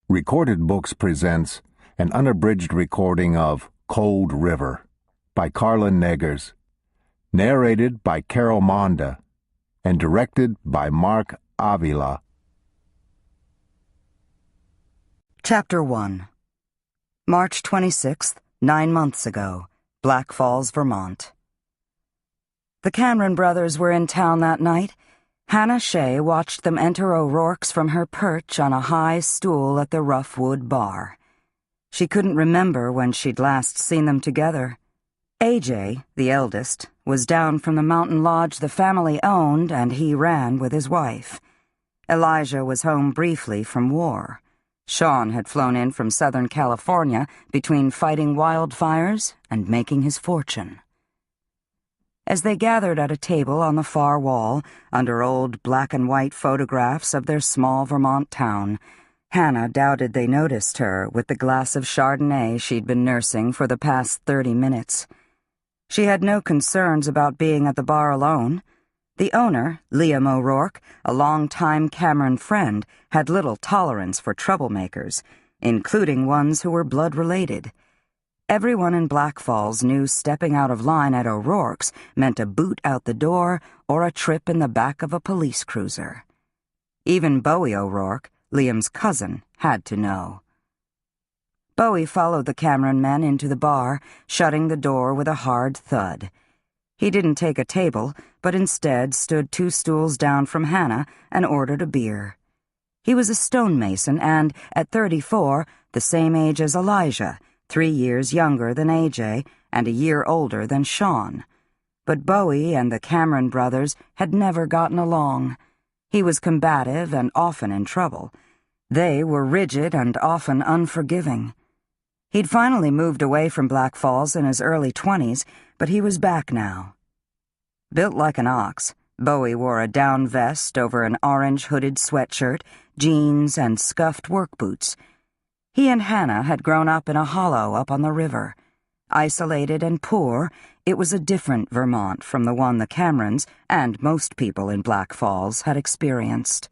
Recorded Books presents an unabridged recording of Cold River by Carlin Neggers, narrated by Carol Monda, and directed by Mark Avila. Chapter 1. March 26th, 9 months ago, Black Falls, Vermont. The Cameron brothers were in town that night. Hannah Shea watched them enter O'Rourke's from her perch on a high stool at the rough wood bar. She couldn't remember when she'd last seen them together. AJ, the eldest, was down from the mountain lodge the family owned and he ran with his wife. Elijah was home briefly from war. Sean had flown in from Southern California between fighting wildfires and making his fortune. As they gathered at a table on the far wall, under old black-and-white photographs of their small Vermont town, Hannah doubted they noticed her with the glass of Chardonnay she'd been nursing for the past 30 minutes. She had no concerns about being at the bar alone. The owner, Liam O'Rourke, a long-time Cameron friend, had little tolerance for troublemakers, including ones who were blood-related. Everyone in Black Falls knew stepping out of line at O'Rourke's meant a boot out the door or a trip in the back of a police cruiser. Even Bowie O'Rourke, Liam's cousin, had to know. Bowie followed the Cameron men into the bar, shutting the door with a hard thud. He didn't take a table, but instead stood 2 stools down from Hannah and ordered a beer. He was a stonemason and, at 34, the same age as Elijah, 3 years younger than AJ and a year older than Sean. But Bowie and the Cameron brothers had never gotten along. He was combative and often in trouble. They were rigid and often unforgiving. He'd finally moved away from Black Falls in his early 20s, but he was back now. Built like an ox, Bowie wore a down vest over an orange hooded sweatshirt, jeans, and scuffed work boots. He and Hannah had grown up in a hollow up on the river. Isolated and poor, it was a different Vermont from the one the Camerons, and most people in Black Falls, had experienced.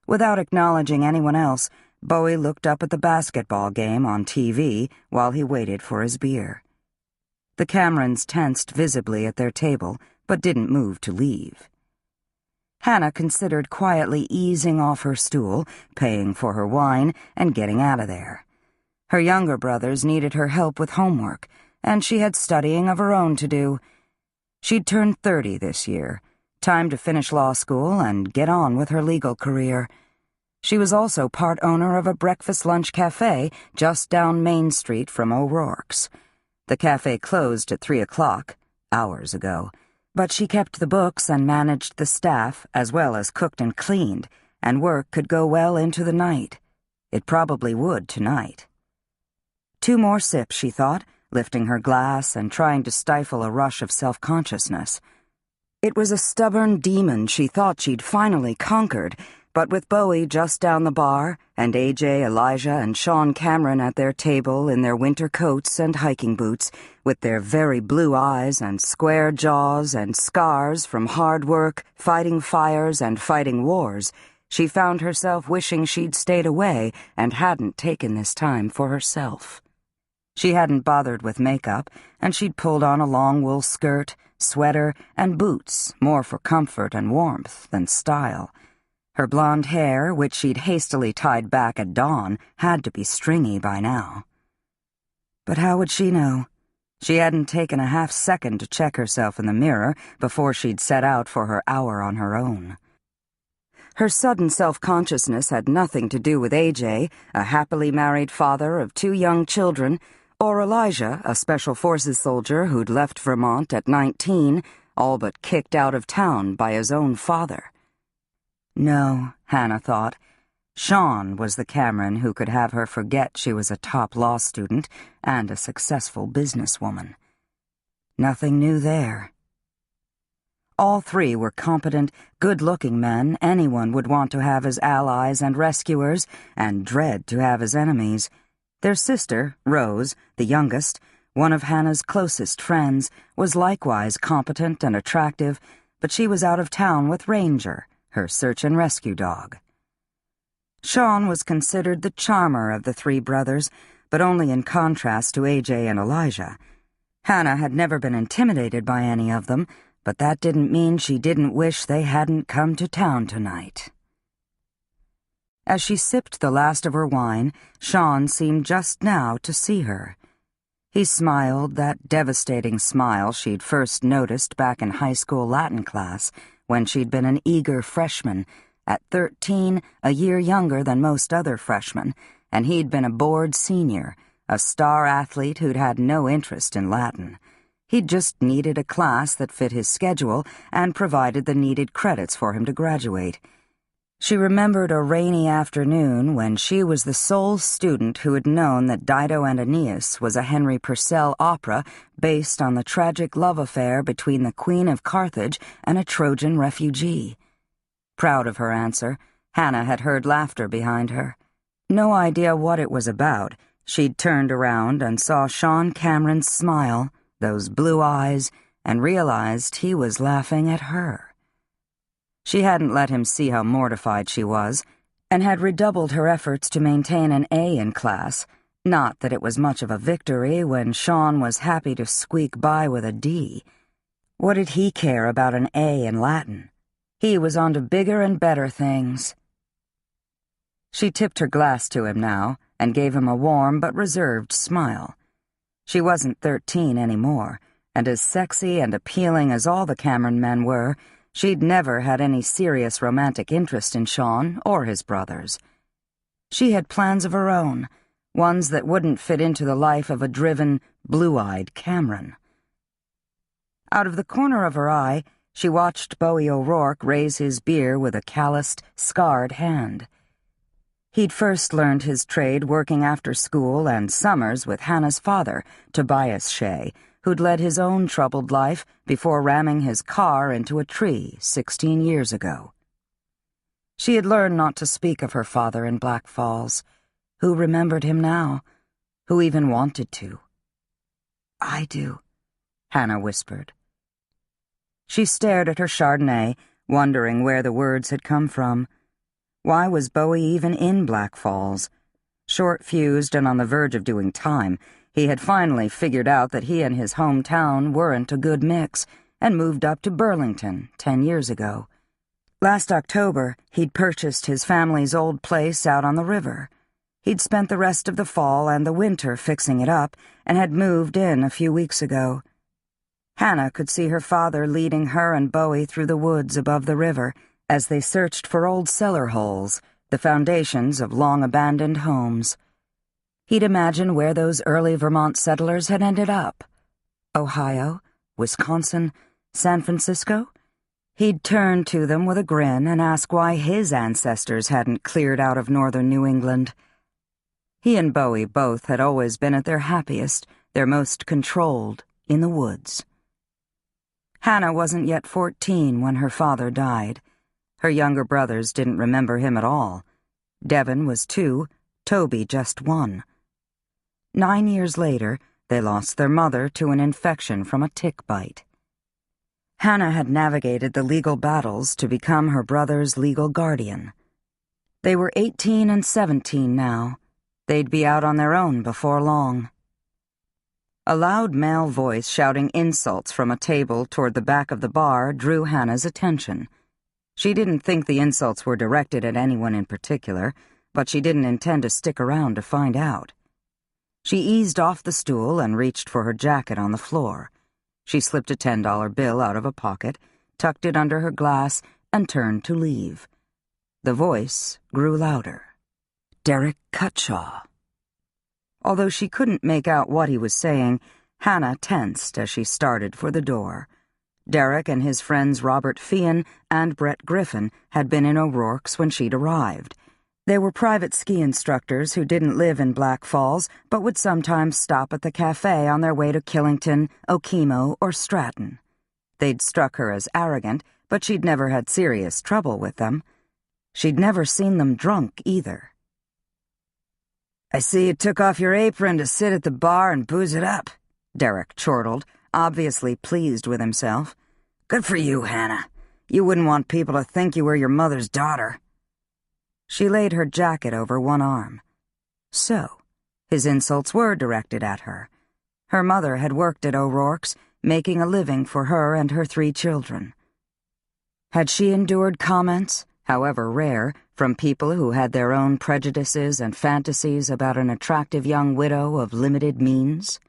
Without acknowledging anyone else, Bowie looked up at the basketball game on TV while he waited for his beer. The Camerons tensed visibly at their table, but didn't move to leave. Hannah considered quietly easing off her stool, paying for her wine, and getting out of there. Her younger brothers needed her help with homework, and she had studying of her own to do. She'd turned 30 this year, time to finish law school and get on with her legal career. She was also part owner of a breakfast-lunch cafe just down Main Street from O'Rourke's. The cafe closed at 3 o'clock, hours ago. But she kept the books and managed the staff, as well as cooked and cleaned, and work could go well into the night. It probably would tonight. 2 more sips, she thought, lifting her glass and trying to stifle a rush of self-consciousness. It was a stubborn demon she thought she'd finally conquered, but with Bowie just down the bar, and AJ, Elijah, and Sean Cameron at their table in their winter coats and hiking boots, with their very blue eyes and square jaws and scars from hard work, fighting fires, and fighting wars, she found herself wishing she'd stayed away and hadn't taken this time for herself. She hadn't bothered with makeup, and she'd pulled on a long wool skirt, sweater, and boots, more for comfort and warmth than style. Her blonde hair, which she'd hastily tied back at dawn, had to be stringy by now. But how would she know? She hadn't taken a half-second to check herself in the mirror before she'd set out for her hour on her own. Her sudden self-consciousness had nothing to do with AJ, a happily married father of 2 young children, or Elijah, a Special Forces soldier who'd left Vermont at 19, all but kicked out of town by his own father. No, Hannah thought. Sean was the Cameron who could have her forget she was a top law student and a successful businesswoman. Nothing new there. All 3 were competent, good-looking men anyone would want to have as allies and rescuers, and dread to have as enemies. Their sister, Rose, the youngest, one of Hannah's closest friends, was likewise competent and attractive, but she was out of town with Ranger, her search-and-rescue dog. Sean was considered the charmer of the three brothers, but only in contrast to AJ and Elijah. Hannah had never been intimidated by any of them, but that didn't mean she didn't wish they hadn't come to town tonight. As she sipped the last of her wine, Sean seemed just now to see her. He smiled, that devastating smile she'd first noticed back in high school Latin class, when she'd been an eager freshman, at 13, a year younger than most other freshmen, and he'd been a bored senior, a star athlete who'd had no interest in Latin. He'd just needed a class that fit his schedule and provided the needed credits for him to graduate. She remembered a rainy afternoon when she was the sole student who had known that Dido and Aeneas was a Henry Purcell opera based on the tragic love affair between the Queen of Carthage and a Trojan refugee. Proud of her answer, Hannah had heard laughter behind her. No idea what it was about, she'd turned around and saw Sean Cameron's smile, those blue eyes, and realized he was laughing at her. She hadn't let him see how mortified she was, and had redoubled her efforts to maintain an A in class, not that it was much of a victory when Sean was happy to squeak by with a D. What did he care about an A in Latin? He was on to bigger and better things. She tipped her glass to him now, and gave him a warm but reserved smile. She wasn't 13 anymore, and as sexy and appealing as all the Cameron men were, she'd never had any serious romantic interest in Sean or his brothers. She had plans of her own, ones that wouldn't fit into the life of a driven, blue-eyed Cameron. Out of the corner of her eye, she watched Bowie O'Rourke raise his beer with a calloused, scarred hand. He'd first learned his trade working after school and summers with Hannah's father, Tobias Shea, who'd led his own troubled life before ramming his car into a tree 16 years ago. She had learned not to speak of her father in Black Falls. Who remembered him now? Who even wanted to? "I do," Hannah whispered. She stared at her Chardonnay, wondering where the words had come from. Why was Bowie even in Black Falls? Short-fused and on the verge of doing time, he had finally figured out that he and his hometown weren't a good mix, and moved up to Burlington 10 years ago. Last October, he'd purchased his family's old place out on the river. He'd spent the rest of the fall and the winter fixing it up, and had moved in a few weeks ago. Hannah could see her father leading her and Bowie through the woods above the river as they searched for old cellar holes, the foundations of long-abandoned homes. He'd imagined where those early Vermont settlers had ended up. Ohio, Wisconsin, San Francisco? He'd turn to them with a grin and ask why his ancestors hadn't cleared out of northern New England. He and Bowie both had always been at their happiest, their most controlled, in the woods. Hannah wasn't yet 14 when her father died. Her younger brothers didn't remember him at all. Devin was 2, Toby just 1. 9 years later, they lost their mother to an infection from a tick bite. Hannah had navigated the legal battles to become her brother's legal guardian. They were 18 and 17 now. They'd be out on their own before long. A loud male voice shouting insults from a table toward the back of the bar drew Hannah's attention. She didn't think the insults were directed at anyone in particular, but she didn't intend to stick around to find out. She eased off the stool and reached for her jacket on the floor. She slipped a $10 bill out of a pocket, tucked it under her glass, and turned to leave. The voice grew louder. Derek Cutshaw. Although she couldn't make out what he was saying, Hannah tensed as she started for the door. Derek and his friends Robert Feehan and Brett Griffin had been in O'Rourke's when she'd arrived. They were private ski instructors who didn't live in Black Falls, but would sometimes stop at the cafe on their way to Killington, Okemo, or Stratton. They'd struck her as arrogant, but she'd never had serious trouble with them. She'd never seen them drunk, either. "I see you took off your apron to sit at the bar and booze it up," Derek chortled, obviously pleased with himself. "Good for you, Hannah. You wouldn't want people to think you were your mother's daughter." She laid her jacket over one arm. So, his insults were directed at her. Her mother had worked at O'Rourke's, making a living for her and her 3 children. Had she endured comments, however rare, from people who had their own prejudices and fantasies about an attractive young widow of limited means?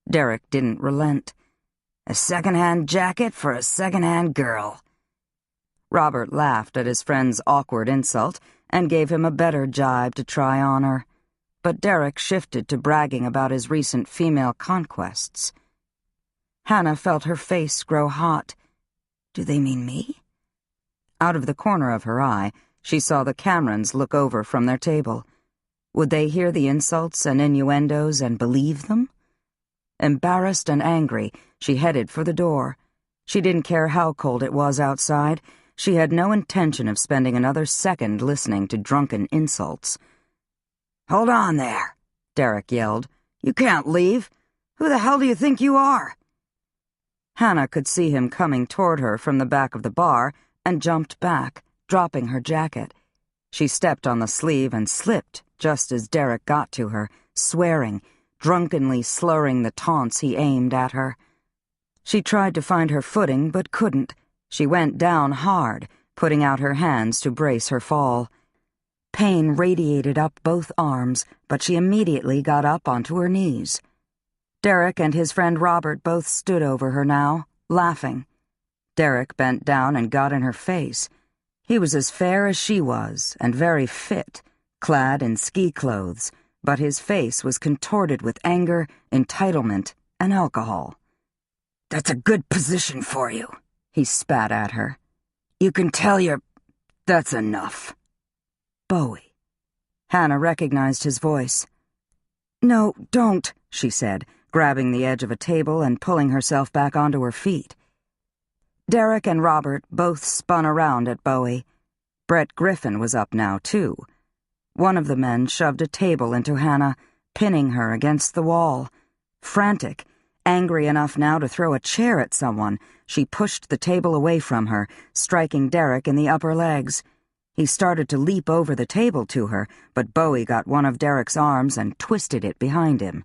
Derek didn't relent. A second-hand jacket for a second-hand girl. Robert laughed at his friend's awkward insult and gave him a better jibe to try on her. But Derek shifted to bragging about his recent female conquests. Hannah felt her face grow hot. Do they mean me? Out of the corner of her eye, she saw the Camerons look over from their table. Would they hear the insults and innuendos and believe them? Embarrassed and angry, she headed for the door. She didn't care how cold it was outside. She had no intention of spending another second listening to drunken insults. "Hold on there," Derek yelled. "You can't leave. Who the hell do you think you are?" Hannah could see him coming toward her from the back of the bar and jumped back, dropping her jacket. She stepped on the sleeve and slipped just as Derek got to her, swearing, drunkenly slurring the taunts he aimed at her. She tried to find her footing but couldn't. She went down hard, putting out her hands to brace her fall. Pain radiated up both arms, but she immediately got up onto her knees. Derek and his friend Robert both stood over her now, laughing. Derek bent down and got in her face. He was as fair as she was, and very fit, clad in ski clothes, but his face was contorted with anger, entitlement, and alcohol. "That's a good position for you," he spat at her. "You can tell your... That's enough." Bowie. Hannah recognized his voice. "No, don't," she said, grabbing the edge of a table and pulling herself back onto her feet. Derek and Robert both spun around at Bowie. Brett Griffin was up now, too. One of the men shoved a table into Hannah, pinning her against the wall. Frantic, angry enough now to throw a chair at someone, she pushed the table away from her, striking Derek in the upper legs. He started to leap over the table to her, but Bowie got one of Derek's arms and twisted it behind him.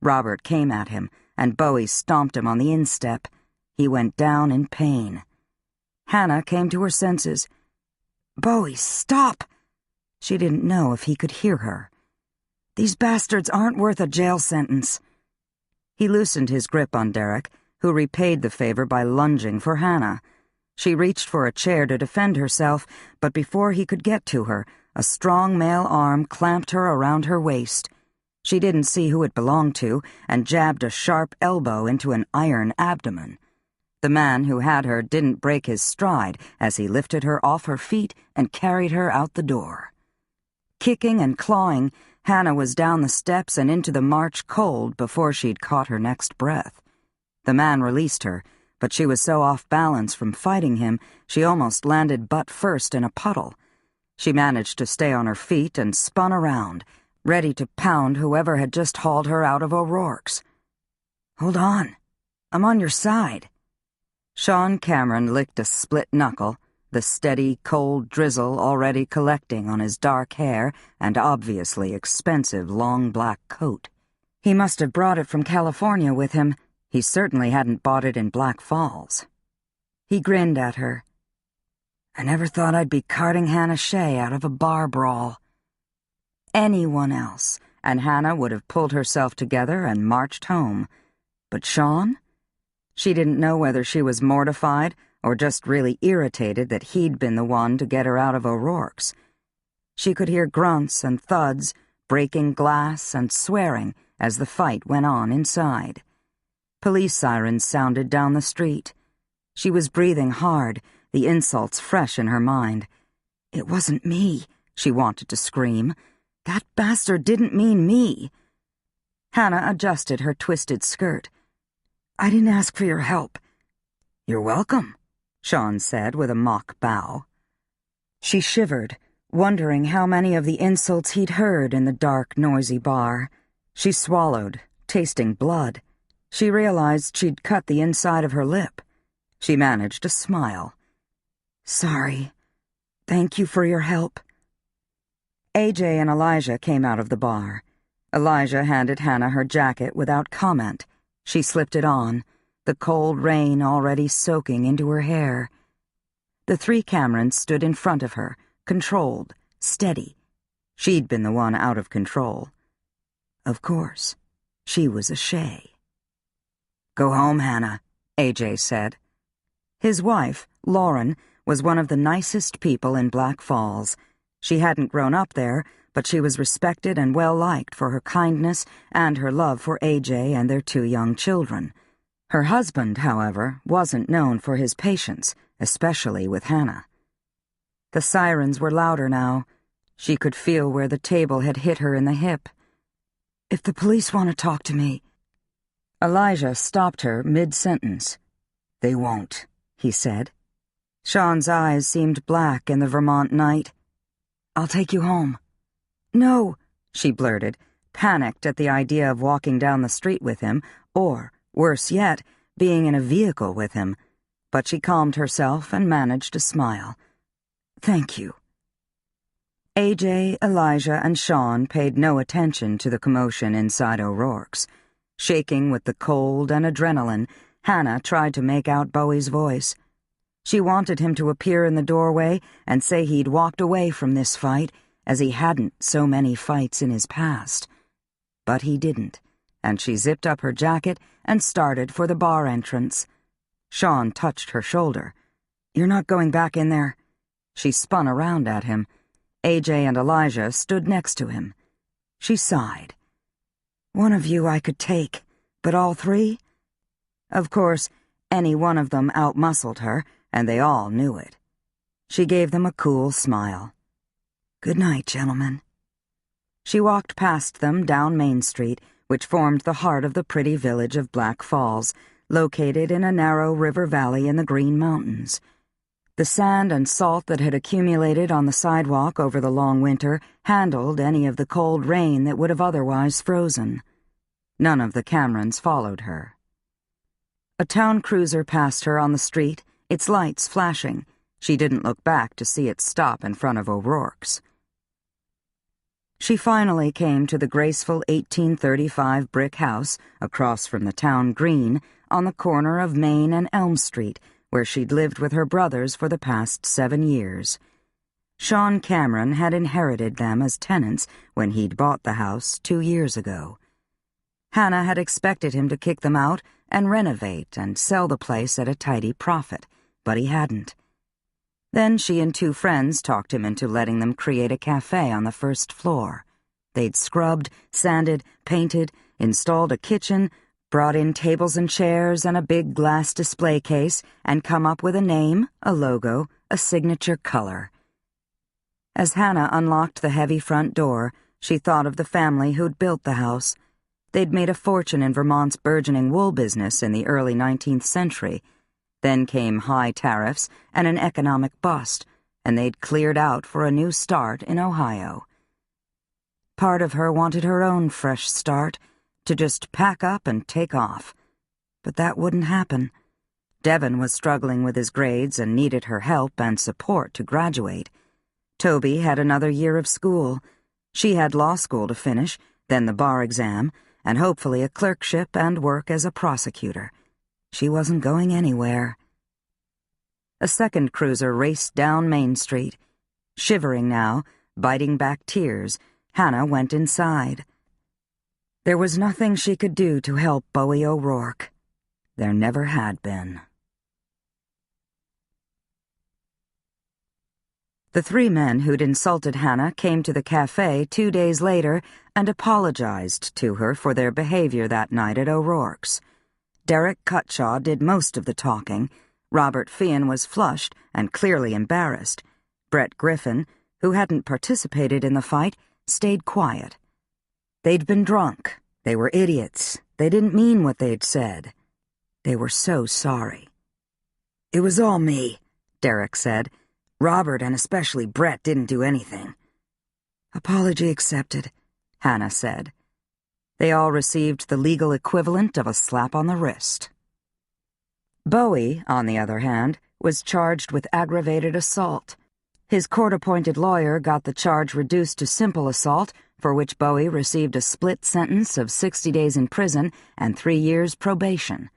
Robert came at him, and Bowie stomped him on the instep. He went down in pain. Hannah came to her senses. "Bowie, stop!" She didn't know if he could hear her. "These bastards aren't worth a jail sentence." He loosened his grip on Derek, who repaid the favor by lunging for Hannah. She reached for a chair to defend herself, but before he could get to her, a strong male arm clamped her around her waist. She didn't see who it belonged to, and jabbed a sharp elbow into an iron abdomen. The man who had her didn't break his stride as he lifted her off her feet and carried her out the door. Kicking and clawing, Hannah was down the steps and into the March cold before she'd caught her next breath. The man released her, but she was so off balance from fighting him, she almost landed butt first in a puddle. She managed to stay on her feet and spun around, ready to pound whoever had just hauled her out of O'Rourke's. "Hold on. I'm on your side." Sean Cameron licked a split knuckle, the steady, cold drizzle already collecting on his dark hair and obviously expensive long black coat. He must have brought it from California with him. He certainly hadn't bought it in Black Falls. He grinned at her. "I never thought I'd be carting Hannah Shea out of a bar brawl." Anyone else, and Hannah would have pulled herself together and marched home. But Sean? She didn't know whether she was mortified or just really irritated that he'd been the one to get her out of O'Rourke's. She could hear grunts and thuds, breaking glass and swearing as the fight went on inside. Police sirens sounded down the street. She was breathing hard, the insults fresh in her mind. "It wasn't me," she wanted to scream. "That bastard didn't mean me." Hannah adjusted her twisted skirt. "I didn't ask for your help." "You're welcome," Sean said with a mock bow. She shivered, wondering how many of the insults he'd heard in the dark, noisy bar. She swallowed, tasting blood. She realized she'd cut the inside of her lip. She managed a smile. "Sorry. Thank you for your help." AJ and Elijah came out of the bar. Elijah handed Hannah her jacket without comment. She slipped it on, the cold rain already soaking into her hair. The three Camerons stood in front of her, controlled, steady. She'd been the one out of control. Of course, she was a Shay. "Go home, Hannah," AJ said. His wife, Lauren, was one of the nicest people in Black Falls. She hadn't grown up there, but she was respected and well-liked for her kindness and her love for AJ and their two young children. Her husband, however, wasn't known for his patience, especially with Hannah. The sirens were louder now. She could feel where the table had hit her in the hip. "If the police want to talk to me..." Elijah stopped her mid-sentence. "They won't," he said. Sean's eyes seemed black in the Vermont night. "I'll take you home." "No," she blurted, panicked at the idea of walking down the street with him, or, worse yet, being in a vehicle with him. But she calmed herself and managed a smile. "Thank you." AJ, Elijah, and Sean paid no attention to the commotion inside O'Rourke's. Shaking with the cold and adrenaline, Hannah tried to make out Bowie's voice. She wanted him to appear in the doorway and say he'd walked away from this fight, as he hadn't so many fights in his past. But he didn't, and she zipped up her jacket and started for the bar entrance. Sean touched her shoulder. "You're not going back in there." She spun around at him. AJ and Elijah stood next to him. She sighed. "One of you I could take, but all three?" Of course, any one of them outmuscled her, and they all knew it. She gave them a cool smile. "Good night, gentlemen." She walked past them down Main Street, which formed the heart of the pretty village of Black Falls, located in a narrow river valley in the Green Mountains. The sand and salt that had accumulated on the sidewalk over the long winter handled any of the cold rain that would have otherwise frozen. None of the Camerons followed her. A town cruiser passed her on the street, its lights flashing. She didn't look back to see it stop in front of O'Rourke's. She finally came to the graceful 1835 brick house across from the town green on the corner of Main and Elm Street, where she'd lived with her brothers for the past 7 years. Sean Cameron had inherited them as tenants when he'd bought the house 2 years ago. Hannah had expected him to kick them out and renovate and sell the place at a tidy profit, but he hadn't. Then she and 2 friends talked him into letting them create a cafe on the first floor. They'd scrubbed, sanded, painted, installed a kitchen, brought in tables and chairs and a big glass display case, and come up with a name, a logo, a signature color. As Hannah unlocked the heavy front door, she thought of the family who'd built the house. They'd made a fortune in Vermont's burgeoning wool business in the early 19th century. Then came high tariffs and an economic bust, and they'd cleared out for a new start in Ohio. Part of her wanted her own fresh start, to just pack up and take off. But that wouldn't happen. Devin was struggling with his grades and needed her help and support to graduate. Toby had another year of school. She had law school to finish, then the bar exam, and hopefully a clerkship and work as a prosecutor. She wasn't going anywhere. A second cruiser raced down Main Street. Shivering now, biting back tears, Hannah went inside. There was nothing she could do to help Bowie O'Rourke. There never had been. The 3 men who'd insulted Hannah came to the cafe 2 days later and apologized to her for their behavior that night at O'Rourke's. Derek Cutshaw did most of the talking. Robert Fian was flushed and clearly embarrassed. Brett Griffin, who hadn't participated in the fight, stayed quiet. They'd been drunk. They were idiots. They didn't mean what they'd said. They were so sorry. "It was all me," Derek said. "Robert and especially Brett didn't do anything." "Apology accepted," Hannah said. They all received the legal equivalent of a slap on the wrist. Bowie, on the other hand, was charged with aggravated assault. His court-appointed lawyer got the charge reduced to simple assault, for which Bowie received a split sentence of 60 days in prison and 3 years probation.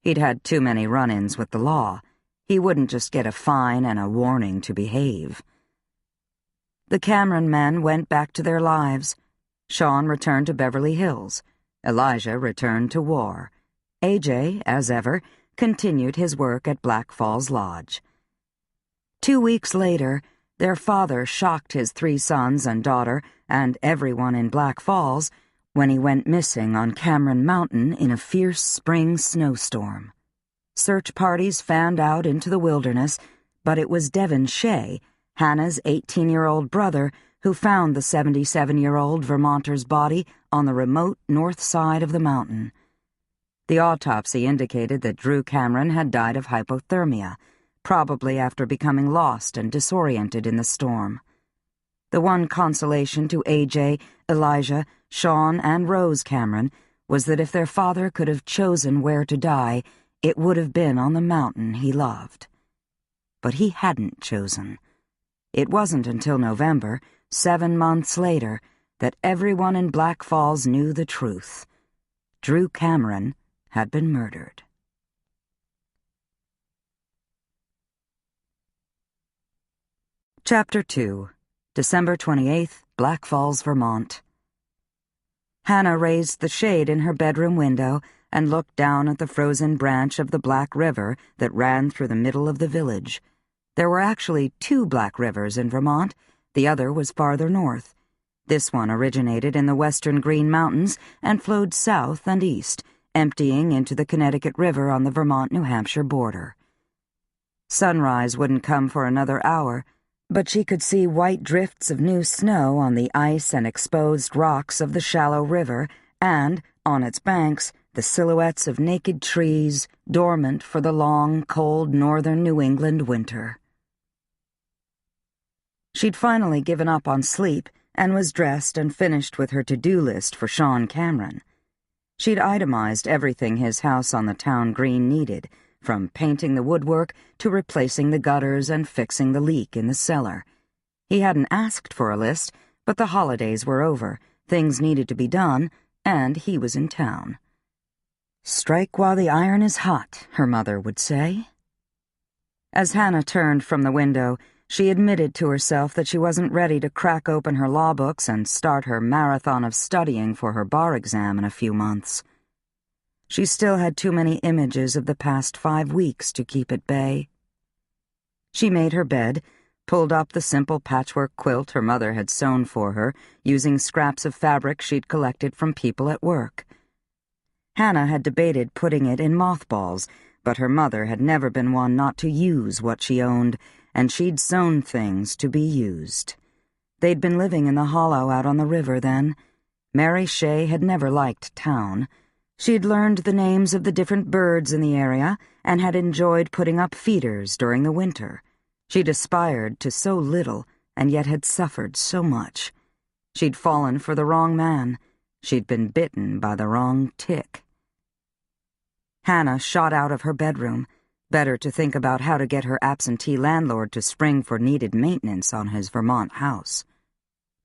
He'd had too many run-ins with the law. He wouldn't just get a fine and a warning to behave. The Cameron men went back to their lives. Sean returned to Beverly Hills. Elijah returned to war. AJ, as ever, continued his work at Black Falls Lodge. 2 weeks later, their father shocked his 3 sons and daughter and everyone in Black Falls when he went missing on Cameron Mountain in a fierce spring snowstorm. Search parties fanned out into the wilderness, but it was Devin Shea, Hannah's 18-year-old brother, who found the 77-year-old Vermonter's body on the remote north side of the mountain. The autopsy indicated that Drew Cameron had died of hypothermia, probably after becoming lost and disoriented in the storm. The one consolation to AJ, Elijah, Sean, and Rose Cameron was that if their father could have chosen where to die, it would have been on the mountain he loved. But he hadn't chosen. It wasn't until November, 7 months later, that everyone in Black Falls knew the truth. Drew Cameron had been murdered. Chapter 2, December 28th, Black Falls, Vermont. Hannah raised the shade in her bedroom window and looked down at the frozen branch of the Black River that ran through the middle of the village. There were actually 2 Black Rivers in Vermont. The other was farther north. This one originated in the western Green Mountains and flowed south and east, emptying into the Connecticut River on the Vermont-New Hampshire border. Sunrise wouldn't come for another hour, but she could see white drifts of new snow on the ice and exposed rocks of the shallow river and, on its banks, the silhouettes of naked trees dormant for the long, cold northern New England winter. She'd finally given up on sleep and was dressed and finished with her to-do list for Sean Cameron. She'd itemized everything his house on the town green needed, from painting the woodwork to replacing the gutters and fixing the leak in the cellar. He hadn't asked for a list, but the holidays were over, things needed to be done, and he was in town. "Strike while the iron is hot," her mother would say. As Hannah turned from the window, she admitted to herself that she wasn't ready to crack open her law books and start her marathon of studying for her bar exam in a few months. She still had too many images of the past 5 weeks to keep at bay. She made her bed, pulled up the simple patchwork quilt her mother had sewn for her, using scraps of fabric she'd collected from people at work. Hannah had debated putting it in mothballs, but her mother had never been one not to use what she owned, and she'd sewn things to be used. They'd been living in the hollow out on the river then. Mary Shea had never liked town. She'd learned the names of the different birds in the area and had enjoyed putting up feeders during the winter. She'd aspired to so little and yet had suffered so much. She'd fallen for the wrong man. She'd been bitten by the wrong tick. Hannah shot out of her bedroom. Better to think about how to get her absentee landlord to spring for needed maintenance on his Vermont house.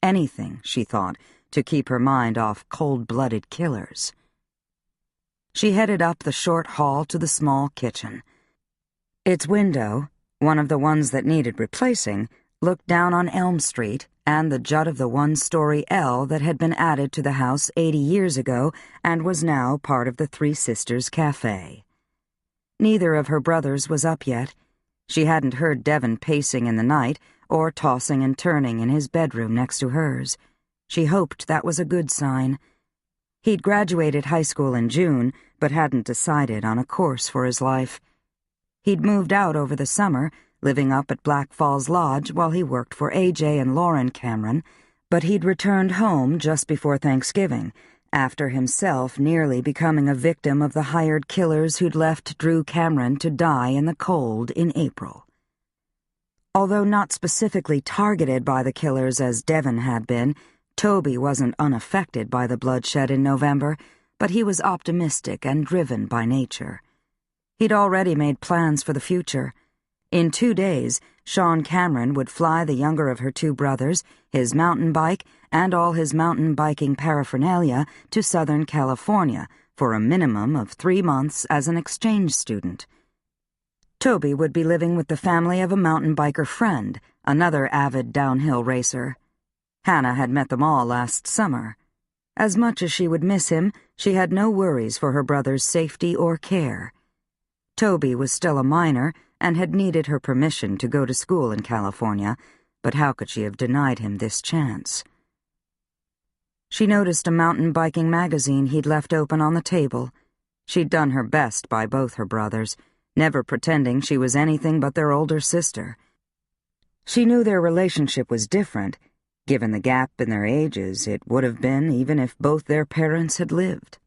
Anything, she thought, to keep her mind off cold-blooded killers. She headed up the short hall to the small kitchen. Its window, one of the ones that needed replacing, looked down on Elm Street and the jut of the one-story L that had been added to the house 80 years ago and was now part of the Three Sisters Cafe. Neither of her brothers was up yet. She hadn't heard Devin pacing in the night or tossing and turning in his bedroom next to hers. She hoped that was a good sign. He'd graduated high school in June, but hadn't decided on a course for his life. He'd moved out over the summer, living up at Black Falls Lodge while he worked for AJ and Lauren Cameron, but he'd returned home just before Thanksgiving, after himself nearly becoming a victim of the hired killers who'd left Drew Cameron to die in the cold in April. Although not specifically targeted by the killers as Devin had been, Toby wasn't unaffected by the bloodshed in November, but he was optimistic and driven by nature. He'd already made plans for the future. In 2 days, Sean Cameron would fly the younger of her two brothers, his mountain bike, and all his mountain biking paraphernalia to Southern California for a minimum of 3 months as an exchange student. Toby would be living with the family of a mountain biker friend, another avid downhill racer. Hannah had met them all last summer. As much as she would miss him, she had no worries for her brother's safety or care. Toby was still a minor and had needed her permission to go to school in California, but how could she have denied him this chance? She noticed a mountain biking magazine he'd left open on the table. She'd done her best by both her brothers, never pretending she was anything but their older sister. She knew their relationship was different. Given the gap in their ages, it would have been even if both their parents had lived.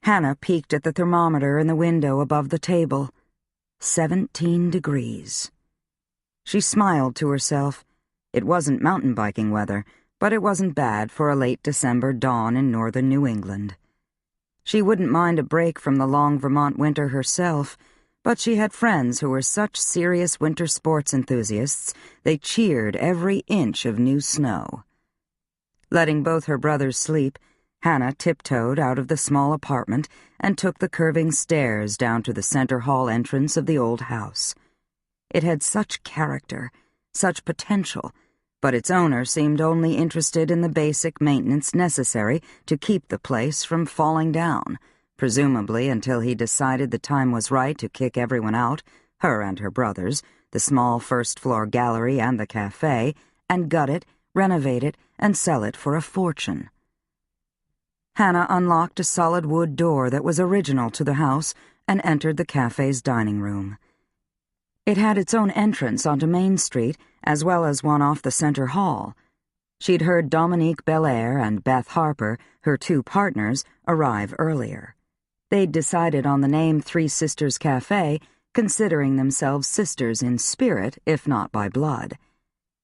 Hannah peeked at the thermometer in the window above the table. 17 degrees. She smiled to herself. It wasn't mountain biking weather, but it wasn't bad for a late December dawn in northern New England. She wouldn't mind a break from the long Vermont winter herself, but she had friends who were such serious winter sports enthusiasts they cheered every inch of new snow. Letting both her brothers sleep, Hannah tiptoed out of the small apartment and took the curving stairs down to the center hall entrance of the old house. It had such character, such potential, but its owner seemed only interested in the basic maintenance necessary to keep the place from falling down, presumably until he decided the time was right to kick everyone out, her and her brothers, the small first-floor gallery and the cafe, and gut it, renovate it, and sell it for a fortune. Hannah unlocked a solid wood door that was original to the house and entered the cafe's dining room. It had its own entrance onto Main Street, as well as one off the center hall. She'd heard Dominique Belair and Beth Harper, her two partners, arrive earlier. They'd decided on the name Three Sisters Cafe, considering themselves sisters in spirit, if not by blood.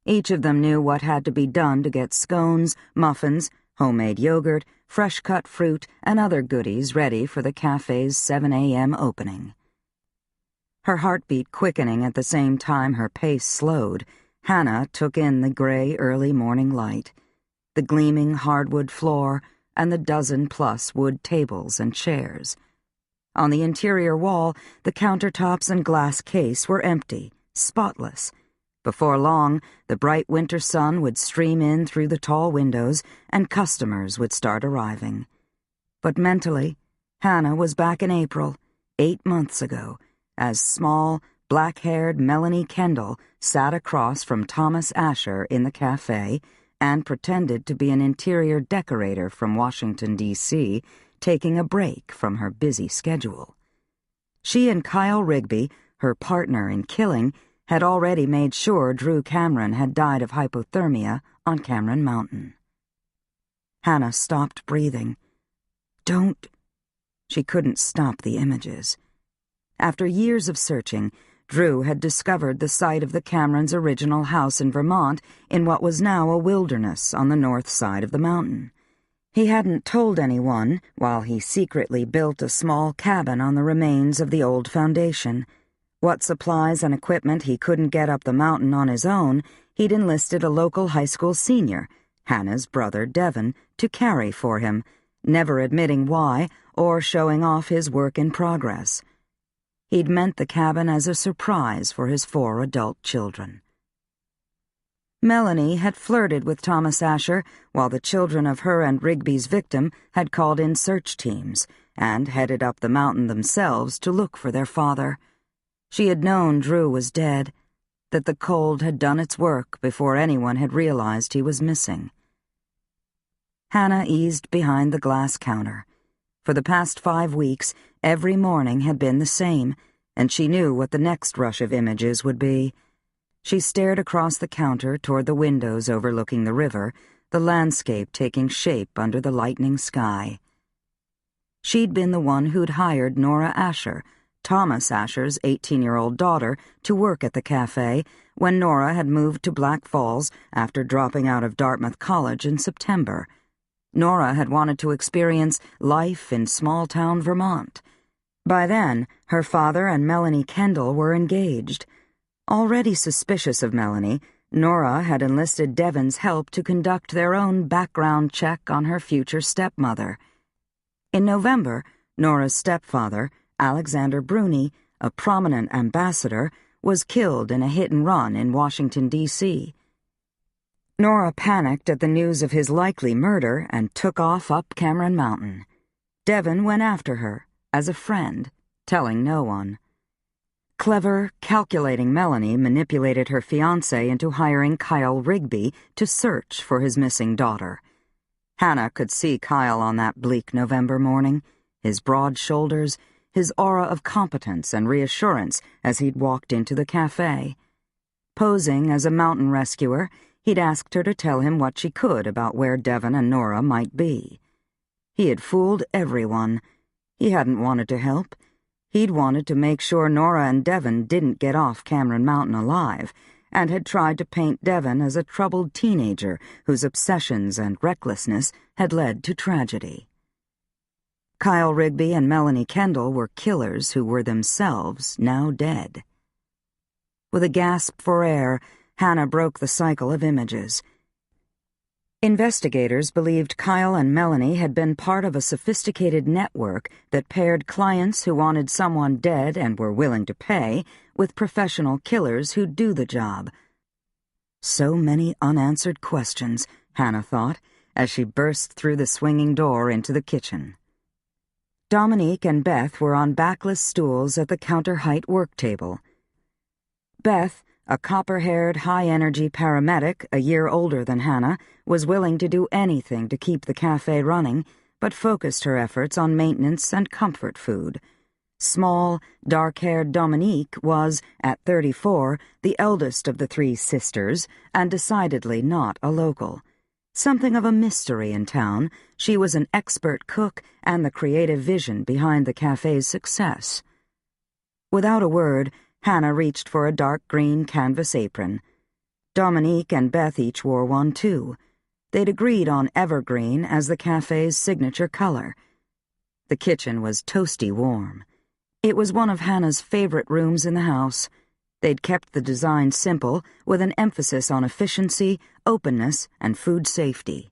Each of them knew what had to be done to get scones, muffins, homemade yogurt, fresh-cut fruit, and other goodies ready for the cafe's 7 a.m. opening. Her heartbeat quickening at the same time her pace slowed, Hannah took in the gray early morning light, the gleaming hardwood floor, and the dozen-plus wood tables and chairs. On the interior wall, the countertops and glass case were empty, spotless. Before long, the bright winter sun would stream in through the tall windows, and customers would start arriving. But mentally, Hannah was back in April, 8 months ago, as small, black-haired Melanie Kendall sat across from Thomas Asher in the cafe and pretended to be an interior decorator from Washington, D.C., taking a break from her busy schedule. She and Kyle Rigby, her partner in killing, had already made sure Drew Cameron had died of hypothermia on Cameron Mountain. Hannah stopped breathing. Don't... She couldn't stop the images. After years of searching, Drew had discovered the site of the Camerons' original house in Vermont in what was now a wilderness on the north side of the mountain. He hadn't told anyone while he secretly built a small cabin on the remains of the old foundation. What supplies and equipment he couldn't get up the mountain on his own, he'd enlisted a local high school senior, Hannah's brother Devon, to carry for him, never admitting why or showing off his work in progress. He'd meant the cabin as a surprise for his 4 adult children. Melanie had flirted with Thomas Asher while the children of her and Rigby's victim had called in search teams and headed up the mountain themselves to look for their father. She had known Drew was dead, that the cold had done its work before anyone had realized he was missing. Hannah eased behind the glass counter. For the past 5 weeks, every morning had been the same, and she knew what the next rush of images would be. She stared across the counter toward the windows overlooking the river, the landscape taking shape under the lightening sky. She'd been the one who'd hired Nora Asher, Thomas Asher's 18-year-old daughter, to work at the cafe when Nora had moved to Black Falls after dropping out of Dartmouth College in September. Nora had wanted to experience life in small-town Vermont. By then, her father and Melanie Kendall were engaged. Already suspicious of Melanie, Nora had enlisted Devon's help to conduct their own background check on her future stepmother. In November, Nora's stepfather, Alexander Bruni, a prominent ambassador, was killed in a hit-and-run in Washington, D.C. Nora panicked at the news of his likely murder and took off up Cameron Mountain. Devon went after her, as a friend, telling no one. Clever, calculating Melanie manipulated her fiancé into hiring Kyle Rigby to search for his missing daughter. Hannah could see Kyle on that bleak November morning, his broad shoulders, his aura of competence and reassurance as he'd walked into the cafe. Posing as a mountain rescuer, he'd asked her to tell him what she could about where Devon and Nora might be. He had fooled everyone. He hadn't wanted to help. He'd wanted to make sure Nora and Devon didn't get off Cameron Mountain alive, and had tried to paint Devon as a troubled teenager whose obsessions and recklessness had led to tragedy. Kyle Rigby and Melanie Kendall were killers who were themselves now dead. With a gasp for air, Hannah broke the cycle of images. Investigators believed Kyle and Melanie had been part of a sophisticated network that paired clients who wanted someone dead and were willing to pay with professional killers who'd do the job. So many unanswered questions, Hannah thought, as she burst through the swinging door into the kitchen. Dominique and Beth were on backless stools at the counter-height work table. Beth, a copper-haired, high-energy paramedic a year older than Hannah, was willing to do anything to keep the cafe running, but focused her efforts on maintenance and comfort food. Small, dark-haired Dominique was, at 34, the eldest of the three sisters, and decidedly not a local. Something of a mystery in town, she was an expert cook and the creative vision behind the cafe's success. Without a word, Hannah reached for a dark green canvas apron. Dominique and Beth each wore one, too. They'd agreed on evergreen as the cafe's signature color. The kitchen was toasty warm. It was one of Hannah's favorite rooms in the house. They'd kept the design simple, with an emphasis on efficiency, openness, and food safety.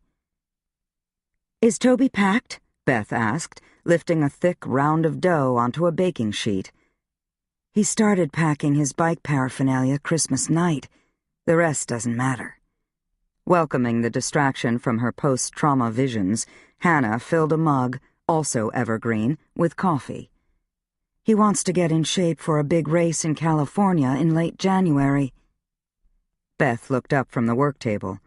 "Is Toby packed?" Beth asked, lifting a thick round of dough onto a baking sheet. "He started packing his bike paraphernalia Christmas night. The rest doesn't matter." Welcoming the distraction from her post-trauma visions, Hannah filled a mug, also evergreen, with coffee. "He wants to get in shape for a big race in California in late January." Beth looked up from the work table.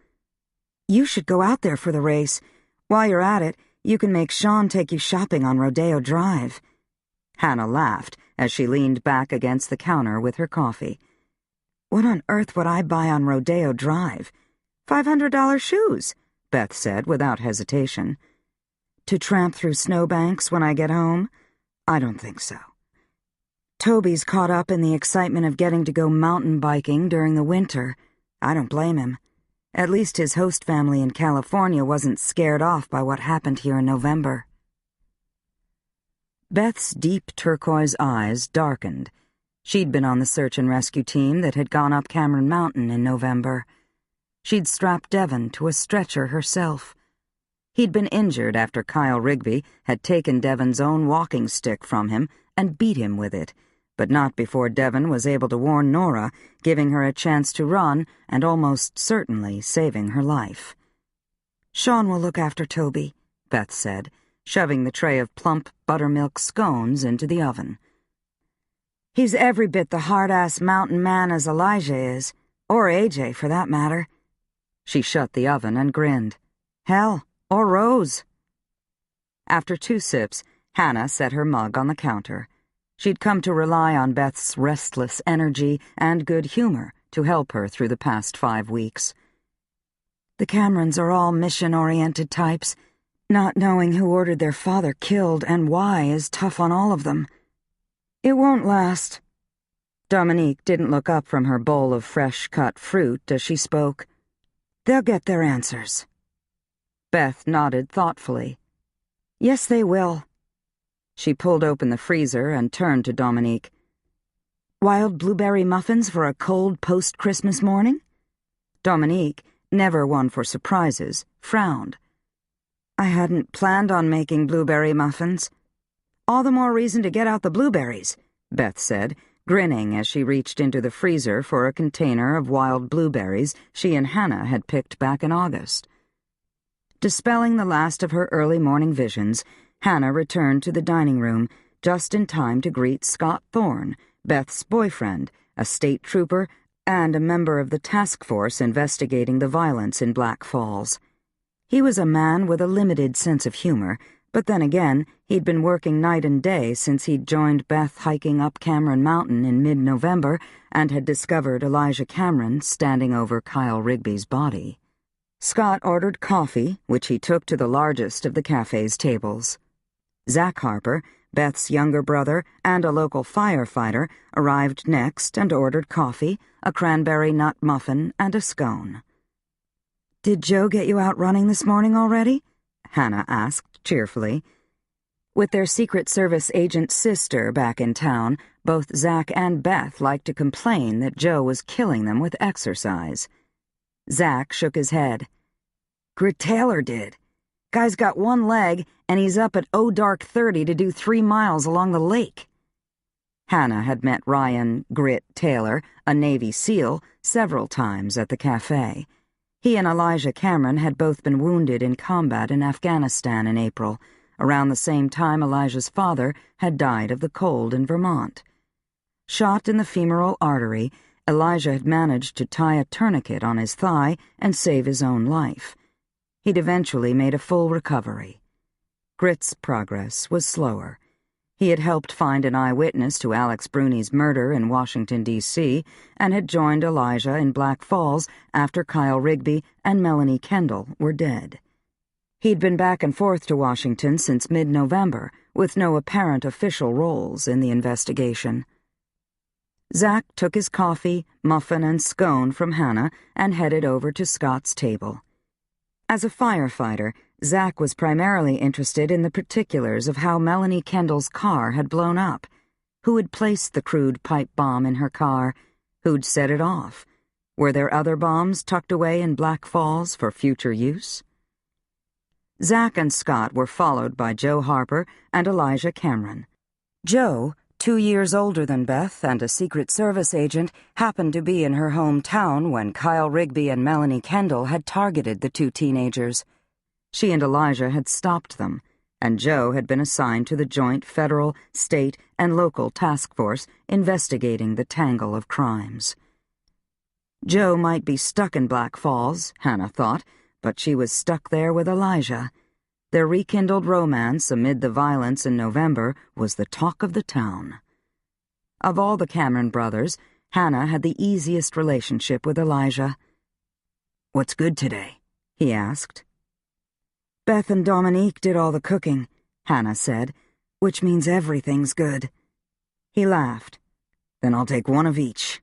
"You should go out there for the race. While you're at it, you can make Sean take you shopping on Rodeo Drive." Hannah laughed as she leaned back against the counter with her coffee. "What on earth would I buy on Rodeo Drive? $500 shoes," Beth said without hesitation. "To tramp through snowbanks when I get home? I don't think so. Toby's caught up in the excitement of getting to go mountain biking during the winter. I don't blame him. At least his host family in California wasn't scared off by what happened here in November." Beth's deep turquoise eyes darkened. She'd been on the search and rescue team that had gone up Cameron Mountain in November. She'd strapped Devon to a stretcher herself. He'd been injured after Kyle Rigby had taken Devon's own walking stick from him and beat him with it, but not before Devon was able to warn Nora, giving her a chance to run and almost certainly saving her life. "Sean will look after Toby," Beth said, shoving the tray of plump buttermilk scones into the oven. "He's every bit the hard-ass mountain man as Elijah is, or AJ for that matter." She shut the oven and grinned. "Hell, or Rose." After 2 sips, Hannah set her mug on the counter. She'd come to rely on Beth's restless energy and good humor to help her through the past 5 weeks. "The Camerons are all mission-oriented types. Not knowing who ordered their father killed and why is tough on all of them. It won't last." Dominique didn't look up from her bowl of fresh-cut fruit as she spoke. "They'll get their answers." Beth nodded thoughtfully. "Yes, they will." She pulled open the freezer and turned to Dominique. Wild blueberry muffins for a cold post-Christmas morning? Dominique, never one for surprises, frowned. I hadn't planned on making blueberry muffins. All the more reason to get out the blueberries, Beth said, grinning as she reached into the freezer for a container of wild blueberries she and Hannah had picked back in August. Dispelling the last of her early morning visions, Hannah returned to the dining room just in time to greet Scott Thorne, Beth's boyfriend, a state trooper, and a member of the task force investigating the violence in Black Falls. He was a man with a limited sense of humor, but then again, he'd been working night and day since he'd joined Beth hiking up Cameron Mountain in mid-November and had discovered Elijah Cameron standing over Kyle Rigby's body. Scott ordered coffee, which he took to the largest of the cafe's tables. Zach Harper, Beth's younger brother, and a local firefighter arrived next and ordered coffee, a cranberry nut muffin, and a scone. "Did Joe get you out running this morning already?" Hannah asked cheerfully. With their Secret Service agent sister back in town, both Zach and Beth liked to complain that Joe was killing them with exercise. Zach shook his head. "Grit Taylor did. Guy's got one leg, and he's up at dark 30 to do 3 miles along the lake." Hannah had met Ryan Grit Taylor, a Navy SEAL, several times at the cafe. He and Elijah Cameron had both been wounded in combat in Afghanistan in April, around the same time Elijah's father had died of the cold in Vermont. Shot in the femoral artery, Elijah had managed to tie a tourniquet on his thigh and save his own life. He'd eventually made a full recovery. Grit's progress was slower. He had helped find an eyewitness to Alex Bruni's murder in Washington, D.C., and had joined Elijah in Black Falls after Kyle Rigby and Melanie Kendall were dead. He'd been back and forth to Washington since mid-November, with no apparent official roles in the investigation. Zach took his coffee, muffin, and scone from Hannah and headed over to Scott's table. As a firefighter, Zach was primarily interested in the particulars of how Melanie Kendall's car had blown up, who had placed the crude pipe bomb in her car, who'd set it off. Were there other bombs tucked away in Black Falls for future use? Zach and Scott were followed by Joe Harper and Elijah Cameron. Joe, 2 years older than Beth and a Secret Service agent, happened to be in her hometown when Kyle Rigby and Melanie Kendall had targeted the 2 teenagers. She and Elijah had stopped them, and Joe had been assigned to the joint federal, state, and local task force investigating the tangle of crimes. Joe might be stuck in Black Falls, Hannah thought, but she was stuck there with Elijah. Their rekindled romance amid the violence in November was the talk of the town. Of all the Cameron brothers, Hannah had the easiest relationship with Elijah. "What's good today?" he asked. "Beth and Dominique did all the cooking," Hannah said, "which means everything's good." He laughed. "Then I'll take one of each."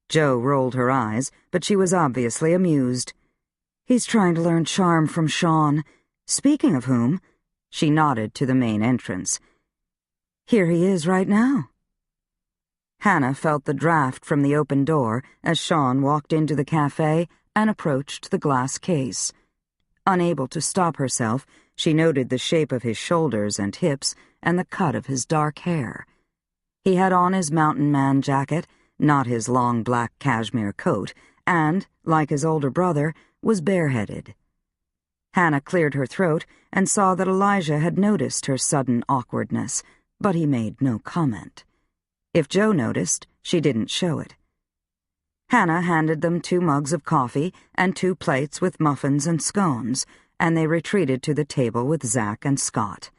Joe rolled her eyes, but she was obviously amused. "He's trying to learn charm from Sean. Speaking of whom," she nodded to the main entrance. "Here he is right now." Hannah felt the draft from the open door as Sean walked into the cafe and approached the glass case. Unable to stop herself, she noted the shape of his shoulders and hips and the cut of his dark hair. He had on his mountain man jacket, not his long black cashmere coat, and, like his older brother, was bareheaded. Hannah cleared her throat and saw that Elijah had noticed her sudden awkwardness, but he made no comment. If Joe noticed, she didn't show it. Hannah handed them 2 mugs of coffee and 2 plates with muffins and scones, and they retreated to the table with Zach and Scott.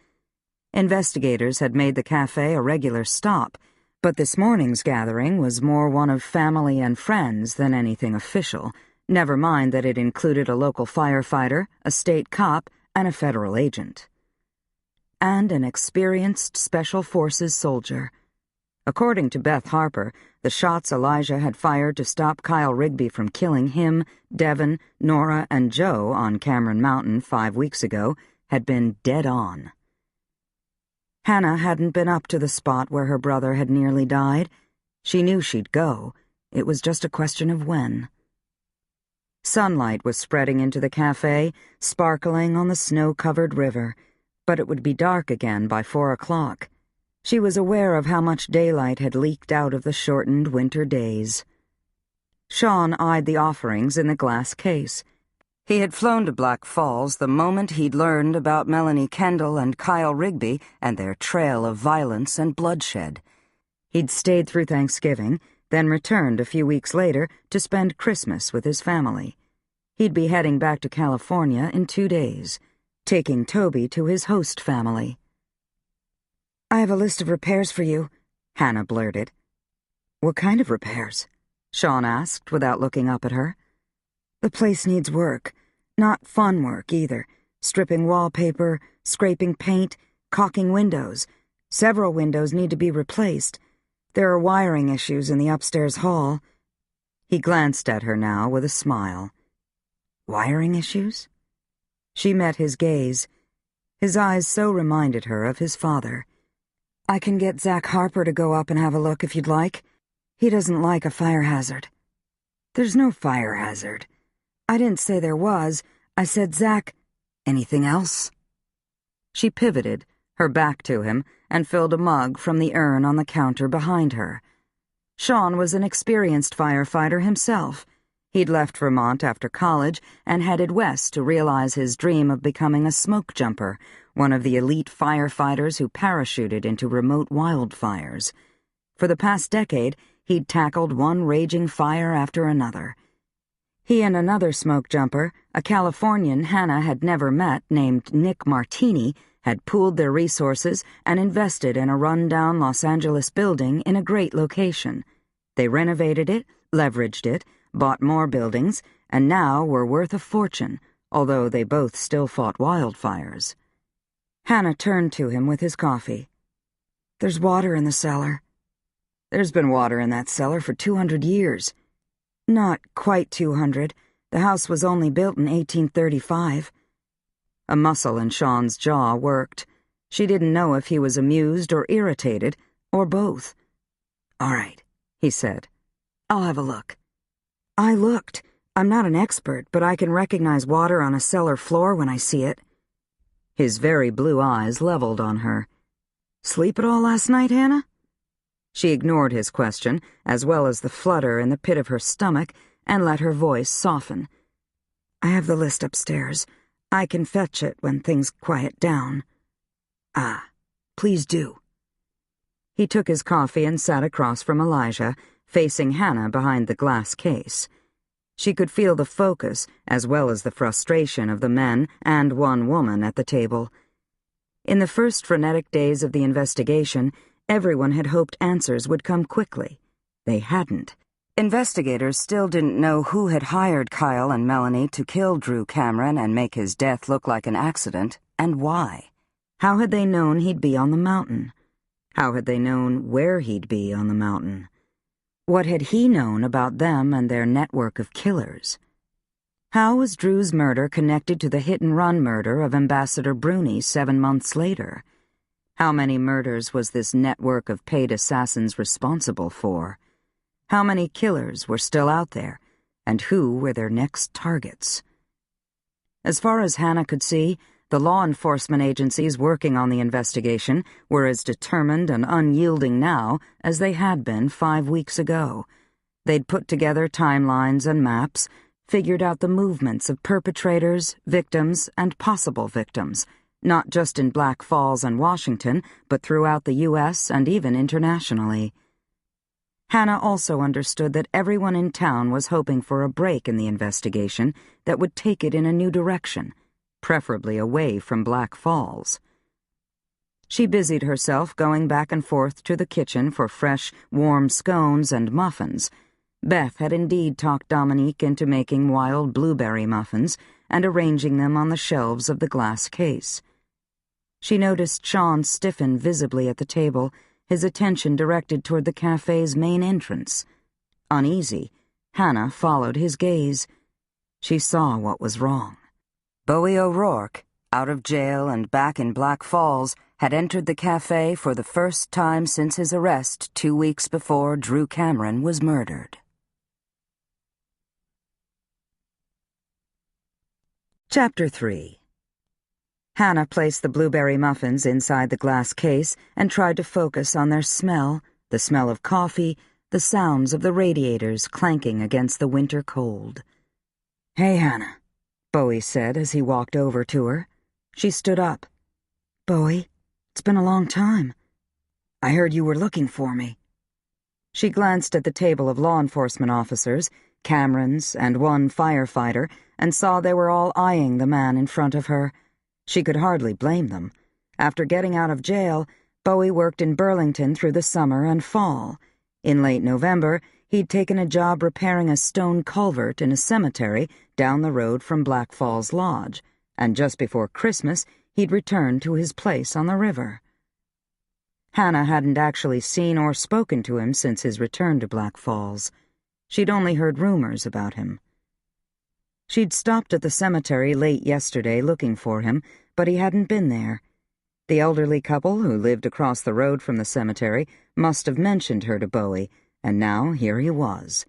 Investigators had made the cafe a regular stop, but this morning's gathering was more one of family and friends than anything official, never mind that it included a local firefighter, a state cop, and a federal agent. And an experienced Special Forces soldier. According to Beth Harper, the shots Elijah had fired to stop Kyle Rigby from killing him, Devin, Nora, and Joe on Cameron Mountain 5 weeks ago had been dead on. Hannah hadn't been up to the spot where her brother had nearly died. She knew she'd go. It was just a question of when. Sunlight was spreading into the cafe, sparkling on the snow-covered river, but it would be dark again by 4 o'clock. She was aware of how much daylight had leaked out of the shortened winter days. Sean eyed the offerings in the glass case. He had flown to Black Falls the moment he'd learned about Melanie Kendall and Kyle Rigby and their trail of violence and bloodshed. He'd stayed through Thanksgiving, then returned a few weeks later to spend Christmas with his family. He'd be heading back to California in 2 days, taking Toby to his host family. "I have a list of repairs for you," Hannah blurted. "What kind of repairs?" Sean asked without looking up at her. "The place needs work. Not fun work, either. Stripping wallpaper, scraping paint, caulking windows. Several windows need to be replaced. There are wiring issues in the upstairs hall." He glanced at her now with a smile. Wiring issues? She met his gaze. His eyes so reminded her of his father. "I can get Zach Harper to go up and have a look if you'd like. He doesn't like a fire hazard." "There's no fire hazard. I didn't say there was. I said Zach—" "Anything else?" She pivoted, her back to him, and filled a mug from the urn on the counter behind her. Sean was an experienced firefighter himself. He'd left Vermont after college and headed west to realize his dream of becoming a smoke jumper, one of the elite firefighters who parachuted into remote wildfires. For the past decade, he'd tackled one raging fire after another. He and another smoke jumper, a Californian Hannah had never met named Nick Martini, had pooled their resources and invested in a run-down Los Angeles building in a great location. They renovated it, leveraged it, bought more buildings, and now were worth a fortune, although they both still fought wildfires. Hannah turned to him with his coffee. "There's water in the cellar." "There's been water in that cellar for 200 years. "Not quite 200. The house was only built in 1835. A muscle in Sean's jaw worked. She didn't know if he was amused or irritated, or both. "All right," he said. "I'll have a look." I looked. I'm not an expert, but I can recognize water on a cellar floor when I see it. His very blue eyes leveled on her. "Sleep at all last night, Hannah?" She ignored his question, as well as the flutter in the pit of her stomach, and let her voice soften. "I have the list upstairs. I can fetch it when things quiet down." "Ah, please do." He took his coffee and sat across from Elijah, facing Hannah behind the glass case. She could feel the focus, as well as the frustration of the men and one woman at the table. In the first frenetic days of the investigation, everyone had hoped answers would come quickly. They hadn't. Investigators still didn't know who had hired Kyle and Melanie to kill Drew Cameron and make his death look like an accident, and why. How had they known he'd be on the mountain? How had they known where he'd be on the mountain? What had he known about them and their network of killers? How was Drew's murder connected to the hit-and-run murder of Ambassador Bruni 7 months later? How many murders was this network of paid assassins responsible for? How many killers were still out there, and who were their next targets? As far as Hannah could see, the law enforcement agencies working on the investigation were as determined and unyielding now as they had been 5 weeks ago. They'd put together timelines and maps, figured out the movements of perpetrators, victims, and possible victims, not just in Black Falls and Washington, but throughout the U.S. and even internationally. Hannah also understood that everyone in town was hoping for a break in the investigation that would take it in a new direction, preferably away from Black Falls. She busied herself going back and forth to the kitchen for fresh, warm scones and muffins. Beth had indeed talked Dominique into making wild blueberry muffins and arranging them on the shelves of the glass case. She noticed Sean stiffen visibly at the table, his attention directed toward the cafe's main entrance. Uneasy, Hannah followed his gaze. She saw what was wrong. Bowie O'Rourke, out of jail and back in Black Falls, had entered the cafe for the first time since his arrest 2 weeks before Drew Cameron was murdered. Chapter 3. Hannah placed the blueberry muffins inside the glass case and tried to focus on their smell, the smell of coffee, the sounds of the radiators clanking against the winter cold. "Hey, Hannah," Bowie said as he walked over to her. She stood up. "Bowie, it's been a long time. I heard you were looking for me." She glanced at the table of law enforcement officers, Camerons, and one firefighter, and saw they were all eyeing the man in front of her. She could hardly blame them. After getting out of jail, Bowie worked in Burlington through the summer and fall. In late November, he'd taken a job repairing a stone culvert in a cemetery down the road from Black Falls Lodge, and just before Christmas, he'd returned to his place on the river. Hannah hadn't actually seen or spoken to him since his return to Black Falls. She'd only heard rumors about him. She'd stopped at the cemetery late yesterday looking for him, but he hadn't been there. The elderly couple who lived across the road from the cemetery must have mentioned her to Bowie, and now here he was.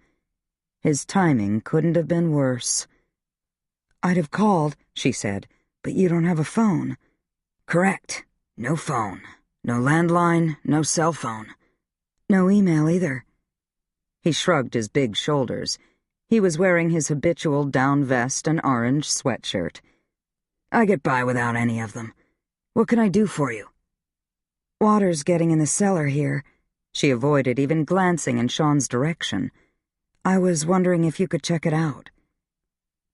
His timing couldn't have been worse. "I'd have called," she said, "but you don't have a phone." "Correct. No phone. No landline, no cell phone. No email either." He shrugged his big shoulders. He was wearing his habitual down vest and orange sweatshirt. "I get by without any of them. What can I do for you?" "Water's getting in the cellar here." She avoided even glancing in Sean's direction. "I was wondering if you could check it out."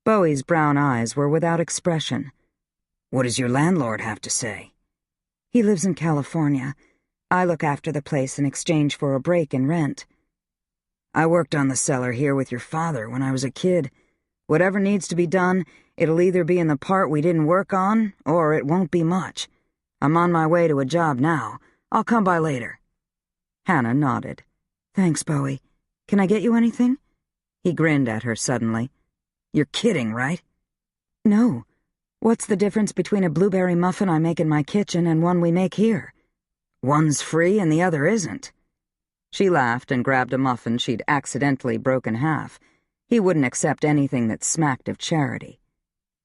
Bowie's brown eyes were without expression. "What does your landlord have to say?" "He lives in California. I look after the place in exchange for a break in rent." "I worked on the cellar here with your father when I was a kid. Whatever needs to be done, it'll either be in the part we didn't work on, or it won't be much. I'm on my way to a job now. I'll come by later." Hannah nodded. "Thanks, Bowie. Can I get you anything?" He grinned at her suddenly. "You're kidding, right?" "No. What's the difference between a blueberry muffin I make in my kitchen and one we make here?" "One's free and the other isn't." She laughed and grabbed a muffin she'd accidentally broken half. He wouldn't accept anything that smacked of charity.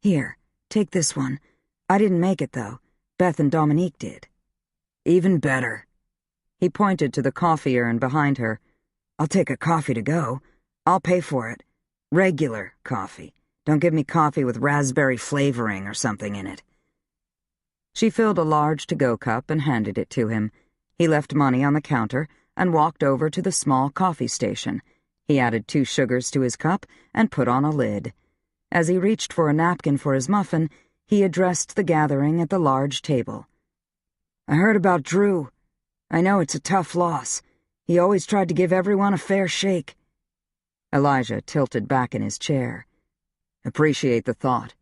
"Here, take this one. I didn't make it, though. Beth and Dominique did." "Even better." He pointed to the coffee urn behind her. "I'll take a coffee to go. I'll pay for it. Regular coffee. Don't give me coffee with raspberry flavoring or something in it." She filled a large to-go cup and handed it to him. He left money on the counter and walked over to the small coffee station. He added 2 sugars to his cup and put on a lid. As he reached for a napkin for his muffin, he addressed the gathering at the large table. "I heard about Drew. I know it's a tough loss. He always tried to give everyone a fair shake." Elijah tilted back in his chair. "Appreciate the thought."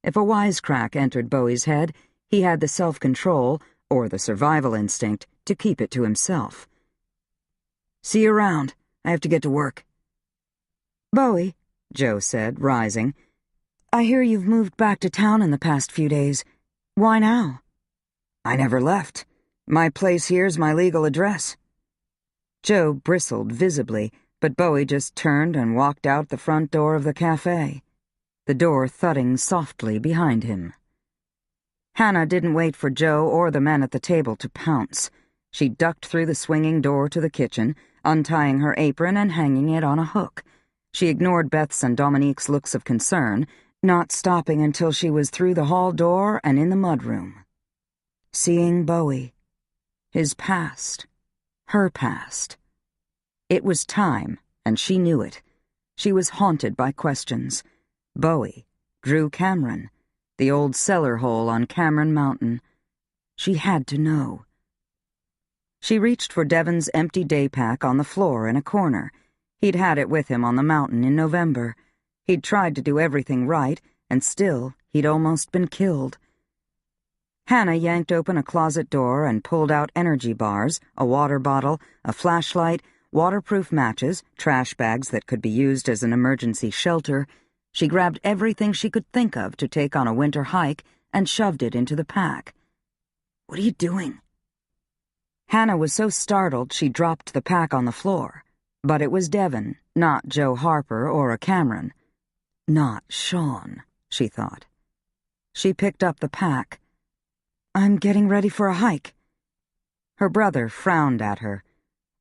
If a wisecrack entered Bowie's head, he had the self-control, or the survival instinct, to keep it to himself. "See you around. I have to get to work." "Bowie," Joe said, rising, "I hear you've moved back to town in the past few days. Why now?" "I never left. My place here's my legal address." Joe bristled visibly, but Bowie just turned and walked out the front door of the cafe, the door thudding softly behind him. Hannah didn't wait for Joe or the men at the table to pounce. She ducked through the swinging door to the kitchen, untying her apron and hanging it on a hook. She ignored Beth's and Dominique's looks of concern, not stopping until she was through the hall door and in the mudroom. Seeing Bowie. His past. Her past. It was time, and she knew it. She was haunted by questions. Bowie, Drew Cameron, the old cellar hole on Cameron Mountain. She had to know. She reached for Devon's empty day pack on the floor in a corner. He'd had it with him on the mountain in November. He'd tried to do everything right, and still he'd almost been killed. Hannah yanked open a closet door and pulled out energy bars, a water bottle, a flashlight, waterproof matches, trash bags that could be used as an emergency shelter. She grabbed everything she could think of to take on a winter hike and shoved it into the pack. What are you doing?" Hannah was so startled she dropped the pack on the floor. But it was Devon, not Joe Harper or a Cameron. Not Sean, she thought. She picked up the pack. "I'm getting ready for a hike." Her brother frowned at her.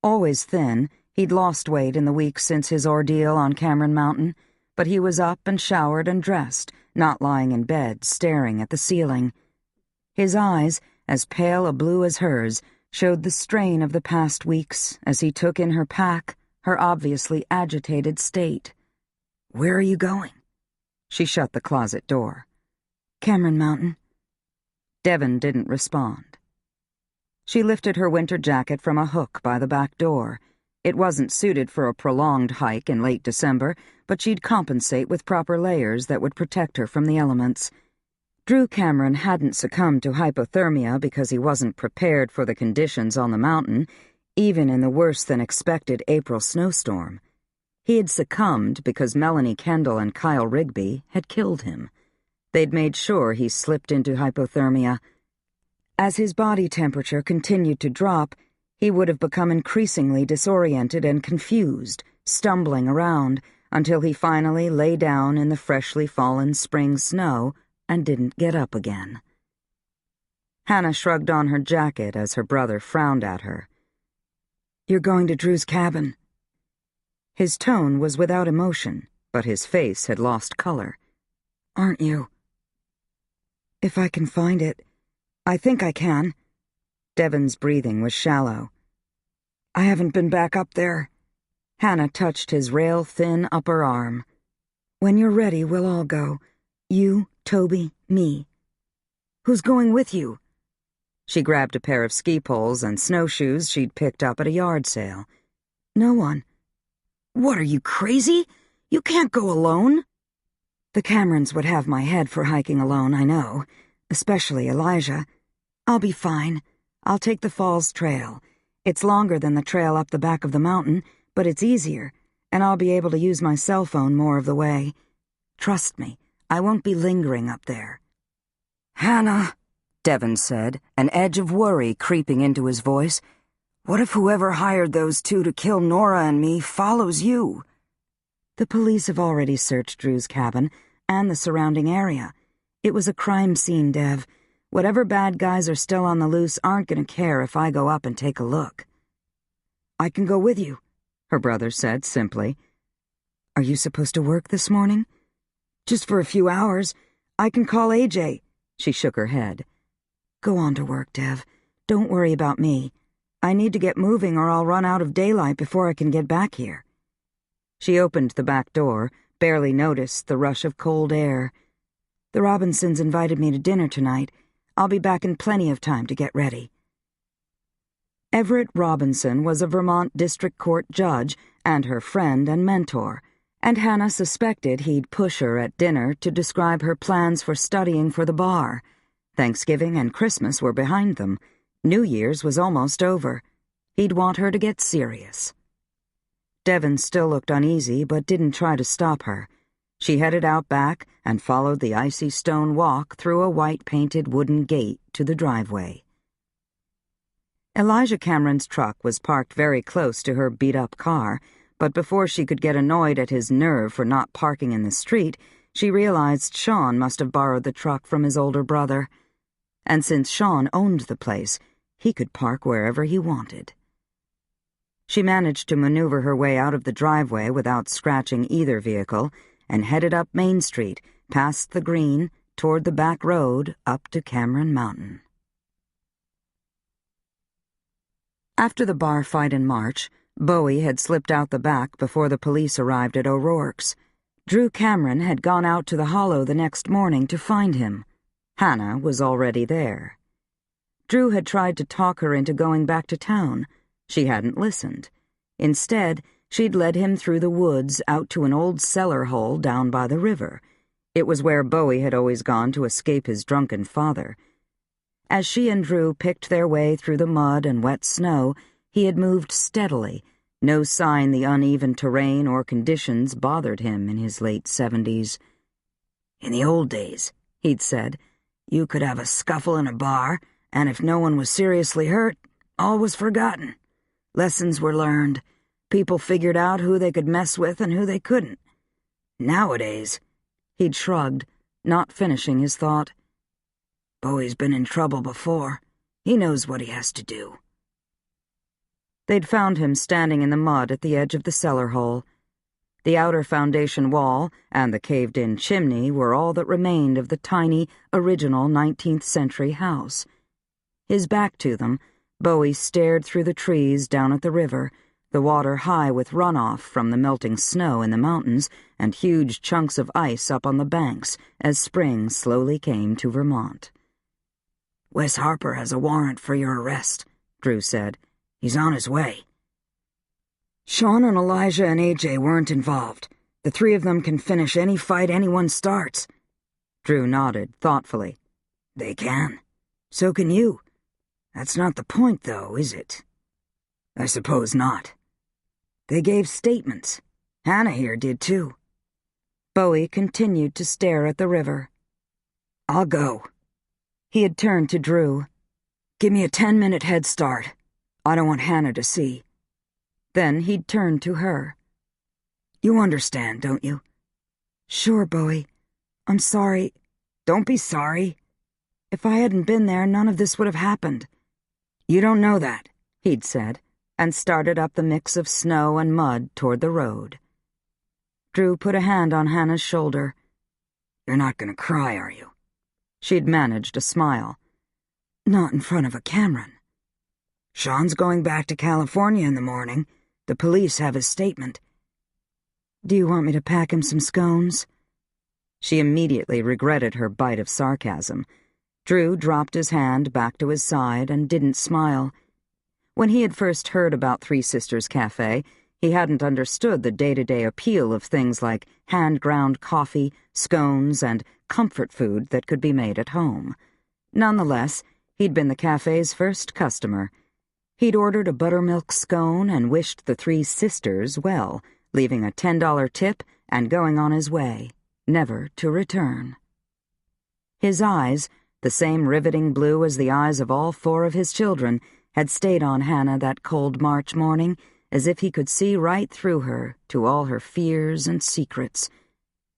Always thin, he'd lost weight in the weeks since his ordeal on Cameron Mountain, but he was up and showered and dressed, not lying in bed, staring at the ceiling. His eyes, as pale a blue as hers, showed the strain of the past weeks as he took in her pack, her obviously agitated state. "Where are you going?" She shut the closet door. "Cameron Mountain." Devon didn't respond. She lifted her winter jacket from a hook by the back door. It wasn't suited for a prolonged hike in late December, but she'd compensate with proper layers that would protect her from the elements. Drew Cameron hadn't succumbed to hypothermia because he wasn't prepared for the conditions on the mountain, even in the worse-than-expected April snowstorm. He had succumbed because Melanie Kendall and Kyle Rigby had killed him. They'd made sure he slipped into hypothermia. As his body temperature continued to drop, he would have become increasingly disoriented and confused, stumbling around, until he finally lay down in the freshly fallen spring snow and didn't get up again. Hannah shrugged on her jacket as her brother frowned at her. "You're going to Drew's cabin." His tone was without emotion, but his face had lost color. "Aren't you?" "If I can find it. I think I can." Devon's breathing was shallow. "I haven't been back up there." Hannah touched his rail-thin upper arm. "When you're ready, we'll all go. You, Toby, me." "Who's going with you?" She grabbed a pair of ski poles and snowshoes she'd picked up at a yard sale. "No one." "What, are you crazy? You can't go alone." "The Camerons would have my head for hiking alone, I know. Especially Elijah. I'll be fine. I'll take the Falls Trail. It's longer than the trail up the back of the mountain, but it's easier, and I'll be able to use my cell phone more of the way. Trust me, I won't be lingering up there." "Hannah," Devon said, an edge of worry creeping into his voice. "What if whoever hired those two to kill Nora and me follows you?" "The police have already searched Drew's cabin and the surrounding area. It was a crime scene, Dev. Whatever bad guys are still on the loose aren't going to care if I go up and take a look." "I can go with you," her brother said simply. "Are you supposed to work this morning?" "Just for a few hours. I can call AJ." She shook her head. "Go on to work, Dev. Don't worry about me. I need to get moving or I'll run out of daylight before I can get back here." She opened the back door, barely noticed the rush of cold air. "The Robinsons invited me to dinner tonight. I'll be back in plenty of time to get ready." Everett Robinson was a Vermont District Court judge and her friend and mentor, and Hannah suspected he'd push her at dinner to describe her plans for studying for the bar. Thanksgiving and Christmas were behind them. New Year's was almost over. He'd want her to get serious. Devon still looked uneasy, but didn't try to stop her. She headed out back and followed the icy stone walk through a white-painted wooden gate to the driveway. Elijah Cameron's truck was parked very close to her beat-up car, but before she could get annoyed at his nerve for not parking in the street, she realized Sean must have borrowed the truck from his older brother. And since Sean owned the place, he could park wherever he wanted. She managed to maneuver her way out of the driveway without scratching either vehicle, and headed up Main Street, past the green, toward the back road, up to Cameron Mountain. After the bar fight in March, Bowie had slipped out the back before the police arrived at O'Rourke's. Drew Cameron had gone out to the hollow the next morning to find him. Hannah was already there. Drew had tried to talk her into going back to town. She hadn't listened. Instead, she'd led him through the woods out to an old cellar hole down by the river. It was where Bowie had always gone to escape his drunken father. As she and Drew picked their way through the mud and wet snow, he had moved steadily. No sign the uneven terrain or conditions bothered him in his late 70s. "In the old days," he'd said, "you could have a scuffle in a bar, and if no one was seriously hurt, all was forgotten. Lessons were learned. People figured out who they could mess with and who they couldn't. Nowadays, he'd shrugged, not finishing his thought. Bowie's been in trouble before. He knows what he has to do. They'd found him standing in the mud at the edge of the cellar hole. The outer foundation wall and the caved-in chimney were all that remained of the tiny, original 19th century house. His back to them, Bowie stared through the trees down at the river, the water high with runoff from the melting snow in the mountains and huge chunks of ice up on the banks as spring slowly came to Vermont. "Wes Harper has a warrant for your arrest," Drew said. "He's on his way." "Sean and Elijah and AJ weren't involved. The three of them can finish any fight anyone starts." Drew nodded thoughtfully. "They can. So can you. That's not the point, though, is it?" "I suppose not." "They gave statements. Hannah here did, too." Bowie continued to stare at the river. "I'll go." He had turned to Drew. "Give me a 10-minute head start. I don't want Hannah to see." Then he'd turned to her. "You understand, don't you?" "Sure, Bowie. I'm sorry." "Don't be sorry." "If I hadn't been there, none of this would have happened." "You don't know that," he'd said, and started up the mix of snow and mud toward the road. Drew put a hand on Hannah's shoulder. "You're not going to cry, are you?" She'd managed a smile. "Not in front of a Cameron." "Sean's going back to California in the morning. The police have his statement." "Do you want me to pack him some scones?" She immediately regretted her bite of sarcasm. Drew dropped his hand back to his side and didn't smile. When he had first heard about Three Sisters Cafe, he hadn't understood the day-to-day appeal of things like hand-ground coffee, scones, and comfort food that could be made at home. Nonetheless, he'd been the cafe's first customer. He'd ordered a buttermilk scone and wished the Three Sisters well, leaving a $10 tip and going on his way, never to return. His eyes, the same riveting blue as the eyes of all four of his children, had stayed on Hannah that cold March morning, as if he could see right through her to all her fears and secrets.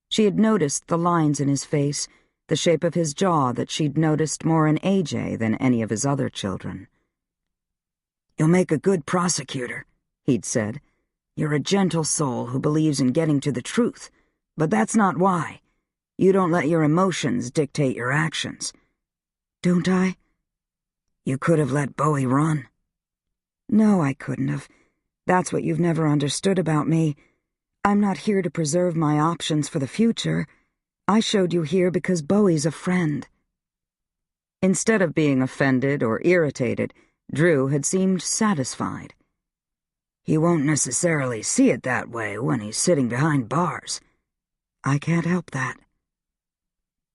She had noticed the lines in his face, the shape of his jaw that she'd noticed more in AJ than any of his other children. "You'll make a good prosecutor," he'd said. "You're a gentle soul who believes in getting to the truth, but that's not why. You don't let your emotions dictate your actions." "Don't I?" "You could have let Bowie run." "No, I couldn't have. That's what you've never understood about me. I'm not here to preserve my options for the future. I showed you here because Bowie's a friend." Instead of being offended or irritated, Drew had seemed satisfied. "He won't necessarily see it that way when he's sitting behind bars." "I can't help that."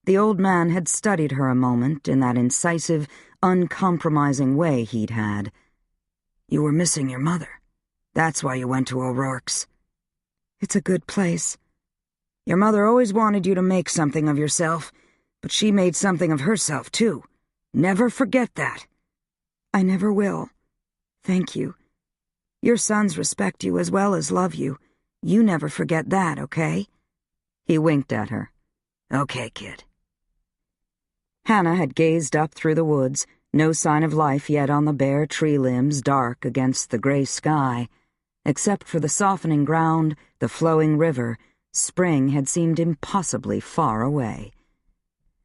The old man had studied her a moment in that incisive, uncompromising way he'd had. "You were missing your mother. That's why you went to O'Rourke's." "It's a good place." "Your mother always wanted you to make something of yourself, but she made something of herself, too. Never forget that." "I never will. Thank you. Your sons respect you as well as love you. You never forget that, okay?" He winked at her. "Okay, kid." Hannah had gazed up through the woods, no sign of life yet on the bare tree limbs dark against the gray sky. Except for the softening ground, the flowing river, spring had seemed impossibly far away.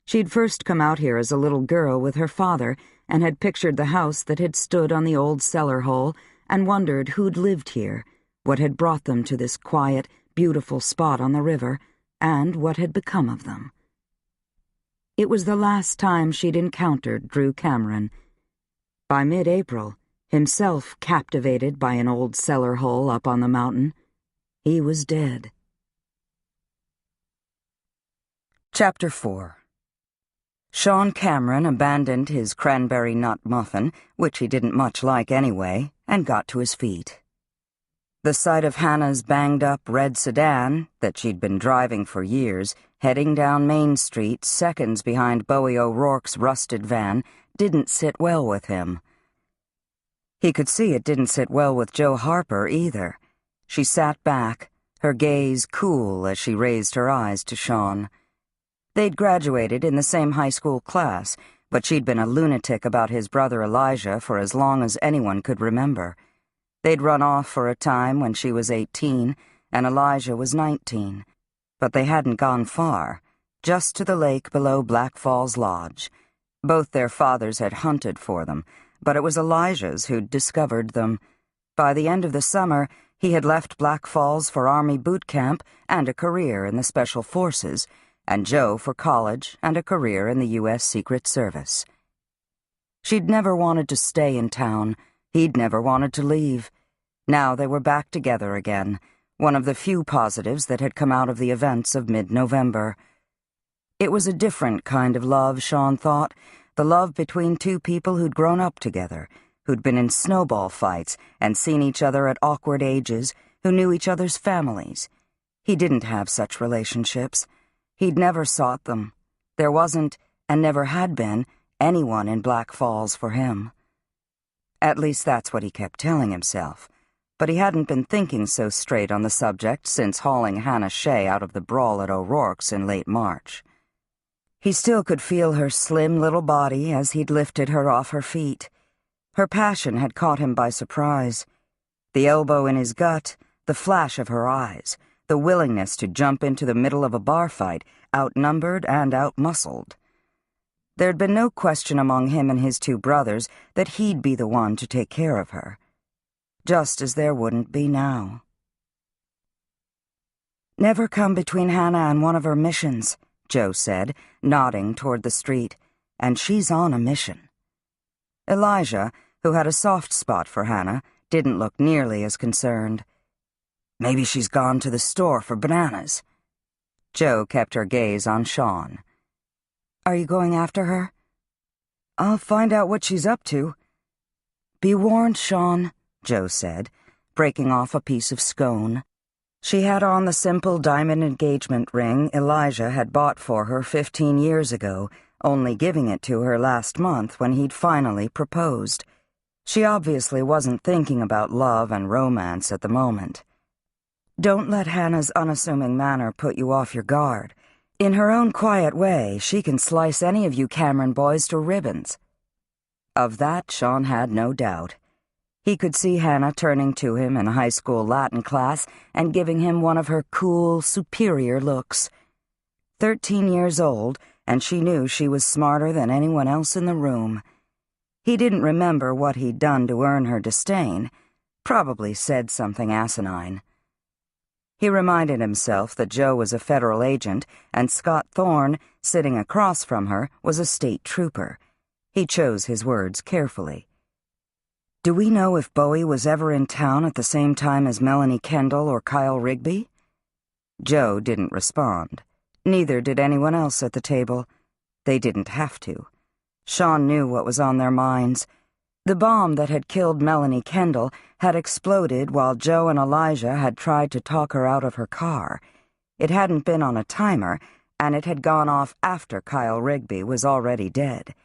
She'd first come out here as a little girl with her father and had pictured the house that had stood on the old cellar hole and wondered who'd lived here, what had brought them to this quiet, beautiful spot on the river, and what had become of them. It was the last time she'd encountered Drew Cameron. By mid-April, himself captivated by an old cellar hole up on the mountain, he was dead. Chapter 4. Sean Cameron abandoned his cranberry nut muffin, which he didn't much like anyway, and got to his feet. The sight of Hannah's banged-up red sedan, that she'd been driving for years, heading down Main Street, seconds behind Bowie O'Rourke's rusted van, didn't sit well with him. He could see it didn't sit well with Jo Harper either. She sat back, her gaze cool as she raised her eyes to Sean. They'd graduated in the same high school class, but she'd been a lunatic about his brother Elijah for as long as anyone could remember. They'd run off for a time when she was 18, and Elijah was 19. But they hadn't gone far, just to the lake below Black Falls Lodge. Both their fathers had hunted for them, but it was Elijah's who'd discovered them. By the end of the summer, he had left Black Falls for Army boot camp and a career in the Special Forces, and Jo for college and a career in the U.S. Secret Service. She'd never wanted to stay in town. He'd never wanted to leave. Now they were back together again, one of the few positives that had come out of the events of mid-November. It was a different kind of love, Sean thought, the love between two people who'd grown up together, who'd been in snowball fights and seen each other at awkward ages, who knew each other's families. He didn't have such relationships. He'd never sought them. There wasn't, and never had been, anyone in Black Falls for him. At least that's what he kept telling himself. But he hadn't been thinking so straight on the subject since hauling Hannah Shea out of the brawl at O'Rourke's in late March. He still could feel her slim little body as he'd lifted her off her feet. Her passion had caught him by surprise. The elbow in his gut, the flash of her eyes, the willingness to jump into the middle of a bar fight, outnumbered and outmuscled. There'd been no question among him and his two brothers that he'd be the one to take care of her. Just as there wouldn't be now. "Never come between Hannah and one of her missions," Jo said, nodding toward the street, "and she's on a mission." Elijah, who had a soft spot for Hannah, didn't look nearly as concerned. "Maybe she's gone to the store for bananas." Jo kept her gaze on Sean. "Are you going after her?" "I'll find out what she's up to." "Be warned, Sean," Jo said, breaking off a piece of scone. She had on the simple diamond engagement ring Elijah had bought for her 15 years ago, only giving it to her last month when he'd finally proposed. She obviously wasn't thinking about love and romance at the moment. Don't let Hannah's unassuming manner put you off your guard. In her own quiet way, she can slice any of you Cameron boys to ribbons. Of that, Sean had no doubt. He could see Hannah turning to him in high school Latin class and giving him one of her cool, superior looks. 13 years old, and she knew she was smarter than anyone else in the room. He didn't remember what he'd done to earn her disdain. Probably said something asinine. He reminded himself that Jo was a federal agent and Scott Thorne, sitting across from her, was a state trooper. He chose his words carefully. "Do we know if Bowie was ever in town at the same time as Melanie Kendall or Kyle Rigby?" Jo didn't respond. Neither did anyone else at the table. They didn't have to. Sean knew what was on their minds. The bomb that had killed Melanie Kendall had exploded while Jo and Elijah had tried to talk her out of her car. It hadn't been on a timer, and it had gone off after Kyle Rigby was already dead.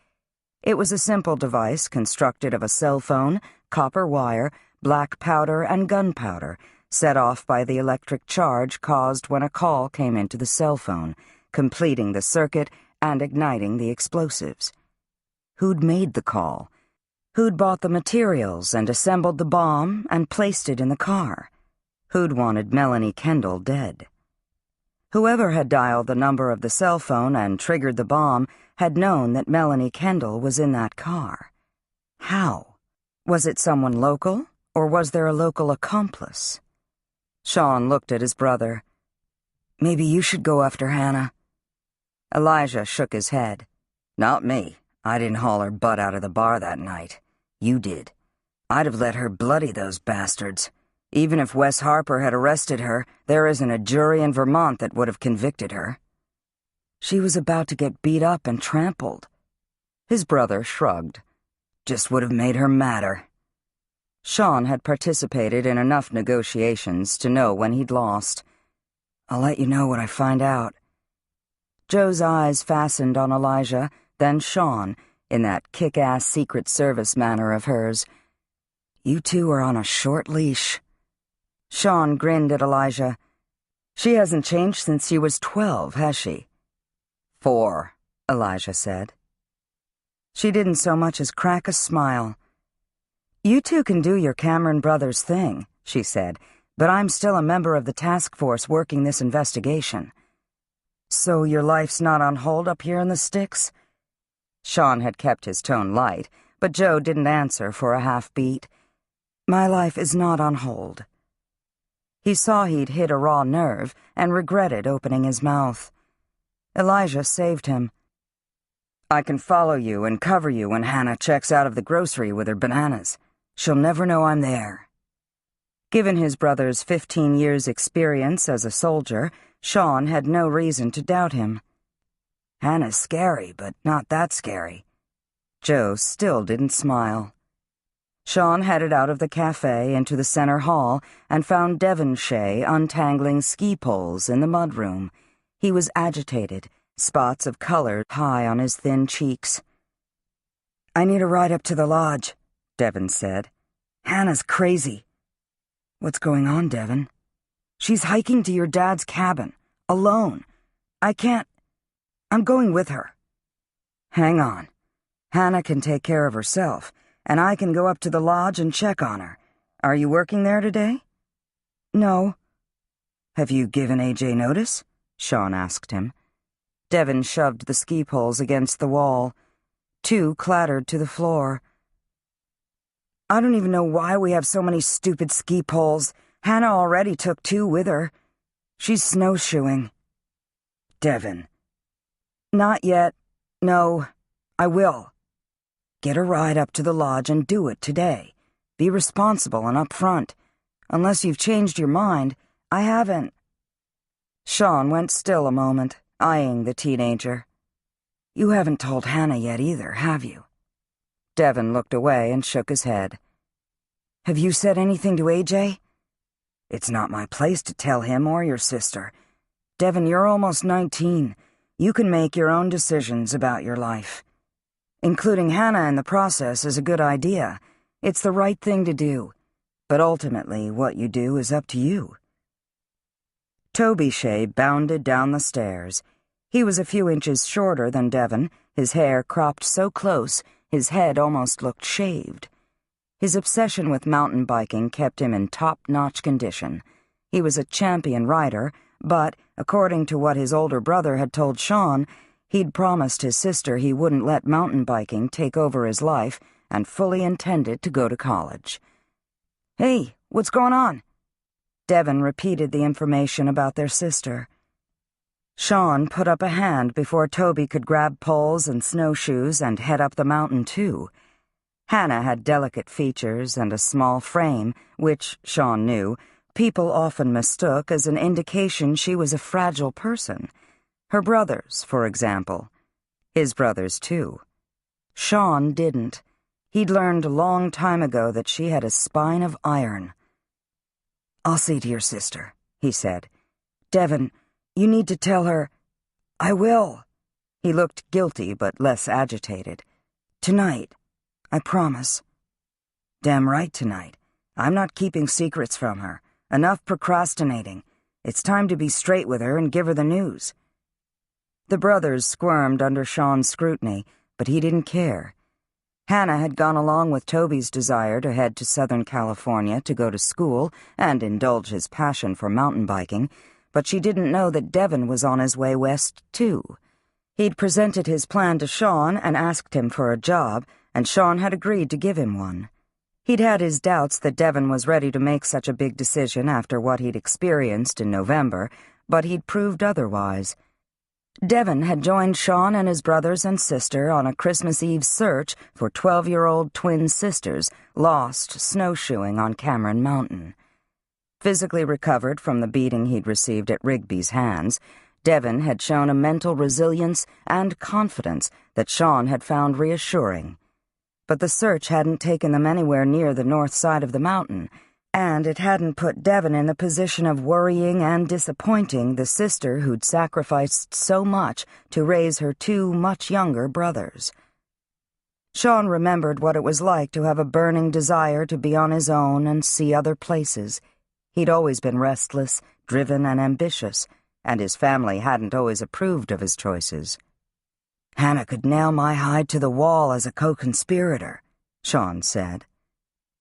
It was a simple device constructed of a cell phone, copper wire, black powder, and gunpowder, set off by the electric charge caused when a call came into the cell phone, completing the circuit and igniting the explosives. Who'd made the call? Who'd bought the materials and assembled the bomb and placed it in the car? Who'd wanted Melanie Kendall dead? Whoever had dialed the number of the cell phone and triggered the bomb had known that Melanie Kendall was in that car. How? Was it someone local, or was there a local accomplice? Sean looked at his brother. "Maybe you should go after Hannah." Elijah shook his head. "Not me. I didn't haul her butt out of the bar that night. You did. I'd have let her bloody those bastards. Even if Wes Harper had arrested her, there isn't a jury in Vermont that would have convicted her." "She was about to get beat up and trampled." His brother shrugged. "Just would have made her madder." Sean had participated in enough negotiations to know when he'd lost. "I'll let you know what I find out." Joe's eyes fastened on Elijah, then Sean, in that kick-ass Secret Service manner of hers. "You two are on a short leash." Sean grinned at Elijah. "She hasn't changed since she was 12, has she?" "4, Elijah said. She didn't so much as crack a smile. "You two can do your Cameron Brothers thing," she said, "but I'm still a member of the task force working this investigation." "So your life's not on hold up here in the sticks?" Sean had kept his tone light, but Joe didn't answer for a half-beat. "My life is not on hold." He saw he'd hit a raw nerve and regretted opening his mouth. Elijah saved him. "I can follow you and cover you when Hannah checks out of the grocery with her bananas. She'll never know I'm there." Given his brother's 15 years' experience as a soldier, Sean had no reason to doubt him. "Hannah's scary, but not that scary." Joe still didn't smile. Sean headed out of the cafe into the center hall and found Devon Shea untangling ski poles in the mudroom. He was agitated, spots of color high on his thin cheeks. "I need a ride up to the lodge," Devon said. "Hannah's crazy." "What's going on, Devon?" "She's hiking to your dad's cabin, alone. I can't. I'm going with her." "Hang on. Hannah can take care of herself, and I can go up to the lodge and check on her. Are you working there today?" "No." "Have you given AJ notice?" Sean asked him. Devon shoved the ski poles against the wall. 2 clattered to the floor. "I don't even know why we have so many stupid ski poles. Hannah already took 2 with her. She's snowshoeing." "Devon." "Not yet. No, I will. Get a ride up to the lodge and do it today. Be responsible and upfront. Unless you've changed your mind, I haven't." Sean went still a moment, eyeing the teenager. "You haven't told Hannah yet either, have you?" Devon looked away and shook his head. "Have you said anything to AJ?" "It's not my place to tell him or your sister. Devon, you're almost 19. You can make your own decisions about your life. Including Hannah in the process is a good idea. It's the right thing to do. But ultimately, what you do is up to you." Toby Shea bounded down the stairs. He was a few inches shorter than Devon, his hair cropped so close his head almost looked shaved. His obsession with mountain biking kept him in top-notch condition. He was a champion rider, but, according to what his older brother had told Sean, he'd promised his sister he wouldn't let mountain biking take over his life and fully intended to go to college. "Hey, what's going on?" Devon repeated the information about their sister. Sean put up a hand before Toby could grab poles and snowshoes and head up the mountain, too. Hannah had delicate features and a small frame, which, Sean knew, people often mistook as an indication she was a fragile person. Her brothers, for example. His brothers, too. Sean didn't. He'd learned a long time ago that she had a spine of iron. "I'll see to your sister," he said. "Devon, you need to tell her—" "I will." He looked guilty but less agitated. "Tonight. I promise." "Damn right tonight. I'm not keeping secrets from her. Enough procrastinating. It's time to be straight with her and give her the news." The brothers squirmed under Sean's scrutiny, but he didn't care. Hannah had gone along with Toby's desire to head to Southern California to go to school and indulge his passion for mountain biking, but she didn't know that Devon was on his way west, too. He'd presented his plan to Sean and asked him for a job, and Sean had agreed to give him one. He'd had his doubts that Devon was ready to make such a big decision after what he'd experienced in November, but he'd proved otherwise. Devon had joined Sean and his brothers and sister on a Christmas Eve search for 12-year-old twin sisters lost snowshoeing on Cameron Mountain. Physically recovered from the beating he'd received at Rigby's hands, Devon had shown a mental resilience and confidence that Sean had found reassuring. But the search hadn't taken them anywhere near the north side of the mountain, And it hadn't put Devon in the position of worrying and disappointing the sister who'd sacrificed so much to raise her two much younger brothers. Sean remembered what it was like to have a burning desire to be on his own and see other places. He'd always been restless, driven, and ambitious, and his family hadn't always approved of his choices. "Hannah could nail my hide to the wall as a co-conspirator," Sean said.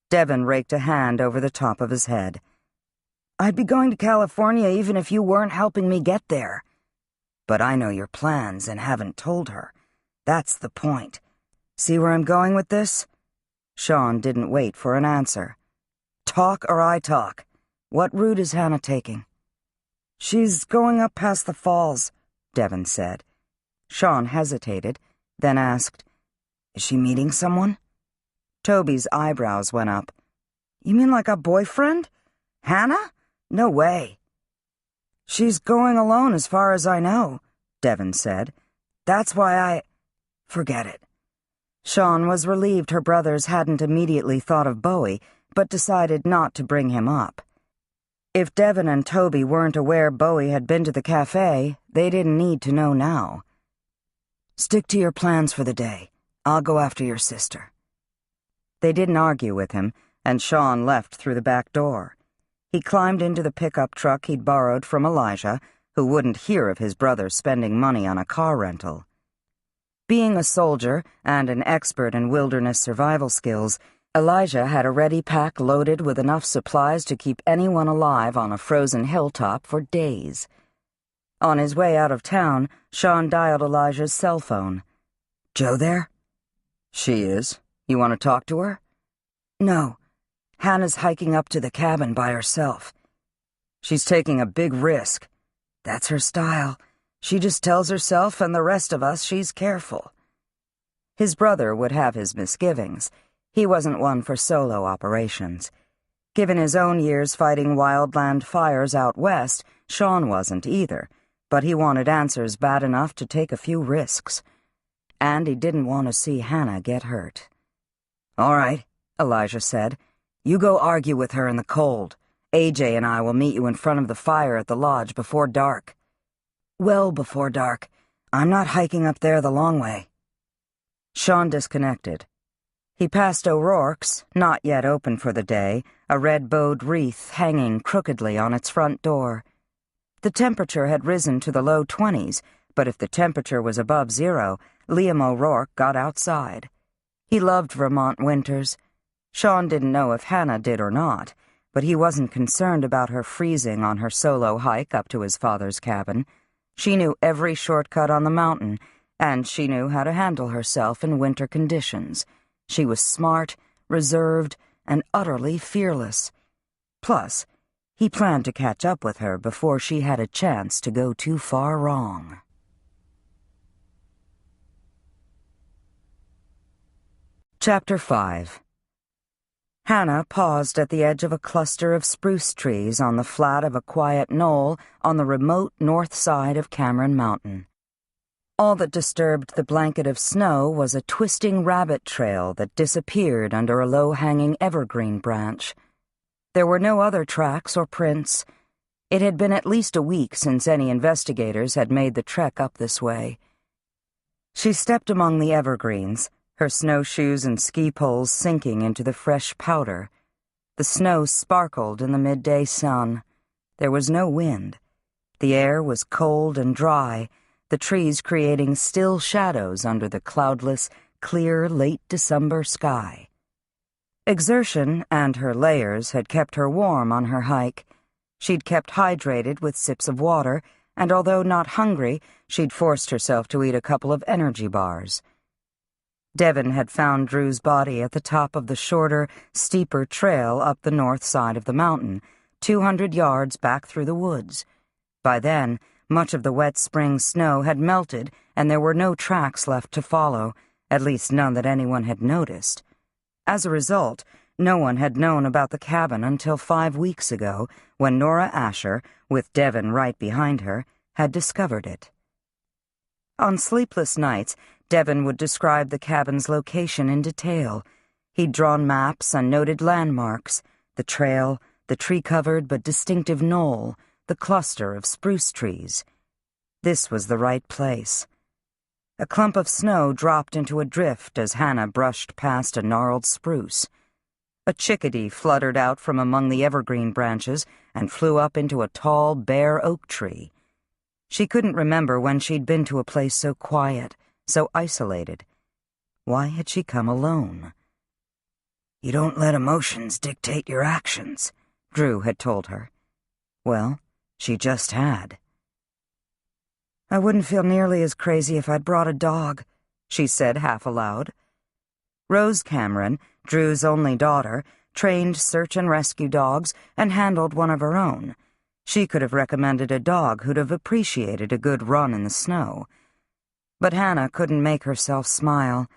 Devon raked a hand over the top of his head. "I'd be going to California even if you weren't helping me get there. But I know your plans and haven't told her. That's the point. See where I'm going with this?" Sean didn't wait for an answer. "Talk or I talk. What route is Hannah taking?" "She's going up past the falls," Devon said. Sean hesitated, then asked, "Is she meeting someone?" Toby's eyebrows went up. "You mean like a boyfriend? Hannah? No way." "She's going alone as far as I know," Devon said. "That's why I—" "Forget it." Sean was relieved her brothers hadn't immediately thought of Bowie, but decided not to bring him up. If Devon and Toby weren't aware Bowie had been to the cafe, they didn't need to know now. "Stick to your plans for the day. I'll go after your sister." They didn't argue with him, and Sean left through the back door. He climbed into the pickup truck he'd borrowed from Elijah, who wouldn't hear of his brother spending money on a car rental. Being a soldier and an expert in wilderness survival skills, Elijah had a ready pack loaded with enough supplies to keep anyone alive on a frozen hilltop for days. On his way out of town, Sean dialed Elijah's cell phone. "Joe there?" "She is. You want to talk to her?" "No. Hannah's hiking up to the cabin by herself. She's taking a big risk. That's her style. She just tells herself and the rest of us she's careful." His brother would have his misgivings. He wasn't one for solo operations. Given his own years fighting wildland fires out west, Sean wasn't either, but he wanted answers bad enough to take a few risks. And he didn't want to see Hannah get hurt. "All right," Elijah said. "You go argue with her in the cold. AJ and I will meet you in front of the fire at the lodge before dark." "Well before dark. I'm not hiking up there the long way." Sean disconnected. He passed O'Rourke's, not yet open for the day, a red-bowed wreath hanging crookedly on its front door. The temperature had risen to the low 20s, but if the temperature was above zero, Liam O'Rourke got outside. He loved Vermont winters. Sean didn't know if Hannah did or not, but he wasn't concerned about her freezing on her solo hike up to his father's cabin. She knew every shortcut on the mountain, and she knew how to handle herself in winter conditions. She was smart, reserved, and utterly fearless. Plus, he planned to catch up with her before she had a chance to go too far wrong. Chapter 5. Hannah paused at the edge of a cluster of spruce trees on the flat of a quiet knoll on the remote north side of Cameron Mountain. All that disturbed the blanket of snow was a twisting rabbit trail that disappeared under a low-hanging evergreen branch. There were no other tracks or prints. It had been at least a week since any investigators had made the trek up this way. She stepped among the evergreens, her snowshoes and ski poles sinking into the fresh powder. The snow sparkled in the midday sun. There was no wind. The air was cold and dry, the trees creating still shadows under the cloudless, clear late December sky. Exertion and her layers had kept her warm on her hike. She'd kept hydrated with sips of water, and although not hungry, she'd forced herself to eat a couple of energy bars. Devon had found Drew's body at the top of the shorter, steeper trail up the north side of the mountain, 200 yards back through the woods. By then, much of the wet spring snow had melted, and there were no tracks left to follow, at least none that anyone had noticed. As a result, no one had known about the cabin until 5 weeks ago, when Nora Asher, with Devon right behind her, had discovered it. On sleepless nights, Devon would describe the cabin's location in detail. He'd drawn maps and noted landmarks, the trail, the tree-covered but distinctive knoll, the cluster of spruce trees. This was the right place. A clump of snow dropped into a drift as Hannah brushed past a gnarled spruce. A chickadee fluttered out from among the evergreen branches and flew up into a tall, bare oak tree. She couldn't remember when she'd been to a place so quiet, so isolated. Why had she come alone? "You don't let emotions dictate your actions," Drew had told her. Well, she just had. "I wouldn't feel nearly as crazy if I'd brought a dog," she said half aloud. Rose Cameron, Drew's only daughter, trained search and rescue dogs and handled one of her own. She could have recommended a dog who'd have appreciated a good run in the snow. But Hannah couldn't make herself smile.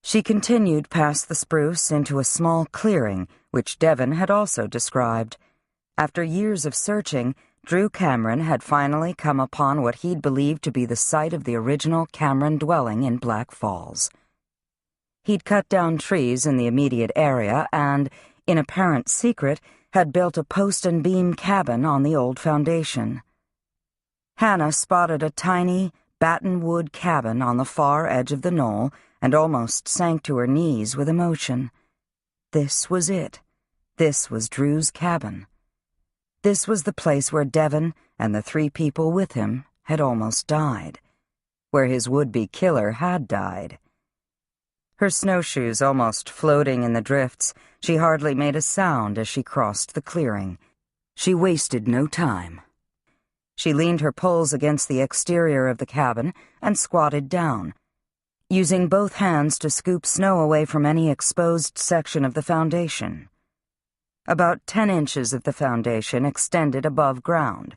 She continued past the spruce into a small clearing, which Devon had also described. After years of searching, Drew Cameron had finally come upon what he'd believed to be the site of the original Cameron dwelling in Black Falls. He'd cut down trees in the immediate area and, in apparent secret, had built a post and beam cabin on the old foundation. Hannah spotted a tiny, batten wood cabin on the far edge of the knoll and almost sank to her knees with emotion. This was it. This was Drew's cabin. This was the place where Devon and the 3 people with him had almost died, where his would-be killer had died. Her snowshoes almost floating in the drifts, she hardly made a sound as she crossed the clearing. She wasted no time. She leaned her poles against the exterior of the cabin and squatted down, using both hands to scoop snow away from any exposed section of the foundation. About 10 inches of the foundation extended above ground.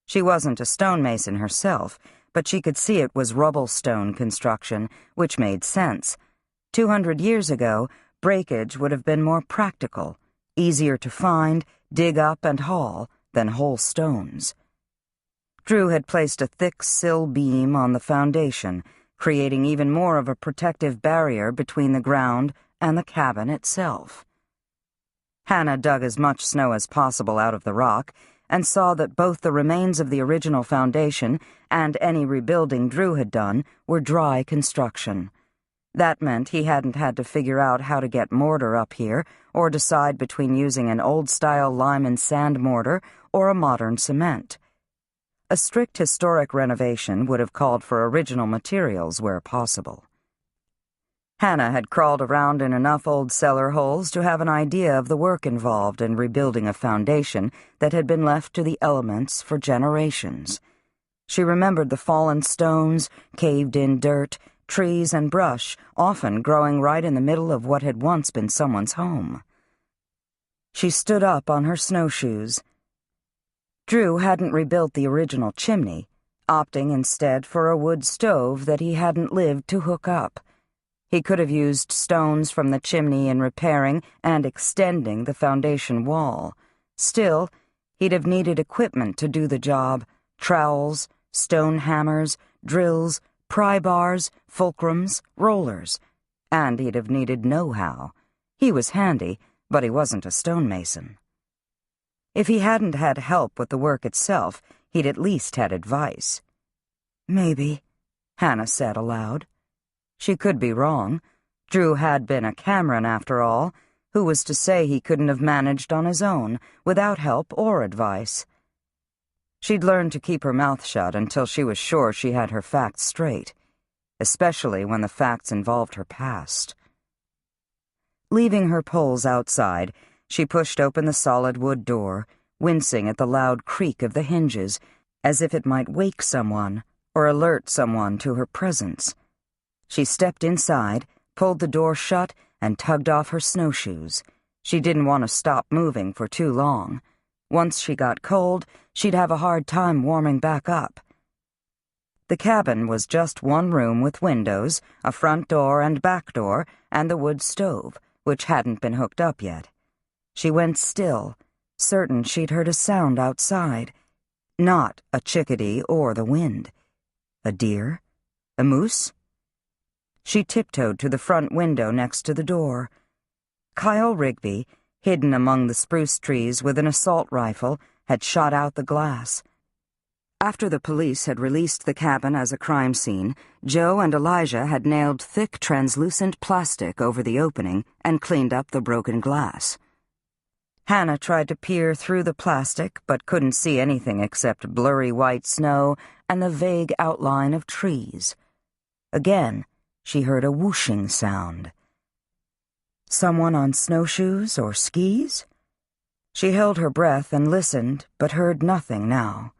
She wasn't a stonemason herself, but she could see it was rubble stone construction, which made sense. 200 years ago, breakage would have been more practical, easier to find, dig up, and haul than whole stones. Drew had placed a thick sill beam on the foundation, creating even more of a protective barrier between the ground and the cabin itself. Hannah dug as much snow as possible out of the rock and saw that both the remains of the original foundation and any rebuilding Drew had done were dry construction. That meant he hadn't had to figure out how to get mortar up here or decide between using an old-style lime and sand mortar or a modern cement. A strict historic renovation would have called for original materials where possible. Hannah had crawled around in enough old cellar holes to have an idea of the work involved in rebuilding a foundation that had been left to the elements for generations. She remembered the fallen stones, caved-in dirt, trees and brush, often growing right in the middle of what had once been someone's home. She stood up on her snowshoes. Drew hadn't rebuilt the original chimney, opting instead for a wood stove that he hadn't lived to hook up. He could have used stones from the chimney in repairing and extending the foundation wall. Still, he'd have needed equipment to do the job: trowels, stone hammers, drills, pry bars, fulcrums, rollers. And he'd have needed know-how. He was handy, but he wasn't a stonemason. If he hadn't had help with the work itself, he'd at least had advice. "Maybe," Hannah said aloud. She could be wrong. Drew had been a Cameron, after all. Who was to say he couldn't have managed on his own, without help or advice? She'd learned to keep her mouth shut until she was sure she had her facts straight, especially when the facts involved her past. Leaving her poles outside, she pushed open the solid wood door, wincing at the loud creak of the hinges, as if it might wake someone or alert someone to her presence. She stepped inside, pulled the door shut, and tugged off her snowshoes. She didn't want to stop moving for too long. Once she got cold, she'd have a hard time warming back up. The cabin was just one room with windows, a front door and back door, and the wood stove, which hadn't been hooked up yet. She went still, certain she'd heard a sound outside. Not a chickadee or the wind. A deer? A moose? She tiptoed to the front window next to the door. Kyle Rigby, hidden among the spruce trees with an assault rifle, had shot out the glass. After the police had released the cabin as a crime scene, Joe and Elijah had nailed thick, translucent plastic over the opening and cleaned up the broken glass. Hannah tried to peer through the plastic, but couldn't see anything except blurry white snow and the vague outline of trees. Again, she heard a whooshing sound. Someone on snowshoes or skis? She held her breath and listened, but heard nothing now.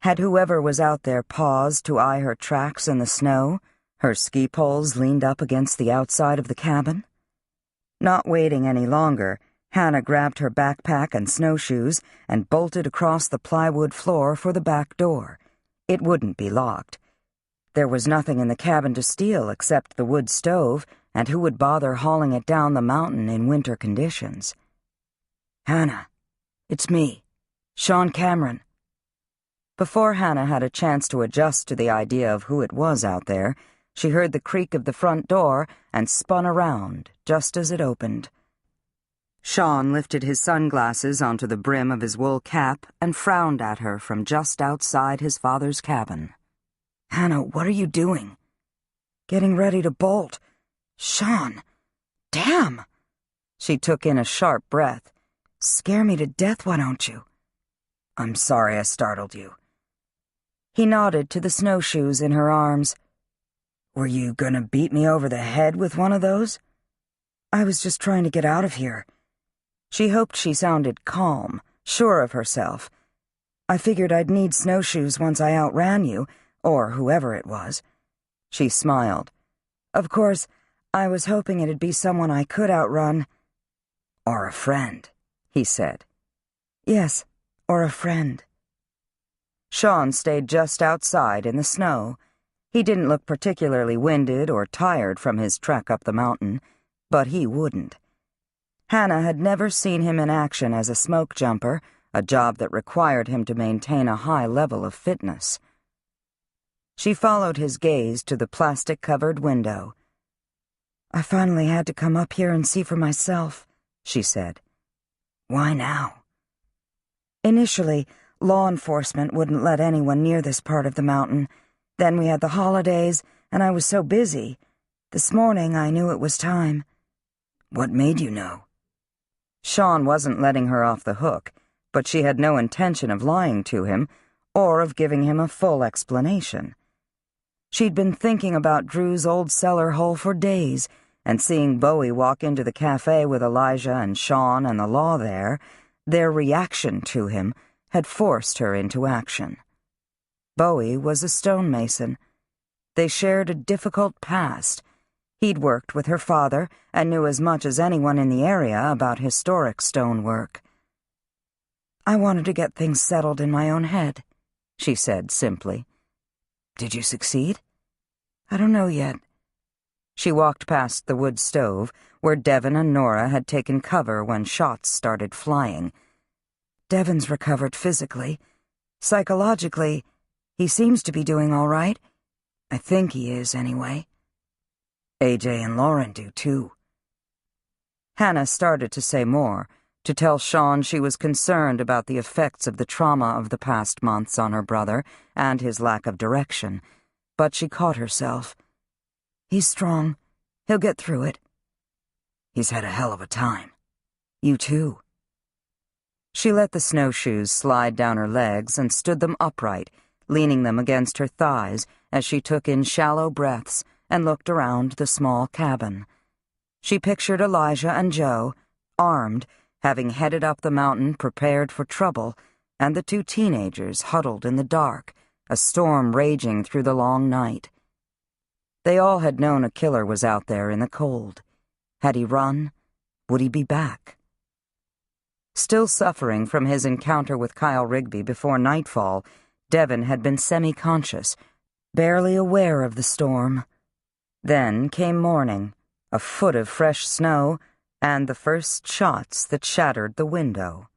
Had whoever was out there paused to eye her tracks in the snow, her ski poles leaned up against the outside of the cabin? Not waiting any longer, Hannah grabbed her backpack and snowshoes and bolted across the plywood floor for the back door. It wouldn't be locked. There was nothing in the cabin to steal except the wood stove, and who would bother hauling it down the mountain in winter conditions? "Hannah, it's me, Sean Cameron." Before Hannah had a chance to adjust to the idea of who it was out there, she heard the creak of the front door and spun around just as it opened. Sean lifted his sunglasses onto the brim of his wool cap and frowned at her from just outside his father's cabin. "Hannah, what are you doing?" "Getting ready to bolt." "Sean! Damn!" She took in a sharp breath. "Scare me to death, why don't you?" "I'm sorry I startled you." He nodded to the snowshoes in her arms. "Were you gonna beat me over the head with one of those?" "I was just trying to get out of here." She hoped she sounded calm, sure of herself. "I figured I'd need snowshoes once I outran you, or whoever it was." She smiled. "Of course, I was hoping it'd be someone I could outrun." "Or a friend," he said. "Yes, or a friend." Sean stayed just outside in the snow. He didn't look particularly winded or tired from his trek up the mountain, but he wouldn't. Hannah had never seen him in action as a smoke jumper, a job that required him to maintain a high level of fitness. She followed his gaze to the plastic-covered window. "I finally had to come up here and see for myself," she said. "Why now?" "Initially, law enforcement wouldn't let anyone near this part of the mountain. Then we had the holidays, and I was so busy. This morning I knew it was time." "What made you know?" Sean wasn't letting her off the hook, but she had no intention of lying to him, or of giving him a full explanation. She'd been thinking about Drew's old cellar hole for days, and seeing Bowie walk into the cafe with Elijah and Sean and the law there, their reaction to him had forced her into action. Bowie was a stonemason. They shared a difficult past. He'd worked with her father and knew as much as anyone in the area about historic stonework. "I wanted to get things settled in my own head," she said simply. "Did you succeed?" "I don't know yet." She walked past the wood stove, where Devin and Nora had taken cover when shots started flying. "Devin's recovered physically. Psychologically, he seems to be doing all right. I think he is, anyway. AJ and Lauren do, too." Hannah started to say more, to tell Sean she was concerned about the effects of the trauma of the past months on her brother and his lack of direction, but she caught herself. "He's strong. He'll get through it." "He's had a hell of a time. You too." She let the snowshoes slide down her legs and stood them upright, leaning them against her thighs as she took in shallow breaths and looked around the small cabin. She pictured Elijah and Joe, armed, having headed up the mountain prepared for trouble, and the two teenagers huddled in the dark, a storm raging through the long night. They all had known a killer was out there in the cold. Had he run? Would he be back? Still suffering from his encounter with Kyle Rigby before nightfall, Devin had been semi-conscious, barely aware of the storm. Then came morning, a foot of fresh snow, and the first shots that shattered the window.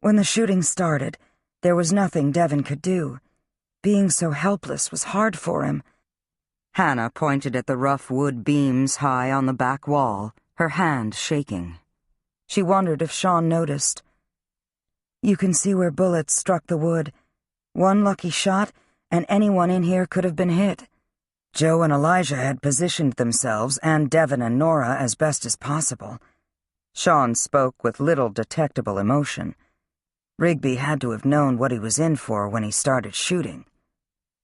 When the shooting started, there was nothing Devin could do. Being so helpless was hard for him. Hannah pointed at the rough wood beams high on the back wall, her hand shaking. She wondered if Sean noticed. "You can see where bullets struck the wood. One lucky shot, and anyone in here could have been hit. Joe and Elijah had positioned themselves, and Devin and Nora, as best as possible." Sean spoke with little detectable emotion. Rigby had to have known what he was in for when he started shooting.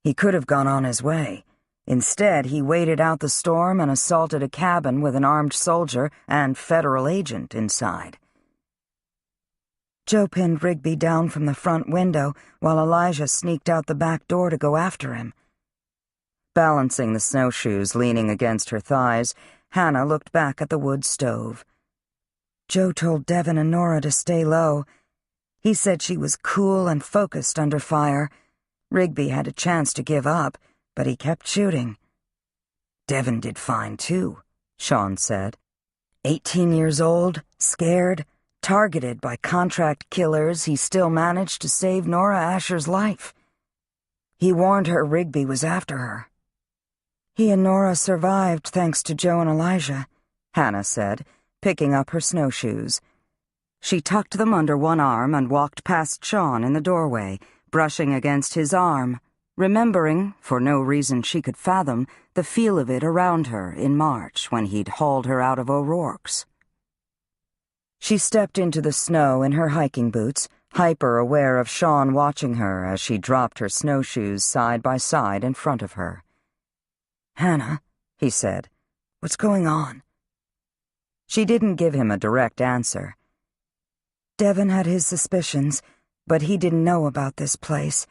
He could have gone on his way. Instead, he waited out the storm and assaulted a cabin with an armed soldier and federal agent inside. Joe pinned Rigby down from the front window while Elijah sneaked out the back door to go after him. Balancing the snowshoes leaning against her thighs, Hannah looked back at the wood stove. Joe told Devin and Nora to stay low. He said she was cool and focused under fire. Rigby had a chance to give up, but he kept shooting. "Devin did fine, too," Sean said. 18 years old, scared, targeted by contract killers, he still managed to save Nora Asher's life. He warned her Rigby was after her. "He and Nora survived thanks to Joe and Elijah," Hannah said, picking up her snowshoes. She tucked them under one arm and walked past Sean in the doorway, brushing against his arm, remembering, for no reason she could fathom, the feel of it around her in March when he'd hauled her out of O'Rourke's. She stepped into the snow in her hiking boots, hyper-aware of Sean watching her as she dropped her snowshoes side by side in front of her. "Hannah," he said, "what's going on?" She didn't give him a direct answer. Devin had his suspicions, but he didn't know about this place.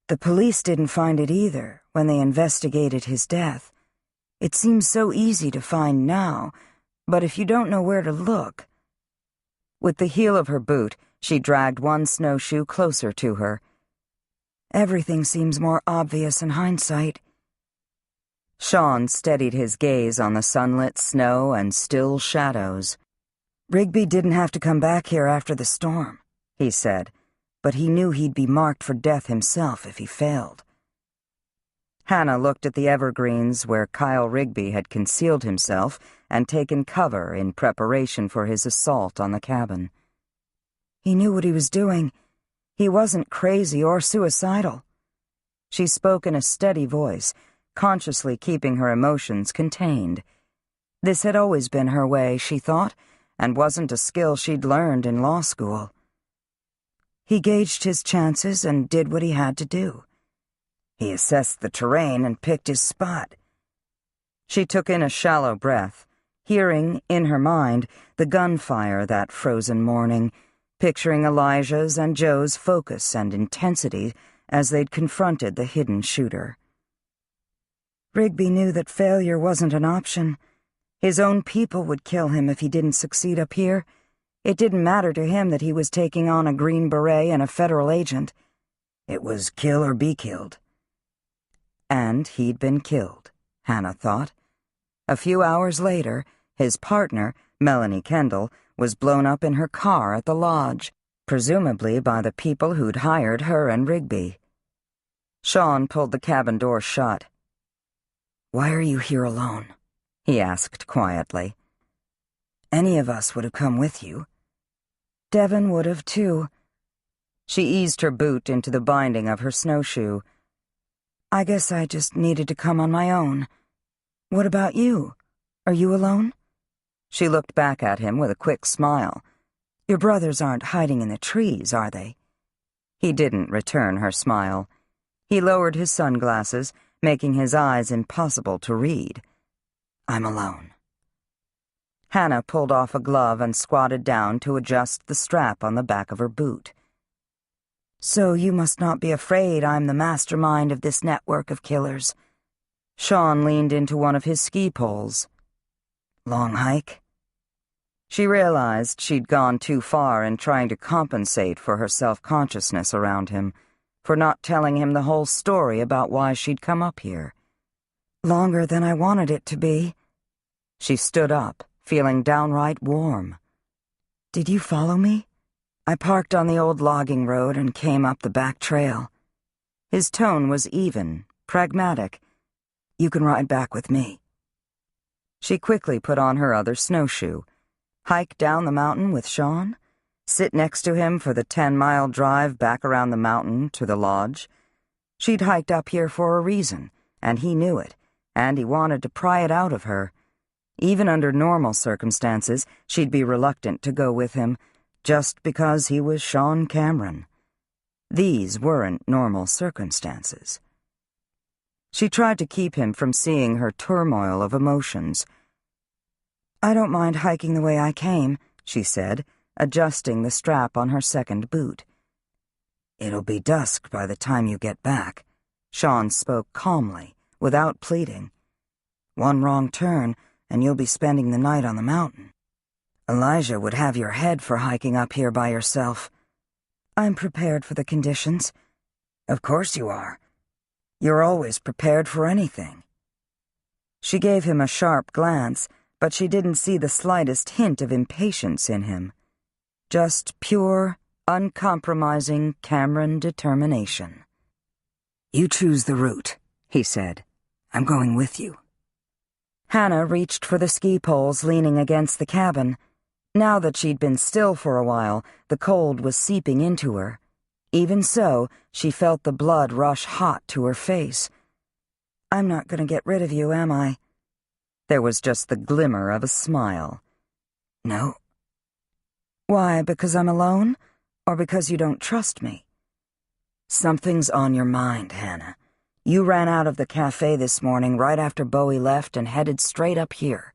The police didn't find it either when they investigated his death. It seems so easy to find now, but if you don't know where to look... With the heel of her boot, she dragged one snowshoe closer to her. "Everything seems more obvious in hindsight." Sean steadied his gaze on the sunlit snow and still shadows. "Rigby didn't have to come back here after the storm," he said, but he knew he'd be marked for death himself if he failed. Hannah looked at the evergreens where Kyle Rigby had concealed himself and taken cover in preparation for his assault on the cabin. He knew what he was doing. He wasn't crazy or suicidal. She spoke in a steady voice, consciously keeping her emotions contained. This had always been her way, she thought, and wasn't a skill she'd learned in law school. He gauged his chances and did what he had to do. He assessed the terrain and picked his spot. She took in a shallow breath, hearing, in her mind, the gunfire that frozen morning, picturing Elijah's and Joe's focus and intensity as they'd confronted the hidden shooter. Rigby knew that failure wasn't an option. His own people would kill him if he didn't succeed up here. It didn't matter to him that he was taking on a Green Beret and a federal agent. It was kill or be killed. And he'd been killed, Hannah thought. A few hours later, his partner, Melanie Kendall, was blown up in her car at the lodge, presumably by the people who'd hired her and Rigby. Sean pulled the cabin door shut. "Why are you here alone?" he asked quietly. "Any of us would have come with you." Devin would have, too. She eased her boot into the binding of her snowshoe. "I guess I just needed to come on my own. What about you? Are you alone?" She looked back at him with a quick smile. "Your brothers aren't hiding in the trees, are they?" He didn't return her smile. He lowered his sunglasses, making his eyes impossible to read. "I'm alone." Hannah pulled off a glove and squatted down to adjust the strap on the back of her boot. "So you must not be afraid I'm the mastermind of this network of killers." Sean leaned into one of his ski poles. "Long hike?" She realized she'd gone too far in trying to compensate for her self-consciousness around him, for not telling him the whole story about why she'd come up here. "Longer than I wanted it to be." She stood up, feeling downright warm. "Did you follow me? I parked on the old logging road and came up the back trail." His tone was even, pragmatic. "You can ride back with me." She quickly put on her other snowshoe. Hike down the mountain with Sean? Sit next to him for the 10-mile drive back around the mountain to the lodge? She'd hiked up here for a reason, and he knew it, and he wanted to pry it out of her. Even under normal circumstances, she'd be reluctant to go with him, just because he was Sean Cameron. These weren't normal circumstances. She tried to keep him from seeing her turmoil of emotions. "I don't mind hiking the way I came," she said, adjusting the strap on her second boot. "It'll be dusk by the time you get back," Sean spoke calmly, without pleading. "One wrong turn, and you'll be spending the night on the mountain. Elijah would have your head for hiking up here by yourself." "I'm prepared for the conditions." "Of course you are. You're always prepared for anything." She gave him a sharp glance, but she didn't see the slightest hint of impatience in him. Just pure, uncompromising Cameron determination. "You choose the route," he said. "I'm going with you." Hannah reached for the ski poles leaning against the cabin. Now that she'd been still for a while, the cold was seeping into her. Even so, she felt the blood rush hot to her face. "I'm not going to get rid of you, am I?" There was just the glimmer of a smile. "No." "Why, because I'm alone? Or because you don't trust me?" "Something's on your mind, Hannah. You ran out of the cafe this morning right after Bowie left and headed straight up here."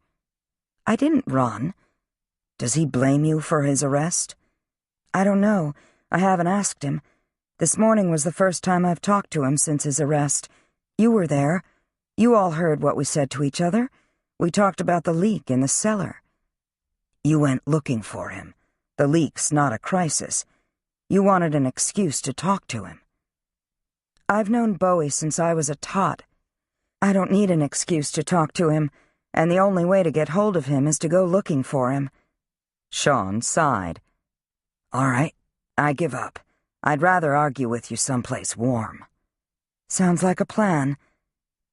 "I didn't run." "Does he blame you for his arrest?" "I don't know. I haven't asked him. This morning was the first time I've talked to him since his arrest. You were there. You all heard what we said to each other. We talked about the leak in the cellar." "You went looking for him. The leak's not a crisis. You wanted an excuse to talk to him." "I've known Bowie since I was a tot. I don't need an excuse to talk to him, and the only way to get hold of him is to go looking for him." Sean sighed. "All right, I give up. I'd rather argue with you someplace warm." "Sounds like a plan."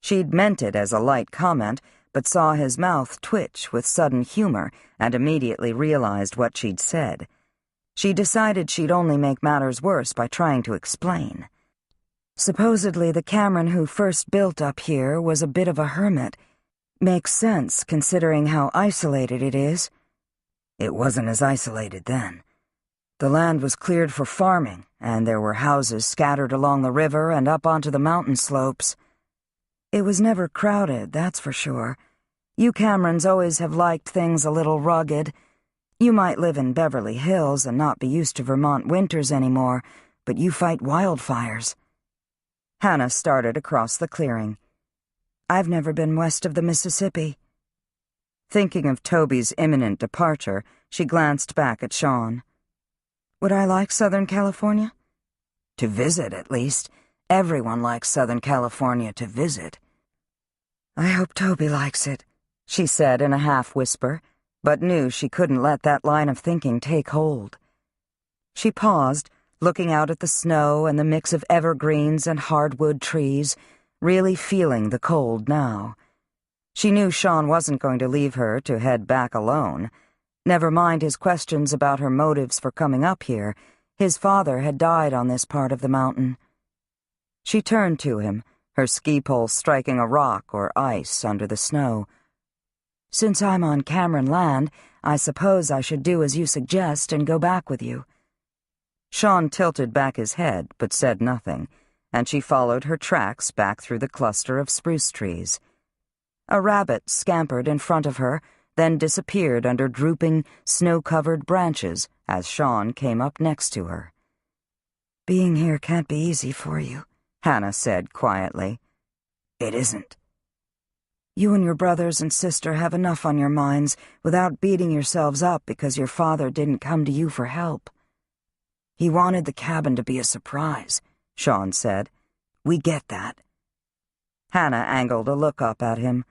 She'd meant it as a light comment, but saw his mouth twitch with sudden humor and immediately realized what she'd said. She decided she'd only make matters worse by trying to explain. Supposedly the Cameron who first built up here was a bit of a hermit. Makes sense, considering how isolated it is. It wasn't as isolated then. The land was cleared for farming, and there were houses scattered along the river and up onto the mountain slopes. It was never crowded, that's for sure. You Camerons always have liked things a little rugged. You might live in Beverly Hills and not be used to Vermont winters anymore, but you fight wildfires. Hannah started across the clearing. "I've never been west of the Mississippi." Thinking of Toby's imminent departure, she glanced back at Sean. "Would I like Southern California?" "To visit, at least. Everyone likes Southern California to visit." "I hope Toby likes it," she said in a half-whisper, but knew she couldn't let that line of thinking take hold. She paused, looking out at the snow and the mix of evergreens and hardwood trees, really feeling the cold now. She knew Sean wasn't going to leave her to head back alone. Never mind his questions about her motives for coming up here. His father had died on this part of the mountain. She turned to him, her ski pole striking a rock or ice under the snow. "Since I'm on Cameron land, I suppose I should do as you suggest and go back with you." Sean tilted back his head, but said nothing, and she followed her tracks back through the cluster of spruce trees. A rabbit scampered in front of her, then disappeared under drooping, snow-covered branches as Sean came up next to her. "Being here can't be easy for you," Hannah said quietly. "It isn't." "You and your brothers and sister have enough on your minds without beating yourselves up because your father didn't come to you for help." "He wanted the cabin to be a surprise," Sean said. "We get that." Hannah angled a look up at him.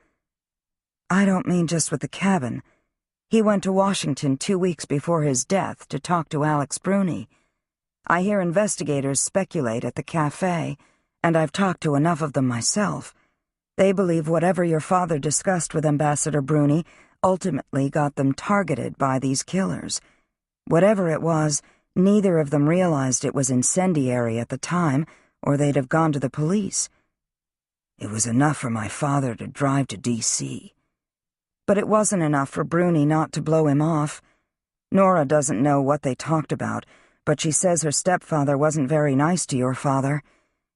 "I don't mean just with the cabin. He went to Washington 2 weeks before his death to talk to Alex Bruni. I hear investigators speculate at the cafe, and I've talked to enough of them myself. They believe whatever your father discussed with Ambassador Bruni ultimately got them targeted by these killers. Whatever it was, neither of them realized it was incendiary at the time, or they'd have gone to the police. It was enough for my father to drive to D.C. But it wasn't enough for Bruni not to blow him off. Nora doesn't know what they talked about, but she says her stepfather wasn't very nice to your father.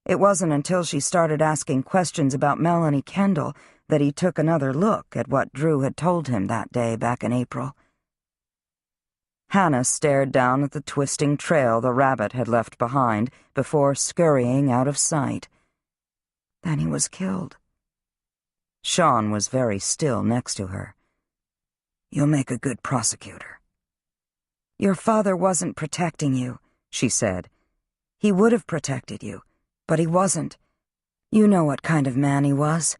It wasn't until she started asking questions about Melanie Kendall that he took another look at what Drew had told him that day back in April. Hannah stared down at the twisting trail the rabbit had left behind before scurrying out of sight. Then he was killed. Sean was very still next to her. You'll make a good prosecutor. Your father wasn't protecting you, she said. He would have protected you, but he wasn't. You know what kind of man he was.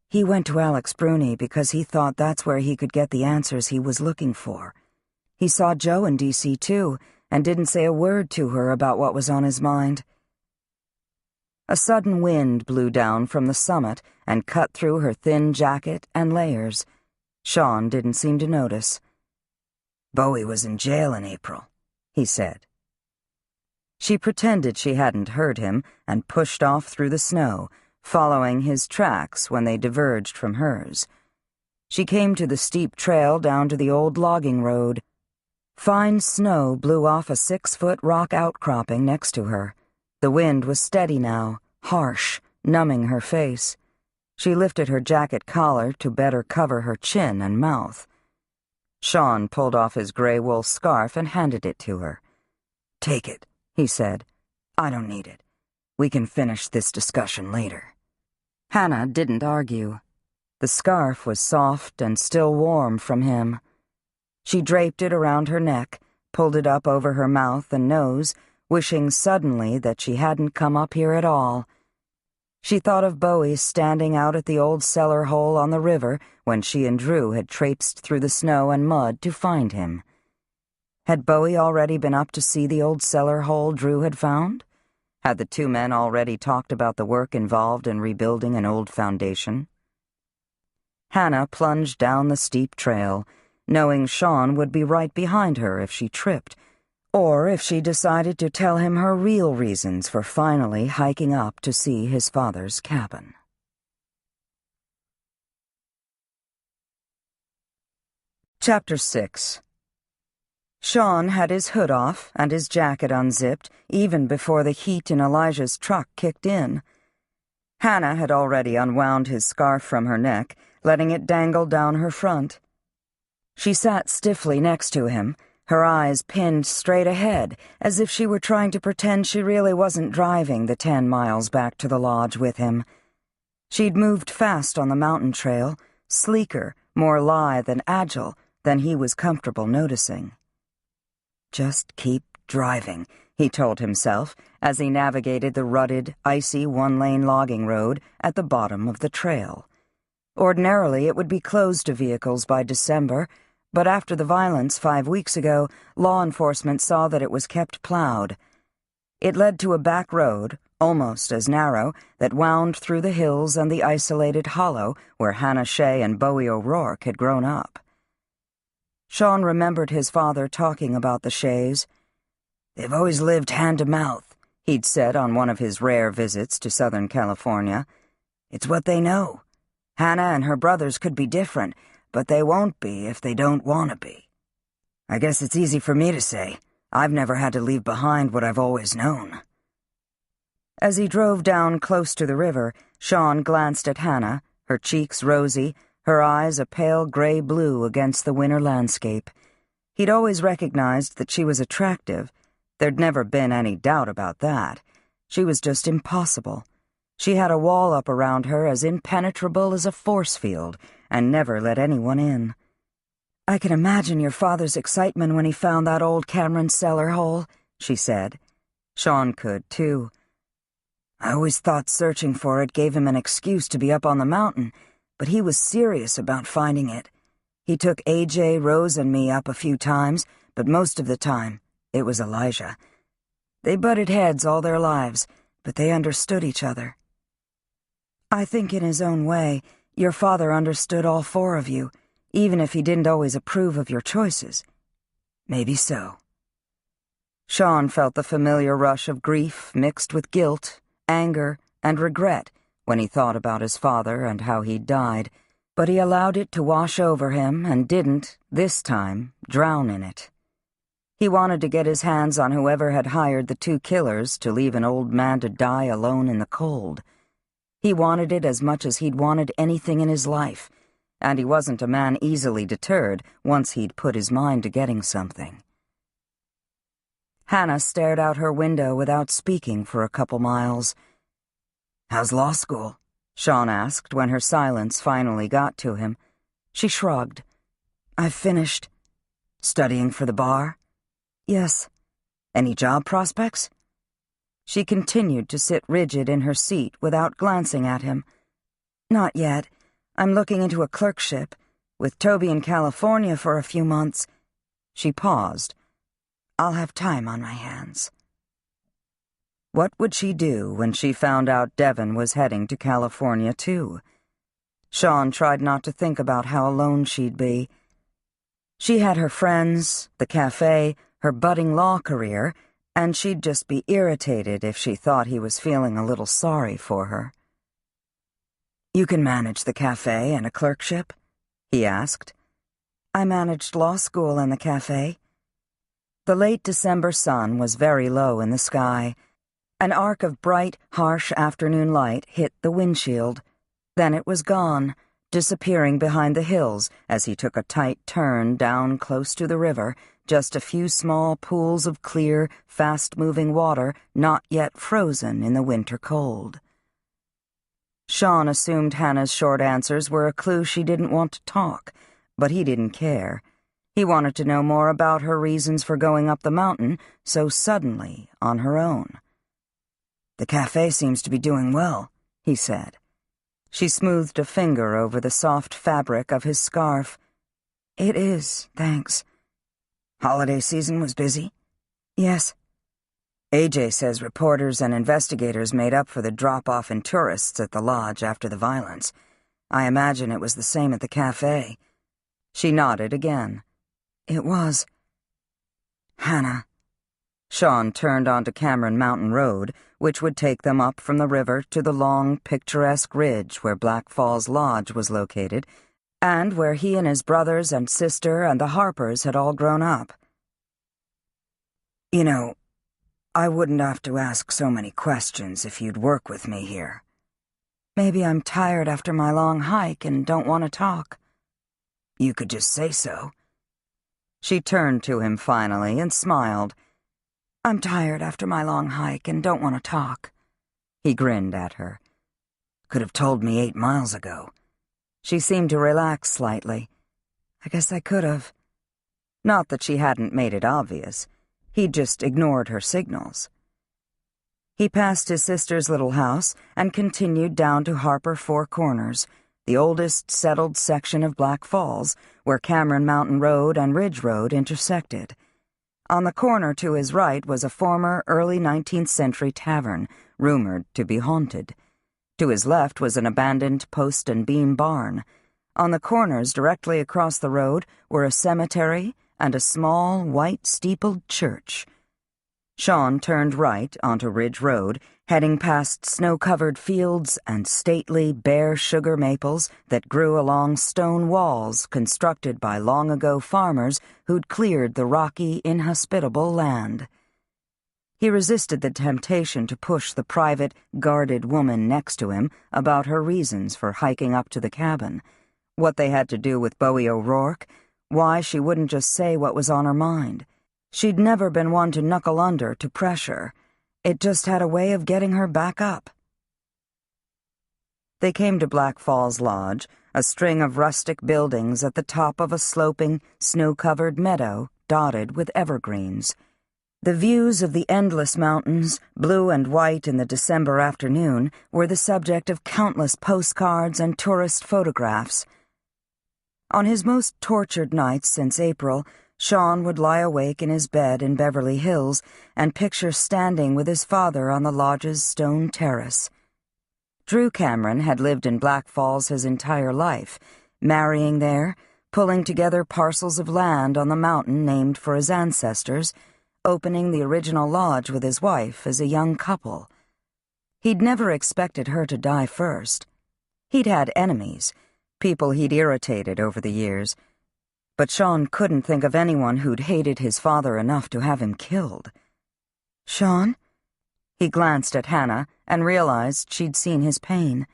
He went to Alex Bruni because he thought that's where he could get the answers he was looking for. He saw Joe in D.C. too, and didn't say a word to her about what was on his mind. A sudden wind blew down from the summit and cut through her thin jacket and layers. Sean didn't seem to notice. Bowie was in jail in April, he said. She pretended she hadn't heard him and pushed off through the snow, following his tracks when they diverged from hers. She came to the steep trail down to the old logging road. Fine snow blew off a 6-foot rock outcropping next to her. The wind was steady now, harsh, numbing her face. She lifted her jacket collar to better cover her chin and mouth. Sean pulled off his gray wool scarf and handed it to her. Take it, he said. I don't need it. We can finish this discussion later. Hannah didn't argue. The scarf was soft and still warm from him. She draped it around her neck, pulled it up over her mouth and nose, wishing suddenly that she hadn't come up here at all. She thought of Bowie standing out at the old cellar hole on the river when she and Drew had traipsed through the snow and mud to find him. Had Bowie already been up to see the old cellar hole Drew had found? Had the two men already talked about the work involved in rebuilding an old foundation? Hannah plunged down the steep trail, knowing Sean would be right behind her if she tripped, or if she decided to tell him her real reasons for finally hiking up to see his father's cabin. Chapter 6. Sean had his hood off and his jacket unzipped even before the heat in Elijah's truck kicked in. Hannah had already unwound his scarf from her neck, letting it dangle down her front. She sat stiffly next to him, her eyes pinned straight ahead, as if she were trying to pretend she really wasn't driving the 10 miles back to the lodge with him. She'd moved fast on the mountain trail, sleeker, more lithe and agile than he was comfortable noticing. Just keep driving, he told himself as he navigated the rutted, icy 1-lane logging road at the bottom of the trail. Ordinarily, it would be closed to vehicles by December, but after the violence 5 weeks ago, law enforcement saw that it was kept plowed. It led to a back road, almost as narrow, that wound through the hills and the isolated hollow where Hannah Shea and Bowie O'Rourke had grown up. Sean remembered his father talking about the Shays. They've always lived hand to mouth, he'd said on one of his rare visits to Southern California. It's what they know. Hannah and her brothers could be different, but they won't be if they don't want to be. I guess it's easy for me to say. I've never had to leave behind what I've always known. As he drove down close to the river, Sean glanced at Hannah, her cheeks rosy, her eyes a pale gray blue against the winter landscape. He'd always recognized that she was attractive. There'd never been any doubt about that. She was just impossible. She had a wall up around her as impenetrable as a force field, and never let anyone in. I can imagine your father's excitement when he found that old Cameron cellar hole, she said. Sean could, too. I always thought searching for it gave him an excuse to be up on the mountain, but he was serious about finding it. He took AJ, Rose, and me up a few times, but most of the time, it was Elijah. They butted heads all their lives, but they understood each other. I think in his own way, your father understood all four of you, even if he didn't always approve of your choices. Maybe so. Sean felt the familiar rush of grief mixed with guilt, anger, and regret when he thought about his father and how he'd died, but he allowed it to wash over him and didn't, this time, drown in it. He wanted to get his hands on whoever had hired the two killers to leave an old man to die alone in the cold. He wanted it as much as he'd wanted anything in his life, and he wasn't a man easily deterred once he'd put his mind to getting something. Hannah stared out her window without speaking for a couple miles. "How's law school?" Sean asked when her silence finally got to him. She shrugged. "I've finished." "Studying for the bar?" "Yes." "Any job prospects?" She continued to sit rigid in her seat without glancing at him. "Not yet. I'm looking into a clerkship. With Toby in California for a few months." She paused. "I'll have time on my hands." What would she do when she found out Devon was heading to California, too? Sean tried not to think about how alone she'd be. She had her friends, the cafe, her budding law career, and she'd just be irritated if she thought he was feeling a little sorry for her. "You can manage the cafe and a clerkship?" he asked. "I managed law school and the cafe." The late December sun was very low in the sky. An arc of bright, harsh afternoon light hit the windshield. Then it was gone, disappearing behind the hills as he took a tight turn down close to the river, just a few small pools of clear, fast-moving water not yet frozen in the winter cold. Sean assumed Hannah's short answers were a clue she didn't want to talk, but he didn't care. He wanted to know more about her reasons for going up the mountain so suddenly on her own. "The cafe seems to be doing well," he said. She smoothed a finger over the soft fabric of his scarf. "It is, thanks." "Holiday season was busy?" "Yes." "AJ says reporters and investigators made up for the drop-off in tourists at the lodge after the violence. I imagine it was the same at the cafe." She nodded again. "It was." "Hannah." Sean turned onto Cameron Mountain Road, which would take them up from the river to the long, picturesque ridge where Black Falls Lodge was located, and where he and his brothers and sister and the Harpers had all grown up. "You know, I wouldn't have to ask so many questions if you'd work with me here." "Maybe I'm tired after my long hike and don't want to talk." "You could just say so." She turned to him finally and smiled. "I'm tired after my long hike and don't want to talk." He grinned at her. "Could have told me 8 miles ago." She seemed to relax slightly. "I guess I could have." Not that she hadn't made it obvious. He'd just ignored her signals. He passed his sister's little house and continued down to Harper Four Corners, the oldest settled section of Black Falls, where Cameron Mountain Road and Ridge Road intersected. On the corner to his right was a former early 19th century tavern, rumored to be haunted. To his left was an abandoned post and beam barn. On the corners directly across the road were a cemetery and a small, white-steepled church. Sean turned right onto Ridge Road, heading past snow-covered fields and stately, bare sugar maples that grew along stone walls constructed by long-ago farmers who'd cleared the rocky, inhospitable land. He resisted the temptation to push the private, guarded woman next to him about her reasons for hiking up to the cabin, what they had to do with Bowie O'Rourke, why she wouldn't just say what was on her mind. She'd never been one to knuckle under to pressure. It just had a way of getting her back up. They came to Black Falls Lodge, a string of rustic buildings at the top of a sloping, snow-covered meadow dotted with evergreens. The views of the endless mountains, blue and white in the December afternoon, were the subject of countless postcards and tourist photographs. On his most tortured nights since April, Sean would lie awake in his bed in Beverly Hills and picture standing with his father on the lodge's stone terrace. Drew Cameron had lived in Black Falls his entire life, marrying there, pulling together parcels of land on the mountain named for his ancestors, opening the original lodge with his wife as a young couple. He'd never expected her to die first. He'd had enemies, people he'd irritated over the years, but Sean couldn't think of anyone who'd hated his father enough to have him killed. "Sean?" He glanced at Hannah and realized she'd seen his pain.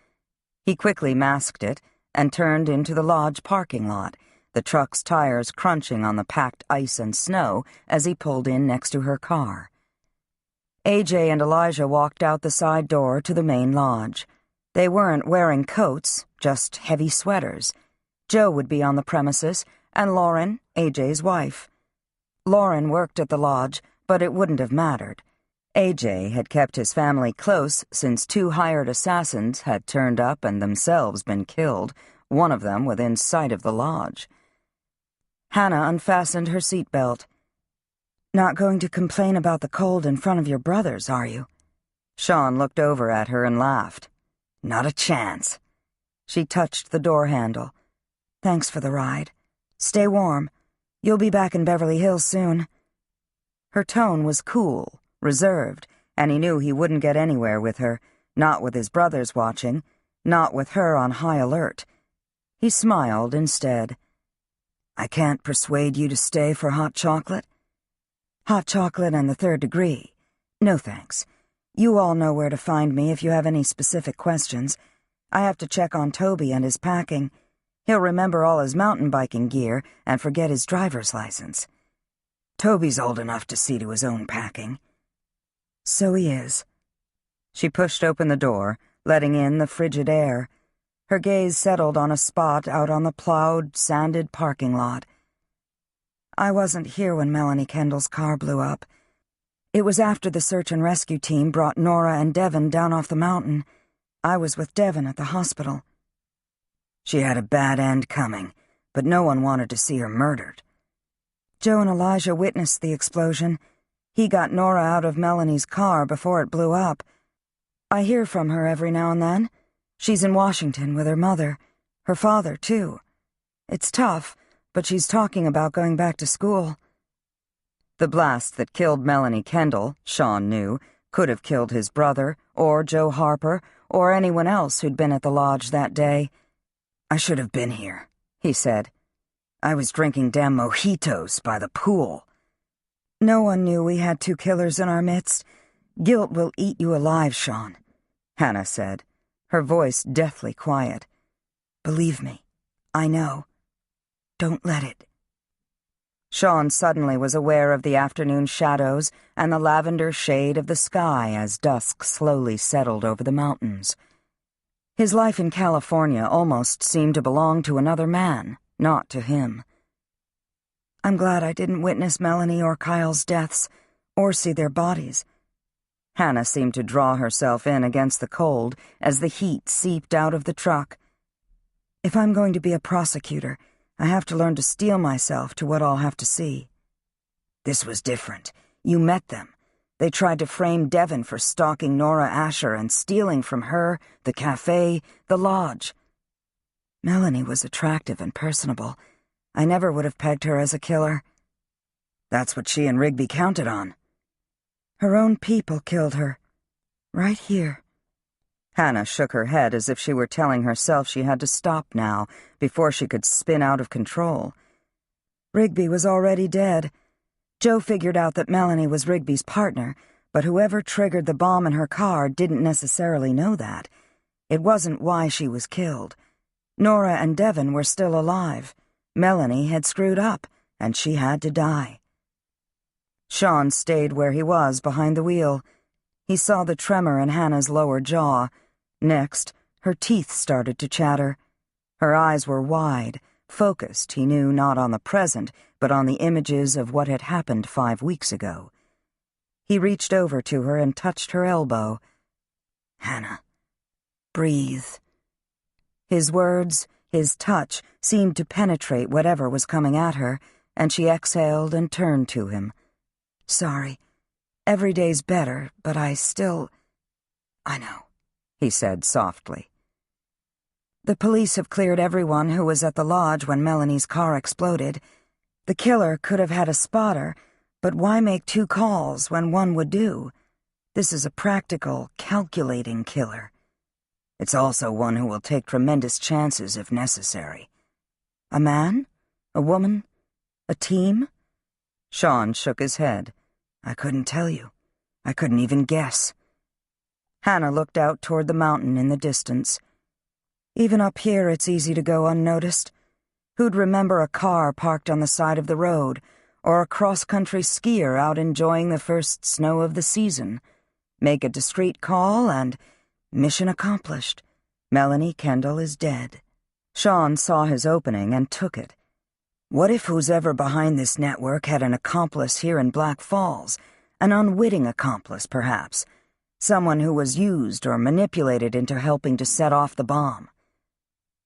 He quickly masked it and turned into the lodge parking lot, the truck's tires crunching on the packed ice and snow as he pulled in next to her car. AJ and Elijah walked out the side door to the main lodge. They weren't wearing coats, just heavy sweaters. Joe would be on the premises, and Lauren, AJ's wife. Lauren worked at the lodge, but it wouldn't have mattered. AJ had kept his family close since 2 hired assassins had turned up and themselves been killed, one of them within sight of the lodge. Hannah unfastened her seatbelt. "Not going to complain about the cold in front of your brothers, are you?" Sean looked over at her and laughed. "Not a chance." She touched the door handle. "Thanks for the ride. Stay warm. You'll be back in Beverly Hills soon." Her tone was cool, reserved, and he knew he wouldn't get anywhere with her, not with his brothers watching, not with her on high alert. He smiled instead. "I can't persuade you to stay for hot chocolate?" "Hot chocolate and the 3rd degree. No thanks. You all know where to find me if you have any specific questions. I have to check on Toby and his packing. He'll remember all his mountain biking gear and forget his driver's license. Toby's old enough to see to his own packing." "So he is." She pushed open the door, letting in the frigid air. Her gaze settled on a spot out on the plowed, sanded parking lot. "I wasn't here when Melanie Kendall's car blew up. It was after the search and rescue team brought Nora and Devin down off the mountain. I was with Devin at the hospital." "She had a bad end coming, but no one wanted to see her murdered." "Joe and Elijah witnessed the explosion. He got Nora out of Melanie's car before it blew up. I hear from her every now and then. She's in Washington with her mother, her father, too. It's tough, but she's talking about going back to school." The blast that killed Melanie Kendall, Sean knew, could have killed his brother, or Joe Harper, or anyone else who'd been at the lodge that day. "I should have been here," he said. "I was drinking damn mojitos by the pool." "No one knew we had 2 killers in our midst. Guilt will eat you alive, Sean," Hannah said, her voice deathly quiet. "Believe me, I know. Don't let it." Sean suddenly was aware of the afternoon shadows and the lavender shade of the sky as dusk slowly settled over the mountains. His life in California almost seemed to belong to another man, not to him. "I'm glad I didn't witness Melanie or Kyle's deaths, or see their bodies." Hannah seemed to draw herself in against the cold as the heat seeped out of the truck. "If I'm going to be a prosecutor, I have to learn to steel myself to what I'll have to see." "This was different. You met them. They tried to frame Devin for stalking Nora Asher and stealing from her, the cafe, the lodge." "Melanie was attractive and personable. I never would have pegged her as a killer." "That's what she and Rigby counted on." "Her own people killed her. Right here." Hannah shook her head as if she were telling herself she had to stop now before she could spin out of control. "Rigby was already dead. Joe figured out that Melanie was Rigby's partner, but whoever triggered the bomb in her car didn't necessarily know that. It wasn't why she was killed. Nora and Devin were still alive. Melanie had screwed up, and she had to die." Sean stayed where he was behind the wheel. He saw the tremor in Hannah's lower jaw. Next, her teeth started to chatter. Her eyes were wide, focused, he knew, not on the present, but on the images of what had happened 5 weeks ago. He reached over to her and touched her elbow. "Hannah, breathe." His words, his touch, seemed to penetrate whatever was coming at her, and she exhaled and turned to him. "Sorry. Every day's better, but I know," he said softly. The police have cleared everyone who was at the lodge when Melanie's car exploded. The killer could have had a spotter, but why make 2 calls when one would do? This is a practical, calculating killer. It's also one who will take tremendous chances if necessary. A man? A woman? A team? Sean shook his head. I couldn't tell you. I couldn't even guess. Hannah looked out toward the mountain in the distance. Even up here it's easy to go unnoticed. Who'd remember a car parked on the side of the road, or a cross-country skier out enjoying the first snow of the season? Make a discreet call and mission accomplished. Melanie Kendall is dead. Sean saw his opening and took it. What if who's ever behind this network had an accomplice here in Black Falls? An unwitting accomplice, perhaps. Someone who was used or manipulated into helping to set off the bomb.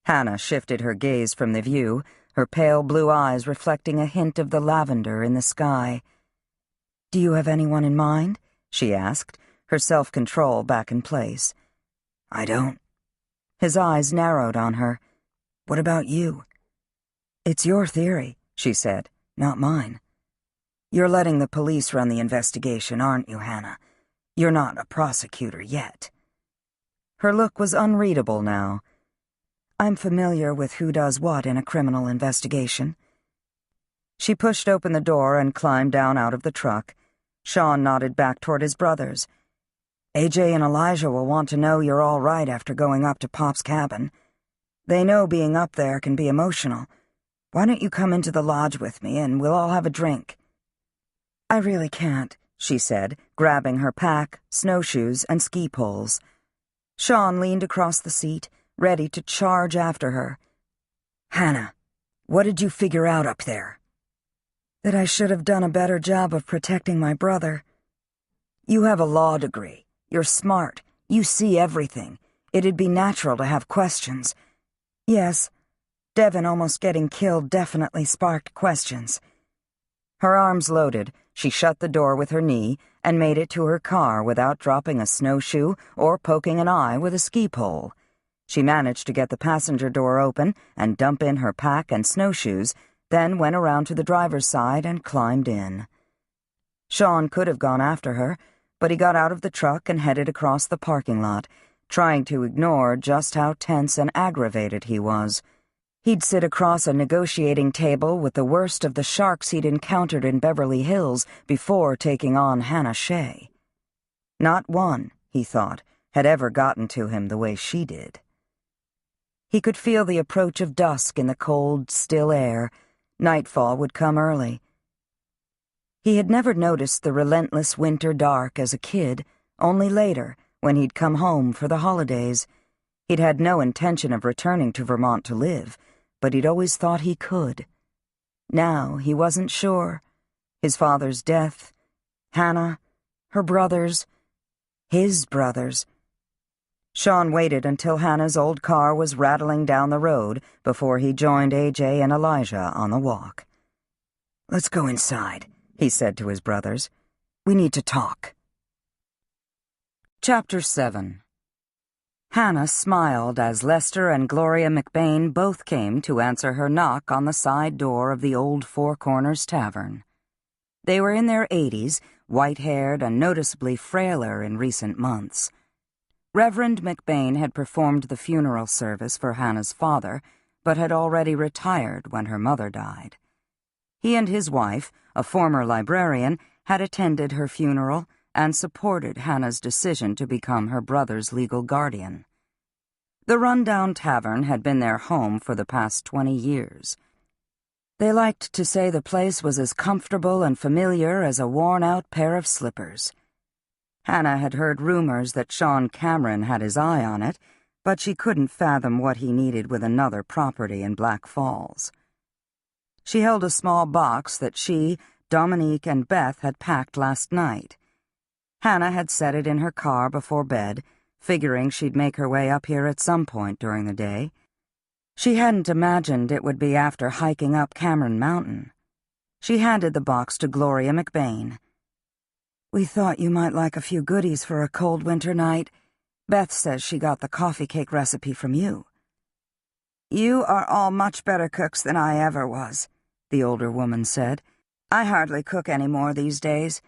Hannah shifted her gaze from the view, her pale blue eyes reflecting a hint of the lavender in the sky. "Do you have anyone in mind?" she asked, her self-control back in place. "I don't." His eyes narrowed on her. "What about you?" "It's your theory," she said, "not mine. You're letting the police run the investigation, aren't you, Hannah? You're not a prosecutor yet." Her look was unreadable now. "I'm familiar with who does what in a criminal investigation." She pushed open the door and climbed down out of the truck. Sean nodded back toward his brothers. "AJ and Elijah will want to know you're all right after going up to Pop's cabin. They know being up there can be emotional. Why don't you come into the lodge with me and we'll all have a drink?" "I really can't," she said, grabbing her pack, snowshoes, and ski poles. Sean leaned across the seat, ready to charge after her. "Hannah, what did you figure out up there?" "That I should have done a better job of protecting my brother." "You have a law degree. You're smart. You see everything. It'd be natural to have questions." "Yes, Devin almost getting killed definitely sparked questions." Her arms loaded, she shut the door with her knee and made it to her car without dropping a snowshoe or poking an eye with a ski pole. She managed to get the passenger door open and dump in her pack and snowshoes, then went around to the driver's side and climbed in. Sean could have gone after her, but he got out of the truck and headed across the parking lot, trying to ignore just how tense and aggravated he was. He'd sit across a negotiating table with the worst of the sharks he'd encountered in Beverly Hills before taking on Hannah Shea. Not one, he thought, had ever gotten to him the way she did. He could feel the approach of dusk in the cold, still air. Nightfall would come early. He had never noticed the relentless winter dark as a kid, only later, when he'd come home for the holidays. He'd had no intention of returning to Vermont to live, but he'd always thought he could. Now he wasn't sure. His father's death, Hannah, her brothers, his brothers. Sean waited until Hannah's old car was rattling down the road before he joined AJ and Elijah on the walk. "Let's go inside," he said to his brothers. "We need to talk." Chapter 7. Hannah smiled as Lester and Gloria McBain both came to answer her knock on the side door of the old Four Corners Tavern. They were in their 80s, white-haired and noticeably frailer in recent months. Reverend McBain had performed the funeral service for Hannah's father, but had already retired when her mother died. He and his wife, a former librarian, had attended her funeral and supported Hannah's decision to become her brother's legal guardian. The rundown tavern had been their home for the past 20 years. They liked to say the place was as comfortable and familiar as a worn-out pair of slippers. Hannah had heard rumors that Sean Cameron had his eye on it, but she couldn't fathom what he needed with another property in Black Falls. She held a small box that she, Dominique, and Beth had packed last night. Hannah had set it in her car before bed, figuring she'd make her way up here at some point during the day. She hadn't imagined it would be after hiking up Cameron Mountain. She handed the box to Gloria McBain. "We thought you might like a few goodies for a cold winter night. Beth says she got the coffee cake recipe from you." "You are all much better cooks than I ever was," the older woman said. "I hardly cook any more these days.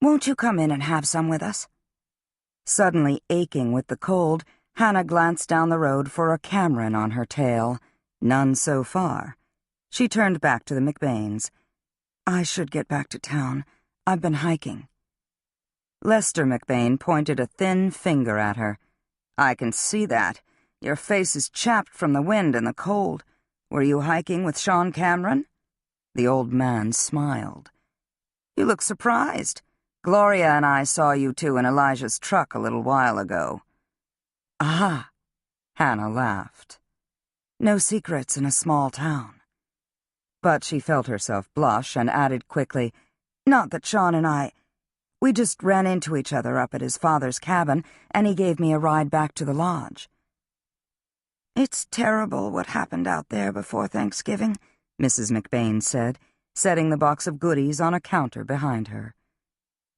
Won't you come in and have some with us?" Suddenly aching with the cold, Hannah glanced down the road for a Cameron on her tail. None so far. She turned back to the McBains. "I should get back to town. I've been hiking." Lester McBain pointed a thin finger at her. "I can see that. Your face is chapped from the wind and the cold. Were you hiking with Sean Cameron?" The old man smiled. "You look surprised. Gloria and I saw you two in Elijah's truck a little while ago." "Ah," Hannah laughed. No secrets in a small town. But she felt herself blush and added quickly, "Not that Sean and we just ran into each other up at his father's cabin, and he gave me a ride back to the lodge." "It's terrible what happened out there before Thanksgiving," Mrs. McBain said, setting the box of goodies on a counter behind her.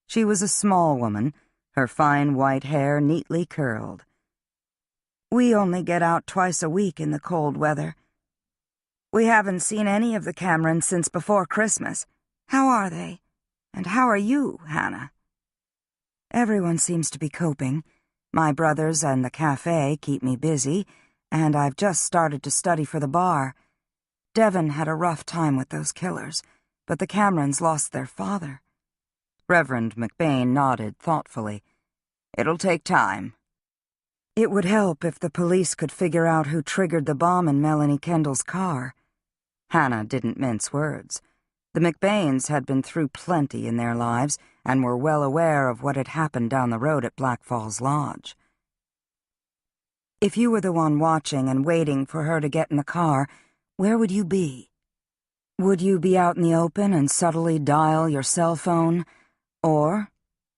She was a small woman, her fine white hair neatly curled. "We only get out twice a week in the cold weather. We haven't seen any of the Camerons since before Christmas. How are they? And how are you, Hannah?" "Everyone seems to be coping. My brothers and the cafe keep me busy, and I've just started to study for the bar. Devon had a rough time with those killers, but the Camerons lost their father." Reverend McBain nodded thoughtfully. "It'll take time." "It would help if the police could figure out who triggered the bomb in Melanie Kendall's car." Hannah didn't mince words. The McBains had been through plenty in their lives and were well aware of what had happened down the road at Black Falls Lodge. "If you were the one watching and waiting for her to get in the car, where would you be? Would you be out in the open and subtly dial your cell phone? Or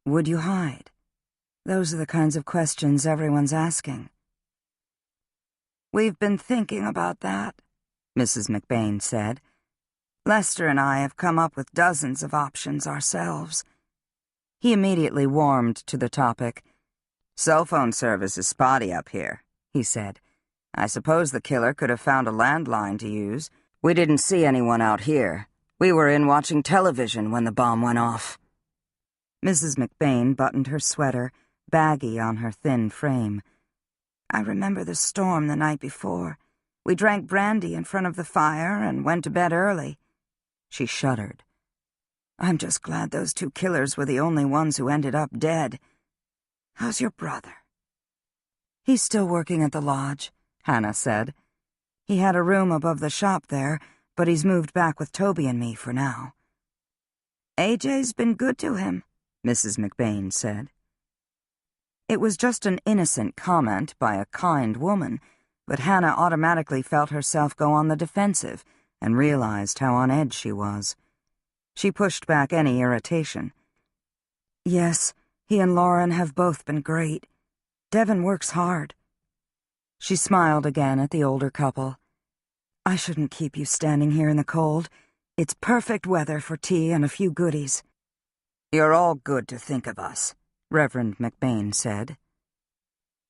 would you hide? Those are the kinds of questions everyone's asking." "We've been thinking about that," Mrs. McBain said. "Lester and I have come up with dozens of options ourselves." He immediately warmed to the topic. "Cell phone service is spotty up here," he said. "I suppose the killer could have found a landline to use. We didn't see anyone out here. We were in watching television when the bomb went off." Mrs. McBain buttoned her sweater, baggy on her thin frame. "I remember the storm the night before. We drank brandy in front of the fire and went to bed early." She shuddered. "I'm just glad those two killers were the only ones who ended up dead. How's your brother?" "He's still working at the lodge," Hannah said. "He had a room above the shop there, but he's moved back with Toby and me for now." "AJ's been good to him," Mrs. McBain said. It was just an innocent comment by a kind woman, but Hannah automatically felt herself go on the defensive and realized how on edge she was. She pushed back any irritation. "Yes, he and Lauren have both been great. Devon works hard." She smiled again at the older couple. "I shouldn't keep you standing here in the cold. It's perfect weather for tea and a few goodies." "You're all good to think of us," Reverend McBain said.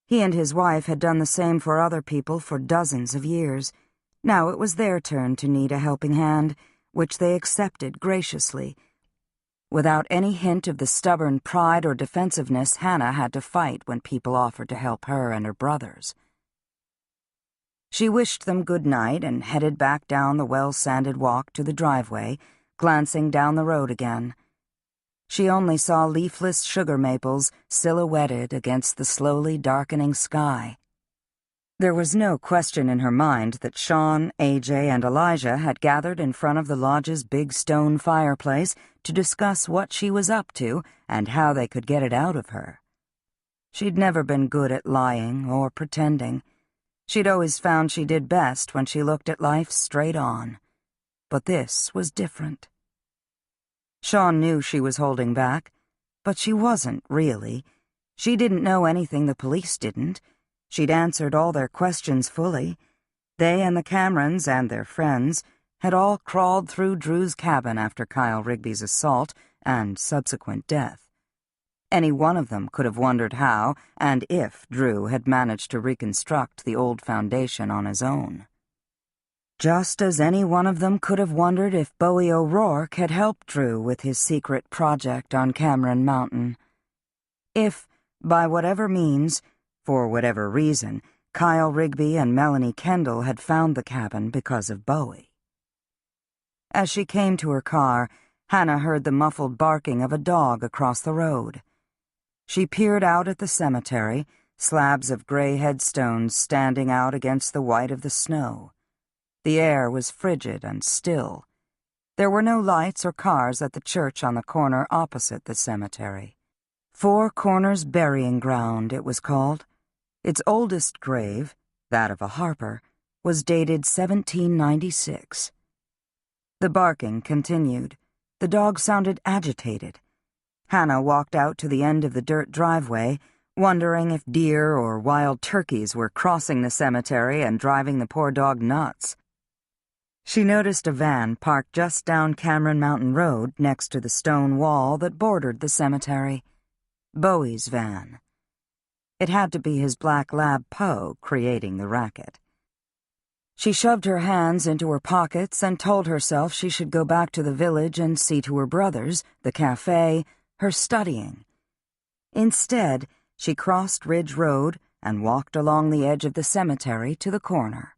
He and his wife had done the same for other people for dozens of years. Now it was their turn to need a helping hand, which they accepted graciously. Without any hint of the stubborn pride or defensiveness Hannah had to fight when people offered to help her and her brothers. She wished them good night and headed back down the well-sanded walk to the driveway, glancing down the road again. She only saw leafless sugar maples silhouetted against the slowly darkening sky. There was no question in her mind that Sean, AJ, and Elijah had gathered in front of the lodge's big stone fireplace to discuss what she was up to and how they could get it out of her. She'd never been good at lying or pretending. She'd always found she did best when she looked at life straight on. But this was different. Sean knew she was holding back, but she wasn't, really. She didn't know anything the police didn't. She'd answered all their questions fully. They and the Camerons and their friends had all crawled through Drew's cabin after Kyle Rigby's assault and subsequent death. Any one of them could have wondered how and if Drew had managed to reconstruct the old foundation on his own. Just as any one of them could have wondered if Bowie O'Rourke had helped Drew with his secret project on Cameron Mountain. If, by whatever means, for whatever reason, Kyle Rigby and Melanie Kendall had found the cabin because of Bowie. As she came to her car, Hannah heard the muffled barking of a dog across the road. She peered out at the cemetery, slabs of gray headstones standing out against the white of the snow. The air was frigid and still. There were no lights or cars at the church on the corner opposite the cemetery. Four Corners Burying Ground, it was called. Its oldest grave, that of a Harper, was dated 1796. The barking continued. The dog sounded agitated. Hannah walked out to the end of the dirt driveway, wondering if deer or wild turkeys were crossing the cemetery and driving the poor dog nuts. She noticed a van parked just down Cameron Mountain Road next to the stone wall that bordered the cemetery. Bowie's van. It had to be his black lab Poe creating the racket. She shoved her hands into her pockets and told herself she should go back to the village and see to her brothers, the cafe, her studying. Instead, she crossed Ridge Road and walked along the edge of the cemetery to the corner.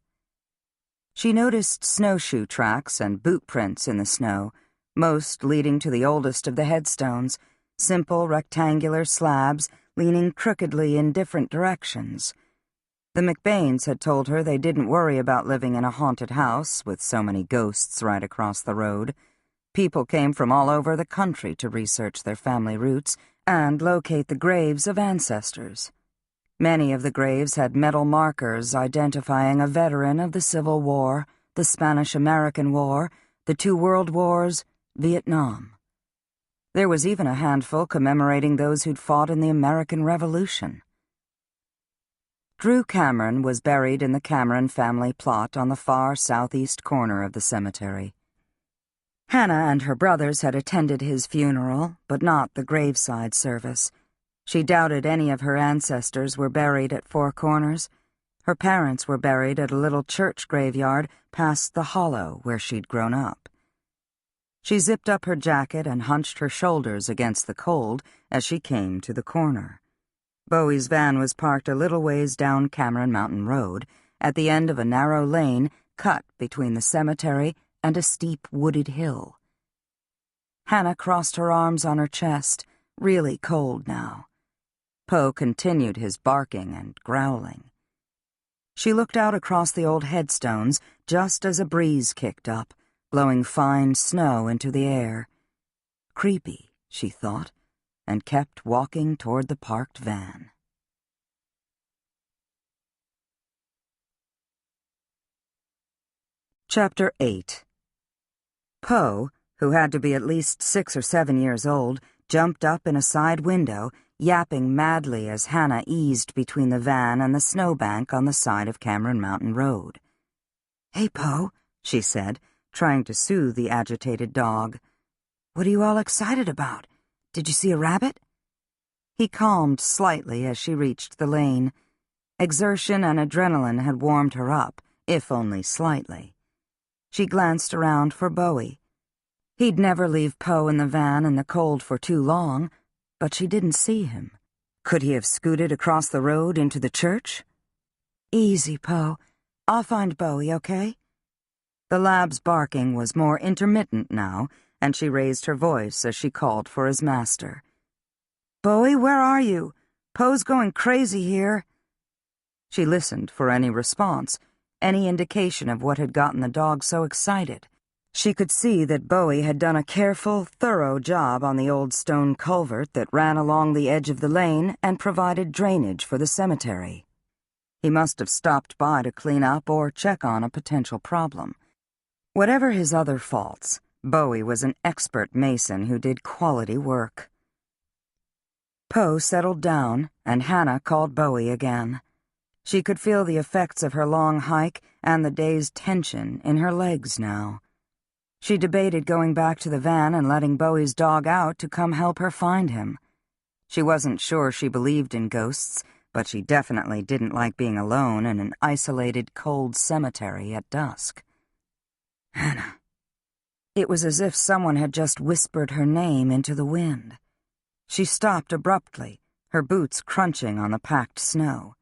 She noticed snowshoe tracks and boot prints in the snow, most leading to the oldest of the headstones, simple rectangular slabs leaning crookedly in different directions. The McBains had told her they didn't worry about living in a haunted house with so many ghosts right across the road. People came from all over the country to research their family roots and locate the graves of ancestors. Many of the graves had metal markers identifying a veteran of the Civil War, the Spanish-American War, the two World Wars, Vietnam. There was even a handful commemorating those who'd fought in the American Revolution. Drew Cameron was buried in the Cameron family plot on the far southeast corner of the cemetery. Hannah and her brothers had attended his funeral, but not the graveside service. She doubted any of her ancestors were buried at Four Corners. Her parents were buried at a little church graveyard past the hollow where she'd grown up. She zipped up her jacket and hunched her shoulders against the cold as she came to the corner. Bowie's van was parked a little ways down Cameron Mountain Road, at the end of a narrow lane cut between the cemetery and a steep wooded hill. Hannah crossed her arms on her chest, really cold now. Poe continued his barking and growling. She looked out across the old headstones just as a breeze kicked up, blowing fine snow into the air. Creepy, she thought, and kept walking toward the parked van. Chapter 8. Poe, who had to be at least 6 or 7 years old, jumped up in a side window, yapping madly as Hannah eased between the van and the snowbank on the side of Cameron Mountain Road. "Hey, Poe," she said, trying to soothe the agitated dog. "What are you all excited about? Did you see a rabbit?" He calmed slightly as she reached the lane. Exertion and adrenaline had warmed her up, if only slightly. She glanced around for Bowie. He'd never leave Poe in the van in the cold for too long, but she didn't see him. Could he have scooted across the road into the church? "Easy, Poe. I'll find Bowie, okay?" The lab's barking was more intermittent now, and she raised her voice as she called for his master. "Bowie, where are you? Poe's going crazy here." She listened for any response, any indication of what had gotten the dog so excited. She could see that Bowie had done a careful, thorough job on the old stone culvert that ran along the edge of the lane and provided drainage for the cemetery. He must have stopped by to clean up or check on a potential problem. Whatever his other faults, Bowie was an expert mason who did quality work. Poe settled down, and Hannah called Bowie again. She could feel the effects of her long hike and the day's tension in her legs now. She debated going back to the van and letting Bowie's dog out to come help her find him. She wasn't sure she believed in ghosts, but she definitely didn't like being alone in an isolated, cold cemetery at dusk. Hannah. It was as if someone had just whispered her name into the wind. She stopped abruptly, her boots crunching on the packed snow.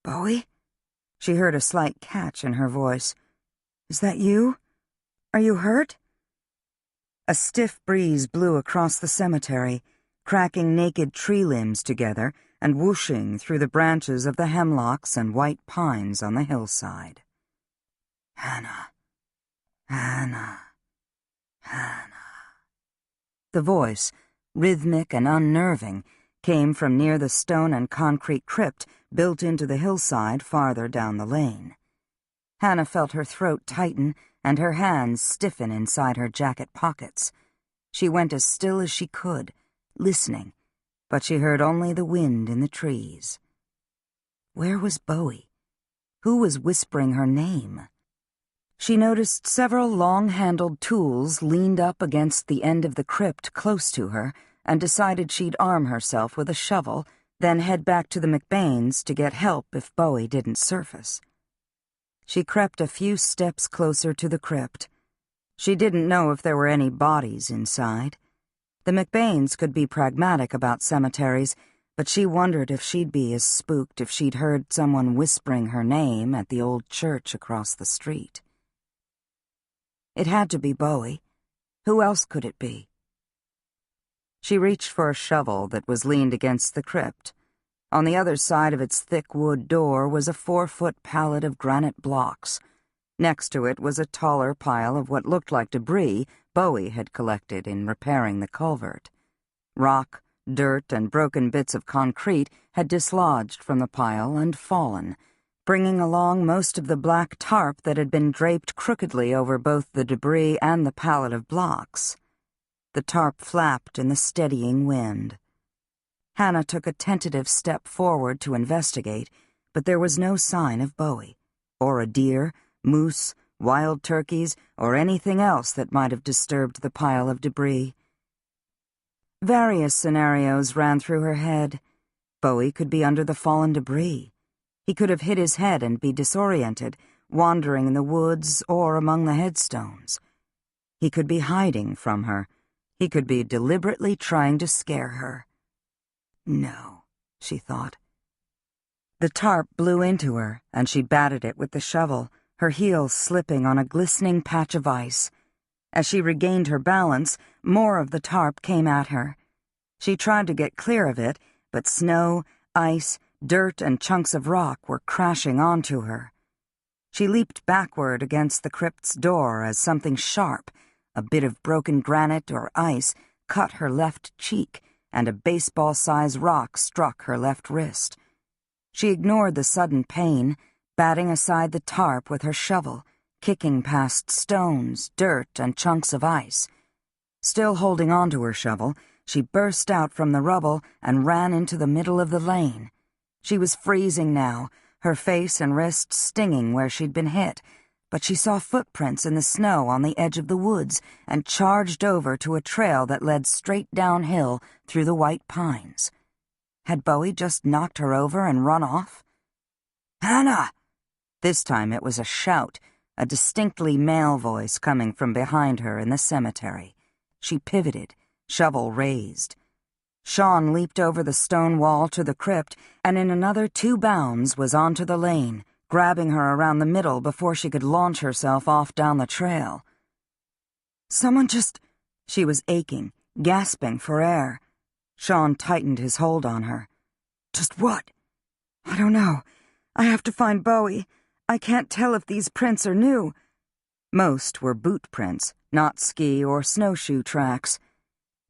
"Bowie?" She heard a slight catch in her voice. "Is that you? Are you hurt?" A stiff breeze blew across the cemetery, cracking naked tree limbs together and whooshing through the branches of the hemlocks and white pines on the hillside. "Hannah, Hannah, Hannah." The voice, rhythmic and unnerving, came from near the stone and concrete crypt built into the hillside farther down the lane. Hannah felt her throat tighten and her hands stiffen inside her jacket pockets. She went as still as she could, listening, but she heard only the wind in the trees. Where was Bowie? Who was whispering her name? She noticed several long-handled tools leaned up against the end of the crypt close to her and decided she'd arm herself with a shovel, then head back to the McBains to get help if Bowie didn't surface. She crept a few steps closer to the crypt. She didn't know if there were any bodies inside. The McBains could be pragmatic about cemeteries, but she wondered if she'd be as spooked if she'd heard someone whispering her name at the old church across the street. It had to be Bowie. Who else could it be? She reached for a shovel that was leaned against the crypt. On the other side of its thick wood door was a 4-foot pallet of granite blocks. Next to it was a taller pile of what looked like debris Bowie had collected in repairing the culvert. Rock, dirt, and broken bits of concrete had dislodged from the pile and fallen, bringing along most of the black tarp that had been draped crookedly over both the debris and the pallet of blocks. The tarp flapped in the steadying wind. Hannah took a tentative step forward to investigate, but there was no sign of Bowie, or a deer, moose, wild turkeys, or anything else that might have disturbed the pile of debris. Various scenarios ran through her head. Bowie could be under the fallen debris. He could have hit his head and be disoriented, wandering in the woods or among the headstones. He could be hiding from her. He could be deliberately trying to scare her. No, she thought. The tarp blew into her, and she batted it with the shovel, her heels slipping on a glistening patch of ice. As she regained her balance, more of the tarp came at her. She tried to get clear of it, but snow, ice, dirt, and chunks of rock were crashing onto her. She leaped backward against the crypt's door as something sharp, a bit of broken granite or ice, cut her left cheek, and a baseball-sized rock struck her left wrist. She ignored the sudden pain, batting aside the tarp with her shovel, kicking past stones, dirt, and chunks of ice. Still holding on to her shovel, she burst out from the rubble and ran into the middle of the lane. She was freezing now, her face and wrists stinging where she'd been hit, but she saw footprints in the snow on the edge of the woods and charged over to a trail that led straight downhill through the white pines. Had Bowie just knocked her over and run off? "Hannah!" This time it was a shout, a distinctly male voice coming from behind her in the cemetery. She pivoted, shovel raised. Sean leaped over the stone wall to the crypt, and in another 2 bounds was onto the lane, grabbing her around the middle before she could launch herself off down the trail. "Someone just—" She was aching, gasping for air. Sean tightened his hold on her. "Just what?" "I don't know. I have to find Bowie. I can't tell if these prints are new." Most were boot prints, not ski or snowshoe tracks.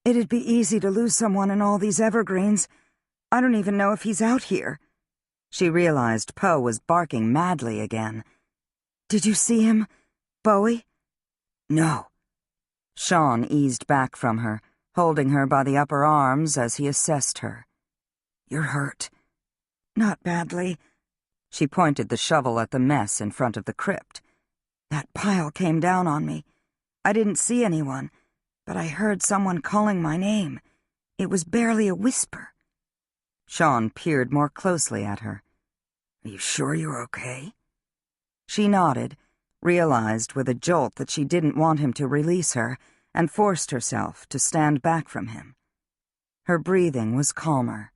"It'd be easy to lose someone in all these evergreens. I don't even know if he's out here." She realized Poe was barking madly again. "Did you see him, Bowie?" "No." Sean eased back from her, holding her by the upper arms as he assessed her. "You're hurt." "Not badly." She pointed the shovel at the mess in front of the crypt. "That pile came down on me. I didn't see anyone, but I heard someone calling my name. It was barely a whisper. Sean peered more closely at her. "Are you sure you're okay?" She nodded, realized with a jolt that she didn't want him to release her, and forced herself to stand back from him. Her breathing was calmer.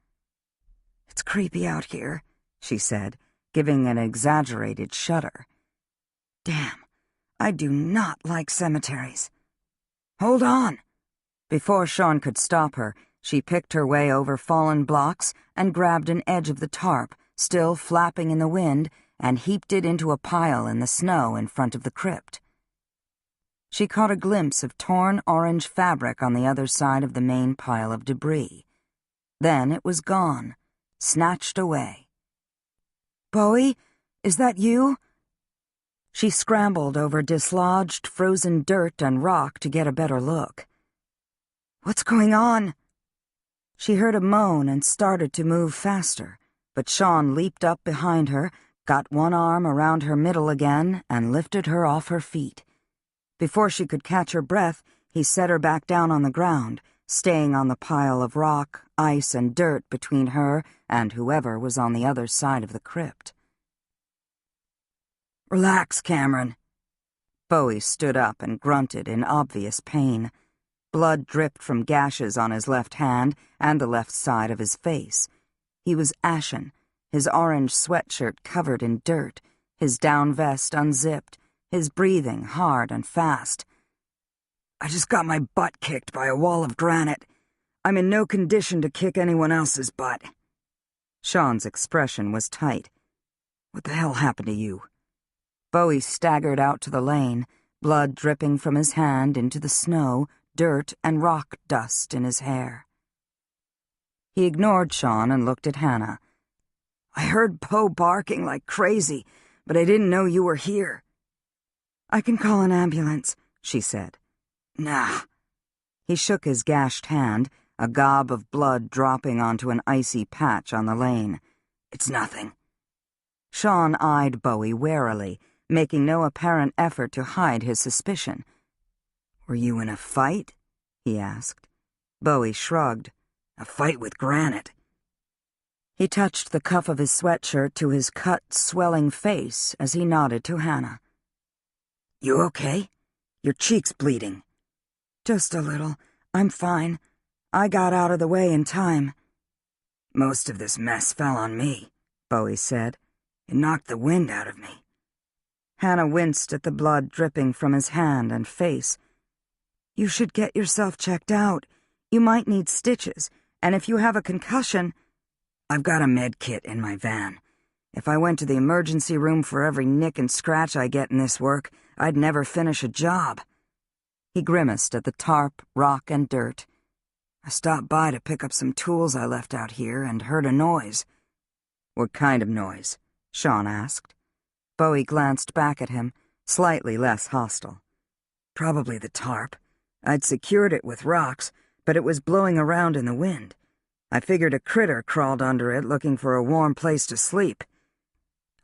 "It's creepy out here," she said, giving an exaggerated shudder. "Damn, I do not like cemeteries." "Hold on!" Before Sean could stop her, she picked her way over fallen blocks and grabbed an edge of the tarp, still flapping in the wind, and heaped it into a pile in the snow in front of the crypt. She caught a glimpse of torn orange fabric on the other side of the main pile of debris. Then it was gone, snatched away. "Bowie, is that you?" She scrambled over dislodged, frozen dirt and rock to get a better look. "What's going on?" She heard a moan and started to move faster, but Sean leaped up behind her, got one arm around her middle again, and lifted her off her feet. Before she could catch her breath, he set her back down on the ground, staying on the pile of rock, ice, and dirt between her and whoever was on the other side of the crypt. "Relax, Cameron." Bowie stood up and grunted in obvious pain. Blood dripped from gashes on his left hand and the left side of his face. He was ashen, his orange sweatshirt covered in dirt, his down vest unzipped, his breathing hard and fast. "I just got my butt kicked by a wall of granite. I'm in no condition to kick anyone else's butt." Sean's expression was tight. "What the hell happened to you?" Bowie staggered out to the lane, blood dripping from his hand into the snow, dirt, and rock dust in his hair. He ignored Sean and looked at Hannah. "I heard Poe barking like crazy, but I didn't know you were here." "I can call an ambulance," she said. "Nah." He shook his gashed hand, a gob of blood dropping onto an icy patch on the lane. "It's nothing." Sean eyed Bowie warily, making no apparent effort to hide his suspicion. "Were you in a fight?" he asked. Bowie shrugged. "A fight with granite." He touched the cuff of his sweatshirt to his cut, swelling face as he nodded to Hannah. "You okay? Your cheek's bleeding." "Just a little. I'm fine. I got out of the way in time." "Most of this mess fell on me," Bowie said. "It knocked the wind out of me." Hannah winced at the blood dripping from his hand and face. "You should get yourself checked out. You might need stitches, and if you have a concussion—" "I've got a med kit in my van. If I went to the emergency room for every nick and scratch I get in this work, I'd never finish a job." He grimaced at the tarp, rock, and dirt. "I stopped by to pick up some tools I left out here and heard a noise." "What kind of noise?" Sean asked. Bowie glanced back at him, slightly less hostile. "Probably the tarp. I'd secured it with rocks, but it was blowing around in the wind. I figured a critter crawled under it looking for a warm place to sleep.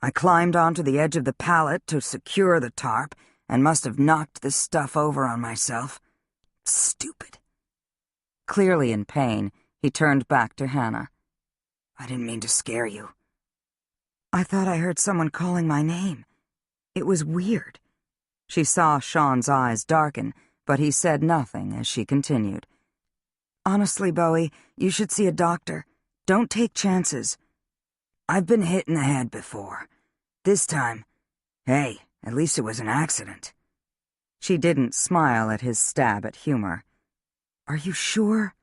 I climbed onto the edge of the pallet to secure the tarp and must have knocked this stuff over on myself. Stupid." Clearly in pain, he turned back to Hannah. "I didn't mean to scare you." "I thought I heard someone calling my name. It was weird." She saw Sean's eyes darken, but he said nothing as she continued. "Honestly, Bowie, you should see a doctor. Don't take chances." "I've been hit in the head before. This time, hey, at least it was an accident." She didn't smile at his stab at humor. "Are you sure?"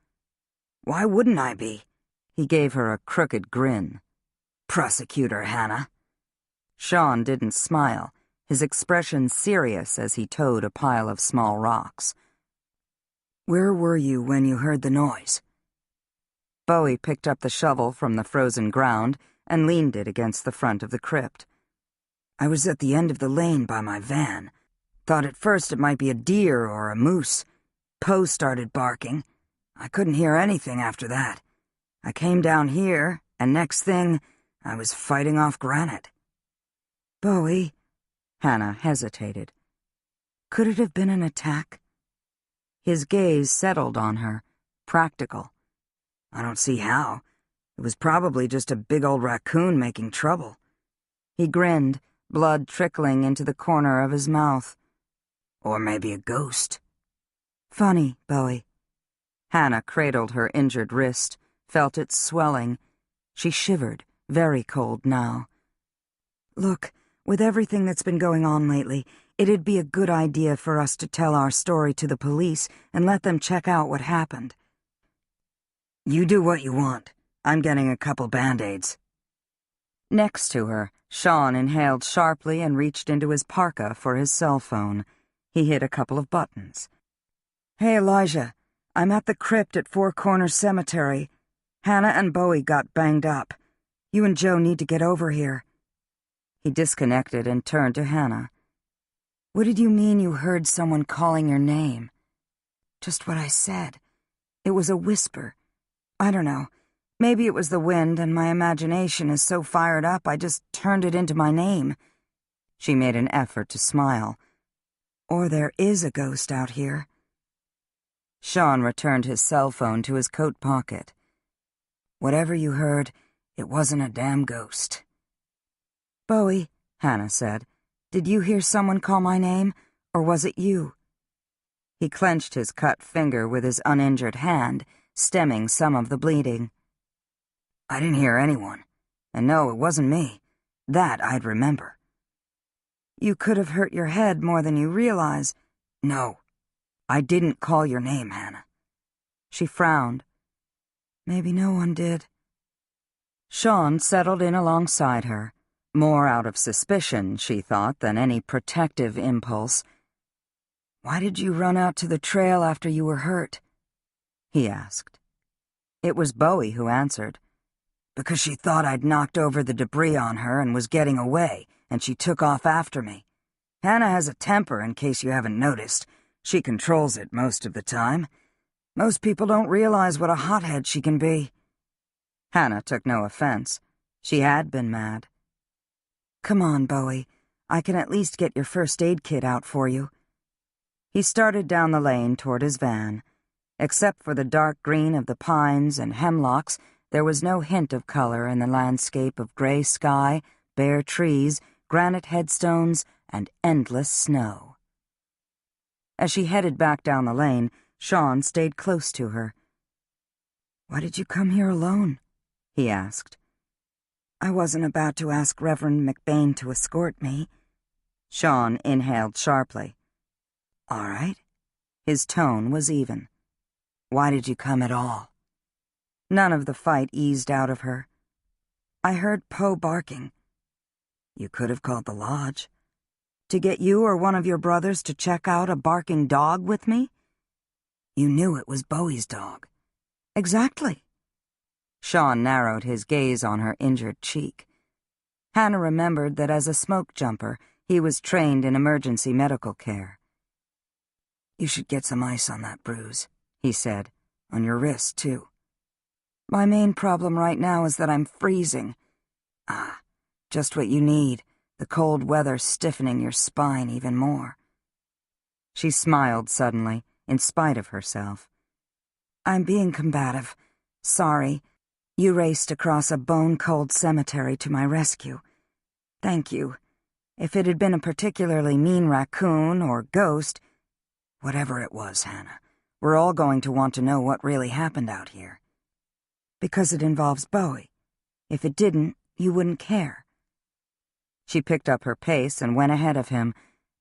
"Why wouldn't I be?" He gave her a crooked grin. "Prosecutor, Hannah." Sean didn't smile, his expression serious as he towed a pile of small rocks. "Where were you when you heard the noise?" Bowie picked up the shovel from the frozen ground and leaned it against the front of the crypt. "I was at the end of the lane by my van. Thought at first it might be a deer or a moose. Poe started barking. I couldn't hear anything after that. I came down here, and next thing, I was fighting off granite." "Bowie," Hannah hesitated. "Could it have been an attack?" His gaze settled on her, practical. I don't see how. It was probably just a big old raccoon making trouble. He grinned, blood trickling into the corner of his mouth. Or maybe a ghost. Funny, Bowie. Hannah cradled her injured wrist, felt it swelling. She shivered, very cold now. Look, with everything that's been going on lately, it'd be a good idea for us to tell our story to the police and let them check out what happened. You do what you want. I'm getting a couple Band-Aids. Next to her, Sean inhaled sharply and reached into his parka for his cell phone. He hit a couple of buttons. Hey, Elijah, I'm at the crypt at Four Corners Cemetery. Hannah and Bowie got banged up. You and Joe need to get over here. He disconnected and turned to Hannah. What did you mean you heard someone calling your name? Just what I said. It was a whisper. I don't know. Maybe it was the wind and my imagination is so fired up I just turned it into my name. She made an effort to smile. Or there is a ghost out here. Sean returned his cell phone to his coat pocket. Whatever you heard, it wasn't a damn ghost. Bowie, Hannah said, did you hear someone call my name, or was it you? He clenched his cut finger with his uninjured hand, stemming some of the bleeding. I didn't hear anyone. And no, it wasn't me. That I'd remember. You could have hurt your head more than you realize. No, I didn't call your name, Hannah. She frowned. Maybe no one did. Sean settled in alongside her, more out of suspicion, she thought, than any protective impulse. Why did you run out to the trail after you were hurt? He asked. It was Bowie who answered. Because she thought I'd knocked over the debris on her and was getting away, and she took off after me. Hannah has a temper, in case you haven't noticed. She controls it most of the time. Most people don't realize what a hothead she can be. Hannah took no offense. She had been mad. Come on, Bowie. I can at least get your first aid kit out for you. He started down the lane toward his van. Except for the dark green of the pines and hemlocks, there was no hint of color in the landscape of gray sky, bare trees, granite headstones, and endless snow. As she headed back down the lane, Sean stayed close to her. Why did you come here alone? He asked. I wasn't about to ask Reverend McBain to escort me. Sean inhaled sharply. All right. His tone was even. Why did you come at all? None of the fight eased out of her. I heard Poe barking. You could have called the lodge. To get you or one of your brothers to check out a barking dog with me? You knew it was Bowie's dog. Exactly. Sean narrowed his gaze on her injured cheek. Hannah remembered that as a smoke jumper, he was trained in emergency medical care. You should get some ice on that bruise, he said, on your wrist, too. My main problem right now is that I'm freezing. Ah, just what you need, the cold weather stiffening your spine even more. She smiled suddenly, in spite of herself. I'm being combative. Sorry. You raced across a bone-cold cemetery to my rescue. Thank you. If it had been a particularly mean raccoon or ghost, whatever it was, Hannah, we're all going to want to know what really happened out here. Because it involves Bowie. If it didn't, you wouldn't care. She picked up her pace and went ahead of him,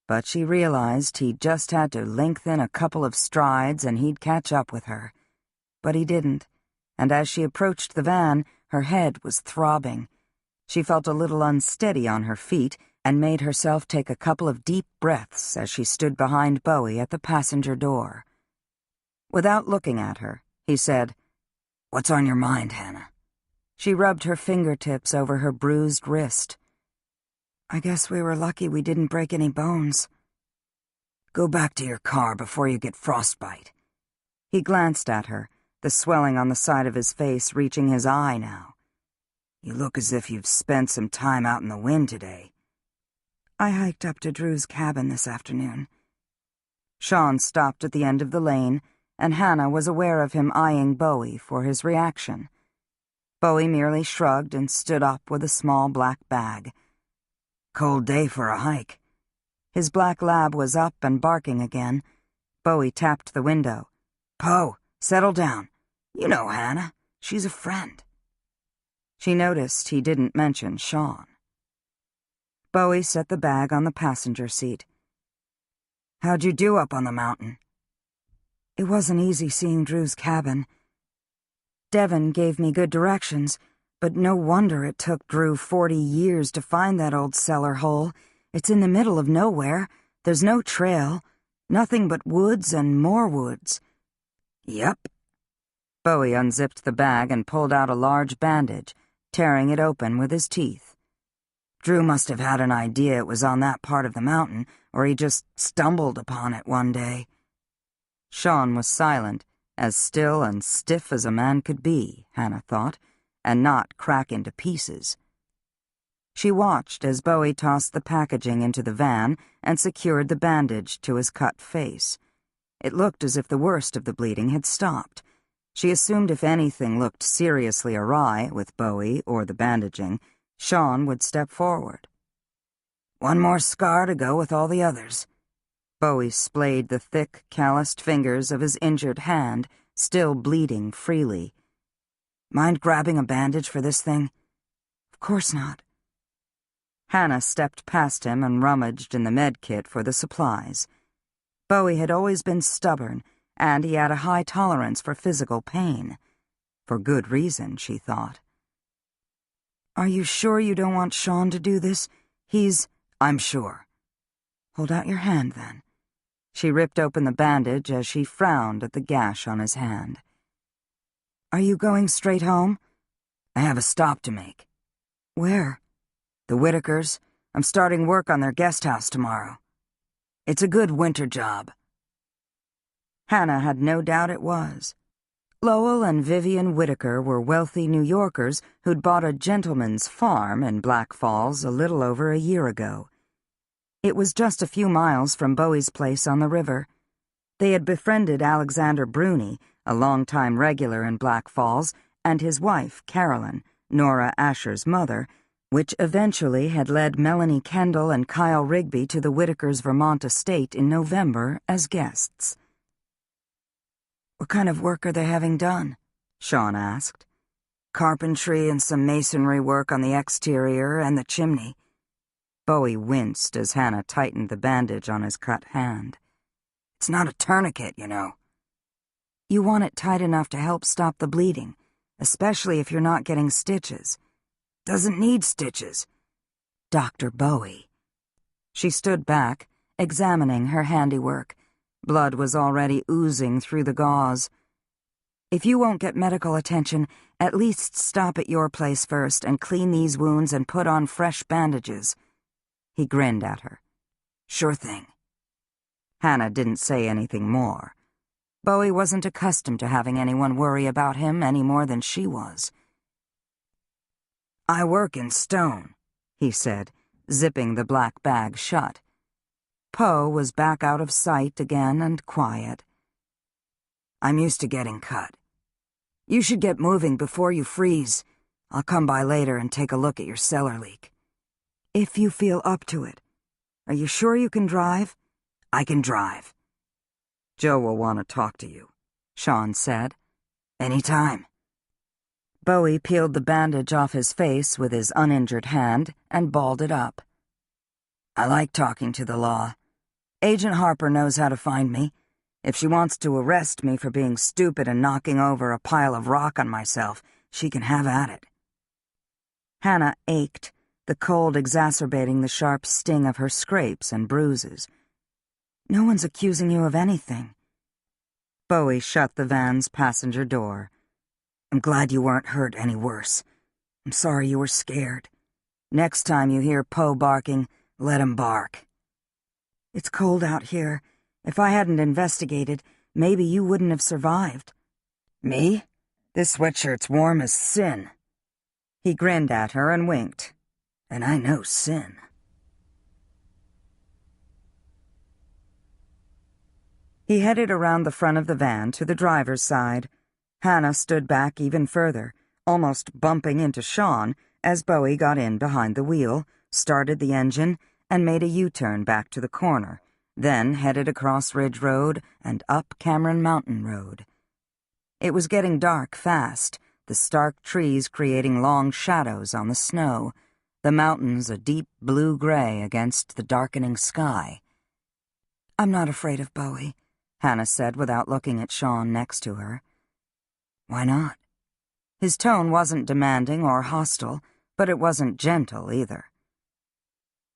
but she realized he just had to lengthen a couple of strides and he'd catch up with her. But he didn't, and as she approached the van, her head was throbbing. She felt a little unsteady on her feet and made herself take a couple of deep breaths as she stood behind Bowie at the passenger door. Without looking at her, he said, What's on your mind, Hannah? She rubbed her fingertips over her bruised wrist. I guess we were lucky we didn't break any bones. Go back to your car before you get frostbite. He glanced at her, the swelling on the side of his face reaching his eye now. You look as if you've spent some time out in the wind today. I hiked up to Drew's cabin this afternoon. Sean stopped at the end of the lane, and Hannah was aware of him eyeing Bowie for his reaction. Bowie merely shrugged and stood up with a small black bag. "Cold day for a hike." His black lab was up and barking again. Bowie tapped the window. "Poe, settle down. You know Hannah. She's a friend." She noticed he didn't mention Sean. Bowie set the bag on the passenger seat. "How'd you do up on the mountain?" "It wasn't easy seeing Drew's cabin. Devon gave me good directions, but no wonder it took Drew 40 years to find that old cellar hole. It's in the middle of nowhere. There's no trail. Nothing but woods and more woods." "Yep." Bowie unzipped the bag and pulled out a large bandage, tearing it open with his teeth. "Drew must have had an idea it was on that part of the mountain, or he just stumbled upon it one day." Sean was silent, as still and stiff as a man could be, Hannah thought, and not crack into pieces. She watched as Bowie tossed the packaging into the van and secured the bandage to his cut face. It looked as if the worst of the bleeding had stopped. She assumed if anything looked seriously awry with Bowie or the bandaging, Sean would step forward. "One more scar to go with all the others." Bowie splayed the thick, calloused fingers of his injured hand, still bleeding freely. "Mind grabbing a bandage for this thing?" "Of course not." Hannah stepped past him and rummaged in the med kit for the supplies. Bowie had always been stubborn, and he had a high tolerance for physical pain. For good reason, she thought. "Are you sure you don't want Sean to do this? I'm sure." "Hold out your hand, then." She ripped open the bandage as she frowned at the gash on his hand. "Are you going straight home?" "I have a stop to make." "Where?" "The Whitakers. I'm starting work on their guest house tomorrow. It's a good winter job." Hannah had no doubt it was. Lowell and Vivian Whitaker were wealthy New Yorkers who'd bought a gentleman's farm in Black Falls a little over a year ago. It was just a few miles from Bowie's place on the river. They had befriended Alexander Bruni, a longtime regular in Black Falls, and his wife, Carolyn, Nora Asher's mother, which eventually had led Melanie Kendall and Kyle Rigby to the Whitakers' Vermont estate in November as guests. "What kind of work are they having done?" Sean asked. "Carpentry and some masonry work on the exterior and the chimney." Bowie winced as Hannah tightened the bandage on his cut hand. "It's not a tourniquet, you know." "You want it tight enough to help stop the bleeding, especially if you're not getting stitches." "Doesn't need stitches." "Dr. Bowie." She stood back, examining her handiwork. Blood was already oozing through the gauze. "If you won't get medical attention, at least stop at your place first and clean these wounds and put on fresh bandages." He grinned at her. "Sure thing." Hannah didn't say anything more. Bowie wasn't accustomed to having anyone worry about him any more than she was. "I work in stone," he said, zipping the black bag shut. Poe was back out of sight again and quiet. "I'm used to getting cut. You should get moving before you freeze. I'll come by later and take a look at your cellar leak." "If you feel up to it. Are you sure you can drive?" "I can drive." "Joe will want to talk to you," Sean said. "Any time." Bowie peeled the bandage off his face with his uninjured hand and balled it up. "I like talking to the law. Agent Harper knows how to find me. If she wants to arrest me for being stupid and knocking over a pile of rock on myself, she can have at it." Hannah ached, the cold exacerbating the sharp sting of her scrapes and bruises. "No one's accusing you of anything." Bowie shut the van's passenger door. "I'm glad you weren't hurt any worse. I'm sorry you were scared. Next time you hear Poe barking, let him bark." "It's cold out here. If I hadn't investigated, maybe you wouldn't have survived." "Me? This sweatshirt's warm as sin." He grinned at her and winked. "And I know sin." He headed around the front of the van to the driver's side. Hannah stood back even further, almost bumping into Sean as Bowie got in behind the wheel, started the engine, and made a U-turn back to the corner, then headed across Ridge Road and up Cameron Mountain Road. It was getting dark fast, the stark trees creating long shadows on the snow, the mountains a deep blue-gray against the darkening sky. "I'm not afraid of Bowie," Hannah said without looking at Sean next to her. "Why not?" His tone wasn't demanding or hostile, but it wasn't gentle either.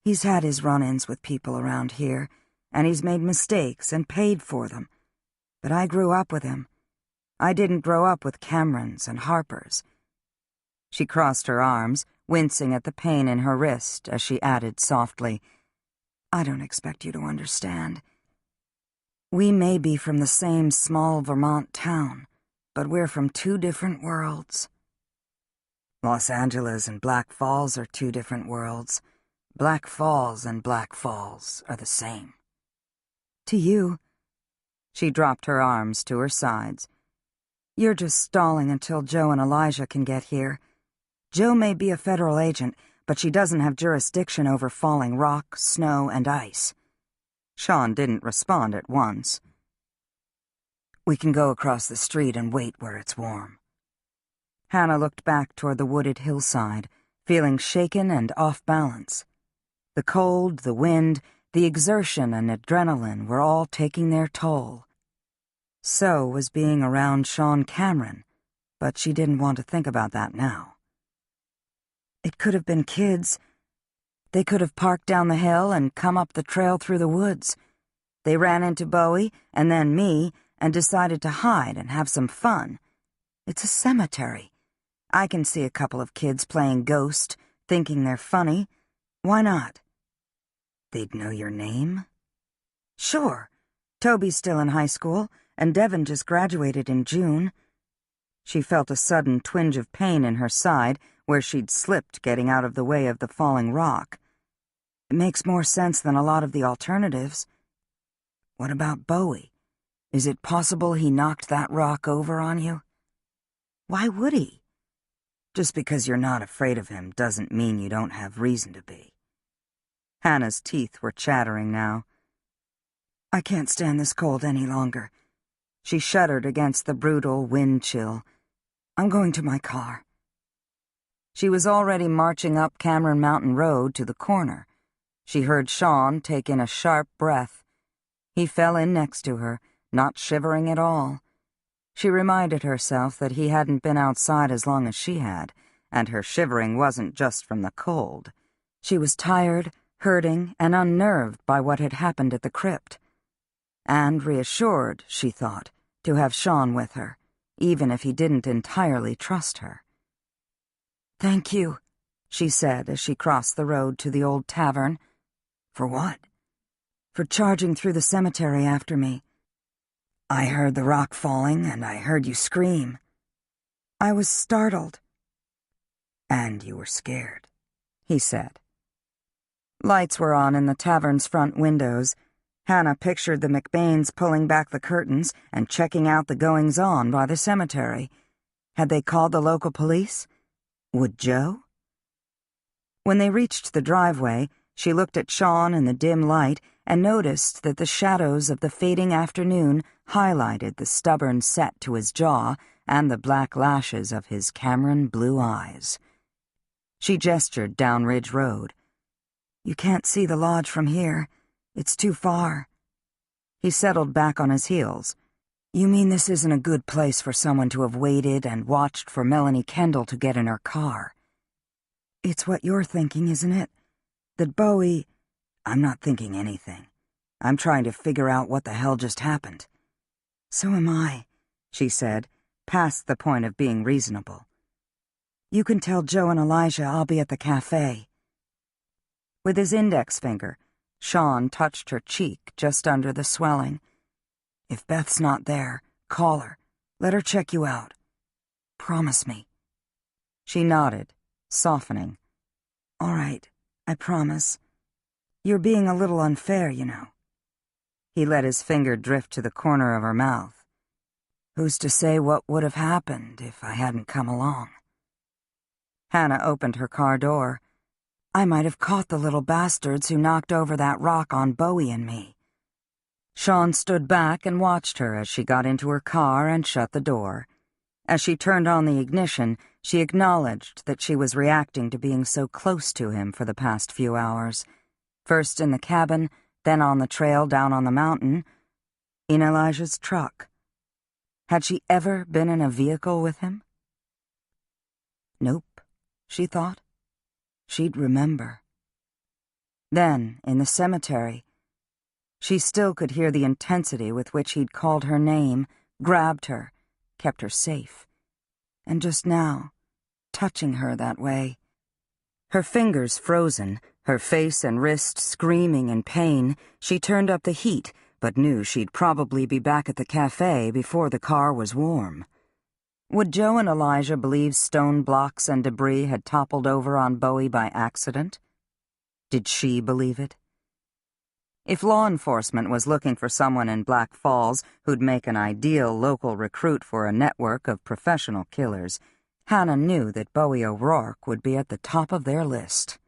"He's had his run-ins with people around here, and he's made mistakes and paid for them. But I grew up with him. I didn't grow up with Camerons and Harpers." She crossed her arms, wincing at the pain in her wrist as she added softly, "I don't expect you to understand. We may be from the same small Vermont town, but we're from two different worlds. Los Angeles and Black Falls are two different worlds. Black Falls and Black Falls are the same. To you." She dropped her arms to her sides. "You're just stalling until Joe and Elijah can get here. Joe may be a federal agent, but she doesn't have jurisdiction over falling rock, snow, and ice." Sean didn't respond at once. "We can go across the street and wait where it's warm." Hannah looked back toward the wooded hillside, feeling shaken and off balance. The cold, the wind, the exertion and adrenaline were all taking their toll. So was being around Sean Cameron, but she didn't want to think about that now. It could have been kids. They could have parked down the hill and come up the trail through the woods. They ran into Bowie and then me and decided to hide and have some fun. It's a cemetery. I can see a couple of kids playing ghost, thinking they're funny. Why not? They'd know your name? Sure. Toby's still in high school, and Devin just graduated in June. She felt a sudden twinge of pain in her side where she'd slipped getting out of the way of the falling rock. It makes more sense than a lot of the alternatives. What about Bowie? Is it possible he knocked that rock over on you? Why would he? Just because you're not afraid of him doesn't mean you don't have reason to be. Hannah's teeth were chattering now. I can't stand this cold any longer. She shuddered against the brutal wind chill. I'm going to my car. She was already marching up Cameron Mountain Road to the corner. She heard Sean take in a sharp breath. He fell in next to her, not shivering at all. She reminded herself that he hadn't been outside as long as she had, and her shivering wasn't just from the cold. She was tired, hurting, and unnerved by what had happened at the crypt. And reassured, she thought, to have Sean with her, even if he didn't entirely trust her. Thank you, she said as she crossed the road to the old tavern. For what? For charging through the cemetery after me. I heard the rock falling, and I heard you scream. I was startled. And you were scared, he said. Lights were on in the tavern's front windows. Hannah pictured the McBains pulling back the curtains and checking out the goings-on by the cemetery. Had they called the local police? Would Joe? When they reached the driveway, she looked at Sean in the dim light and noticed that the shadows of the fading afternoon highlighted the stubborn set to his jaw and the black lashes of his Cameron blue eyes. She gestured down Ridge Road. You can't see the lodge from here. It's too far. He settled back on his heels. You mean this isn't a good place for someone to have waited and watched for Melanie Kendall to get in her car? It's what you're thinking, isn't it? That Bowie... I'm not thinking anything. I'm trying to figure out what the hell just happened. So am I, she said, past the point of being reasonable. You can tell Joe and Elijah I'll be at the cafe. With his index finger, Sean touched her cheek just under the swelling. If Beth's not there, call her. Let her check you out. Promise me. She nodded, softening. All right, I promise. You're being a little unfair, you know. He let his finger drift to the corner of her mouth. "Who's to say what would have happened if I hadn't come along?" Hannah opened her car door. "I might have caught the little bastards who knocked over that rock on Bowie and me." Sean stood back and watched her as she got into her car and shut the door. As she turned on the ignition, she acknowledged that she was reacting to being so close to him for the past few hours. First in the cabin, then on the trail down on the mountain, in Elijah's truck. Had she ever been in a vehicle with him? Nope, she thought. She'd remember. Then, in the cemetery, she still could hear the intensity with which he'd called her name, grabbed her, kept her safe. And just now, touching her that way. Her fingers frozen, her face and wrist screaming in pain, she turned up the heat, but knew she'd probably be back at the cafe before the car was warm. Would Joe and Elijah believe stone blocks and debris had toppled over on Bowie by accident? Did she believe it? If law enforcement was looking for someone in Black Falls who'd make an ideal local recruit for a network of professional killers, Hannah knew that Bowie O'Rourke would be at the top of their list.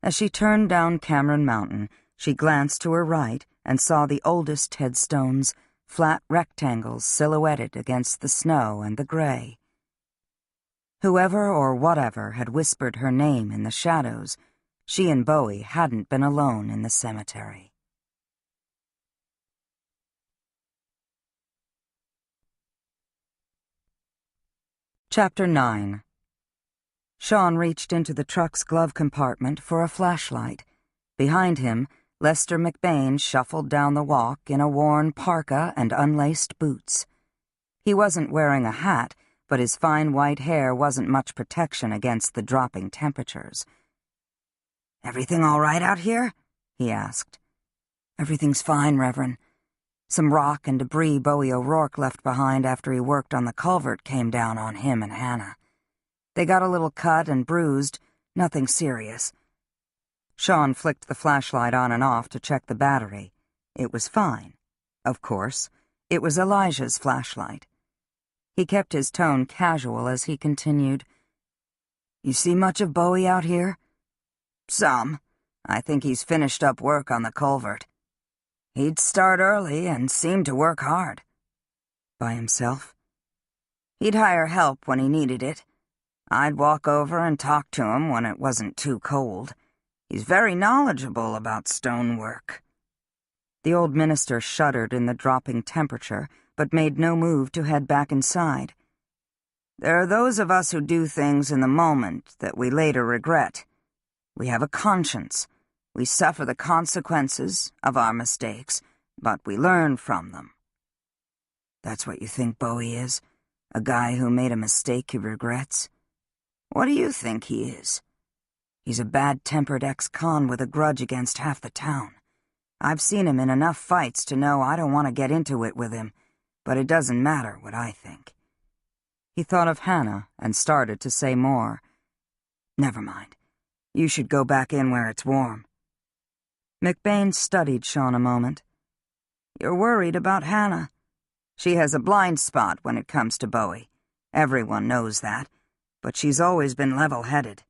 As she turned down Cameron Mountain, she glanced to her right and saw the oldest headstones, flat rectangles silhouetted against the snow and the gray. Whoever or whatever had whispered her name in the shadows, she and Bowie hadn't been alone in the cemetery. Chapter 9. Sean reached into the truck's glove compartment for a flashlight. Behind him, Lester McBain shuffled down the walk in a worn parka and unlaced boots. He wasn't wearing a hat, but his fine white hair wasn't much protection against the dropping temperatures. "Everything all right out here?" he asked. "Everything's fine, Reverend. Some rock and debris Bowie O'Rourke left behind after he worked on the culvert came down on him and Hannah. They got a little cut and bruised, nothing serious." Sean flicked the flashlight on and off to check the battery. It was fine. Of course, it was Elijah's flashlight. He kept his tone casual as he continued. "You see much of Bowie out here?" "Some. I think he's finished up work on the culvert. He'd start early and seemed to work hard." "By himself?" "He'd hire help when he needed it. I'd walk over and talk to him when it wasn't too cold. He's very knowledgeable about stonework." The old minister shuddered in the dropping temperature, but made no move to head back inside. "There are those of us who do things in the moment that we later regret. We have a conscience. We suffer the consequences of our mistakes, but we learn from them." "That's what you think Bowie is? A guy who made a mistake he regrets?" "What do you think he is?" "He's a bad-tempered ex-con with a grudge against half the town. I've seen him in enough fights to know I don't want to get into it with him, but it doesn't matter what I think." He thought of Hannah and started to say more. "Never mind. You should go back in where it's warm." McBain studied Sean a moment. "You're worried about Hannah. She has a blind spot when it comes to Bowie. Everyone knows that, but she's always been level-headed."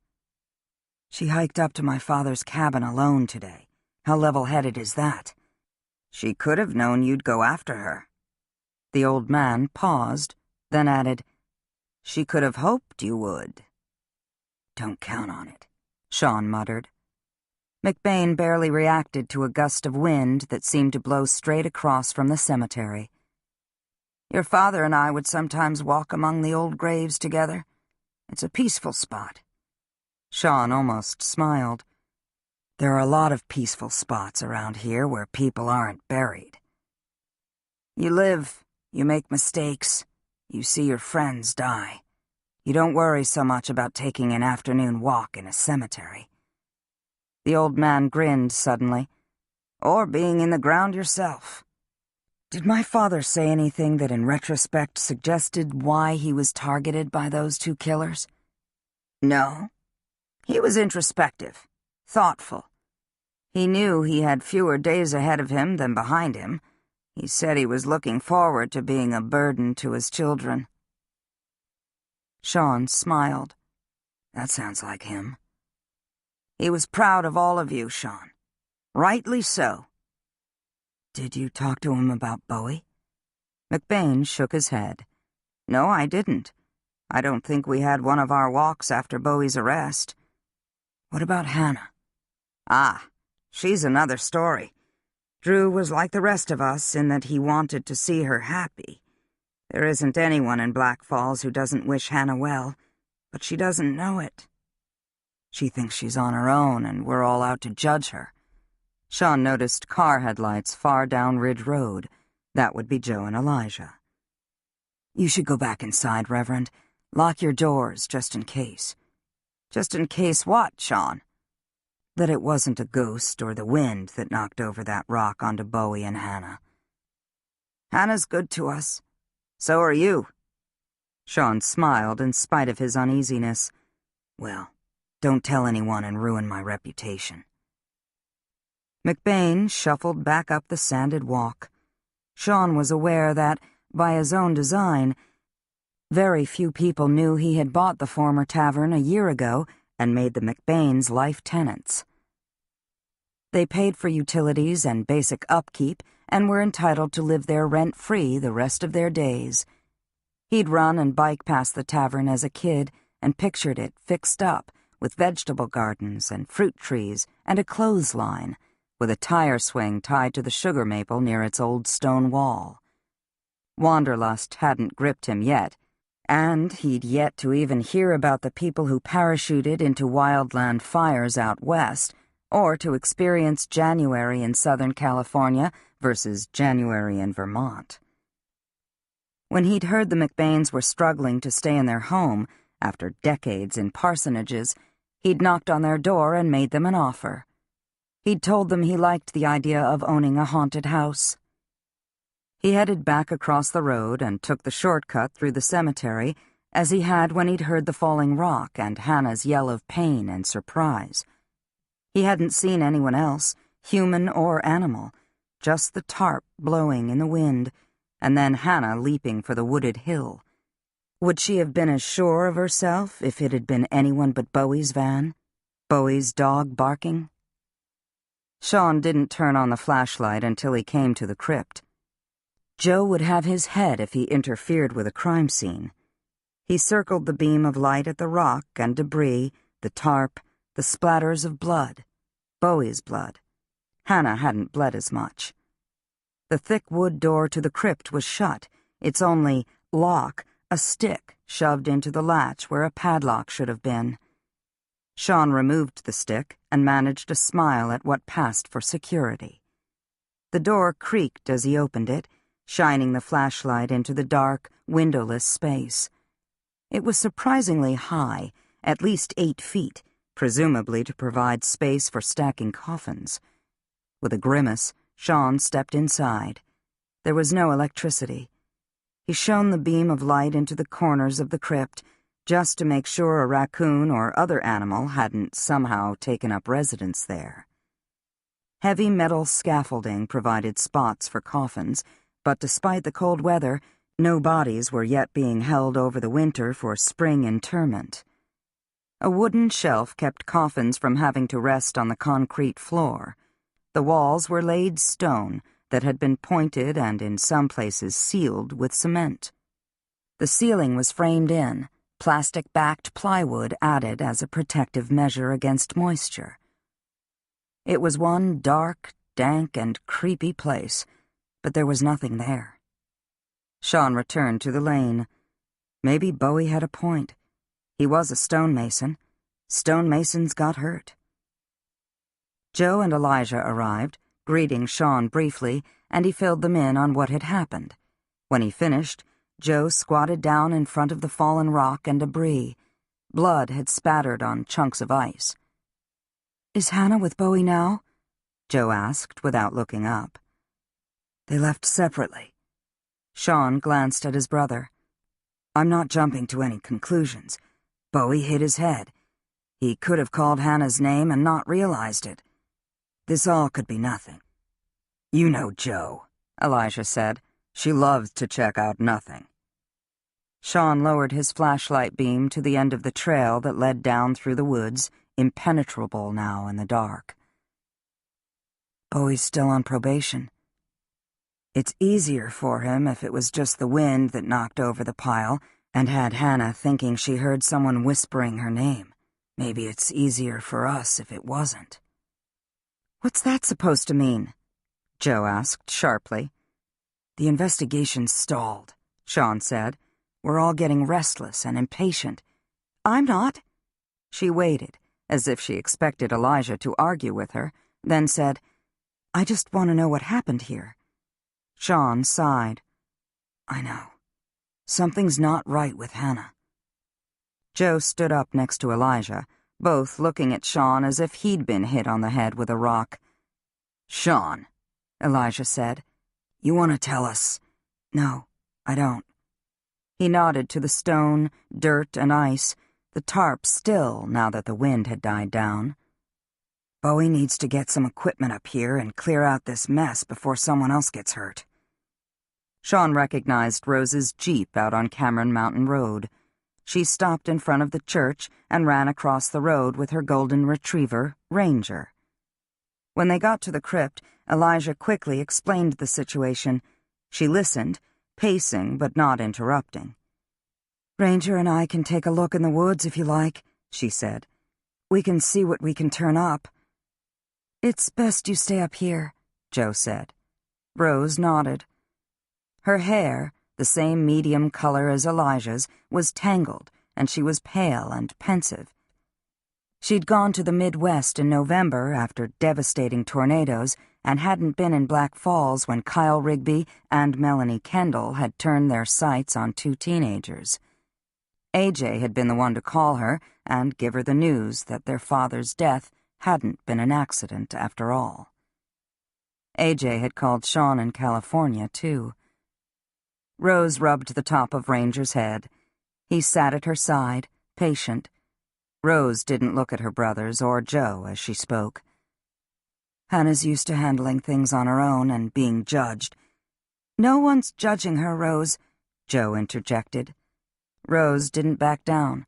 "She hiked up to my father's cabin alone today. How level-headed is that?" "She could have known you'd go after her." The old man paused, then added, "She could have hoped you would." "Don't count on it," Sean muttered. McBain barely reacted to a gust of wind that seemed to blow straight across from the cemetery. "Your father and I would sometimes walk among the old graves together. It's a peaceful spot." Sean almost smiled. "There are a lot of peaceful spots around here where people aren't buried." "You live, you make mistakes, you see your friends die. You don't worry so much about taking an afternoon walk in a cemetery." The old man grinned suddenly. "Or being in the ground yourself." "Did my father say anything that in retrospect suggested why he was targeted by those two killers?" "No. He was introspective, thoughtful. He knew he had fewer days ahead of him than behind him. He said he was looking forward to being a burden to his children. Sean smiled. That sounds like him. He was proud of all of you, Sean. Rightly so. Did you talk to him about Bowie? McBain shook his head. No, I didn't. I don't think we had one of our walks after Bowie's arrest. What about Hannah? Ah, she's another story. Drew was like the rest of us in that he wanted to see her happy. There isn't anyone in Black Falls who doesn't wish Hannah well, but she doesn't know it. She thinks she's on her own and we're all out to judge her. Sean noticed car headlights far down Ridge Road. That would be Joe and Elijah. You should go back inside, Reverend. Lock your doors, just in case. Just in case what, Sean? That it wasn't a ghost or the wind that knocked over that rock onto Bowie and Hannah. Hannah's good to us. So are you. Sean smiled in spite of his uneasiness. Well, don't tell anyone and ruin my reputation. McBain shuffled back up the sanded walk. Sean was aware that, by his own design, very few people knew he had bought the former tavern a year ago and made the McBains life tenants. They paid for utilities and basic upkeep and were entitled to live there rent-free the rest of their days. He'd run and bike past the tavern as a kid and pictured it fixed up with vegetable gardens and fruit trees and a clothesline, with a tire swing tied to the sugar maple near its old stone wall. Wanderlust hadn't gripped him yet, and he'd yet to even hear about the people who parachuted into wildland fires out west, or to experience January in Southern California versus January in Vermont. When he'd heard the McBains were struggling to stay in their home after decades in parsonages, he'd knocked on their door and made them an offer. He'd told them he liked the idea of owning a haunted house. He headed back across the road and took the shortcut through the cemetery, as he had when he'd heard the falling rock and Hannah's yell of pain and surprise. He hadn't seen anyone else, human or animal, just the tarp blowing in the wind, and then Hannah leaping for the wooded hill. Would she have been as sure of herself if it had been anyone but Bowie's van? Bowie's dog barking? Sean didn't turn on the flashlight until he came to the crypt. Joe would have his head if he interfered with a crime scene. He circled the beam of light at the rock and debris, the tarp, the splatters of blood. Bowie's blood. Hannah hadn't bled as much. The thick wood door to the crypt was shut, its only lock a stick shoved into the latch where a padlock should have been. Sean removed the stick and managed to smile at what passed for security. The door creaked as he opened it, shining the flashlight into the dark, windowless space. It was surprisingly high, at least 8 feet, presumably to provide space for stacking coffins. With a grimace, Sean stepped inside. There was no electricity. He shone the beam of light into the corners of the crypt, just to make sure a raccoon or other animal hadn't somehow taken up residence there. Heavy metal scaffolding provided spots for coffins, but despite the cold weather, no bodies were yet being held over the winter for spring interment. A wooden shelf kept coffins from having to rest on the concrete floor. The walls were laid stone that had been pointed and in some places sealed with cement. The ceiling was framed in, plastic-backed plywood added as a protective measure against moisture. It was one dark, dank, and creepy place, but there was nothing there. Sean returned to the lane. Maybe Bowie had a point. He was a stonemason. Stonemasons got hurt. Joe and Elijah arrived, greeting Sean briefly, and he filled them in on what had happened. When he finished, Joe squatted down in front of the fallen rock and debris. Blood had spattered on chunks of ice. "Is Hannah with Bowie now?" Joe asked without looking up. "They left separately." Sean glanced at his brother. "I'm not jumping to any conclusions. Bowie hit his head. He could have called Hannah's name and not realized it. This all could be nothing. You know Jo, Elijah said. She loves to check out nothing. Sean lowered his flashlight beam to the end of the trail that led down through the woods, impenetrable now in the dark. Bowie's still on probation. It's easier for him if it was just the wind that knocked over the pile and had Hannah thinking she heard someone whispering her name. Maybe it's easier for us if it wasn't. What's that supposed to mean? Jo asked sharply. The investigation stalled, Sean said. We're all getting restless and impatient. I'm not. She waited, as if she expected Elijah to argue with her, then said, I just want to know what happened here. Sean sighed. I know. Something's not right with Hannah. Jo stood up next to Elijah, both looking at Sean as if he'd been hit on the head with a rock. Sean, Elijah said, you want to tell us? No, I don't. He nodded to the stone, dirt, and ice, the tarp still now that the wind had died down. Bowie needs to get some equipment up here and clear out this mess before someone else gets hurt. Sean recognized Rose's Jeep out on Cameron Mountain Road. She stopped in front of the church and ran across the road with her golden retriever, Ranger. When they got to the crypt, Elijah quickly explained the situation. She listened, pacing but not interrupting. Ranger and I can take a look in the woods if you like, she said. We can see what we can turn up. It's best you stay up here, Jo said. Rose nodded. Her hair, the same medium color as Elijah's, was tangled, and she was pale and pensive. She'd gone to the Midwest in November after devastating tornadoes and hadn't been in Black Falls when Kyle Rigby and Melanie Kendall had turned their sights on two teenagers. AJ had been the one to call her and give her the news that their father's death hadn't been an accident after all. AJ had called Sean in California, too. Rose rubbed the top of Ranger's head. He sat at her side, patient. Rose didn't look at her brothers or Jo as she spoke. Hannah's used to handling things on her own and being judged. No one's judging her, Rose, Jo interjected. Rose didn't back down.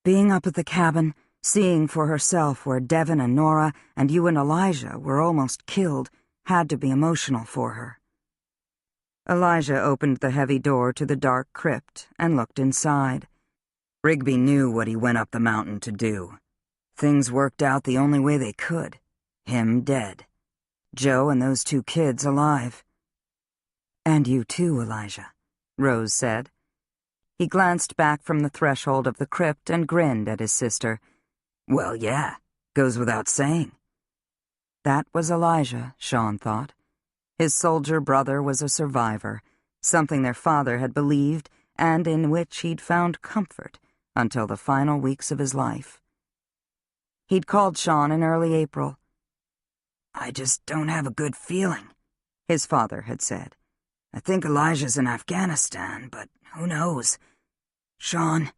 Being up at the cabin, seeing for herself where Devin and Nora and you and Elijah were almost killed, had to be emotional for her. Elijah opened the heavy door to the dark crypt and looked inside. Rigby knew what he went up the mountain to do. Things worked out the only way they could. Him dead. Jo and those two kids alive. And you too, Elijah, Rose said. He glanced back from the threshold of the crypt and grinned at his sister. Well, yeah, goes without saying. That was Elijah, Sean thought. His soldier brother was a survivor, something their father had believed and in which he'd found comfort until the final weeks of his life. He'd called Sean in early April. I just don't have a good feeling, his father had said. I think Elijah's in Afghanistan, but who knows? Sean,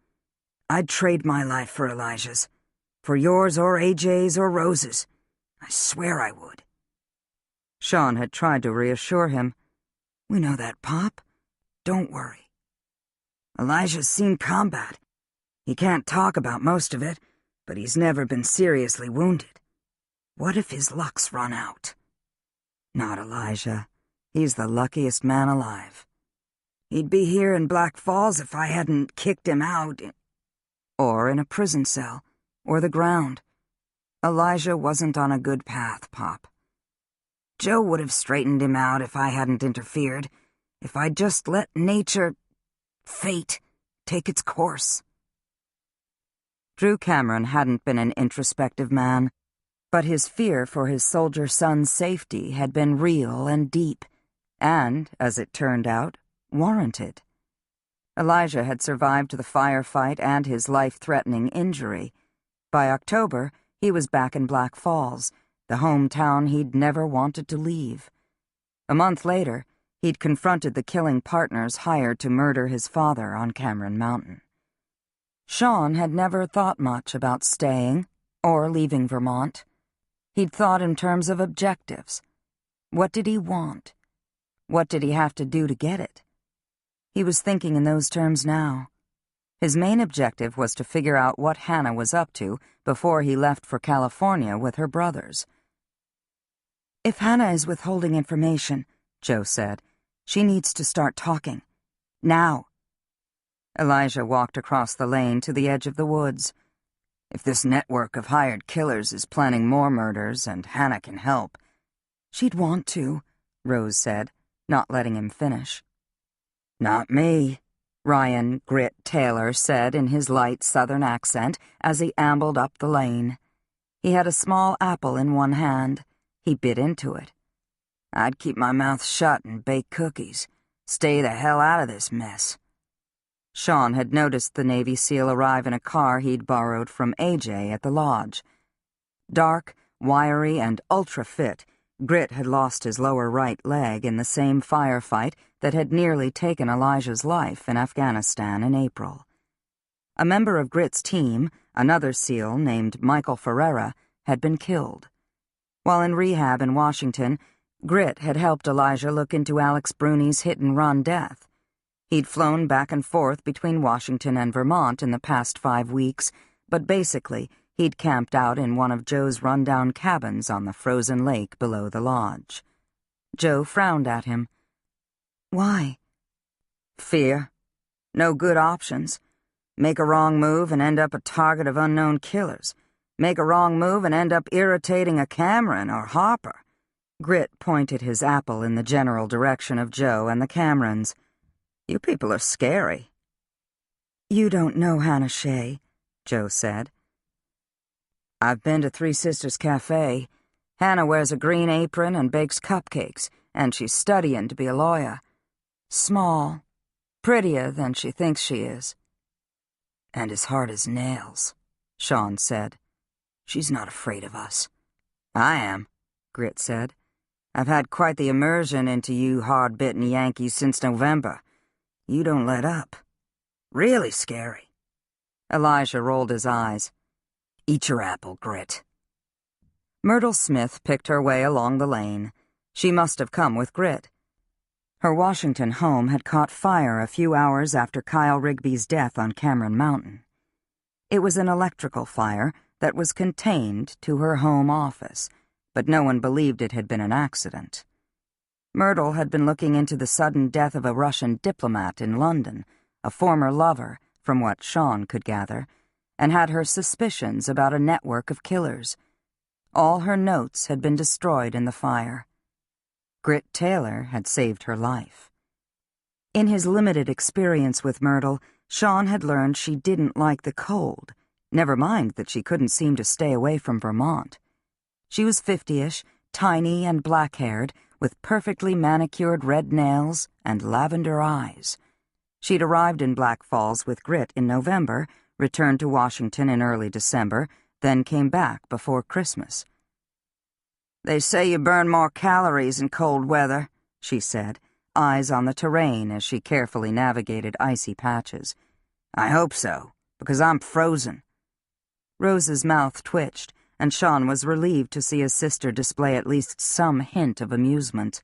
I'd trade my life for Elijah's, for yours or AJ's or Rose's. I swear I would. Sean had tried to reassure him. We know that, Pop. Don't worry. Elijah's seen combat. He can't talk about most of it, but he's never been seriously wounded. What if his luck's run out? Not Elijah. He's the luckiest man alive. He'd be here in Black Falls if I hadn't kicked him out. Or in a prison cell, or the ground. Elijah wasn't on a good path, Pop. Jo would have straightened him out if I hadn't interfered, if I'd just let fate, take its course. Drew Cameron hadn't been an introspective man, but his fear for his soldier son's safety had been real and deep, and, as it turned out, warranted. Elijah had survived the firefight and his life-threatening injury. By October, he was back in Black Falls, the hometown he'd never wanted to leave. A month later, he'd confronted the killing partners hired to murder his father on Cameron Mountain. Sean had never thought much about staying or leaving Vermont. He'd thought in terms of objectives. What did he want? What did he have to do to get it? He was thinking in those terms now. His main objective was to figure out what Hannah was up to before he left for California with her brothers. "If Hannah is withholding information," Joe said, "she needs to start talking. Now." Elijah walked across the lane to the edge of the woods. "If this network of hired killers is planning more murders and Hannah can help—" "She'd want to," Rose said, not letting him finish. "Not me," Ryan Grit Taylor said in his light southern accent as he ambled up the lane. He had a small apple in one hand. He bit into it. "I'd keep my mouth shut and bake cookies. Stay the hell out of this mess." Sean had noticed the Navy SEAL arrive in a car he'd borrowed from AJ at the lodge. Dark, wiry, and ultra-fit, Grit had lost his lower right leg in the same firefight that had nearly taken Elijah's life in Afghanistan in April. A member of Grit's team, another SEAL named Michael Ferreira, had been killed. While in rehab in Washington, Grit had helped Elijah look into Alex Bruni's hit-and-run death. He'd flown back and forth between Washington and Vermont in the past 5 weeks, but basically, he'd camped out in one of Joe's rundown cabins on the frozen lake below the lodge. Joe frowned at him. "Why?" "Fear. No good options. Make a wrong move and end up a target of unknown killers. Make a wrong move and end up irritating a Cameron or Harper." Grit pointed his apple in the general direction of Joe and the Camerons. "You people are scary." "You don't know Hannah Shea," Joe said. "I've been to Three Sisters Cafe. Hannah wears a green apron and bakes cupcakes, and she's studying to be a lawyer. Small, prettier than she thinks she is." "And as hard as nails," Sean said. "She's not afraid of us." "I am," Grit said. "I've had quite the immersion into you hard-bitten Yankees since November. You don't let up. Really scary." Elijah rolled his eyes. "Eat your apple, Grit." Myrtle Smith picked her way along the lane. She must have come with Grit. Her Washington home had caught fire a few hours after Kyle Rigby's death on Cameron Mountain. It was an electrical fire that was contained to her home office, but no one believed it had been an accident. Myrtle had been looking into the sudden death of a Russian diplomat in London, a former lover, from what Sean could gather, and had her suspicions about a network of killers. All her notes had been destroyed in the fire. Grit Taylor had saved her life. In his limited experience with Myrtle, Sean had learned she didn't like the cold, never mind that she couldn't seem to stay away from Vermont. She was 50-ish, tiny and black-haired, with perfectly manicured red nails and lavender eyes. She'd arrived in Black Falls with Grit in November, returned to Washington in early December, then came back before Christmas. "They say you burn more calories in cold weather," she said, eyes on the terrain as she carefully navigated icy patches. "I hope so, because I'm frozen." Rose's mouth twitched, and Sean was relieved to see his sister display at least some hint of amusement.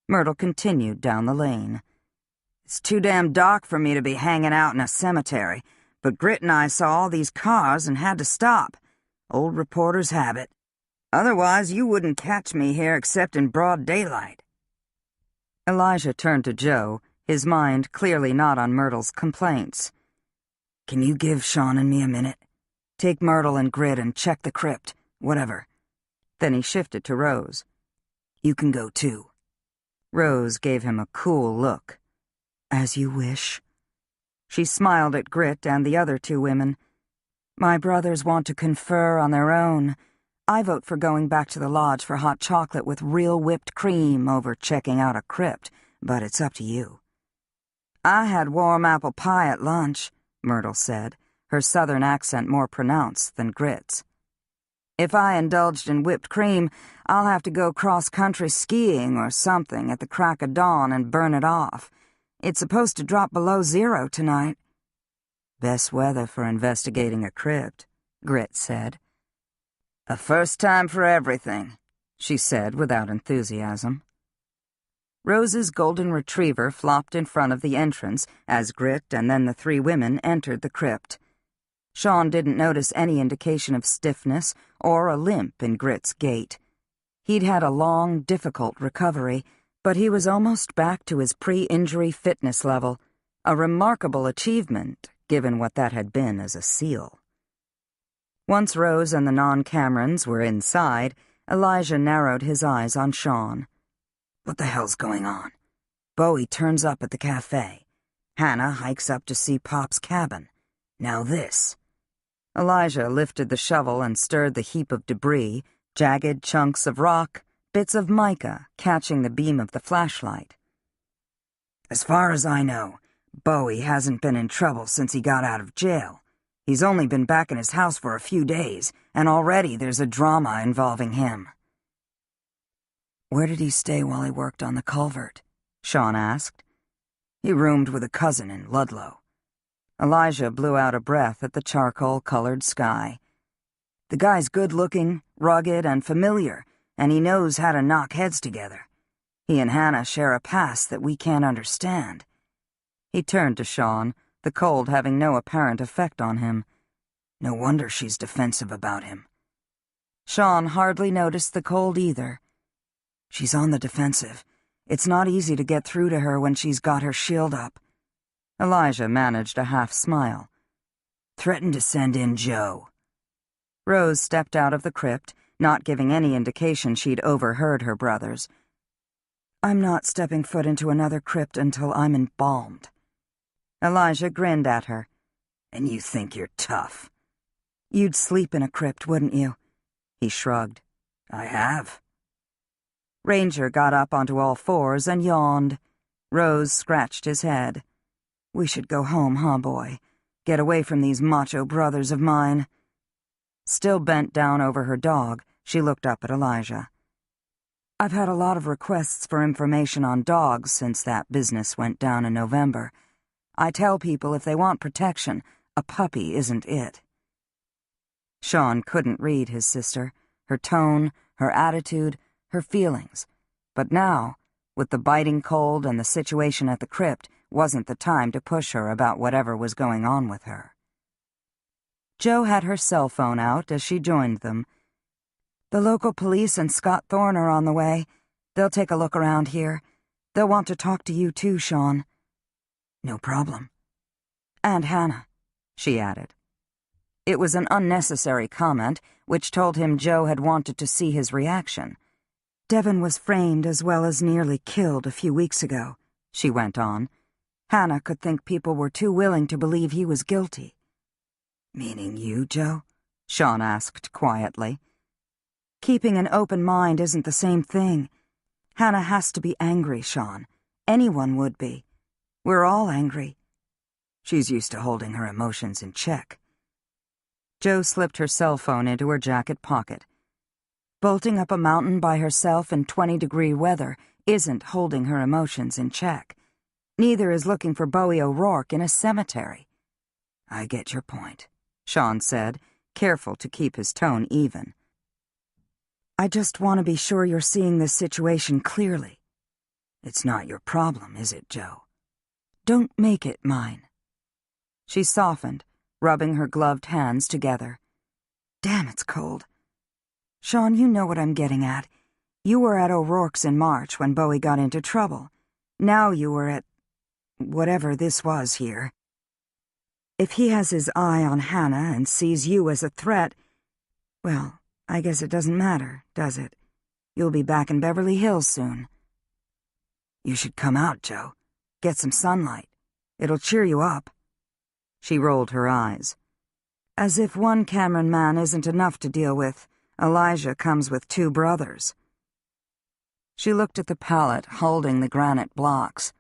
Myrtle continued down the lane. "It's too damn dark for me to be hanging out in a cemetery, but Grit and I saw all these cars and had to stop. Old reporter's habit. Otherwise, you wouldn't catch me here except in broad daylight." Elijah turned to Joe, his mind clearly not on Myrtle's complaints. "Can you give Sean and me a minute? Take Myrtle and Grit and check the crypt, whatever." Then he shifted to Rose. "You can go too." Rose gave him a cool look. "As you wish." She smiled at Grit and the other 2 women. "My brothers want to confer on their own. I vote for going back to the lodge for hot chocolate with real whipped cream over checking out a crypt, but it's up to you." "I had warm apple pie at lunch," Myrtle said, her southern accent more pronounced than Grit's. "If I indulged in whipped cream, I'll have to go cross-country skiing or something at the crack of dawn and burn it off. It's supposed to drop below 0 tonight." "Best weather for investigating a crypt," Grit said. "A first time for everything," she said without enthusiasm. Rose's golden retriever flopped in front of the entrance as Grit and then the three women entered the crypt. Sean didn't notice any indication of stiffness or a limp in Grit's gait. He'd had a long, difficult recovery, but he was almost back to his pre-injury fitness level, a remarkable achievement given what that had been as a SEAL. Once Rose and the non-Camerons were inside, Elijah narrowed his eyes on Sean. "What the hell's going on?" "Bowie turns up at the cafe. Hannah hikes up to see Pop's cabin. Now this." Elijah lifted the shovel and stirred the heap of debris, jagged chunks of rock, bits of mica catching the beam of the flashlight. "As far as I know, Bowie hasn't been in trouble since he got out of jail. He's only been back in his house for a few days, and already there's a drama involving him." "Where did he stay while he worked on the culvert?" Sean asked. "He roomed with a cousin in Ludlow." Elijah blew out a breath at the charcoal-colored sky. "The guy's good-looking, rugged, and familiar, and he knows how to knock heads together. He and Hannah share a past that we can't understand." He turned to Sean, the cold having no apparent effect on him. "No wonder she's defensive about him." Sean hardly noticed the cold either. "She's on the defensive. It's not easy to get through to her when she's got her shield up." Elijah managed a half-smile. "Threatened to send in Joe." Rose stepped out of the crypt, not giving any indication she'd overheard her brothers. "I'm not stepping foot into another crypt until I'm embalmed." Elijah grinned at her. "And you think you're tough?" "You'd sleep in a crypt, wouldn't you?" He shrugged. "I have." Ranger got up onto all fours and yawned. Rose scratched his head. "We should go home, huh, boy? Get away from these macho brothers of mine." Still bent down over her dog, she looked up at Elijah. "I've had a lot of requests for information on dogs since that business went down in November. I tell people if they want protection, a puppy isn't it." Sean couldn't read his sister, her tone, her attitude, her feelings. But now, with the biting cold and the situation at the crypt, wasn't the time to push her about whatever was going on with her. Jo had her cell phone out as she joined them. "The local police and Scott Thorne are on the way. They'll take a look around here. They'll want to talk to you too, Sean." "No problem." "And Hannah," she added. It was an unnecessary comment, which told him Jo had wanted to see his reaction. "Devon was framed as well as nearly killed a few weeks ago," she went on. "Hannah could think people were too willing to believe he was guilty." "Meaning you, Jo?" Sean asked quietly. "Keeping an open mind isn't the same thing. Hannah has to be angry, Sean. Anyone would be. We're all angry." "She's used to holding her emotions in check." Jo slipped her cell phone into her jacket pocket. "Bolting up a mountain by herself in 20-degree weather isn't holding her emotions in check. Neither is looking for Bowie O'Rourke in a cemetery." "I get your point," Sean said, careful to keep his tone even. "I just want to be sure you're seeing this situation clearly." "It's not your problem, is it, Jo?" "Don't make it mine." She softened, rubbing her gloved hands together. "Damn, it's cold. Sean, you know what I'm getting at. You were at O'Rourke's in March when Bowie got into trouble. Now you were at whatever this was here. If he has his eye on Hannah and sees you as a threat, well, I guess it doesn't matter, does it? You'll be back in Beverly Hills soon." "You should come out, Jo. Get some sunlight. It'll cheer you up." She rolled her eyes. "As if one Cameron man isn't enough to deal with, Elijah comes with 2 brothers." She looked at the pallet holding the granite blocks.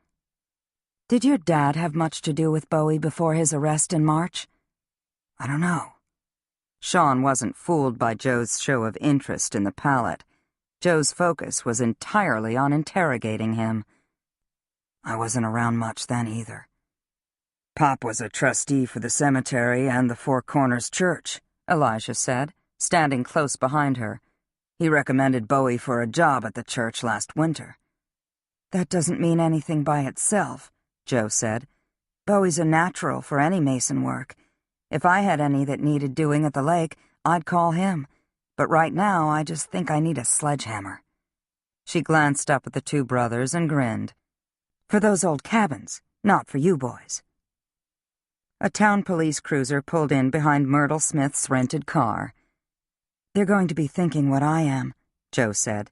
"Did your dad have much to do with Bowie before his arrest in March?" "I don't know." Sean wasn't fooled by Jo's show of interest in the pallet. Jo's focus was entirely on interrogating him. "I wasn't around much then either." "Pop was a trustee for the cemetery and the Four Corners Church," Elijah said. standing close behind her. "He recommended Bowie for a job at the church last winter." "That doesn't mean anything by itself," Joe said. "Bowie's a natural for any mason work. If I had any that needed doing at the lake, I'd call him. But right now, I just think I need a sledgehammer." She glanced up at the two brothers and grinned. "For those old cabins, not for you boys." A town police cruiser pulled in behind Myrtle Smith's rented car. "They're going to be thinking what I am," Joe said.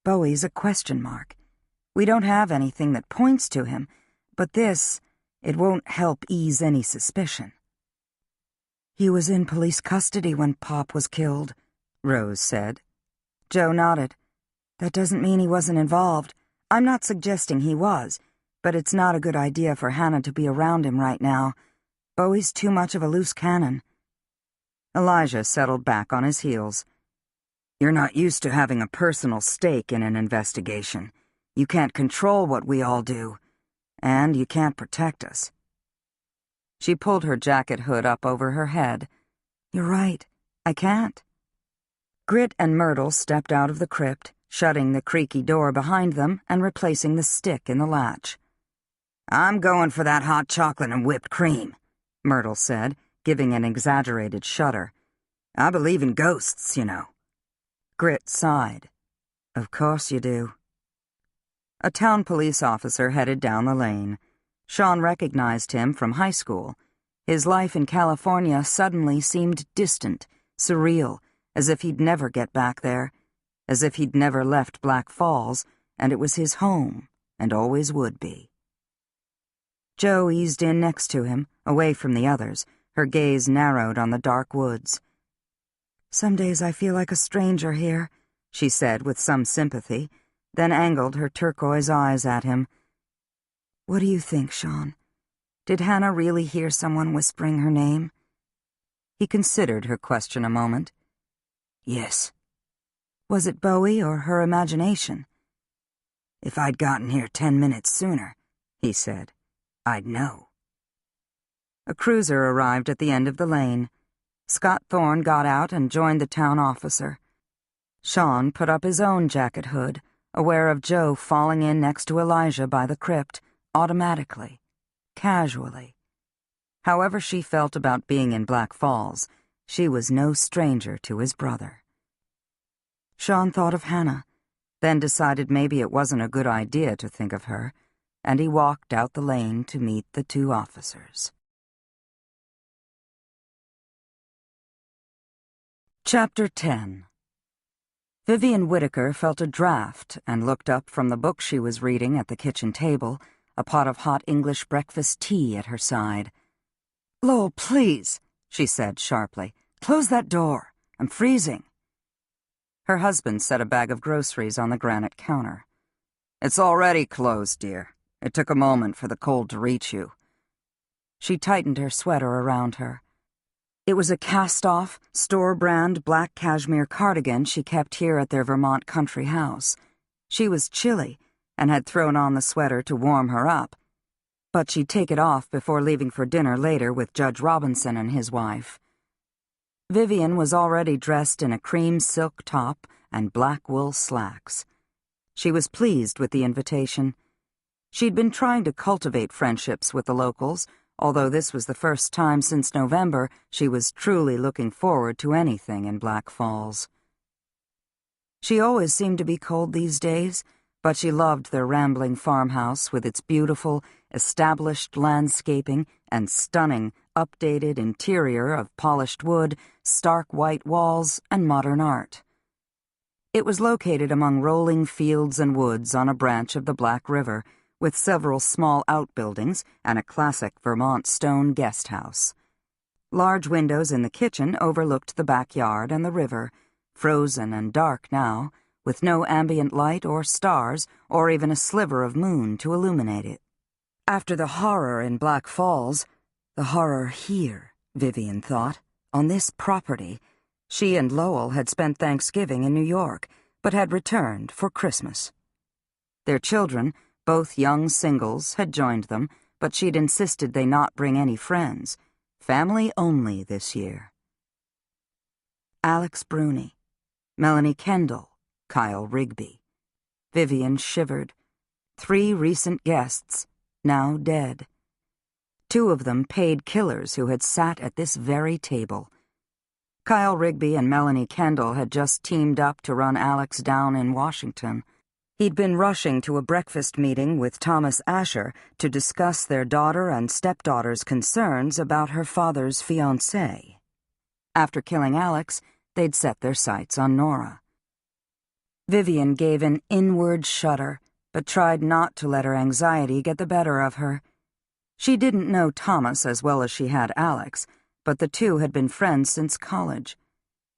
"Bowie's a question mark. We don't have anything that points to him, but it won't help ease any suspicion." "He was in police custody when Pop was killed," Rose said. Joe nodded. "That doesn't mean he wasn't involved. I'm not suggesting he was, but it's not a good idea for Hannah to be around him right now. Bowie's too much of a loose cannon." Elijah settled back on his heels. "You're not used to having a personal stake in an investigation. You can't control what we all do, and you can't protect us." She pulled her jacket hood up over her head. "You're right, I can't." Grit and Myrtle stepped out of the crypt, shutting the creaky door behind them and replacing the stick in the latch. "I'm going for that hot chocolate and whipped cream," Myrtle said, giving an exaggerated shudder. "I believe in ghosts, you know." Grit sighed. "Of course you do." A town police officer headed down the lane. Sean recognized him from high school. His life in California suddenly seemed distant, surreal, as if he'd never get back there, as if he'd never left Black Falls, and it was his home, and always would be. Joe eased in next to him, away from the others, her gaze narrowed on the dark woods. "Some days I feel like a stranger here," she said with some sympathy, then angled her turquoise eyes at him. "What do you think, Sean? Did Hannah really hear someone whispering her name?" He considered her question a moment. "Yes." "Was it Bowie or her imagination?" "If I'd gotten here 10 minutes sooner," he said, "I'd know." A cruiser arrived at the end of the lane. Scott Thorne got out and joined the town officer. Sean put up his own jacket hood, aware of Joe falling in next to Elijah by the crypt, automatically, casually. However she felt about being in Black Falls, she was no stranger to his brother. Sean thought of Hannah, then decided maybe it wasn't a good idea to think of her, and he walked out the lane to meet the two officers. Chapter 10. Vivian Whitaker felt a draft and looked up from the book she was reading at the kitchen table, a pot of hot English breakfast tea at her side. "Lowell, please," she said sharply. "Close that door. I'm freezing." Her husband set a bag of groceries on the granite counter. "It's already closed, dear. It took a moment for the cold to reach you." She tightened her sweater around her. It was a cast-off, store-brand black cashmere cardigan she kept here at their Vermont country house. She was chilly and had thrown on the sweater to warm her up, but she'd take it off before leaving for dinner later with Judge Robinson and his wife. Vivian was already dressed in a cream silk top and black wool slacks. She was pleased with the invitation. She'd been trying to cultivate friendships with the locals, although this was the first time since November she was truly looking forward to anything in Black Falls. She always seemed to be cold these days, but she loved their rambling farmhouse with its beautiful, established landscaping and stunning, updated interior of polished wood, stark white walls, and modern art. It was located among rolling fields and woods on a branch of the Black River, with several small outbuildings and a classic Vermont stone guest house. Large windows in the kitchen overlooked the backyard and the river, frozen and dark now, with no ambient light or stars or even a sliver of moon to illuminate it. After the horror in Black Falls, the horror here, Vivian thought, on this property. She and Lowell had spent Thanksgiving in New York, but had returned for Christmas. Their children, both young singles, had joined them, but she'd insisted they not bring any friends. Family only this year. Alex Bruni, Melanie Kendall, Kyle Rigby. Vivian shivered. 3 recent guests, now dead. 2 of them paid killers who had sat at this very table. Kyle Rigby and Melanie Kendall had just teamed up to run Alex down in Washington. He'd been rushing to a breakfast meeting with Thomas Asher to discuss their daughter and stepdaughter's concerns about her father's fiancée. After killing Alex, they'd set their sights on Nora. Vivian gave an inward shudder, but tried not to let her anxiety get the better of her. She didn't know Thomas as well as she had Alex, but the 2 had been friends since college.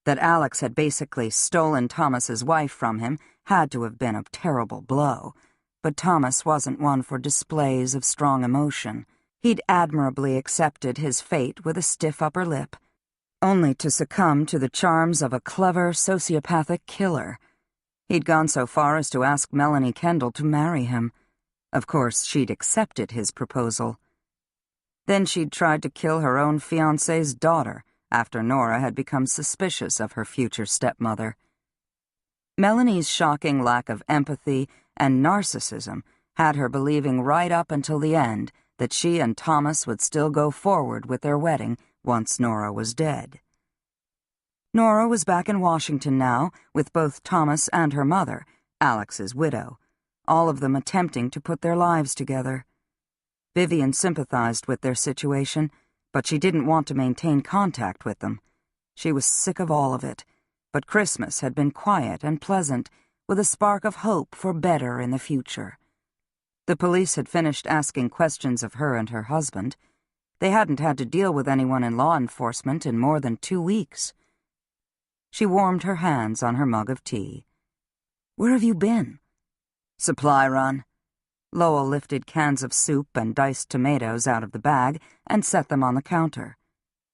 That Alex had basically stolen Thomas's wife from him had to have been a terrible blow, but Thomas wasn't one for displays of strong emotion. He'd admirably accepted his fate with a stiff upper lip, only to succumb to the charms of a clever, sociopathic killer. He'd gone so far as to ask Melanie Kendall to marry him. Of course, she'd accepted his proposal. Then she'd tried to kill her own fiancé's daughter after Nora had become suspicious of her future stepmother. Melanie's shocking lack of empathy and narcissism had her believing right up until the end that she and Thomas would still go forward with their wedding once Nora was dead. Nora was back in Washington now, with both Thomas and her mother, Alex's widow, all of them attempting to put their lives together. Vivian sympathized with their situation, but she didn't want to maintain contact with them. She was sick of all of it, but Christmas had been quiet and pleasant, with a spark of hope for better in the future. The police had finished asking questions of her and her husband. They hadn't had to deal with anyone in law enforcement in more than 2 weeks. She warmed her hands on her mug of tea. "Where have you been?" "Supply run." Lowell lifted cans of soup and diced tomatoes out of the bag and set them on the counter.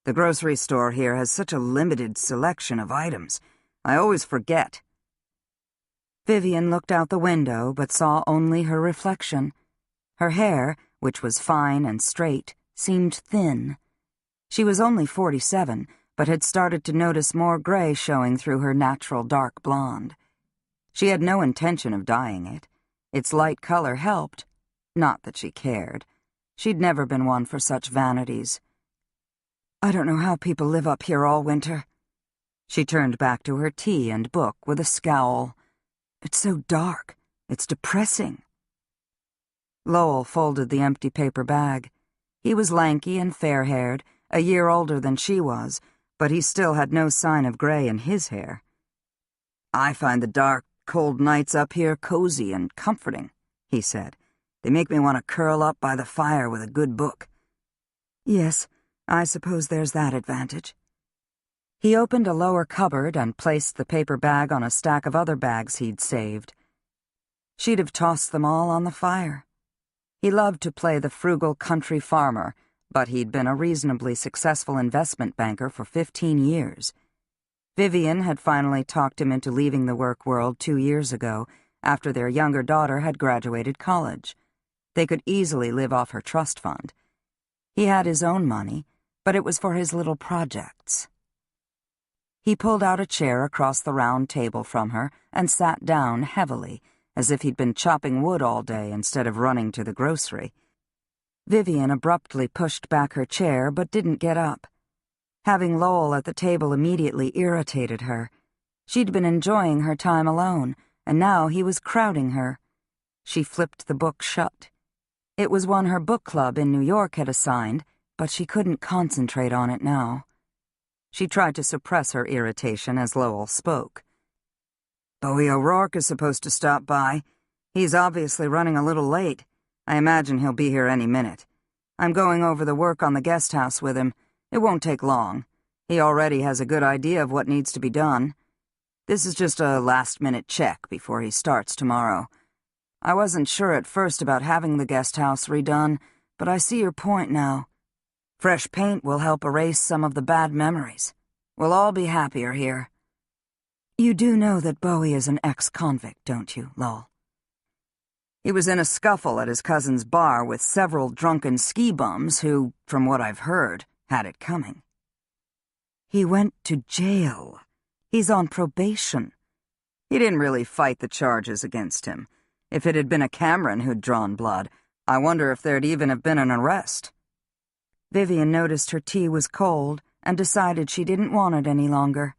"The grocery store here has such a limited selection of items. I always forget." Vivian looked out the window but saw only her reflection. Her hair, which was fine and straight, seemed thin. She was only 47, but had started to notice more gray showing through her natural dark blonde. She had no intention of dyeing it. Its light color helped. Not that she cared. She'd never been one for such vanities. "I don't know how people live up here all winter." She turned back to her tea and book with a scowl. "It's so dark. It's depressing." Lowell folded the empty paper bag. He was lanky and fair-haired, a year older than she was, but he still had no sign of gray in his hair. "I find the dark, cold nights up here cozy and comforting," he said. "They make me want to curl up by the fire with a good book." "Yes, I suppose there's that advantage." He opened a lower cupboard and placed the paper bag on a stack of other bags he'd saved. She'd have tossed them all on the fire. He loved to play the frugal country farmer, but he'd been a reasonably successful investment banker for 15 years. Vivian had finally talked him into leaving the work world 2 years ago, after their younger daughter had graduated college. They could easily live off her trust fund. He had his own money, but it was for his little projects. He pulled out a chair across the round table from her and sat down heavily, as if he'd been chopping wood all day instead of running to the grocery. Vivian abruptly pushed back her chair but didn't get up. Having Lowell at the table immediately irritated her. She'd been enjoying her time alone, and now he was crowding her. She flipped the book shut. It was one her book club in New York had assigned, but she couldn't concentrate on it now. She tried to suppress her irritation as Lowell spoke. "Bowie O'Rourke is supposed to stop by. He's obviously running a little late. I imagine he'll be here any minute. I'm going over the work on the guest house with him. It won't take long. He already has a good idea of what needs to be done. This is just a last-minute check before he starts tomorrow. I wasn't sure at first about having the guest house redone, but I see your point now. Fresh paint will help erase some of the bad memories. We'll all be happier here." "You do know that Bowie is an ex-convict, don't you, Lowell?" "He was in a scuffle at his cousin's bar with several drunken ski bums who, from what I've heard, had it coming." "He went to jail," He's on probation. He didn't really fight the charges against him. If it had been a Cameron who'd drawn blood, I wonder if there'd even have been an arrest. Vivian noticed her tea was cold and decided she didn't want it any longer.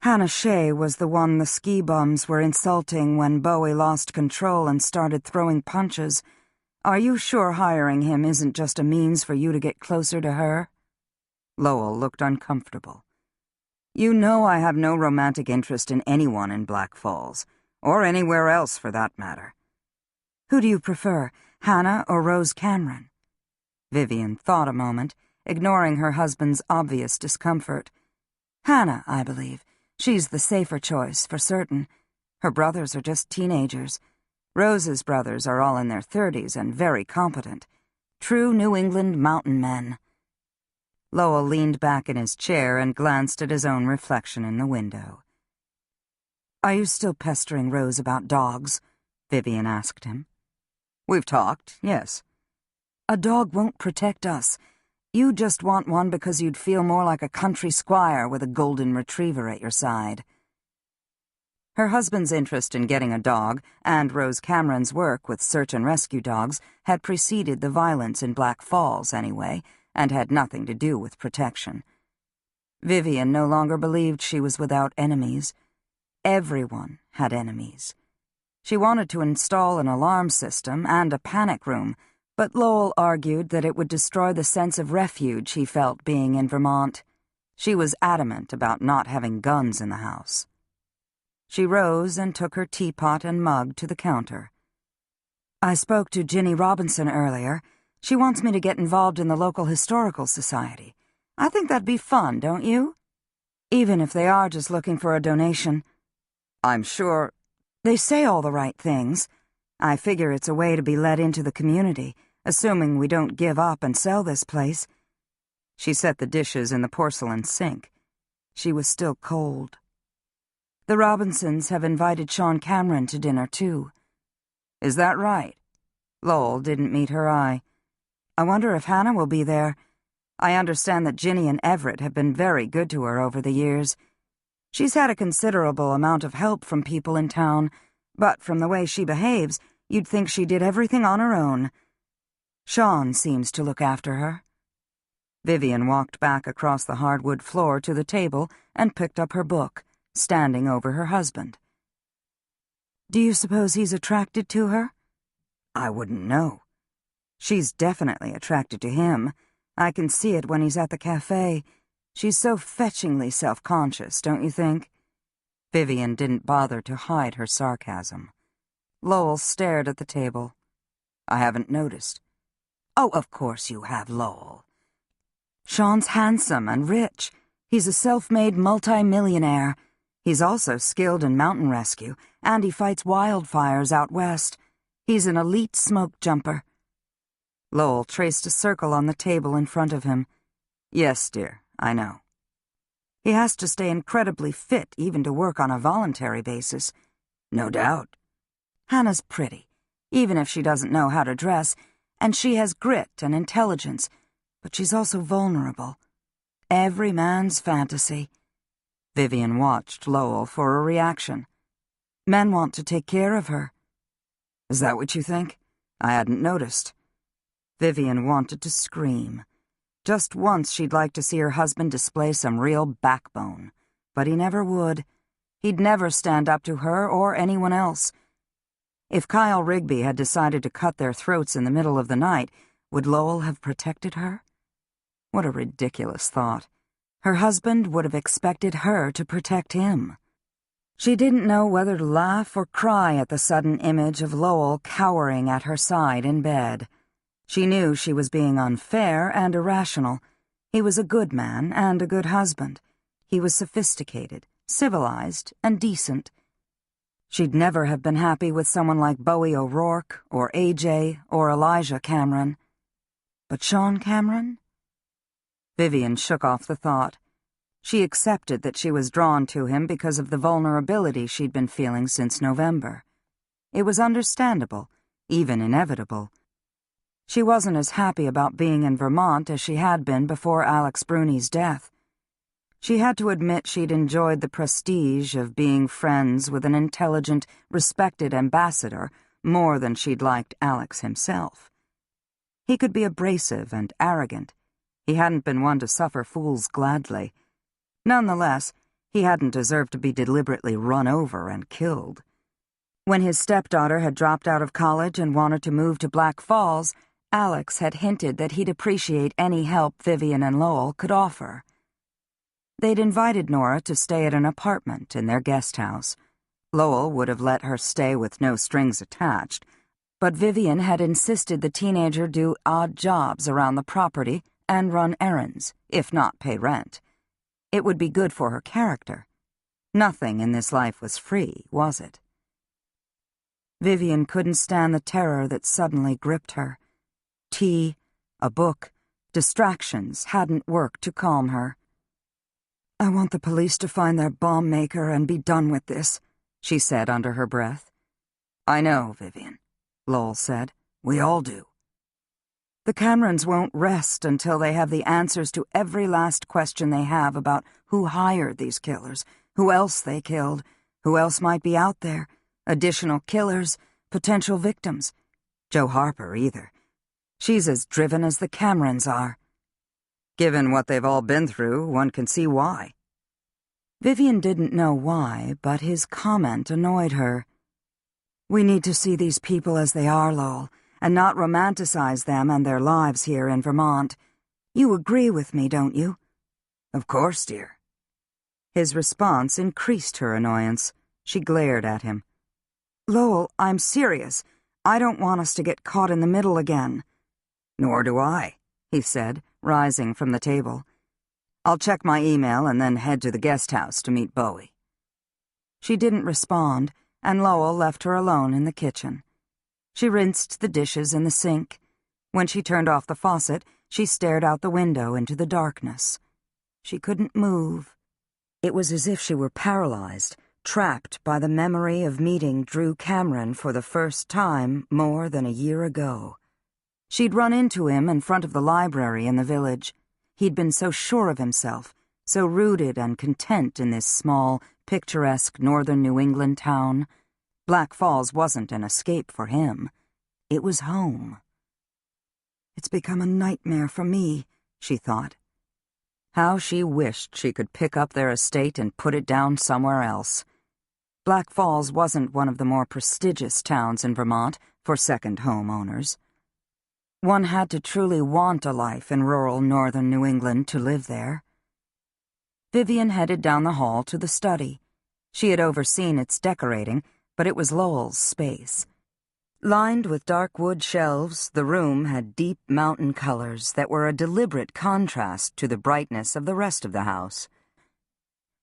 Hannah Shea was the one the ski bums were insulting when Bowie lost control and started throwing punches. Are you sure hiring him isn't just a means for you to get closer to her? Lowell looked uncomfortable. You know I have no romantic interest in anyone in Black Falls, or anywhere else for that matter. Who do you prefer, Hannah or Rose Cameron? Vivian thought a moment, ignoring her husband's obvious discomfort. Hannah, I believe. She's the safer choice, for certain. Her brothers are just teenagers. Rose's brothers are all in their 30s and very competent. True New England mountain men. Lowell leaned back in his chair and glanced at his own reflection in the window. Are you still pestering Rose about dogs? Vivian asked him. We've talked, yes. A dog won't protect us. You just want one because you'd feel more like a country squire with a golden retriever at your side. Her husband's interest in getting a dog, and Rose Cameron's work with search and rescue dogs, had preceded the violence in Black Falls, anyway, and had nothing to do with protection. Vivian no longer believed she was without enemies. Everyone had enemies. She wanted to install an alarm system and a panic room, but Lowell argued that it would destroy the sense of refuge he felt being in Vermont. She was adamant about not having guns in the house. She rose and took her teapot and mug to the counter. I spoke to Ginny Robinson earlier. She wants me to get involved in the local historical society. I think that'd be fun, don't you? Even if they are just looking for a donation. I'm sure they say all the right things. I figure it's a way to be let into the community, assuming we don't give up and sell this place. She set the dishes in the porcelain sink. She was still cold. The Robinsons have invited Sean Cameron to dinner, too. Is that right? Lowell didn't meet her eye. I wonder if Hannah will be there. I understand that Ginny and Everett have been very good to her over the years. She's had a considerable amount of help from people in town, but from the way she behaves, you'd think she did everything on her own. Sean seems to look after her. Vivian walked back across the hardwood floor to the table and picked up her book, standing over her husband. Do you suppose he's attracted to her? I wouldn't know. She's definitely attracted to him. I can see it when he's at the cafe. She's so fetchingly self-conscious, don't you think? Vivian didn't bother to hide her sarcasm. Lowell stared at the table. I haven't noticed. Oh, of course you have, Lowell. Sean's handsome and rich. He's a self-made multi-millionaire. He's also skilled in mountain rescue, and he fights wildfires out west. He's an elite smoke jumper. Lowell traced a circle on the table in front of him. Yes, dear, I know. He has to stay incredibly fit even to work on a voluntary basis. No doubt. Hannah's pretty, even if she doesn't know how to dress, and she has grit and intelligence, but she's also vulnerable. Every man's fantasy. Vivian watched Lowell for a reaction. Men want to take care of her. Is that what you think? I hadn't noticed. Vivian wanted to scream. Just once she'd like to see her husband display some real backbone, but he never would. He'd never stand up to her or anyone else. If Kyle Rigby had decided to cut their throats in the middle of the night, would Lowell have protected her? What a ridiculous thought. Her husband would have expected her to protect him. She didn't know whether to laugh or cry at the sudden image of Lowell cowering at her side in bed. She knew she was being unfair and irrational. He was a good man and a good husband. He was sophisticated, civilized, and decent. She'd never have been happy with someone like Bowie O'Rourke or AJ or Elijah Cameron. But Sean Cameron? Vivian shook off the thought. She accepted that she was drawn to him because of the vulnerability she'd been feeling since November. It was understandable, even inevitable. She wasn't as happy about being in Vermont as she had been before Alex Bruni's death. She had to admit she'd enjoyed the prestige of being friends with an intelligent, respected ambassador more than she'd liked Alex himself. He could be abrasive and arrogant. He hadn't been one to suffer fools gladly. Nonetheless, he hadn't deserved to be deliberately run over and killed. When his stepdaughter had dropped out of college and wanted to move to Black Falls, Alex had hinted that he'd appreciate any help Vivian and Lowell could offer. They'd invited Nora to stay at an apartment in their guest house. Lowell would have let her stay with no strings attached, but Vivian had insisted the teenager do odd jobs around the property and run errands, if not pay rent. It would be good for her character. Nothing in this life was free, was it? Vivian couldn't stand the terror that suddenly gripped her. Tea, a book, distractions hadn't worked to calm her. "I want the police to find their bomb maker and be done with this," she said under her breath. "I know, Vivian," Lowell said. "We all do." "The Camerons won't rest until they have the answers to every last question they have about who hired these killers, who else they killed, who else might be out there, additional killers, potential victims. Joe Harper, either. She's as driven as the Camerons are. Given what they've all been through, one can see why." Vivian didn't know why, but his comment annoyed her. "We need to see these people as they are, Lowell, and not romanticize them and their lives here in Vermont. You agree with me, don't you?" "Of course, dear." His response increased her annoyance. She glared at him. "Lowell, I'm serious. I don't want us to get caught in the middle again." "Nor do I," he said, rising from the table. "I'll check my email and then head to the guest house to meet Bowie." She didn't respond, and Lowell left her alone in the kitchen. She rinsed the dishes in the sink. When she turned off the faucet, she stared out the window into the darkness. She couldn't move. It was as if she were paralyzed, trapped by the memory of meeting Drew Cameron for the first time more than a year ago. She'd run into him in front of the library in the village. He'd been so sure of himself, so rooted and content in this small, picturesque northern New England town. Black Falls wasn't an escape for him. It was home. "It's become a nightmare for me," she thought. How she wished she could pick up their estate and put it down somewhere else. Black Falls wasn't one of the more prestigious towns in Vermont for second home owners. One had to truly want a life in rural northern New England to live there. Vivian headed down the hall to the study. She had overseen its decorating, but it was Lowell's space. Lined with dark wood shelves, the room had deep mountain colors that were a deliberate contrast to the brightness of the rest of the house.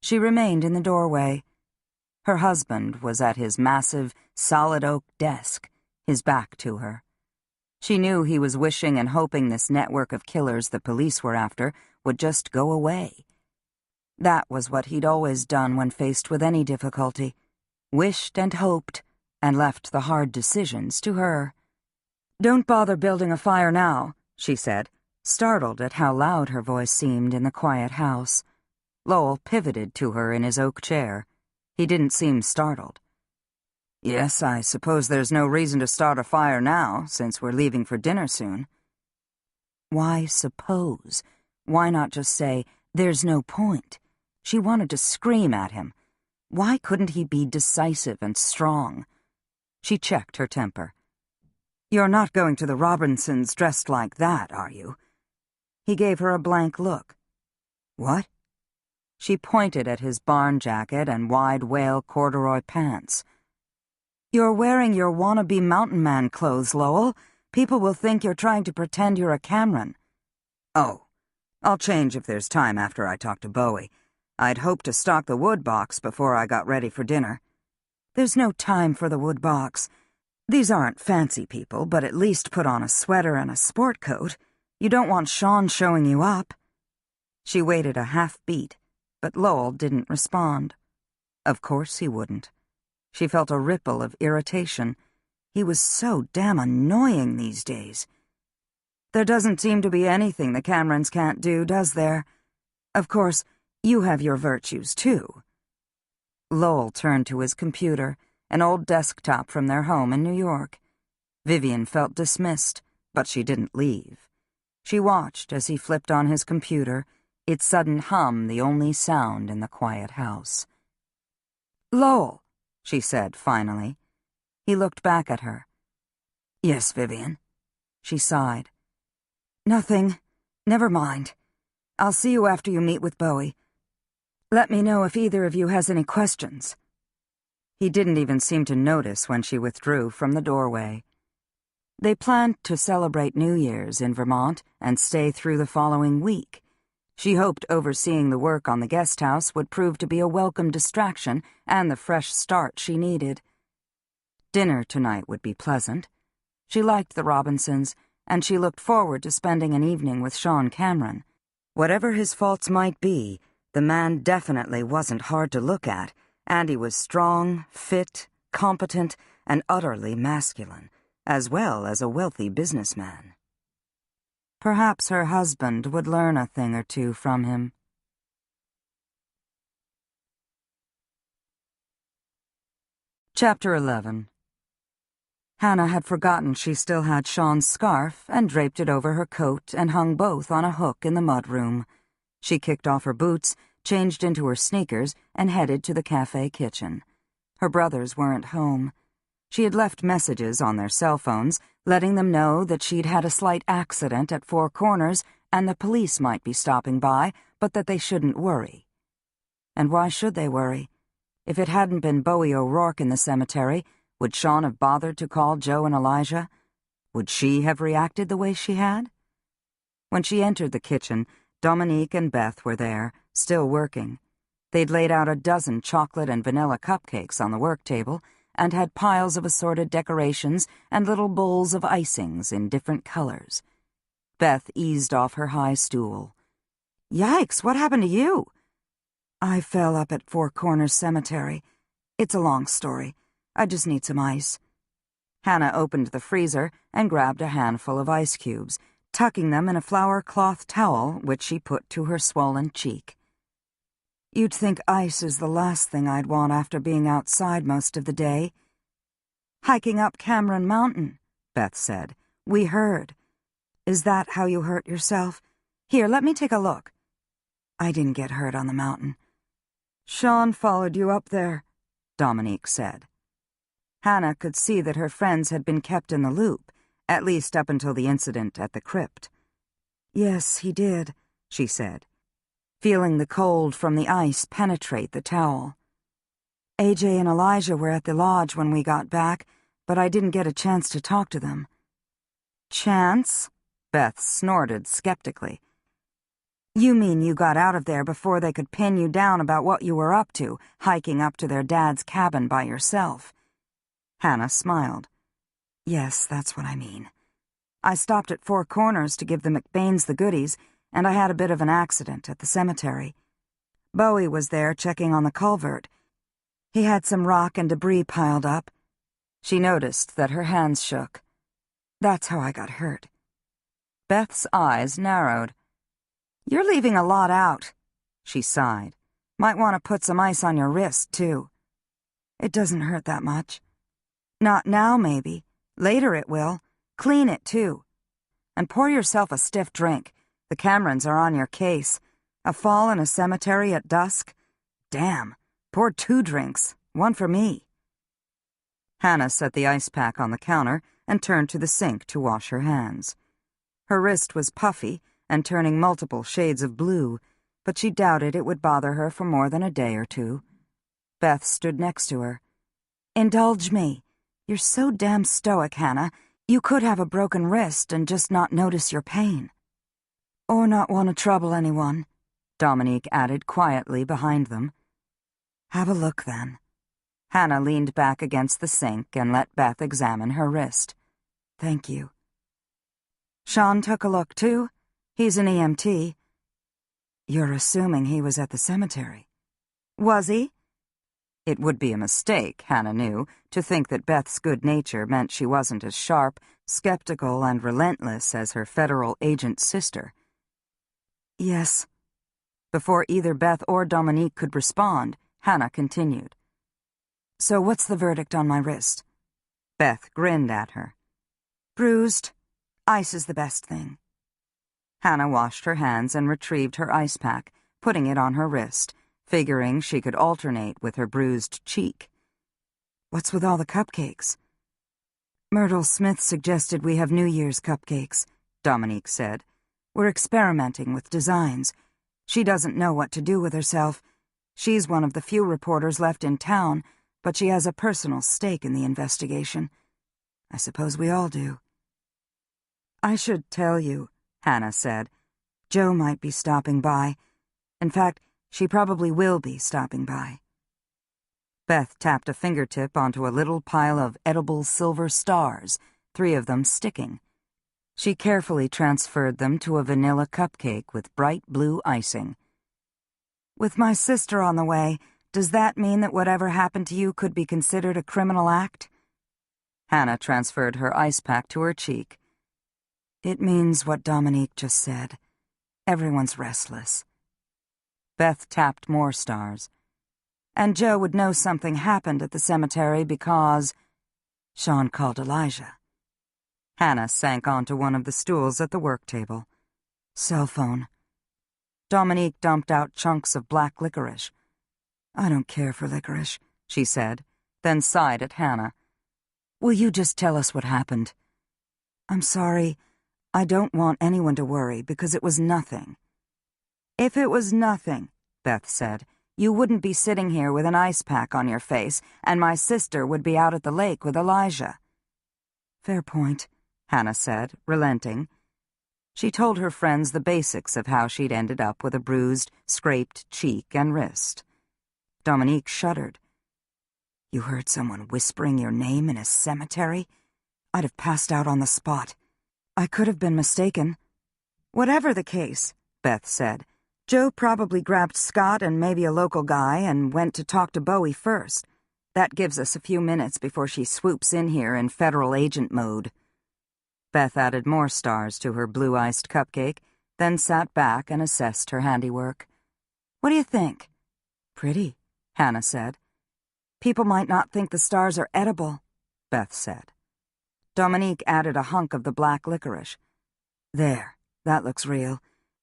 She remained in the doorway. Her husband was at his massive, solid oak desk, his back to her. She knew he was wishing and hoping this network of killers the police were after would just go away. That was what he'd always done when faced with any difficulty. Wished and hoped, and left the hard decisions to her. "Don't bother building a fire now," she said, startled at how loud her voice seemed in the quiet house. Lowell pivoted to her in his oak chair. He didn't seem startled. "Yes, I suppose there's no reason to start a fire now, since we're leaving for dinner soon." Why suppose? Why not just say, "There's no point"? She wanted to scream at him. Why couldn't he be decisive and strong? She checked her temper. "You're not going to the Robinsons dressed like that, are you?" He gave her a blank look. "What?" She pointed at his barn jacket and wide whale corduroy pants. "You're wearing your wannabe mountain man clothes, Lowell. People will think you're trying to pretend you're a Cameron." "Oh, I'll change if there's time after I talk to Bowie. I'd hoped to stock the wood box before I got ready for dinner." "There's no time for the wood box. These aren't fancy people, but at least put on a sweater and a sport coat. You don't want Sean showing you up." She waited a half beat, but Lowell didn't respond. Of course he wouldn't. She felt a ripple of irritation. He was so damn annoying these days. "There doesn't seem to be anything the Camerons can't do, does there? Of course, You have your virtues, too." Lowell turned to his computer, an old desktop from their home in New York. Vivian felt dismissed, but she didn't leave. She watched as he flipped on his computer, its sudden hum the only sound in the quiet house. "Lowell," she said finally. He looked back at her. "Yes, Vivian." She sighed. "Nothing. Never mind. I'll see you after you meet with Bowie. Let me know if either of you has any questions." He didn't even seem to notice when she withdrew from the doorway. They planned to celebrate New Year's in Vermont and stay through the following week. She hoped overseeing the work on the guest house would prove to be a welcome distraction and the fresh start she needed. Dinner tonight would be pleasant. She liked the Robinsons, and she looked forward to spending an evening with Sean Cameron. Whatever his faults might be, the man definitely wasn't hard to look at, and he was strong, fit, competent, and utterly masculine, as well as a wealthy businessman. Perhaps her husband would learn a thing or two from him. Chapter 11. Hannah had forgotten she still had Sean's scarf and draped it over her coat and hung both on a hook in the mudroom. She kicked off her boots, changed into her sneakers, and headed to the cafe kitchen. Her brothers weren't home. She had left messages on their cell phones, letting them know that she'd had a slight accident at Four Corners and the police might be stopping by, but that they shouldn't worry. And why should they worry? If it hadn't been Bowie O'Rourke in the cemetery, would Sean have bothered to call Joe and Elijah? Would she have reacted the way she had? When she entered the kitchen, Dominique and Beth were there, still working. They'd laid out a dozen chocolate and vanilla cupcakes on the work table and had piles of assorted decorations and little bowls of icings in different colors. Beth eased off her high stool. "Yikes, what happened to you?" "I fell up at Four Corners Cemetery. It's a long story. I just need some ice." Hannah opened the freezer and grabbed a handful of ice cubes, tucking them in a flour cloth towel which she put to her swollen cheek. "You'd think ice is the last thing I'd want after being outside most of the day." "Hiking up Cameron Mountain," Beth said. "We heard." "Is that how you hurt yourself? Here, let me take a look." "I didn't get hurt on the mountain." "Sean followed you up there," Dominique said. Hannah could see that her friends had been kept in the loop, at least up until the incident at the crypt. "Yes, he did," she said, feeling the cold from the ice penetrate the towel. "AJ and Elijah were at the lodge when we got back, but I didn't get a chance to talk to them." "Chance?" Beth snorted skeptically. "You mean you got out of there before they could pin you down about what you were up to, hiking up to their dad's cabin by yourself?" Hannah smiled. "Yes, that's what I mean. I stopped at Four Corners to give the McBains the goodies, and I had a bit of an accident at the cemetery. Bowie was there checking on the culvert. He had some rock and debris piled up." She noticed that her hands shook. "That's how I got hurt." Beth's eyes narrowed. "You're leaving a lot out," she sighed. "Might want to put some ice on your wrist, too." "It doesn't hurt that much." "Not now, maybe. Later it will. Clean it, too. And pour yourself a stiff drink. The Camerons are on your case. A fall in a cemetery at dusk? Damn. Pour 2 drinks. One for me." Hannah set the ice pack on the counter and turned to the sink to wash her hands. Her wrist was puffy and turning multiple shades of blue, but she doubted it would bother her for more than a day or two. Beth stood next to her. "Indulge me. You're so damn stoic, Hannah. You could have a broken wrist and just not notice your pain." "Or not want to trouble anyone," Dominique added quietly behind them. "Have a look, then." Hannah leaned back against the sink and let Beth examine her wrist. "Thank you." "Sean took a look, too? He's an EMT." "You're assuming he was at the cemetery." "Was he?" It would be a mistake, Hannah knew, to think that Beth's good nature meant she wasn't as sharp, skeptical, and relentless as her federal agent sister. "Yes." Before either Beth or Dominique could respond, Hannah continued. "So what's the verdict on my wrist?" Beth grinned at her. "Bruised. Ice is the best thing." Hannah washed her hands and retrieved her ice pack, putting it on her wrist, figuring she could alternate with her bruised cheek. "What's with all the cupcakes?" "Myrtle Smith suggested we have New Year's cupcakes," Dominique said. "We're experimenting with designs. She doesn't know what to do with herself. She's one of the few reporters left in town, but she has a personal stake in the investigation. I suppose we all do." "I should tell you," Hannah said. "Joe might be stopping by. In fact, she probably will be stopping by." Beth tapped a fingertip onto a little pile of edible silver stars, 3 of them sticking. She carefully transferred them to a vanilla cupcake with bright blue icing. "With my sister on the way, does that mean that whatever happened to you could be considered a criminal act?" Hannah transferred her ice pack to her cheek. "It means what Dominique just said. Everyone's restless." Beth tapped more stars. "And Joe would know something happened at the cemetery because..." Sean called Elijah. Hannah sank onto one of the stools at the work table. "Cell phone." Dominique dumped out chunks of black licorice. "I don't care for licorice," she said, then sighed at Hannah. "Will you just tell us what happened?" "I'm sorry. I don't want anyone to worry because it was nothing." "If it was nothing," Beth said, "you wouldn't be sitting here with an ice pack on your face, and my sister would be out at the lake with Elijah." "Fair point," Hannah said, relenting. She told her friends the basics of how she'd ended up with a bruised, scraped cheek and wrist. Dominique shuddered. "You heard someone whispering your name in a cemetery? I'd have passed out on the spot. I could have been mistaken." "Whatever the case," Beth said, "Joe probably grabbed Scott and maybe a local guy and went to talk to Bowie first. That gives us a few minutes before she swoops in here in federal agent mode." Beth added more stars to her blue-iced cupcake, then sat back and assessed her handiwork. "What do you think?" "Pretty," Hannah said. "People might not think the stars are edible," Beth said. Dominique added a hunk of the black licorice. "There, that looks real.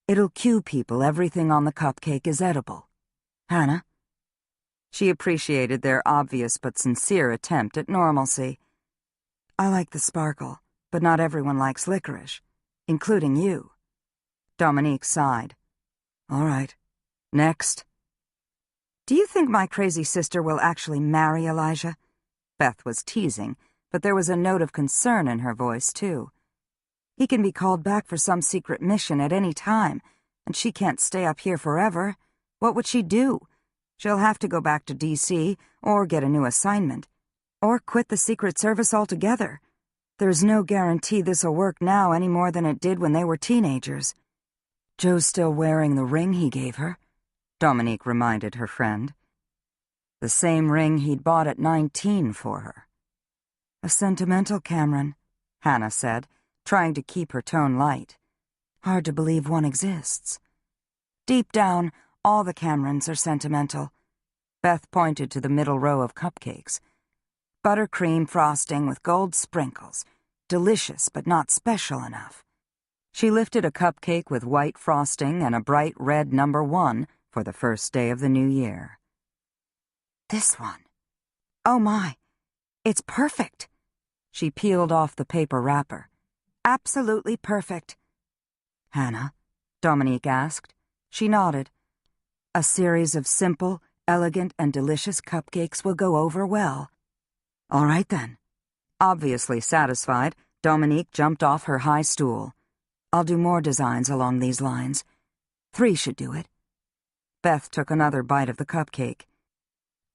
It'll cue people everything on the cupcake is edible. Hannah?" She appreciated their obvious but sincere attempt at normalcy. "I like the sparkle, but not everyone likes licorice, including you." Dominique sighed. "All right. Next." "Do you think my crazy sister will actually marry Elijah?" Beth was teasing, but there was a note of concern in her voice, too. "He can be called back for some secret mission at any time, and she can't stay up here forever. What would she do? She'll have to go back to D.C. or get a new assignment, or quit the Secret Service altogether. There's no guarantee this'll work now any more than it did when they were teenagers." "Joe's still wearing the ring he gave her," Dominique reminded her friend. "The same ring he'd bought at 19 for her." "A sentimental Cameron," Hannah said, trying to keep her tone light. "Hard to believe one exists." "Deep down, all the Camerons are sentimental." Beth pointed to the middle row of cupcakes. "Buttercream frosting with gold sprinkles. Delicious, but not special enough." She lifted a cupcake with white frosting and a bright red number 1 for the first day of the new year. "This one. Oh my, it's perfect." She peeled off the paper wrapper. "Absolutely perfect." "Hannah?" Dominique asked. She nodded. "A series of simple, elegant, and delicious cupcakes will go over well." "All right, then." Obviously satisfied, Dominique jumped off her high stool. "I'll do more designs along these lines. 3 should do it." Beth took another bite of the cupcake.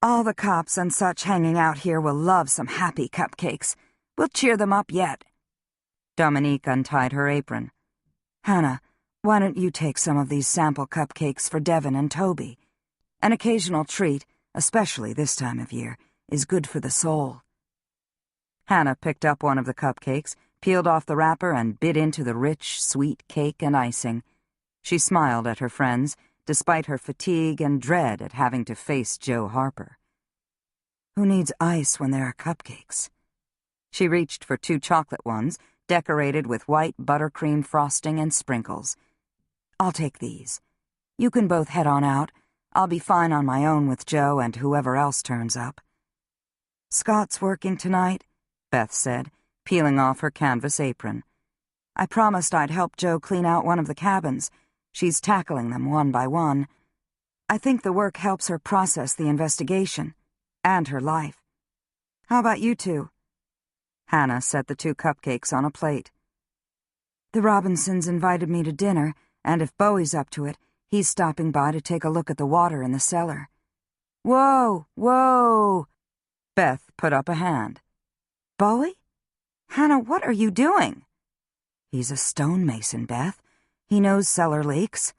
"All the cops and such hanging out here will love some happy cupcakes. We'll cheer them up yet." Dominique untied her apron. "Hannah, why don't you take some of these sample cupcakes for Devin and Toby? An occasional treat, especially this time of year, is good for the soul." Hannah picked up one of the cupcakes, peeled off the wrapper, and bit into the rich, sweet cake and icing. She smiled at her friends, despite her fatigue and dread at having to face Joe Harper. Who needs ice when there are cupcakes? She reached for 2 chocolate ones, decorated with white buttercream frosting and sprinkles. I'll take these. You can both head on out. I'll be fine on my own with Joe and whoever else turns up. Scott's working tonight, Beth said, peeling off her canvas apron. I promised I'd help Joe clean out one of the cabins. She's tackling them one by one. I think the work helps her process the investigation and her life. How about you two? Hannah set the 2 cupcakes on a plate. The Robinsons invited me to dinner, and if Bowie's up to it, he's stopping by to take a look at the water in the cellar. Whoa, whoa! Beth put up a hand. Bowie? Hannah, what are you doing? He's a stonemason, Beth. He knows cellar leaks.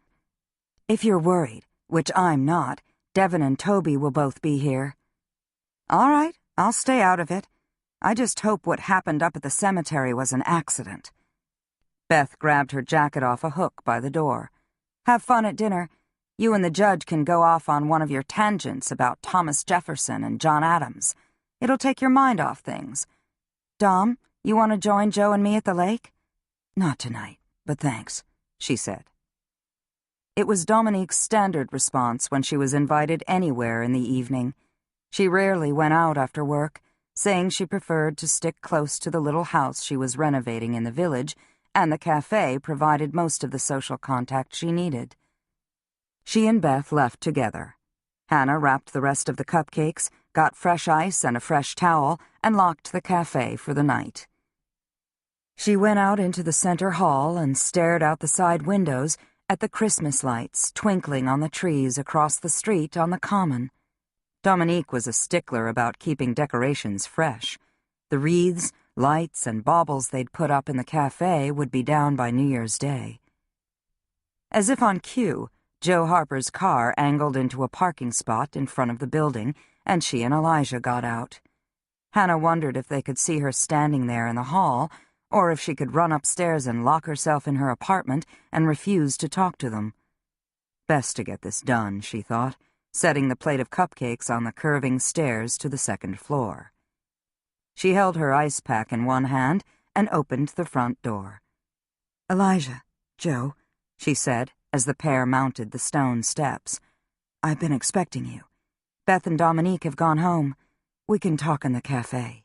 If you're worried, which I'm not, Devin and Toby will both be here. All right, I'll stay out of it. I just hope what happened up at the cemetery was an accident. Beth grabbed her jacket off a hook by the door. Have fun at dinner. You and the judge can go off on one of your tangents about Thomas Jefferson and John Adams. It'll take your mind off things. Dom, you want to join Joe and me at the lake? Not tonight, but thanks, she said. It was Dominique's standard response when she was invited anywhere in the evening. She rarely went out after work, saying she preferred to stick close to the little house she was renovating in the village, and the cafe provided most of the social contact she needed. She and Beth left together. Hannah wrapped the rest of the cupcakes, got fresh ice and a fresh towel, and locked the cafe for the night. She went out into the center hall and stared out the side windows at the Christmas lights twinkling on the trees across the street on the common. Dominique was a stickler about keeping decorations fresh. The wreaths, lights, and baubles they'd put up in the cafe would be down by New Year's Day. As if on cue, Joe Harper's car angled into a parking spot in front of the building, and she and Elijah got out. Hannah wondered if they could see her standing there in the hall, or if she could run upstairs and lock herself in her apartment and refuse to talk to them. Best to get this done, she thought, setting the plate of cupcakes on the curving stairs to the second floor. She held her ice pack in one hand and opened the front door. Elijah, Joe, she said as the pair mounted the stone steps. I've been expecting you. Beth and Dominique have gone home. We can talk in the cafe.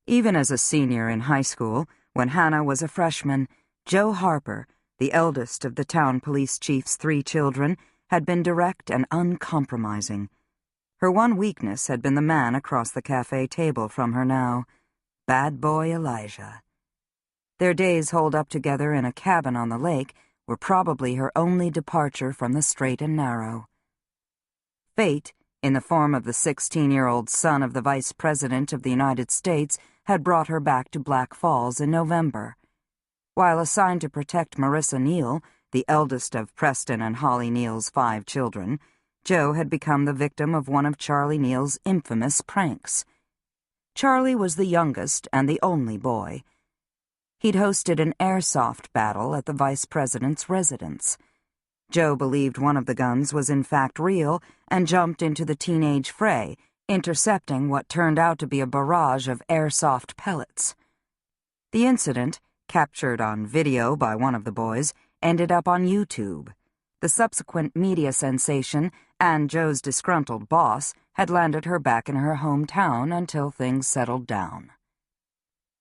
Even as a senior in high school, when Hannah was a freshman, Joe Harper, the eldest of the town police chief's 3 children, had been direct and uncompromising. Her one weakness had been the man across the cafe table from her now, bad boy Elijah. Their days holed up together in a cabin on the lake were probably her only departure from the straight and narrow. Fate, in the form of the 16-year-old son of the Vice President of the United States, had brought her back to Black Falls in November. While assigned to protect Marissa Neal, the eldest of Preston and Holly Neal's 5 children, Joe had become the victim of one of Charlie Neal's infamous pranks. Charlie was the youngest and the only boy. He'd hosted an airsoft battle at the vice president's residence. Joe believed one of the guns was in fact real and jumped into the teenage fray, intercepting what turned out to be a barrage of airsoft pellets. The incident, captured on video by one of the boys, ended up on YouTube. The subsequent media sensation and Joe's disgruntled boss had landed her back in her hometown until things settled down.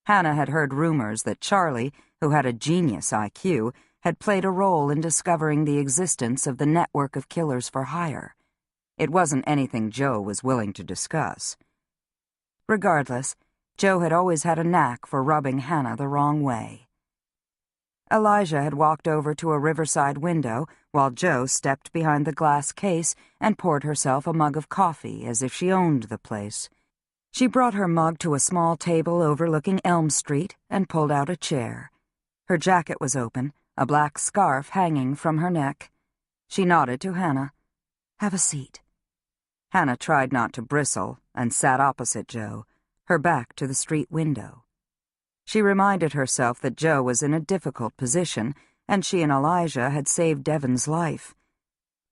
Hannah had heard rumors that Charlie, who had a genius IQ, had played a role in discovering the existence of the network of killers for hire. It wasn't anything Joe was willing to discuss. Regardless, Joe had always had a knack for rubbing Hannah the wrong way. Elijah had walked over to a riverside window while Joe stepped behind the glass case and poured herself a mug of coffee as if she owned the place. She brought her mug to a small table overlooking Elm Street and pulled out a chair. Her jacket was open, a black scarf hanging from her neck. She nodded to Hannah. "Have a seat." Hannah tried not to bristle and sat opposite Joe, her back to the street window. She reminded herself that Joe was in a difficult position, and she and Elijah had saved Devon's life.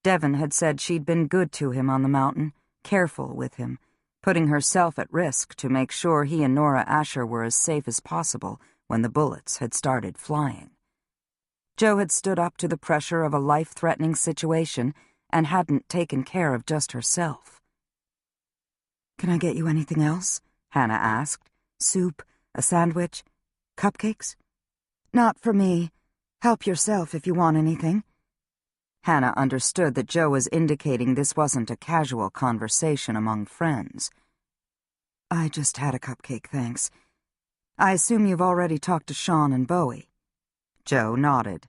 Devon had said she'd been good to him on the mountain, careful with him, putting herself at risk to make sure he and Nora Asher were as safe as possible when the bullets had started flying. Joe had stood up to the pressure of a life-threatening situation and hadn't taken care of just herself. "Can I get you anything else?" Hannah asked. "Soup? A sandwich? Cupcakes?" "Not for me. Help yourself if you want anything." Hannah understood that Joe was indicating this wasn't a casual conversation among friends. "I just had a cupcake, thanks. I assume you've already talked to Sean and Bowie." Joe nodded.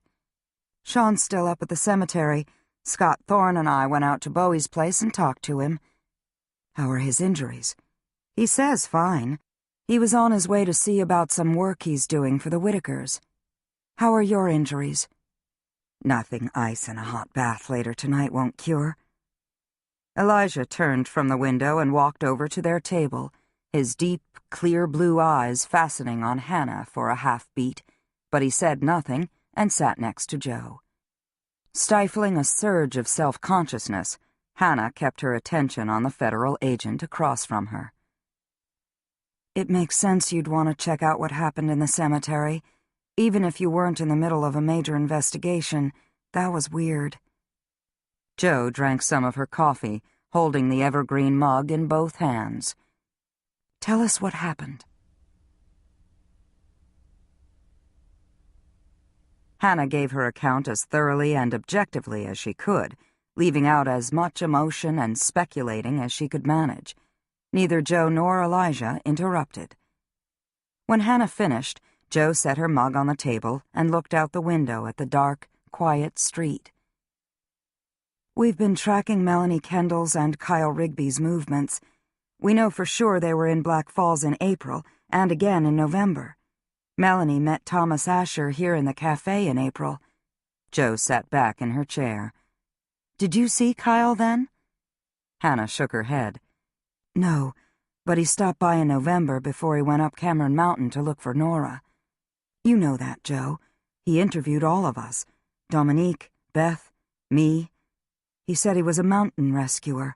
"Sean's still up at the cemetery. Scott Thorne and I went out to Bowie's place and talked to him." "How are his injuries?" "He says fine. He was on his way to see about some work he's doing for the Whitakers." "How are your injuries?" "Nothing ice and a hot bath later tonight won't cure." Elijah turned from the window and walked over to their table, his deep, clear blue eyes fastening on Hannah for a half-beat, but he said nothing and sat next to Joe. Stifling a surge of self-consciousness, Hannah kept her attention on the federal agent across from her. "It makes sense you'd want to check out what happened in the cemetery. Even if you weren't in the middle of a major investigation, that was weird." Joe drank some of her coffee, holding the evergreen mug in both hands. "Tell us what happened." Hannah gave her account as thoroughly and objectively as she could, leaving out as much emotion and speculating as she could manage. Neither Joe nor Elijah interrupted. When Hannah finished, Joe set her mug on the table and looked out the window at the dark, quiet street. "We've been tracking Melanie Kendall's and Kyle Rigby's movements. We know for sure they were in Black Falls in April and again in November. Melanie met Thomas Asher here in the cafe in April." Joe sat back in her chair. "Did you see Kyle then?" Hannah shook her head. "No, but he stopped by in November before he went up Cameron Mountain to look for Nora. You know that, Joe. He interviewed all of us. Dominique, Beth, me. He said he was a mountain rescuer."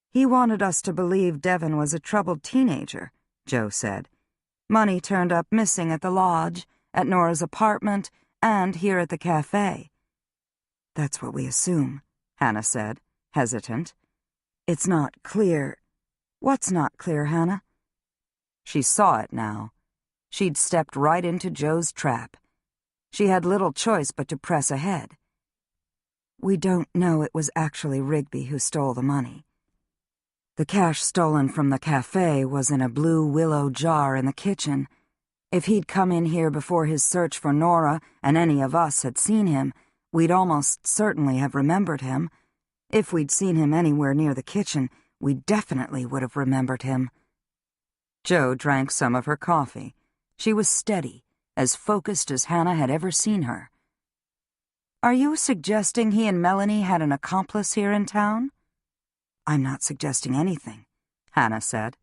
"He wanted us to believe Devon was a troubled teenager," Joe said. "Money turned up missing at the lodge, at Nora's apartment, and here at the cafe." "That's what we assume," Hannah said, hesitant. "It's not clear." "What's not clear, Hannah?" She saw it now. She'd stepped right into Joe's trap. She had little choice but to press ahead. "We don't know it was actually Rigby who stole the money. The cash stolen from the cafe was in a blue willow jar in the kitchen. If he'd come in here before his search for Nora and any of us had seen him, we'd almost certainly have remembered him. If we'd seen him anywhere near the kitchen, we definitely would have remembered him." Joe drank some of her coffee. She was steady, as focused as Hannah had ever seen her. "Are you suggesting he and Melanie had an accomplice here in town?" "I'm not suggesting anything," Hannah said.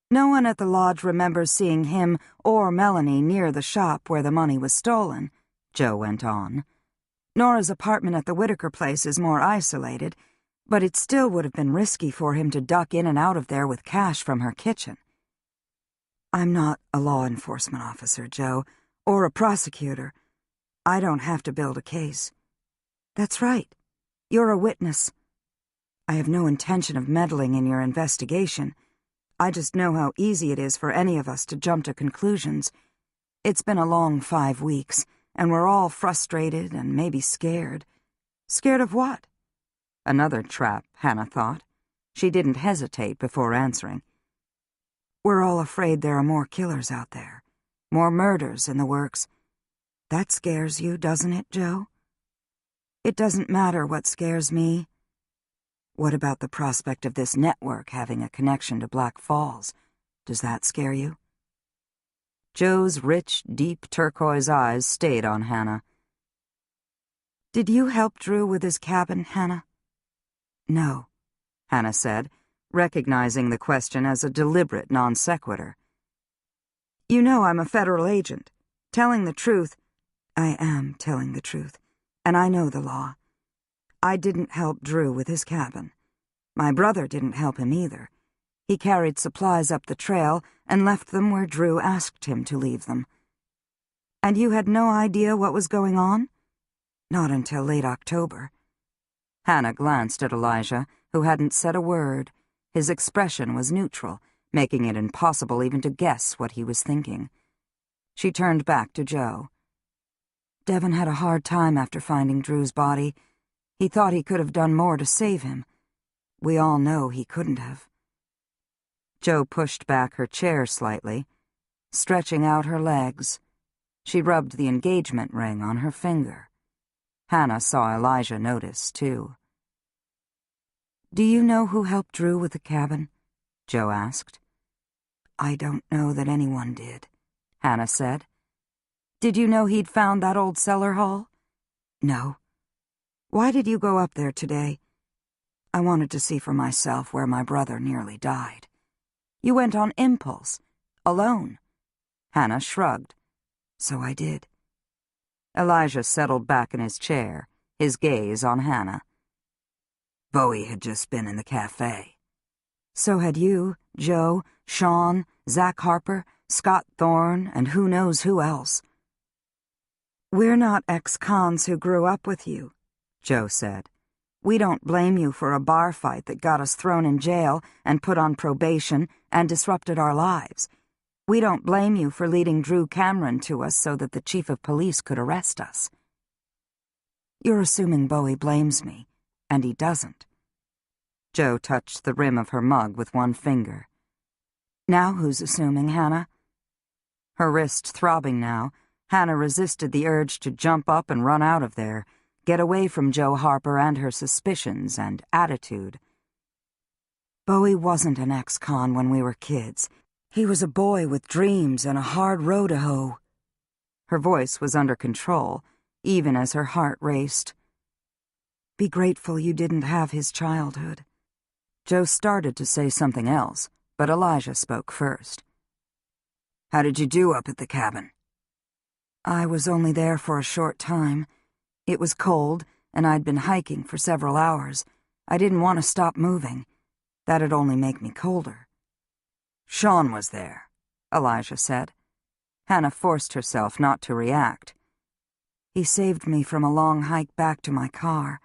"No one at the lodge remembers seeing him or Melanie near the shop where the money was stolen," Joe went on. "Nora's apartment at the Whitaker place is more isolated, but it still would have been risky for him to duck in and out of there with cash from her kitchen." "I'm not a law enforcement officer, Joe, or a prosecutor. I don't have to build a case." "That's right. You're a witness. I have no intention of meddling in your investigation. I just know how easy it is for any of us to jump to conclusions. It's been a long 5 weeks, and we're all frustrated and maybe scared." "Scared of what?" Another trap, Hannah thought. She didn't hesitate before answering. "We're all afraid there are more killers out there, more murders in the works. That scares you, doesn't it, Joe?" "It doesn't matter what scares me." "What about the prospect of this network having a connection to Black Falls? Does that scare you?" Joe's rich, deep turquoise eyes stayed on Hannah. "Did you help Drew with his cabin, Hannah?" "No," Hannah said, recognizing the question as a deliberate non sequitur. You know I'm a federal agent. Telling the truth, I am telling the truth, and I know the law. I didn't help Drew with his cabin. My brother didn't help him either. He carried supplies up the trail and left them where Drew asked him to leave them. And you had no idea what was going on? Not until late October. Hannah glanced at Elijah, who hadn't said a word. His expression was neutral, making it impossible even to guess what he was thinking. She turned back to Joe. Devin had a hard time after finding Drew's body. He thought he could have done more to save him. We all know he couldn't have. Joe pushed back her chair slightly, stretching out her legs. She rubbed the engagement ring on her finger. Hannah saw Elijah notice, too. Do you know who helped Drew with the cabin? Joe asked. I don't know that anyone did, Hannah said. Did you know he'd found that old cellar hall? No. Why did you go up there today? I wanted to see for myself where my brother nearly died. You went on impulse, alone. Hannah shrugged. So I did. Elijah settled back in his chair, his gaze on Hannah. Bowie had just been in the cafe. So had you, Joe, Sean, Zach Harper, Scott Thorne, and who knows who else. We're not ex-cons who grew up with you, Joe said. We don't blame you for a bar fight that got us thrown in jail and put on probation and disrupted our lives. We don't blame you for leading Drew Cameron to us so that the chief of police could arrest us. You're assuming Bowie blames me, and he doesn't. Joe touched the rim of her mug with one finger. Now who's assuming, Hannah? Her wrist throbbing now, Hannah resisted the urge to jump up and run out of there, get away from Joe Harper and her suspicions and attitude. Bowie wasn't an ex-con when we were kids. He was a boy with dreams and a hard row to hoe. Her voice was under control, even as her heart raced. Be grateful you didn't have his childhood. Joe started to say something else, but Elijah spoke first. How did you do up at the cabin? I was only there for a short time. It was cold, and I'd been hiking for several hours. I didn't want to stop moving. That'd only make me colder. Sean was there, Elijah said. Hannah forced herself not to react. He saved me from a long hike back to my car.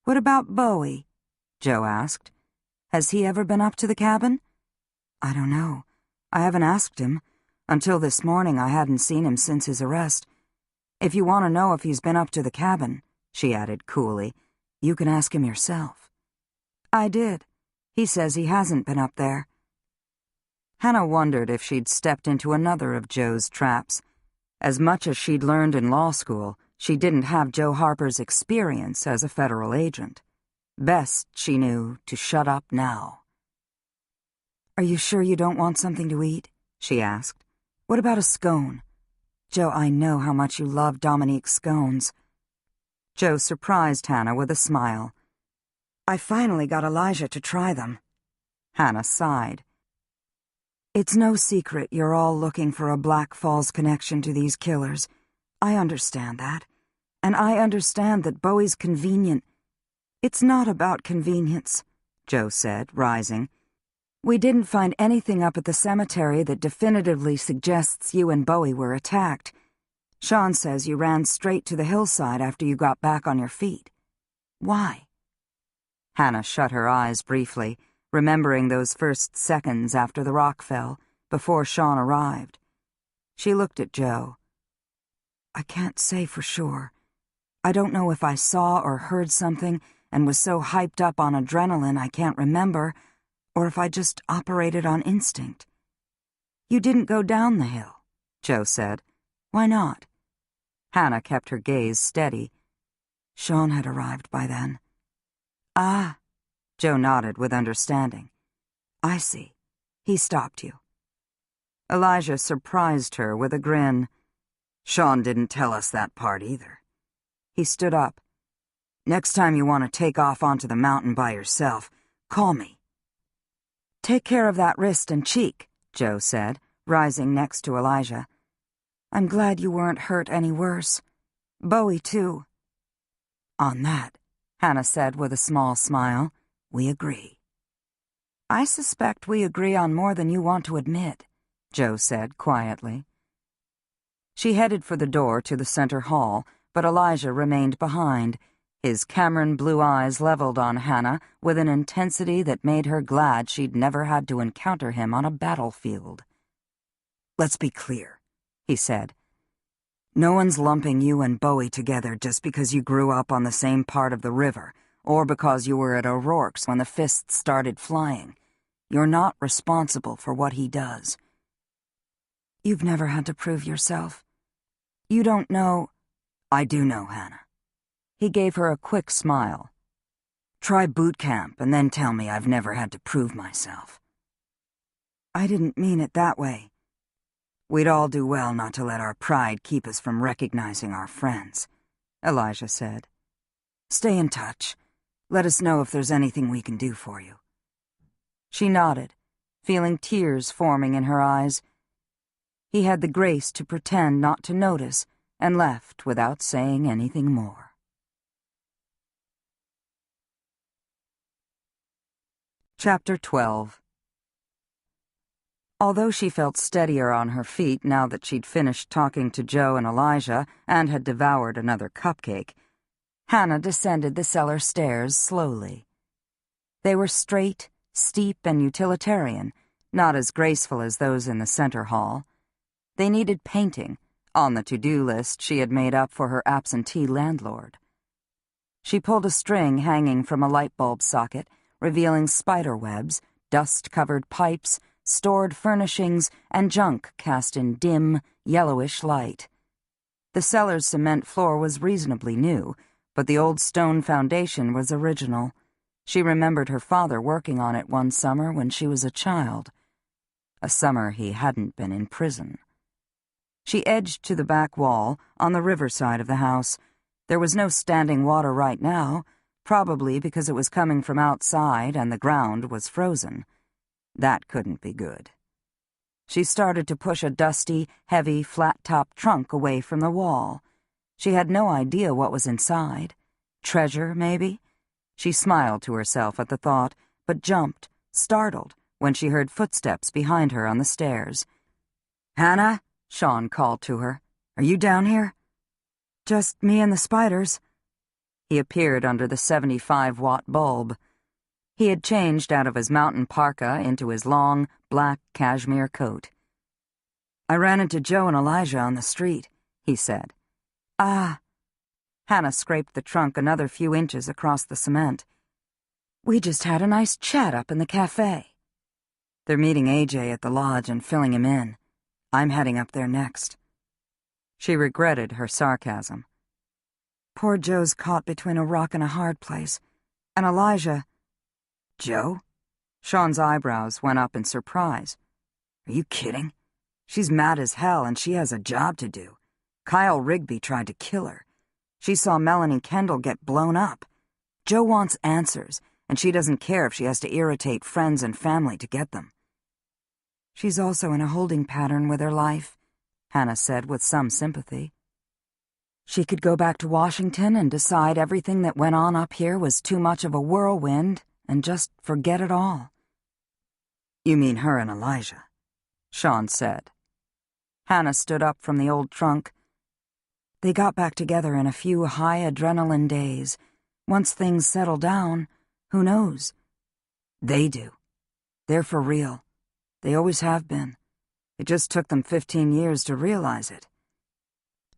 What about Bowie? Joe asked. Has he ever been up to the cabin? I don't know. I haven't asked him. Until this morning, I hadn't seen him since his arrest. If you want to know if he's been up to the cabin, she added coolly, you can ask him yourself. I did. He says he hasn't been up there. Hannah wondered if she'd stepped into another of Joe's traps. As much as she'd learned in law school, she didn't have Joe Harper's experience as a federal agent. Best, she knew, to shut up now. Are you sure you don't want something to eat? She asked. What about a scone? Joe, I know how much you love Dominique's scones. Joe surprised Hannah with a smile. I finally got Elijah to try them. Hannah sighed. It's no secret you're all looking for a Black Falls connection to these killers. I understand that. And I understand that Bowie's convenient. It's not about convenience, Joe said, rising. We didn't find anything up at the cemetery that definitively suggests you and Bowie were attacked. Sean says you ran straight to the hillside after you got back on your feet. Why? Hannah shut her eyes briefly, remembering those first seconds after the rock fell, before Sean arrived. She looked at Joe. I can't say for sure. I don't know if I saw or heard something and was so hyped up on adrenaline I can't remember, or if I just operated on instinct. You didn't go down the hill, Joe said. Why not? Hannah kept her gaze steady. Sean had arrived by then. Ah, Joe nodded with understanding. I see. He stopped you. Elijah surprised her with a grin. Sean didn't tell us that part either. He stood up. Next time you want to take off onto the mountain by yourself, call me. Take care of that wrist and cheek, Joe said, rising next to Elijah. "I'm glad you weren't hurt any worse. Bowie, too." "On that," Hannah said with a small smile, "we agree." "I suspect we agree on more than you want to admit," Joe said quietly. She headed for the door to the center hall, but Elijah remained behind, his Cameron blue eyes leveled on Hannah with an intensity that made her glad she'd never had to encounter him on a battlefield. "Let's be clear," he said. "No one's lumping you and Bowie together just because you grew up on the same part of the river, or because you were at O'Rourke's when the fists started flying. You're not responsible for what he does." "You've never had to prove yourself. You don't know—" "I do know, Hannah." He gave her a quick smile. "Try boot camp and then tell me I've never had to prove myself." "I didn't mean it that way." "We'd all do well not to let our pride keep us from recognizing our friends," Elijah said. "Stay in touch. Let us know if there's anything we can do for you." She nodded, feeling tears forming in her eyes. He had the grace to pretend not to notice and left without saying anything more. Chapter 12. Although she felt steadier on her feet now that she'd finished talking to Joe and Elijah and had devoured another cupcake, Hannah descended the cellar stairs slowly. They were straight, steep, and utilitarian, not as graceful as those in the center hall. They needed painting, on the to-do list she had made up for her absentee landlord. She pulled a string hanging from a light bulb socket, revealing spider webs, dust-covered pipes, stored furnishings, and junk cast in dim, yellowish light. The cellar's cement floor was reasonably new, but the old stone foundation was original. She remembered her father working on it one summer when she was a child. A summer he hadn't been in prison. She edged to the back wall, on the riverside of the house. There was no standing water right now, probably because it was coming from outside and the ground was frozen. That couldn't be good. She started to push a dusty, heavy, flat-topped trunk away from the wall. She had no idea what was inside. Treasure, maybe? She smiled to herself at the thought, but jumped, startled, when she heard footsteps behind her on the stairs. "Hannah?" Sean called to her. "Are you down here?" "Just me and the spiders." He appeared under the 75-watt bulb. He had changed out of his mountain parka into his long, black cashmere coat. "I ran into Joe and Elijah on the street," he said. "Ah." Hannah scraped the trunk another few inches across the cement. "We just had a nice chat up in the cafe." "They're meeting AJ at the lodge and filling him in. I'm heading up there next." She regretted her sarcasm. "Poor Joe's caught between a rock and a hard place. And Elijah—" "Joe?" Sean's eyebrows went up in surprise. "Are you kidding? She's mad as hell and she has a job to do. Kyle Rigby tried to kill her. She saw Melanie Kendall get blown up. Joe wants answers, and she doesn't care if she has to irritate friends and family to get them." "She's also in a holding pattern with her life," Hannah said with some sympathy. "She could go back to Washington and decide everything that went on up here was too much of a whirlwind and just forget it all." "You mean her and Elijah?" Sean said. Hannah stood up from the old trunk. "They got back together in a few high-adrenaline days. Once things settle down, who knows?" "They do. They're for real. They always have been. It just took them 15 years to realize it."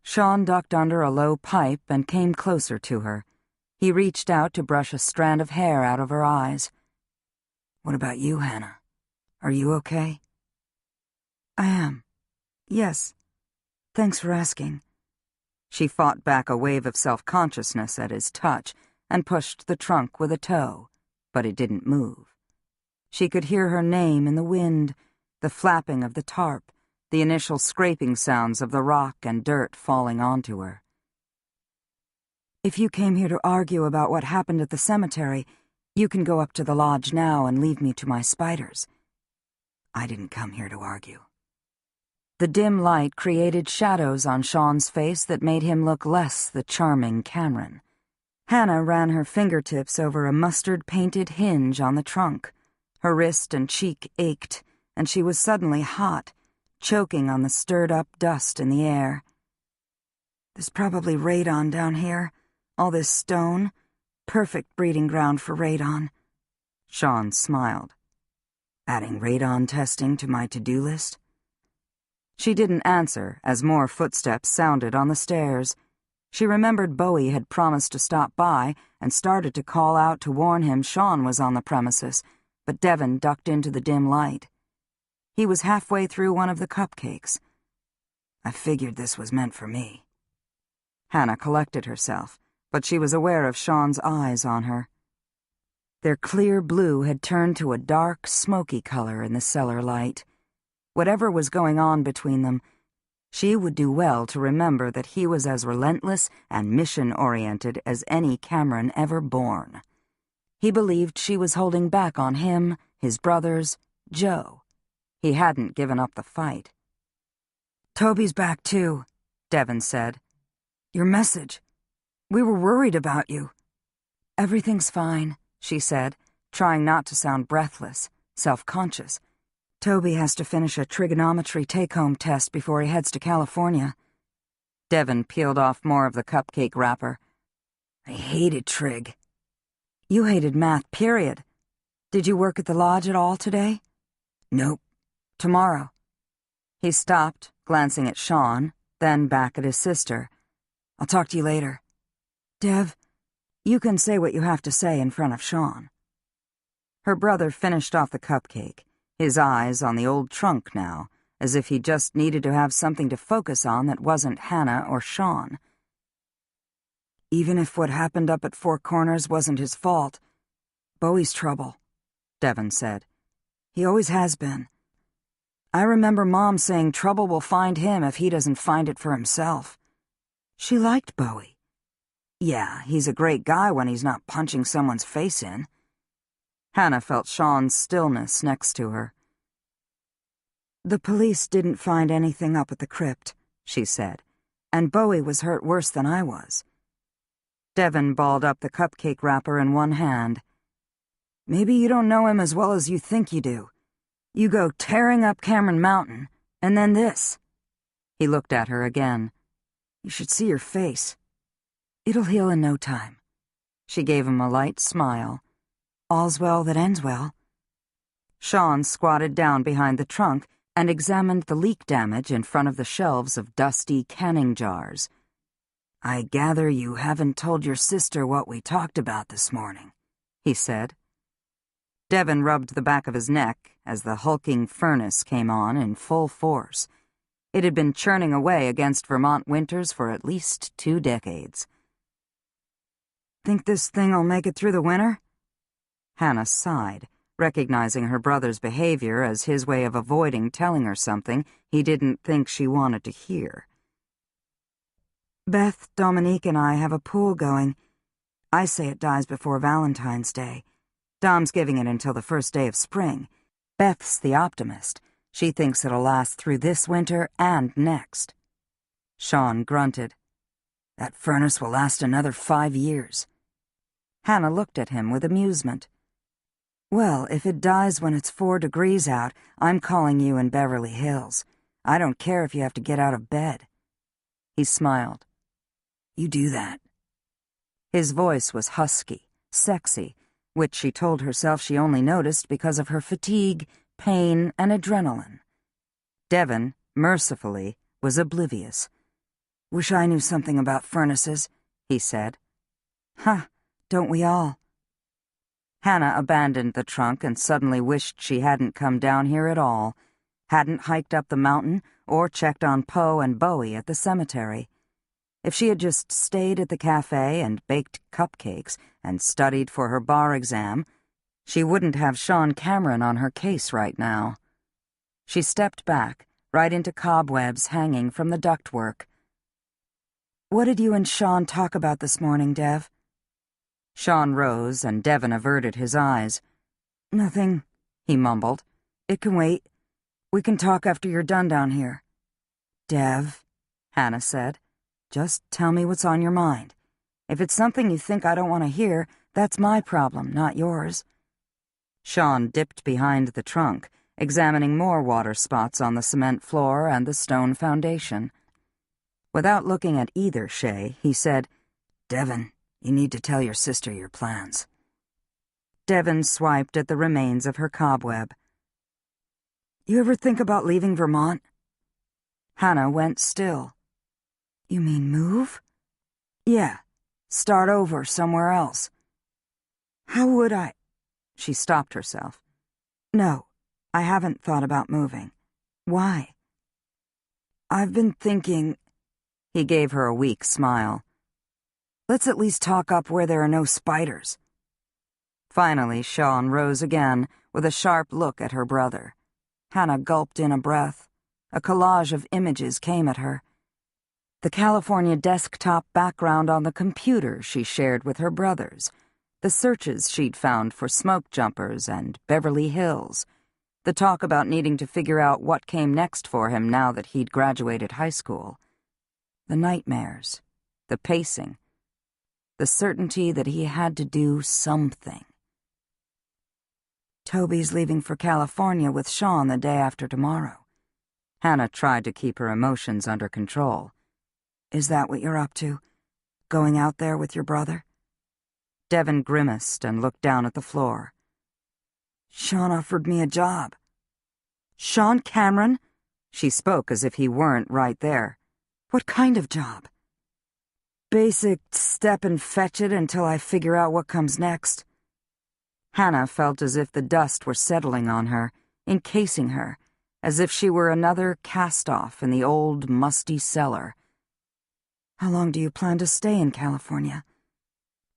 Sean ducked under a low pipe and came closer to her. He reached out to brush a strand of hair out of her eyes. "What about you, Hannah? Are you okay?" "I am. Yes. Thanks for asking." She fought back a wave of self-consciousness at his touch and pushed the trunk with a toe, but it didn't move. She could hear her name in the wind, the flapping of the tarp, the initial scraping sounds of the rock and dirt falling onto her. "If you came here to argue about what happened at the cemetery, you can go up to the lodge now and leave me to my spiders." "I didn't come here to argue." The dim light created shadows on Sean's face that made him look less the charming Cameron. Hannah ran her fingertips over a mustard-painted hinge on the trunk. Her wrist and cheek ached, and she was suddenly hot, choking on the stirred-up dust in the air. There's probably radon down here. All this stone. Perfect breeding ground for radon. Sean smiled. Adding radon testing to my to-do list? She didn't answer as more footsteps sounded on the stairs. She remembered Bowie had promised to stop by and started to call out to warn him Sean was on the premises, but Devon ducked into the dim light. He was halfway through one of the cupcakes. I figured this was meant for me. Hannah collected herself, but she was aware of Sean's eyes on her. Their clear blue had turned to a dark, smoky color in the cellar light. Whatever was going on between them, she would do well to remember that he was as relentless and mission-oriented as any Cameron ever born. He believed she was holding back on him, his brothers, Joe. He hadn't given up the fight. Toby's back too, Devon said. Your message. We were worried about you. Everything's fine, she said, trying not to sound breathless, self-conscious. Toby has to finish a trigonometry take-home test before he heads to California. Devon peeled off more of the cupcake wrapper. I hated trig. You hated math, period. Did you work at the lodge at all today? Nope. Tomorrow. He stopped, glancing at Sean, then back at his sister. I'll talk to you later. Dev, you can say what you have to say in front of Sean. Her brother finished off the cupcake, his eyes on the old trunk now, as if he just needed to have something to focus on that wasn't Hannah or Sean. Even if what happened up at Four Corners wasn't his fault, Bowie's trouble, Devon said. He always has been. I remember Mom saying trouble will find him if he doesn't find it for himself. She liked Bowie. Yeah, he's a great guy when he's not punching someone's face in. Hannah felt Sean's stillness next to her. The police didn't find anything up at the crypt, she said, and Bowie was hurt worse than I was. Devon balled up the cupcake wrapper in one hand. Maybe you don't know him as well as you think you do. You go tearing up Cameron Mountain, and then this. He looked at her again. You should see your face. It'll heal in no time. She gave him a light smile. All's well that ends well. Sean squatted down behind the trunk and examined the leak damage in front of the shelves of dusty canning jars. I gather you haven't told your sister what we talked about this morning, he said. Devon rubbed the back of his neck as the hulking furnace came on in full force. It had been churning away against Vermont winters for at least 2 decades. Think this thing'll make it through the winter? Hannah sighed, recognizing her brother's behavior as his way of avoiding telling her something he didn't think she wanted to hear. Beth, Dominique, and I have a pool going. I say it dies before Valentine's Day. Dom's giving it until the first day of spring. Beth's the optimist. She thinks it'll last through this winter and next. Sean grunted. That furnace will last another 5 years. Hannah looked at him with amusement. Well, if it dies when it's 4 degrees out, I'm calling you in Beverly Hills. I don't care if you have to get out of bed. He smiled. You do that. His voice was husky, sexy, which she told herself she only noticed because of her fatigue, pain, and adrenaline. Devon, mercifully, was oblivious. Wish I knew something about furnaces, he said. Huh, don't we all? Hannah abandoned the trunk and suddenly wished she hadn't come down here at all, hadn't hiked up the mountain or checked on Poe and Bowie at the cemetery. If she had just stayed at the cafe and baked cupcakes and studied for her bar exam, she wouldn't have Sean Cameron on her case right now. She stepped back, right into cobwebs hanging from the ductwork. What did you and Sean talk about this morning, Dev? Sean rose, and Devon averted his eyes. Nothing, he mumbled. It can wait. We can talk after you're done down here. Dev, Hannah said, just tell me what's on your mind. If it's something you think I don't want to hear, that's my problem, not yours. Sean dipped behind the trunk, examining more water spots on the cement floor and the stone foundation. Without looking at either Shay, he said, Devin, you need to tell your sister your plans. Devin swiped at the remains of her cobweb. You ever think about leaving Vermont? Hannah went still. You mean move? Yeah, start over somewhere else. How would I? She stopped herself. No, I haven't thought about moving. Why? I've been thinking... He gave her a weak smile. Let's at least talk up where there are no spiders. Finally, Sean rose again, with a sharp look at her brother. Hannah gulped in a breath. A collage of images came at her. The California desktop background on the computer she shared with her brothers, the searches she'd found for smoke jumpers and Beverly Hills, the talk about needing to figure out what came next for him now that he'd graduated high school, the nightmares, the pacing, the certainty that he had to do something. Toby's leaving for California with Sean the day after tomorrow. Hannah tried to keep her emotions under control. Is that what you're up to? Going out there with your brother? Devin grimaced and looked down at the floor. Sean offered me a job. Sean Cameron? She spoke as if he weren't right there. What kind of job? Basic step and fetch it until I figure out what comes next. Hannah felt as if the dust were settling on her, encasing her, as if she were another cast-off in the old, musty cellar. How long do you plan to stay in California?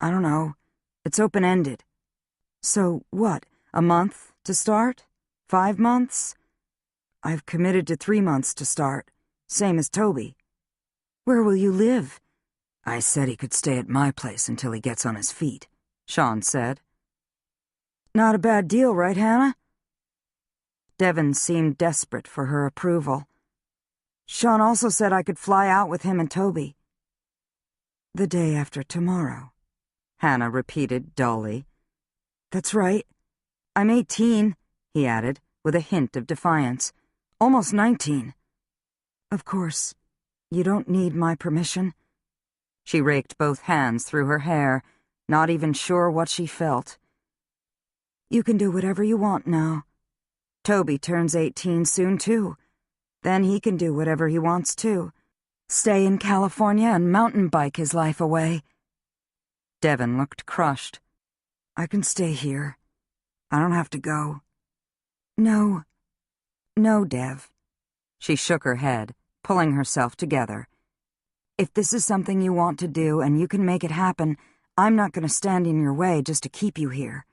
I don't know. It's open-ended. So, what, a month to start? 5 months? I've committed to 3 months to start, same as Toby. Where will you live? I said he could stay at my place until he gets on his feet, Sean said. Not a bad deal, right, Hannah? Devin seemed desperate for her approval. Sean also said I could fly out with him and Toby. The day after tomorrow, Hannah repeated dully. That's right. I'm 18, he added, with a hint of defiance. Almost 19. Of course, you don't need my permission. She raked both hands through her hair, not even sure what she felt. You can do whatever you want now. Toby turns 18 soon, too. Then he can do whatever he wants, too. Stay in California and mountain bike his life away. Devin looked crushed. I can stay here. I don't have to go. No. No, Dev. She shook her head, pulling herself together. If this is something you want to do and you can make it happen, I'm not going to stand in your way just to keep you here.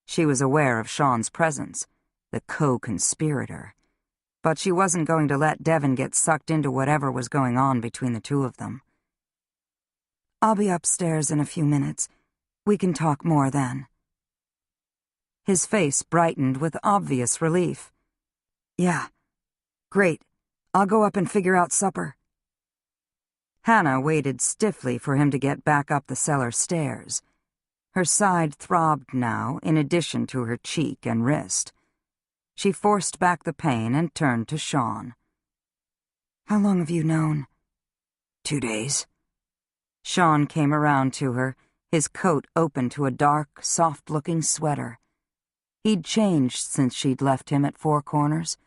She was aware of Sean's presence, the co-conspirator, but she wasn't going to let Devin get sucked into whatever was going on between the two of them. I'll be upstairs in a few minutes. We can talk more then. His face brightened with obvious relief. Yeah. Great. I'll go up and figure out supper. Hannah waited stiffly for him to get back up the cellar stairs. Her side throbbed now, in addition to her cheek and wrist. She forced back the pain and turned to Sean. How long have you known? 2 days. Sean came around to her, his coat open to a dark, soft-looking sweater. He'd changed since she'd left him at Four Corners.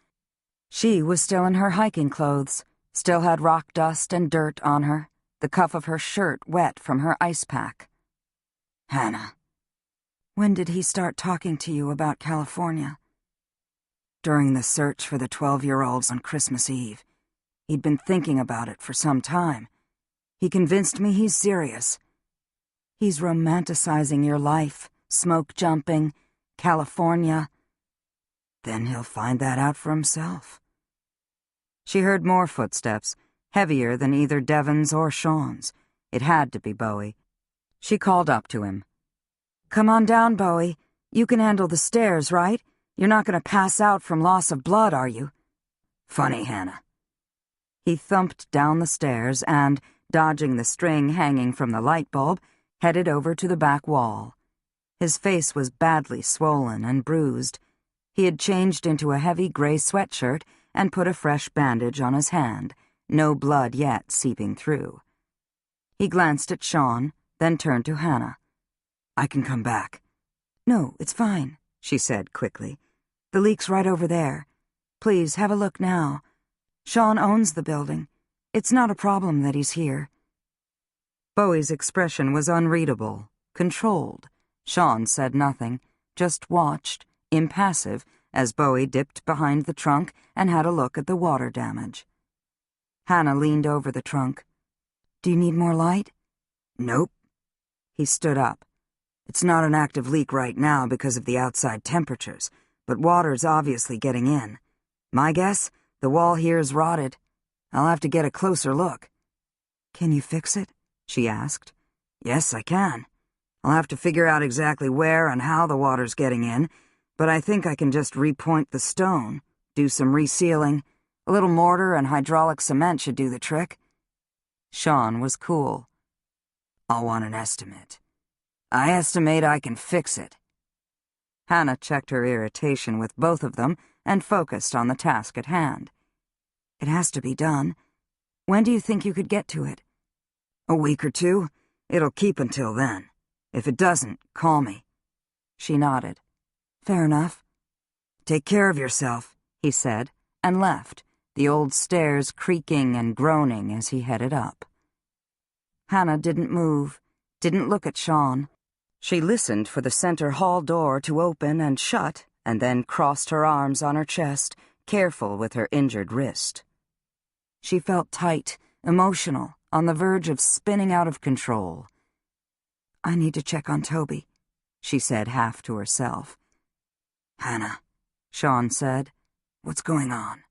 She was still in her hiking clothes, still had rock dust and dirt on her, the cuff of her shirt wet from her ice pack. Hannah, when did he start talking to you about California? During the search for the 12-year-olds on Christmas Eve. He'd been thinking about it for some time. He convinced me he's serious. He's romanticizing your life, smoke jumping, California. Then he'll find that out for himself. She heard more footsteps, heavier than either Devin's or Sean's. It had to be Bowie. She called up to him. Come on down, Bowie. You can handle the stairs, right? You're not going to pass out from loss of blood, are you? Funny, Hannah. He thumped down the stairs and, dodging the string hanging from the light bulb, headed over to the back wall. His face was badly swollen and bruised. He had changed into a heavy gray sweatshirt and put a fresh bandage on his hand, no blood yet seeping through. He glanced at Sean, then turned to Hannah. "I can come back." "No, it's fine," she said quickly. "The leak's right over there. Please, have a look now. Sean owns the building. It's not a problem that he's here." Bowie's expression was unreadable, controlled. Sean said nothing, just watched, impassive, as Bowie dipped behind the trunk and had a look at the water damage. Hannah leaned over the trunk. "Do you need more light?" "Nope." He stood up. "It's not an active leak right now because of the outside temperatures, but water's obviously getting in. My guess, the wall here's rotted. I'll have to get a closer look." "Can you fix it?" she asked. "Yes, I can. I'll have to figure out exactly where and how the water's getting in, but I think I can just repoint the stone, do some resealing. A little mortar and hydraulic cement should do the trick." Sean was cool. "I'll want an estimate. I estimate I can fix it." Hannah checked her irritation with both of them and focused on the task at hand. "It has to be done. When do you think you could get to it?" "A week or two. It'll keep until then. If it doesn't, call me." She nodded. "Fair enough." "Take care of yourself," he said, and left, the old stairs creaking and groaning as he headed up. Hannah didn't move, didn't look at Sean. She listened for the center hall door to open and shut, and then crossed her arms on her chest, careful with her injured wrist. She felt tight, emotional, on the verge of spinning out of control. "I need to check on Toby," she said half to herself. "Hannah," Sean said, "what's going on?"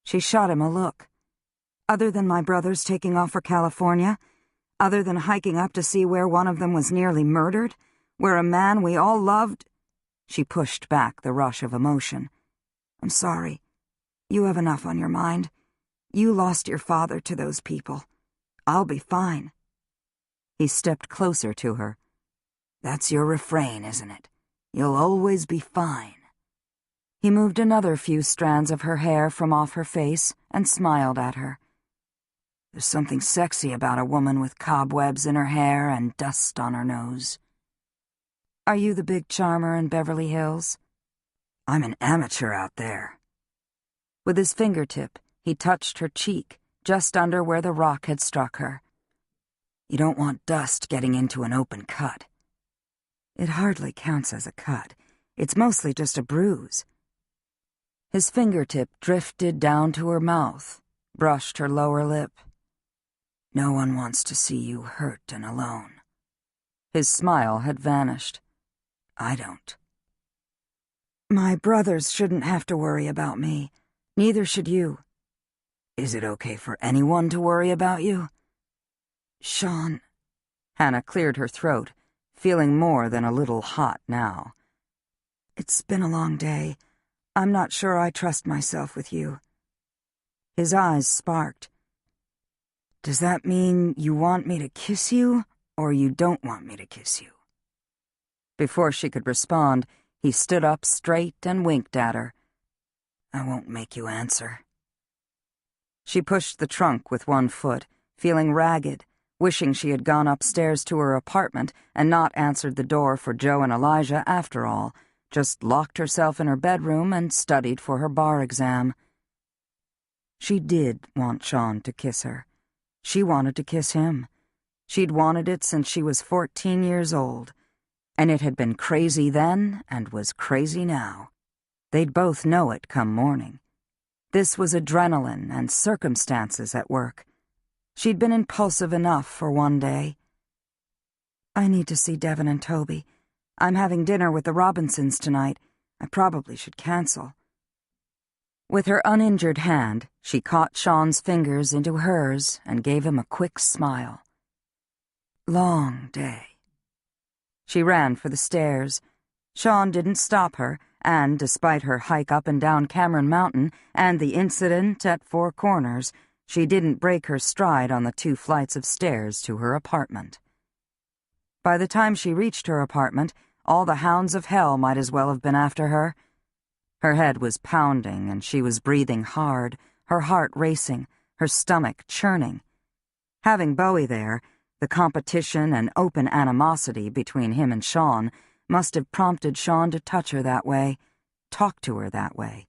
She shot him a look. "Other than my brothers taking off for California, other than hiking up to see where one of them was nearly murdered, where a man we all loved—" She pushed back the rush of emotion. "I'm sorry. You have enough on your mind. You lost your father to those people. I'll be fine." He stepped closer to her. "That's your refrain, isn't it? You'll always be fine." He moved another few strands of her hair from off her face and smiled at her. "There's something sexy about a woman with cobwebs in her hair and dust on her nose." "Are you the big charmer in Beverly Hills?" "I'm an amateur out there." With his fingertip, he touched her cheek, just under where the rock had struck her. "You don't want dust getting into an open cut." "It hardly counts as a cut. It's mostly just a bruise." His fingertip drifted down to her mouth, brushed her lower lip. "No one wants to see you hurt and alone." His smile had vanished. "I don't." "My brothers shouldn't have to worry about me. Neither should you." "Is it okay for anyone to worry about you?" "Sean." Hannah cleared her throat, feeling more than a little hot now. "It's been a long day. I'm not sure I trust myself with you." His eyes sparked. "Does that mean you want me to kiss you, or you don't want me to kiss you?" Before she could respond, he stood up straight and winked at her. "I won't make you answer." She pushed the trunk with one foot, feeling ragged, wishing she had gone upstairs to her apartment and not answered the door for Joe and Elijah after all, just locked herself in her bedroom and studied for her bar exam. She did want Sean to kiss her. She wanted to kiss him. She'd wanted it since she was 14 years old, and it had been crazy then and was crazy now. They'd both know it come morning. This was adrenaline and circumstances at work. She'd been impulsive enough for one day. "I need to see Devin and Toby. I'm having dinner with the Robinsons tonight. I probably should cancel." With her uninjured hand, she caught Sean's fingers into hers and gave him a quick smile. Long day. She ran for the stairs. Sean didn't stop her, and despite her hike up and down Cameron Mountain and the incident at Four Corners, she didn't break her stride on the 2 flights of stairs to her apartment. By the time she reached her apartment, all the hounds of hell might as well have been after her. Her head was pounding, and she was breathing hard, her heart racing, her stomach churning. Having Bowie there, the competition and open animosity between him and Sean must have prompted Sean to touch her that way, talk to her that way,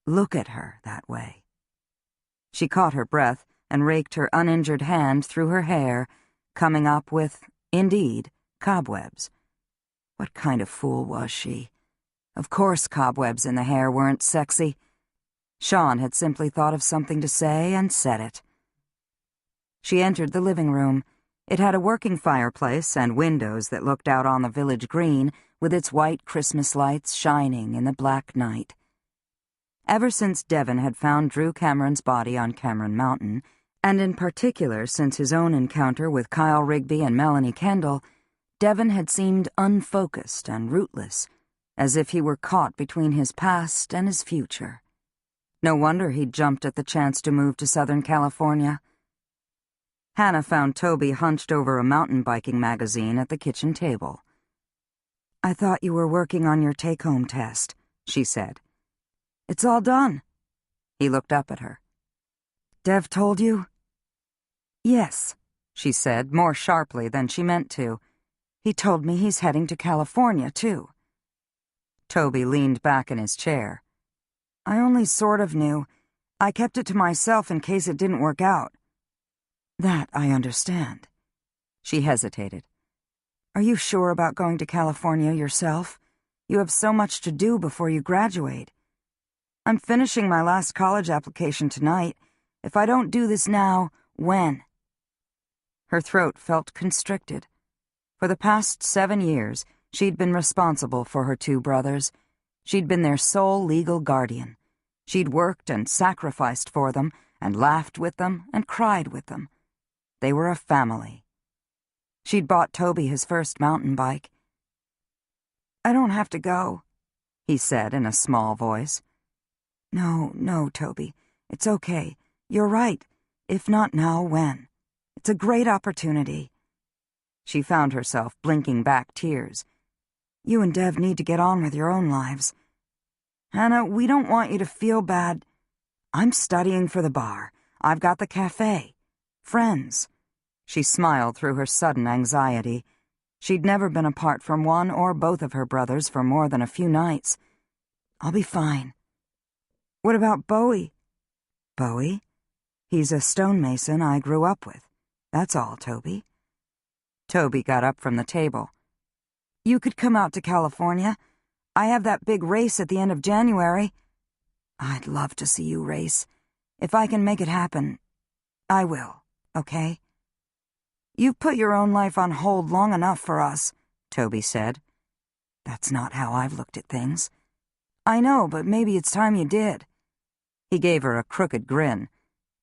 look at her that way. She caught her breath and raked her uninjured hand through her hair, coming up with, indeed, cobwebs. What kind of fool was she? Of course cobwebs in the hair weren't sexy. Sean had simply thought of something to say and said it. She entered the living room. It had a working fireplace and windows that looked out on the village green with its white Christmas lights shining in the black night. Ever since Devon had found Drew Cameron's body on Cameron Mountain, and in particular since his own encounter with Kyle Rigby and Melanie Kendall, Devon had seemed unfocused and rootless, as if he were caught between his past and his future. No wonder he'd jumped at the chance to move to Southern California. Hannah found Toby hunched over a mountain biking magazine at the kitchen table. "I thought you were working on your take-home test," she said. "It's all done." He looked up at her. "Dev told you?" "Yes," she said, more sharply than she meant to. "He told me he's heading to California, too." Toby leaned back in his chair. "I only sort of knew. I kept it to myself in case it didn't work out." "That I understand." She hesitated. "Are you sure about going to California yourself? You have so much to do before you graduate." "I'm finishing my last college application tonight. If I don't do this now, when?" Her throat felt constricted. For the past 7 years, she'd been responsible for her 2 brothers. She'd been their sole legal guardian. She'd worked and sacrificed for them, and laughed with them, and cried with them. They were a family. She'd bought Toby his first mountain bike. "I don't have to go," he said in a small voice. No, Toby. It's okay. You're right. If not now, when? It's a great opportunity." She found herself blinking back tears. "You and Dev need to get on with your own lives. Hannah, we don't want you to feel bad. I'm studying for the bar. I've got the cafe. Friends." She smiled through her sudden anxiety. She'd never been apart from one or both of her brothers for more than a few nights. "I'll be fine." "What about Bowie?" "Bowie? He's a stonemason I grew up with. That's all, Toby." Toby got up from the table. "You could come out to California. I have that big race at the end of January." "I'd love to see you race. If I can make it happen, I will, okay?" "You've put your own life on hold long enough for us," Toby said. "That's not how I've looked at things." "I know, but maybe it's time you did." He gave her a crooked grin.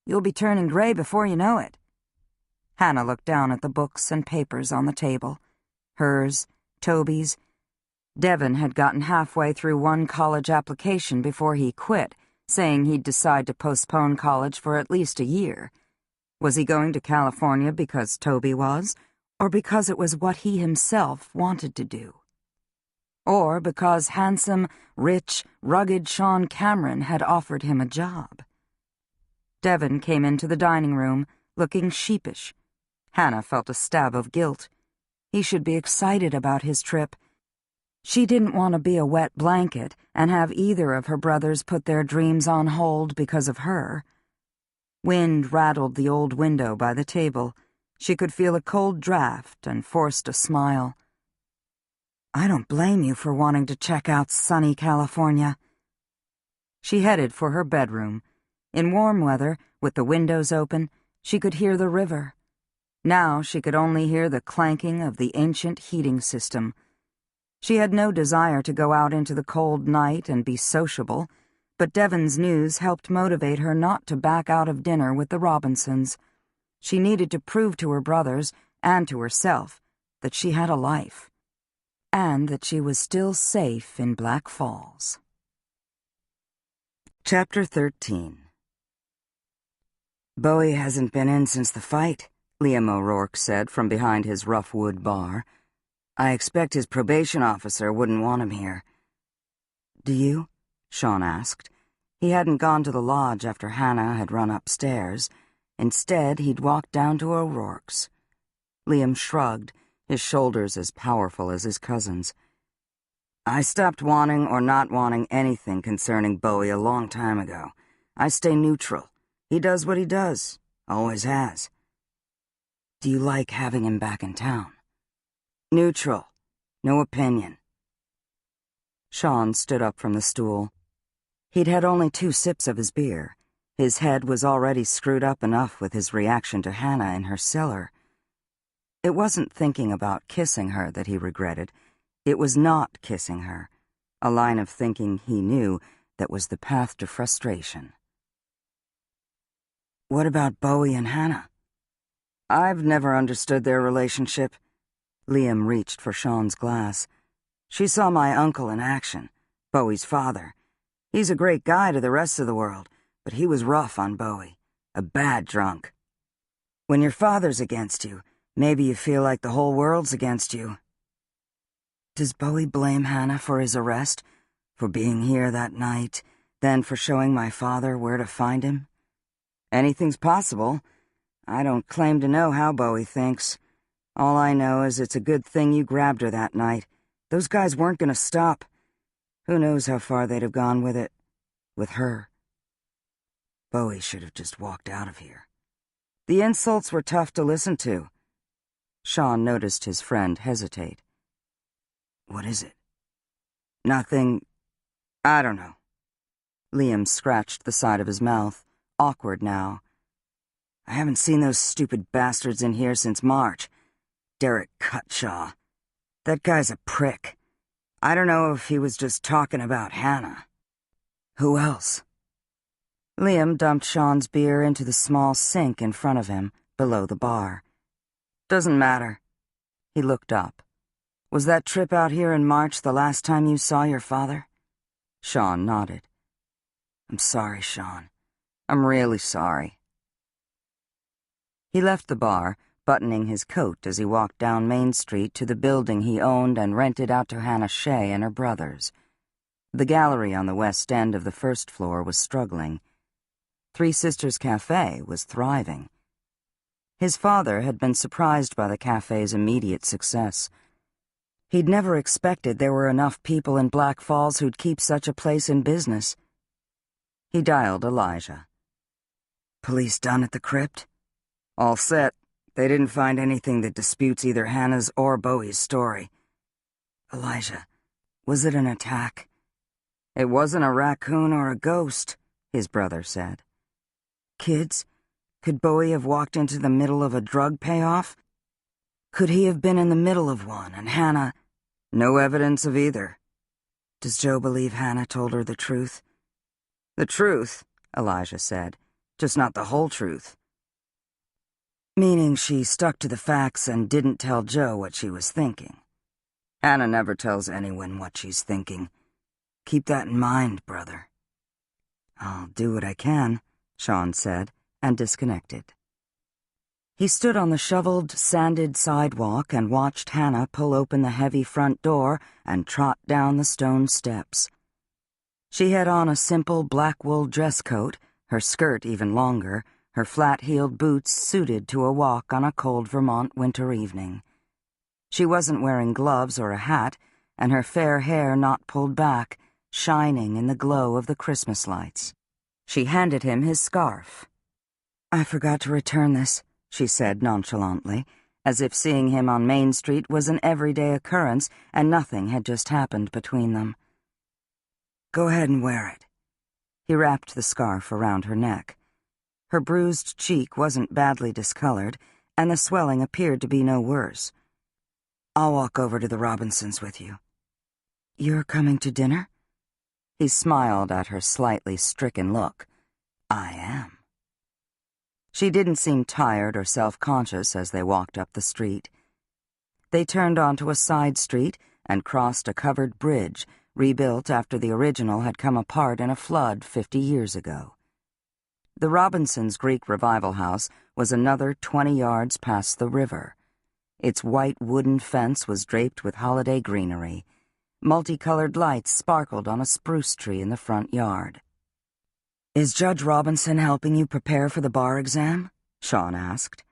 "You'll be turning gray before you know it." Hannah looked down at the books and papers on the table. Hers, Toby's. Devon had gotten halfway through one college application before he quit, saying he'd decide to postpone college for at least a year. Was he going to California because Toby was, or because it was what he himself wanted to do? Or because handsome, rich, rugged Sean Cameron had offered him a job? Devon came into the dining room, looking sheepish. Hannah felt a stab of guilt. He should be excited about his trip. She didn't want to be a wet blanket and have either of her brothers put their dreams on hold because of her. Wind rattled the old window by the table. She could feel a cold draft and forced a smile. "I don't blame you for wanting to check out sunny California." She headed for her bedroom. In warm weather, with the windows open, she could hear the river. Now she could only hear the clanking of the ancient heating system. She had no desire to go out into the cold night and be sociable, but Devon's news helped motivate her not to back out of dinner with the Robinsons. She needed to prove to her brothers, and to herself, that she had a life. and that she was still safe in Black Falls. Chapter 13. Bowie hasn't been in since the fight, Liam O'Rourke said from behind his rough wood bar. I expect his probation officer wouldn't want him here. Do you? Sean asked. He hadn't gone to the lodge after Hannah had run upstairs. Instead, he'd walked down to O'Rourke's. Liam shrugged, his shoulders as powerful as his cousin's. I stopped wanting or not wanting anything concerning Bowie a long time ago. I stay neutral. He does what he does. Always has. Do you like having him back in town? Neutral. No opinion. Sean stood up from the stool. He'd had only 2 sips of his beer. His head was already screwed up enough with his reaction to Hannah in her cellar. It wasn't thinking about kissing her that he regretted. It was not kissing her, a line of thinking he knew that was the path to frustration. What about Bowie and Hannah? I've never understood their relationship. Liam reached for Sean's glass. She saw my uncle in action, Bowie's father. He's a great guy to the rest of the world, but he was rough on Bowie, a bad drunk. When your father's against you, maybe you feel like the whole world's against you. Does Bowie blame Hannah for his arrest, for being here that night, then for showing my father where to find him? Anything's possible. I don't claim to know how Bowie thinks. All I know is it's a good thing you grabbed her that night. Those guys weren't going to stop. Who knows how far they'd have gone with it. With her. Bowie should have just walked out of here. The insults were tough to listen to. Sean noticed his friend hesitate. What is it? Nothing. I don't know. Liam scratched the side of his mouth, awkward now. I haven't seen those stupid bastards in here since March. Derek Cutshaw. That guy's a prick. I don't know if he was just talking about Hannah. Who else? Liam dumped Sean's beer into the small sink in front of him, below the bar. Doesn't matter. He looked up. Was that trip out here in March the last time you saw your father? Sean nodded. I'm sorry, Sean. I'm really sorry. He left the bar, buttoning his coat as he walked down Main Street to the building he owned and rented out to Hannah Shea and her brothers. The gallery on the west end of the first floor was struggling. Three Sisters Cafe was thriving. His father had been surprised by the cafe's immediate success. He'd never expected there were enough people in Black Falls who'd keep such a place in business. He dialed Elijah. Police done at the crypt? All set. They didn't find anything that disputes either Hannah's or Bowie's story. Elijah, was it an attack? It wasn't a raccoon or a ghost, his brother said. Kids? Could Bowie have walked into the middle of a drug payoff? Could he have been in the middle of one, and Hannah... No evidence of either. Does Joe believe Hannah told her the truth? The truth, Elijah said, just not the whole truth. Meaning she stuck to the facts and didn't tell Joe what she was thinking. Hannah never tells anyone what she's thinking. Keep that in mind, brother. I'll do what I can, Sean said, and disconnected. He stood on the shoveled, sanded sidewalk and watched Hannah pull open the heavy front door and trot down the stone steps. She had on a simple black wool dress coat, her skirt even longer, her flat-heeled boots suited to a walk on a cold Vermont winter evening. She wasn't wearing gloves or a hat, and her fair hair not pulled back, shining in the glow of the Christmas lights. She handed him his scarf. I forgot to return this, she said nonchalantly, as if seeing him on Main Street was an everyday occurrence and nothing had just happened between them. Go ahead and wear it. He wrapped the scarf around her neck. Her bruised cheek wasn't badly discolored, and the swelling appeared to be no worse. I'll walk over to the Robinsons with you. You're coming to dinner? He smiled at her slightly stricken look. I am. She didn't seem tired or self-conscious as they walked up the street. They turned onto a side street, and crossed a covered bridge rebuilt after the original had come apart in a flood 50 years ago. The Robinsons' Greek Revival House was another 20 yards past the river. Its white wooden fence was draped with holiday greenery. Multicolored lights sparkled on a spruce tree in the front yard. "Is Judge Robinson helping you prepare for the bar exam?" Sean asked.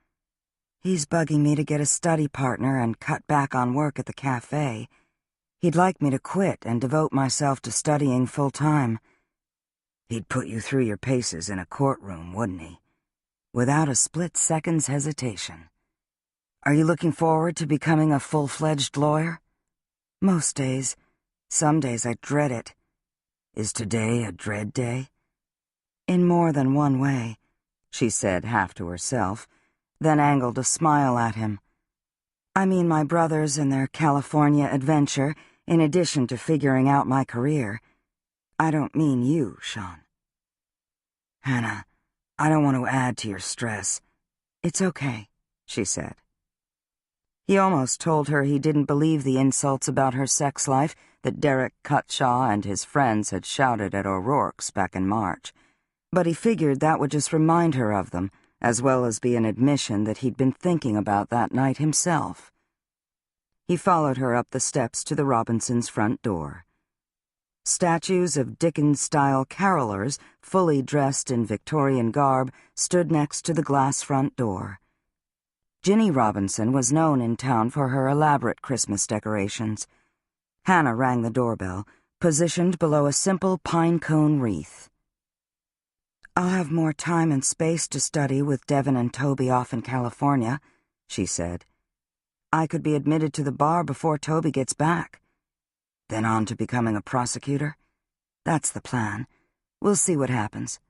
"He's bugging me to get a study partner and cut back on work at the cafe. He'd like me to quit and devote myself to studying full-time. He'd put you through your paces in a courtroom, wouldn't he? Without a split second's hesitation. Are you looking forward to becoming a full-fledged lawyer?" "Most days. Some days I dread it." "Is today a dread day?" "In more than one way," she said half to herself, then angled a smile at him. "I mean my brothers and their California adventure, in addition to figuring out my career. I don't mean you, Sean." "Hannah, I don't want to add to your stress." "It's okay," she said. He almost told her he didn't believe the insults about her sex life that Derek Cutshaw and his friends had shouted at O'Rourke's back in March, but he figured that would just remind her of them, as well as be an admission that he'd been thinking about that night himself. He followed her up the steps to the Robinsons' front door. Statues of Dickens-style carolers, fully dressed in Victorian garb, stood next to the glass front door. Ginny Robinson was known in town for her elaborate Christmas decorations. Hannah rang the doorbell, positioned below a simple pine cone wreath. "I'll have more time and space to study with Devin and Toby off in California," she said. "I could be admitted to the bar before Toby gets back. Then on to becoming a prosecutor? That's the plan. We'll see what happens."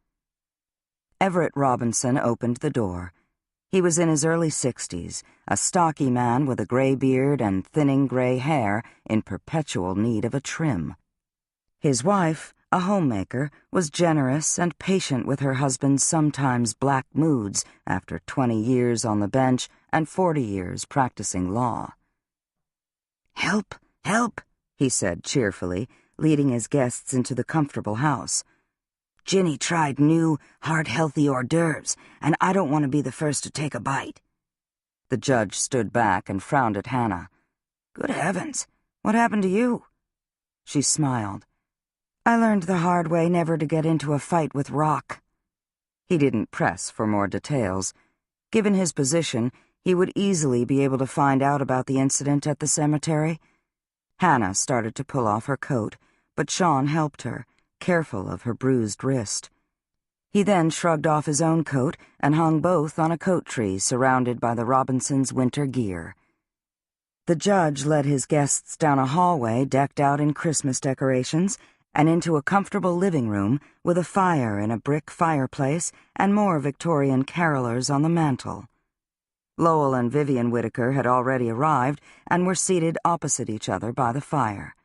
Everett Robinson opened the door. He was in his early 60s, a stocky man with a gray beard and thinning gray hair in perpetual need of a trim. His wife, a homemaker, was generous and patient with her husband's sometimes black moods after 20 years on the bench and 40 years practicing law. "Help, help," he said cheerfully, leading his guests into the comfortable house. "Ginny tried new, heart-healthy hors d'oeuvres, and I don't want to be the first to take a bite." The judge stood back and frowned at Hannah. "Good heavens, what happened to you?" She smiled. "I learned the hard way never to get into a fight with Rock." He didn't press for more details. Given his position, he would easily be able to find out about the incident at the cemetery. Hannah started to pull off her coat, but Sean helped her, careful of her bruised wrist. He then shrugged off his own coat and hung both on a coat tree surrounded by the Robinsons' winter gear. The judge led his guests down a hallway decked out in Christmas decorations and into a comfortable living room with a fire in a brick fireplace and more Victorian carolers on the mantel. Lowell and Vivian Whitaker had already arrived and were seated opposite each other by the fire.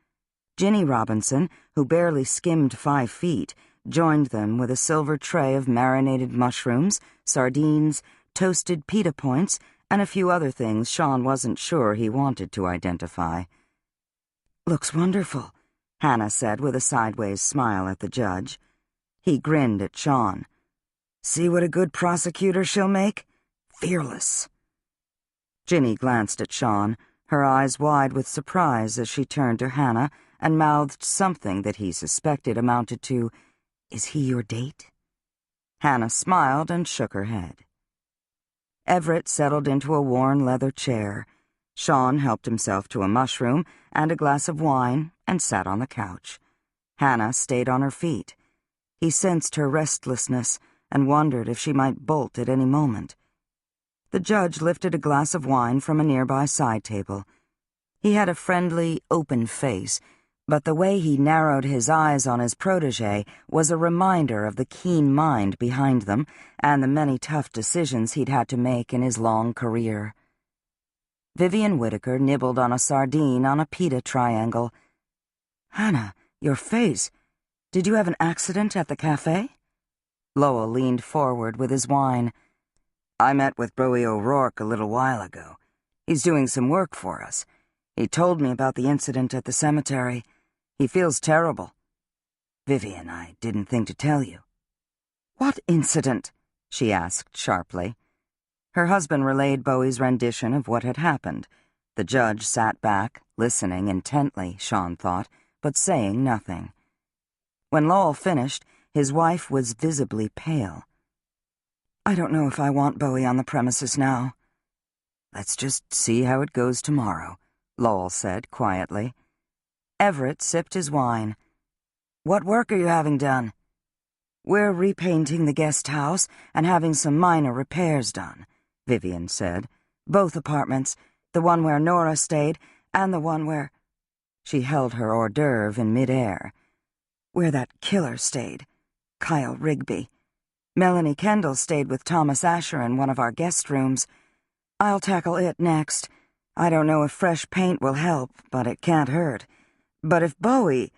Ginny Robinson, who barely skimmed 5 feet, joined them with a silver tray of marinated mushrooms, sardines, toasted pita points, and a few other things Sean wasn't sure he wanted to identify. "Looks wonderful," Hannah said with a sideways smile at the judge. He grinned at Sean. "See what a good prosecutor she'll make? Fearless." Ginny glanced at Sean, her eyes wide with surprise as she turned to Hannah and mouthed something that he suspected amounted to, "Is he your date?" Hannah smiled and shook her head. Everett settled into a worn leather chair. Sean helped himself to a mushroom and a glass of wine and sat on the couch. Hannah stayed on her feet. He sensed her restlessness and wondered if she might bolt at any moment. The judge lifted a glass of wine from a nearby side table. He had a friendly, open face, but the way he narrowed his eyes on his protégé was a reminder of the keen mind behind them and the many tough decisions he'd had to make in his long career. Vivian Whitaker nibbled on a sardine on a pita triangle. "Hannah, your face. Did you have an accident at the cafe?" Lowell leaned forward with his wine. "I met with Bowie O'Rourke a little while ago. He's doing some work for us. He told me about the incident at the cemetery. He feels terrible. Vivian, I didn't think to tell you. What incident? She asked sharply. Her husband relayed Bowie's rendition of what had happened. The judge sat back, listening intently, Sean thought, but saying nothing. When Lowell finished, his wife was visibly pale. I don't know if I want Bowie on the premises now. Let's just see how it goes tomorrow, Lowell said quietly. Everett sipped his wine. What work are you having done? We're repainting the guest house and having some minor repairs done, Vivian said. Both apartments, the one where Nora stayed and the one where... She held her hors d'oeuvre in midair. Where that killer stayed, Kyle Rigby. Melanie Kendall stayed with Thomas Asher in one of our guest rooms. I'll tackle it next. I don't know if fresh paint will help, but it can't hurt. But if Bowie...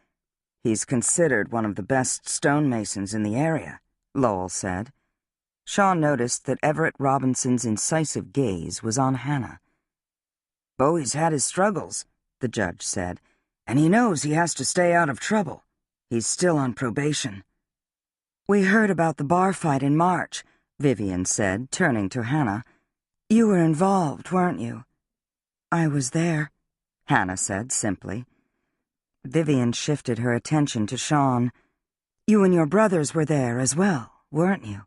He's considered one of the best stonemasons in the area, Lowell said. Sean noticed that Everett Robinson's incisive gaze was on Hannah. Bowie's had his struggles, the judge said, and he knows he has to stay out of trouble. He's still on probation. We heard about the bar fight in March, Vivian said, turning to Hannah. You were involved, weren't you? I was there, Hannah said simply. Vivian shifted her attention to Sean. You and your brothers were there as well, weren't you?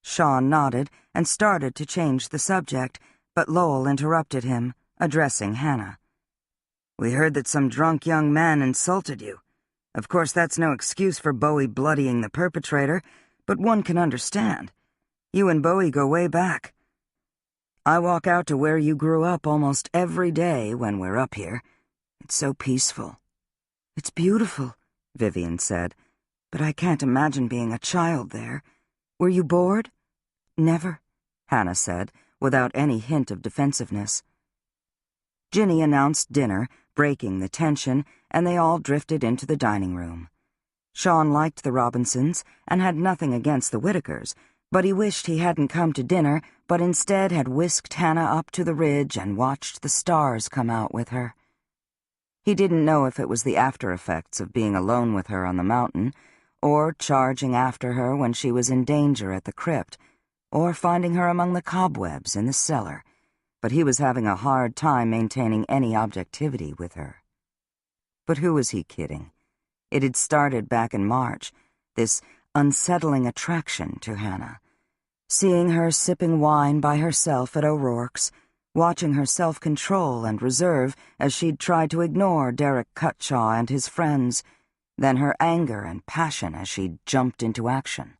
Sean nodded and started to change the subject, but Lowell interrupted him, addressing Hannah. We heard that some drunk young man insulted you. Of course, that's no excuse for Bowie bloodying the perpetrator, but one can understand. You and Bowie go way back. I walk out to where you grew up almost every day when we're up here. It's so peaceful. It's beautiful, Vivian said, but I can't imagine being a child there. Were you bored? Never, Hannah said, without any hint of defensiveness. Ginny announced dinner, breaking the tension, and they all drifted into the dining room. Sean liked the Robinsons and had nothing against the Whitakers, but he wished he hadn't come to dinner, but instead had whisked Hannah up to the ridge and watched the stars come out with her. He didn't know if it was the after-effects of being alone with her on the mountain, or charging after her when she was in danger at the crypt, or finding her among the cobwebs in the cellar, but he was having a hard time maintaining any objectivity with her. But who was he kidding? It had started back in March, this unsettling attraction to Hannah. Seeing her sipping wine by herself at O'Rourke's, watching her self-control and reserve as she'd tried to ignore Derek Cutshaw and his friends, then her anger and passion as she'd jumped into action.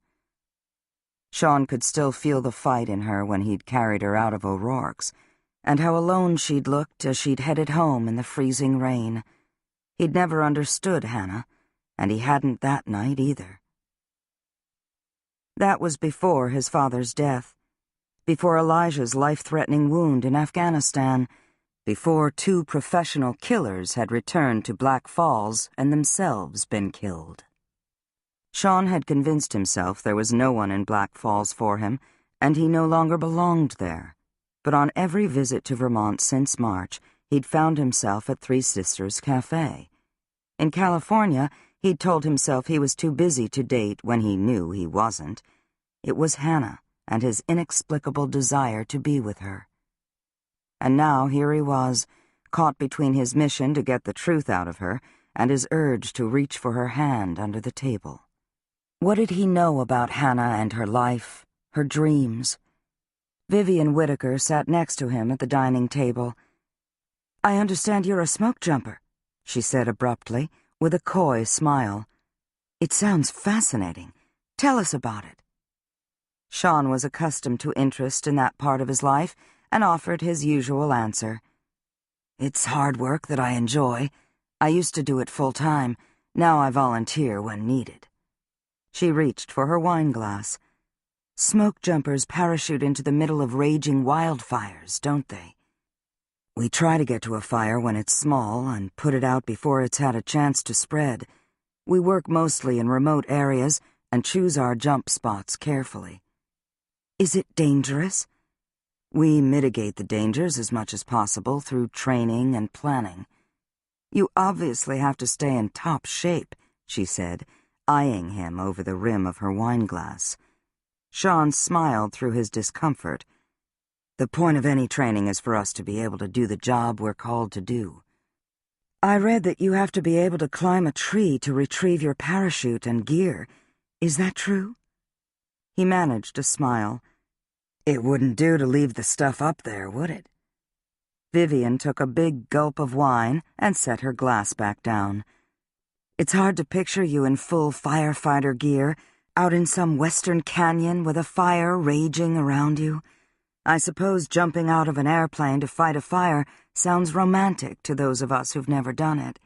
Sean could still feel the fight in her when he'd carried her out of O'Rourke's, and how alone she'd looked as she'd headed home in the freezing rain. He'd never understood Hannah, and he hadn't that night either. That was before his father's death, before Elijah's life-threatening wound in Afghanistan, before 2 professional killers had returned to Black Falls and themselves been killed. Sean had convinced himself there was no one in Black Falls for him, and he no longer belonged there. But on every visit to Vermont since March, he'd found himself at Three Sisters Cafe. In California, he'd told himself he was too busy to date when he knew he wasn't. It was Hannah and his inexplicable desire to be with her. And now here he was, caught between his mission to get the truth out of her and his urge to reach for her hand under the table. What did he know about Hannah and her life, her dreams? Vivian Whitaker sat next to him at the dining table. I understand you're a smoke jumper, she said abruptly, with a coy smile. It sounds fascinating. Tell us about it. Sean was accustomed to interest in that part of his life and offered his usual answer. It's hard work that I enjoy. I used to do it full-time. Now I volunteer when needed. She reached for her wine glass. Smoke jumpers parachute into the middle of raging wildfires, don't they? We try to get to a fire when it's small and put it out before it's had a chance to spread. We work mostly in remote areas and choose our jump spots carefully. Is it dangerous? We mitigate the dangers as much as possible through training and planning. You obviously have to stay in top shape, she said, eyeing him over the rim of her wineglass. Sean smiled through his discomfort. The point of any training is for us to be able to do the job we're called to do. I read that you have to be able to climb a tree to retrieve your parachute and gear. Is that true? He managed a smile. It wouldn't do to leave the stuff up there, would it? Vivian took a big gulp of wine and set her glass back down. It's hard to picture you in full firefighter gear, out in some western canyon with a fire raging around you. I suppose jumping out of an airplane to fight a fire sounds romantic to those of us who've never done it.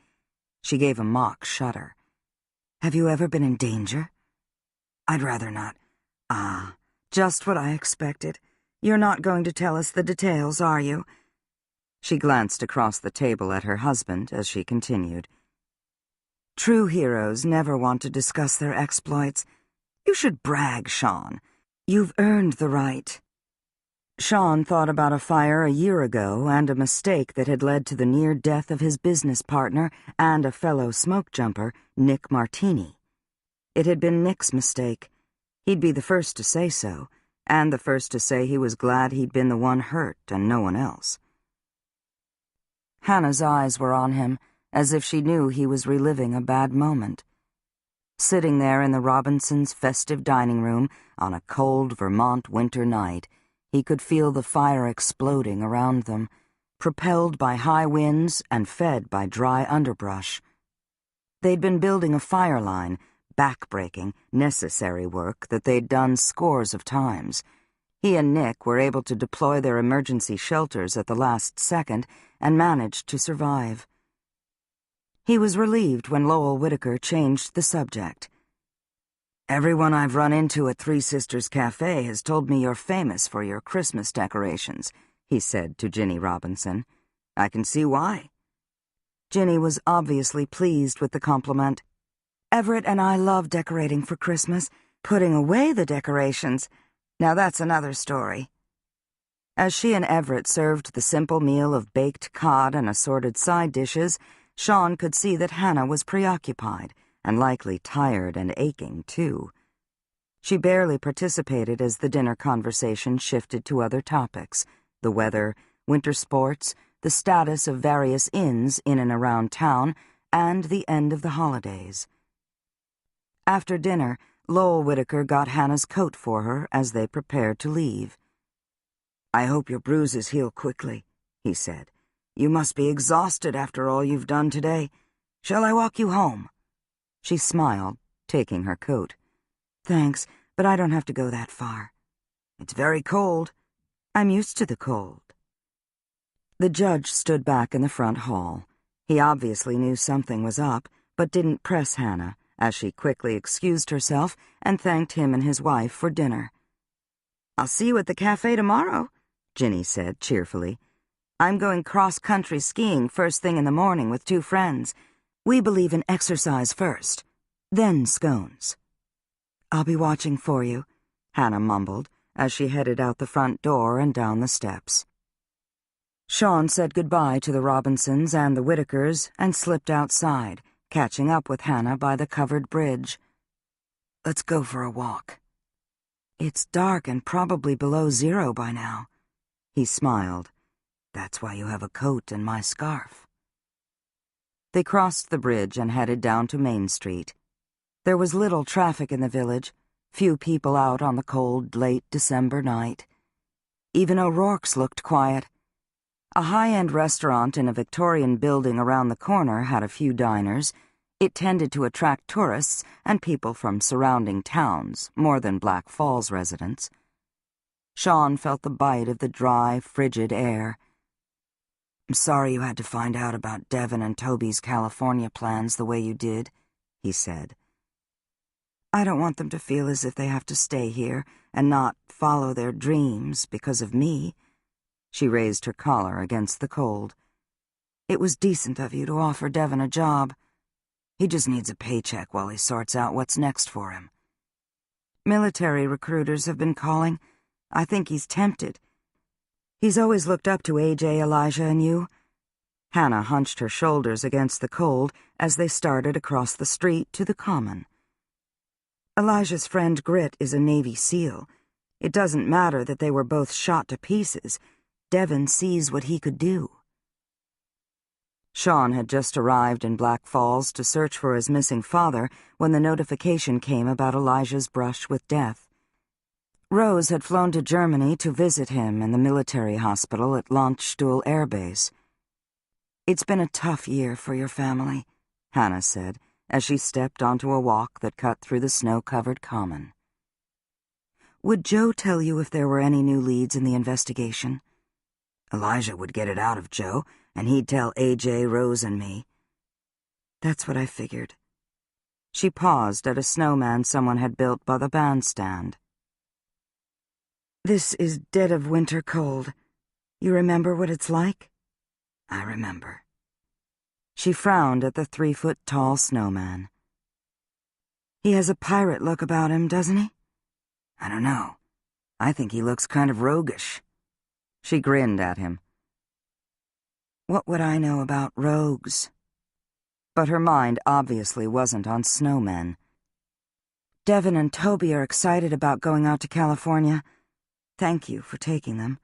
She gave a mock shudder. Have you ever been in danger? I'd rather not. Ah, just what I expected. You're not going to tell us the details, are you? She glanced across the table at her husband as she continued. True heroes never want to discuss their exploits. You should brag, Sean. You've earned the right. Sean thought about a fire a year ago and a mistake that had led to the near death of his business partner and a fellow smoke jumper, Nick Martini. It had been Nick's mistake. He'd be the first to say so, and the first to say he was glad he'd been the one hurt and no one else. Hannah's eyes were on him, as if she knew he was reliving a bad moment. Sitting there in the Robinsons' festive dining room on a cold Vermont winter night, he could feel the fire exploding around them, propelled by high winds and fed by dry underbrush. They'd been building a fire line, back-breaking, necessary work that they'd done scores of times. He and Nick were able to deploy their emergency shelters at the last second and managed to survive. He was relieved when Lowell Whitaker changed the subject. Everyone I've run into at Three Sisters Cafe has told me you're famous for your Christmas decorations, he said to Ginny Robinson. I can see why. Ginny was obviously pleased with the compliment. Everett and I love decorating for Christmas. Putting away the decorations, now that's another story. As she and Everett served the simple meal of baked cod and assorted side dishes, Sean could see that Hannah was preoccupied, and likely tired and aching, too. She barely participated as the dinner conversation shifted to other topics: the weather, winter sports, the status of various inns in and around town, and the end of the holidays. After dinner, Lowell Whitaker got Hannah's coat for her as they prepared to leave. I hope your bruises heal quickly, he said. You must be exhausted after all you've done today. Shall I walk you home? She smiled, taking her coat. Thanks, but I don't have to go that far. It's very cold. I'm used to the cold. The judge stood back in the front hall. He obviously knew something was up, but didn't press Hannah, as she quickly excused herself and thanked him and his wife for dinner. I'll see you at the cafe tomorrow, Ginny said cheerfully. I'm going cross-country skiing first thing in the morning with 2 friends. We believe in exercise first, then scones. I'll be watching for you, Hannah mumbled as she headed out the front door and down the steps. Sean said goodbye to the Robinsons and the Whitakers and slipped outside, catching up with Hannah by the covered bridge. Let's go for a walk. It's dark and probably below 0 by now. He smiled. That's why you have a coat and my scarf. They crossed the bridge and headed down to Main Street. There was little traffic in the village, few people out on the cold, late December night. Even O'Rourke's looked quiet. A high-end restaurant in a Victorian building around the corner had a few diners. It tended to attract tourists and people from surrounding towns, more than Black Falls residents. Sean felt the bite of the dry, frigid air. I'm sorry you had to find out about Devon and Toby's California plans the way you did, he said. I don't want them to feel as if they have to stay here and not follow their dreams because of me. She raised her collar against the cold. It was decent of you to offer Devon a job. He just needs a paycheck while he sorts out what's next for him. Military recruiters have been calling. I think he's tempted. He's always looked up to AJ, Elijah, and you." Hannah hunched her shoulders against the cold as they started across the street to the common. "Elijah's friend Grit is a Navy SEAL. It doesn't matter that they were both shot to pieces. Devin sees what he could do." Sean had just arrived in Black Falls to search for his missing father when the notification came about Elijah's brush with death. Rose had flown to Germany to visit him in the military hospital at Landstuhl Air Base. "It's been a tough year for your family," Hannah said, as she stepped onto a walk that cut through the snow-covered common. "Would Joe tell you if there were any new leads in the investigation?" "Elijah would get it out of Joe, and he'd tell AJ, Rose, and me." "That's what I figured." She paused at a snowman someone had built by the bandstand. "This is dead of winter cold. You remember what it's like?" "I remember." She frowned at the 3-foot-tall snowman. "He has a pirate look about him, doesn't he?" "I don't know. I think he looks kind of roguish." She grinned at him. "What would I know about rogues?" But her mind obviously wasn't on snowmen. "Devin and Toby are excited about going out to California. Thank you for taking them.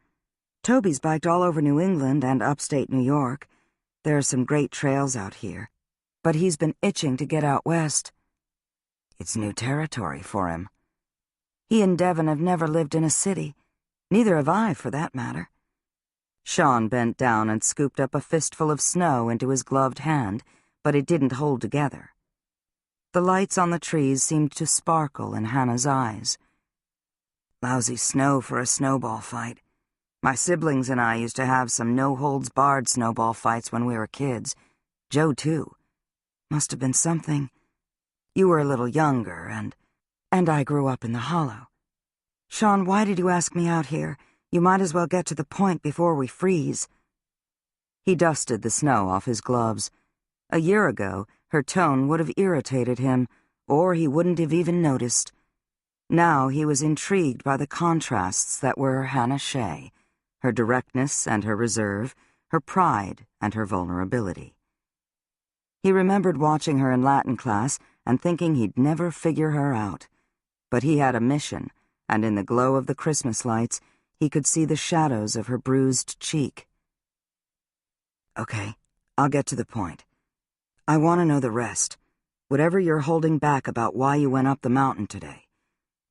Toby's biked all over New England and upstate New York. There are some great trails out here. But he's been itching to get out west." "It's new territory for him." "He and Devin have never lived in a city. Neither have I, for that matter." Sean bent down and scooped up a fistful of snow into his gloved hand, but it didn't hold together. The lights on the trees seemed to sparkle in Hannah's eyes. "Lousy snow for a snowball fight. My siblings and I used to have some no-holds-barred snowball fights when we were kids. Joe, too. Must have been something. You were a little younger, and I grew up in the Hollow. Sean, why did you ask me out here? You might as well get to the point before we freeze." He dusted the snow off his gloves. A year ago, her tone would have irritated him, or he wouldn't have even noticed. Now he was intrigued by the contrasts that were Hannah Shea, her directness and her reserve, her pride and her vulnerability. He remembered watching her in Latin class and thinking he'd never figure her out. But he had a mission, and in the glow of the Christmas lights, he could see the shadows of her bruised cheek. "Okay, I'll get to the point. I want to know the rest. Whatever you're holding back about why you went up the mountain today.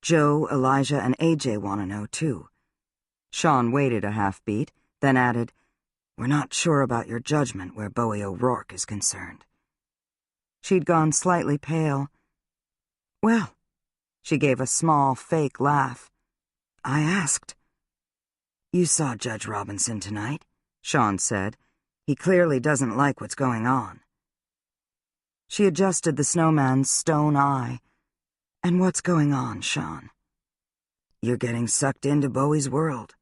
Joe, Elijah, and AJ want to know, too." Sean waited a half-beat, then added, "We're not sure about your judgment where Bowie O'Rourke is concerned." She'd gone slightly pale. "Well," she gave a small, fake laugh. "I asked." "You saw Judge Robinson tonight," Sean said. "He clearly doesn't like what's going on." She adjusted the snowman's stone eye. "And what's going on, Sean?" "You're getting sucked into Bowie's world."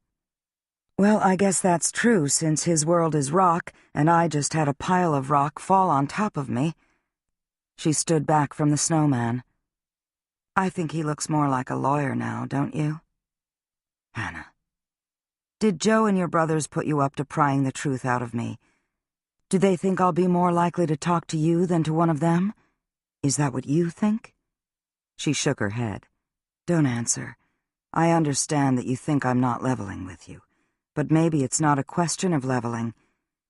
"Well, I guess that's true, since his world is rock, and I just had a pile of rock fall on top of me." She stood back from the snowman. "I think he looks more like a lawyer now, don't you?" "Hannah." "Did Joe and your brothers put you up to prying the truth out of me? Do they think I'll be more likely to talk to you than to one of them? Is that what you think?" She shook her head. "Don't answer. I understand that you think I'm not leveling with you. But maybe it's not a question of leveling.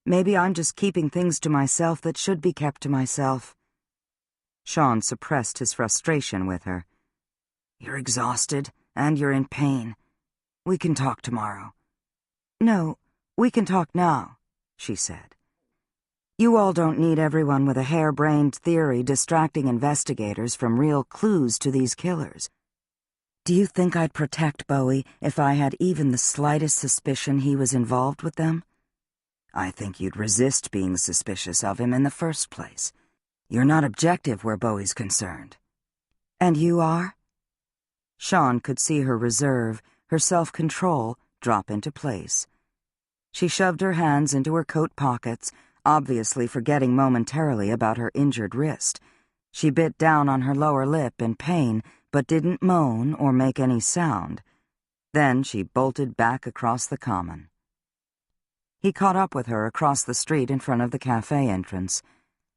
Maybe I'm just keeping things to myself that should be kept to myself." Sean suppressed his frustration with her. "You're exhausted, and you're in pain. We can talk tomorrow." "No, we can talk now," she said. "You all don't need everyone with a harebrained theory distracting investigators from real clues to these killers. Do you think I'd protect Bowie if I had even the slightest suspicion he was involved with them? I think you'd resist being suspicious of him in the first place. You're not objective where Bowie's concerned." "And you are?" Sean could see her reserve, her self-control, drop into place. She shoved her hands into her coat pockets, obviously forgetting momentarily about her injured wrist. She bit down on her lower lip in pain, but didn't moan or make any sound. Then she bolted back across the common. He caught up with her across the street in front of the cafe entrance.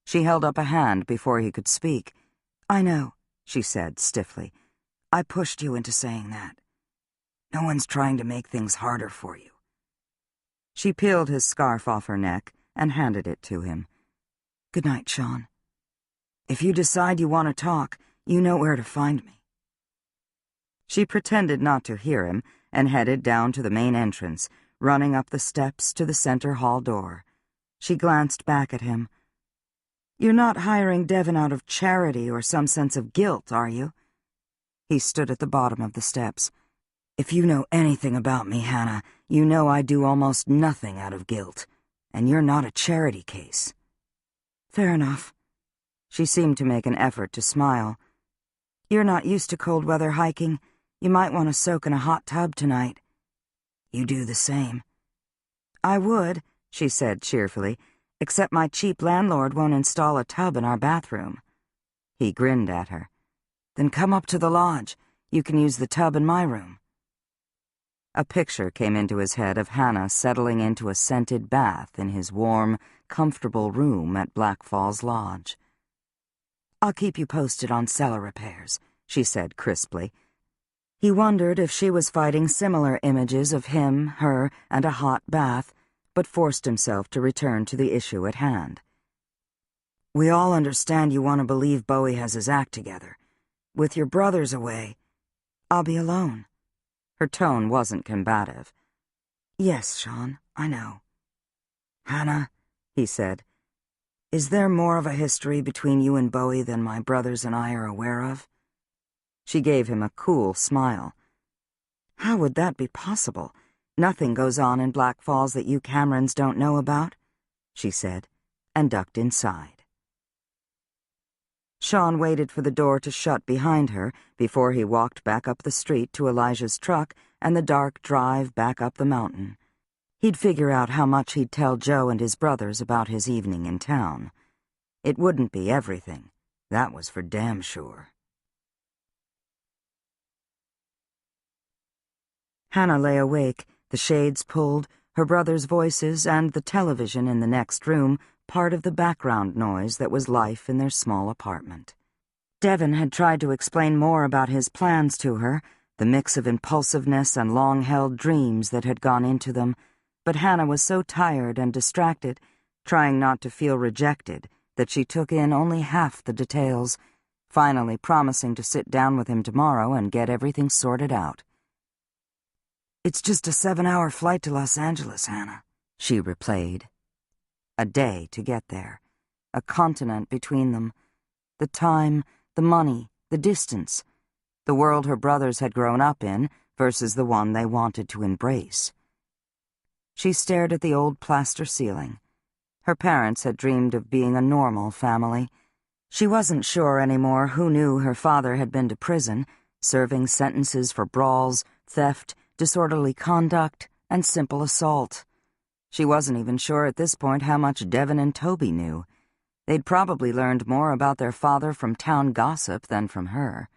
She held up a hand before he could speak. "I know," she said stiffly. "I pushed you into saying that. No one's trying to make things harder for you." She peeled his scarf off her neck and handed it to him. "Good night, Sean. If you decide you want to talk, you know where to find me." She pretended not to hear him and headed down to the main entrance, running up the steps to the center hall door. She glanced back at him. "You're not hiring Devon out of charity or some sense of guilt, are you?" He stood at the bottom of the steps. "If you know anything about me, Hannah, you know I do almost nothing out of guilt, and you're not a charity case." "Fair enough." She seemed to make an effort to smile. "You're not used to cold weather hiking. You might want to soak in a hot tub tonight." "You do the same." "I would," she said cheerfully, "except my cheap landlord won't install a tub in our bathroom." He grinned at her. "Then come up to the lodge. You can use the tub in my room." A picture came into his head of Hannah settling into a scented bath in his warm, comfortable room at Black Falls Lodge. "I'll keep you posted on cellar repairs," she said crisply. He wondered if she was fighting similar images of him, her, and a hot bath, but forced himself to return to the issue at hand. "We all understand you want to believe Bowie has his act together. With your brothers away, I'll be alone." Her tone wasn't combative. "Yes, Sean, I know." "Hannah," he said, "is there more of a history between you and Bowie than my brothers and I are aware of?" She gave him a cool smile. "How would that be possible? Nothing goes on in Black Falls that you Camerons don't know about," she said, and ducked inside. Sean waited for the door to shut behind her before he walked back up the street to Elijah's truck and the dark drive back up the mountain. He'd figure out how much he'd tell Joe and his brothers about his evening in town. It wouldn't be everything. That was for damn sure. Hannah lay awake, the shades pulled, her brothers' voices and the television in the next room part of the background noise that was life in their small apartment. Devon had tried to explain more about his plans to her, the mix of impulsiveness and long-held dreams that had gone into them, but Hannah was so tired and distracted, trying not to feel rejected, that she took in only half the details, finally promising to sit down with him tomorrow and get everything sorted out. "It's just a 7-hour flight to Los Angeles, Hannah," she replayed. A day to get there, a continent between them, the time, the money, the distance, the world her brothers had grown up in versus the one they wanted to embrace. She stared at the old plaster ceiling. Her parents had dreamed of being a normal family. She wasn't sure anymore who knew her father had been to prison, serving sentences for brawls, theft, disorderly conduct, and simple assault. She wasn't even sure at this point how much Devon and Toby knew. They'd probably learned more about their father from town gossip than from her.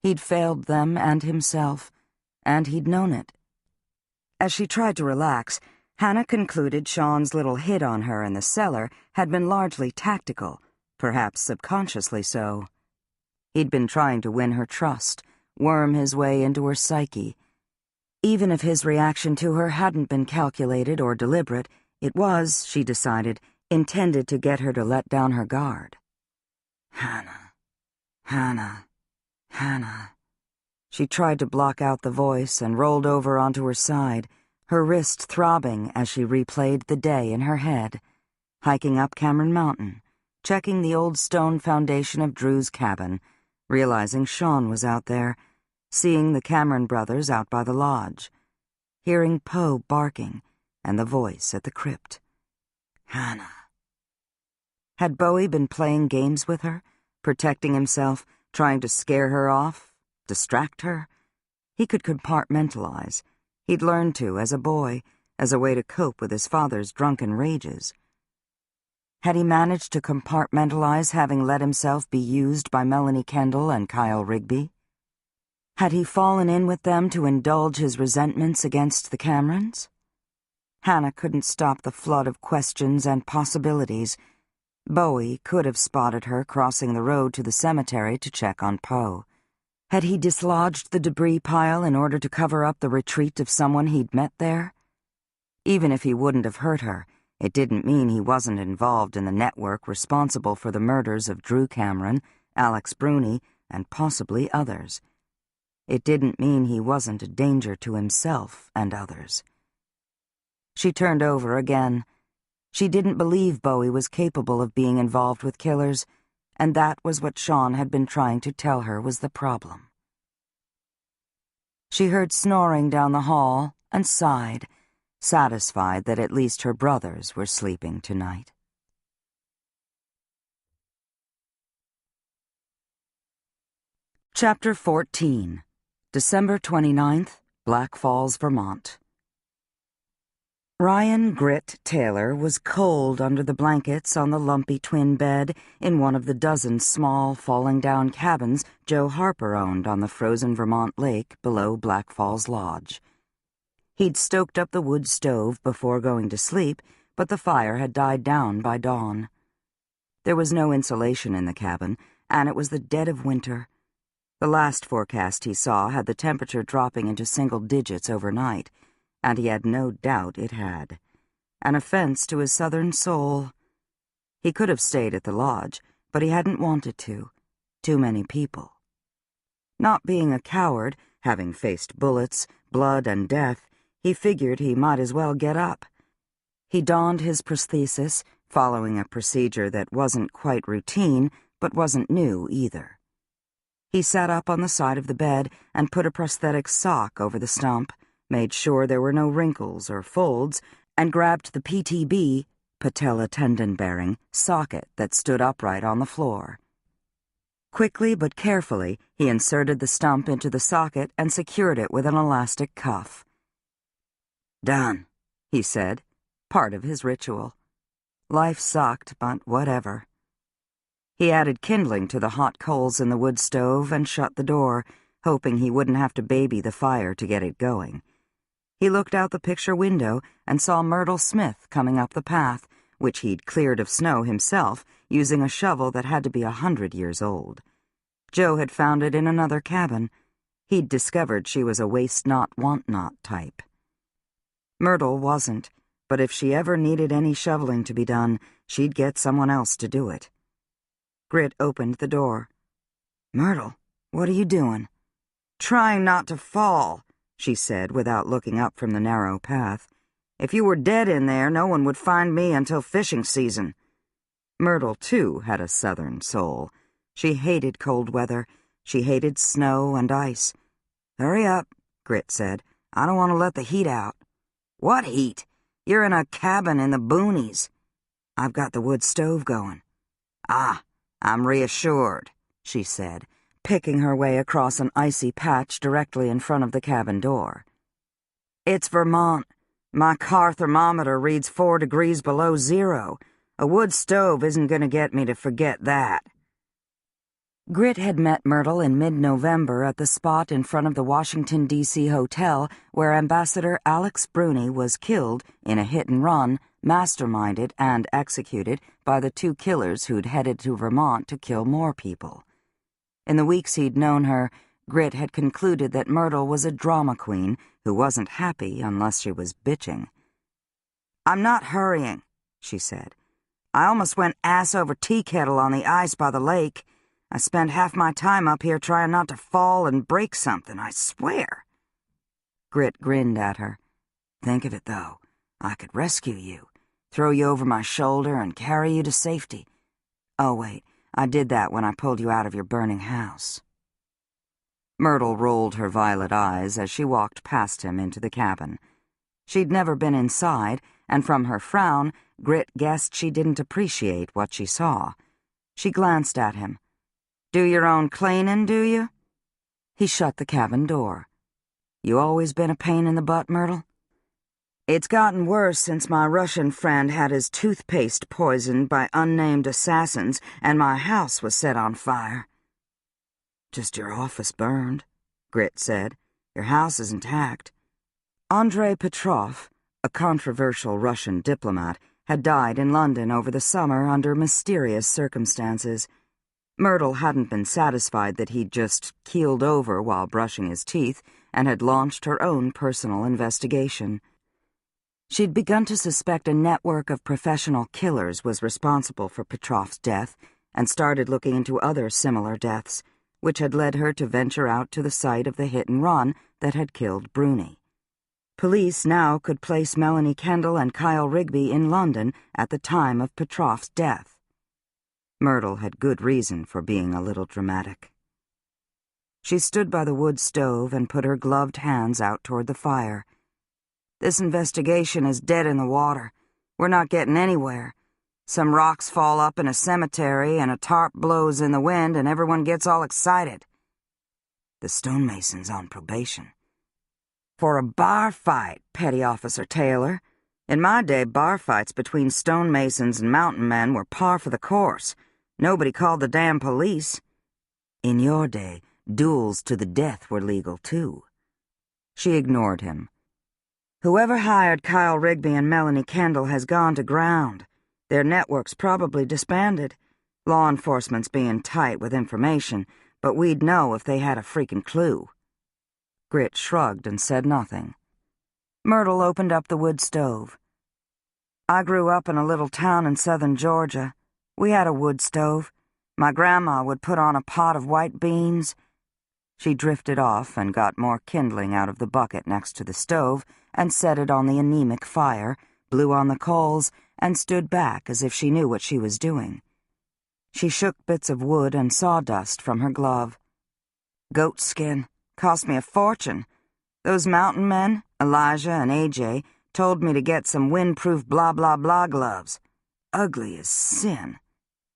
He'd failed them and himself, and he'd known it. As she tried to relax, Hannah concluded Sean's little hit on her in the cellar had been largely tactical, perhaps subconsciously so. He'd been trying to win her trust, worm his way into her psyche. Even if his reaction to her hadn't been calculated or deliberate, it was, she decided, intended to get her to let down her guard. "Hannah, Hannah, Hannah." She tried to block out the voice and rolled over onto her side, her wrist throbbing as she replayed the day in her head, hiking up Cameron Mountain, checking the old stone foundation of Drew's cabin, realizing Sean was out there, seeing the Cameron brothers out by the lodge, hearing Poe barking and the voice at the crypt. Hannah. Had Bowie been playing games with her, protecting himself, trying to scare her off, distract her? He could compartmentalize. He'd learned to as a boy, as a way to cope with his father's drunken rages. Had he managed to compartmentalize having let himself be used by Melanie Kendall and Kyle Rigby? Had he fallen in with them to indulge his resentments against the Camerons? Hannah couldn't stop the flood of questions and possibilities. Bowie could have spotted her crossing the road to the cemetery to check on Poe. Had he dislodged the debris pile in order to cover up the retreat of someone he'd met there? Even if he wouldn't have hurt her, it didn't mean he wasn't involved in the network responsible for the murders of Drew Cameron, Alex Bruni, and possibly others. It didn't mean he wasn't a danger to himself and others. She turned over again. She didn't believe Bowie was capable of being involved with killers, and that was what Sean had been trying to tell her was the problem. She heard snoring down the hall and sighed, satisfied that at least her brothers were sleeping tonight. Chapter 14, December 29th, Black Falls, Vermont. Ryan Grit Taylor was cold under the blankets on the lumpy twin bed in one of the dozen small, falling-down cabins Joe Harper owned on the frozen Vermont lake below Black Falls Lodge. He'd stoked up the wood stove before going to sleep, but the fire had died down by dawn. There was no insulation in the cabin, and it was the dead of winter. The last forecast he saw had the temperature dropping into single digits overnight, and he had no doubt it had. An offense to his southern soul. He could have stayed at the lodge, but he hadn't wanted to. Too many people. Not being a coward, having faced bullets, blood, and death, he figured he might as well get up. He donned his prosthesis, following a procedure that wasn't quite routine, but wasn't new either. He sat up on the side of the bed and put a prosthetic sock over the stump, made sure there were no wrinkles or folds, and grabbed the PTB, patella tendon bearing, socket that stood upright on the floor. Quickly but carefully, he inserted the stump into the socket and secured it with an elastic cuff. "Done," he said, part of his ritual. Life sucked, but whatever. He added kindling to the hot coals in the wood stove and shut the door, hoping he wouldn't have to baby the fire to get it going. He looked out the picture window and saw Myrtle Smith coming up the path, which he'd cleared of snow himself, using a shovel that had to be 100 years old. Joe had found it in another cabin. He'd discovered she was a waste-not, want-not type. Myrtle wasn't, but if she ever needed any shoveling to be done, she'd get someone else to do it. Grit opened the door. "Myrtle, what are you doing?" "Trying not to fall," she said without looking up from the narrow path. "If you were dead in there, no one would find me until fishing season." Myrtle, too, had a southern soul. She hated cold weather. She hated snow and ice. "Hurry up," Grit said. "I don't want to let the heat out." "What heat? You're in a cabin in the boonies." "I've got the wood stove going." "Ah, I'm reassured," she said, picking her way across an icy patch directly in front of the cabin door. "It's Vermont. My car thermometer reads 4 degrees below zero. A wood stove isn't going to get me to forget that." Grit had met Myrtle in mid-November at the spot in front of the Washington, D.C. hotel where Ambassador Alex Bruni was killed in a hit-and-run, masterminded and executed by the 2 killers who'd headed to Vermont to kill more people. In the weeks he'd known her, Grit had concluded that Myrtle was a drama queen who wasn't happy unless she was bitching. "I'm not hurrying," she said. "I almost went ass over tea kettle on the ice by the lake. I spend half my time up here trying not to fall and break something, I swear." Grit grinned at her. "Think of it, though. I could rescue you, throw you over my shoulder and carry you to safety. Oh, wait, I did that when I pulled you out of your burning house." Myrtle rolled her violet eyes as she walked past him into the cabin. She'd never been inside, and from her frown, Grit guessed she didn't appreciate what she saw. She glanced at him. "Do your own cleaning, do you?" He shut the cabin door. "You always been a pain in the butt, Myrtle?" "It's gotten worse since my Russian friend had his toothpaste poisoned by unnamed assassins and my house was set on fire." "Just your office burned," Grit said. "Your house is intact." Andrei Petrov, a controversial Russian diplomat, had died in London over the summer under mysterious circumstances. Myrtle hadn't been satisfied that he'd just keeled over while brushing his teeth and had launched her own personal investigation. She'd begun to suspect a network of professional killers was responsible for Petrov's death and started looking into other similar deaths, which had led her to venture out to the site of the hit-and-run that had killed Bruni. Police now could place Melanie Kendall and Kyle Rigby in London at the time of Petrov's death. Myrtle had good reason for being a little dramatic. She stood by the wood stove and put her gloved hands out toward the fire. "This investigation is dead in the water. We're not getting anywhere. Some rocks fall up in a cemetery and a tarp blows in the wind and everyone gets all excited. The stonemason's on probation. For a bar fight, Petty Officer Taylor. In my day, bar fights between stonemasons and mountain men were par for the course. Nobody called the damn police. In your day, duels to the death were legal, too." She ignored him. "Whoever hired Kyle Rigby and Melanie Kendall has gone to ground. Their network's probably disbanded. Law enforcement's being tight with information, but we'd know if they had a freaking clue." Grit shrugged and said nothing. Myrtle opened up the wood stove. "I grew up in a little town in southern Georgia. We had a wood stove. My grandma would put on a pot of white beans." She drifted off and got more kindling out of the bucket next to the stove and set it on the anemic fire, blew on the coals, and stood back as if she knew what she was doing. She shook bits of wood and sawdust from her glove. "Goat skin. Cost me a fortune. Those mountain men, Elijah and AJ, told me to get some windproof blah-blah-blah gloves. Ugly as sin.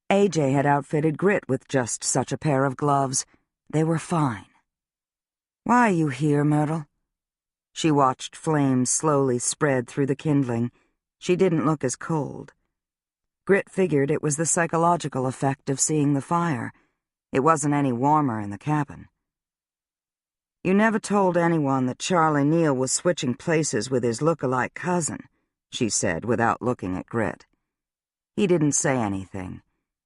AJ had outfitted Grit with just such a pair of gloves. They were fine. "Why are you here, Myrtle?" She watched flames slowly spread through the kindling. She didn't look as cold. Grit figured it was the psychological effect of seeing the fire. It wasn't any warmer in the cabin. "You never told anyone that Charlie Neal was switching places with his look-alike cousin," she said without looking at Grit. He didn't say anything.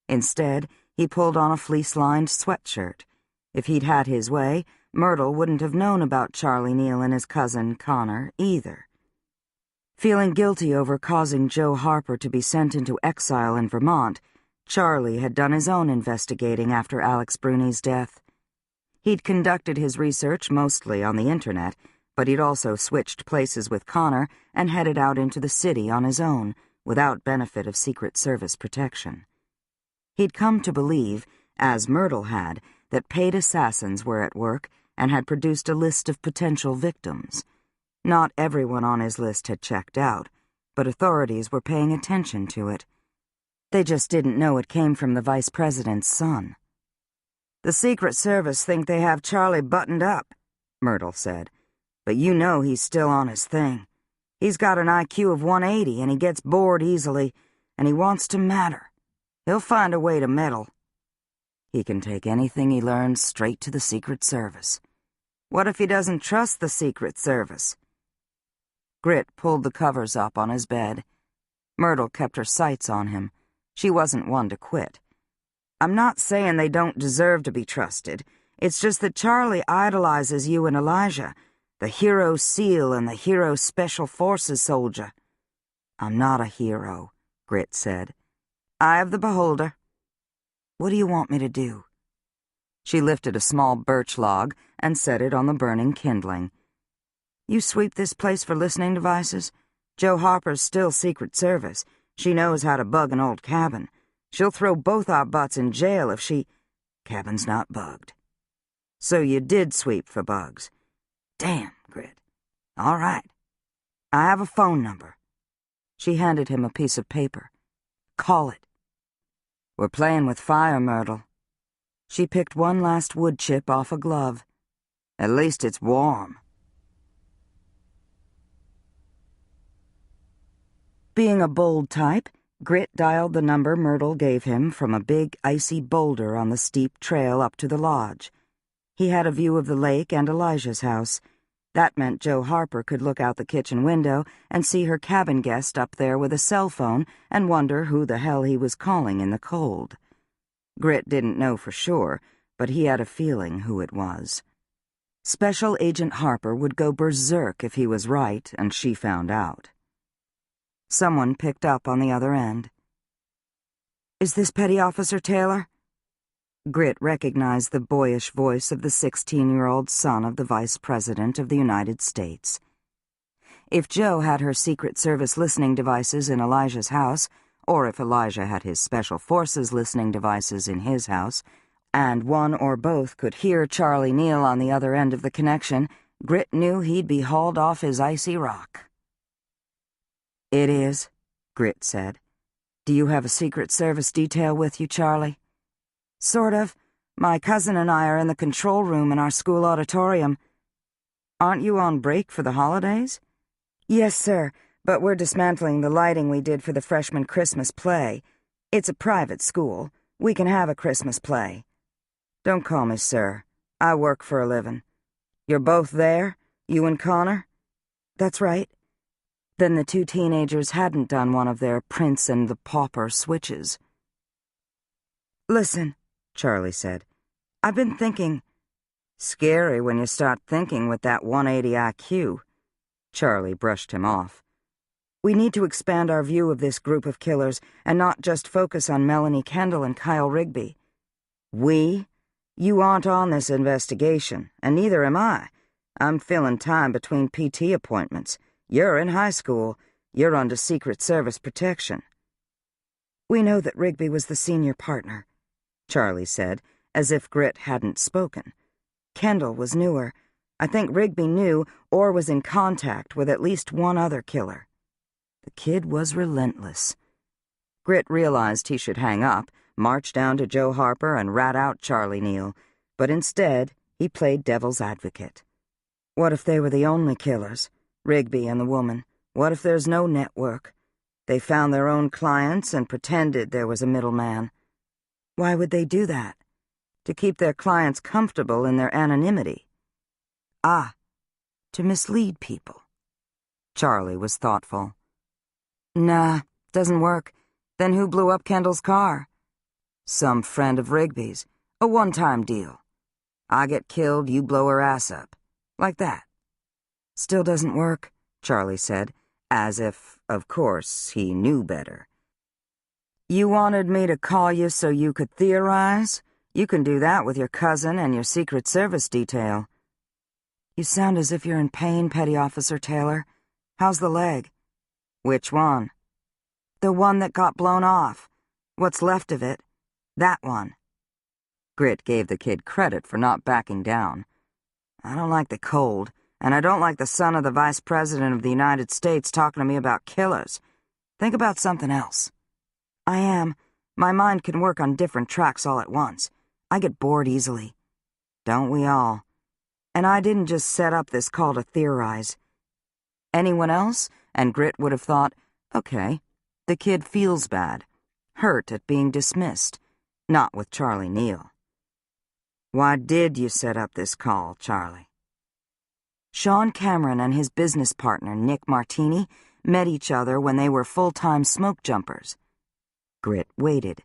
Instead, he pulled on a fleece-lined sweatshirt. If he'd had his way, Myrtle wouldn't have known about Charlie Neal and his cousin, Connor, either. Feeling guilty over causing Joe Harper to be sent into exile in Vermont, Charlie had done his own investigating after Alex Bruni's death. He'd conducted his research mostly on the internet, but he'd also switched places with Connor and headed out into the city on his own, without benefit of Secret Service protection. He'd come to believe, as Myrtle had, that paid assassins were at work and had produced a list of potential victims. Not everyone on his list had checked out, but authorities were paying attention to it. They just didn't know it came from the vice president's son. "The Secret Service think they have Charlie buttoned up," Myrtle said. "But you know he's still on his thing. He's got an IQ of 180 and he gets bored easily, and he wants to matter. He'll find a way to meddle. He can take anything he learns straight to the Secret Service. What if he doesn't trust the Secret Service?" Grit pulled the covers up on his bed. Myrtle kept her sights on him. She wasn't one to quit. "I'm not saying they don't deserve to be trusted. It's just that Charlie idolizes you and Elijah, the hero SEAL and the hero Special Forces soldier." "I'm not a hero," Grit said. "Eye of the beholder." "What do you want me to do?" She lifted a small birch log and set it on the burning kindling. "You sweep this place for listening devices? Joe Harper's still Secret Service. She knows how to bug an old cabin. She'll throw both our butts in jail if she—" "Cabin's not bugged." "So you did sweep for bugs." "Damn, Grit. All right. I have a phone number." She handed him a piece of paper. "Call it." "We're playing with fire, Myrtle." She picked one last wood chip off a glove. "At least it's warm." Being a bold type, Grit dialed the number Myrtle gave him from a big, icy boulder on the steep trail up to the lodge. He had a view of the lake and Elijah's house. That meant Joe Harper could look out the kitchen window and see her cabin guest up there with a cell phone and wonder who the hell he was calling in the cold. Grit didn't know for sure, but he had a feeling who it was. Special Agent Harper would go berserk if he was right and she found out. Someone picked up on the other end. "Is this Petty Officer Taylor?" Grit recognized the boyish voice of the 16-year-old son of the Vice President of the United States. If Joe had her Secret Service listening devices in Elijah's house, or if Elijah had his Special Forces listening devices in his house, and one or both could hear Charlie Neal on the other end of the connection, Grit knew he'd be hauled off his icy rock. "It is," Grit said. "Do you have a Secret Service detail with you, Charlie?" "Sort of. My cousin and I are in the control room in our school auditorium." "Aren't you on break for the holidays?" "Yes, sir, but we're dismantling the lighting we did for the freshman Christmas play. It's a private school. We can have a Christmas play." "Don't call me sir. I work for a living." "You're both there? You and Connor?" "That's right." Then the two teenagers hadn't done one of their Prince and the Pauper switches. "Listen," Charlie said. "I've been thinking—" "Scary when you start thinking with that 180 IQ. Charlie brushed him off. "We need to expand our view of this group of killers and not just focus on Melanie Kendall and Kyle Rigby." "We? You aren't on this investigation, and neither am I. I'm filling time between PT appointments. You're in high school. You're under Secret Service protection." "We know that Rigby was the senior partner," Charlie said, as if Grit hadn't spoken. "Kendall was newer. I think Rigby knew or was in contact with at least one other killer." The kid was relentless. Grit realized he should hang up, march down to Joe Harper and rat out Charlie Neal, but instead he played devil's advocate. What if they were the only killers, Rigby and the woman? What if there's no network? They found their own clients and pretended there was a middleman. Why would they do that? To keep their clients comfortable in their anonymity. Ah, to mislead people. Charlie was thoughtful. "Nah, doesn't work. Then who blew up Kendall's car?" "Some friend of Rigby's. A one-time deal. I get killed, you blow her ass up. Like that." "Still doesn't work," Charlie said, as if, of course, he knew better. "You wanted me to call you so you could theorize? You can do that with your cousin and your Secret Service detail." "You sound as if you're in pain, Petty Officer Taylor. How's the leg?" "Which one?" "The one that got blown off. What's left of it. That one." Grit gave the kid credit for not backing down. "I don't like the cold, and I don't like the son of the Vice President of the United States talking to me about killers. Think about something else." "I am. My mind can work on different tracks all at once. I get bored easily." "Don't we all? And I didn't just set up this call to theorize." Anyone else, and Grit would have thought, okay, the kid feels bad, hurt at being dismissed, not with Charlie Neal. "Why did you set up this call, Charlie?" Sean Cameron and his business partner, Nick Martini, met each other when they were full-time smoke jumpers. Grit waited.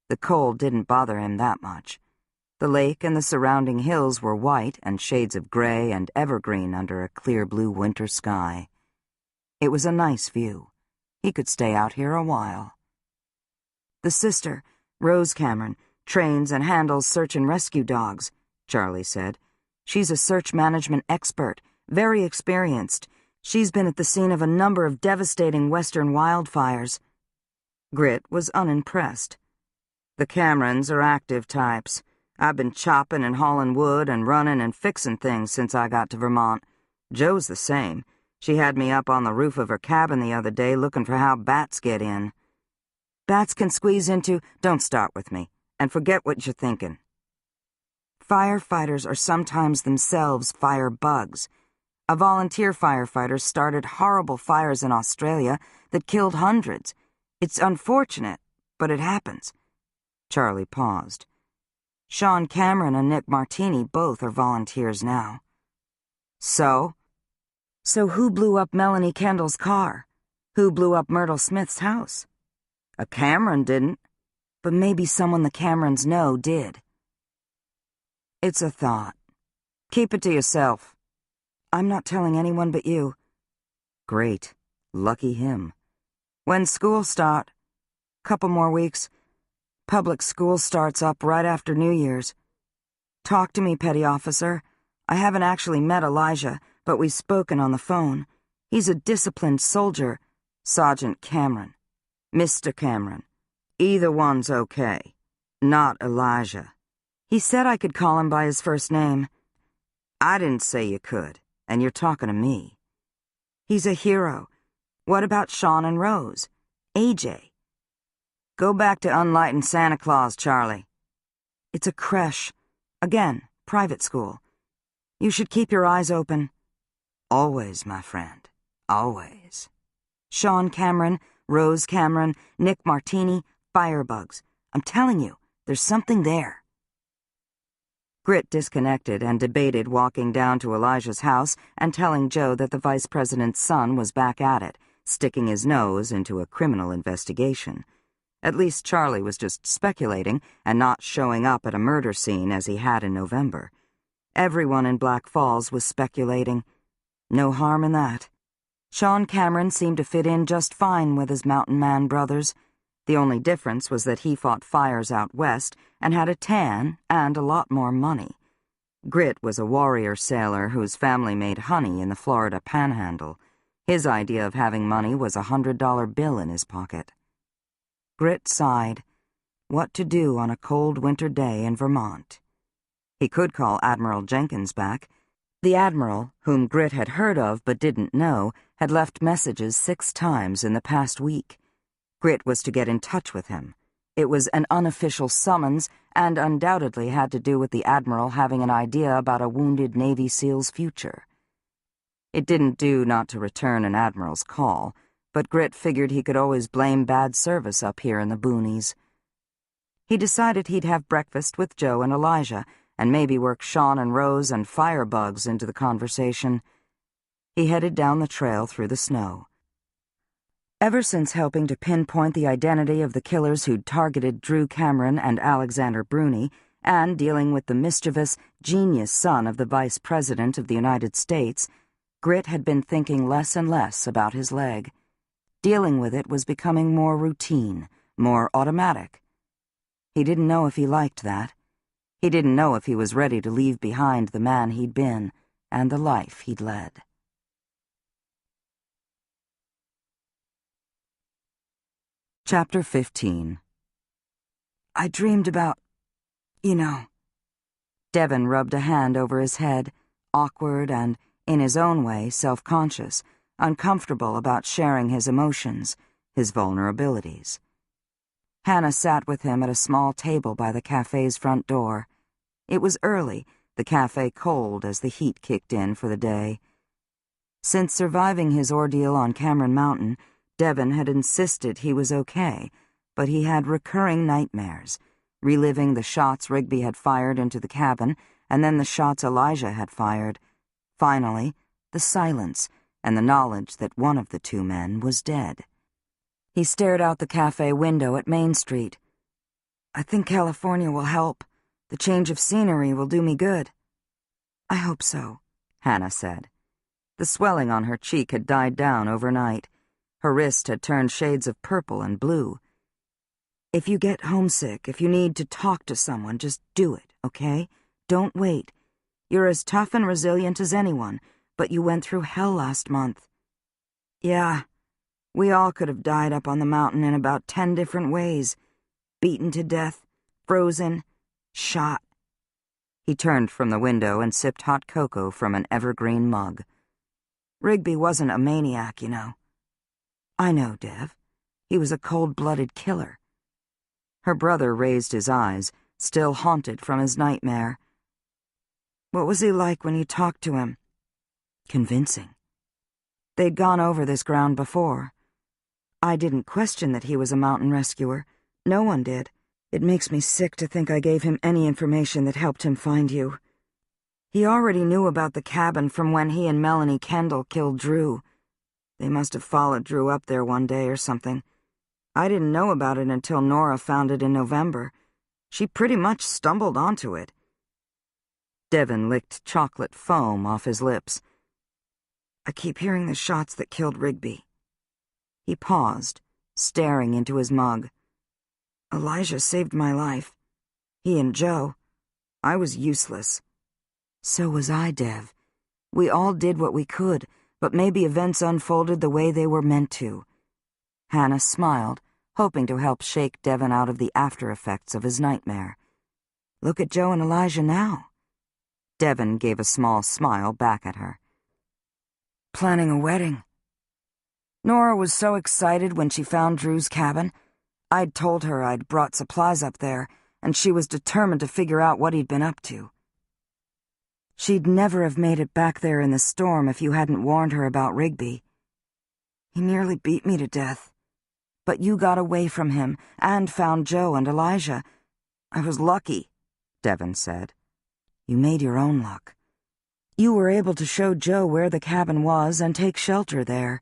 The cold didn't bother him that much. The lake and the surrounding hills were white and shades of gray and evergreen under a clear blue winter sky. It was a nice view. He could stay out here a while. "The sister, Rose Cameron, trains and handles search and rescue dogs," Charlie said. "She's a search management expert, very experienced. She's been at the scene of a number of devastating western wildfires." Grit was unimpressed. "The Camerons are active types. I've been chopping and hauling wood and running and fixing things since I got to Vermont. Jo's the same. She had me up on the roof of her cabin the other day looking for how bats get in." "Bats can squeeze into—" "Don't start with me, and forget what you're thinking." Firefighters are sometimes themselves fire bugs. A volunteer firefighter started horrible fires in Australia that killed hundreds. It's unfortunate, but it happens. Charlie paused. Sean Cameron and Nick Martini both are volunteers now. "So, So who blew up Melanie Kendall's car? Who blew up Myrtle Smith's house? A Cameron didn't, but maybe someone the Camerons know did. It's a thought. Keep it to yourself. I'm not telling anyone but you. Great. Lucky him. When's school start? Couple more weeks. Public school starts up right after New Year's. Talk to me, petty officer. I haven't actually met Elijah, but we've spoken on the phone. He's a disciplined soldier. Sergeant Cameron. Mr. Cameron. Either one's okay. Not Elijah. He said I could call him by his first name. I didn't say you could, and you're talking to me. He's a hero. What about Sean and Rose? AJ? Go back to unlighting Santa Claus, Charlie. It's a creche. Again, private school. You should keep your eyes open. Always, my friend. Always. Sean Cameron, Rose Cameron, Nick Martini, firebugs. I'm telling you, there's something there. Grit disconnected and debated walking down to Elijah's house and telling Joe that the vice president's son was back at it, sticking his nose into a criminal investigation. At least Charlie was just speculating and not showing up at a murder scene as he had in November. Everyone in Black Falls was speculating. No harm in that. Sean Cameron seemed to fit in just fine with his mountain man brothers. The only difference was that he fought fires out west and had a tan and a lot more money. Grit was a warrior sailor whose family made honey in the Florida Panhandle. His idea of having money was $100 bill in his pocket. Grit sighed. What to do on a cold winter day in Vermont? He could call Admiral Jenkins back. The Admiral, whom Grit had heard of but didn't know, had left messages 6 times in the past week. Grit was to get in touch with him. It was an unofficial summons and undoubtedly had to do with the Admiral having an idea about a wounded Navy SEAL's future. It didn't do not to return an Admiral's call, but Grit figured he could always blame bad service up here in the boonies. He decided he'd have breakfast with Joe and Elijah and maybe work Sean and Rose and firebugs into the conversation. He headed down the trail through the snow. Ever since helping to pinpoint the identity of the killers who'd targeted Drew Cameron and Alexander Bruni, and dealing with the mischievous, genius son of the Vice President of the United States, Grit had been thinking less and less about his leg. Dealing with it was becoming more routine, more automatic. He didn't know if he liked that. He didn't know if he was ready to leave behind the man he'd been and the life he'd led. Chapter 15. I dreamed about, Devon rubbed a hand over his head, awkward and, in his own way, self-conscious, uncomfortable about sharing his emotions, his vulnerabilities. Hannah sat with him at a small table by the cafe's front door. It was early, the cafe cold as the heat kicked in for the day. Since surviving his ordeal on Cameron Mountain, Devon had insisted he was okay, but he had recurring nightmares, reliving the shots Rigby had fired into the cabin and then the shots Elijah had fired. Finally, the silence and the knowledge that one of the 2 men was dead. He stared out the cafe window at Main Street. I think California will help. The change of scenery will do me good. I hope so, Hannah said. The swelling on her cheek had died down overnight. Her wrist had turned shades of purple and blue. If you get homesick, if you need to talk to someone, just do it, okay? Don't wait. You're as tough and resilient as anyone, but you went through hell last month. Yeah, we all could have died up on the mountain in about 10 different ways. Beaten to death, frozen, shot. He turned from the window and sipped hot cocoa from an evergreen mug. Rigby wasn't a maniac, you know. I know, Dev. He was a cold-blooded killer. Her brother raised his eyes, still haunted from his nightmare. What was he like when you talked to him? Convincing. They'd gone over this ground before. I didn't question that he was a mountain rescuer. No one did. It makes me sick to think I gave him any information that helped him find you. He already knew about the cabin from when he and Melanie Kendall killed Drew. They must have followed Drew up there one day or something. I didn't know about it until Nora found it in November. She pretty much stumbled onto it. Devin licked chocolate foam off his lips. I keep hearing the shots that killed Rigby. He paused, staring into his mug. Elijah saved my life. He and Joe. I was useless. So was I, Dev. We all did what we could, but maybe events unfolded the way they were meant to. Hannah smiled, hoping to help shake Devin out of the after effects of his nightmare. Look at Joe and Elijah now. Devin gave a small smile back at her. Planning a wedding. Nora was so excited when she found Drew's cabin. I'd told her I'd brought supplies up there, and she was determined to figure out what he'd been up to. She'd never have made it back there in the storm if you hadn't warned her about Rigby. He nearly beat me to death. But you got away from him and found Joe and Elijah. I was lucky, Devin said. You made your own luck. You were able to show Joe where the cabin was and take shelter there.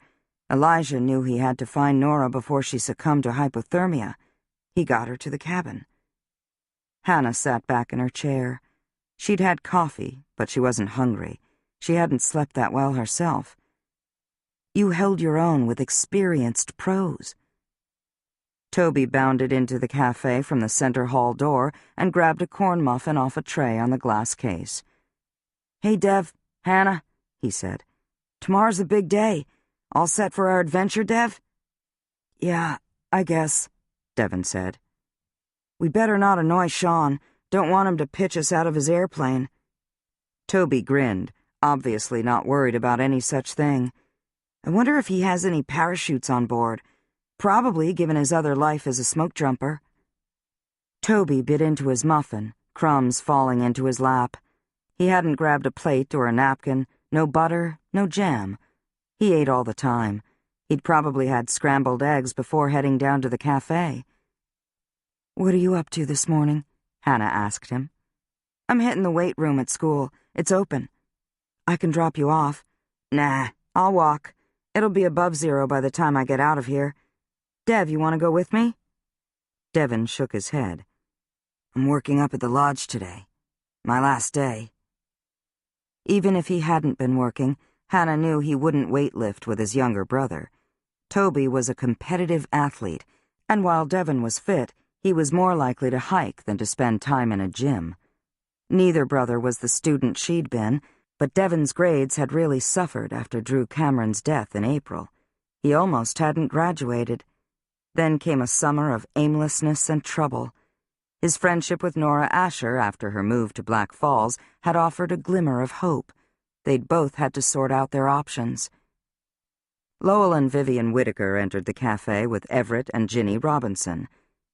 Elijah knew he had to find Nora before she succumbed to hypothermia. He got her to the cabin. Hannah sat back in her chair. She'd had coffee, but she wasn't hungry. She hadn't slept that well herself. You held your own with experienced pros. Toby bounded into the cafe from the center hall door and grabbed a corn muffin off a tray on the glass case. Hey, Dev, Hannah, he said. Tomorrow's a big day. All set for our adventure, Dev? Yeah, I guess, Devin said. We better not annoy Sean. Don't want him to pitch us out of his airplane. Toby grinned, obviously not worried about any such thing. I wonder if he has any parachutes on board. Probably, given his other life as a smoke jumper. Toby bit into his muffin, crumbs falling into his lap. He hadn't grabbed a plate or a napkin, no butter, no jam. He ate all the time. He'd probably had scrambled eggs before heading down to the cafe. What are you up to this morning? Hannah asked him. I'm hitting the weight room at school. It's open. I can drop you off. Nah, I'll walk. It'll be above zero by the time I get out of here. Dev, you want to go with me? Devin shook his head. I'm working up at the lodge today. My last day. Even if he hadn't been working, Hannah knew he wouldn't weightlift with his younger brother. Toby was a competitive athlete, and while Devin was fit, he was more likely to hike than to spend time in a gym. Neither brother was the student she'd been, but Devin's grades had really suffered after Drew Cameron's death in April. He almost hadn't graduated. Then came a summer of aimlessness and trouble. His friendship with Nora Asher after her move to Black Falls had offered a glimmer of hope. They'd both had to sort out their options. Lowell and Vivian Whitaker entered the cafe with Everett and Ginny Robinson.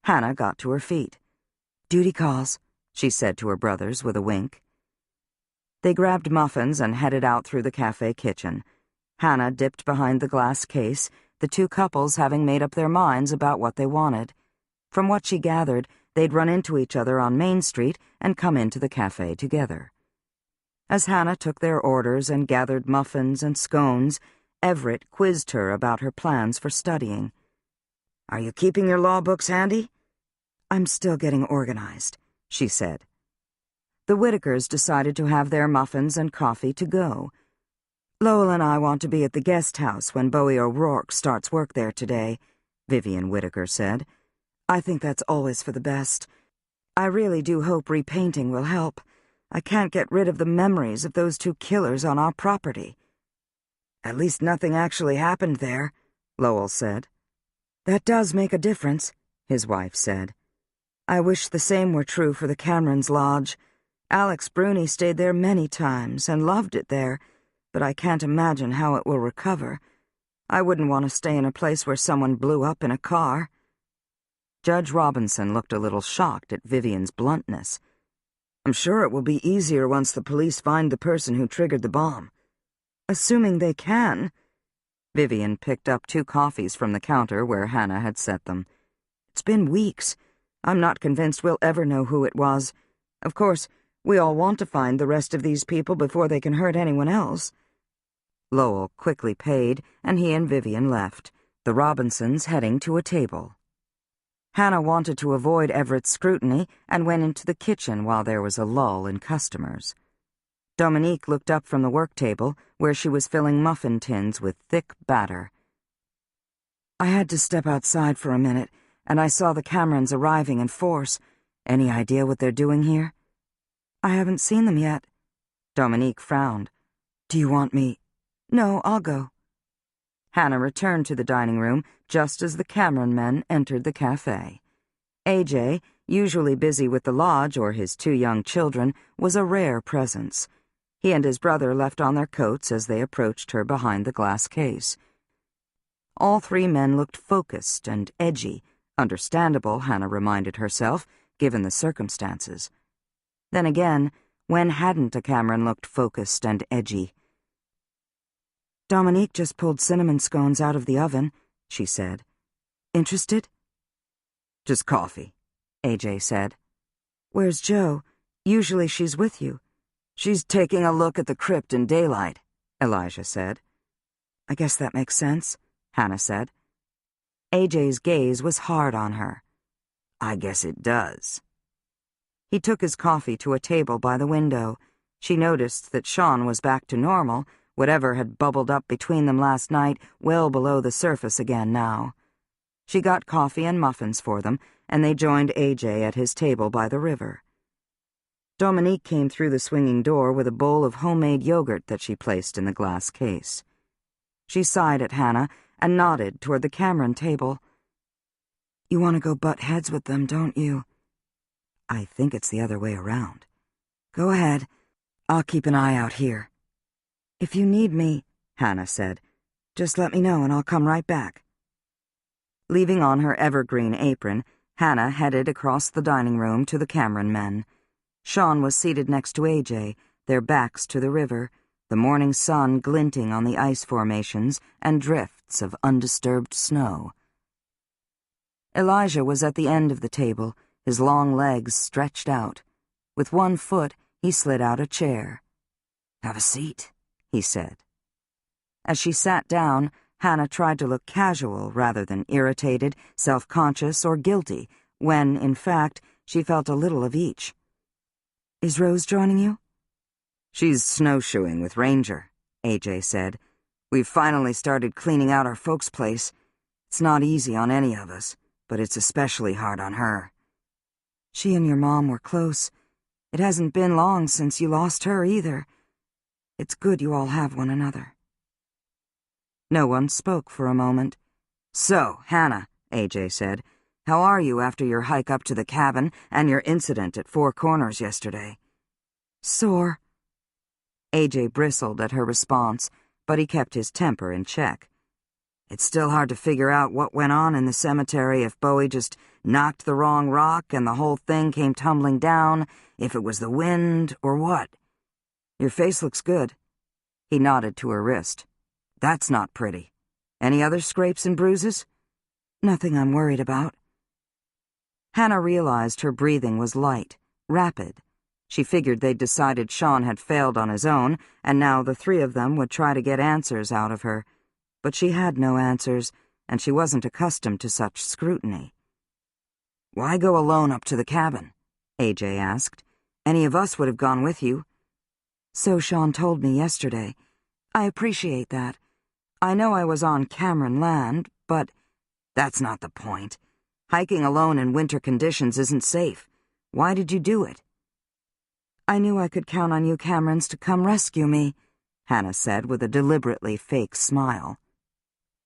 Hannah got to her feet. Duty calls, she said to her brothers with a wink. They grabbed muffins and headed out through the cafe kitchen. Hannah dipped behind the glass case, the two couples having made up their minds about what they wanted. From what she gathered, they'd run into each other on Main Street and come into the cafe together. As Hannah took their orders and gathered muffins and scones, Everett quizzed her about her plans for studying. Are you keeping your law books handy? I'm still getting organized, she said. The Whitakers decided to have their muffins and coffee to go. Lowell and I want to be at the guest house when Bowie O'Rourke starts work there today, Vivian Whitaker said. I think that's always for the best. I really do hope repainting will help. I can't get rid of the memories of those two killers on our property. At least nothing actually happened there, Lowell said. That does make a difference, his wife said. I wish the same were true for the Cameron's Lodge. Alex Bruni stayed there many times and loved it there, but I can't imagine how it will recover. I wouldn't want to stay in a place where someone blew up in a car. Judge Robinson looked a little shocked at Vivian's bluntness. I'm sure it will be easier once the police find the person who triggered the bomb. Assuming they can. Vivian picked up 2 coffees from the counter where Hannah had set them. It's been weeks. I'm not convinced we'll ever know who it was. Of course, We all want to find the rest of these people before they can hurt anyone else." Lowell quickly paid, and he and Vivian left, the Robinsons heading to a table. Hannah wanted to avoid Everett's scrutiny and went into the kitchen while there was a lull in customers. Dominique looked up from the work table, where she was filling muffin tins with thick batter. "I had to step outside for a minute, and I saw the Camerons arriving in force. Any idea what they're doing here?" "I haven't seen them yet." Dominique frowned. "Do you want me—" "No, I'll go." Hannah returned to the dining room just as the Cameron men entered the cafe. AJ, usually busy with the lodge or his 2 young children, was a rare presence. He and his brother left on their coats as they approached her behind the glass case. All 3 men looked focused and edgy, understandable, Hannah reminded herself, given the circumstances. Then again, when hadn't a Cameron looked focused and edgy? "Dominique just pulled cinnamon scones out of the oven," she said. "Interested?" "Just coffee," AJ said. "Where's Jo? Usually she's with you." "She's taking a look at the crypt in daylight," Elijah said. "I guess that makes sense," Hannah said. AJ's gaze was hard on her. "I guess it does." He took his coffee to a table by the window. She noticed that Sean was back to normal, whatever had bubbled up between them last night well below the surface again now. She got coffee and muffins for them, and they joined AJ at his table by the river. Dominique came through the swinging door with a bowl of homemade yogurt that she placed in the glass case. She sighed at Hannah and nodded toward the Cameron table. "You want to go butt heads with them, don't you?" "I think it's the other way around." "Go ahead. I'll keep an eye out here." "If you need me," Hannah said, "just let me know and I'll come right back." Leaving on her evergreen apron, Hannah headed across the dining room to the Cameron men. Sean was seated next to AJ, their backs to the river, the morning sun glinting on the ice formations and drifts of undisturbed snow. Elijah was at the end of the table, his long legs stretched out. With one foot, he slid out a chair. "Have a seat," he said. As she sat down, Hannah tried to look casual rather than irritated, self-conscious, or guilty, when, in fact, she felt a little of each. "Is Rose joining you?" "She's snowshoeing with Ranger," AJ said. "We've finally started cleaning out our folks' place. It's not easy on any of us, but it's especially hard on her." "She and your mom were close. It hasn't been long since you lost her either. It's good you all have one another." No one spoke for a moment. "So, Hannah," AJ said, "how are you after your hike up to the cabin and your incident at Four Corners yesterday?" "Sore." AJ bristled at her response, but he kept his temper in check. "It's still hard to figure out what went on in the cemetery, if Bowie just knocked the wrong rock and the whole thing came tumbling down, if it was the wind, or what. Your face looks good." He nodded to her wrist. "That's not pretty. Any other scrapes and bruises?" "Nothing I'm worried about." Hannah realized her breathing was light, rapid. She figured they'd decided Sean had failed on his own, and now the 3 of them would try to get answers out of her. But she had no answers, and she wasn't accustomed to such scrutiny. "Why go alone up to the cabin?" AJ asked. "Any of us would have gone with you." "So Sean told me yesterday. I appreciate that. I know I was on Cameron land, but—" "That's not the point. Hiking alone in winter conditions isn't safe. Why did you do it?" "I knew I could count on you Camerons to come rescue me," Hannah said with a deliberately fake smile.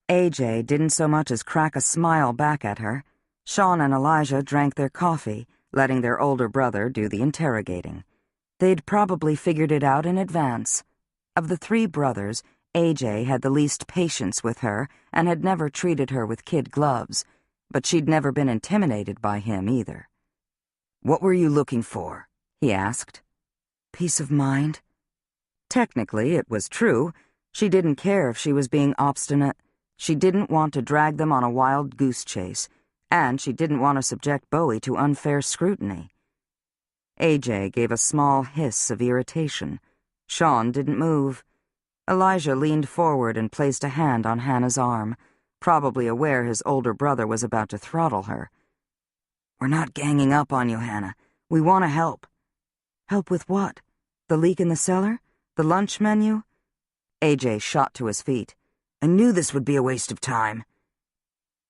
AJ didn't so much as crack a smile back at her. Sean and Elijah drank their coffee, letting their older brother do the interrogating. They'd probably figured it out in advance. Of the 3 brothers, AJ had the least patience with her and had never treated her with kid gloves, but she'd never been intimidated by him either. "What were you looking for?" he asked. "Peace of mind." Technically, it was true. She didn't care if she was being obstinate. She didn't want to drag them on a wild goose chase, and she didn't want to subject Bowie to unfair scrutiny. AJ gave a small hiss of irritation. Sean didn't move. Elijah leaned forward and placed a hand on Hannah's arm, probably aware his older brother was about to throttle her. "We're not ganging up on you, Hannah. We want to help." "Help with what? The leak in the cellar? The lunch menu?" AJ shot to his feet. "I knew this would be a waste of time."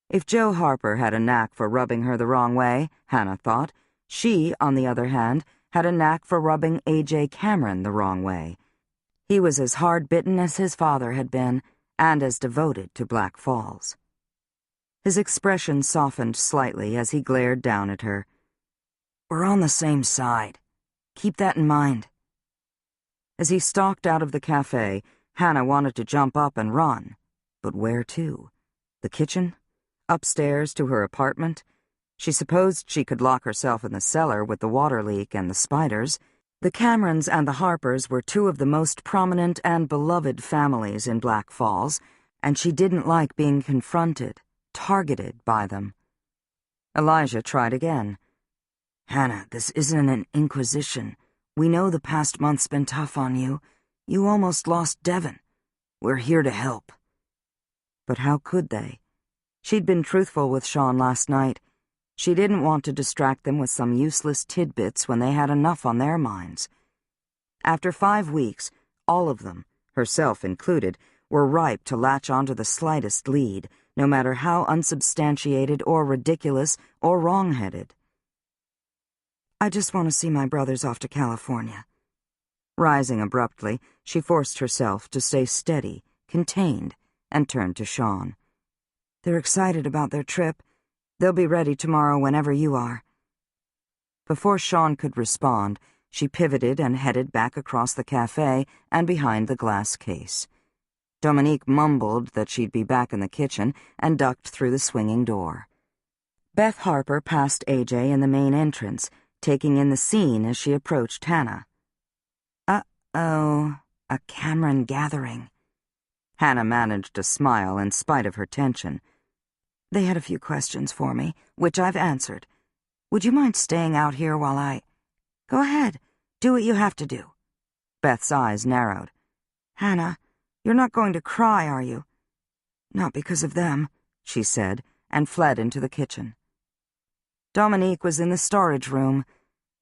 If Joe Harper had a knack for rubbing her the wrong way, Hannah thought, she, on the other hand, had a knack for rubbing A.J. Cameron the wrong way. He was as hard-bitten as his father had been, and as devoted to Black Falls. His expression softened slightly as he glared down at her. "We're on the same side. Keep that in mind." As he stalked out of the cafe, Hannah wanted to jump up and run. But where to? The kitchen? Upstairs to her apartment? She supposed she could lock herself in the cellar with the water leak and the spiders. The Camerons and the Harpers were two of the most prominent and beloved families in Black Falls, and she didn't like being confronted, targeted by them. Elijah tried again. "Hannah, this isn't an inquisition. We know the past month's been tough on you. You almost lost Devon. We're here to help." But how could they? She'd been truthful with Sean last night. She didn't want to distract them with some useless tidbits when they had enough on their minds. After 5 weeks, all of them, herself included, were ripe to latch onto the slightest lead, no matter how unsubstantiated or ridiculous or wrong-headed. "I just want to see my brothers off to California." Rising abruptly, she forced herself to stay steady, contained, and turned to Sean. "They're excited about their trip. They'll be ready tomorrow whenever you are." Before Sean could respond, she pivoted and headed back across the cafe and behind the glass case. Dominique mumbled that she'd be back in the kitchen and ducked through the swinging door. Beth Harper passed AJ in the main entrance, taking in the scene as she approached Hannah. "Uh-oh, a Cameron gathering." Hannah managed a smile in spite of her tension. "They had a few questions for me, which I've answered. Would you mind staying out here while I—" "Go ahead. Do what you have to do." Beth's eyes narrowed. "Hannah, you're not going to cry, are you?" "Not because of them," she said, and fled into the kitchen. Dominique was in the storage room.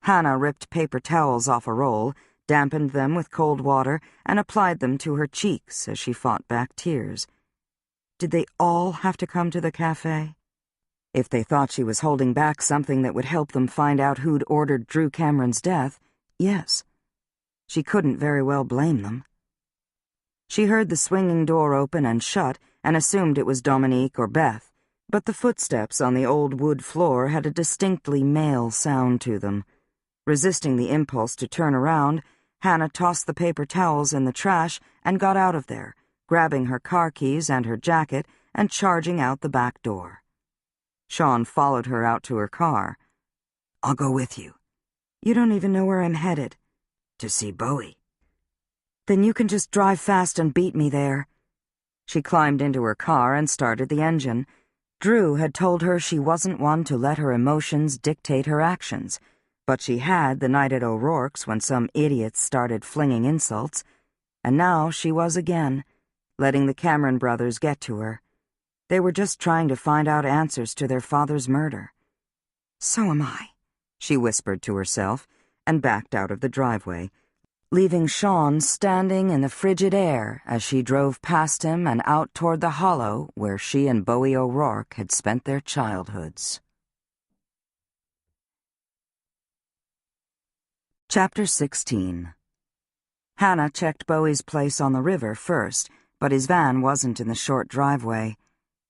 Hannah ripped paper towels off a roll, dampened them with cold water, and applied them to her cheeks as she fought back tears. Did they all have to come to the cafe? If they thought she was holding back something that would help them find out who'd ordered Drew Cameron's death, yes. She couldn't very well blame them. She heard the swinging door open and shut and assumed it was Dominique or Beth, but the footsteps on the old wood floor had a distinctly male sound to them. Resisting the impulse to turn around, Hannah tossed the paper towels in the trash and got out of there, grabbing her car keys and her jacket and charging out the back door. Sean followed her out to her car. "I'll go with you." "You don't even know where I'm headed." "To see Bowie." "Then you can just drive fast and beat me there." She climbed into her car and started the engine. Drew had told her she wasn't one to let her emotions dictate her actions, but she had the night at O'Rourke's when some idiots started flinging insults, and now she was again, letting the Cameron brothers get to her. They were just trying to find out answers to their father's murder. "So am I," she whispered to herself, and backed out of the driveway, leaving Sean standing in the frigid air as she drove past him and out toward the hollow where she and Bowie O'Rourke had spent their childhoods. Chapter 16. Hannah checked Bowie's place on the river first, but his van wasn't in the short driveway.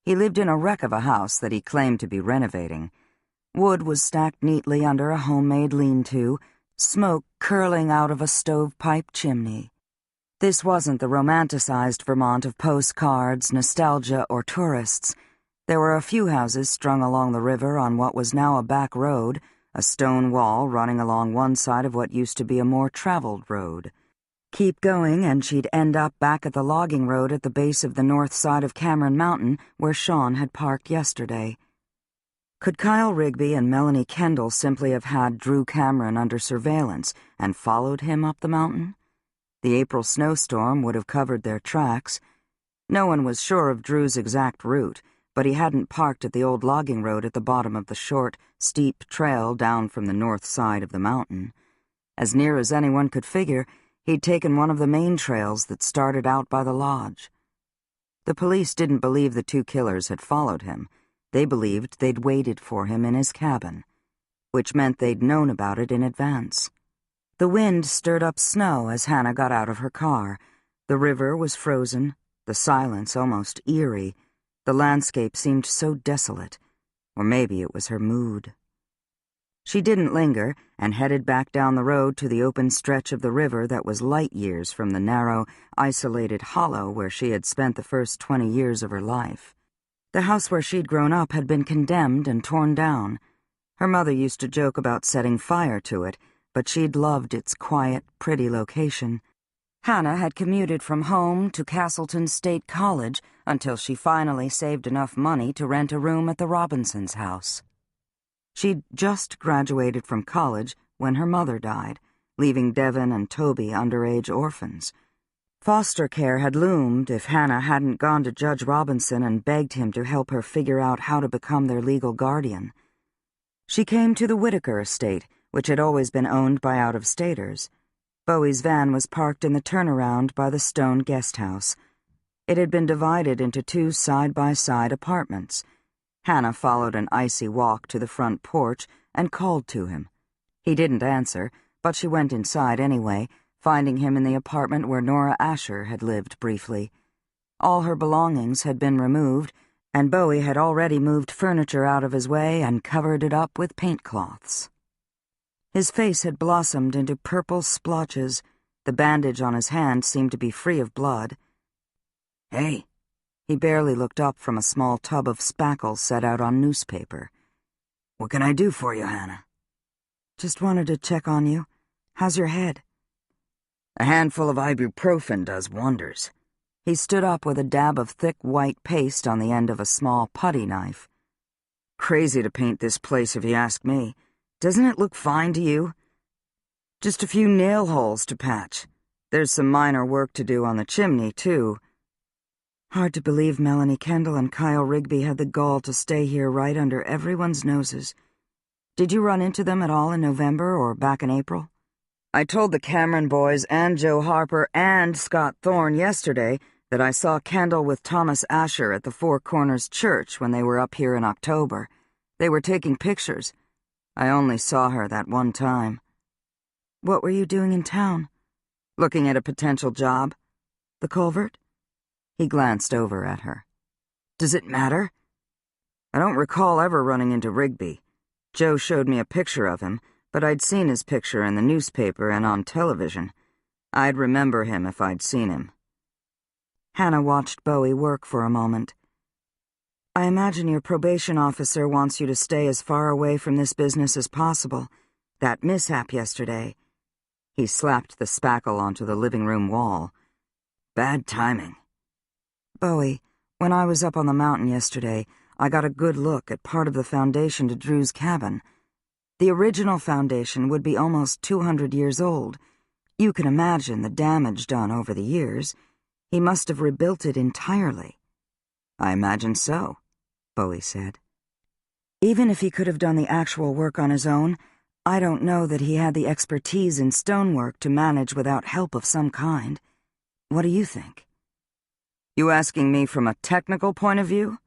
He lived in a wreck of a house that he claimed to be renovating. Wood was stacked neatly under a homemade lean-to, smoke curling out of a stovepipe chimney. This wasn't the romanticized Vermont of postcards, nostalgia, or tourists. There were a few houses strung along the river on what was now a back road, a stone wall running along one side of what used to be a more traveled road. Keep going, and she'd end up back at the logging road at the base of the north side of Cameron Mountain, where Sean had parked yesterday. Could Kyle Rigby and Melanie Kendall simply have had Drew Cameron under surveillance and followed him up the mountain? The April snowstorm would have covered their tracks. No one was sure of Drew's exact route, but he hadn't parked at the old logging road at the bottom of the short, steep trail down from the north side of the mountain. As near as anyone could figure, he'd taken one of the main trails that started out by the lodge. The police didn't believe the two killers had followed him. They believed they'd waited for him in his cabin, which meant they'd known about it in advance. The wind stirred up snow as Hannah got out of her car. The river was frozen, the silence almost eerie. The landscape seemed so desolate, or maybe it was her mood. She didn't linger and headed back down the road to the open stretch of the river that was light years from the narrow, isolated hollow where she had spent the first 20 years of her life. The house where she'd grown up had been condemned and torn down. Her mother used to joke about setting fire to it, but she'd loved its quiet, pretty location. Hannah had commuted from home to Castleton State College until she finally saved enough money to rent a room at the Robinsons' house. She'd just graduated from college when her mother died, leaving Devin and Toby underage orphans. Foster care had loomed if Hannah hadn't gone to Judge Robinson and begged him to help her figure out how to become their legal guardian. She came to the Whitaker estate, which had always been owned by out-of-staters. Bowie's van was parked in the turnaround by the stone guest house. It had been divided into two side-by-side apartments. Hannah followed an icy walk to the front porch and called to him. He didn't answer, but she went inside anyway, finding him in the apartment where Nora Asher had lived briefly. All her belongings had been removed, and Bowie had already moved furniture out of his way and covered it up with paint cloths. His face had blossomed into purple splotches. The bandage on his hand seemed to be free of blood. "Hey." He barely looked up from a small tub of spackle set out on newspaper. "What can I do for you, Hannah?" "Just wanted to check on you. How's your head?" "A handful of ibuprofen does wonders." He stood up with a dab of thick white paste on the end of a small putty knife. "Crazy to paint this place if you ask me. Doesn't it look fine to you?" "Just a few nail holes to patch. There's some minor work to do on the chimney, too." Hard to believe Melanie Kendall and Kyle Rigby had the gall to stay here right under everyone's noses. Did you run into them at all in November or back in April? "I told the Cameron boys and Joe Harper and Scott Thorne yesterday that I saw Kendall with Thomas Asher at the Four Corners Church when they were up here in October. They were taking pictures. I only saw her that one time." "What were you doing in town?" "Looking at a potential job." "The culvert?" He glanced over at her. "Does it matter?" "I don't recall ever running into Rigby. Joe showed me a picture of him, but I'd seen his picture in the newspaper and on television. I'd remember him if I'd seen him." Hannah watched Bowie work for a moment. "I imagine your probation officer wants you to stay as far away from this business as possible. That mishap yesterday." He slapped the spackle onto the living room wall. "Bad timing." "Bowie, when I was up on the mountain yesterday, I got a good look at part of the foundation to Drew's cabin. The original foundation would be almost 200 years old. You can imagine the damage done over the years. He must have rebuilt it entirely." "I imagine so," Bowie said. "Even if he could have done the actual work on his own, I don't know that he had the expertise in stonework to manage without help of some kind. What do you think?" "You asking me from a technical point of view?"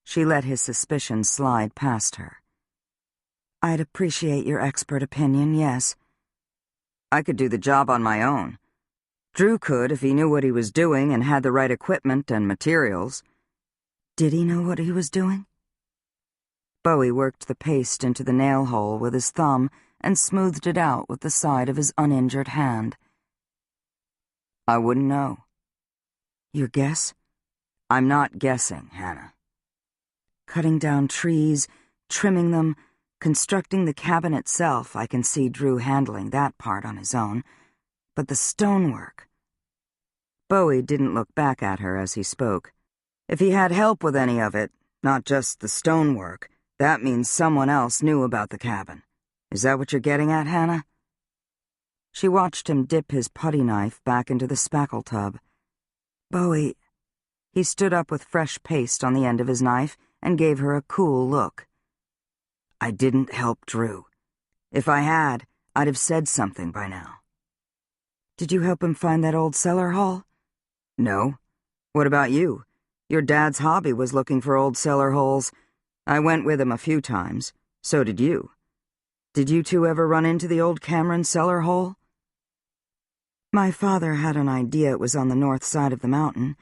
She let his suspicion slide past her. "I'd appreciate your expert opinion, yes." "I could do the job on my own. Drew could if he knew what he was doing and had the right equipment and materials." "Did he know what he was doing?" Bowie worked the paste into the nail hole with his thumb and smoothed it out with the side of his uninjured hand. "I wouldn't know." "Your guess?" "I'm not guessing, Hannah." "Cutting down trees, trimming them, constructing the cabin itself, I can see Drew handling that part on his own. But the stonework—" Bowie didn't look back at her as he spoke. "If he had help with any of it, not just the stonework, That means someone else knew about the cabin. Is that what you're getting at, Hannah? She watched him dip his putty knife back into the spackle tub. Bowie... He stood up with fresh paste on the end of his knife and gave her a cool look. I didn't help Drew. If I had, I'd have said something by now. Did you help him find that old cellar hole? No. What about you? Your dad's hobby was looking for old cellar holes. I went with him a few times. So did you. Did you two ever run into the old Cameron cellar hole? My father had an idea it was on the north side of the mountain.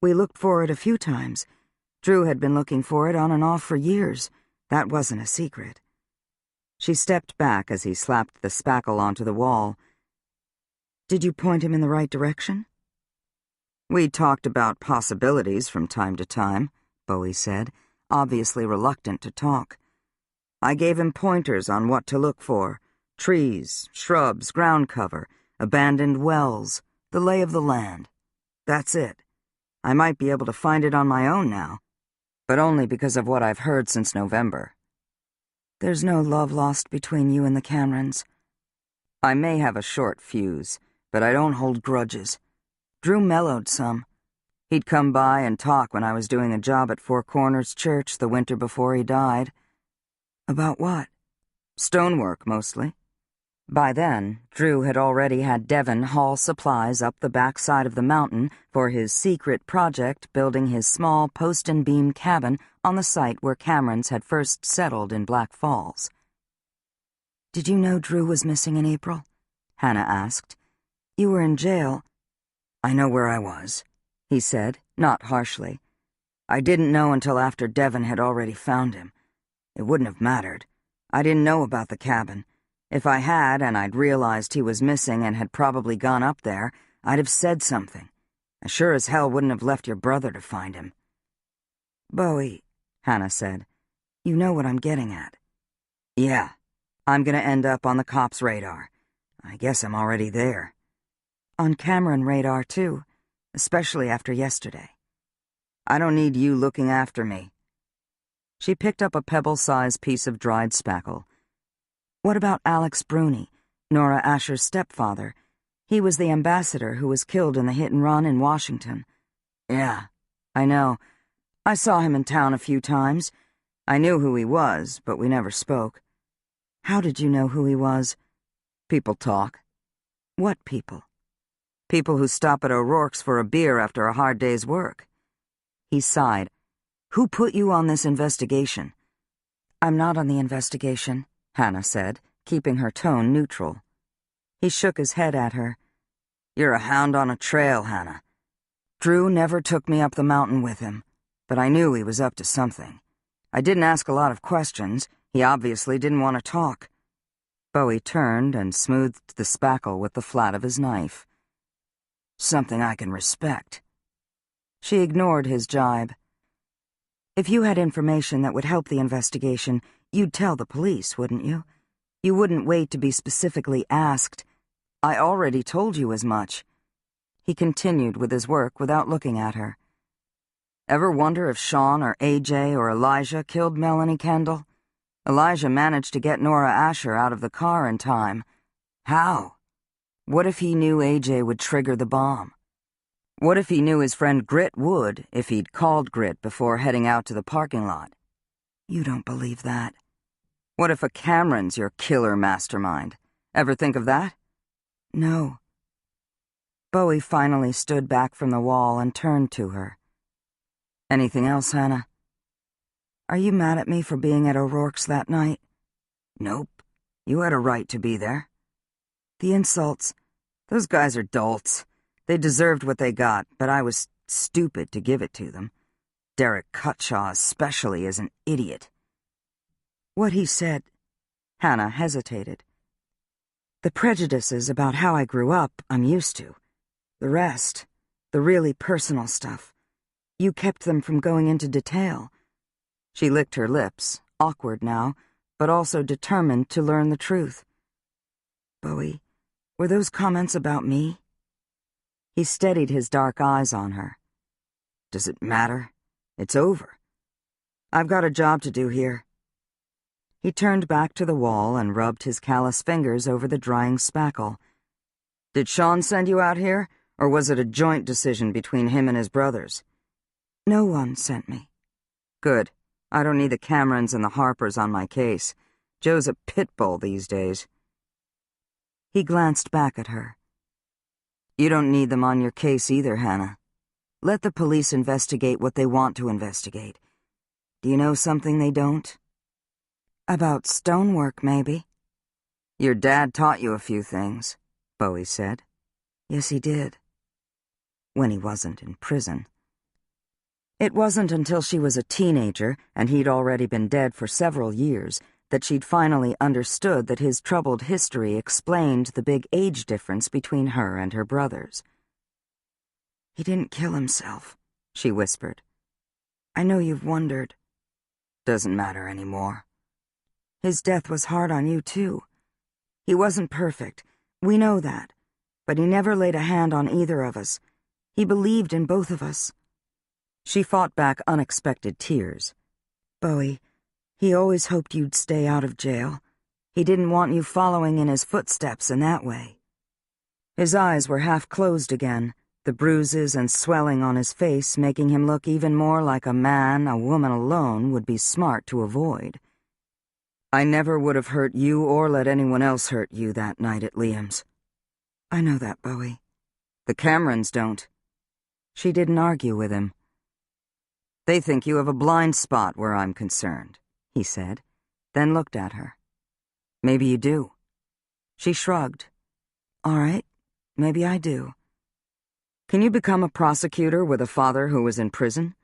We looked for it a few times. Drew had been looking for it on and off for years. That wasn't a secret. She stepped back as he slapped the spackle onto the wall. Did you point him in the right direction? We talked about possibilities from time to time, Bowie said, obviously reluctant to talk. I gave him pointers on what to look for. Trees, shrubs, ground cover, abandoned wells, the lay of the land. That's it. I might be able to find it on my own now, but only because of what I've heard since November. There's no love lost between you and the Camerons. I may have a short fuse, but I don't hold grudges. Drew mellowed some. He'd come by and talk when I was doing a job at Four Corners Church the winter before he died. About what? Stonework, mostly. By then, Drew had already had Devon haul supplies up the backside of the mountain for his secret project building his small post-and-beam cabin on the site where Camerons had first settled in Black Falls. Did you know Drew was missing in April? Hannah asked. You were in jail. I know where I was, he said, not harshly. I didn't know until after Devon had already found him. It wouldn't have mattered. I didn't know about the cabin. If I had, and I'd realized he was missing and had probably gone up there, I'd have said something. I sure as hell wouldn't have left your brother to find him. Bowie, Hannah said, you know what I'm getting at. Yeah, I'm gonna end up on the cops' radar. I guess I'm already there. On Cameron radar, too, especially after yesterday. I don't need you looking after me. She picked up a pebble-sized piece of dried spackle. What about Alex Bruni, Nora Asher's stepfather? He was the ambassador who was killed in the hit-and-run in Washington. Yeah, I know. I saw him in town a few times. I knew who he was, but we never spoke. How did you know who he was? People talk. What people? People who stop at O'Rourke's for a beer after a hard day's work. He sighed. Who put you on this investigation? I'm not on the investigation, Hannah said, keeping her tone neutral. He shook his head at her. You're a hound on a trail, Hannah. Drew never took me up the mountain with him, but I knew he was up to something. I didn't ask a lot of questions. He obviously didn't want to talk. Bowie turned and smoothed the spackle with the flat of his knife. Something I can respect. She ignored his jibe. If you had information that would help the investigation, you'd tell the police, wouldn't you? You wouldn't wait to be specifically asked. I already told you as much. He continued with his work without looking at her. Ever wonder if Sean or AJ or Elijah killed Melanie Kendall? Elijah managed to get Nora Asher out of the car in time. How? What if he knew AJ would trigger the bomb? What if he knew his friend Grit would, if he'd called Grit before heading out to the parking lot? You don't believe that. What if a Cameron's your killer mastermind? Ever think of that? No. Bowie finally stood back from the wall and turned to her. Anything else, Hannah? Are you mad at me for being at O'Rourke's that night? Nope. You had a right to be there. The insults. Those guys are dolts. They deserved what they got, but I was stupid to give it to them. Derek Cutshaw especially is an idiot. What he said... Hannah hesitated. The prejudices about how I grew up, I'm used to. The rest, the really personal stuff, you kept them from going into detail. She licked her lips, awkward now, but also determined to learn the truth. Bowie, were those comments about me? He steadied his dark eyes on her. Does it matter? It's over. I've got a job to do here. He turned back to the wall and rubbed his callous fingers over the drying spackle. "Did Sean send you out here, or was it a joint decision between him and his brothers?" "No one sent me." "Good. I don't need the Camerons and the Harpers on my case. Joe's a pit bull these days." He glanced back at her. "You don't need them on your case either, Hannah. Let the police investigate what they want to investigate. Do you know something they don't?" "About stonework, maybe." "Your dad taught you a few things," Bowie said. "Yes, he did. When he wasn't in prison." It wasn't until she was a teenager, and he'd already been dead for several years, that she'd finally understood that his troubled history explained the big age difference between her and her brothers. "He didn't kill himself," she whispered. "I know you've wondered." "Doesn't matter anymore." "His death was hard on you, too. He wasn't perfect, we know that, but he never laid a hand on either of us. He believed in both of us." She fought back unexpected tears. "Bowie, he always hoped you'd stay out of jail. He didn't want you following in his footsteps in that way." His eyes were half closed again, the bruises and swelling on his face making him look even more like a man a woman alone would be smart to avoid. "I never would have hurt you or let anyone else hurt you that night at Liam's." "I know that, Bowie." "The Camerons don't." She didn't argue with him. "They think you have a blind spot where I'm concerned," he said, then looked at her. "Maybe you do." She shrugged. "All right, maybe I do." "Can you become a prosecutor with a father who was in prison?"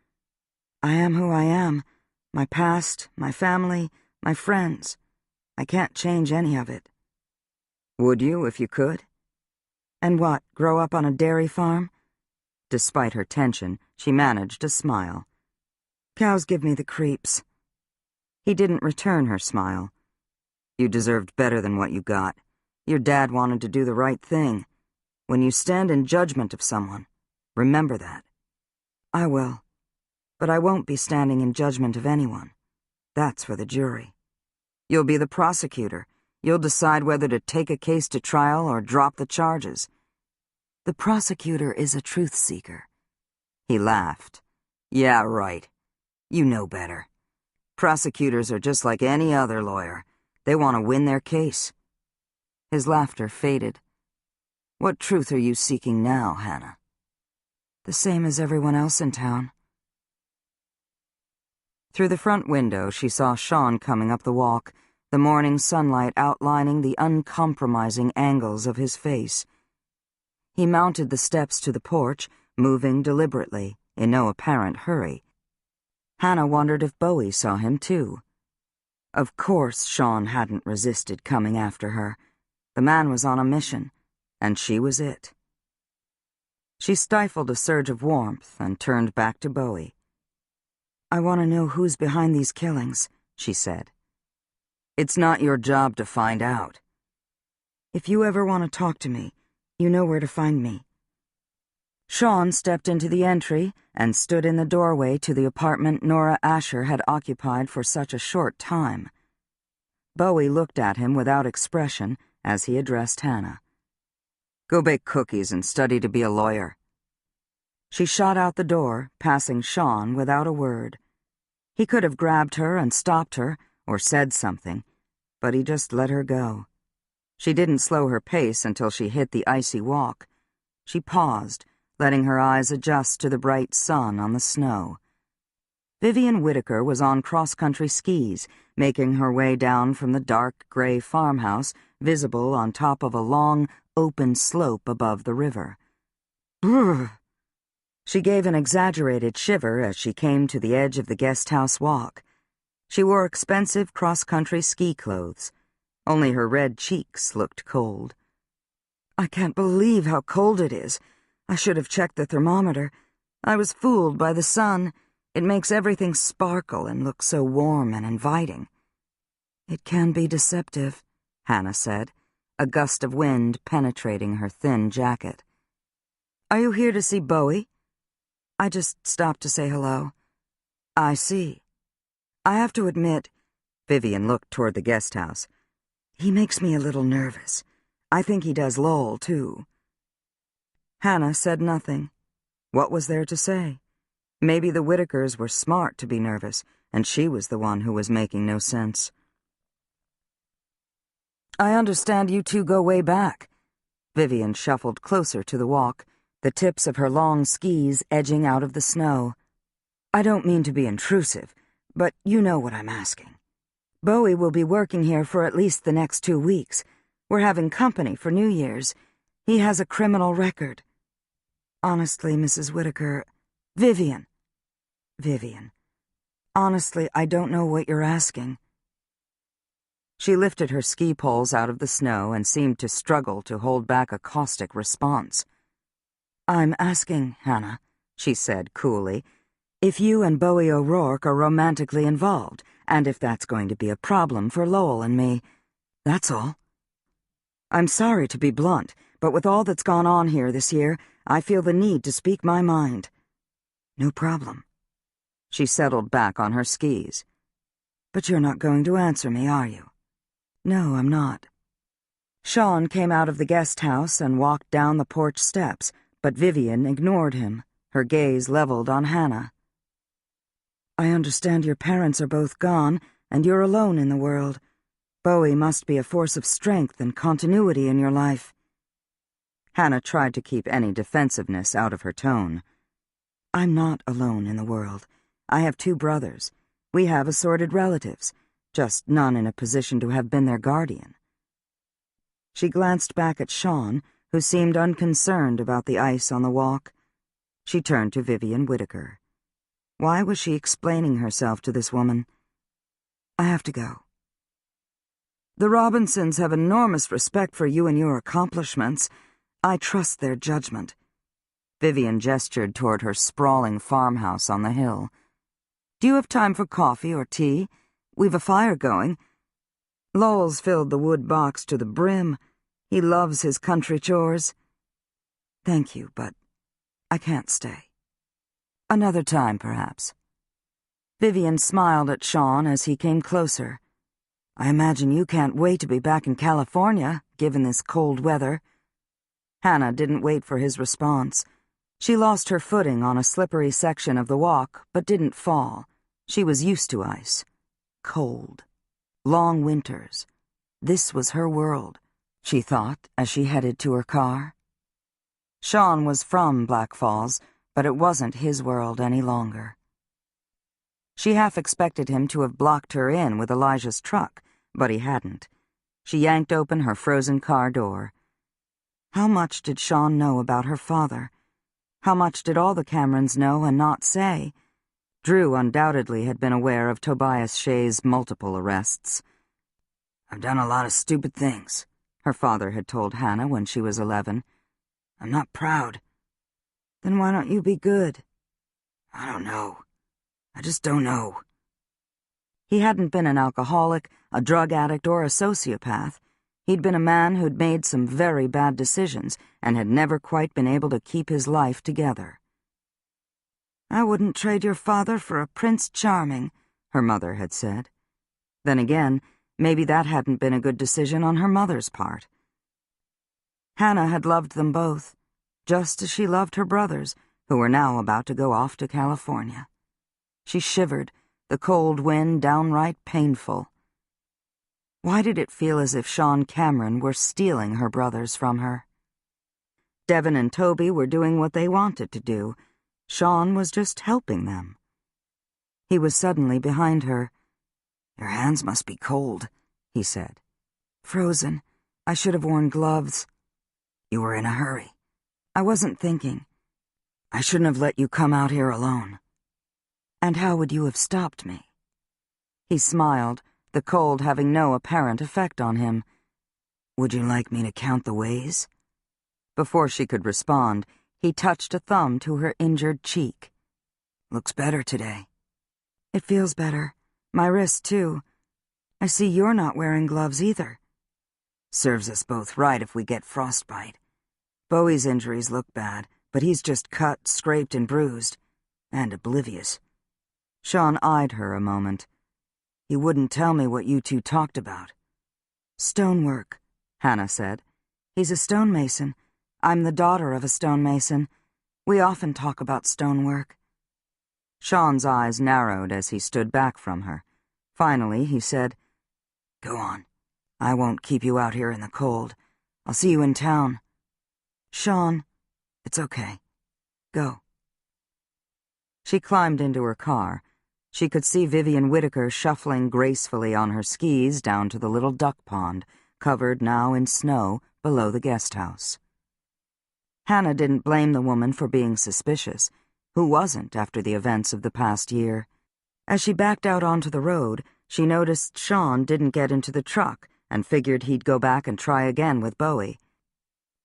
"I am who I am. My past, my family, my friends. I can't change any of it." "Would you if you could?" "And what, grow up on a dairy farm?" Despite her tension, she managed a smile. "Cows give me the creeps." He didn't return her smile. "You deserved better than what you got. Your dad wanted to do the right thing. When you stand in judgment of someone, remember that." "I will. But I won't be standing in judgment of anyone. That's for the jury." "You'll be the prosecutor. You'll decide whether to take a case to trial or drop the charges." "The prosecutor is a truth seeker." He laughed. "Yeah, right. You know better. Prosecutors are just like any other lawyer. They want to win their case." His laughter faded. "What truth are you seeking now, Hannah?" "The same as everyone else in town." Through the front window, she saw Sean coming up the walk, the morning sunlight outlining the uncompromising angles of his face. He mounted the steps to the porch, moving deliberately, in no apparent hurry. Hannah wondered if Bowie saw him, too. Of course Sean hadn't resisted coming after her. The man was on a mission, and she was it. She stifled a surge of warmth and turned back to Bowie. "I want to know who's behind these killings," she said. "It's not your job to find out." "If you ever want to talk to me, you know where to find me." Sean stepped into the entry and stood in the doorway to the apartment Nora Asher had occupied for such a short time. Bowie looked at him without expression as he addressed Hannah. "Go bake cookies and study to be a lawyer." She shot out the door, passing Sean without a word. He could have grabbed her and stopped her, or said something, but he just let her go. She didn't slow her pace until she hit the icy walk. She paused, letting her eyes adjust to the bright sun on the snow. Vivian Whitaker was on cross-country skis, making her way down from the dark gray farmhouse, visible on top of a long, open slope above the river. Brrr! She gave an exaggerated shiver as she came to the edge of the guest house walk. She wore expensive cross-country ski clothes. Only her red cheeks looked cold. "I can't believe how cold it is. I should have checked the thermometer. I was fooled by the sun. It makes everything sparkle and look so warm and inviting." "It can be deceptive," Hannah said, a gust of wind penetrating her thin jacket. "Are you here to see Bowie?" "I just stopped to say hello." "I see. I have to admit, Vivian looked toward the guest house. He makes me a little nervous. I think he does Lowell, too. Hannah said nothing. What was there to say? Maybe the Whitakers were smart to be nervous, and she was the one who was making no sense. I understand you two go way back. Vivian shuffled closer to the walk, the tips of her long skis edging out of the snow. I don't mean to be intrusive, but you know what I'm asking. Bowie will be working here for at least the next 2 weeks. We're having company for New Year's. He has a criminal record. Honestly, Mrs. Whitaker... Vivian. Honestly, I don't know what you're asking. She lifted her ski poles out of the snow and seemed to struggle to hold back a caustic response. I'm asking, Hannah, she said coolly, if you and Bowie O'Rourke are romantically involved, and if that's going to be a problem for Lowell and me. That's all. I'm sorry to be blunt, but with all that's gone on here this year, I feel the need to speak my mind. No problem. She settled back on her skis. But you're not going to answer me, are you? No, I'm not. Sean came out of the guest house and walked down the porch steps, but Vivian ignored him, her gaze leveled on Hannah. I understand your parents are both gone, and you're alone in the world. Bowie must be a force of strength and continuity in your life. Hannah tried to keep any defensiveness out of her tone. I'm not alone in the world. I have 2 brothers. We have assorted relatives, just none in a position to have been their guardian. She glanced back at Sean, who seemed unconcerned about the ice on the walk. She turned to Vivian Whitaker. Why was she explaining herself to this woman? I have to go. The Robinsons have enormous respect for you and your accomplishments. I trust their judgment. Vivian gestured toward her sprawling farmhouse on the hill. Do you have time for coffee or tea? We've a fire going. Lowell's filled the wood box to the brim. He loves his country chores. Thank you, but I can't stay. Another time, perhaps. Vivian smiled at Sean as he came closer. I imagine you can't wait to be back in California, given this cold weather. Hannah didn't wait for his response. She lost her footing on a slippery section of the walk, but didn't fall. She was used to ice. Cold. Long winters. This was her world, she thought as she headed to her car. Sean was from Black Falls, but it wasn't his world any longer. She half expected him to have blocked her in with Elijah's truck, but he hadn't. She yanked open her frozen car door. How much did Sean know about her father? How much did all the Camerons know and not say? Drew undoubtedly had been aware of Tobias Shea's multiple arrests. I've done a lot of stupid things, her father had told Hannah when she was 11. I'm not proud. Then why don't you be good? I don't know. I just don't know. He hadn't been an alcoholic, a drug addict, or a sociopath. He'd been a man who'd made some very bad decisions and had never quite been able to keep his life together. I wouldn't trade your father for a Prince Charming, her mother had said. Then again, maybe that hadn't been a good decision on her mother's part. Hannah had loved them both, just as she loved her brothers, who were now about to go off to California. She shivered, the cold wind downright painful. Why did it feel as if Sean Cameron were stealing her brothers from her? Devin and Toby were doing what they wanted to do. Sean was just helping them. He was suddenly behind her. Your hands must be cold, he said. Frozen. I should have worn gloves. You were in a hurry. I wasn't thinking. I shouldn't have let you come out here alone. And how would you have stopped me? He smiled, the cold having no apparent effect on him. Would you like me to count the ways? Before she could respond, he touched a thumb to her injured cheek. Looks better today. It feels better. My wrist, too. I see you're not wearing gloves either. Serves us both right if we get frostbite. Bowie's injuries look bad, but he's just cut, scraped, and bruised. And oblivious. Sean eyed her a moment. He wouldn't tell me what you two talked about. Stonework, Hannah said. He's a stonemason. I'm the daughter of a stonemason. We often talk about stonework. Sean's eyes narrowed as he stood back from her. Finally, he said, Go on. I won't keep you out here in the cold. I'll see you in town. Sean, it's okay. Go. She climbed into her car. She could see Vivian Whitaker shuffling gracefully on her skis down to the little duck pond, covered now in snow below the guest house. Hannah didn't blame the woman for being suspicious. Who wasn't after the events of the past year? As she backed out onto the road, she noticed Sean didn't get into the truck and figured he'd go back and try again with Bowie.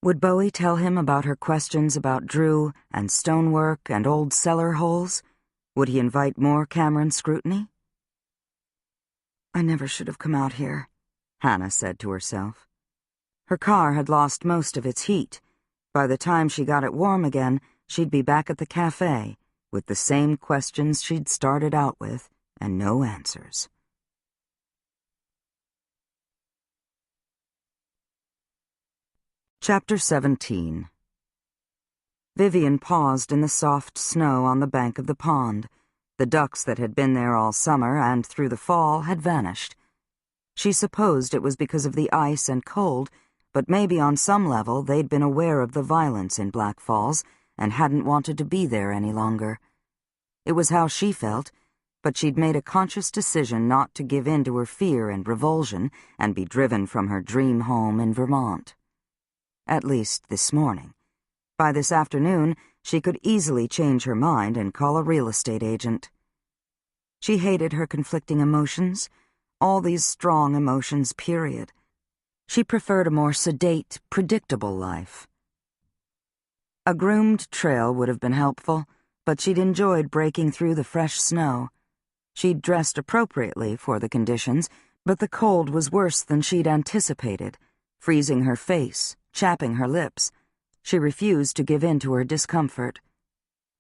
Would Bowie tell him about her questions about Drew and stonework and old cellar holes? Would he invite more Cameron scrutiny? I never should have come out here, Hannah said to herself. Her car had lost most of its heat. By the time she got it warm again, she'd be back at the cafe with the same questions she'd started out with and no answers. Chapter 17. Vivian paused in the soft snow on the bank of the pond. The ducks that had been there all summer and through the fall had vanished. She supposed it was because of the ice and cold, but maybe on some level they'd been aware of the violence in Black Falls and hadn't wanted to be there any longer. It was how she felt, but she'd made a conscious decision not to give in to her fear and revulsion and be driven from her dream home in Vermont. At least this morning. By this afternoon, she could easily change her mind and call a real estate agent. She hated her conflicting emotions, all these strong emotions, period. She preferred a more sedate, predictable life. A groomed trail would have been helpful, but she'd enjoyed breaking through the fresh snow. She'd dressed appropriately for the conditions, but the cold was worse than she'd anticipated, freezing her face, chapping her lips. She refused to give in to her discomfort.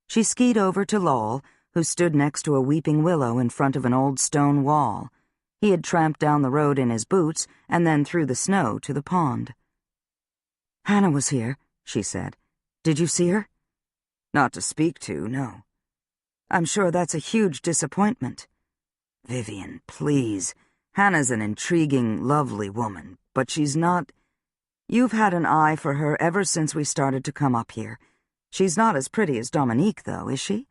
She skied over to Lowell, who stood next to a weeping willow in front of an old stone wall. He had tramped down the road in his boots and then through the snow to the pond. Hannah was here, she said. Did you see her? Not to speak to, no. I'm sure that's a huge disappointment. Vivian, please. Hannah's an intriguing, lovely woman, but she's not... You've had an eye for her ever since we started to come up here. She's not as pretty as Dominique, though, is she?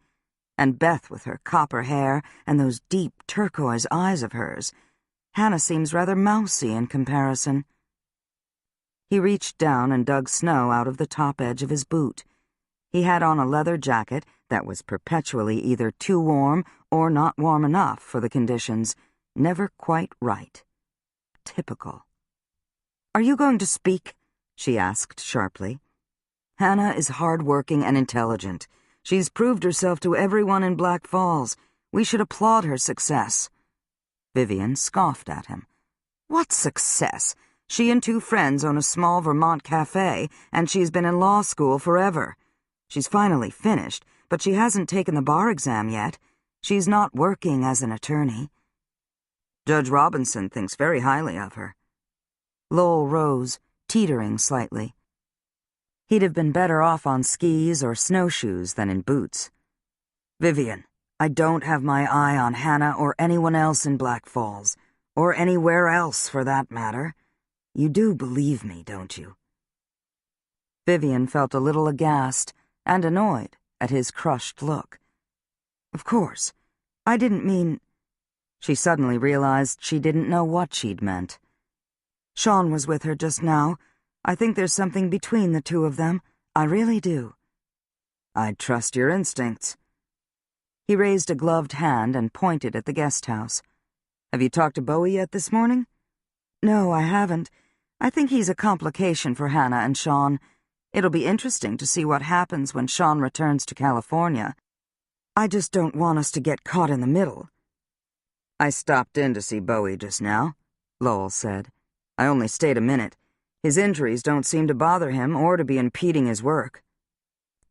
And Beth with her copper hair and those deep turquoise eyes of hers. Hannah seems rather mousy in comparison. He reached down and dug snow out of the top edge of his boot. He had on a leather jacket that was perpetually either too warm or not warm enough for the conditions, never quite right. Typical. Are you going to speak? She asked sharply. Hannah is hard-working and intelligent. She's proved herself to everyone in Black Falls. We should applaud her success. Vivian scoffed at him. What success? She and two friends own a small Vermont cafe, and she's been in law school forever. She's finally finished, but she hasn't taken the bar exam yet. She's not working as an attorney. Judge Robinson thinks very highly of her. Lowell rose, teetering slightly. He'd have been better off on skis or snowshoes than in boots. Vivian, I don't have my eye on Hannah or anyone else in Black Falls, or anywhere else for that matter. You do believe me, don't you? Vivian felt a little aghast and annoyed at his crushed look. Of course. I didn't mean... She suddenly realized she didn't know what she'd meant. Sean was with her just now. I think there's something between the two of them. I really do. I'd trust your instincts. He raised a gloved hand and pointed at the guest house. Have you talked to Bowie yet this morning? No, I haven't. I think he's a complication for Hannah and Sean. It'll be interesting to see what happens when Sean returns to California. I just don't want us to get caught in the middle. I stopped in to see Bowie just now, Lowell said. I only stayed a minute. His injuries don't seem to bother him or to be impeding his work.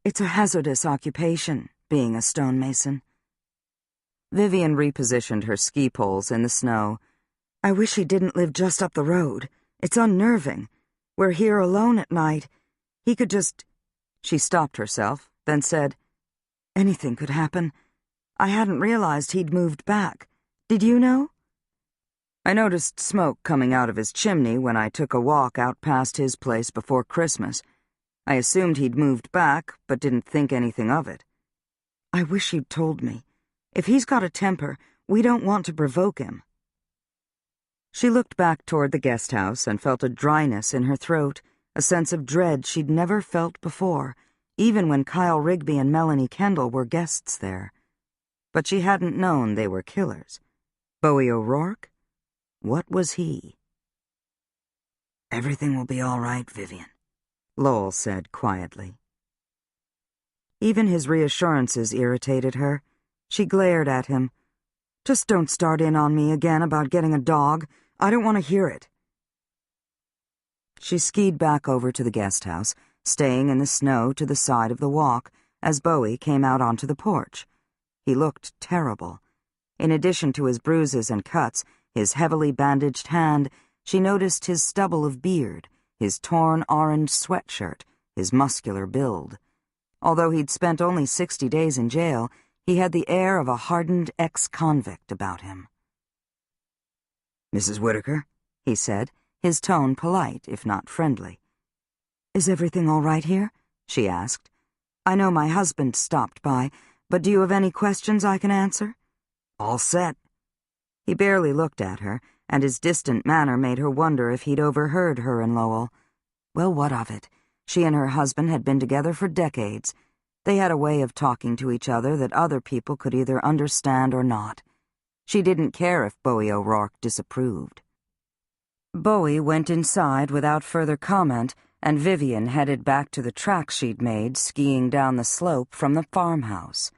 It's a hazardous occupation, being a stonemason. Vivian repositioned her ski poles in the snow. "I wish he didn't live just up the road. It's unnerving. We're here alone at night. He could just—" She stopped herself, then said, "Anything could happen. I hadn't realized he'd moved back. Did you know?" "I noticed smoke coming out of his chimney when I took a walk out past his place before Christmas. I assumed he'd moved back, but didn't think anything of it." "I wish you'd told me. If he's got a temper, we don't want to provoke him." She looked back toward the guest house and felt a dryness in her throat, a sense of dread she'd never felt before, even when Kyle Rigby and Melanie Kendall were guests there. But she hadn't known they were killers. Bowie O'Rourke? What was he? "Everything will be all right, Vivian," Lowell said quietly. Even his reassurances irritated her. She glared at him. "Just don't start in on me again about getting a dog. I don't want to hear it." She skied back over to the guest house, staying in the snow to the side of the walk, as Bowie came out onto the porch. He looked terrible. In addition to his bruises and cuts, his heavily bandaged hand, she noticed his stubble of beard, his torn orange sweatshirt, his muscular build. Although he'd spent only 60 days in jail, he had the air of a hardened ex-convict about him. "Mrs. Whitaker," he said, his tone polite, if not friendly. "Is everything all right here?" she asked. "I know my husband stopped by, but do you have any questions I can answer?" "All set." He barely looked at her, and his distant manner made her wonder if he'd overheard her and Lowell. Well, what of it? She and her husband had been together for decades. They had a way of talking to each other that other people could either understand or not. She didn't care if Bowie O'Rourke disapproved. Bowie went inside without further comment, and Vivian headed back to the tracks she'd made skiing down the slope from the farmhouse.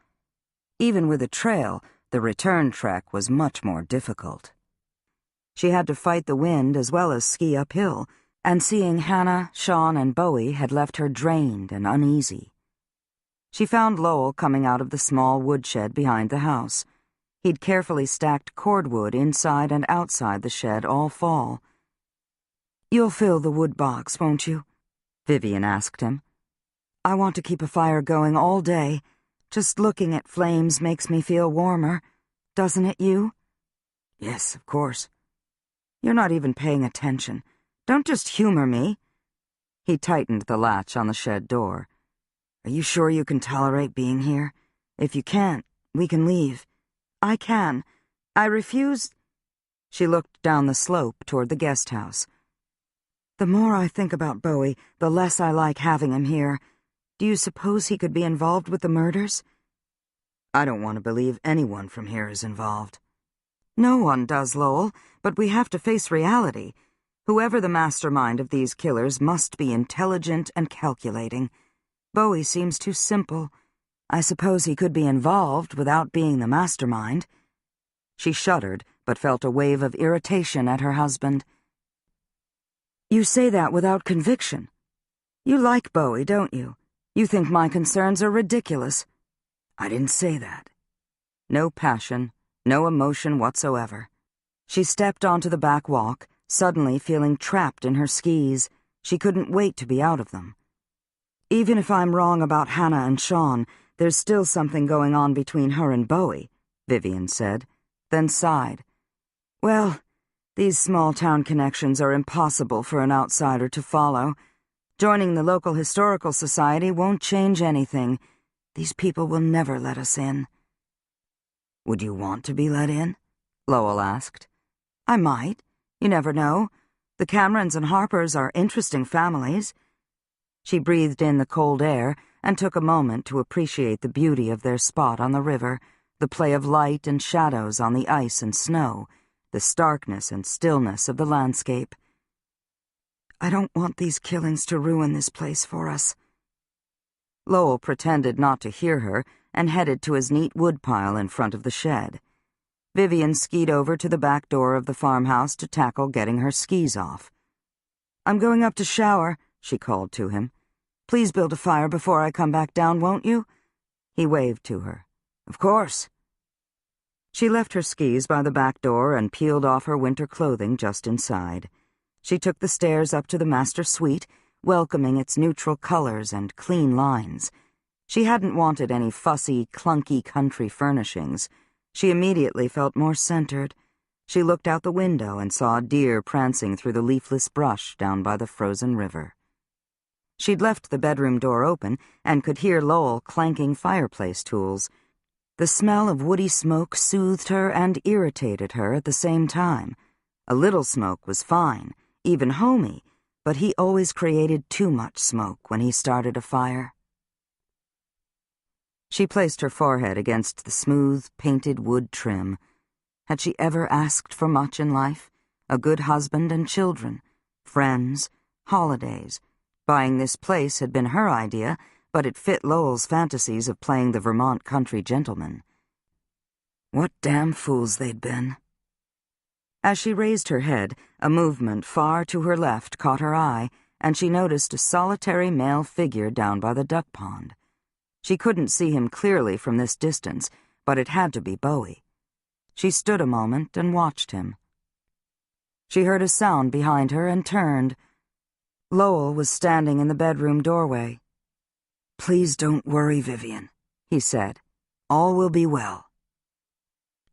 Even with a trail, the return trek was much more difficult. She had to fight the wind as well as ski uphill, and seeing Hannah, Sean, and Bowie had left her drained and uneasy. She found Lowell coming out of the small woodshed behind the house. He'd carefully stacked cordwood inside and outside the shed all fall. "You'll fill the wood box, won't you?" Vivian asked him. "I want to keep a fire going all day. Just looking at flames makes me feel warmer. Doesn't it you?" "Yes, of course." "You're not even paying attention. Don't just humor me." He tightened the latch on the shed door. "Are you sure you can tolerate being here? If you can't, we can leave." "I can. I refuse—" She looked down the slope toward the guest house. "The more I think about Bowie, the less I like having him here. Do you suppose he could be involved with the murders?" "I don't want to believe anyone from here is involved." "No one does, Lowell, but we have to face reality. Whoever the mastermind of these killers must be intelligent and calculating. Bowie seems too simple. I suppose he could be involved without being the mastermind." She shuddered, but felt a wave of irritation at her husband. "You say that without conviction. You like Bowie, don't you? You think my concerns are ridiculous." "I didn't say that." No passion, no emotion whatsoever. She stepped onto the back walk, suddenly feeling trapped in her skis. She couldn't wait to be out of them. "Even if I'm wrong about Hannah and Sean, there's still something going on between her and Bowie," Vivian said, then sighed. "Well, these small-town connections are impossible for an outsider to follow. Joining the local historical society won't change anything. These people will never let us in." "Would you want to be let in?" Lowell asked. "I might. You never know. The Camerons and Harpers are interesting families." She breathed in the cold air and took a moment to appreciate the beauty of their spot on the river, the play of light and shadows on the ice and snow, the starkness and stillness of the landscape. "I don't want these killings to ruin this place for us." Lowell pretended not to hear her and headed to his neat woodpile in front of the shed. Vivian skied over to the back door of the farmhouse to tackle getting her skis off. "I'm going up to shower," she called to him. "Please build a fire before I come back down, won't you?" He waved to her. "Of course." She left her skis by the back door and peeled off her winter clothing just inside. She took the stairs up to the master suite, welcoming its neutral colors and clean lines. She hadn't wanted any fussy, clunky country furnishings. She immediately felt more centered. She looked out the window and saw a deer prancing through the leafless brush down by the frozen river. She'd left the bedroom door open and could hear Lowell clanking fireplace tools. The smell of woody smoke soothed her and irritated her at the same time. A little smoke was fine, even homey, but he always created too much smoke when he started a fire. She placed her forehead against the smooth, painted wood trim. Had she ever asked for much in life? A good husband and children, friends, holidays. Buying this place had been her idea, but it fit Lowell's fantasies of playing the Vermont country gentleman. What damn fools they'd been. As she raised her head, a movement far to her left caught her eye, and she noticed a solitary male figure down by the duck pond. She couldn't see him clearly from this distance, but it had to be Bowie. She stood a moment and watched him. She heard a sound behind her and turned. Lowell was standing in the bedroom doorway. "Please don't worry, Vivian," he said. "All will be well."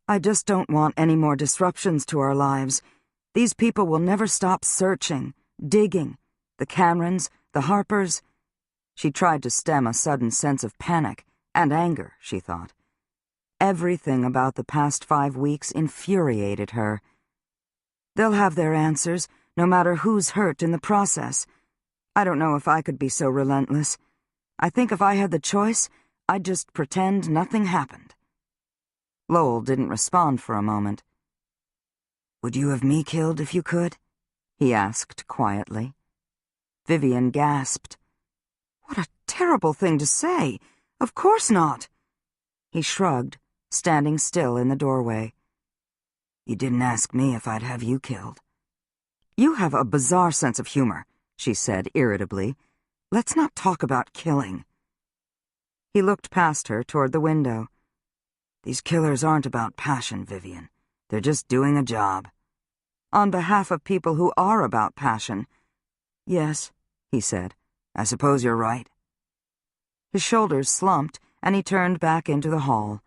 "I just don't want any more disruptions to our lives. These people will never stop searching, digging. The Camerons, the Harpers." She tried to stem a sudden sense of panic and anger, she thought. Everything about the past 5 weeks infuriated her. They'll have their answers, no matter who's hurt in the process. I don't know if I could be so relentless. I think if I had the choice, I'd just pretend nothing happened. Lowell didn't respond for a moment. "Would you have me killed if you could?" he asked quietly. Vivian gasped. "What a terrible thing to say! Of course not!" He shrugged, standing still in the doorway. "You didn't ask me if I'd have you killed." "You have a bizarre sense of humor," she said irritably. "Let's not talk about killing." He looked past her toward the window. "These killers aren't about passion, Vivian. They're just doing a job." "On behalf of people who are about passion." "Yes," he said. "I suppose you're right." His shoulders slumped, and he turned back into the hall.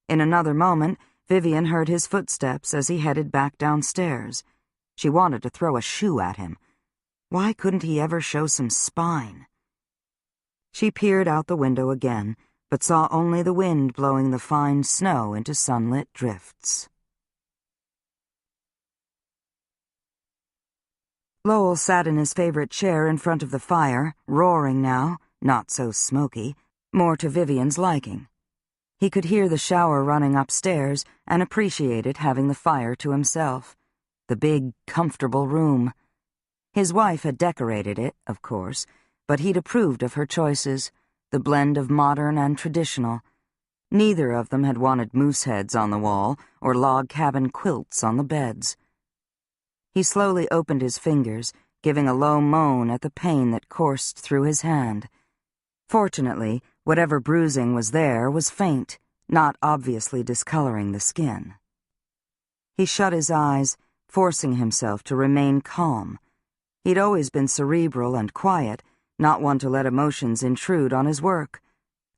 In another moment, Vivian heard his footsteps as he headed back downstairs. She wanted to throw a shoe at him. Why couldn't he ever show some spine? She peered out the window again, but saw only the wind blowing the fine snow into sunlit drifts. Lowell sat in his favorite chair in front of the fire, roaring now, not so smoky, more to Vivian's liking. He could hear the shower running upstairs and appreciated having the fire to himself. The big, comfortable room. His wife had decorated it, of course, but he'd approved of her choices, the blend of modern and traditional. Neither of them had wanted moose heads on the wall or log cabin quilts on the beds. He slowly opened his fingers, giving a low moan at the pain that coursed through his hand. Fortunately, whatever bruising was there was faint, not obviously discoloring the skin. He shut his eyes, forcing himself to remain calm. He'd always been cerebral and quiet, not one to let emotions intrude on his work.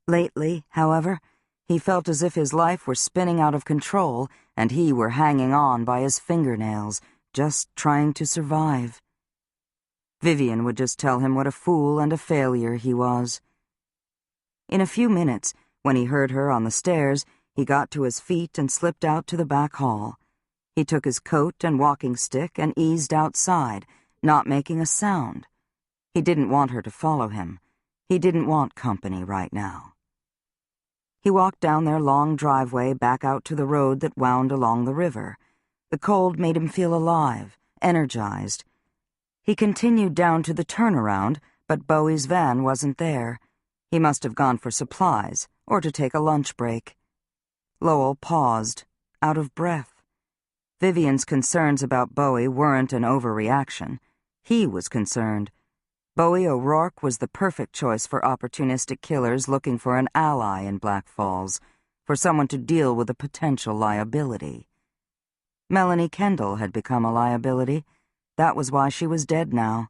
Lately, however, he felt as if his life were spinning out of control and he were hanging on by his fingernails, just trying to survive. Vivian would just tell him what a fool and a failure he was. In a few minutes, when he heard her on the stairs, he got to his feet and slipped out to the back hall. He took his coat and walking stick and eased outside, not making a sound. He didn't want her to follow him. He didn't want company right now. He walked down their long driveway back out to the road that wound along the river. The cold made him feel alive, energized. He continued down to the turnaround, but Bowie's van wasn't there. He must have gone for supplies, or to take a lunch break. Lowell paused, out of breath. Vivian's concerns about Bowie weren't an overreaction. He was concerned. Bowie O'Rourke was the perfect choice for opportunistic killers looking for an ally in Black Falls. for someone to deal with a potential liability. Melanie Kendall had become a liability. That was why she was dead now.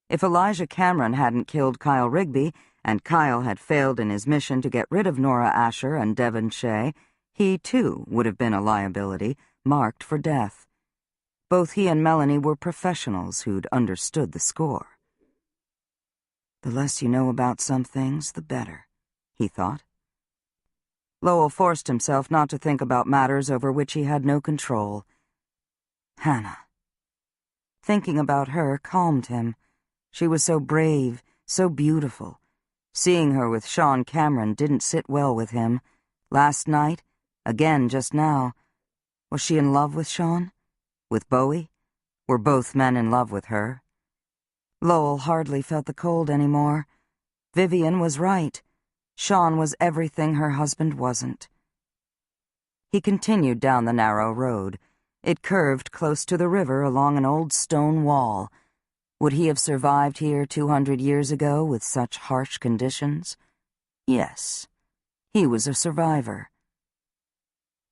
If Elijah Cameron hadn't killed Kyle Rigby, and Kyle had failed in his mission to get rid of Nora Asher and Devon Shea, he, too, would have been a liability, marked for death. Both he and Melanie were professionals who'd understood the score. The less you know about some things, the better, he thought. Lowell forced himself not to think about matters over which he had no control. Hannah. Thinking about her calmed him. She was so brave, so beautiful. Seeing her with Sean Cameron didn't sit well with him. Last night, again just now. Was she in love with Sean? With Bowie? Were both men in love with her? Lowell hardly felt the cold anymore. Vivian was right. Sean was everything her husband wasn't. He continued down the narrow road. It curved close to the river along an old stone wall. Would he have survived here 200 years ago with such harsh conditions? Yes, he was a survivor.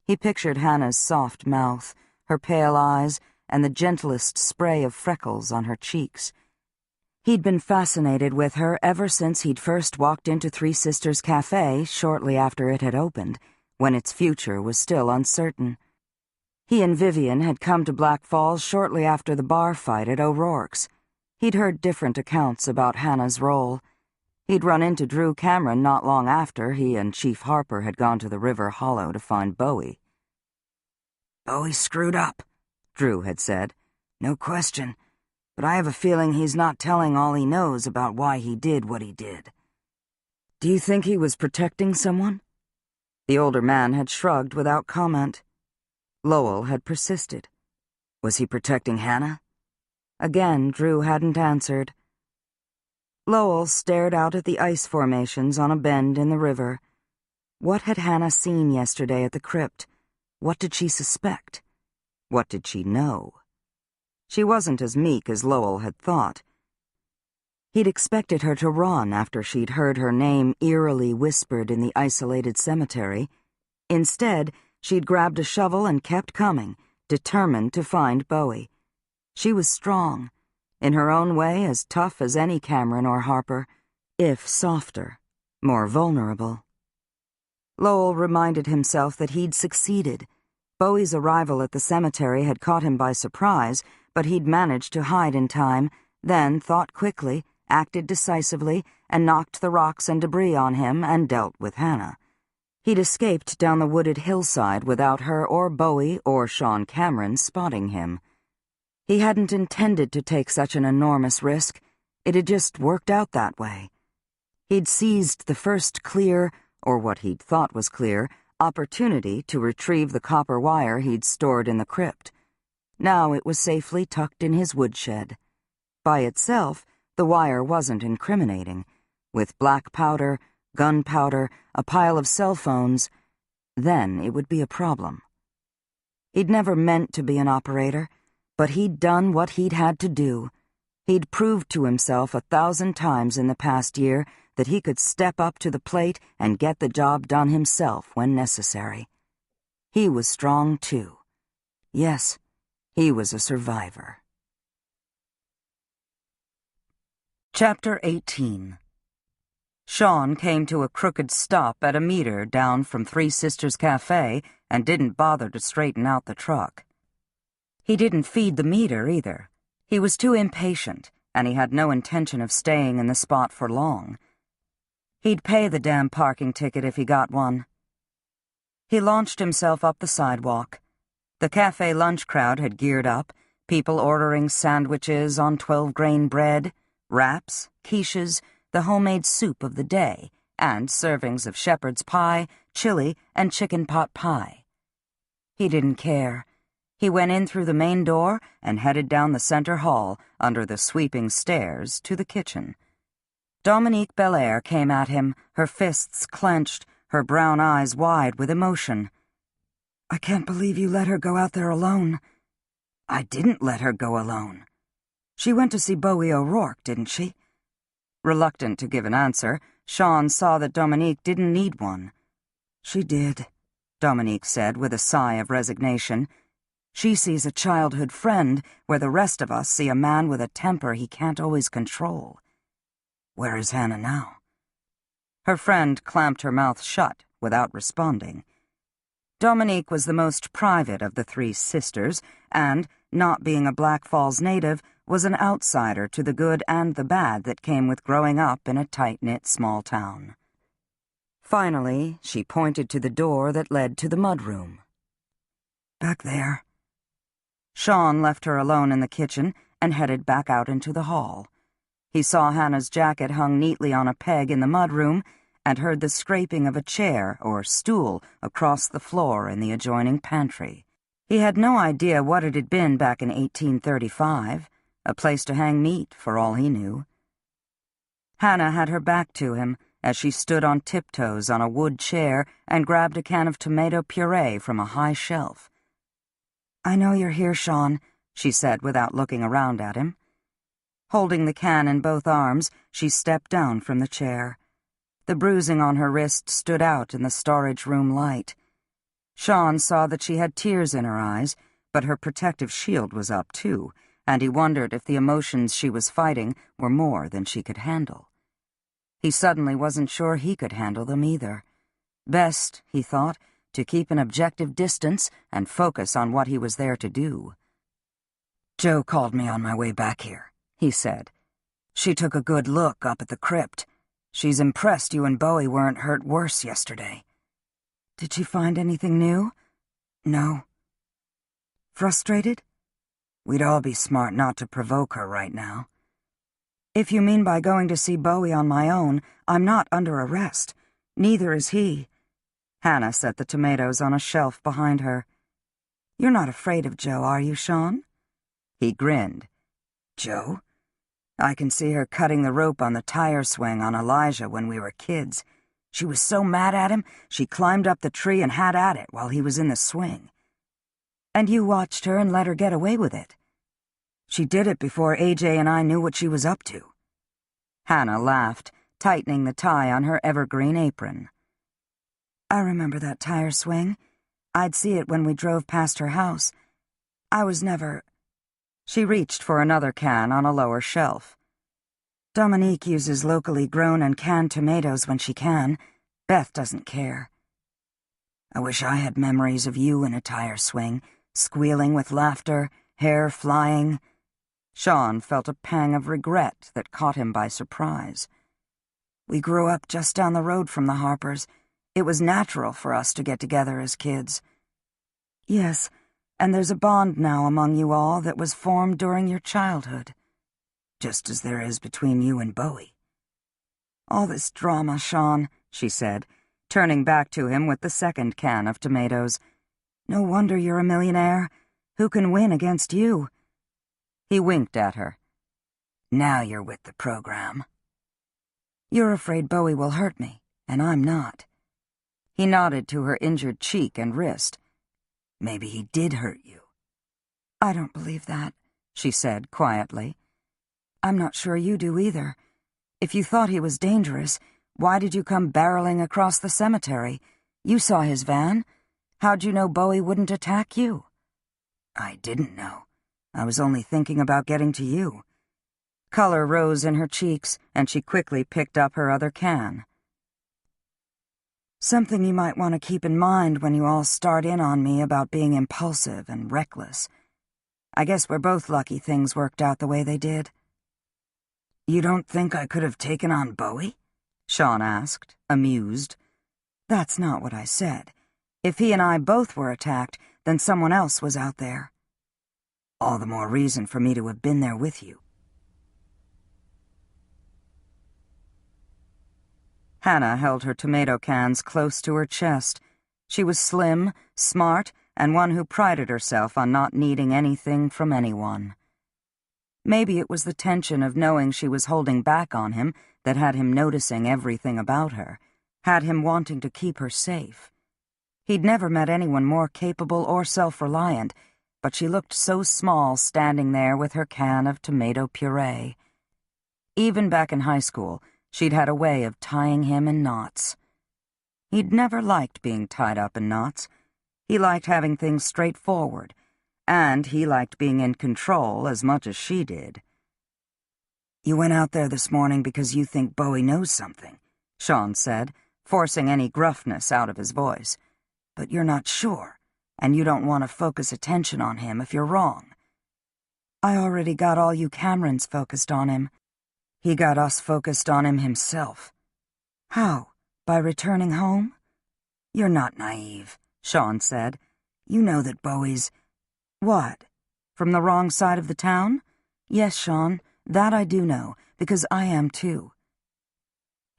He pictured Hannah's soft mouth, her pale eyes, and the gentlest spray of freckles on her cheeks. He'd been fascinated with her ever since he'd first walked into Three Sisters Cafe shortly after it had opened, when its future was still uncertain. He and Vivian had come to Black Falls shortly after the bar fight at O'Rourke's. He'd heard different accounts about Hannah's role. He'd run into Drew Cameron not long after he and Chief Harper had gone to the River Hollow to find Bowie. "Bowie screwed up," Drew had said. "No question. But I have a feeling he's not telling all he knows about why he did what he did." "Do you think he was protecting someone?" The older man had shrugged without comment. Lowell had persisted. Was he protecting Hannah? Again, Drew hadn't answered. Lowell stared out at the ice formations on a bend in the river. What had Hannah seen yesterday at the crypt? What did she suspect? What did she know? She wasn't as meek as Lowell had thought. He'd expected her to run after she'd heard her name eerily whispered in the isolated cemetery. Instead, she'd grabbed a shovel and kept coming, determined to find Bowie. She was strong, in her own way as tough as any Cameron or Harper, if softer, more vulnerable. Lowell reminded himself that he'd succeeded. Bowie's arrival at the cemetery had caught him by surprise, but he'd managed to hide in time, then thought quickly, acted decisively, and knocked the rocks and debris on him and dealt with Hannah. He'd escaped down the wooded hillside without her or Bowie or Sean Cameron spotting him. He hadn't intended to take such an enormous risk. It had just worked out that way. He'd seized the first clear, or what he'd thought was clear, opportunity to retrieve the copper wire he'd stored in the crypt. Now it was safely tucked in his woodshed. By itself, the wire wasn't incriminating. With black powder, gunpowder, a pile of cell phones, then it would be a problem. He'd never meant to be an operator, but he'd done what he'd had to do. He'd proved to himself 1,000 times in the past year that he could step up to the plate and get the job done himself when necessary. He was strong, too. Yes, he was a survivor. Chapter 18. Sean came to a crooked stop at a meter down from Three Sisters Cafe and didn't bother to straighten out the truck. He didn't feed the meter, either. He was too impatient, and he had no intention of staying in the spot for long. He'd pay the damn parking ticket if he got one. He launched himself up the sidewalk. The cafe lunch crowd had geared up, people ordering sandwiches on 12-grain bread, wraps, quiches, the homemade soup of the day, and servings of shepherd's pie, chili, and chicken pot pie. He didn't care. He went in through the main door and headed down the center hall, under the sweeping stairs, to the kitchen. Dominique Belair came at him, her fists clenched, her brown eyes wide with emotion. "I can't believe you let her go out there alone." "I didn't let her go alone." "She went to see Bowie O'Rourke, didn't she?" Reluctant to give an answer, Sean saw that Dominique didn't need one. "She did," Dominique said with a sigh of resignation. She sees a childhood friend where the rest of us see a man with a temper he can't always control. Where is Hannah now? Her friend clamped her mouth shut without responding. Dominique was the most private of the three sisters, and, not being a Black Falls native, was an outsider to the good and the bad that came with growing up in a tight-knit small town. Finally, she pointed to the door that led to the mudroom. Back there. Sean left her alone in the kitchen and headed back out into the hall. He saw Hannah's jacket hung neatly on a peg in the mudroom and heard the scraping of a chair or stool across the floor in the adjoining pantry. He had no idea what it had been back in 1835, a place to hang meat for all he knew. Hannah had her back to him as she stood on tiptoes on a wood chair and grabbed a can of tomato puree from a high shelf. "I know you're here, Sean," she said without looking around at him. Holding the can in both arms, she stepped down from the chair. The bruising on her wrist stood out in the storage room light. Sean saw that she had tears in her eyes, but her protective shield was up too, and he wondered if the emotions she was fighting were more than she could handle. He suddenly wasn't sure he could handle them either. Best, he thought, to keep an objective distance and focus on what he was there to do. "Joe called me on my way back here," he said. "She took a good look up at the crypt. She's impressed you and Bowie weren't hurt worse yesterday." "Did she find anything new?" "No." "Frustrated?" "We'd all be smart not to provoke her right now." "If you mean by going to see Bowie on my own, I'm not under arrest. Neither is he." Hannah set the tomatoes on a shelf behind her. "You're not afraid of Joe, are you, Sean?" He grinned. "Joe? I can see her cutting the rope on the tire swing on Elijah when we were kids. She was so mad at him, she climbed up the tree and had at it while he was in the swing." "And you watched her and let her get away with it?" "She did it before AJ and I knew what she was up to." Hannah laughed, tightening the tie on her evergreen apron. "I remember that tire swing. I'd see it when we drove past her house. I was never—" She reached for another can on a lower shelf. "Dominique uses locally grown and canned tomatoes when she can. Beth doesn't care." "I wish I had memories of you in a tire swing, squealing with laughter, hair flying." Sean felt a pang of regret that caught him by surprise. "We grew up just down the road from the Harpers. It was natural for us to get together as kids." "Yes, and there's a bond now among you all that was formed during your childhood." "Just as there is between you and Bowie." "All this drama, Sean," she said, turning back to him with the second can of tomatoes. "No wonder you're a millionaire. Who can win against you?" He winked at her. "Now you're with the program." "You're afraid Bowie will hurt me, and I'm not." He nodded to her injured cheek and wrist. "Maybe he did hurt you." "I don't believe that," she said quietly. "I'm not sure you do either. If you thought he was dangerous, why did you come barreling across the cemetery? You saw his van. How'd you know Bowie wouldn't attack you?" "I didn't know. I was only thinking about getting to you." Color rose in her cheeks, and she quickly picked up her other can. "Something you might want to keep in mind when you all start in on me about being impulsive and reckless. I guess we're both lucky things worked out the way they did." "You don't think I could have taken on Bowie?" Sean asked, amused. "That's not what I said. If he and I both were attacked, then someone else was out there." "All the more reason for me to have been there with you." Hannah held her tomato cans close to her chest. She was slim, smart, and one who prided herself on not needing anything from anyone. Maybe it was the tension of knowing she was holding back on him that had him noticing everything about her, had him wanting to keep her safe. He'd never met anyone more capable or self-reliant, but she looked so small standing there with her can of tomato puree. Even back in high school, she'd had a way of tying him in knots. He'd never liked being tied up in knots. He liked having things straightforward, and he liked being in control as much as she did. "You went out there this morning because you think Bowie knows something," Sean said, forcing any gruffness out of his voice. "But you're not sure, and you don't want to focus attention on him if you're wrong." "I already got all you Camerons focused on him. He got us focused on him himself." "How? By returning home?" "You're not naive," Sean said. "You know that Bowie's—" "What? From the wrong side of the town?" "Yes, Sean, that I do know, because I am too."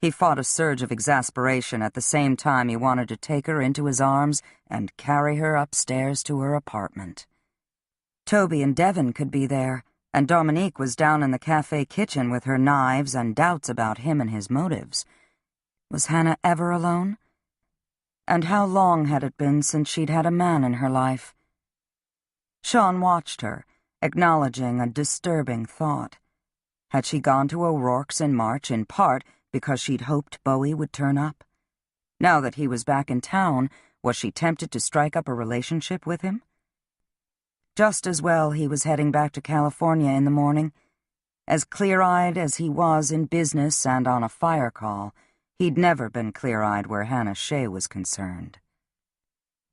He fought a surge of exasperation at the same time he wanted to take her into his arms and carry her upstairs to her apartment. Toby and Devon could be there, and Dominique was down in the cafe kitchen with her knives and doubts about him and his motives. Was Hannah ever alone? And how long had it been since she'd had a man in her life? Sean watched her, acknowledging a disturbing thought. Had she gone to O'Rourke's in March in part because she'd hoped Bowie would turn up? Now that he was back in town, was she tempted to strike up a relationship with him? Just as well he was heading back to California in the morning. As clear-eyed as he was in business and on a fire call, he'd never been clear-eyed where Hannah Shea was concerned.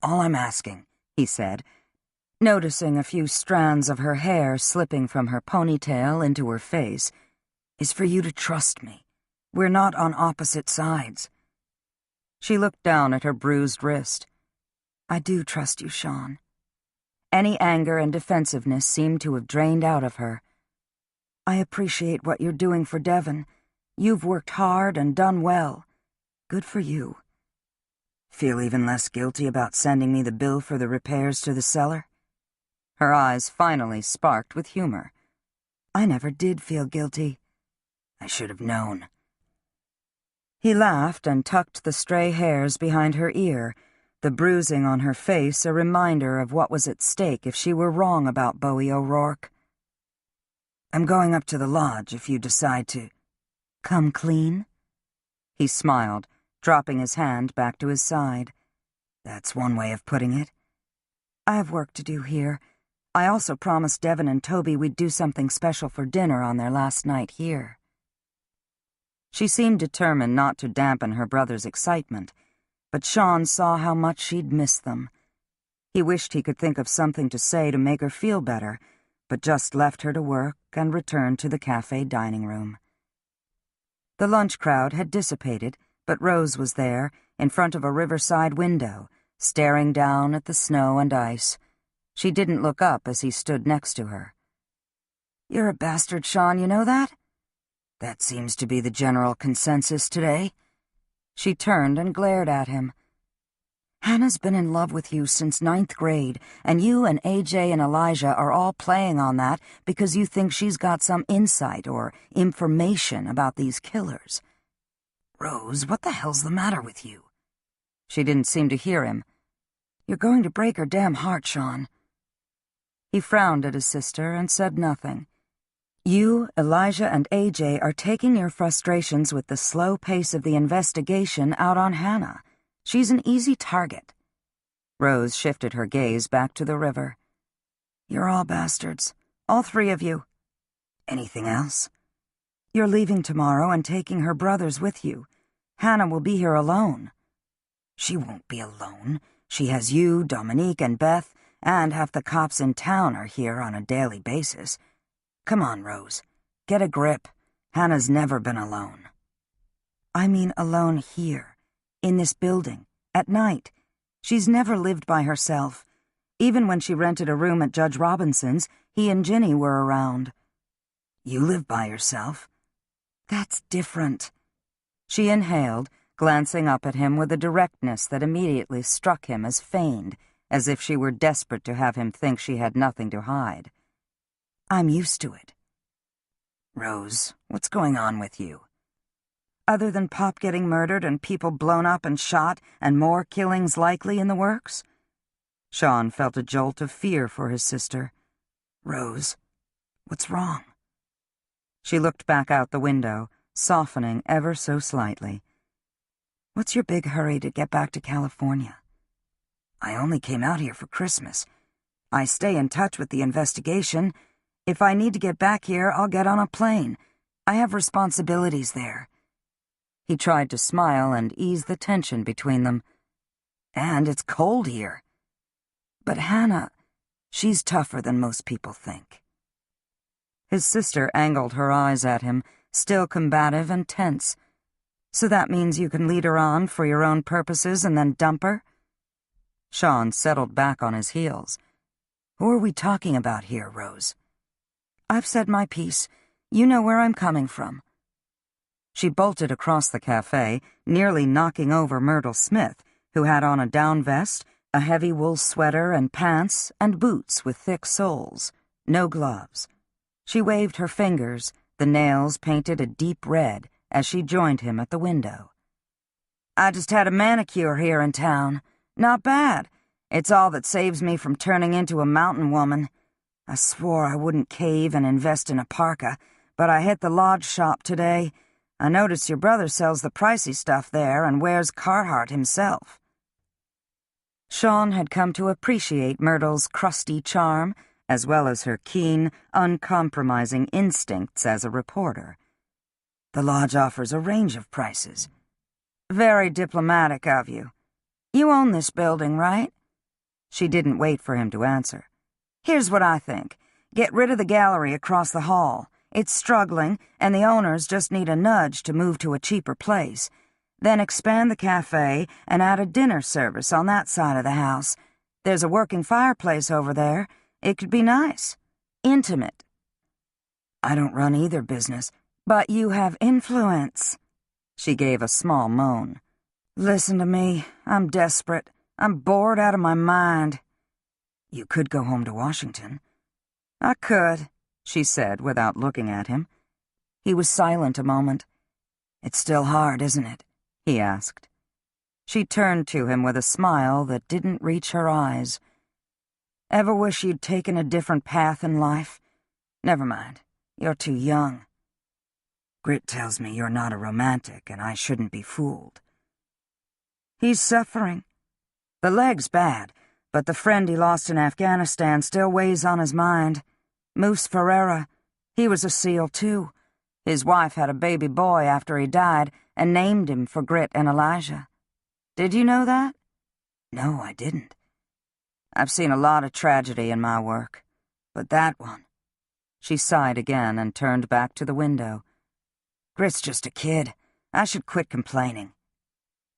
"All I'm asking," he said, noticing a few strands of her hair slipping from her ponytail into her face, "is for you to trust me. We're not on opposite sides." She looked down at her bruised wrist. "I do trust you, Sean." Any anger and defensiveness seemed to have drained out of her. "I appreciate what you're doing for Devon. You've worked hard and done well. Good for you." "Feel even less guilty about sending me the bill for the repairs to the cellar?" Her eyes finally sparked with humor. "I never did feel guilty." "I should have known." He laughed and tucked the stray hairs behind her ear, the bruising on her face a reminder of what was at stake if she were wrong about Bowie O'Rourke. "I'm going up to the lodge if you decide to—" "Come clean?" He smiled, dropping his hand back to his side. "That's one way of putting it." "I have work to do here. I also promised Devon and Toby we'd do something special for dinner on their last night here." She seemed determined not to dampen her brother's excitement, but Sean saw how much she'd missed them. He wished he could think of something to say to make her feel better, but just left her to work and returned to the cafe dining room. The lunch crowd had dissipated, but Rose was there, in front of a riverside window, staring down at the snow and ice. She didn't look up as he stood next to her. "You're a bastard, Sean, you know that?" "That seems to be the general consensus today." She turned and glared at him. "Hannah's been in love with you since 9th grade, and you and AJ and Elijah are all playing on that because you think she's got some insight or information about these killers." "Rose, what the hell's the matter with you?" She didn't seem to hear him. "You're going to break her damn heart, Sean." He frowned at his sister and said nothing. "You, Elijah, and AJ are taking your frustrations with the slow pace of the investigation out on Hannah. She's an easy target." Rose shifted her gaze back to the river. "You're all bastards. All 3 of you." "Anything else?" "You're leaving tomorrow and taking her brothers with you. Hannah will be here alone." "She won't be alone. She has you, Dominique, and Beth, and half the cops in town are here on a daily basis. Come on, Rose. Get a grip. Hannah's never been alone." "I mean alone here, in this building, at night. She's never lived by herself. Even when she rented a room at Judge Robinson's, he and Ginny were around." "You live by yourself?" "That's different." She inhaled, glancing up at him with a directness that immediately struck him as feigned, as if she were desperate to have him think she had nothing to hide. "I'm used to it." "Rose, what's going on with you?" "Other than Pop getting murdered and people blown up and shot and more killings likely in the works?" Sean felt a jolt of fear for his sister. "Rose, what's wrong?" She looked back out the window, softening ever so slightly. What's your big hurry to get back to California? I only came out here for Christmas. I stay in touch with the investigation. If I need to get back here, I'll get on a plane. I have responsibilities there. He tried to smile and ease the tension between them. And it's cold here. But Hannah, she's tougher than most people think. His sister angled her eyes at him, still combative and tense. So that means you can lead her on for your own purposes and then dump her? Sean settled back on his heels. Who are we talking about here, Rose? I've said my piece. You know where I'm coming from. She bolted across the cafe, nearly knocking over Myrtle Smith, who had on a down vest, a heavy wool sweater and pants, and boots with thick soles, no gloves. She waved her fingers, the nails painted a deep red, as she joined him at the window. I just had a manicure here in town. Not bad. It's all that saves me from turning into a mountain woman. I swore I wouldn't cave and invest in a parka, but I hit the lodge shop today. I noticed your brother sells the pricey stuff there and wears Carhartt himself. Sean had come to appreciate Myrtle's crusty charm, as well as her keen, uncompromising instincts as a reporter. The lodge offers a range of prices. Very diplomatic of you. You own this building, right? She didn't wait for him to answer. Here's what I think. Get rid of the gallery across the hall. It's struggling, and the owners just need a nudge to move to a cheaper place. Then expand the cafe and add a dinner service on that side of the house. There's a working fireplace over there. It could be nice. Intimate. I don't run either business, but you have influence. She gave a small moan. Listen to me. I'm desperate. I'm bored out of my mind. You could go home to Washington. I could, she said without looking at him. He was silent a moment. It's still hard, isn't it? He asked. She turned to him with a smile that didn't reach her eyes. Ever wish you'd taken a different path in life? Never mind. You're too young. Grit tells me you're not a romantic, and I shouldn't be fooled. He's suffering. The leg's bad, but the friend he lost in Afghanistan still weighs on his mind. Moose Ferreira. He was a SEAL, too. His wife had a baby boy after he died and named him for Grit and Elijah. Did you know that? No, I didn't. I've seen a lot of tragedy in my work, but that one... She sighed again and turned back to the window. Grit's just a kid. I should quit complaining.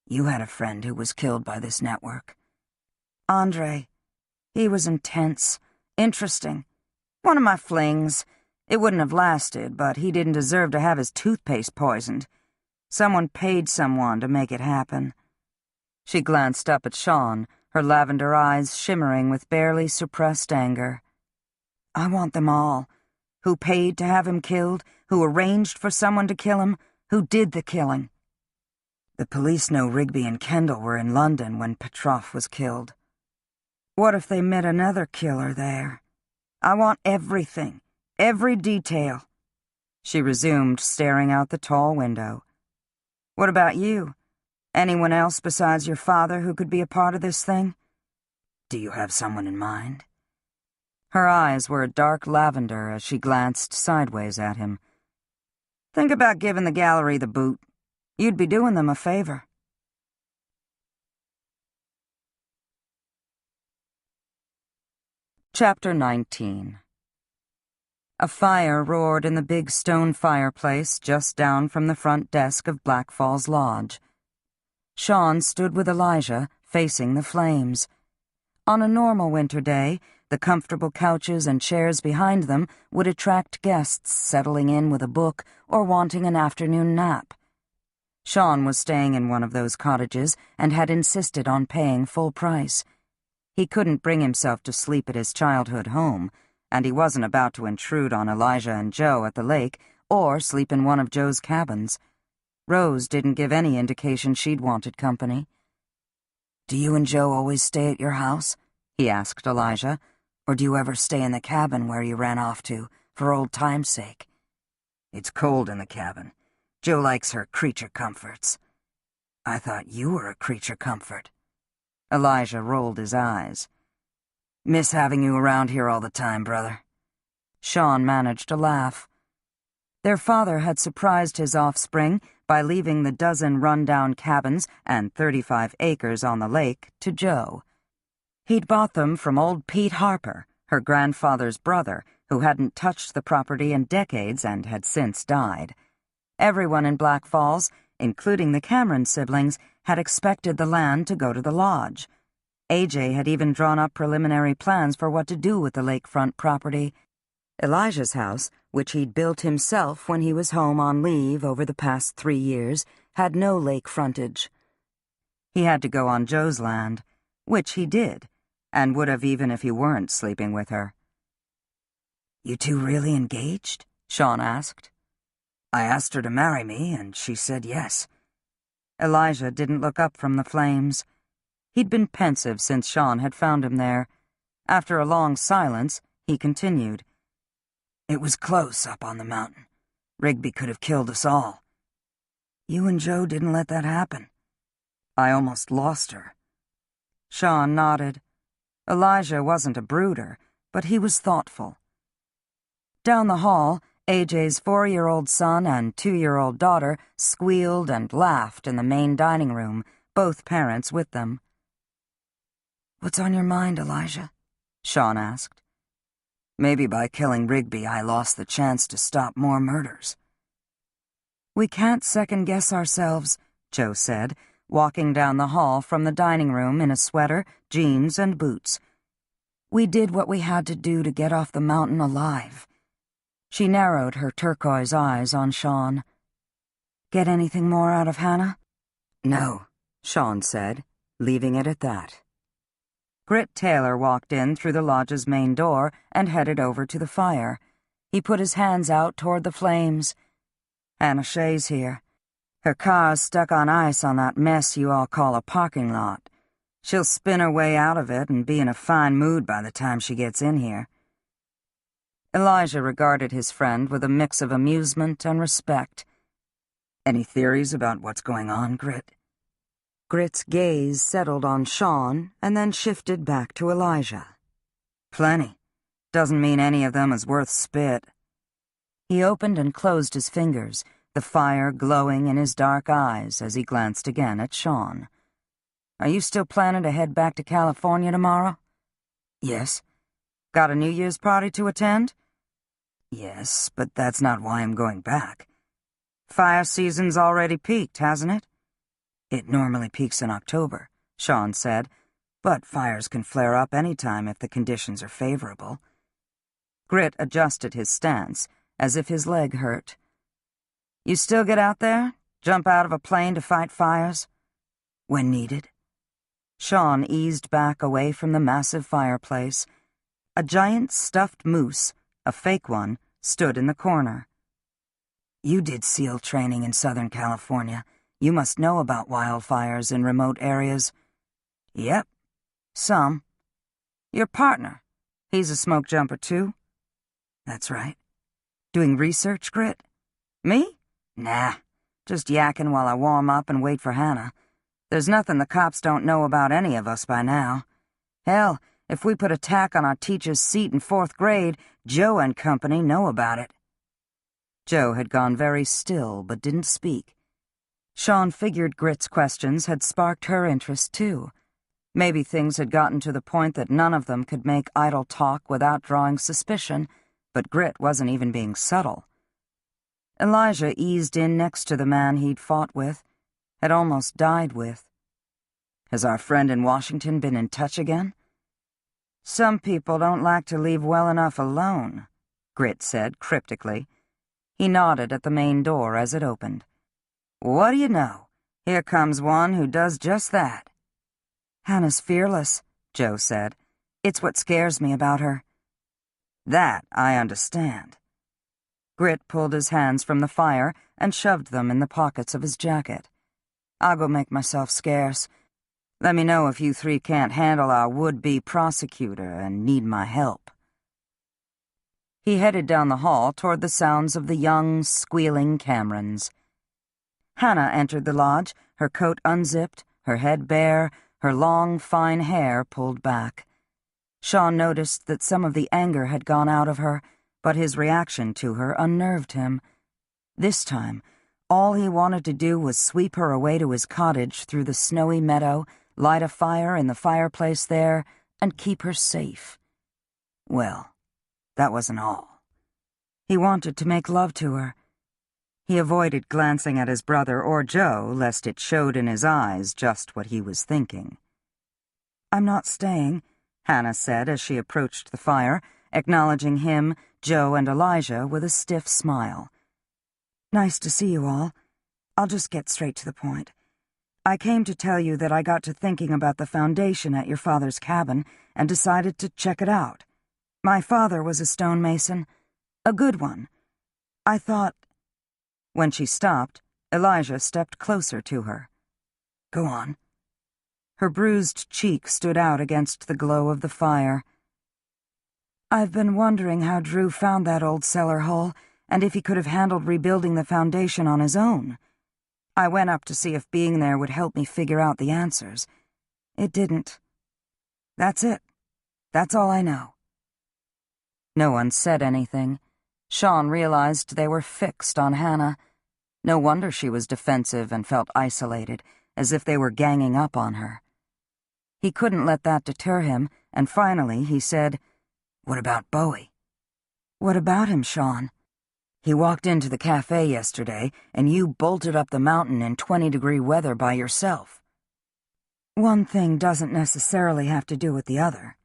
You had a friend who was killed by this network. Andre. He was intense, interesting. One of my flings. It wouldn't have lasted, but he didn't deserve to have his toothpaste poisoned. Someone paid someone to make it happen. She glanced up at Sean, her lavender eyes shimmering with barely suppressed anger. I want them all. Who paid to have him killed, who arranged for someone to kill him, who did the killing. The police know Rigby and Kendall were in London when Petroff was killed. What if they met another killer there? I want everything, every detail. She resumed, staring out the tall window. What about you? Anyone else besides your father who could be a part of this thing? Do you have someone in mind? Her eyes were a dark lavender as she glanced sideways at him. Think about giving the gallery the boot. You'd be doing them a favor. Chapter 19. A fire roared in the big stone fireplace just down from the front desk of Black Falls Lodge. Sean stood with Elijah, facing the flames. On a normal winter day, the comfortable couches and chairs behind them would attract guests settling in with a book or wanting an afternoon nap. Sean was staying in one of those cottages and had insisted on paying full price. He couldn't bring himself to sleep at his childhood home, and he wasn't about to intrude on Elijah and Joe at the lake or sleep in one of Joe's cabins. Rose didn't give any indication she'd wanted company. Do you and Joe always stay at your house? He asked Elijah. Or do you ever stay in the cabin where you ran off to, for old time's sake? It's cold in the cabin. Joe likes her creature comforts. I thought you were a creature comfort. Elijah rolled his eyes. Miss having you around here all the time, brother. Sean managed to laugh. Their father had surprised his offspring by leaving the dozen run-down cabins and 35 acres on the lake to Joe. He'd bought them from old Pete Harper, her grandfather's brother, who hadn't touched the property in decades and had since died. Everyone in Black Falls, including the Cameron siblings, had expected the land to go to the lodge. AJ had even drawn up preliminary plans for what to do with the lakefront property. Elijah's house, which he'd built himself when he was home on leave over the past 3 years, had no lake frontage. He had to go on Joe's land, which he did, and would have even if he weren't sleeping with her. You two really engaged? Sean asked. I asked her to marry me, and she said yes. Elijah didn't look up from the flames. He'd been pensive since Sean had found him there. After a long silence, he continued. It was close up on the mountain. Rigby could have killed us all. You and Joe didn't let that happen. I almost lost her. Sean nodded. Elijah wasn't a brooder, but he was thoughtful. Down the hall, AJ's 4-year-old son and 2-year-old daughter squealed and laughed in the main dining room, both parents with them. What's on your mind, Elijah? Sean asked. Maybe by killing Rigby I lost the chance to stop more murders. We can't second-guess ourselves, Joe said, walking down the hall from the dining room in a sweater, jeans, and boots. We did what we had to do to get off the mountain alive. She narrowed her turquoise eyes on Sean. Get anything more out of Hannah? No, Sean said, leaving it at that. Grit Taylor walked in through the lodge's main door and headed over to the fire. He put his hands out toward the flames. Hannah Shea's here. Her car's stuck on ice on that mess you all call a parking lot. She'll spin her way out of it and be in a fine mood by the time she gets in here. Elijah regarded his friend with a mix of amusement and respect. Any theories about what's going on, Grit? Grit's gaze settled on Sean and then shifted back to Elijah. Plenty. Doesn't mean any of them is worth spit. He opened and closed his fingers, the fire glowing in his dark eyes as he glanced again at Sean. Are you still planning to head back to California tomorrow? Yes. Got a New Year's party to attend? Yes, but that's not why I'm going back. Fire season's already peaked, hasn't it? It normally peaks in October, Sean said, but fires can flare up any time if the conditions are favorable. Grit adjusted his stance, as if his leg hurt. You still get out there? Jump out of a plane to fight fires? When needed. Sean eased back away from the massive fireplace. A giant stuffed moose, a fake one, stood in the corner. You did SEAL training in Southern California. You must know about wildfires in remote areas. Yep, some. Your partner, he's a smoke jumper too? That's right. Doing research, Grit? Me? Nah, just yakking while I warm up and wait for Hannah. There's nothing the cops don't know about any of us by now. Hell, if we put a tack on our teacher's seat in 4th grade, Joe and company know about it. Joe had gone very still but didn't speak. Sean figured Grit's questions had sparked her interest, too. Maybe things had gotten to the point that none of them could make idle talk without drawing suspicion, but Grit wasn't even being subtle. Elijah eased in next to the man he'd fought with, had almost died with. Has our friend in Washington been in touch again? Some people don't like to leave well enough alone, Grit said cryptically. He nodded at the main door as it opened. What do you know? Here comes one who does just that. Hannah's fearless, Joe said. It's what scares me about her. That I understand. Grit pulled his hands from the fire and shoved them in the pockets of his jacket. I'll go make myself scarce. Let me know if you three can't handle our would-be prosecutor and need my help. He headed down the hall toward the sounds of the young, squealing Camerons. Hannah entered the lodge, her coat unzipped, her head bare, her long, fine hair pulled back. Sean noticed that some of the anger had gone out of her, but his reaction to her unnerved him. This time, all he wanted to do was sweep her away to his cottage through the snowy meadow, light a fire in the fireplace there, and keep her safe. Well, that wasn't all. He wanted to make love to her. He avoided glancing at his brother or Joe, lest it showed in his eyes just what he was thinking. "I'm not staying," Hannah said as she approached the fire, acknowledging him, Joe, and Elijah with a stiff smile. "Nice to see you all. I'll just get straight to the point. I came to tell you that I got to thinking about the foundation at your father's cabin and decided to check it out. My father was a stonemason, a good one. I thought—" When she stopped, Elijah stepped closer to her. "Go on." Her bruised cheek stood out against the glow of the fire. "I've been wondering how Drew found that old cellar hole, and if he could have handled rebuilding the foundation on his own. I went up to see if being there would help me figure out the answers. It didn't. That's it. That's all I know." No one said anything. Sean realized they were fixed on Hannah. No wonder she was defensive and felt isolated, as if they were ganging up on her. He couldn't let that deter him, and finally he said, "What about Bowie?" "What about him, Sean?" "He walked into the cafe yesterday, and you bolted up the mountain in 20-degree weather by yourself." "One thing doesn't necessarily have to do with the other.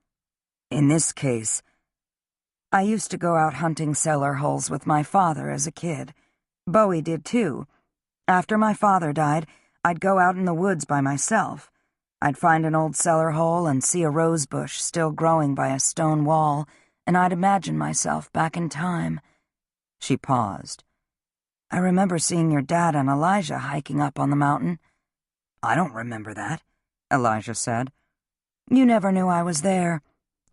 In this case, I used to go out hunting cellar holes with my father as a kid. Bowie did too. After my father died, I'd go out in the woods by myself. I'd find an old cellar hole and see a rose bush still growing by a stone wall, and I'd imagine myself back in time." She paused. "I remember seeing your dad and Elijah hiking up on the mountain." "I don't remember that," Elijah said. "You never knew I was there.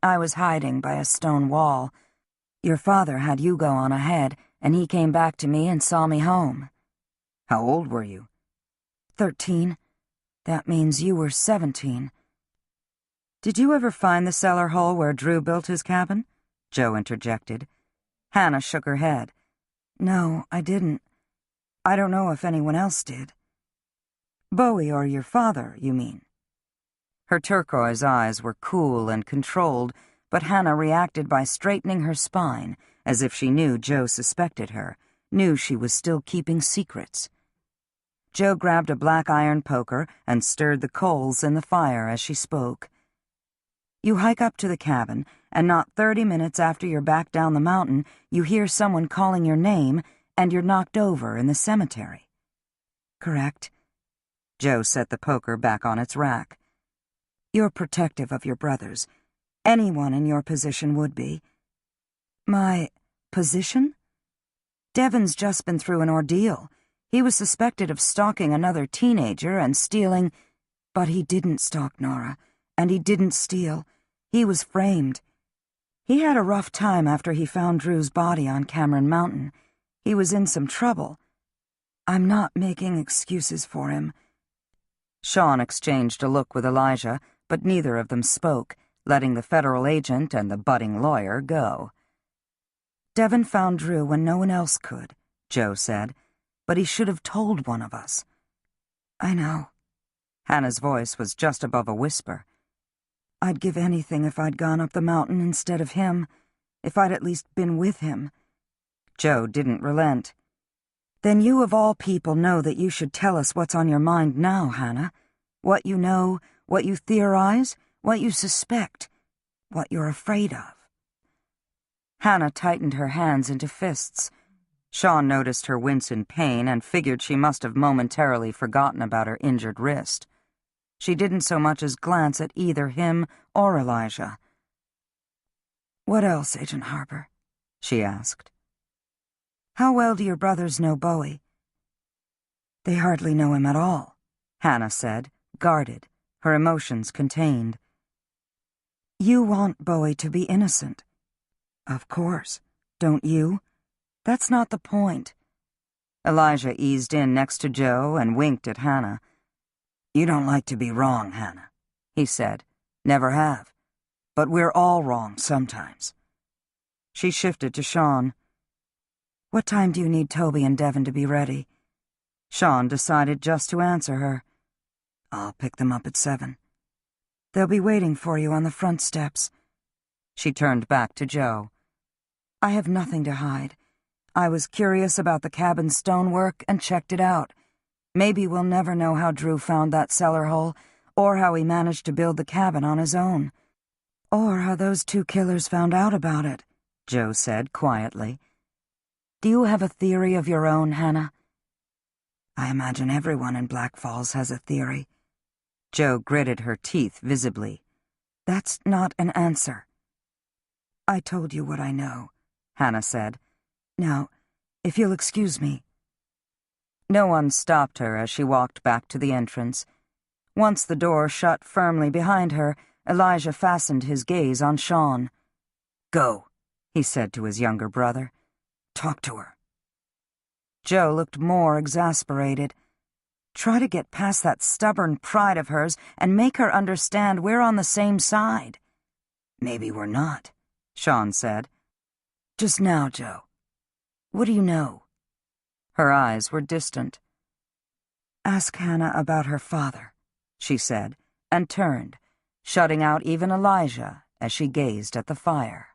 I was hiding by a stone wall. Your father had you go on ahead, and he came back to me and saw me home." "How old were you?" 13. That means you were 17. "Did you ever find the cellar hole where Drew built his cabin?" Joe interjected. Hannah shook her head. "No, I didn't. I don't know if anyone else did." "Bowie or your father, you mean?" Her turquoise eyes were cool and controlled, but Hannah reacted by straightening her spine, as if she knew Joe suspected her, knew she was still keeping secrets. Joe grabbed a black iron poker and stirred the coals in the fire as she spoke. "You hike up to the cabin, and not 30 minutes after you're back down the mountain, you hear someone calling your name, and you're knocked over in the cemetery." "Correct." Joe set the poker back on its rack. "You're protective of your brothers. Anyone in your position would be." "My position?" "Devin's just been through an ordeal. He was suspected of stalking another teenager and stealing—" "But he didn't stalk Nora, and he didn't steal. He was framed. He had a rough time after he found Drew's body on Cameron Mountain. He was in some trouble. I'm not making excuses for him." Sean exchanged a look with Elijah, but neither of them spoke, letting the federal agent and the budding lawyer go. "Devin found Drew when no one else could," Joe said, "but he should have told one of us." "I know." Hannah's voice was just above a whisper. "I'd give anything if I'd gone up the mountain instead of him, if I'd at least been with him." Joe didn't relent. "Then you of all people know that you should tell us what's on your mind now, Hannah. What you know, what you theorize, what you suspect, what you're afraid of." Hannah tightened her hands into fists. Sean noticed her wince in pain and figured she must have momentarily forgotten about her injured wrist. She didn't so much as glance at either him or Elijah. "What else, Agent Harper?" she asked. "How well do your brothers know Bowie?" "They hardly know him at all," Hannah said, guarded, her emotions contained. "You want Bowie to be innocent." "Of course. Don't you? That's not the point." Elijah eased in next to Joe and winked at Hannah. "You don't like to be wrong, Hannah," he said. "Never have. But we're all wrong sometimes." She shifted to Sean. "What time do you need Toby and Devin to be ready?" Sean decided just to answer her. "I'll pick them up at 7. They'll be waiting for you on the front steps." She turned back to Joe. "I have nothing to hide. I was curious about the cabin stonework and checked it out. Maybe we'll never know how Drew found that cellar hole, or how he managed to build the cabin on his own. Or how those 2 killers found out about it," Joe said quietly. "Do you have a theory of your own, Hannah?" "I imagine everyone in Black Falls has a theory." Joe gritted her teeth visibly. "That's not an answer." "I told you what I know," Hannah said. "Now, if you'll excuse me." No one stopped her as she walked back to the entrance. Once the door shut firmly behind her, Elijah fastened his gaze on Sean. "Go," he said to his younger brother. "Talk to her." Joe looked more exasperated. Try to get past that stubborn pride of hers and make her understand we're on the same side. "Maybe we're not," Sean said. "Just now, Joe. What do you know?" Her eyes were distant. "Ask Hannah about her father," she said, and turned, shutting out even Elijah as she gazed at the fire.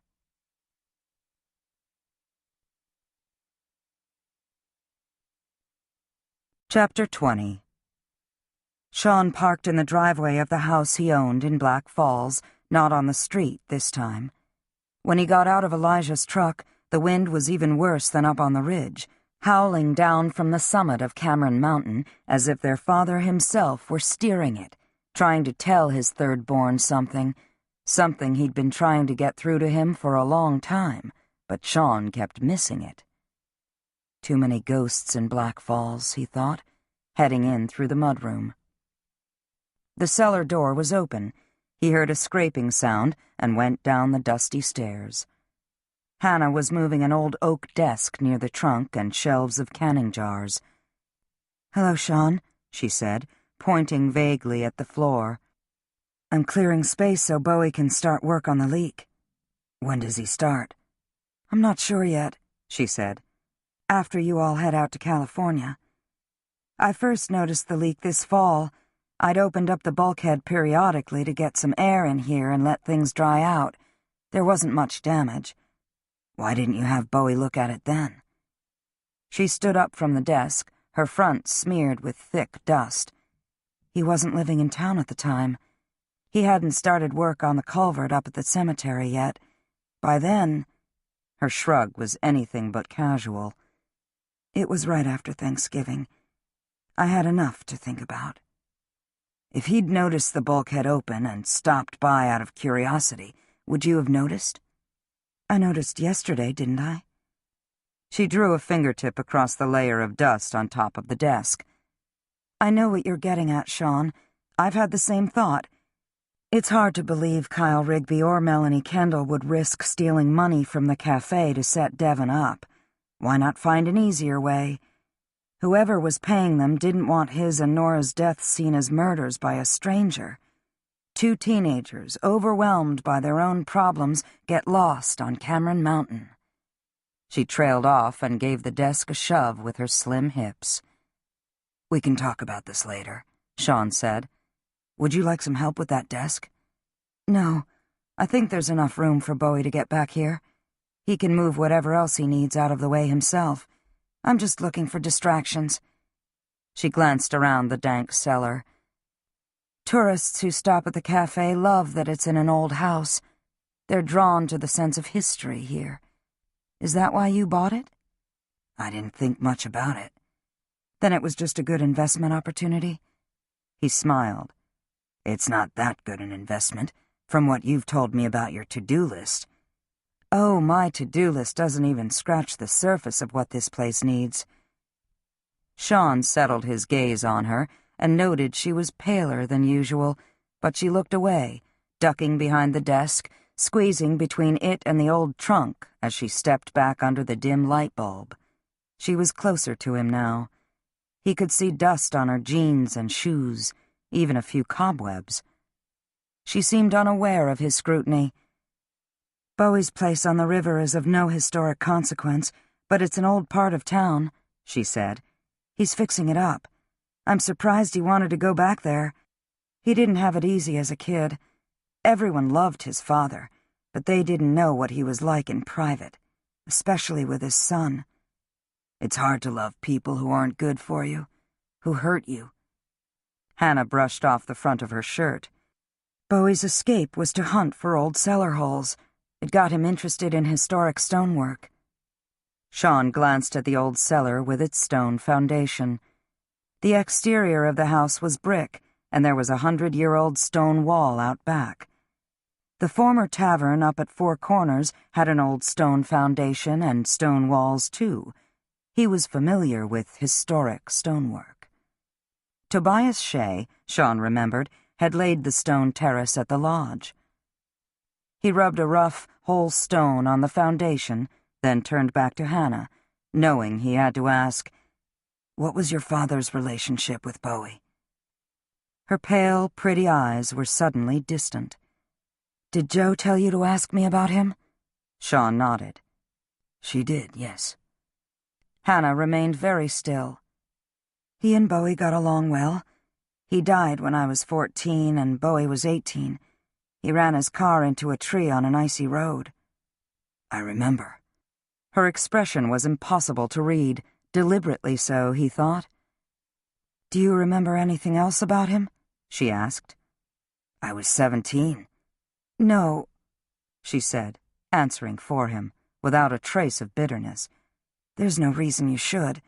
Chapter 20. Sean parked in the driveway of the house he owned in Black Falls, not on the street this time. When he got out of Elijah's truck, the wind was even worse than up on the ridge, howling down from the summit of Cameron Mountain as if their father himself were steering it, trying to tell his third-born something he'd been trying to get through to him for a long time, but Sean kept missing it. Too many ghosts in Black Falls, he thought, heading in through the mudroom. The cellar door was open. He heard a scraping sound and went down the dusty stairs. Hannah was moving an old oak desk near the trunk and shelves of canning jars. "Hello, Sean," she said, pointing vaguely at the floor. "I'm clearing space so Bowie can start work on the leak." "When does he start?" "I'm not sure yet," she said. "After you all head out to California. I first noticed the leak this fall. I'd opened up the bulkhead periodically to get some air in here and let things dry out. There wasn't much damage." "Why didn't you have Bowie look at it then?" She stood up from the desk, her front smeared with thick dust. "He wasn't living in town at the time. He hadn't started work on the culvert up at the cemetery yet. By then—" her shrug was anything but casual. "It was right after Thanksgiving. I had enough to think about." "If he'd noticed the bulkhead open and stopped by out of curiosity, would you have noticed?" "I noticed yesterday, didn't I?" She drew a fingertip across the layer of dust on top of the desk. "I know what you're getting at, Sean. I've had the same thought. It's hard to believe Kyle Rigby or Melanie Kendall would risk stealing money from the cafe to set Devin up. Why not find an easier way? Whoever was paying them didn't want his and Nora's deaths seen as murders by a stranger. 2 teenagers, overwhelmed by their own problems, get lost on Cameron Mountain." She trailed off and gave the desk a shove with her slim hips. "We can talk about this later," Sean said. "Would you like some help with that desk?" "No, I think there's enough room for Bowie to get back here. He can move whatever else he needs out of the way himself. I'm just looking for distractions." She glanced around the dank cellar. "Tourists who stop at the cafe love that it's in an old house. They're drawn to the sense of history here. Is that why you bought it?" "I didn't think much about it." "Then it was just a good investment opportunity?" He smiled. "It's not that good an investment, from what you've told me about your to-do list." "Oh, my to-do list doesn't even scratch the surface of what this place needs." Sean settled his gaze on her and noted she was paler than usual, but she looked away, ducking behind the desk, squeezing between it and the old trunk as she stepped back under the dim light bulb. She was closer to him now. He could see dust on her jeans and shoes, even a few cobwebs. She seemed unaware of his scrutiny. "Bowie's place on the river is of no historic consequence, but it's an old part of town," she said. "He's fixing it up. I'm surprised he wanted to go back there. He didn't have it easy as a kid. Everyone loved his father, but they didn't know what he was like in private, especially with his son. It's hard to love people who aren't good for you, who hurt you." Hannah brushed off the front of her shirt. Bowie's escape was to hunt for old cellar holes. It got him interested in historic stonework. Sean glanced at the old cellar with its stone foundation. The exterior of the house was brick, and there was a 100-year-old stone wall out back. The former tavern up at Four Corners had an old stone foundation and stone walls, too. He was familiar with historic stonework. Tobias Shea, Sean remembered, had laid the stone terrace at the lodge. He rubbed a rough, whole stone on the foundation, then turned back to Hannah, knowing he had to ask, "What was your father's relationship with Bowie?" Her pale, pretty eyes were suddenly distant. "Did Joe tell you to ask me about him?" Sean nodded. "She did, yes." Hannah remained very still. "He and Bowie got along well. He died when I was 14 and Bowie was 18. He ran his car into a tree on an icy road." "I remember." Her expression was impossible to read, deliberately so, he thought. "Do you remember anything else about him?" she asked. "I was 17. "No," she said, answering for him, without a trace of bitterness. "There's no reason you should.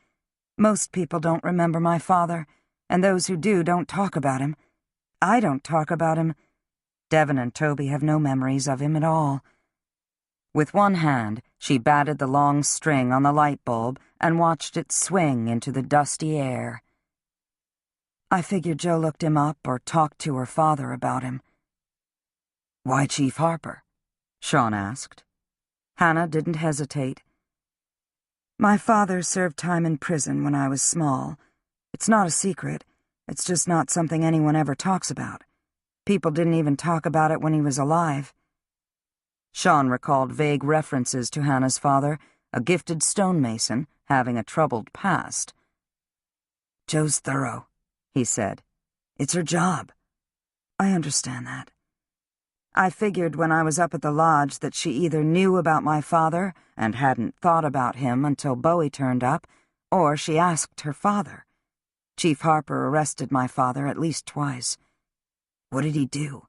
Most people don't remember my father, and those who do don't talk about him. I don't talk about him. Devon and Toby have no memories of him at all." With one hand, she batted the long string on the light bulb and watched it swing into the dusty air. "I figured Joe looked him up or talked to her father about him." "Why Chief Harper?" Sean asked. Hannah didn't hesitate. "My father served time in prison when I was small. It's not a secret. It's just not something anyone ever talks about. People didn't even talk about it when he was alive." Sean recalled vague references to Hannah's father, a gifted stonemason, having a troubled past. "Joe's thorough," he said. "It's her job." "I understand that. I figured when I was up at the lodge that she either knew about my father and hadn't thought about him until Bowie turned up, or she asked her father. Chief Harper arrested my father at least twice." "What did he do?"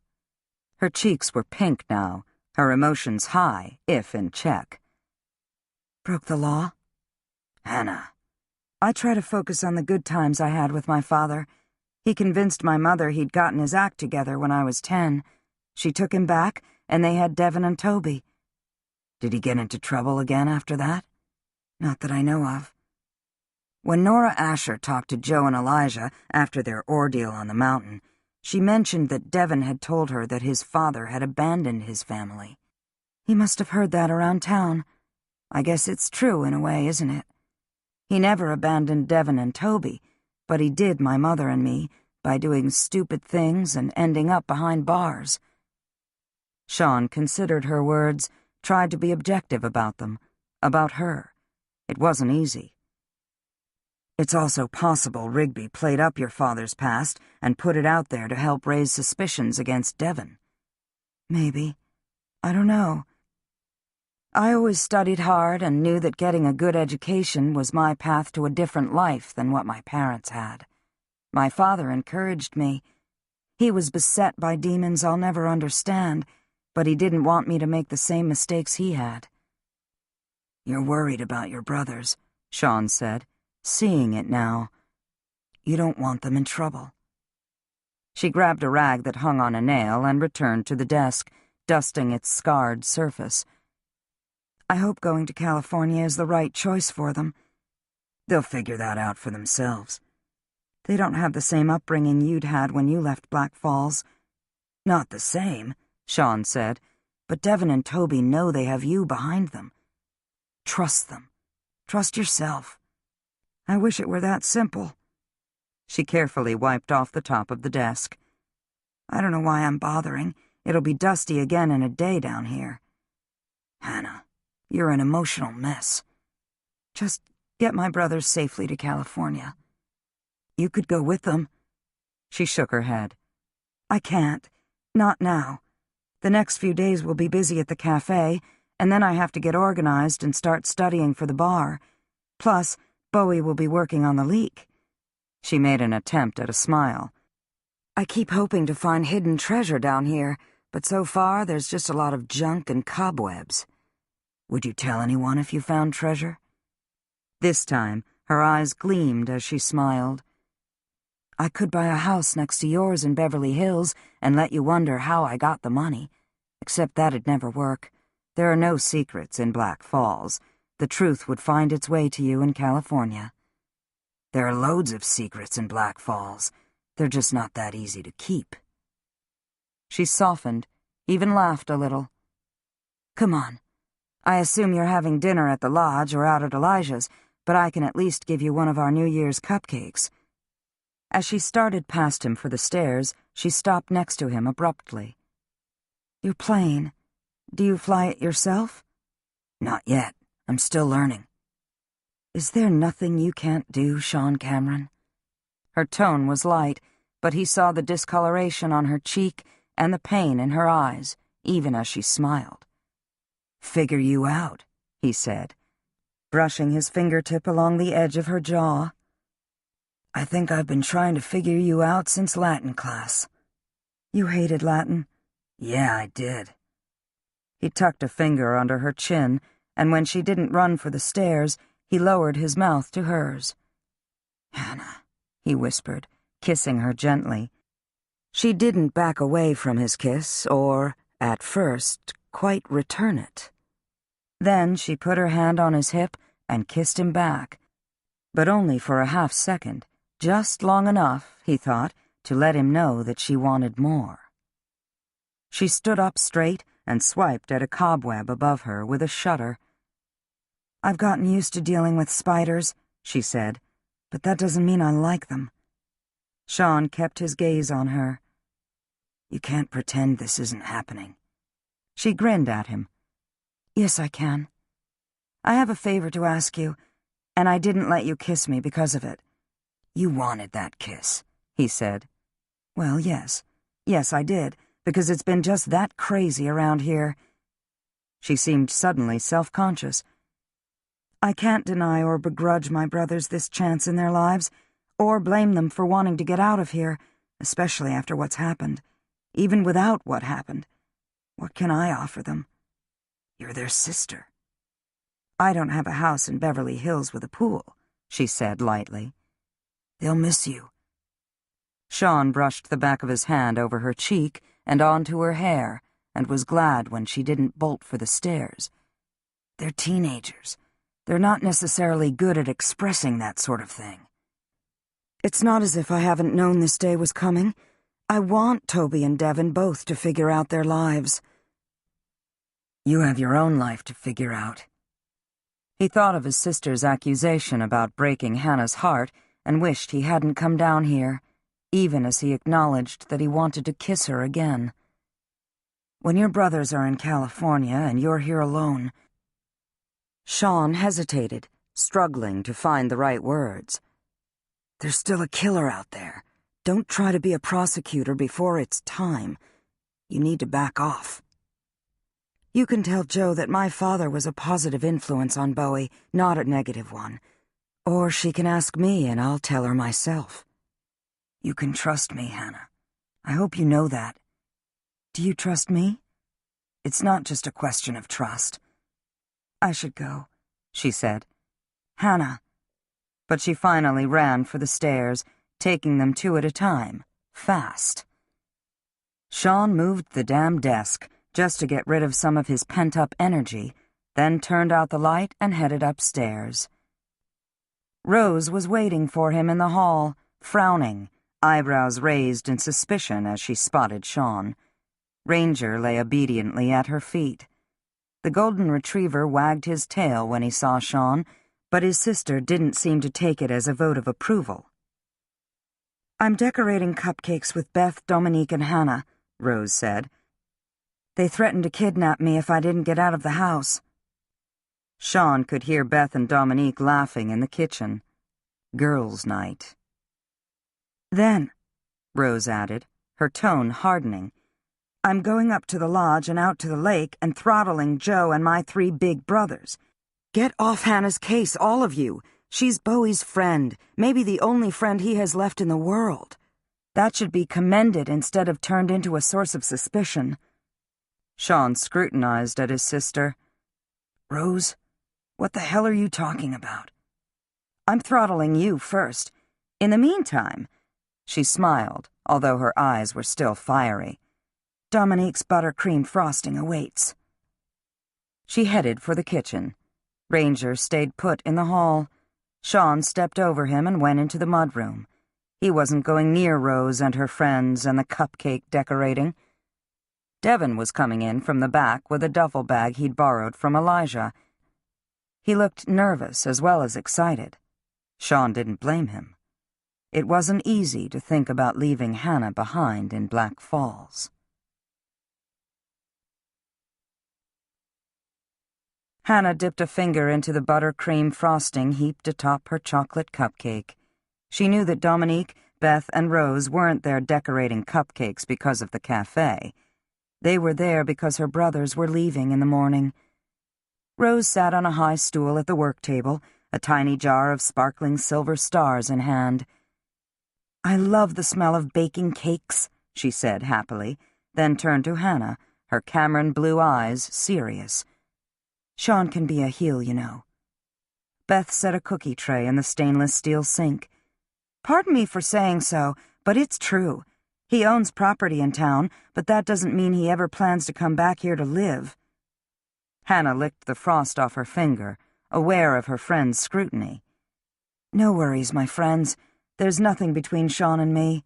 Her cheeks were pink now, her emotions high, if in check. "Broke the law." "Hannah." "I try to focus on the good times I had with my father. He convinced my mother he'd gotten his act together when I was 10. She took him back, and they had Devon and Toby." "Did he get into trouble again after that?" "Not that I know of." When Nora Asher talked to Joe and Elijah after their ordeal on the mountain, she mentioned that Devon had told her that his father had abandoned his family. "He must have heard that around town. I guess it's true in a way, isn't it? He never abandoned Devon and Toby, but he did my mother and me by doing stupid things and ending up behind bars." Sean considered her words, tried to be objective about them, about her. It wasn't easy. "It's also possible Rigby played up your father's past and put it out there to help raise suspicions against Devon." "Maybe. I don't know. I always studied hard and knew that getting a good education was my path to a different life than what my parents had. My father encouraged me. He was beset by demons I'll never understand, but he didn't want me to make the same mistakes he had." "You're worried about your brothers," Sean said, seeing it now. "You don't want them in trouble." She grabbed a rag that hung on a nail and returned to the desk, dusting its scarred surface. "I hope going to California is the right choice for them. They'll figure that out for themselves. They don't have the same upbringing you'd had when you left Black Falls." "Not the same," Sean said, "but Devon and Toby know they have you behind them. Trust them. Trust yourself." I wish it were that simple. She carefully wiped off the top of the desk. I don't know why I'm bothering. It'll be dusty again in a day down here. Hannah, you're an emotional mess. Just get my brothers safely to California. You could go with them. She shook her head. I can't. Not now. The next few days will be busy at the cafe, and then I have to get organized and start studying for the bar. Plus, Bowie will be working on the leak. She made an attempt at a smile. I keep hoping to find hidden treasure down here, but so far there's just a lot of junk and cobwebs. Would you tell anyone if you found treasure? This time, her eyes gleamed as she smiled. I could buy a house next to yours in Beverly Hills and let you wonder how I got the money. Except that'd never work. There are no secrets in Black Falls. The truth would find its way to you in California. There are loads of secrets in Black Falls. They're just not that easy to keep. She softened, even laughed a little. Come on. I assume you're having dinner at the lodge or out at Elijah's, but I can at least give you one of our New Year's cupcakes. As she started past him for the stairs, she stopped next to him abruptly. Your plane. Do you fly it yourself? Not yet. I'm still learning. Is there nothing you can't do, Sean Cameron? Her tone was light, but he saw the discoloration on her cheek and the pain in her eyes, even as she smiled. Figure you out, he said, brushing his fingertip along the edge of her jaw. I think I've been trying to figure you out since Latin class. You hated Latin? Yeah, I did. He tucked a finger under her chin, and when she didn't run for the stairs, he lowered his mouth to hers. Hannah, he whispered, kissing her gently. She didn't back away from his kiss or, at first, quite return it. Then she put her hand on his hip and kissed him back, but only for a half-second. Just long enough, he thought, to let him know that she wanted more. She stood up straight and swiped at a cobweb above her with a shudder. I've gotten used to dealing with spiders, she said, but that doesn't mean I like them. Sean kept his gaze on her. You can't pretend this isn't happening. She grinned at him. Yes, I can. I have a favor to ask you, and I didn't let you kiss me because of it. You wanted that kiss, he said. Well, yes. Yes, I did, because it's been just that crazy around here. She seemed suddenly self-conscious. I can't deny or begrudge my brothers this chance in their lives, or blame them for wanting to get out of here, especially after what's happened. Even without what happened. What can I offer them? You're their sister. I don't have a house in Beverly Hills with a pool, she said lightly. They'll miss you. Sean brushed the back of his hand over her cheek and onto her hair, and was glad when she didn't bolt for the stairs. They're teenagers. They're not necessarily good at expressing that sort of thing. It's not as if I haven't known this day was coming. I want Toby and Devin both to figure out their lives. You have your own life to figure out. He thought of his sister's accusation about breaking Hannah's heart and wished he hadn't come down here, even as he acknowledged that he wanted to kiss her again. When your brothers are in California and you're here alone... Sean hesitated, struggling to find the right words. There's still a killer out there. Don't try to be a prosecutor before it's time. You need to back off. You can tell Joe that my father was a positive influence on Bowie, not a negative one. Or she can ask me and I'll tell her myself. You can trust me, Hannah. I hope you know that. Do you trust me? It's not just a question of trust. I should go, she said. Hannah. But she finally ran for the stairs, taking them two at a time, fast. Sean moved the damn desk just to get rid of some of his pent-up energy, then turned out the light and headed upstairs. Rose was waiting for him in the hall, frowning, eyebrows raised in suspicion as she spotted Sean. Ranger lay obediently at her feet. The golden retriever wagged his tail when he saw Sean, but his sister didn't seem to take it as a vote of approval. "I'm decorating cupcakes with Beth, Dominique, and Hannah," Rose said. "They threatened to kidnap me if I didn't get out of the house." Sean could hear Beth and Dominique laughing in the kitchen. Girls' night. "Then," Rose added, her tone hardening, "I'm going up to the lodge and out to the lake and throttling Joe and my 3 big brothers. Get off Hannah's case, all of you. She's Bowie's friend, maybe the only friend he has left in the world. That should be commended instead of turned into a source of suspicion." Sean scrutinized at his sister. "Rose, what the hell are you talking about?" "I'm throttling you first. In the meantime," she smiled, although her eyes were still fiery, "Dominique's buttercream frosting awaits." She headed for the kitchen. Ranger stayed put in the hall. Sean stepped over him and went into the mudroom. He wasn't going near Rose and her friends and the cupcake decorating. Devon was coming in from the back with a duffel bag he'd borrowed from Elijah. He looked nervous as well as excited. Sean didn't blame him. It wasn't easy to think about leaving Hannah behind in Black Falls. Hannah dipped a finger into the buttercream frosting heaped atop her chocolate cupcake. She knew that Dominique, Beth, and Rose weren't there decorating cupcakes because of the cafe. They were there because her brothers were leaving in the morning. Rose sat on a high stool at the work table, a tiny jar of sparkling silver stars in hand. "I love the smell of baking cakes," she said happily, then turned to Hannah, her Cameron blue eyes serious. "Sean can be a heel, you know." Beth set a cookie tray in the stainless steel sink. "Pardon me for saying so, but it's true. He owns property in town, but that doesn't mean he ever plans to come back here to live." Hannah licked the frost off her finger, aware of her friend's scrutiny. "No worries, my friends. There's nothing between Sean and me."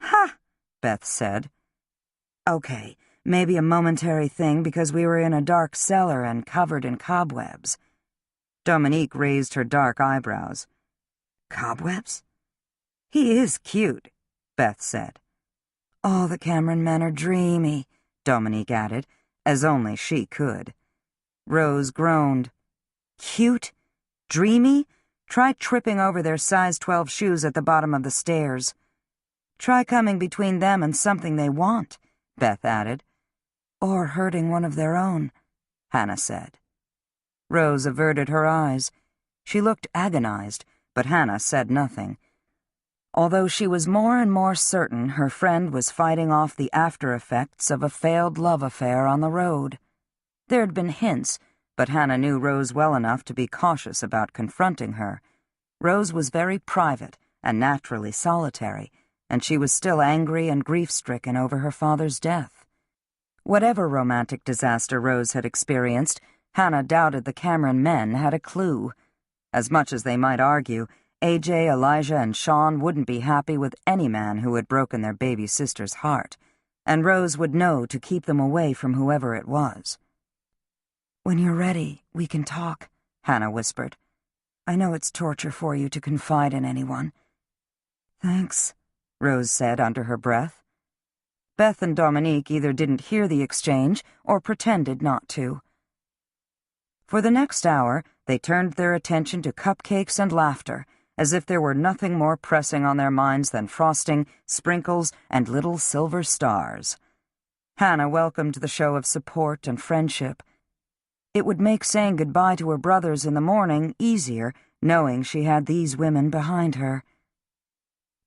"Ha!" Beth said. "Okay, maybe a momentary thing because we were in a dark cellar and covered in cobwebs." Dominique raised her dark eyebrows. "Cobwebs?" "He is cute," Beth said. "All the Cameron men are dreamy," Dominique added, as only she could. Rose groaned. "Cute? Dreamy? Try tripping over their size 12 shoes at the bottom of the stairs." "Try coming between them and something they want," Beth added. "Or hurting one of their own," Hannah said. Rose averted her eyes. She looked agonized, but Hannah said nothing. Although she was more and more certain her friend was fighting off the after-effects of a failed love affair on the road. There had been hints, but Hannah knew Rose well enough to be cautious about confronting her. Rose was very private and naturally solitary, and she was still angry and grief-stricken over her father's death. Whatever romantic disaster Rose had experienced, Hannah doubted the Cameron men had a clue. As much as they might argue, AJ, Elijah, and Sean wouldn't be happy with any man who had broken their baby sister's heart, and Rose would know to keep them away from whoever it was. "When you're ready, we can talk," Hannah whispered. "I know it's torture for you to confide in anyone." "Thanks," Rose said under her breath. Beth and Dominique either didn't hear the exchange or pretended not to. For the next hour, they turned their attention to cupcakes and laughter, as if there were nothing more pressing on their minds than frosting, sprinkles, and little silver stars. Hannah welcomed the show of support and friendship. It would make saying goodbye to her brothers in the morning easier, knowing she had these women behind her.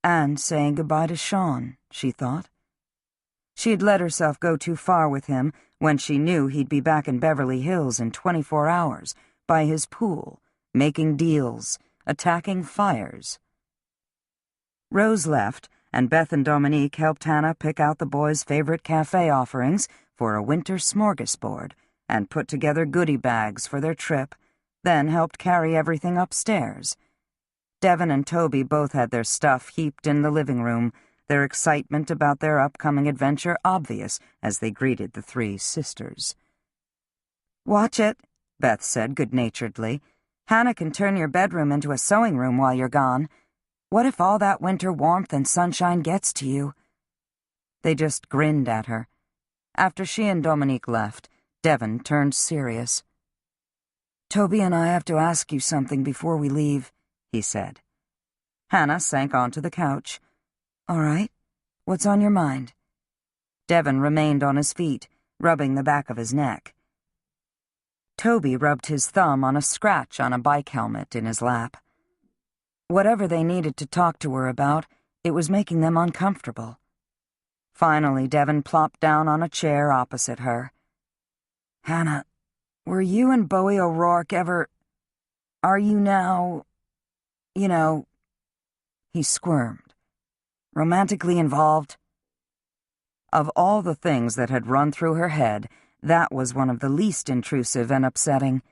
And saying goodbye to Sean, she thought. She had let herself go too far with him when she knew he'd be back in Beverly Hills in 24 hours, by his pool, making deals, attacking fires. Rose left, and Beth and Dominique helped Hannah pick out the boys' favorite cafe offerings for a winter smorgasbord, and put together goodie bags for their trip, then helped carry everything upstairs. Devon and Toby both had their stuff heaped in the living room, their excitement about their upcoming adventure obvious as they greeted the 3 sisters. "Watch it," Beth said good-naturedly. Hannah can turn your bedroom into a sewing room while you're gone. What if all that winter warmth and sunshine gets to you?" They just grinned at her. After she and Dominique left, Devon turned serious. "Toby and I have to ask you something before we leave," he said. Hannah sank onto the couch. "All right. What's on your mind?" Devon remained on his feet, rubbing the back of his neck. Toby rubbed his thumb on a scratch on a bike helmet in his lap. Whatever they needed to talk to her about, it was making them uncomfortable. Finally, Devon plopped down on a chair opposite her. "Hannah, were you and Bowie O'Rourke ever... Are you now... you know..." He squirmed. "Romantically involved?" Of all the things that had run through her head, that was one of the least intrusive and upsetting.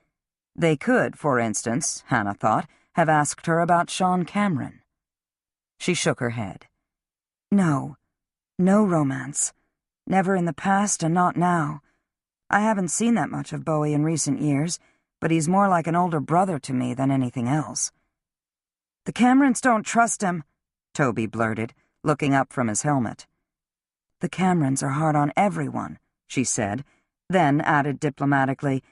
They could, for instance, Hannah thought, have asked her about Sean Cameron. She shook her head. "No. No romance. Never in the past and not now. I haven't seen that much of Bowie in recent years, but he's more like an older brother to me than anything else." "The Camerons don't trust him," Toby blurted, looking up from his helmet. "The Camerons are hard on everyone," she said, then added diplomatically,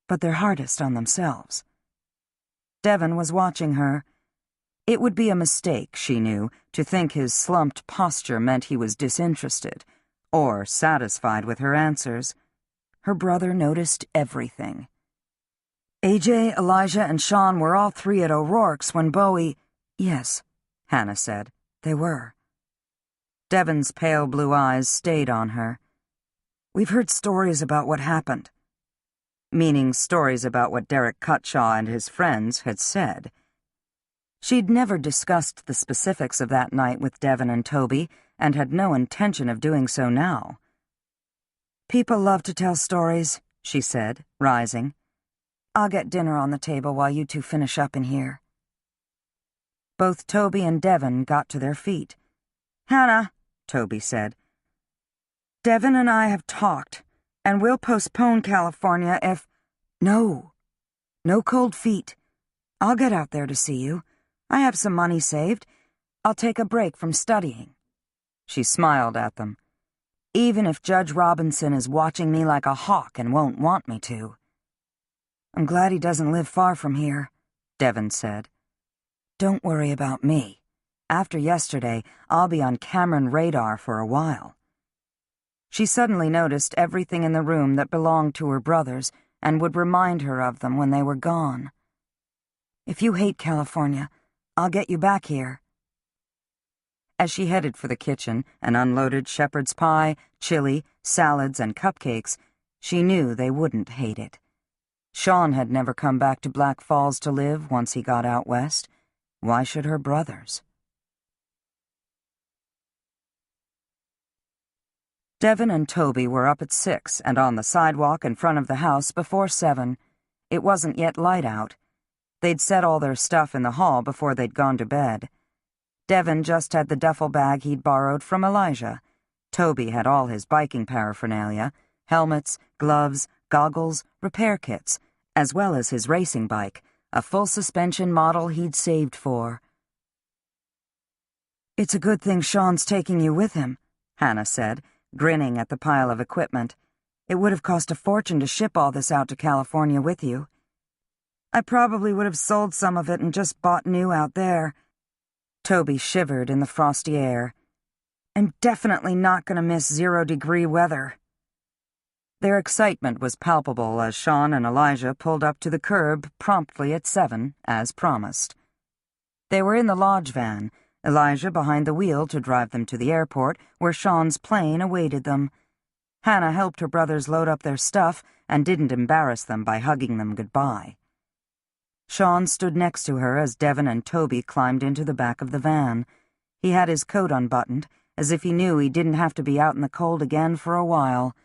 "but they're hardest on themselves." Devon was watching her. It would be a mistake, she knew, to think his slumped posture meant he was disinterested, or satisfied with her answers. Her brother noticed everything. "AJ, Elijah, and Sean were all three at O'Rourke's when Bowie—" "Yes," Hannah said, "they were." Devon's pale blue eyes stayed on her. "We've heard stories about what happened." Meaning stories about what Derek Cutshaw and his friends had said. She'd never discussed the specifics of that night with Devon and Toby, and had no intention of doing so now. "People love to tell stories," she said, rising. "I'll get dinner on the table while you two finish up in here." Both Toby and Devon got to their feet. "Hannah," Toby said, "Devon and I have talked, and we'll postpone California if—" "No. No cold feet. I'll get out there to see you. I have some money saved. I'll take a break from studying." She smiled at them. "Even if Judge Robinson is watching me like a hawk and won't want me to." "I'm glad he doesn't live far from here," Devon said. "Don't worry about me. After yesterday, I'll be on Cameron radar for a while." She suddenly noticed everything in the room that belonged to her brothers and would remind her of them when they were gone. "If you hate California, I'll get you back here." As she headed for the kitchen and unloaded shepherd's pie, chili, salads, and cupcakes, she knew they wouldn't hate it. Sean had never come back to Black Falls to live once he got out west. Why should her brothers? Devon and Toby were up at 6 and on the sidewalk in front of the house before 7. It wasn't yet light out. They'd set all their stuff in the hall before they'd gone to bed. Devon just had the duffel bag he'd borrowed from Elijah. Toby had all his biking paraphernalia, helmets, gloves, goggles, repair kits, as well as his racing bike, a full-suspension model he'd saved for. "It's a good thing Sean's taking you with him," Hannah said, grinning at the pile of equipment. "It would have cost a fortune to ship all this out to California with you." "I probably would have sold some of it and just bought new out there." Toby shivered in the frosty air. "I'm definitely not going to miss 0-degree weather." Their excitement was palpable as Sean and Elijah pulled up to the curb promptly at 7, as promised. They were in the lodge van, Elijah behind the wheel to drive them to the airport, where Sean's plane awaited them. Hannah helped her brothers load up their stuff and didn't embarrass them by hugging them goodbye. Sean stood next to her as Devon and Toby climbed into the back of the van. He had his coat unbuttoned, as if he knew he didn't have to be out in the cold again for a while.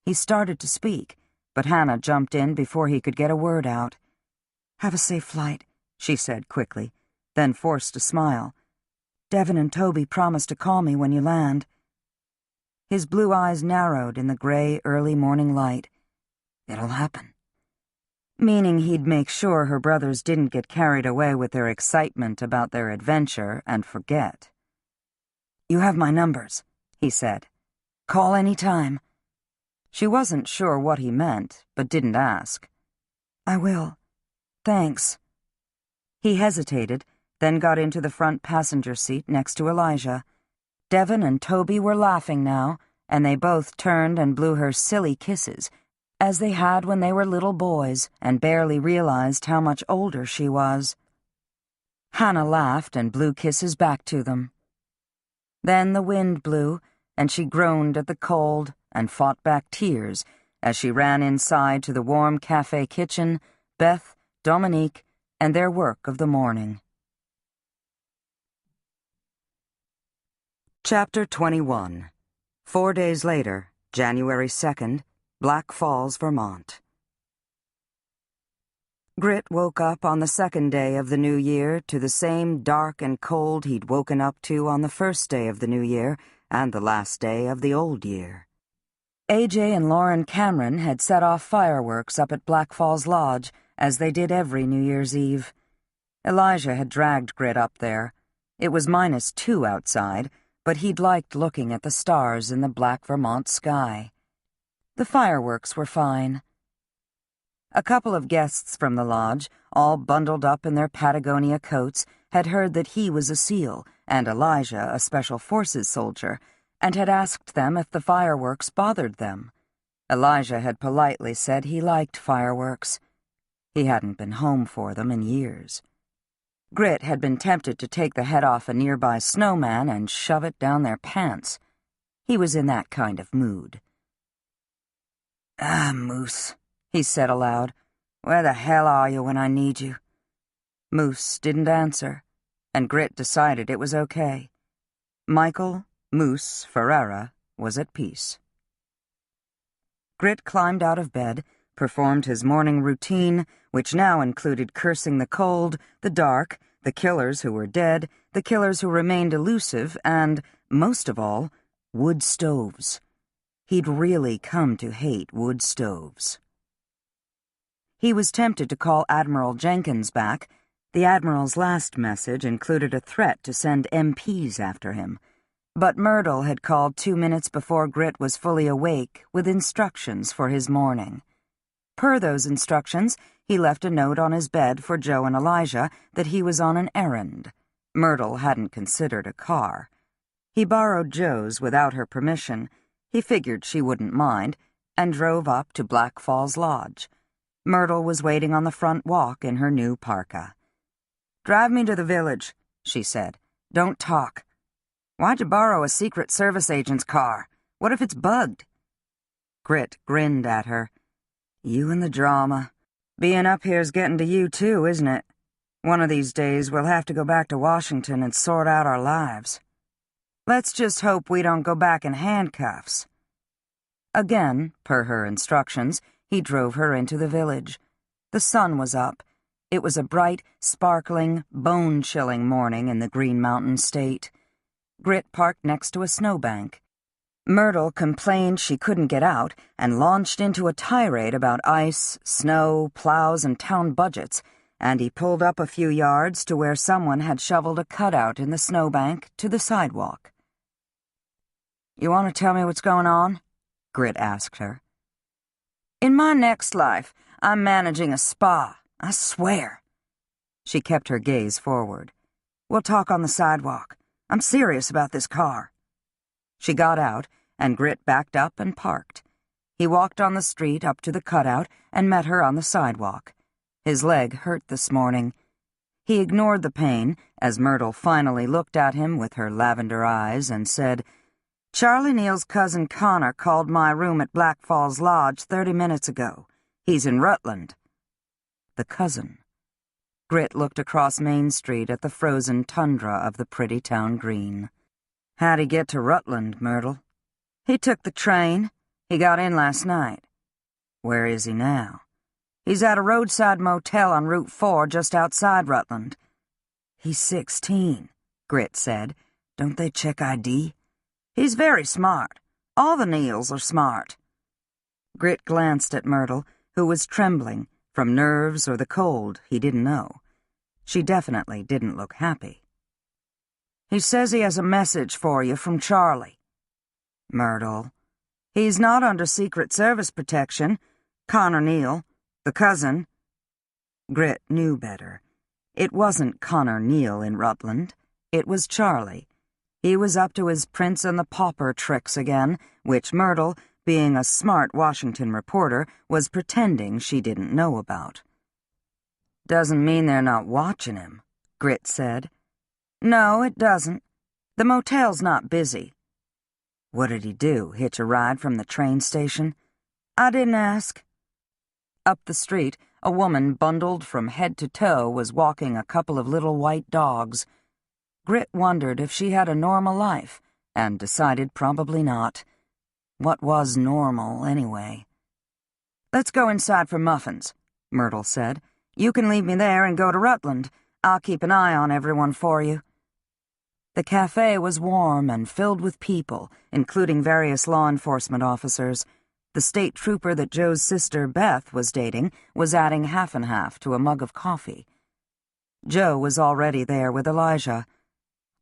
He started to speak, but Hannah jumped in before he could get a word out. "Have a safe flight," she said quickly, then forced a smile. "Devon and Toby promised to call me when you land." His blue eyes narrowed in the gray early morning light. "It'll happen." meaning he'd make sure her brothers didn't get carried away with their excitement about their adventure and forget. "You have my numbers," he said. "Call any time." She wasn't sure what he meant, but didn't ask. "I will. Thanks." He hesitated, then got into the front passenger seat next to Elijah. Devon and Toby were laughing now, and they both turned and blew her silly kisses, as they had when they were little boys and barely realized how much older she was. Hannah laughed and blew kisses back to them. Then the wind blew, and she groaned at the cold and fought back tears as she ran inside to the warm cafe kitchen, Beth, Dominique, and their work of the morning. Chapter 21. 4 days later, January 2nd, Black Falls, Vermont. Grit woke up on the second day of the new year to the same dark and cold he'd woken up to on the first day of the new year and the last day of the old year. AJ and Lauren Cameron had set off fireworks up at Black Falls Lodge, as they did every New Year's Eve. Elijah had dragged Grit up there. It was -2 outside, but he'd liked looking at the stars in the black Vermont sky. The fireworks were fine. A couple of guests from the lodge, all bundled up in their Patagonia coats, had heard that he was a SEAL and Elijah a Special Forces soldier, and had asked them if the fireworks bothered them. Elijah had politely said he liked fireworks. He hadn't been home for them in years. Grit had been tempted to take the head off a nearby snowman and shove it down their pants. He was in that kind of mood. "Ah, Moose," he said aloud. "Where the hell are you when I need you?" Moose didn't answer, and Grit decided it was okay. Michael Moose Ferreira was at peace. Grit climbed out of bed, performed his morning routine, which now included cursing the cold, the dark, the killers who were dead, the killers who remained elusive, and, most of all, wood stoves. He'd really come to hate wood stoves. He was tempted to call Admiral Jenkins back. The Admiral's last message included a threat to send MPs after him. But Myrtle had called 2 minutes before Grit was fully awake with instructions for his morning. Per those instructions, he left a note on his bed for Joe and Elijah that he was on an errand. Myrtle hadn't considered a car. He borrowed Joe's without her permission. He figured she wouldn't mind, and drove up to Black Falls Lodge. Myrtle was waiting on the front walk in her new parka. "Drive me to the village," she said. "Don't talk." "Why'd you borrow a Secret Service agent's car? What if it's bugged?" Grit grinned at her. "You and the drama. Being up here's getting to you too, isn't it? One of these days we'll have to go back to Washington and sort out our lives. Let's just hope we don't go back in handcuffs." Again, per her instructions, he drove her into the village. The sun was up. It was a bright, sparkling, bone-chilling morning in the Green Mountain State. Grit parked next to a snowbank. Myrtle complained she couldn't get out and launched into a tirade about ice, snow, plows, and town budgets, and he pulled up a few yards to where someone had shoveled a cutout in the snowbank to the sidewalk. "You want to tell me what's going on?" Grit asked her. "In my next life, I'm managing a spa, I swear." She kept her gaze forward. "We'll talk on the sidewalk. I'm serious about this car." She got out, and Grit backed up and parked. He walked on the street up to the cutout and met her on the sidewalk. His leg hurt this morning. He ignored the pain as Myrtle finally looked at him with her lavender eyes and said, "Charlie Neal's cousin Connor called my room at Black Falls Lodge 30 minutes ago. He's in Rutland." The cousin. Grit looked across Main Street at the frozen tundra of the pretty town green. "How'd he get to Rutland, Myrtle?" "He took the train. He got in last night." "Where is he now?" "He's at a roadside motel on Route 4 just outside Rutland." "He's 16, Grit said. Don't they check ID?" "He's very smart. All the Neals are smart." Grit glanced at Myrtle, who was trembling, From nerves or the cold, he didn't know. She definitely didn't look happy. "He says he has a message for you from Charlie." "Myrtle. He's not under Secret Service protection. Connor Neal, the cousin." Grit knew better. It wasn't Connor Neal in Rutland. It was Charlie. He was up to his Prince and the Pauper tricks again, which Myrtle, being a smart Washington reporter, was pretending she didn't know about. "Doesn't mean they're not watching him," Grit said. "No, it doesn't. The motel's not busy." "What did he do, hitch a ride from the train station?" "I didn't ask." Up the street, a woman bundled from head to toe was walking a couple of little white dogs. Grit wondered if she had a normal life, and decided probably not. What was normal, anyway? "Let's go inside for muffins," Myrtle said. "You can leave me there and go to Rutland. I'll keep an eye on everyone for you." The cafe was warm and filled with people, including various law enforcement officers. The state trooper that Joe's sister, Beth, was dating was adding half and half to a mug of coffee. Joe was already there with Elijah.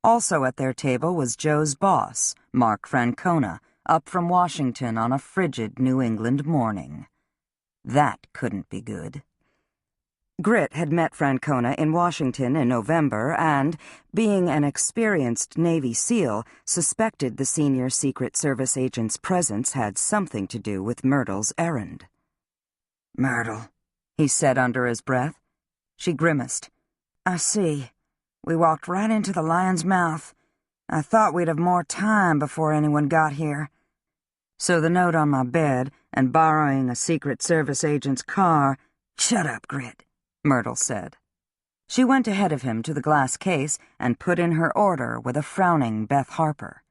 Also at their table was Joe's boss, Mark Francona, up from Washington on a frigid New England morning. That couldn't be good. Grit had met Francona in Washington in November and, being an experienced Navy SEAL, suspected the senior Secret Service agent's presence had something to do with Myrtle's errand. "Myrtle," he said under his breath. She grimaced. "I see. We walked right into the lion's mouth. I thought we'd have more time before anyone got here. So the note on my bed and borrowing a Secret Service agent's car—" "Shut up, Grit," Myrtle said. She went ahead of him to the glass case and put in her order with a frowning Beth Harper.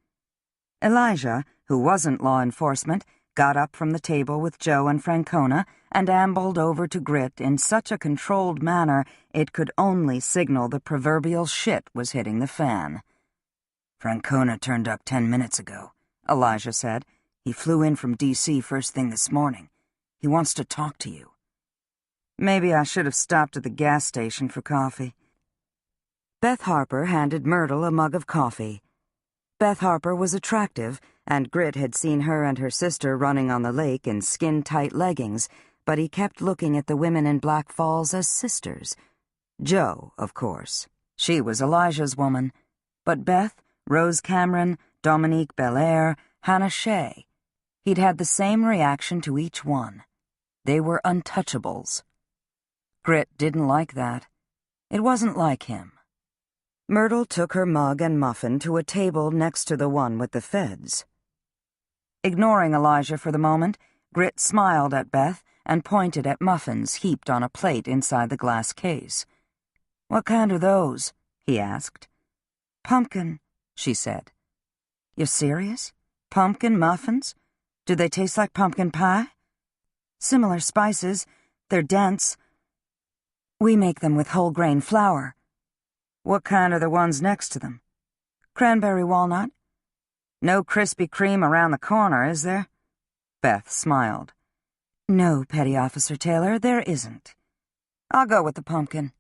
Elijah, who wasn't law enforcement, got up from the table with Joe and Francona and ambled over to Grit in such a controlled manner it could only signal the proverbial shit was hitting the fan. "Francona turned up 10 minutes ago," Elijah said. "He flew in from D.C. first thing this morning. He wants to talk to you." "Maybe I should have stopped at the gas station for coffee." Beth Harper handed Myrtle a mug of coffee. Beth Harper was attractive, and Grit had seen her and her sister running on the lake in skin-tight leggings, but he kept looking at the women in Black Falls as sisters. Jo, of course. She was Elijah's woman. But Beth, Rose Cameron, Dominique Belair, Hannah Shea. He'd had the same reaction to each one. They were untouchables. Grit didn't like that. It wasn't like him. Myrtle took her mug and muffin to a table next to the one with the feds. Ignoring Elijah for the moment, Grit smiled at Beth and pointed at muffins heaped on a plate inside the glass case. "What kind are those?" he asked. "Pumpkin," she said. "You're serious? Pumpkin muffins? Do they taste like pumpkin pie?" "Similar spices. They're dense. We make them with whole grain flour." "What kind are the ones next to them?" "Cranberry walnut." "No Krispy Kreme around the corner, is there?" Beth smiled. "No, Petty Officer Taylor, there isn't." "I'll go with the pumpkin."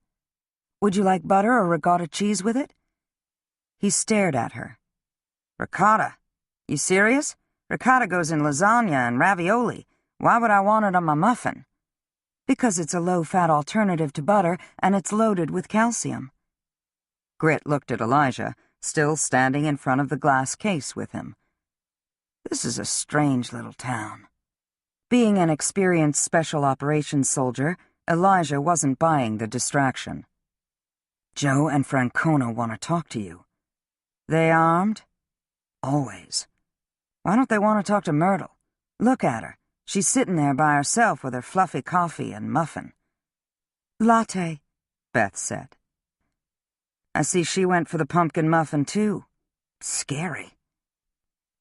"Would you like butter or ricotta cheese with it?" He stared at her. "Ricotta? You serious? Ricotta goes in lasagna and ravioli. Why would I want it on my muffin?" "Because it's a low-fat alternative to butter, and it's loaded with calcium." Grit looked at Elijah, still standing in front of the glass case with him. This is a strange little town. Being an experienced special operations soldier, Elijah wasn't buying the distraction. "Joe and Francona want to talk to you." "They armed?" "Always." "Why don't they want to talk to Myrtle? Look at her. She's sitting there by herself with her fluffy coffee and muffin." "Latte," Beth said. "I see she went for the pumpkin muffin, too. Scary."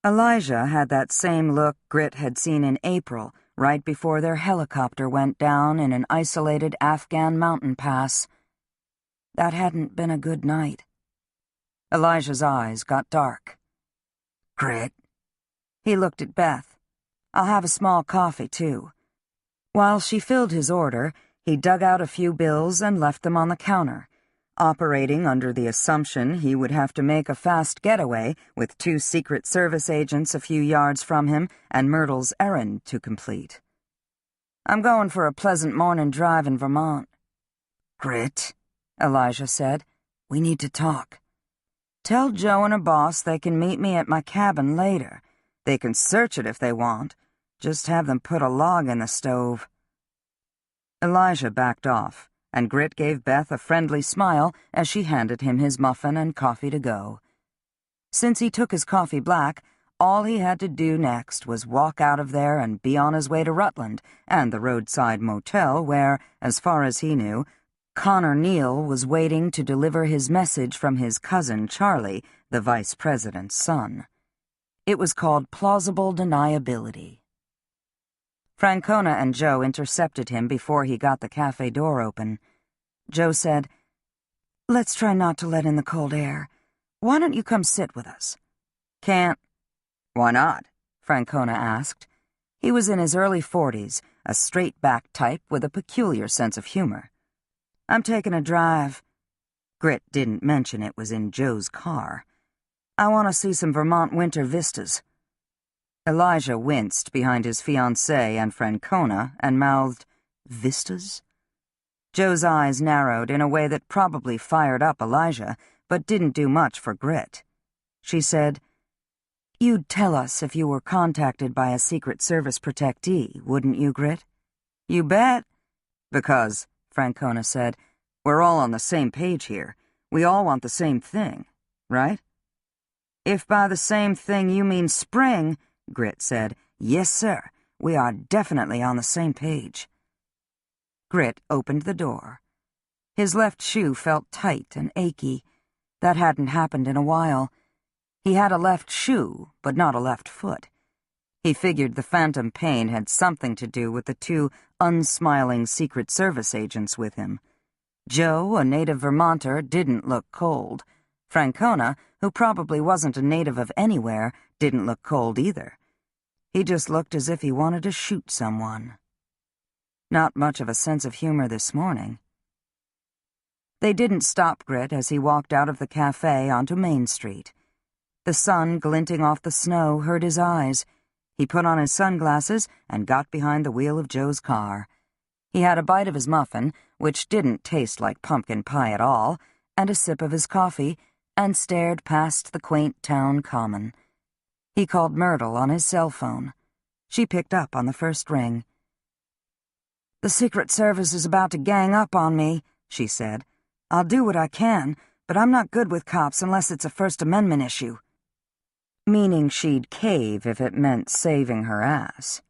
Elijah had that same look Grit had seen in April, right before their helicopter went down in an isolated Afghan mountain pass. That hadn't been a good night. Elijah's eyes got dark. "Grit?" He looked at Beth. "I'll have a small coffee, too." While she filled his order, He dug out a few bills and left them on the counter, operating under the assumption he would have to make a fast getaway with 2 Secret Service agents a few yards from him and Myrtle's errand to complete. "I'm going for a pleasant morning drive in Vermont." "Grit," Elijah said, "we need to talk. Tell Joe and her boss they can meet me at my cabin later. They can search it if they want. Just have them put a log in the stove." Elijah backed off, and Grit gave Beth a friendly smile as she handed him his muffin and coffee to go. Since he took his coffee black, all he had to do next was walk out of there and be on his way to Rutland and the roadside motel where, as far as he knew, Connor Neal was waiting to deliver his message from his cousin Charlie, the vice president's son. It was called plausible deniability. Francona and Joe intercepted him before he got the cafe door open. Joe said, "Let's try not to let in the cold air. Why don't you come sit with us?" "Can't." "Why not?" Francona asked. He was in his early 40s, a straight-backed type with a peculiar sense of humor. "I'm taking a drive." Grit didn't mention it was in Joe's car. "I want to see some Vermont winter vistas." Elijah winced behind his fiancée and Francona and mouthed, "Vistas?" Joe's eyes narrowed in a way that probably fired up Elijah, but didn't do much for Grit. She said, "You'd tell us if you were contacted by a Secret Service protectee, wouldn't you, Grit?" "You bet." "Because," Francona said, "we're all on the same page here. We all want the same thing, right?" "If by the same thing you mean spring," Grit said, "yes, sir, we are definitely on the same page." Grit opened the door. His left shoe felt tight and achy. That hadn't happened in a while. He had a left shoe, but not a left foot. He figured the phantom pain had something to do with the 2 unsmiling Secret Service agents with him. Joe, a native Vermonter, didn't look cold. Francona, who probably wasn't a native of anywhere, didn't look cold either. He just looked as if he wanted to shoot someone. Not much of a sense of humor this morning. They didn't stop Grit as he walked out of the cafe onto Main Street. The sun glinting off the snow hurt his eyes. He put on his sunglasses and got behind the wheel of Joe's car. He had a bite of his muffin, which didn't taste like pumpkin pie at all, and a sip of his coffee, and stared past the quaint town common. He called Myrtle on his cell phone. She picked up on the first ring. "The Secret Service is about to gang up on me," she said. "I'll do what I can, but I'm not good with cops unless it's a First Amendment issue." Meaning she'd cave if it meant saving her ass.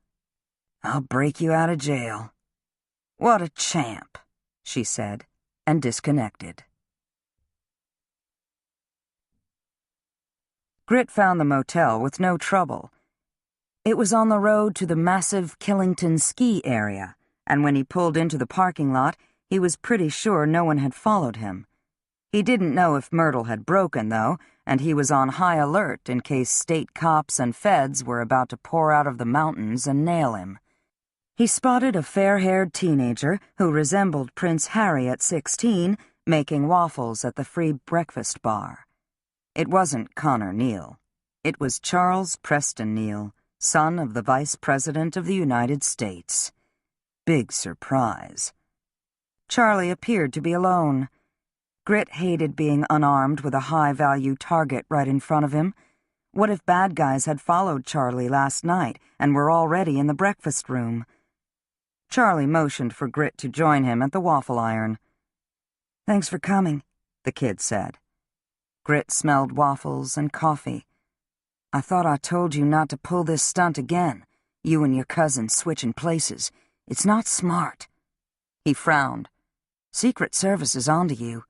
"I'll break you out of jail." "What a champ," she said, and disconnected. Grit found the motel with no trouble. It was on the road to the massive Killington ski area, and when he pulled into the parking lot, he was pretty sure no one had followed him. He didn't know if Myrtle had broken, though, and he was on high alert in case state cops and feds were about to pour out of the mountains and nail him. He spotted a fair-haired teenager who resembled Prince Harry at 16 making waffles at the free breakfast bar. It wasn't Connor Neal. It was Charles Preston Neal, son of the Vice President of the United States. Big surprise. Charlie appeared to be alone. Grit hated being unarmed with a high-value target right in front of him. What if bad guys had followed Charlie last night and were already in the breakfast room? Charlie motioned for Grit to join him at the waffle iron. "Thanks for coming," the kid said. Grit smelled waffles and coffee. "I thought I told you not to pull this stunt again, you and your cousin switching places. It's not smart." He frowned. "Secret Service is onto you."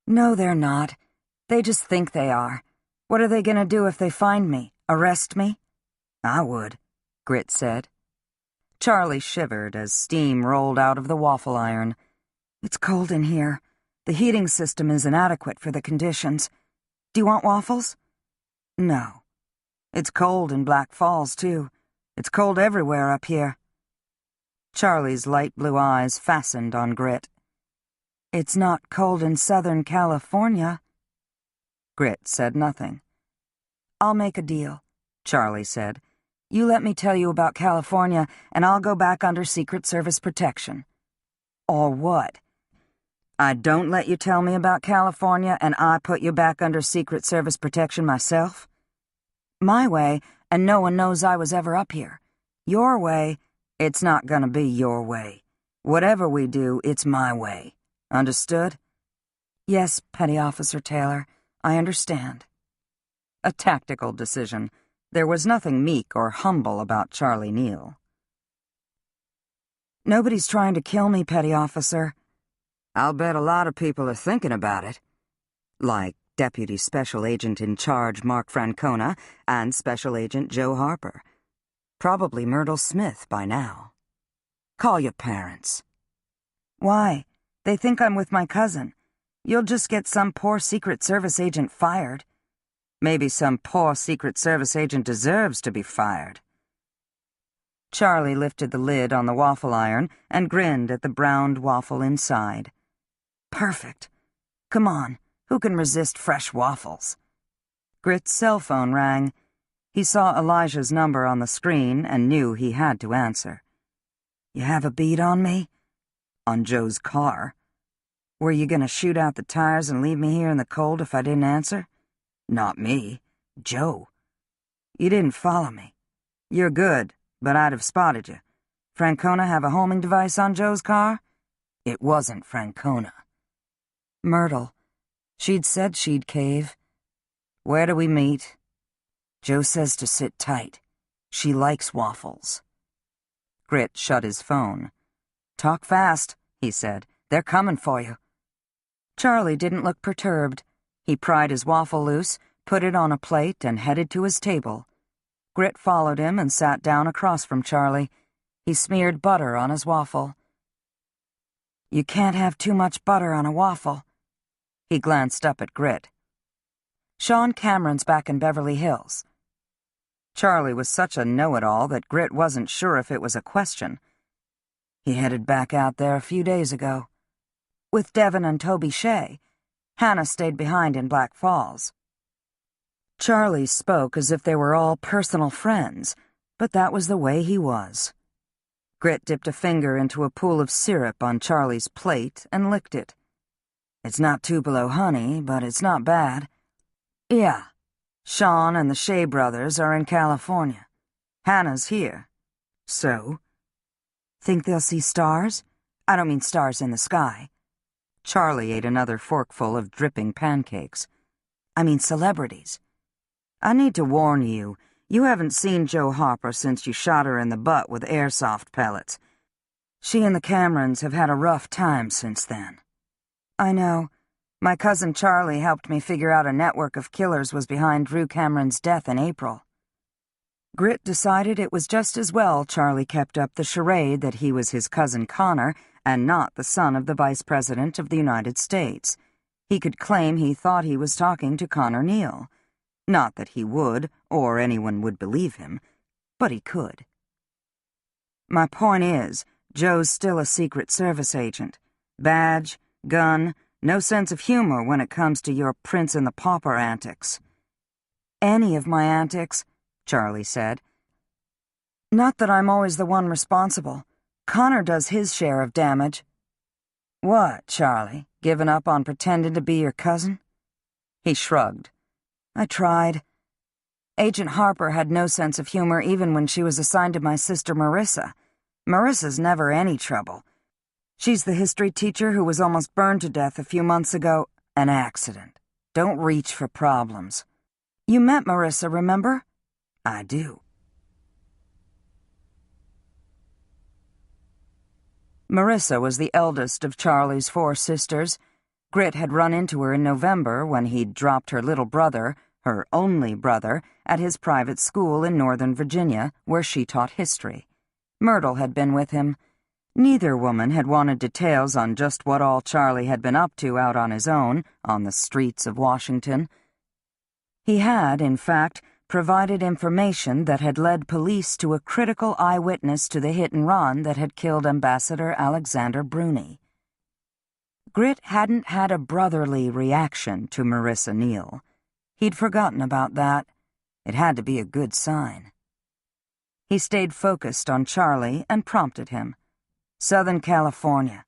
"No, they're not. They just think they are. What are they going to do if they find me? Arrest me?" "I would," Grit said. Charlie shivered as steam rolled out of the waffle iron. "It's cold in here. The heating system is inadequate for the conditions. Do you want waffles?" "No. It's cold in Black Falls, too. It's cold everywhere up here." Charlie's light blue eyes fastened on Grit. "It's not cold in Southern California." Grit said nothing. "I'll make a deal," Charlie said. "You let me tell you about California, and I'll go back under Secret Service protection." "Or what?" "I don't let you tell me about California, and I put you back under Secret Service protection myself?" "My way, and no one knows I was ever up here. Your way, it's not gonna be your way. Whatever we do, it's my way. Understood?" "Yes, Petty Officer Taylor, I understand." A tactical decision. There was nothing meek or humble about Charlie Neal. "Nobody's trying to kill me, Petty Officer." "I'll bet a lot of people are thinking about it." Like Deputy Special Agent in Charge Mark Francona and Special Agent Joe Harper. Probably Myrtle Smith by now. "Call your parents." "Why? They think I'm with my cousin. You'll just get some poor Secret Service agent fired." "Maybe some poor Secret Service agent deserves to be fired." Charlie lifted the lid on the waffle iron and grinned at the browned waffle inside. "Perfect. Come on, who can resist fresh waffles?" Grit's cell phone rang. He saw Elijah's number on the screen and knew he had to answer. "You have a bead on me?" "On Joe's car." "Were you gonna shoot out the tires and leave me here in the cold if I didn't answer?" "Not me. Joe." "You didn't follow me." "You're good, but I'd have spotted you. Francona have a homing device on Joe's car?" "It wasn't Francona." "Myrtle. She'd said she'd cave." "Where do we meet?" "Joe says to sit tight. She likes waffles." Grit shut his phone. "Talk fast," he said. "They're coming for you." Charlie didn't look perturbed. He pried his waffle loose, put it on a plate, and headed to his table. Grit followed him and sat down across from Charlie. He smeared butter on his waffle. "You can't have too much butter on a waffle." He glanced up at Grit. "Sean Cameron's back in Beverly Hills." Charlie was such a know-it-all that Grit wasn't sure if it was a question. "He headed back out there a few days ago." "With Devin and Toby Shea. Hannah stayed behind in Black Falls." Charlie spoke as if they were all personal friends, but that was the way he was. Grit dipped a finger into a pool of syrup on Charlie's plate and licked it. "It's not Tupelo honey, but it's not bad." "Yeah. Sean and the Shea brothers are in California. Hannah's here." "So?" "Think they'll see stars? I don't mean stars in the sky." Charlie ate another forkful of dripping pancakes. "I mean celebrities. I need to warn you, you haven't seen Joe Harper since you shot her in the butt with airsoft pellets. She and the Camerons have had a rough time since then." "I know. My cousin Charlie helped me figure out a network of killers was behind Drew Cameron's death in April." Grit decided it was just as well Charlie kept up the charade that he was his cousin Connor and not the son of the Vice President of the United States. He could claim he thought he was talking to Connor Neal. Not that he would, or anyone would believe him, but he could. "My point is, Joe's still a Secret Service agent. Badge, gun, no sense of humor when it comes to your Prince and the Pauper antics." "Any of my antics," Charlie said. "Not that I'm always the one responsible. Connor does his share of damage." "What, Charlie, given up on pretending to be your cousin?" He shrugged. "I tried. Agent Harper had no sense of humor even when she was assigned to my sister Marissa. Marissa's never any trouble. She's the history teacher who was almost burned to death a few months ago. An accident. Don't reach for problems." "You met Marissa, remember?" "I do." Marissa was the eldest of Charlie's 4 sisters. Grit had run into her in November when he'd dropped her little brother, her only brother, at his private school in Northern Virginia, where she taught history. Myrtle had been with him. Neither woman had wanted details on just what all Charlie had been up to out on his own, on the streets of Washington. He had, in fact, provided information that had led police to a critical eyewitness to the hit-and-run that had killed Ambassador Alexander Bruni. Grit hadn't had a brotherly reaction to Marissa Neal. He'd forgotten about that. It had to be a good sign. He stayed focused on Charlie and prompted him. Southern California.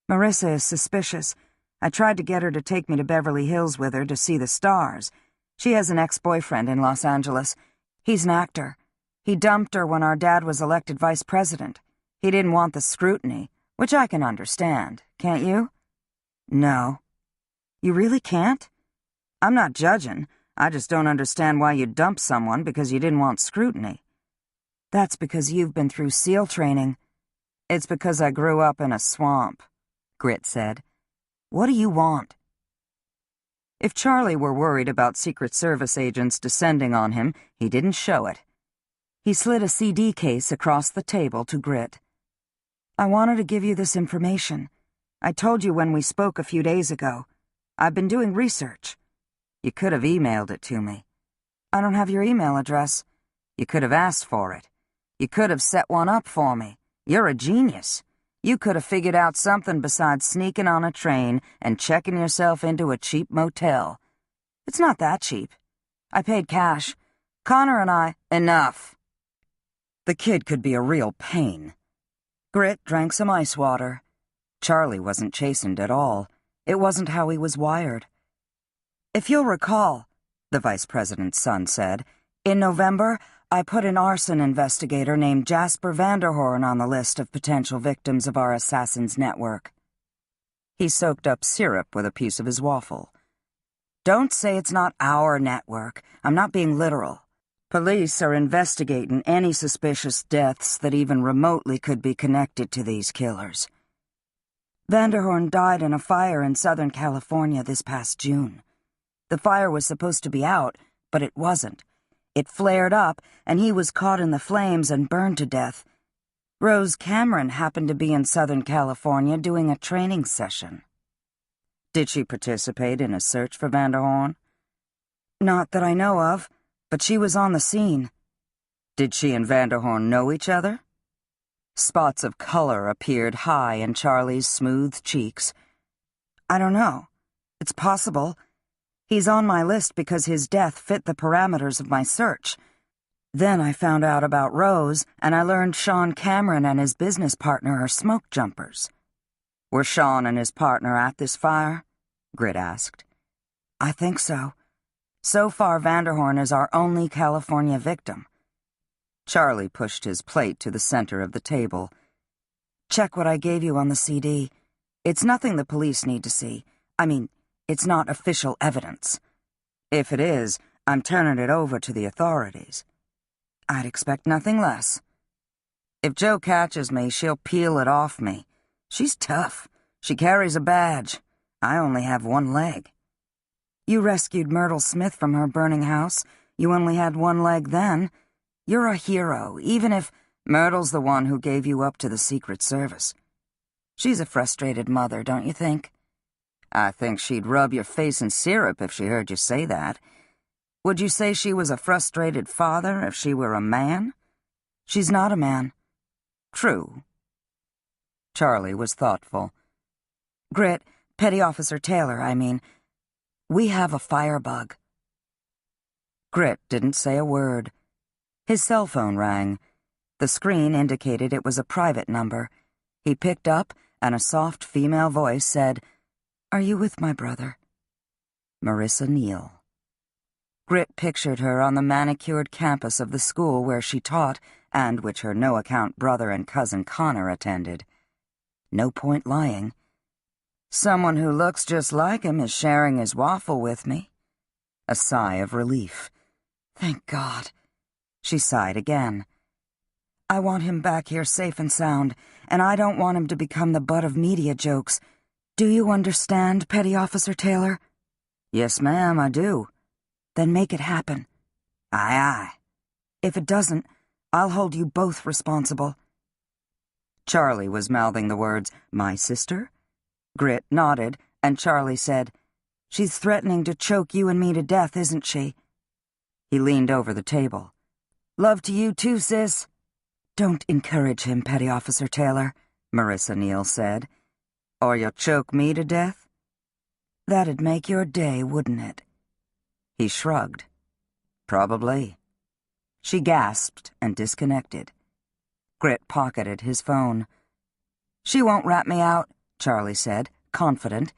Marissa is suspicious. I tried to get her to take me to Beverly Hills with her to see the stars. She has an ex-boyfriend in Los Angeles. He's an actor. He dumped her when our dad was elected vice president. He didn't want the scrutiny, which I can understand. Can't you? No. You really can't? I'm not judging. I just don't understand why you dumped someone because you didn't want scrutiny. That's because you've been through SEAL training. It's because I grew up in a swamp, Grit said. What do you want? If Charlie were worried about Secret Service agents descending on him, he didn't show it. He slid a CD case across the table to Grit. I wanted to give you this information. I told you when we spoke a few days ago. I've been doing research. You could have emailed it to me. I don't have your email address. You could have asked for it. You could have set one up for me. You're a genius. You could have figured out something besides sneaking on a train and checking yourself into a cheap motel. It's not that cheap. I paid cash. Connor and I— Enough. The kid could be a real pain. Grit drank some ice water. Charlie wasn't chastened at all. It wasn't how he was wired. If you'll recall, the vice president's son said, in November, I put an arson investigator named Jasper Vanderhorn on the list of potential victims of our assassins' network. He soaked up syrup with a piece of his waffle. Don't say it's not our network. I'm not being literal. Police are investigating any suspicious deaths that even remotely could be connected to these killers. Vanderhorn died in a fire in Southern California this past June. The fire was supposed to be out, but it wasn't. It flared up, and he was caught in the flames and burned to death. Rose Cameron happened to be in Southern California doing a training session. Did she participate in a search for Vanderhorn? Not that I know of, but she was on the scene. Did she and Vanderhorn know each other? Spots of color appeared high in Charlie's smooth cheeks. I don't know. It's possible. He's on my list because his death fit the parameters of my search. Then I found out about Rose, and I learned Sean Cameron and his business partner are smoke jumpers. Were Sean and his partner at this fire? Grit asked. I think so. So far, Vanderhorn is our only California victim. Charlie pushed his plate to the center of the table. Check what I gave you on the CD. It's nothing the police need to see. I mean, it's not official evidence. If it is, I'm turning it over to the authorities. I'd expect nothing less. If Jo catches me, she'll peel it off me. She's tough. She carries a badge. I only have one leg. You rescued Myrtle Smith from her burning house. You only had one leg then. You're a hero, even if Myrtle's the one who gave you up to the Secret Service. She's a frustrated mother, don't you think? I think she'd rub your face in syrup if she heard you say that. Would you say she was a frustrated father if she were a man? She's not a man. True. Charlie was thoughtful. Grit, Petty Officer Taylor, I mean. We have a firebug. Grit didn't say a word. His cell phone rang. The screen indicated it was a private number. He picked up, and a soft female voice said, Are you with my brother? Marissa Neal. Grit pictured her on the manicured campus of the school where she taught and which her no-account brother and cousin Connor attended. No point lying. Someone who looks just like him is sharing his waffle with me. A sigh of relief. Thank God. She sighed again. I want him back here safe and sound, and I don't want him to become the butt of media jokes. Do you understand, Petty Officer Taylor? Yes, ma'am, I do. Then make it happen. Aye, aye. If it doesn't, I'll hold you both responsible. Charlie was mouthing the words, my sister? Grit nodded, and Charlie said, She's threatening to choke you and me to death, isn't she? He leaned over the table. "Love to you too, sis." "Don't encourage him, Petty Officer Taylor," Marissa Neal said. "Or you'll choke me to death?" "That'd make your day, wouldn't it?" He shrugged. "Probably." She gasped and disconnected. Grit pocketed his phone. "She won't rat me out," Charlie said, confident.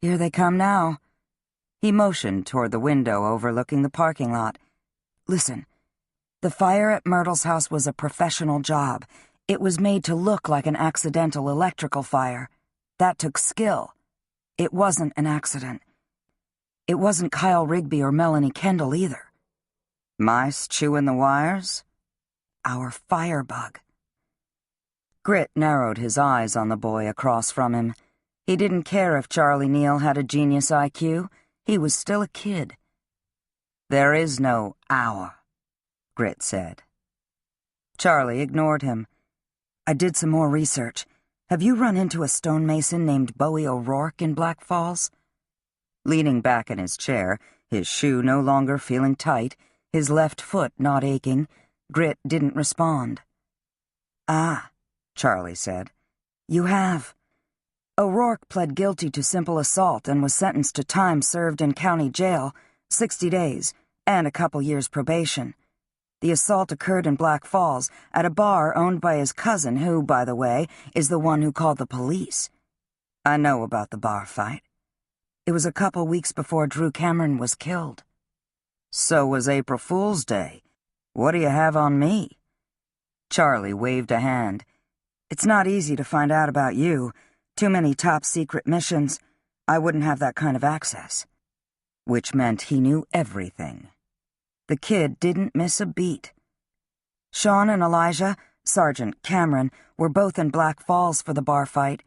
"Here they come now." He motioned toward the window overlooking the parking lot. "Listen, the fire at Myrtle's house was a professional job. It was made to look like an accidental electrical fire. That took skill. It wasn't an accident. It wasn't Kyle Rigby or Melanie Kendall either." "Mice chewing the wires?" "Our firebug." Grit narrowed his eyes on the boy across from him. He didn't care if Charlie Neal had a genius IQ. He was still a kid. "There is no our," Grit said. Charlie ignored him. "I did some more research. Have you run into a stonemason named Bowie O'Rourke in Black Falls?" Leaning back in his chair, his shoe no longer feeling tight, his left foot not aching, Grit didn't respond. "Ah," Charlie said. "You have. O'Rourke pled guilty to simple assault and was sentenced to time served in county jail, 60 days, and a couple years probation. The assault occurred in Black Falls, at a bar owned by his cousin who, by the way, is the one who called the police. I know about the bar fight. It was a couple weeks before Drew Cameron was killed." "So was April Fool's Day. What do you have on me?" Charlie waved a hand. "It's not easy to find out about you. Too many top-secret missions. I wouldn't have that kind of access." Which meant he knew everything. The kid didn't miss a beat. Sean and Elijah, Sergeant Cameron, were both in Black Falls for the bar fight.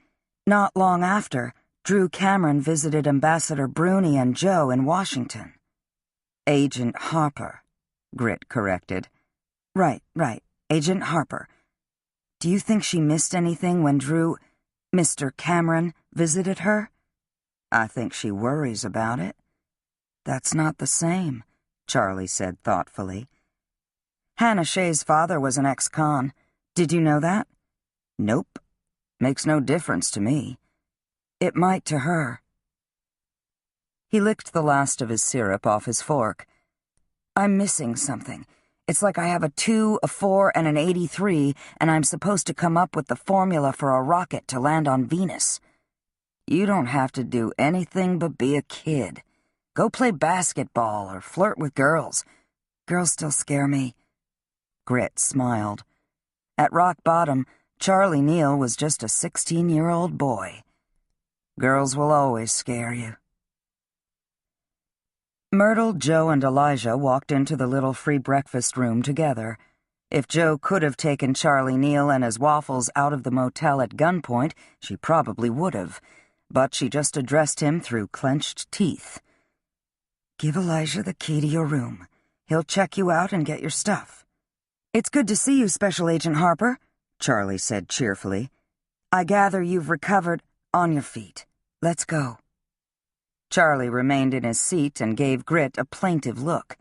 Not long after, Drew Cameron visited Ambassador Bruni and Joe in Washington. "Agent Harper," Grit corrected. Right, Agent Harper. Do you think she missed anything when Mr. Cameron, visited her?" "I think she worries about it." "That's not the same," Charlie said thoughtfully. "Hannah Shea's father was an ex-con. Did you know that?" "Nope. Makes no difference to me." "It might to her." He licked the last of his syrup off his fork. "I'm missing something. It's like I have a 2, a 4, and an 83, and I'm supposed to come up with the formula for a rocket to land on Venus." "You don't have to do anything but be a kid. Go play basketball or flirt with girls. Girls still scare me." Grit smiled. At rock bottom, Charlie Neal was just a 16-year-old boy. Girls will always scare you. Myrtle, Joe, and Elijah walked into the little free breakfast room together. If Joe could have taken Charlie Neal and his waffles out of the motel at gunpoint, she probably would have, but she just addressed him through clenched teeth. "Give Elijah the key to your room. He'll check you out and get your stuff." "It's good to see you, Special Agent Harper," Charlie said cheerfully. "I gather you've recovered on your feet. Let's go." Charlie remained in his seat and gave Grit a plaintive look.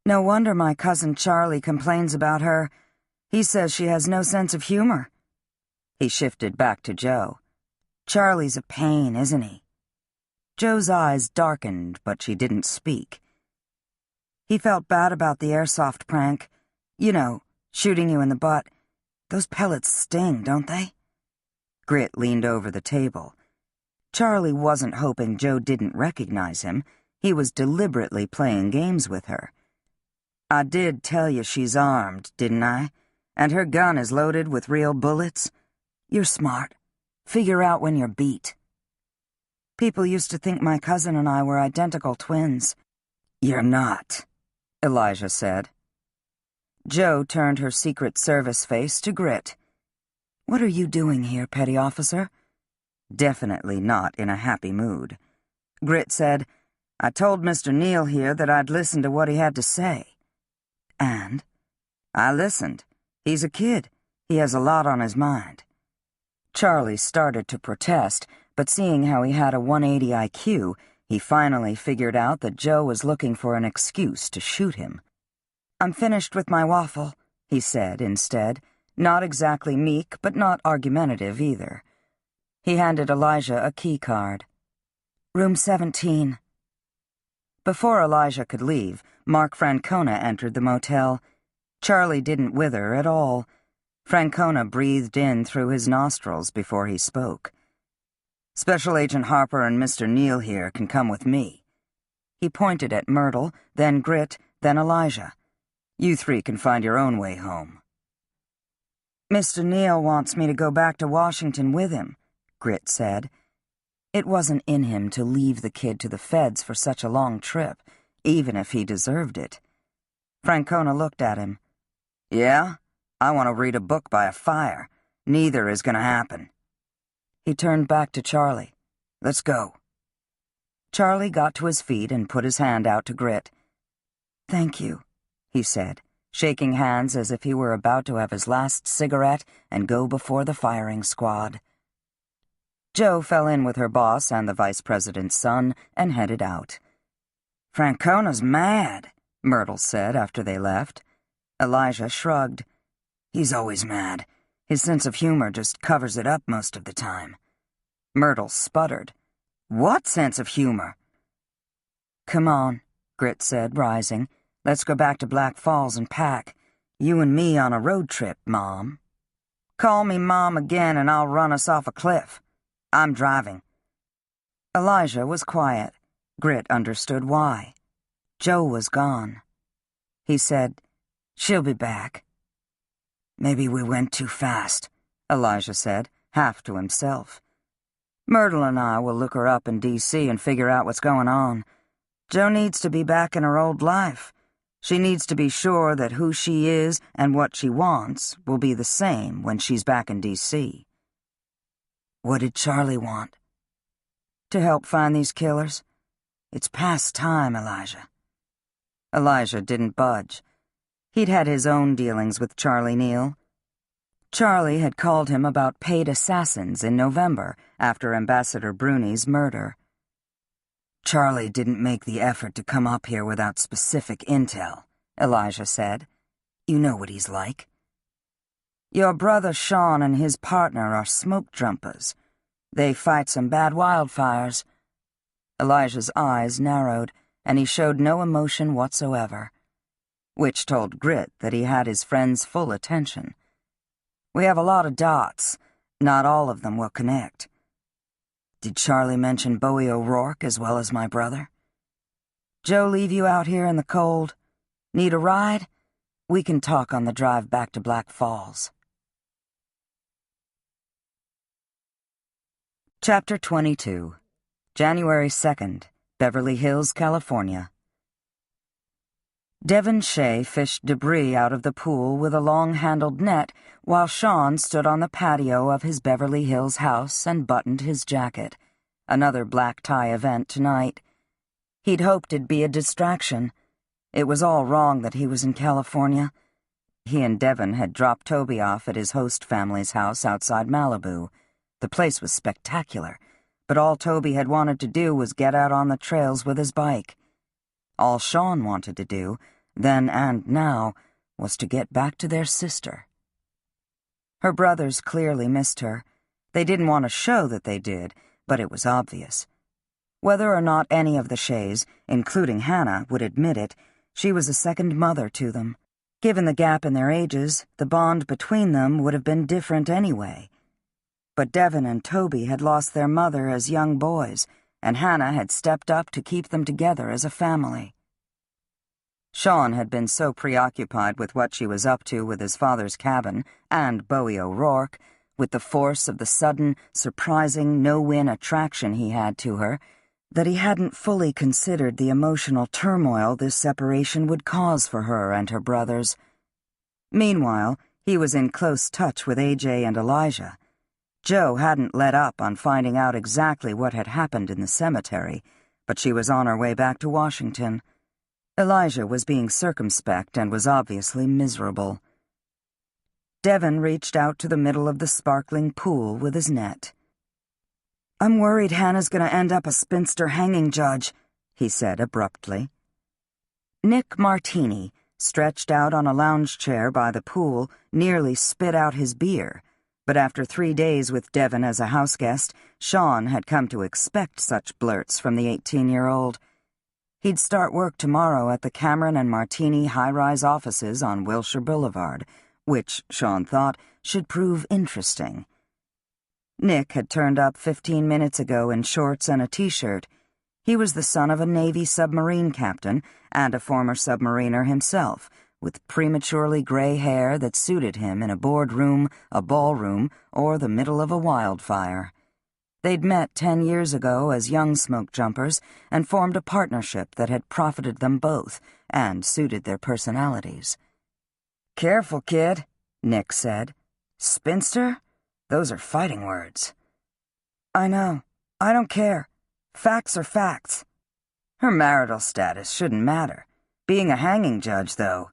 "No wonder my cousin Charlie complains about her. He says she has no sense of humor." He shifted back to Joe. "Charlie's a pain, isn't he?" Joe's eyes darkened, but she didn't speak. "He felt bad about the airsoft prank. You know, shooting you in the butt. Those pellets sting, don't they?" Grit leaned over the table. Charlie wasn't hoping Joe didn't recognize him. He was deliberately playing games with her. "I did tell you she's armed, didn't I? And her gun is loaded with real bullets? You're smart. Figure out when you're beat." "People used to think my cousin and I were identical twins." "You're not," Elijah said. Joe turned her Secret Service face to Grit. "What are you doing here, Petty Officer?" Definitely not in a happy mood. Grit said, "I told Mr. Neal here that I'd listen to what he had to say." "And?" "I listened. He's a kid. He has a lot on his mind." Charlie started to protest, but seeing how he had a 180 IQ, he finally figured out that Joe was looking for an excuse to shoot him. "I'm finished with my waffle," he said instead, not exactly meek but not argumentative either. He handed Elijah a key card. "Room 17. Before Elijah could leave, Mark Francona entered the motel. Charlie didn't wither at all. Francona breathed in through his nostrils before he spoke. "Special Agent Harper and Mr. Neal here can come with me." He pointed at Myrtle, then Grit, then Elijah. "You three can find your own way home." "Mr. Neal wants me to go back to Washington with him," Grit said. It wasn't in him to leave the kid to the feds for such a long trip, even if he deserved it. Francona looked at him. "Yeah? I want to read a book by a fire. Neither is going to happen." He turned back to Charlie. "Let's go." Charlie got to his feet and put his hand out to Grit. "Thank you," he said, shaking hands as if he were about to have his last cigarette and go before the firing squad. Joe fell in with her boss and the vice president's son and headed out. "Francona's mad," Myrtle said after they left. Elijah shrugged. "He's always mad. His sense of humor just covers it up most of the time." Myrtle sputtered. "What sense of humor?" "Come on," Grit said, rising. "Let's go back to Black Falls and pack. You and me on a road trip, Mom." "Call me Mom again and I'll run us off a cliff. I'm driving." Elijah was quiet. Grit understood why. Joe was gone. He said, "She'll be back." "Maybe we went too fast," Elijah said, half to himself. "Myrtle and I will look her up in D.C. and figure out what's going on. Joe needs to be back in her old life. She needs to be sure that who she is and what she wants will be the same when she's back in D.C. "What did Charlie want?" "To help find these killers. It's past time, Elijah." Elijah didn't budge. He'd had his own dealings with Charlie Neal. Charlie had called him about paid assassins in November after Ambassador Bruni's murder. "Charlie didn't make the effort to come up here without specific intel," Elijah said. "You know what he's like." "Your brother Sean and his partner are smoke jumpers. They fight some bad wildfires." Elijah's eyes narrowed, and he showed no emotion whatsoever, which told Grit that he had his friend's full attention. "We have a lot of dots. Not all of them will connect." "Did Charlie mention Bowie O'Rourke as well as my brother?" "Joe leave you out here in the cold? Need a ride? We can talk on the drive back to Black Falls." Chapter 22. January 2nd, Beverly Hills, California. Devon Shea fished debris out of the pool with a long-handled net while Sean stood on the patio of his Beverly Hills house and buttoned his jacket. Another black tie event tonight. He'd hoped it'd be a distraction. It was all wrong that he was in California. He and Devon had dropped Toby off at his host family's house outside Malibu. The place was spectacular, but all Toby had wanted to do was get out on the trails with his bike. All Sean wanted to do, then and now, was to get back to their sister. Her brothers clearly missed her. They didn't want to show that they did, but it was obvious. Whether or not any of the Shays, including Hannah, would admit it, she was a second mother to them. Given the gap in their ages, the bond between them would have been different anyway. But Devon and Toby had lost their mother as young boys, and Hannah had stepped up to keep them together as a family. Sean had been so preoccupied with what she was up to with his father's cabin and Bowie O'Rourke, with the force of the sudden, surprising, no-win attraction he had to her, that he hadn't fully considered the emotional turmoil this separation would cause for her and her brothers. Meanwhile, he was in close touch with AJ and Elijah. Joe hadn't let up on finding out exactly what had happened in the cemetery, but she was on her way back to Washington. Elijah was being circumspect and was obviously miserable. Devon reached out to the middle of the sparkling pool with his net. I'm worried Hannah's gonna end up a spinster hanging judge, he said abruptly. Nick Martini, stretched out on a lounge chair by the pool, nearly spit out his beer, but after 3 days with Devon as a houseguest, Sean had come to expect such blurts from the 18-year-old. He'd start work tomorrow at the Cameron and Martini high-rise offices on Wilshire Boulevard, which, Sean thought, should prove interesting. Nick had turned up 15 minutes ago in shorts and a t-shirt. He was the son of a Navy submarine captain and a former submariner himself, with prematurely gray hair that suited him in a boardroom, a ballroom, or the middle of a wildfire. They'd met 10 years ago as young smoke jumpers and formed a partnership that had profited them both and suited their personalities. "Careful, kid," Nick said. "Spinster? Those are fighting words." "I know. I don't care. Facts are facts." "Her marital status shouldn't matter. Being a hanging judge, though."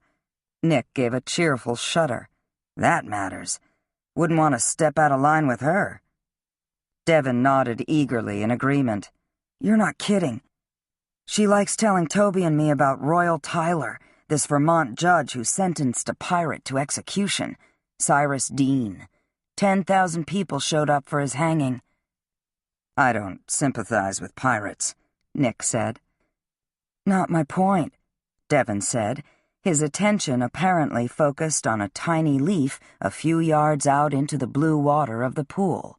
Nick gave a cheerful shudder. "That matters. Wouldn't want to step out of line with her." Devon nodded eagerly in agreement. "You're not kidding. She likes telling Toby and me about Royal Tyler, this Vermont judge who sentenced a pirate to execution, Cyrus Dean. 10,000 people showed up for his hanging." "I don't sympathize with pirates," Nick said. "Not my point," Devon said, his attention apparently focused on a tiny leaf a few yards out into the blue water of the pool.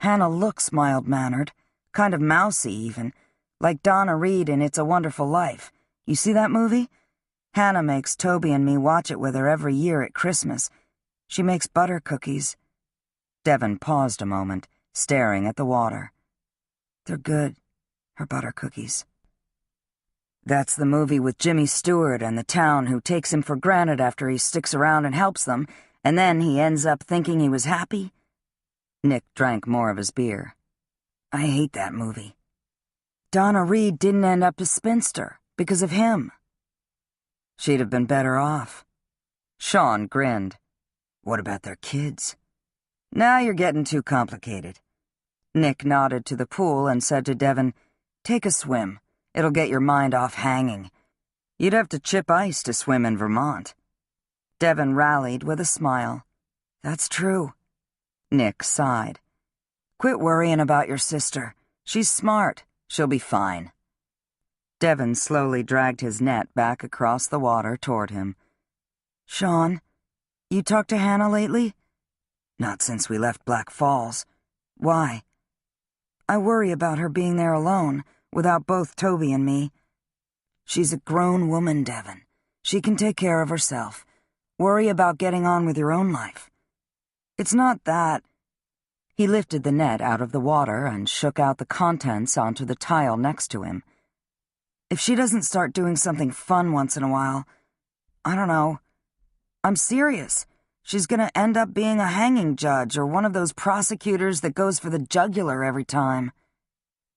"Hannah looks mild-mannered, kind of mousy even, like Donna Reed in It's a Wonderful Life. You see that movie? Hannah makes Toby and me watch it with her every year at Christmas. She makes butter cookies." Devon paused a moment, staring at the water. "They're good, her butter cookies." "That's the movie with Jimmy Stewart and the town who takes him for granted after he sticks around and helps them, and then he ends up thinking he was happy?" Nick drank more of his beer. "I hate that movie. Donna Reed didn't end up a spinster because of him." "She'd have been better off." Sean grinned. "What about their kids?" "Now you're getting too complicated." Nick nodded to the pool and said to Devon, "Take a swim. It'll get your mind off hanging. You'd have to chip ice to swim in Vermont." Devon rallied with a smile. "That's true." Nick sighed. "Quit worrying about your sister. She's smart. She'll be fine." Devon slowly dragged his net back across the water toward him. "Sean, you talked to Hannah lately?" "Not since we left Black Falls." "Why?" "I worry about her being there alone, without both Toby and me." "She's a grown woman, Devon. She can take care of herself. Worry about getting on with your own life." "It's not that." He lifted the net out of the water and shook out the contents onto the tile next to him. "If she doesn't start doing something fun once in a while, I don't know. I'm serious. She's gonna end up being a hanging judge or one of those prosecutors that goes for the jugular every time."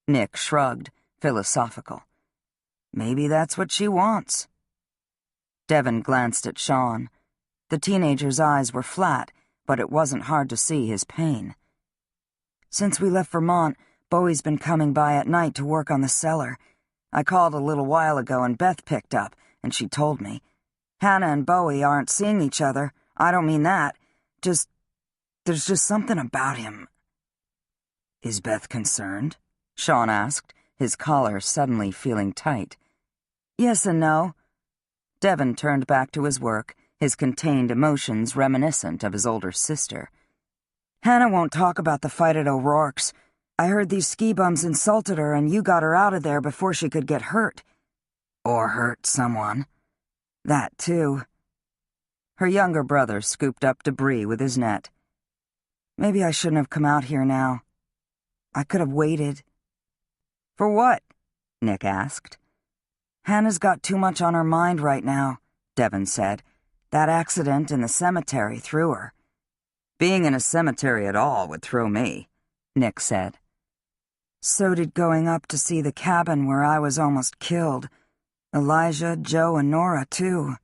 Nick shrugged, philosophical. "Maybe that's what she wants." Devon glanced at Sean. The teenager's eyes were flat, but it wasn't hard to see his pain. "Since we left Vermont, Bowie's been coming by at night to work on the cellar. I called a little while ago and Beth picked up, and she told me. Hannah and Bowie aren't seeing each other. I don't mean that. There's just something about him." "Is Beth concerned?" Sean asked, his collar suddenly feeling tight. "Yes and no." Devon turned back to his work, his contained emotions reminiscent of his older sister. "Hannah won't talk about the fight at O'Rourke's. I heard these ski bums insulted her and you got her out of there before she could get hurt." "Or hurt someone." "That, too." Her younger brother scooped up debris with his net. "Maybe I shouldn't have come out here now. I could have waited." "For what?" Nick asked. "Hannah's got too much on her mind right now," Devon said. "That accident in the cemetery threw her." "Being in a cemetery at all would throw me," Nick said. "So did going up to see the cabin where I was almost killed. Elijah, Joe, and Nora, too."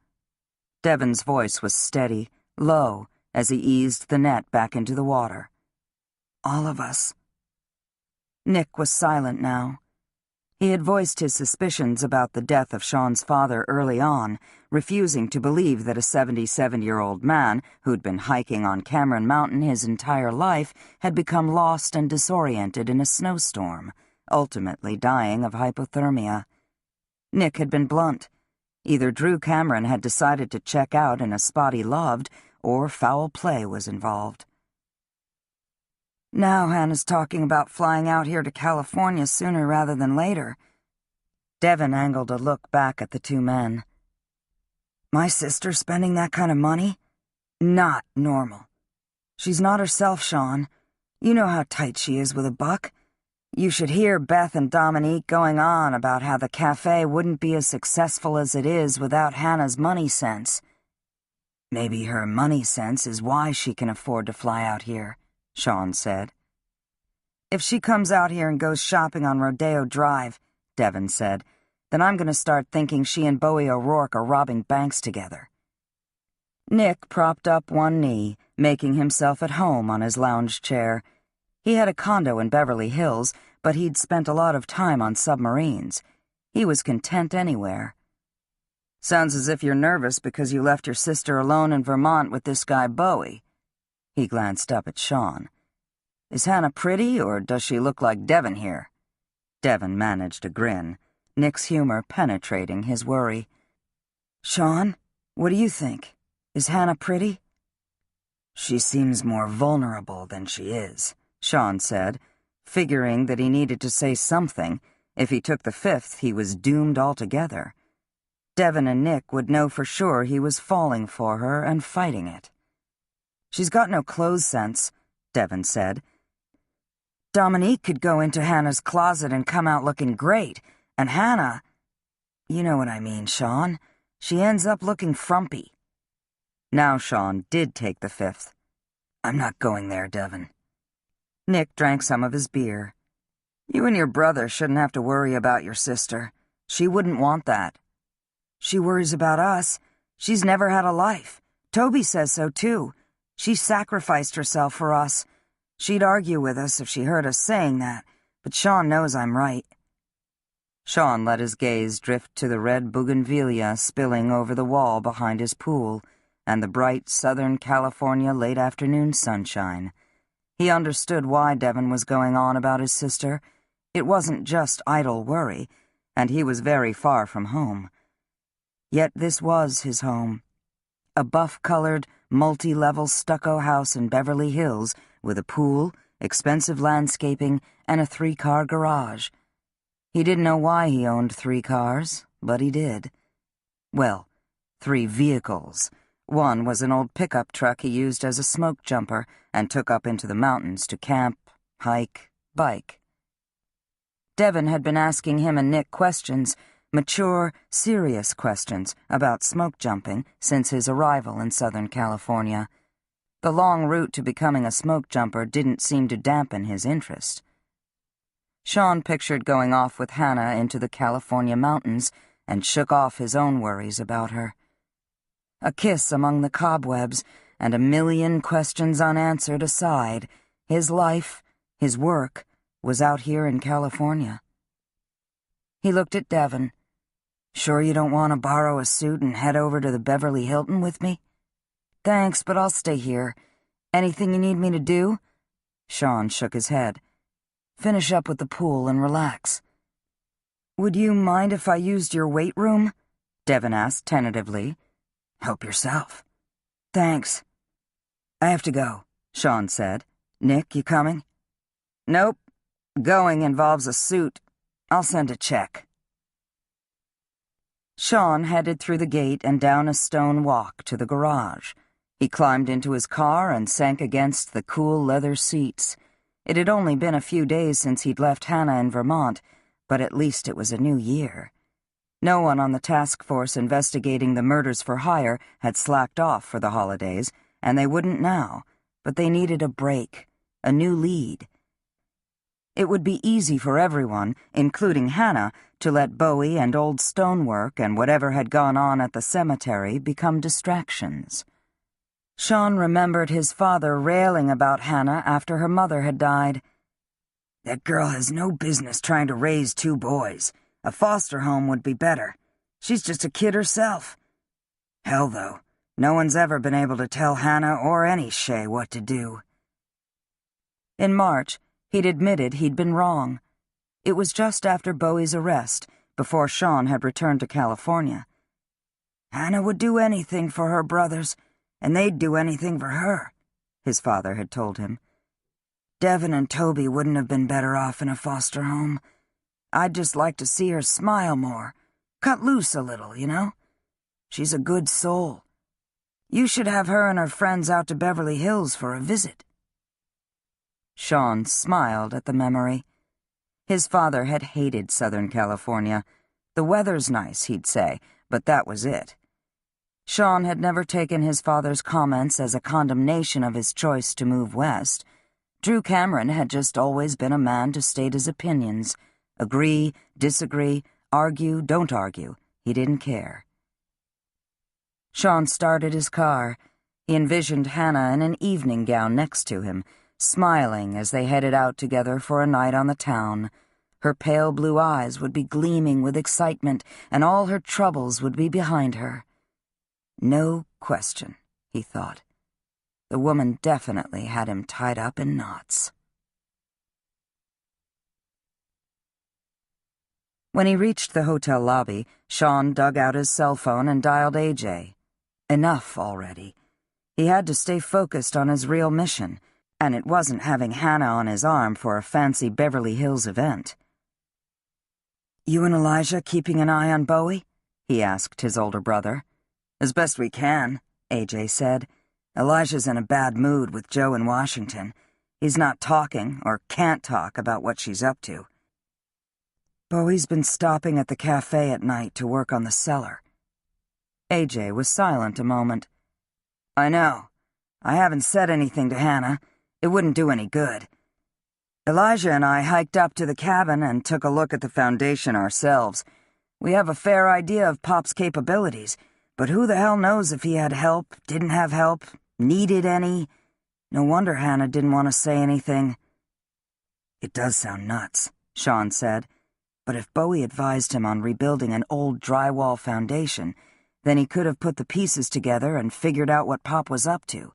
Devon's voice was steady, low, as he eased the net back into the water. "All of us." Nick was silent now. He had voiced his suspicions about the death of Sean's father early on, refusing to believe that a 77-year-old man who'd been hiking on Cameron Mountain his entire life had become lost and disoriented in a snowstorm, ultimately dying of hypothermia. Nick had been blunt. Either Drew Cameron had decided to check out in a spot he loved, or foul play was involved. Now Hannah's talking about flying out here to California sooner rather than later. Devin angled a look back at the two men. My sister spending that kind of money? Not normal. She's not herself, Sean. You know how tight she is with a buck. You should hear Beth and Dominique going on about how the cafe wouldn't be as successful as it is without Hannah's money sense. Maybe her money sense is why she can afford to fly out here, Sean said. If she comes out here and goes shopping on Rodeo Drive, Devin said, then I'm going to start thinking she and Bowie O'Rourke are robbing banks together. Nick propped up one knee, making himself at home on his lounge chair. He had a condo in Beverly Hills, but he'd spent a lot of time on submarines. He was content anywhere. Sounds as if you're nervous because you left your sister alone in Vermont with this guy Bowie. He glanced up at Sean. Is Hannah pretty, or does she look like Devin here? Devin managed a grin, Nick's humor penetrating his worry. Sean, what do you think? Is Hannah pretty? She seems more vulnerable than she is, Sean said, figuring that he needed to say something. If he took the fifth, he was doomed altogether. Devin and Nick would know for sure he was falling for her and fighting it. She's got no clothes sense, Devin said. Dominique could go into Hannah's closet and come out looking great, and Hannah... You know what I mean, Sean. She ends up looking frumpy. Now Sean did take the fifth. I'm not going there, Devin. Nick drank some of his beer. You and your brother shouldn't have to worry about your sister. She wouldn't want that. She worries about us. She's never had a life. Toby says so, too. She sacrificed herself for us. She'd argue with us if she heard us saying that, but Sean knows I'm right. Sean let his gaze drift to the red bougainvillea spilling over the wall behind his pool and the bright Southern California late afternoon sunshine. He understood why Devin was going on about his sister. It wasn't just idle worry, and he was very far from home. Yet this was his home. A buff-colored, multi-level stucco house in Beverly Hills with a pool, expensive landscaping, and a 3-car garage. He didn't know why he owned 3 cars, but he did. Well, 3 vehicles. One was an old pickup truck he used as a smoke jumper and took up into the mountains to camp, hike, bike. Devin had been asking him and Nick questions, mature, serious questions about smoke jumping since his arrival in Southern California. The long route to becoming a smoke jumper didn't seem to dampen his interest. Sean pictured going off with Hannah into the California mountains and shook off his own worries about her. A kiss among the cobwebs and a million questions unanswered aside, his life, his work, was out here in California. He looked at Devin. Sure you don't want to borrow a suit and head over to the Beverly Hilton with me? Thanks, but I'll stay here. Anything you need me to do? Sean shook his head. Finish up with the pool and relax. Would you mind if I used your weight room? Devin asked tentatively. Help yourself. Thanks. I have to go, Sean said. Nick, you coming? Nope. Going involves a suit. I'll send a check. Sean headed through the gate and down a stone walk to the garage. He climbed into his car and sank against the cool leather seats. It had only been a few days since he'd left Hannah in Vermont, but at least it was a new year. No one on the task force investigating the murders for hire had slacked off for the holidays, and they wouldn't now, but they needed a break, a new lead. It would be easy for everyone, including Hannah, to let Bowie and old stonework and whatever had gone on at the cemetery become distractions. Sean remembered his father railing about Hannah after her mother had died. That girl has no business trying to raise 2 boys. A foster home would be better. She's just a kid herself. Hell, though, no one's ever been able to tell Hannah or any Shay what to do. In March, he'd admitted he'd been wrong. It was just after Bowie's arrest, before Sean had returned to California. Hannah would do anything for her brothers, and they'd do anything for her, his father had told him. Devin and Toby wouldn't have been better off in a foster home. I'd just like to see her smile more, cut loose a little, you know? She's a good soul. You should have her and her friends out to Beverly Hills for a visit. Sean smiled at the memory. His father had hated Southern California. The weather's nice, he'd say, but that was it. Sean had never taken his father's comments as a condemnation of his choice to move west. Drew Cameron had just always been a man to state his opinions. Agree, disagree, argue, don't argue. He didn't care. Sean started his car. He envisioned Hannah in an evening gown next to him, smiling as they headed out together for a night on the town. Her pale blue eyes would be gleaming with excitement, and all her troubles would be behind her. No question, he thought. The woman definitely had him tied up in knots. When he reached the hotel lobby, Sean dug out his cell phone and dialed AJ. Enough already. He had to stay focused on his real mission, and it wasn't having Hannah on his arm for a fancy Beverly Hills event. "You and Elijah keeping an eye on Bowie?" he asked his older brother. "As best we can," AJ said. "Elijah's in a bad mood with Joe in Washington. He's not talking, or can't talk, about what she's up to. Bowie's been stopping at the cafe at night to work on the cellar." AJ was silent a moment. "I know. I haven't said anything to Hannah. It wouldn't do any good. Elijah and I hiked up to the cabin and took a look at the foundation ourselves. We have a fair idea of Pop's capabilities, but who the hell knows if he had help, didn't have help, needed any? No wonder Hannah didn't want to say anything." "It does sound nuts," Sean said, "but if Bowie advised him on rebuilding an old drywall foundation, then he could have put the pieces together and figured out what Pop was up to.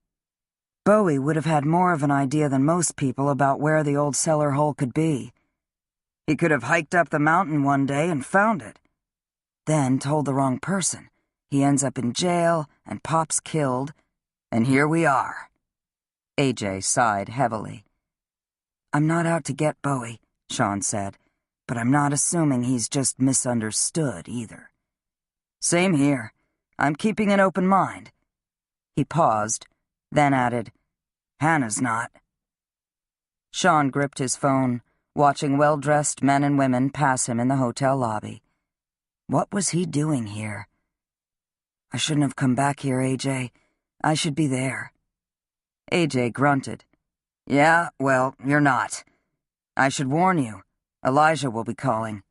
Bowie would have had more of an idea than most people about where the old cellar hole could be. He could have hiked up the mountain one day and found it. Then told the wrong person. He ends up in jail, and Pop's killed, and here we are." AJ sighed heavily. "I'm not out to get Bowie," Sean said, "but I'm not assuming he's just misunderstood either." "Same here. I'm keeping an open mind." He paused, then added, "Hannah's not." Sean gripped his phone, watching well-dressed men and women pass him in the hotel lobby. What was he doing here? "I shouldn't have come back here, AJ. I should be there." AJ grunted. "Yeah, well, you're not. I should warn you. Elijah will be calling."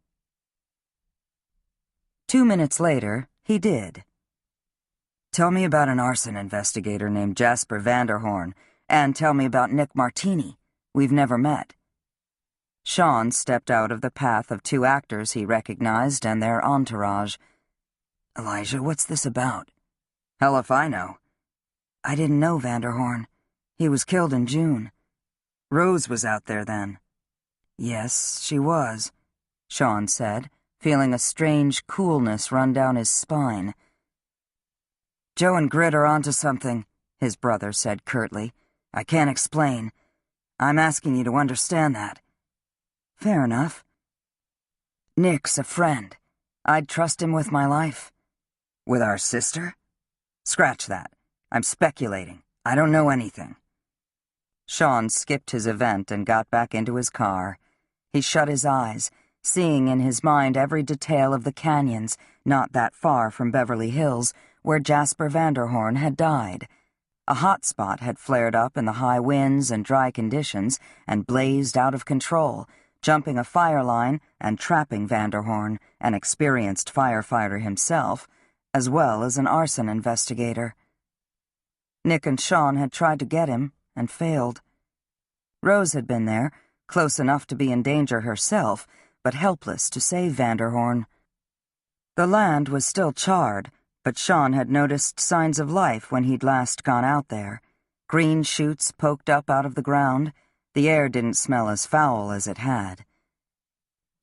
2 minutes later, he did. "Tell me about an arson investigator named Jasper Vanderhorn, and tell me about Nick Martini. We've never met." Sean stepped out of the path of 2 actors he recognized and their entourage. "Elijah, what's this about?" "Hell if I know." "I didn't know Vanderhorn. He was killed in June." "Rose was out there then." "Yes, she was," Sean said, feeling a strange coolness run down his spine. "Joe and Grit are onto something," his brother said curtly. "I can't explain. I'm asking you to understand that." "Fair enough." "Nick's a friend. I'd trust him with my life." "With our sister?" "Scratch that. I'm speculating. I don't know anything." Sean skipped his event and got back into his car. He shut his eyes, seeing in his mind every detail of the canyons, not that far from Beverly Hills, where Jasper Vanderhorn had died. A hot spot had flared up in the high winds and dry conditions and blazed out of control, jumping a fire line and trapping Vanderhorn, an experienced firefighter himself, as well as an arson investigator. Nick and Sean had tried to get him and failed. Rose had been there, close enough to be in danger herself, but helpless to save Vanderhorn. The land was still charred, but Sean had noticed signs of life when he'd last gone out there. Green shoots poked up out of the ground. The air didn't smell as foul as it had.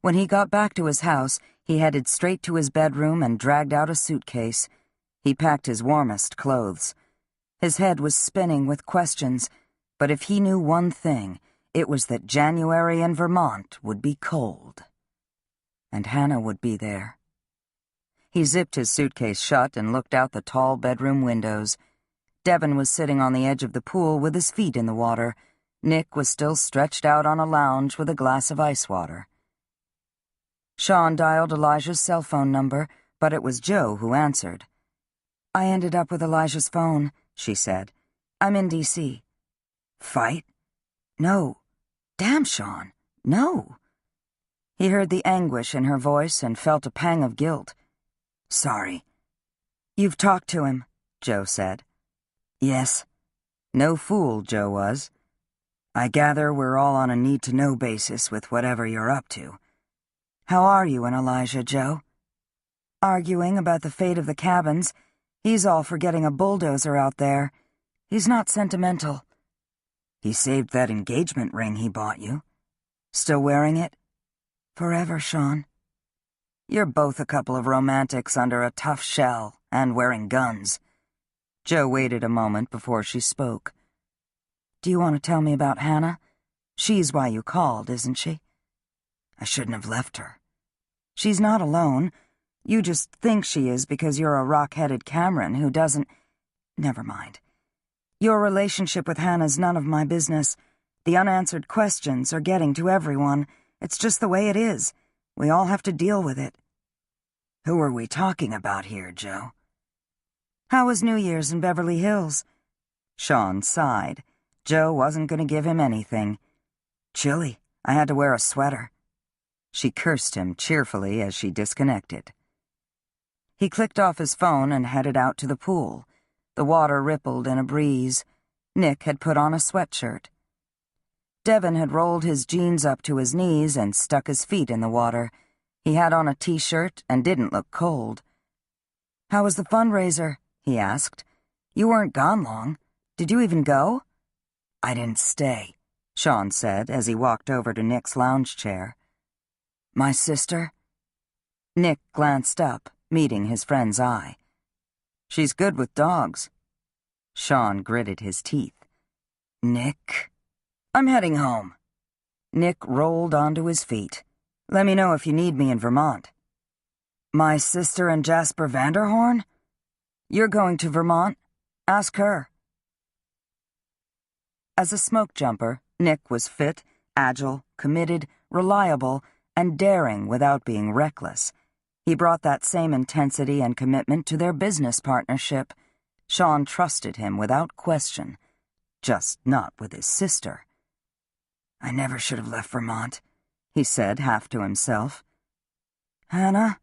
When he got back to his house, he headed straight to his bedroom and dragged out a suitcase. He packed his warmest clothes. His head was spinning with questions, but if he knew one thing, it was that January in Vermont would be cold. And Hannah would be there. He zipped his suitcase shut and looked out the tall bedroom windows. Devin was sitting on the edge of the pool with his feet in the water. Nick was still stretched out on a lounge with a glass of ice water. Sean dialed Elijah's cell phone number, but it was Jo who answered. "I ended up with Elijah's phone," she said. "I'm in D.C. "Fight? No. Damn, Sean, no." He heard the anguish in her voice and felt a pang of guilt. "Sorry." "You've talked to him," Jo said. "Yes." No fool, Jo was. "I gather we're all on a need-to-know basis with whatever you're up to. How are you and Elijah, Jo?" "Arguing about the fate of the cabins. He's all for getting a bulldozer out there. He's not sentimental." "He saved that engagement ring he bought you. Still wearing it?" "Forever, Sean." "You're both a couple of romantics under a tough shell and wearing guns." Jo waited a moment before she spoke. "Do you want to tell me about Hannah? She's why you called, isn't she?" "I shouldn't have left her." "She's not alone. You just think she is because you're a rock-headed Cameron who doesn't— Never mind. Your relationship with Hannah's none of my business. The unanswered questions are getting to everyone. It's just the way it is. We all have to deal with it." "Who are we talking about here, Jo?" "How was New Year's in Beverly Hills?" Sean sighed. Jo wasn't going to give him anything. "Chilly. I had to wear a sweater." She cursed him cheerfully as she disconnected. He clicked off his phone and headed out to the pool. The water rippled in a breeze. Nick had put on a sweatshirt. Devin had rolled his jeans up to his knees and stuck his feet in the water. He had on a t-shirt and didn't look cold. "How was the fundraiser?" he asked. "You weren't gone long. Did you even go?" "I didn't stay," Sean said as he walked over to Nick's lounge chair. "My sister?" Nick glanced up, meeting his friend's eye. "She's good with dogs." Sean gritted his teeth. "Nick?" "I'm heading home." Nick rolled onto his feet. "Let me know if you need me in Vermont." "My sister and Jasper Vanderhorn?" "You're going to Vermont? Ask her." As a smoke jumper, Nick was fit, agile, committed, reliable, and daring without being reckless. He brought that same intensity and commitment to their business partnership. Sean trusted him without question, just not with his sister. "I never should have left Vermont," he said half to himself. "Hannah?"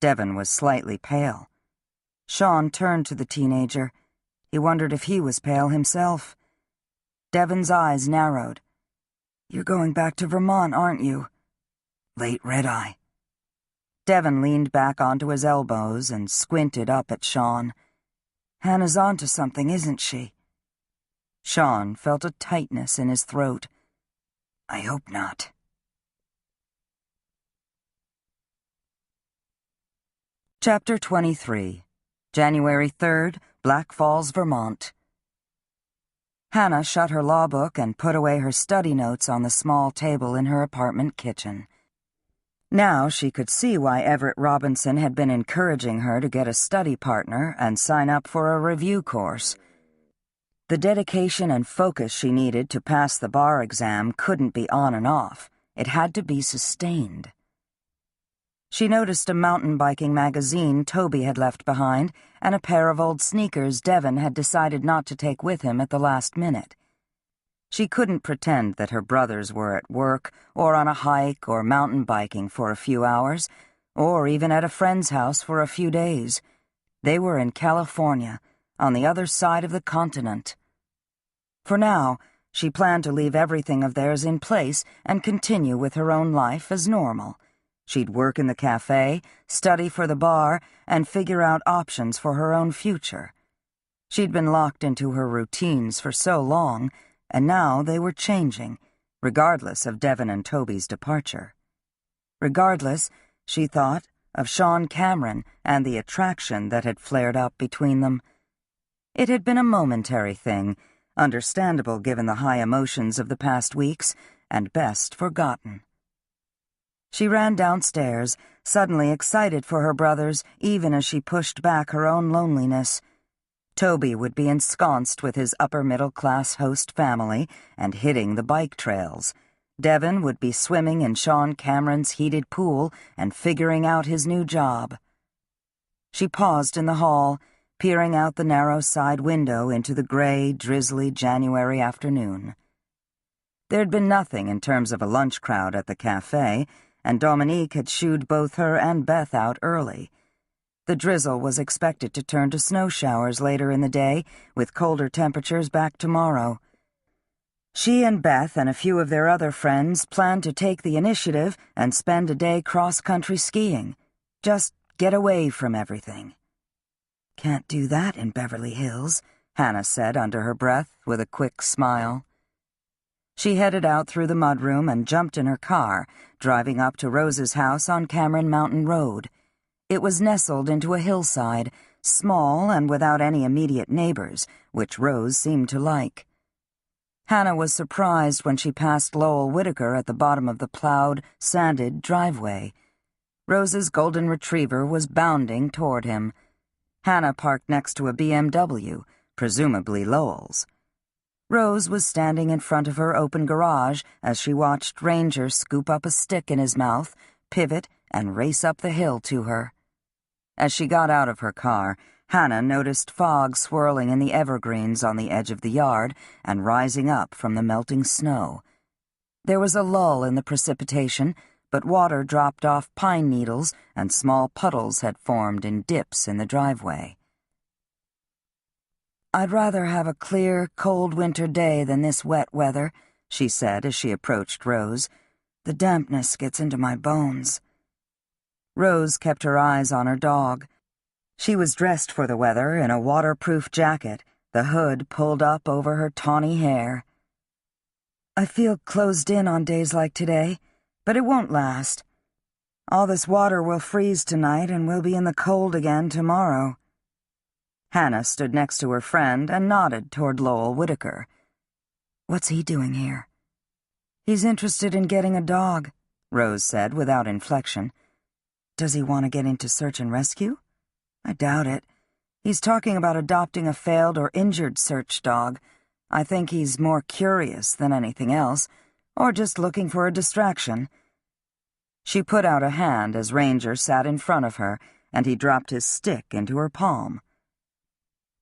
Devin was slightly pale. Sean turned to the teenager. He wondered if he was pale himself. Devin's eyes narrowed. "You're going back to Vermont, aren't you?" "Late red-eye." Devin leaned back onto his elbows and squinted up at Sean. "Hannah's onto something, isn't she?" Sean felt a tightness in his throat. "I hope not." Chapter 23. January 3rd, Black Falls, Vermont. Hannah shut her law book and put away her study notes on the small table in her apartment kitchen. Now she could see why Everett Robinson had been encouraging her to get a study partner and sign up for a review course. The dedication and focus she needed to pass the bar exam couldn't be on and off. It had to be sustained. She noticed a mountain biking magazine Toby had left behind and a pair of old sneakers Devin had decided not to take with him at the last minute. She couldn't pretend that her brothers were at work or on a hike or mountain biking for a few hours, or even at a friend's house for a few days. They were in California, on the other side of the continent. For now, She planned to leave everything of theirs in place and continue with her own life as normal. She'd work in the cafe, study for the bar, and figure out options for her own future. She'd been locked into her routines for so long, and now they were changing, regardless of Devon and Toby's departure. Regardless, she thought, of Sean Cameron and the attraction that had flared up between them. It had been a momentary thing, understandable given the high emotions of the past weeks, and best forgotten. She ran downstairs, suddenly excited for her brothers, even as she pushed back her own loneliness. Toby would be ensconced with his upper-middle-class host family and hitting the bike trails. Devon would be swimming in Sean Cameron's heated pool and figuring out his new job. She paused in the hall, peering out the narrow side window into the gray, drizzly January afternoon. There'd been nothing in terms of a lunch crowd at the cafe, and Dominique had shooed both her and Beth out early. The drizzle was expected to turn to snow showers later in the day, with colder temperatures back tomorrow. She and Beth and a few of their other friends planned to take the initiative and spend a day cross-country skiing. Just get away from everything. "Can't do that in Beverly Hills," Hannah said under her breath with a quick smile. She headed out through the mudroom and jumped in her car, driving up to Rose's house on Cameron Mountain Road. It was nestled into a hillside, small and without any immediate neighbors, which Rose seemed to like. Hannah was surprised when she passed Lowell Whitaker at the bottom of the plowed, sanded driveway. Rose's golden retriever was bounding toward him. Hannah parked next to a BMW, presumably Lowell's. Rose was standing in front of her open garage as she watched Ranger scoop up a stick in his mouth, pivot, and race up the hill to her. As she got out of her car, Hannah noticed fog swirling in the evergreens on the edge of the yard and rising up from the melting snow. There was a lull in the precipitation, but water dropped off pine needles and small puddles had formed in dips in the driveway. "I'd rather have a clear, cold winter day than this wet weather," she said as she approached Rose. "The dampness gets into my bones." Rose kept her eyes on her dog. She was dressed for the weather in a waterproof jacket, the hood pulled up over her tawny hair. "I feel closed in on days like today, but it won't last. All this water will freeze tonight and we'll be in the cold again tomorrow." Hannah stood next to her friend and nodded toward Lowell Whitaker. "What's he doing here?" "He's interested in getting a dog," Rose said without inflection. "Does he want to get into search and rescue?" "I doubt it. He's talking about adopting a failed or injured search dog. I think he's more curious than anything else, or just looking for a distraction." She put out a hand as Ranger sat in front of her, and he dropped his stick into her palm.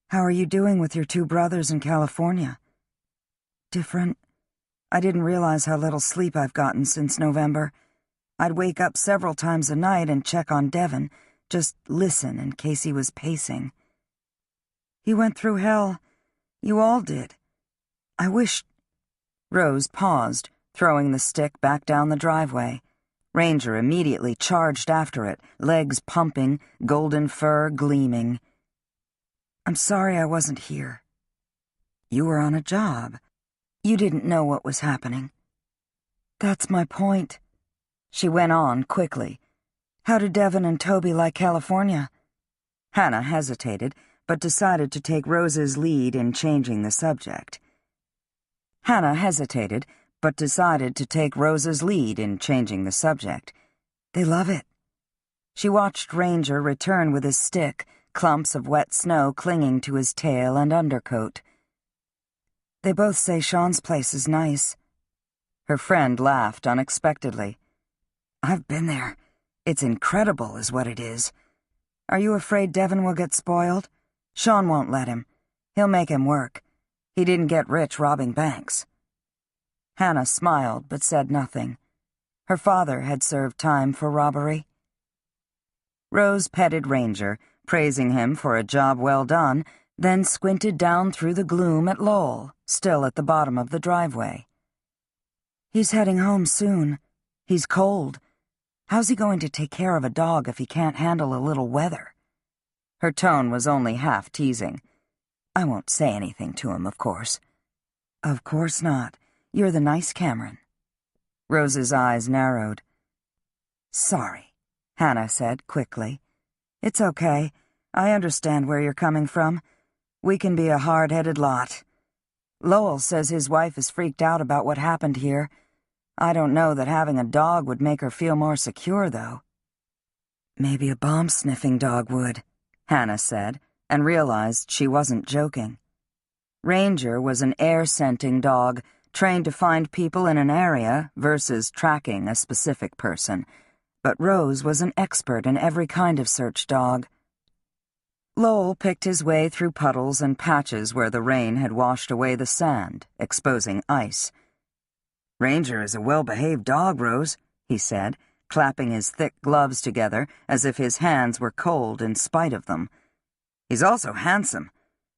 "How are you doing with your two brothers in California?" "Different. I didn't realize how little sleep I've gotten since November. I'd wake up several times a night and check on Devon, just listen in case he was pacing." "He went through hell. You all did. I wish—" Rose paused, throwing the stick back down the driveway. Ranger immediately charged after it, legs pumping, golden fur gleaming. "I'm sorry I wasn't here." "You were on a job. You didn't know what was happening." "That's my point." She went on quickly. "How do Devon and Toby like California?" Hannah hesitated, but decided to take Rose's lead in changing the subject. They love it. She watched Ranger return with his stick, clumps of wet snow clinging to his tail and undercoat. "They both say Sean's place is nice." Her friend laughed unexpectedly. "I've been there. It's incredible is what it is. Are you afraid Devon will get spoiled? Sean won't let him. He'll make him work. He didn't get rich robbing banks." Hannah smiled but said nothing. Her father had served time for robbery. Rose petted Ranger, praising him for a job well done, then squinted down through the gloom at Lowell, still at the bottom of the driveway. "He's heading home soon. He's cold. How's he going to take care of a dog if he can't handle a little weather?" Her tone was only half teasing. "I won't say anything to him, of course." "Of course not. You're the nice Cameron." Rose's eyes narrowed. "Sorry," Hannah said quickly. "It's okay. I understand where you're coming from. We can be a hard-headed lot. Lowell says his wife is freaked out about what happened here. I don't know that having a dog would make her feel more secure, though." "Maybe a bomb-sniffing dog would," Hannah said, and realized she wasn't joking. Ranger was an air-scenting dog, trained to find people in an area versus tracking a specific person, but Rose was an expert in every kind of search dog. Lowell picked his way through puddles and patches where the rain had washed away the sand, exposing ice. "Ranger is a well-behaved dog, Rose," he said, clapping his thick gloves together as if his hands were cold in spite of them. "He's also handsome.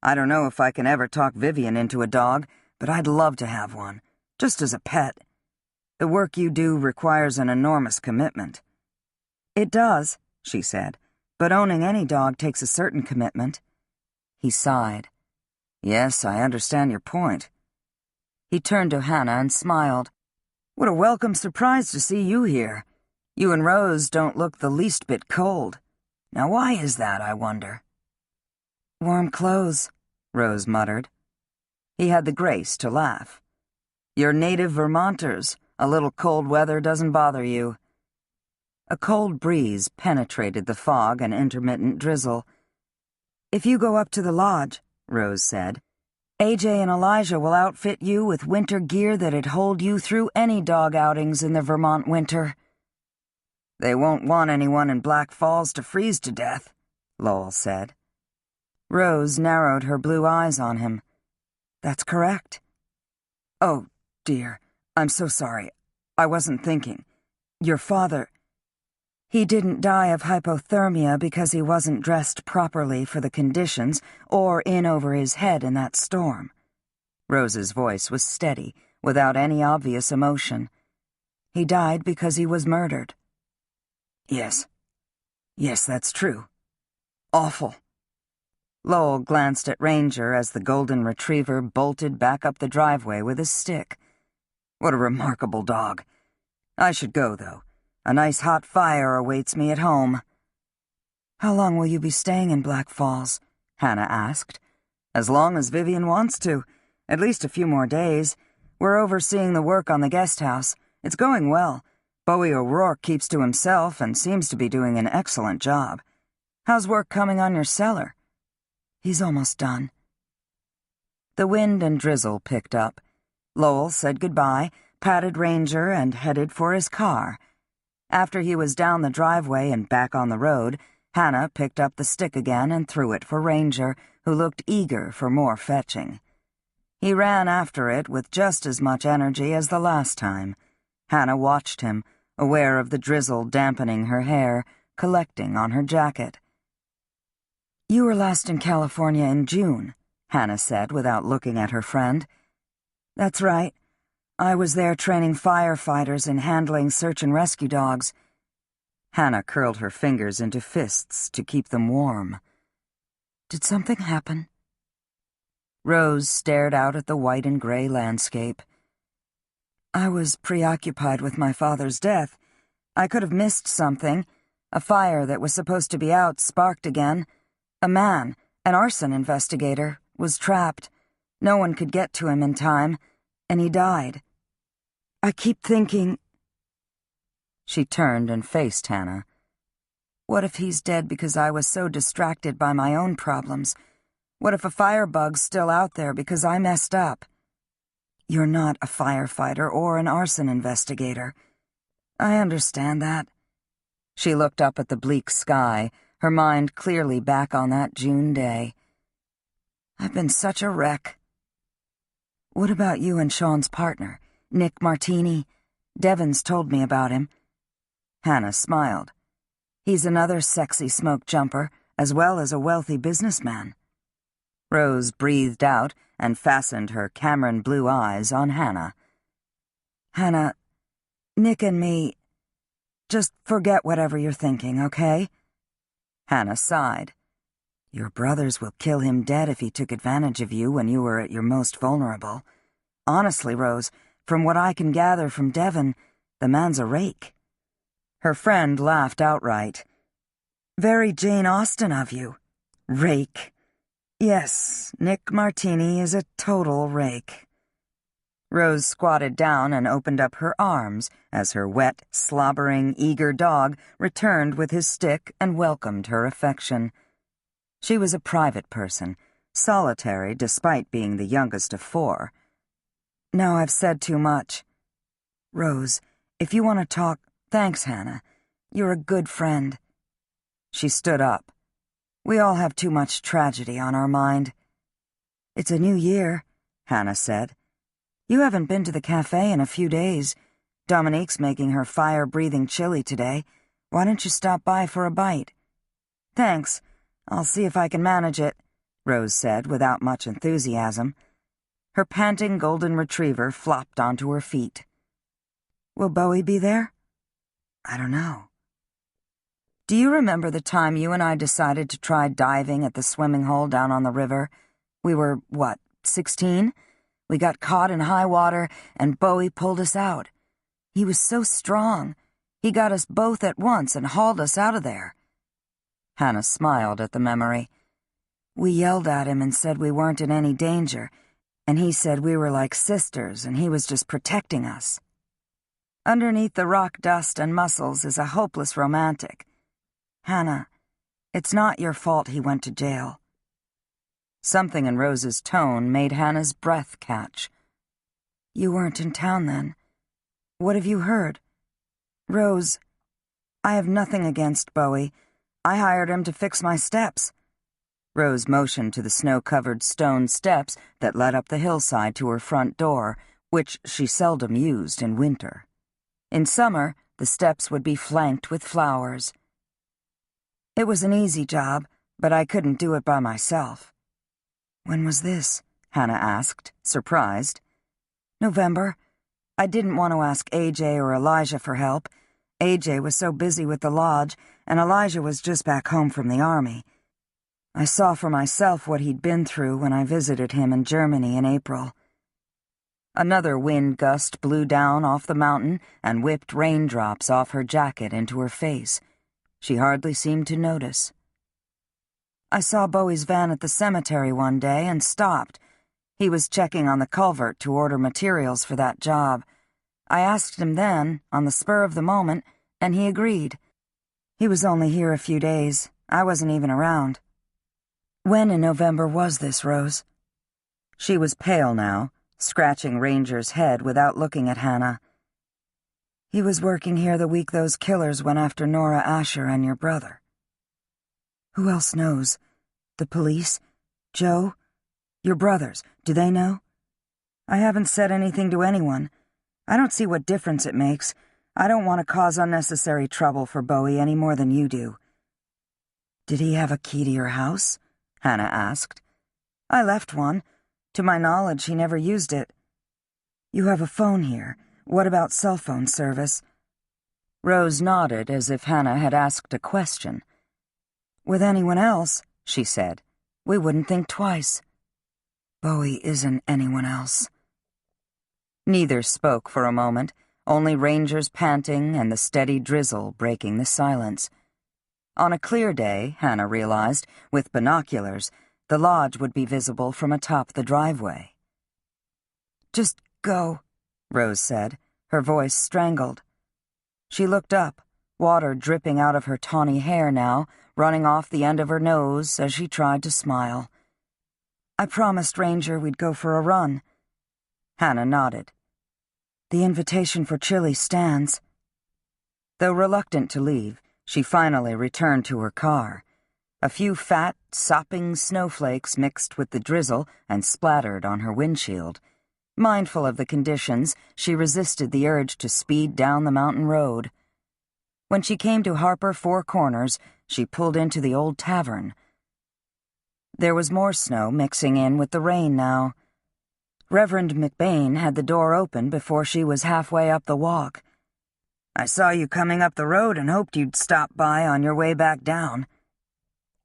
I don't know if I can ever talk Vivian into a dog, but I'd love to have one, just as a pet. The work you do requires an enormous commitment." "It does," she said, "but owning any dog takes a certain commitment." He sighed. "Yes, I understand your point." He turned to Hannah and smiled. "What a welcome surprise to see you here. You and Rose don't look the least bit cold. Now why is that, I wonder?" "Warm clothes," Rose muttered. He had the grace to laugh. "You're native Vermonters. A little cold weather doesn't bother you." A cold breeze penetrated the fog and intermittent drizzle. "If you go up to the lodge," Rose said, "AJ and Elijah will outfit you with winter gear that'd hold you through any dog outings in the Vermont winter." "They won't want anyone in Black Falls to freeze to death," Lowell said. Rose narrowed her blue eyes on him. "That's correct." "Oh, dear, I'm so sorry. I wasn't thinking. Your father—" "He didn't die of hypothermia because he wasn't dressed properly for the conditions or in over his head in that storm." Rose's voice was steady, without any obvious emotion. "He died because he was murdered." Yes, that's true. Awful." Lowell glanced at Ranger as the golden retriever bolted back up the driveway with his stick. "What a remarkable dog. I should go, though. A nice hot fire awaits me at home." "How long will you be staying in Black Falls?" Hannah asked. "As long as Vivian wants to. At least a few more days. We're overseeing the work on the guest house. It's going well. Bowie O'Rourke keeps to himself and seems to be doing an excellent job. How's work coming on your cellar?" "He's almost done." The wind and drizzle picked up. Lowell said goodbye, patted Ranger, and headed for his car. After he was down the driveway and back on the road, Hannah picked up the stick again and threw it for Ranger, who looked eager for more fetching. He ran after it with just as much energy as the last time. Hannah watched him, aware of the drizzle dampening her hair, collecting on her jacket. "You were last in California in June," Hannah said without looking at her friend. "That's right. I was there training firefighters in handling search and rescue dogs." Hannah curled her fingers into fists to keep them warm. "Did something happen?" Rose stared out at the white and gray landscape. "I was preoccupied with my father's death. I could have missed something. A fire that was supposed to be out sparked again. A man, an arson investigator, was trapped. No one could get to him in time, and he died. I keep thinking—" She turned and faced Hannah. "What if he's dead because I was so distracted by my own problems? What if a firebug's still out there because I messed up?" "You're not a firefighter or an arson investigator." "I understand that." She looked up at the bleak sky, her mind clearly back on that June day. "I've been such a wreck." "What about you and Sean's partner, Nick Martini? Devon's told me about him." Hannah smiled. "He's another sexy smoke jumper, as well as a wealthy businessman." Rose breathed out and fastened her Cameron blue eyes on Hannah. "Hannah, Nick and me, just forget whatever you're thinking, okay?" Hannah sighed. "Your brothers will kill him dead if he took advantage of you when you were at your most vulnerable. Honestly, Rose, from what I can gather from Devon, the man's a rake." Her friend laughed outright. "Very Jane Austen of you. Rake. Yes, Nick Martini is a total rake." Rose squatted down and opened up her arms as her wet, slobbering, eager dog returned with his stick and welcomed her affection. She was a private person, solitary despite being the youngest of 4. "Now I've said too much. Rose, if you want to talk, thanks, Hannah. You're a good friend." She stood up. "We all have too much tragedy on our mind." "It's a new year," Hannah said. "You haven't been to the cafe in a few days. Dominique's making her fire-breathing chili today. Why don't you stop by for a bite?" "Thanks. I'll see if I can manage it," Rose said without much enthusiasm. Her panting golden retriever flopped onto her feet. "Will Bowie be there?" "I don't know." "Do you remember the time you and I decided to try diving at the swimming hole down on the river? We were, 16? We got caught in high water, and Bowie pulled us out. He was so strong. He got us both at once and hauled us out of there." Hannah smiled at the memory. "We yelled at him and said we weren't in any danger, and he said we were like sisters and he was just protecting us. Underneath the rock dust and muscles is a hopeless romantic. Hannah, it's not your fault he went to jail." Something in Rose's tone made Hannah's breath catch. "You weren't in town then. What have you heard?" "Rose, I have nothing against Bowie. I hired him to fix my steps." Rose motioned to the snow-covered stone steps that led up the hillside to her front door, which she seldom used in winter. In summer, the steps would be flanked with flowers. "It was an easy job, but I couldn't do it by myself." "When was this?" Hannah asked, surprised. "November. I didn't want to ask AJ or Elijah for help. AJ was so busy with the lodge, and Elijah was just back home from the army. I saw for myself what he'd been through when I visited him in Germany in April." Another wind gust blew down off the mountain and whipped raindrops off her jacket into her face. She hardly seemed to notice. "I saw Bowie's van at the cemetery one day and stopped. He was checking on the culvert to order materials for that job. I asked him then, on the spur of the moment, and he agreed. He was only here a few days. I wasn't even around." "When in November was this, Rose?" She was pale now, scratching Ranger's head without looking at Hannah. "He was working here the week those killers went after Nora Asher and your brother." "Who else knows? The police? Joe? Your brothers, do they know?" "I haven't said anything to anyone. I don't see what difference it makes. I don't want to cause unnecessary trouble for Bowie any more than you do." "Did he have a key to your house?" Hannah asked. "I left one. To my knowledge, he never used it." "You have a phone here. What about cell phone service?" Rose nodded as if Hannah had asked a question. "With anyone else," she said, "we wouldn't think twice." "Bowie isn't anyone else." Neither spoke for a moment, only Ranger's panting and the steady drizzle breaking the silence. On a clear day, Hannah realized, with binoculars, the lodge would be visible from atop the driveway. "Just go," Rose said, her voice strangled. She looked up, water dripping out of her tawny hair now, running off the end of her nose as she tried to smile. "I promised Ranger we'd go for a run." Hannah nodded. "The invitation for chili stands." Though reluctant to leave, she finally returned to her car. A few fat, sopping snowflakes mixed with the drizzle and splattered on her windshield. Mindful of the conditions, she resisted the urge to speed down the mountain road. When she came to Harper Four Corners, she pulled into the old tavern. There was more snow mixing in with the rain now. Reverend McBain had the door open before she was halfway up the walk. "I saw you coming up the road and hoped you'd stop by on your way back down."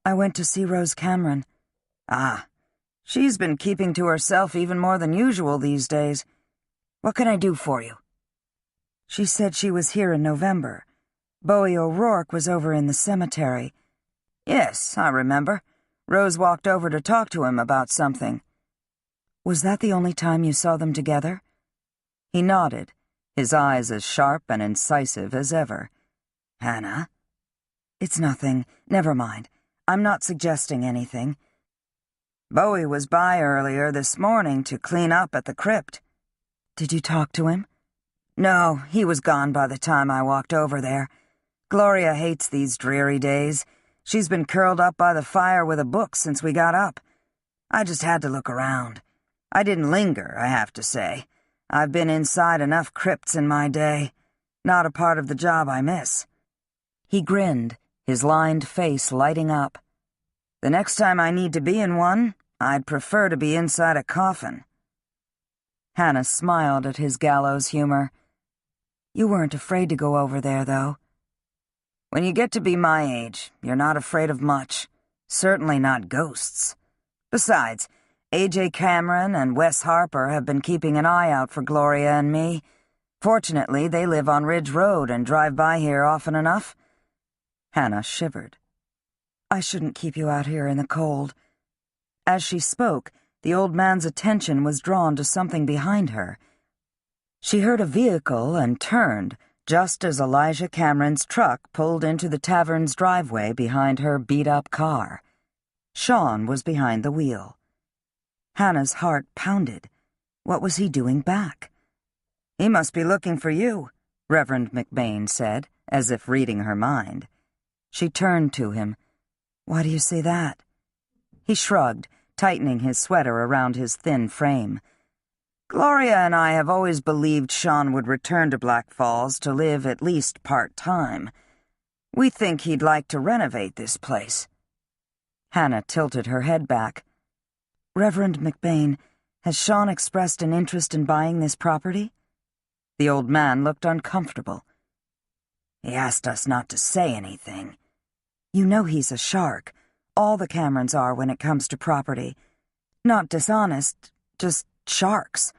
"I went to see Rose Cameron." "Ah, she's been keeping to herself even more than usual these days. What can I do for you?" "She said she was here in November. Bowie O'Rourke was over in the cemetery." "Yes, I remember. Rose walked over to talk to him about something." "Was that the only time you saw them together?" He nodded, his eyes as sharp and incisive as ever. "Hannah?" "It's nothing. Never mind. I'm not suggesting anything." "Bowie was by earlier this morning to clean up at the crypt." "Did you talk to him?" "No, he was gone by the time I walked over there. Gloria hates these dreary days. She's been curled up by the fire with a book since we got up. I just had to look around. I didn't linger, I have to say. I've been inside enough crypts in my day. Not a part of the job I miss." He grinned, his lined face lighting up. "The next time I need to be in one, I'd prefer to be inside a coffin." Hannah smiled at his gallows humor. "You weren't afraid to go over there, though." "When you get to be my age, you're not afraid of much. Certainly not ghosts. Besides, A.J. Cameron and Wes Harper have been keeping an eye out for Gloria and me. Fortunately, they live on Ridge Road and drive by here often enough." Hannah shivered. "I shouldn't keep you out here in the cold." As she spoke, the old man's attention was drawn to something behind her. She heard a vehicle and turned, just as Elijah Cameron's truck pulled into the tavern's driveway behind her beat-up car. Sean was behind the wheel. Hannah's heart pounded. What was he doing back? "He must be looking for you," Reverend McBain said, as if reading her mind. She turned to him. "Why do you say that?" He shrugged, tightening his sweater around his thin frame. "Gloria and I have always believed Sean would return to Black Falls to live at least part-time. We think he'd like to renovate this place." Hannah tilted her head back. "Reverend McBain, has Sean expressed an interest in buying this property?" The old man looked uncomfortable. "He asked us not to say anything." "You know he's a shark. All the Camerons are when it comes to property. Not dishonest, just sharks."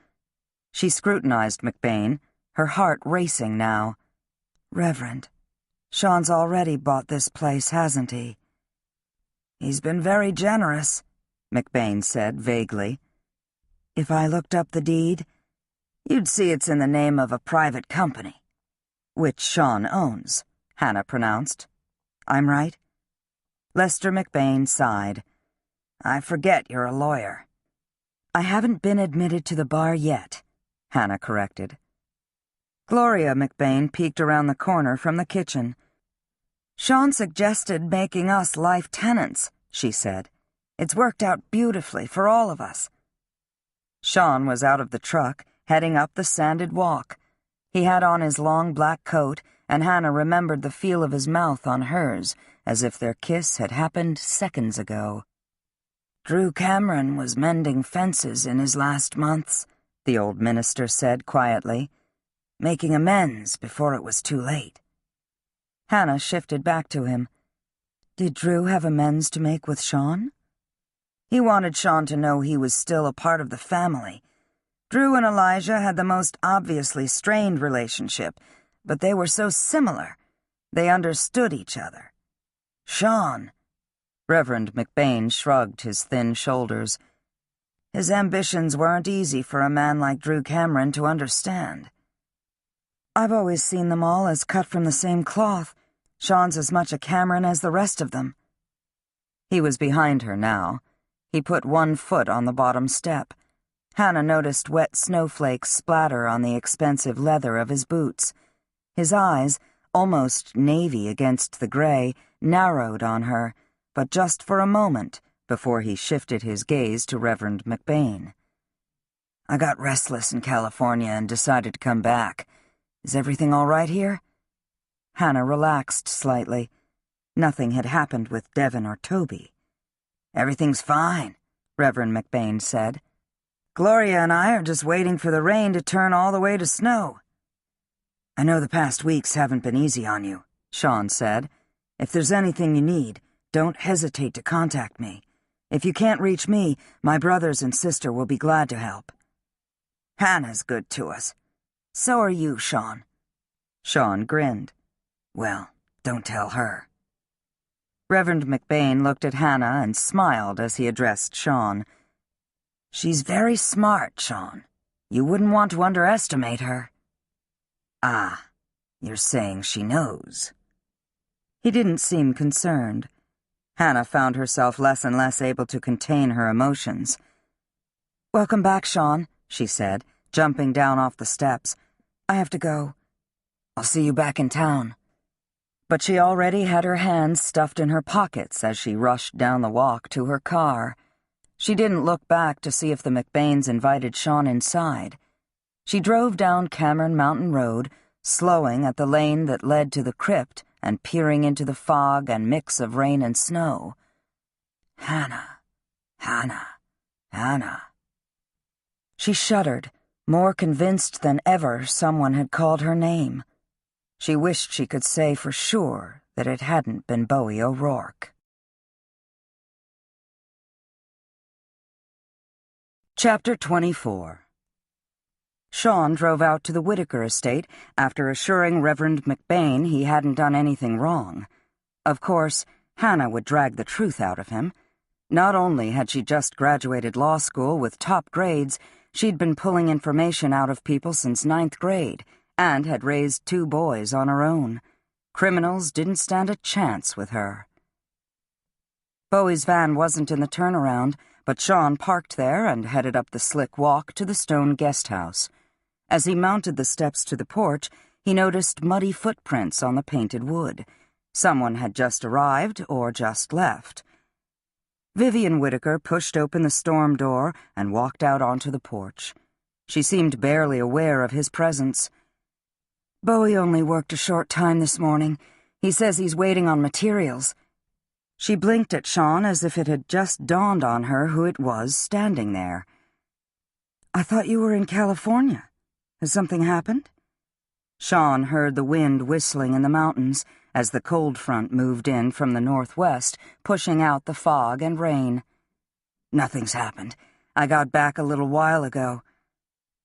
She scrutinized McBain, her heart racing now. "Reverend, Sean's already bought this place, hasn't he?" "He's been very generous," McBain said vaguely. "If I looked up the deed?" "You'd see it's in the name of a private company." "Which Sean owns," Hannah pronounced. "I'm right?" Lester McBain sighed. "I forget you're a lawyer." "I haven't been admitted to the bar yet," Hannah corrected. Gloria McBain peeked around the corner from the kitchen. "Sean suggested making us life tenants," she said. "It's worked out beautifully for all of us." Sean was out of the truck, heading up the sanded walk. He had on his long black coat, and Hannah remembered the feel of his mouth on hers, as if their kiss had happened seconds ago. "Drew Cameron was mending fences in his last months," the old minister said quietly, "making amends before it was too late." Hannah shifted back to him. "Did Drew have amends to make with Sean?" "He wanted Sean to know he was still a part of the family. Drew and Elijah had the most obviously strained relationship, but they were so similar. They understood each other. Sean..." Reverend McBain shrugged his thin shoulders. "His ambitions weren't easy for a man like Drew Cameron to understand." "I've always seen them all as cut from the same cloth. Sean's as much a Cameron as the rest of them." He was behind her now. He put one foot on the bottom step. Hannah noticed wet snowflakes splatter on the expensive leather of his boots. His eyes, almost navy against the gray, narrowed on her, but just for a moment before he shifted his gaze to Reverend McBain. "I got restless in California and decided to come back. Is everything all right here?" Hannah relaxed slightly. Nothing had happened with Devon or Toby. "Everything's fine," Reverend McBain said. "Gloria and I are just waiting for the rain to turn all the way to snow." "I know the past weeks haven't been easy on you," Sean said. "If there's anything you need, don't hesitate to contact me. If you can't reach me, my brothers and sister will be glad to help." "Hannah's good to us. So are you, Sean." Sean grinned. "Well, don't tell her." Reverend McBain looked at Hannah and smiled as he addressed Sean. "She's very smart, Sean. You wouldn't want to underestimate her." "Ah, you're saying she knows." He didn't seem concerned. Hannah found herself less and less able to contain her emotions. "Welcome back, Sean," she said, jumping down off the steps. "I have to go. I'll see you back in town." But she already had her hands stuffed in her pockets as she rushed down the walk to her car. She didn't look back to see if the McBains invited Sean inside. She drove down Cameron Mountain Road, slowing at the lane that led to the crypt and peering into the fog and mix of rain and snow. Hannah, Hannah, Hannah. She shuddered, more convinced than ever someone had called her name. She wished she could say for sure that it hadn't been Bowie O'Rourke. Chapter 24. Sean drove out to the Whitaker estate after assuring Reverend McBain he hadn't done anything wrong. Of course, Hannah would drag the truth out of him. Not only had she just graduated law school with top grades, she'd been pulling information out of people since 9th grade and had raised 2 boys on her own. Criminals didn't stand a chance with her. Bowie's van wasn't in the turnaround, but Sean parked there and headed up the slick walk to the stone guest house. As he mounted the steps to the porch, he noticed muddy footprints on the painted wood. Someone had just arrived or just left. Vivian Whitaker pushed open the storm door and walked out onto the porch. She seemed barely aware of his presence. "Bowie only worked a short time this morning. He says he's waiting on materials." She blinked at Sean as if it had just dawned on her who it was standing there. "I thought you were in California. Has something happened?" Sean heard the wind whistling in the mountains as the cold front moved in from the northwest, pushing out the fog and rain. "Nothing's happened. I got back a little while ago."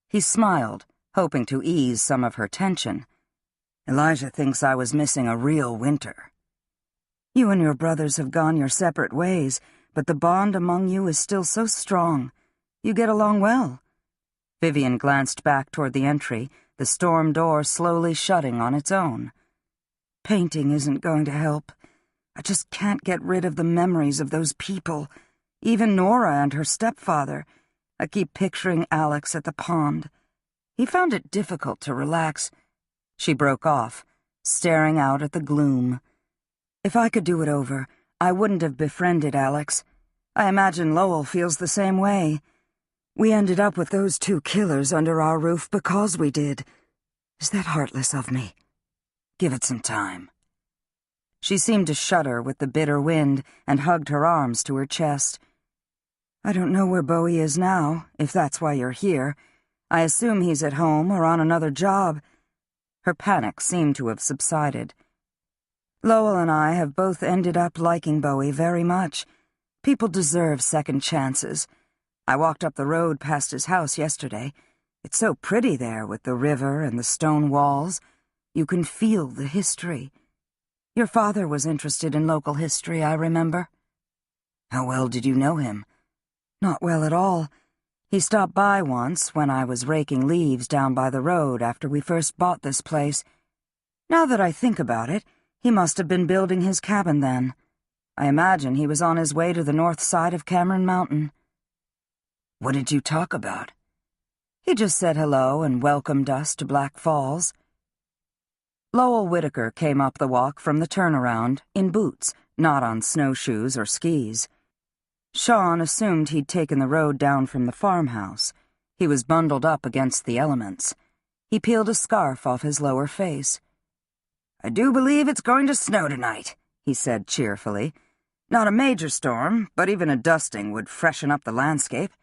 He smiled, hoping to ease some of her tension. "Elijah thinks I was missing a real winter." "You and your brothers have gone your separate ways, but the bond among you is still so strong. You get along well." Vivian glanced back toward the entry, the storm door slowly shutting on its own. "Painting isn't going to help. I just can't get rid of the memories of those people. Even Nora and her stepfather. I keep picturing Alex at the pond. He found it difficult to relax." She broke off, staring out at the gloom. "If I could do it over, I wouldn't have befriended Alex. I imagine Lowell feels the same way. We ended up with those 2 killers under our roof because we did. Is that heartless of me? Give it some time." She seemed to shudder with the bitter wind and hugged her arms to her chest. "I don't know where Bowie is now, if that's why you're here. I assume he's at home or on another job." Her panic seemed to have subsided. "Lowell and I have both ended up liking Bowie very much. People deserve second chances. I walked up the road past his house yesterday. It's so pretty there with the river and the stone walls. You can feel the history. Your father was interested in local history, I remember." "How well did you know him?" "Not well at all. He stopped by once when I was raking leaves down by the road after we first bought this place. Now that I think about it, he must have been building his cabin then. I imagine he was on his way to the north side of Cameron Mountain." "What did you talk about?" "He just said hello and welcomed us to Black Falls." Lowell Whitaker came up the walk from the turnaround, in boots, not on snowshoes or skis. Sean assumed he'd taken the road down from the farmhouse. He was bundled up against the elements. He peeled a scarf off his lower face. "I do believe it's going to snow tonight," he said cheerfully. Not a major storm, but even a dusting would freshen up the landscape.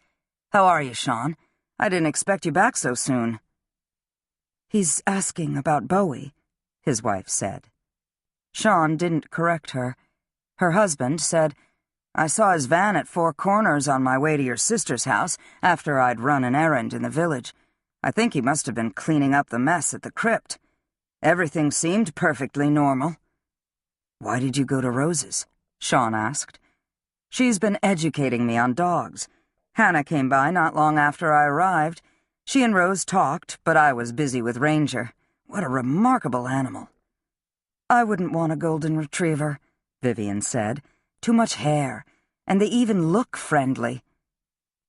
How are you, Sean? I didn't expect you back so soon." "He's asking about Bowie," his wife said. Sean didn't correct her. Her husband said, "I saw his van at Four Corners on my way to your sister's house after I'd run an errand in the village. I think he must have been cleaning up the mess at the crypt. Everything seemed perfectly normal." "Why did you go to Rose's?" Sean asked. "She's been educating me on dogs. Hannah came by not long after I arrived. She and Rose talked, but I was busy with Ranger. What a remarkable animal." "I wouldn't want a golden retriever," Vivian said. "Too much hair, and they even look friendly."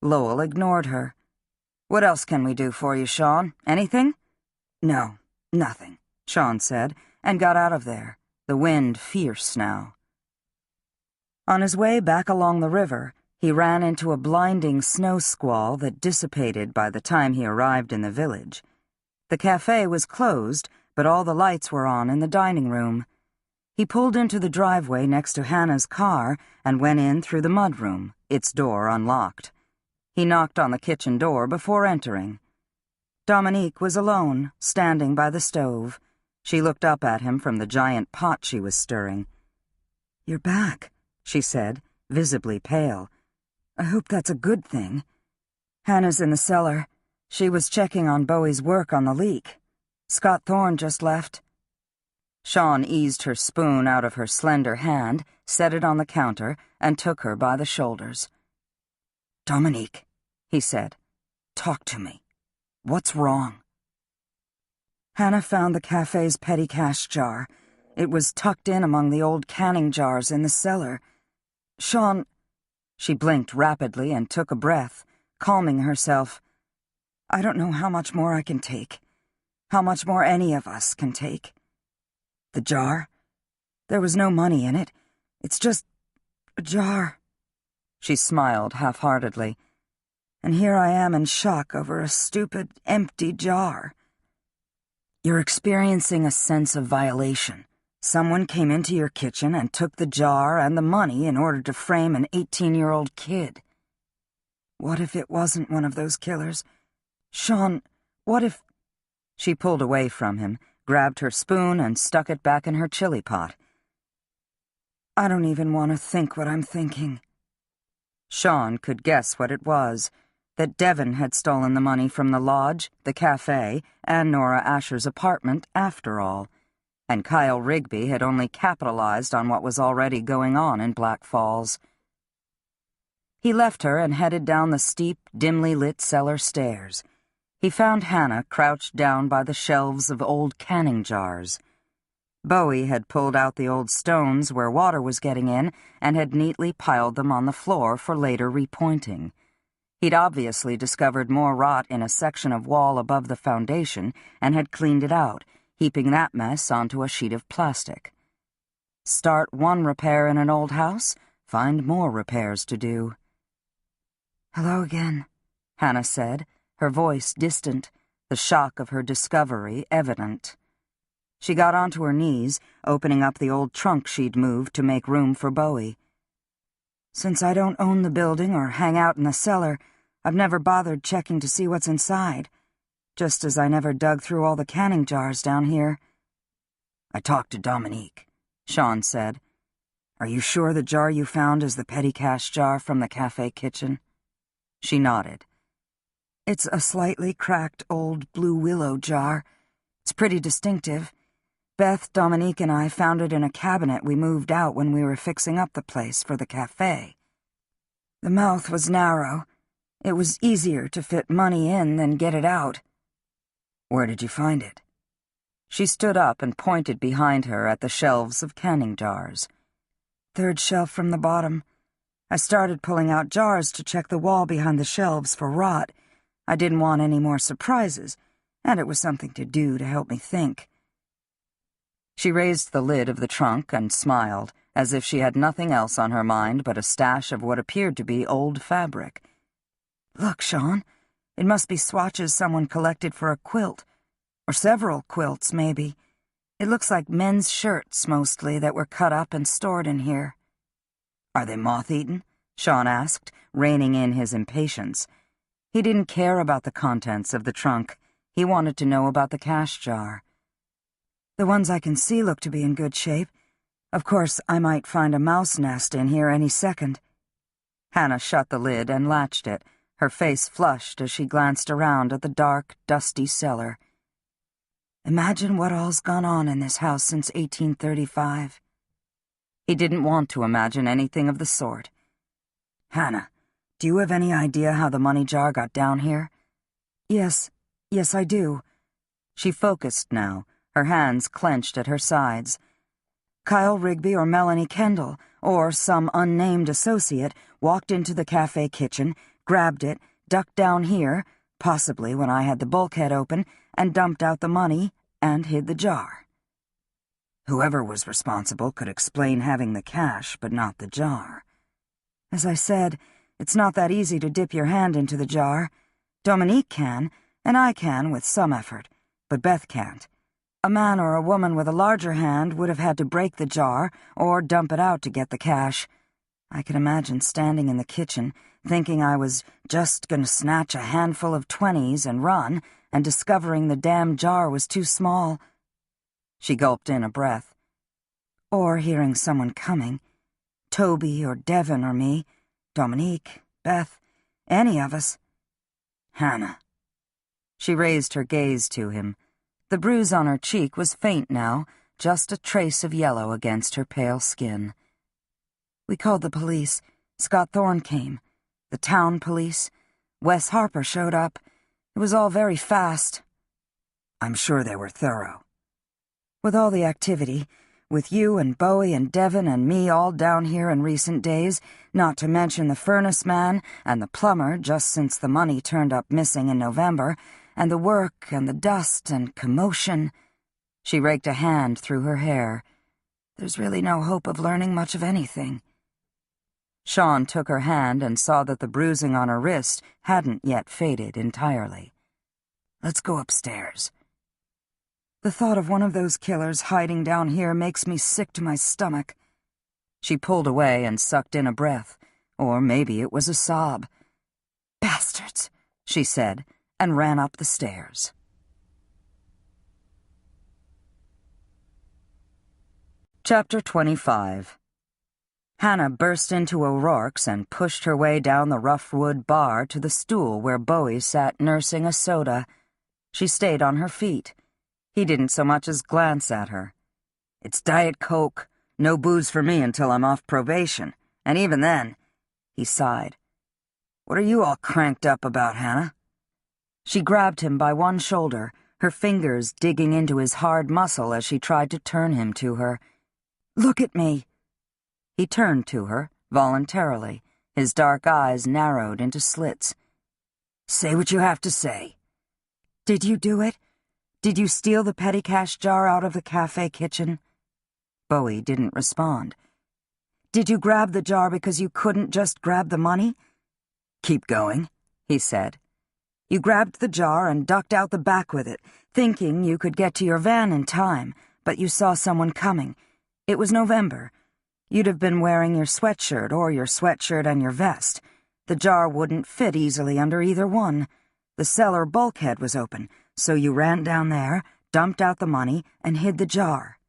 Lowell ignored her. "What else can we do for you, Sean? Anything?" "No, nothing," Sean said, and got out of there, the wind fierce now. On his way back along the river, he ran into a blinding snow squall that dissipated by the time he arrived in the village. The cafe was closed, but all the lights were on in the dining room. He pulled into the driveway next to Hannah's car and went in through the mudroom, its door unlocked. He knocked on the kitchen door before entering. Dominique was alone, standing by the stove. She looked up at him from the giant pot she was stirring. "You're back," she said, visibly pale. "I hope that's a good thing." "Hannah's in the cellar. She was checking on Bowie's work on the leak. Scott Thorne just left." Sean eased her spoon out of her slender hand, set it on the counter, and took her by the shoulders. "Dominique," he said, "talk to me. What's wrong?" Hannah found the cafe's petty cash jar. It was tucked in among the old canning jars in the cellar. "Sean—" She blinked rapidly and took a breath, calming herself. "I don't know how much more I can take. How much more any of us can take. The jar? There was no money in it. It's just a jar." She smiled half-heartedly. "And here I am in shock over a stupid, empty jar." "You're experiencing a sense of violation. Someone came into your kitchen and took the jar and the money in order to frame an 18-year-old kid." "What if it wasn't one of those killers? Sean, what if—" She pulled away from him, grabbed her spoon and stuck it back in her chili pot. "I don't even want to think what I'm thinking." Sean could guess what it was, that Devon had stolen the money from the lodge, the cafe, and Nora Asher's apartment after all, and Kyle Rigby had only capitalized on what was already going on in Black Falls. He left her and headed down the steep, dimly lit cellar stairs. He found Hannah crouched down by the shelves of old canning jars. Bowie had pulled out the old stones where water was getting in and had neatly piled them on the floor for later repointing. He'd obviously discovered more rot in a section of wall above the foundation and had cleaned it out, heaping that mess onto a sheet of plastic. Start one repair in an old house, find more repairs to do. "Hello again," Hannah said, her voice distant, the shock of her discovery evident. She got onto her knees, opening up the old trunk she'd moved to make room for Bowie. "Since I don't own the building or hang out in the cellar, I've never bothered checking to see what's inside, just as I never dug through all the canning jars down here." "I talked to Dominique," Sean said. "Are you sure the jar you found is the petty cash jar from the cafe kitchen?" She nodded. "It's a slightly cracked old blue willow jar. It's pretty distinctive. Beth, Dominique, and I found it in a cabinet we moved out when we were fixing up the place for the cafe. The mouth was narrow. It was easier to fit money in than get it out." "Where did you find it?" She stood up and pointed behind her at the shelves of canning jars. "Third shelf from the bottom. I started pulling out jars to check the wall behind the shelves for rot. I didn't want any more surprises, and it was something to do to help me think." She raised the lid of the trunk and smiled, as if she had nothing else on her mind but a stash of what appeared to be old fabric. "Look, Sean, it must be swatches someone collected for a quilt, or several quilts, maybe. It looks like men's shirts, mostly, that were cut up and stored in here." "Are they moth-eaten?" Sean asked, reining in his impatience. He didn't care about the contents of the trunk. He wanted to know about the cash jar. "The ones I can see look to be in good shape. Of course, I might find a mouse nest in here any second." Hannah shut the lid and latched it, her face flushed as she glanced around at the dark, dusty cellar. "Imagine what all's gone on in this house since 1835. He didn't want to imagine anything of the sort. "Hannah, do you have any idea how the money jar got down here?" Yes, I do." She focused now, her hands clenched at her sides. "Kyle Rigby or Melanie Kendall, or some unnamed associate, walked into the cafe kitchen, grabbed it, ducked down here, possibly when I had the bulkhead open, and dumped out the money and hid the jar. Whoever was responsible could explain having the cash, but not the jar. As I said, it's not that easy to dip your hand into the jar. Dominique can, and I can with some effort, but Beth can't. A man or a woman with a larger hand would have had to break the jar or dump it out to get the cash. I can imagine standing in the kitchen, thinking I was just going to snatch a handful of 20s and run, and discovering the damn jar was too small." She gulped in a breath. "Or hearing someone coming. Toby or Devon or me, Dominique, Beth, any of us." "Hannah." She raised her gaze to him. The bruise on her cheek was faint now, just a trace of yellow against her pale skin. "We called the police. Scott Thorne came. The town police. Wes Harper showed up. It was all very fast." "I'm sure they were thorough." "With all the activity, with you and Bowie and Devon and me all down here in recent days, not to mention the furnace man and the plumber just since the money turned up missing in November, and the work and the dust and commotion." She raked a hand through her hair. "There's really no hope of learning much of anything." Sean took her hand and saw that the bruising on her wrist hadn't yet faded entirely. "Let's go upstairs." "The thought of one of those killers hiding down here makes me sick to my stomach." She pulled away and sucked in a breath, or maybe it was a sob. "Bastards," she said, and ran up the stairs. Chapter 25. Hannah burst into O'Rourke's and pushed her way down the rough wood bar to the stool where Bowie sat nursing a soda. She stayed on her feet. He didn't so much as glance at her. "It's Diet Coke. No booze for me until I'm off probation. And even then," he sighed. "What are you all cranked up about, Hannah?" She grabbed him by one shoulder, her fingers digging into his hard muscle as she tried to turn him to her. "Look at me." He turned to her, voluntarily, his dark eyes narrowed into slits. "Say what you have to say." "Did you do it? Did you steal the petty cash jar out of the cafe kitchen?" Bowie didn't respond. "Did you grab the jar because you couldn't just grab the money?" "Keep going," he said. "You grabbed the jar and ducked out the back with it, thinking you could get to your van in time, but you saw someone coming. It was November. You'd have been wearing your sweatshirt or your sweatshirt and your vest. The jar wouldn't fit easily under either one. The cellar bulkhead was open, so you ran down there, dumped out the money, and hid the jar."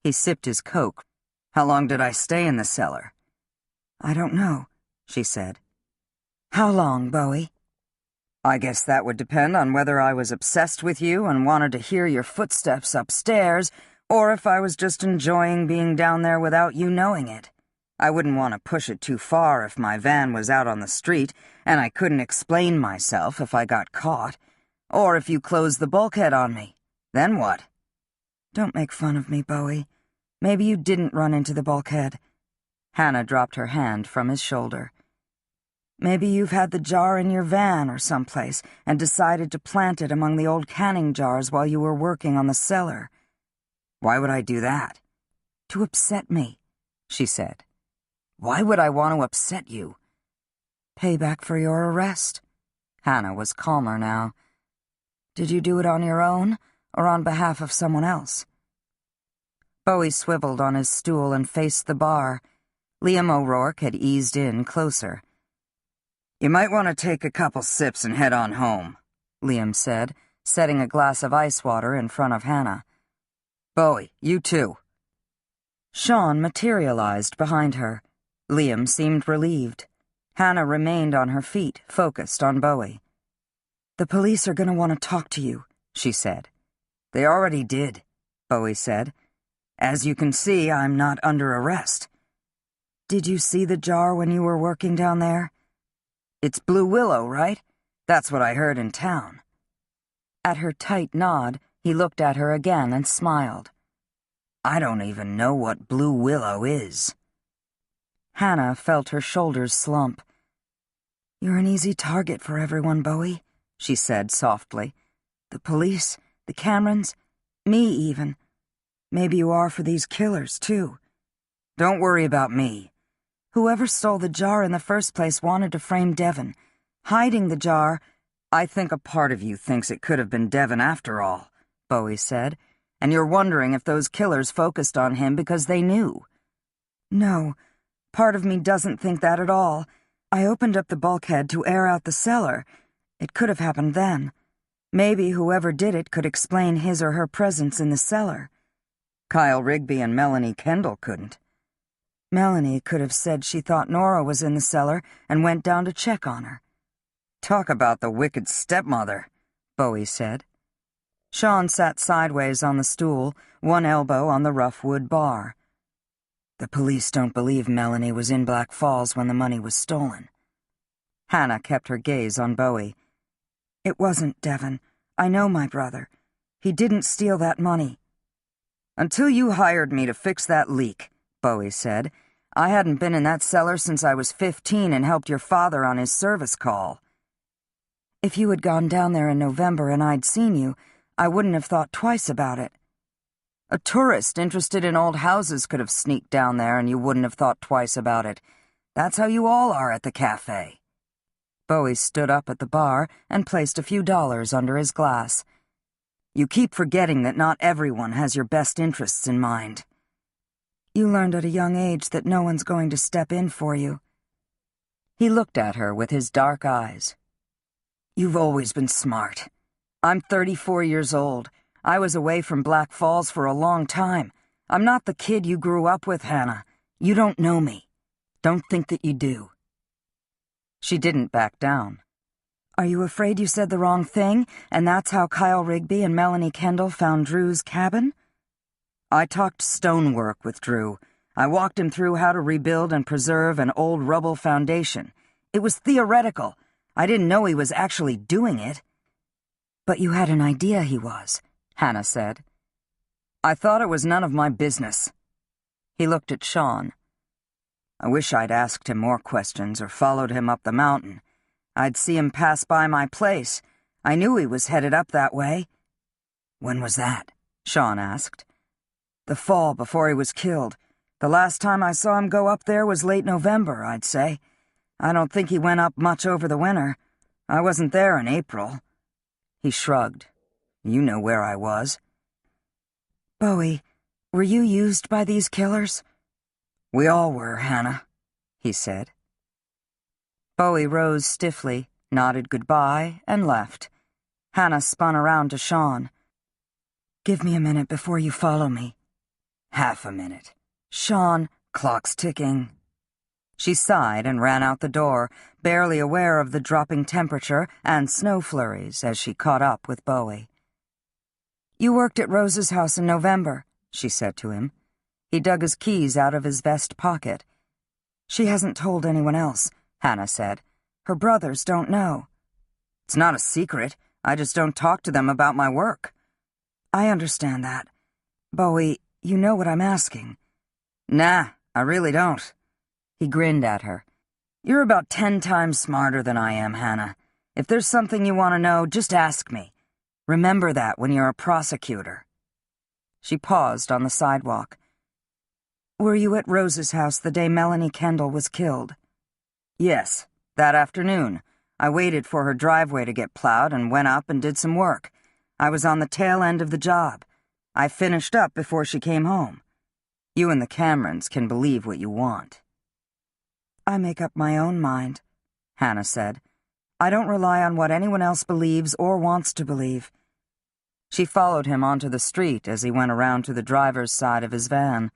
He sipped his Coke. "How long did I stay in the cellar?" "I don't know," she said. "How long, Bowie?" "I guess that would depend on whether I was obsessed with you and wanted to hear your footsteps upstairs, or if I was just enjoying being down there without you knowing it. I wouldn't want to push it too far if my van was out on the street, and I couldn't explain myself if I got caught. Or if you closed the bulkhead on me. Then what?" "Don't make fun of me, Bowie. Maybe you didn't run into the bulkhead." Hannah dropped her hand from his shoulder. "Maybe you've had the jar in your van or someplace and decided to plant it among the old canning jars while you were working on the cellar." "Why would I do that?" "To upset me," she said. "Why would I want to upset you?" "Payback for your arrest." Hannah was calmer now. "Did you do it on your own, or on behalf of someone else?" Bowie swiveled on his stool and faced the bar. Liam O'Rourke had eased in closer. "You might want to take a couple sips and head on home," Liam said, setting a glass of ice water in front of Hannah. "Bowie, you too." Sean materialized behind her. Liam seemed relieved. Hannah remained on her feet, focused on Bowie. "The police are going to want to talk to you," she said. "They already did," Bowie said. "As you can see, I'm not under arrest." "Did you see the jar when you were working down there?" "It's Blue Willow, right? That's what I heard in town." At her tight nod, he looked at her again and smiled. "I don't even know what Blue Willow is." Hannah felt her shoulders slump. "You're an easy target for everyone, Bowie," she said softly. "The police, the Camerons, me even. Maybe you are for these killers, too." "Don't worry about me." "Whoever stole the jar in the first place wanted to frame Devon. Hiding the jar—" "I think a part of you thinks it could have been Devon after all," Bowie said, "and you're wondering if those killers focused on him because they knew." "No, part of me doesn't think that at all. I opened up the bulkhead to air out the cellar. It could have happened then. Maybe whoever did it could explain his or her presence in the cellar. Kyle Rigby and Melanie Kendall couldn't. Melanie could have said she thought Nora was in the cellar and went down to check on her." "Talk about the wicked stepmother," Bowie said. Sean sat sideways on the stool, one elbow on the rough wood bar. "The police don't believe Melanie was in Black Falls when the money was stolen." Hannah kept her gaze on Bowie. "It wasn't Devon. I know my brother. He didn't steal that money." "Until you hired me to fix that leak," Bowie said, "I hadn't been in that cellar since I was 15 and helped your father on his service call." "If you had gone down there in November and I'd seen you, I wouldn't have thought twice about it." "A tourist interested in old houses could have sneaked down there and you wouldn't have thought twice about it. That's how you all are at the cafe." Bowie stood up at the bar and placed a few dollars under his glass. "You keep forgetting that not everyone has your best interests in mind." "You learned at a young age that no one's going to step in for you." He looked at her with his dark eyes. "You've always been smart. I'm 34 years old. I was away from Black Falls for a long time. I'm not the kid you grew up with, Hannah. You don't know me. Don't think that you do." She didn't back down. "Are you afraid you said the wrong thing, and that's how Kyle Rigby and Melanie Kendall found Drew's cabin?" "I talked stonework with Drew. I walked him through how to rebuild and preserve an old rubble foundation. It was theoretical. I didn't know he was actually doing it." "But you had an idea he was," Hannah said. "I thought it was none of my business." He looked at Sean. "I wish I'd asked him more questions or followed him up the mountain. I'd see him pass by my place. I knew he was headed up that way." "When was that?" Sean asked. "The fall before he was killed. The last time I saw him go up there was late November, I'd say. I don't think he went up much over the winter. I wasn't there in April." He shrugged. "You know where I was." "Bowie, were you used by these killers?" "We all were, Hannah," he said. Bowie rose stiffly, nodded goodbye, and left. Hannah spun around to Sean. "Give me a minute before you follow me." "Half a minute." "Sean, clock's ticking." She sighed and ran out the door, barely aware of the dropping temperature and snow flurries as she caught up with Bowie. "You worked at Rose's house in November," she said to him. He dug his keys out of his vest pocket. "She hasn't told anyone else," Hannah said. "Her brothers don't know." "It's not a secret. I just don't talk to them about my work." "I understand that. Bowie, you know what I'm asking." "Nah, I really don't." He grinned at her. "You're about 10 times smarter than I am, Hannah. If there's something you want to know, just ask me. Remember that when you're a prosecutor." She paused on the sidewalk. "Were you at Rose's house the day Melanie Kendall was killed?" "Yes, that afternoon. I waited for her driveway to get plowed and went up and did some work. I was on the tail end of the job. I finished up before she came home. You and the Camerons can believe what you want." I make up my own mind, Hannah said. I don't rely on what anyone else believes or wants to believe. She followed him onto the street as he went around to the driver's side of his van.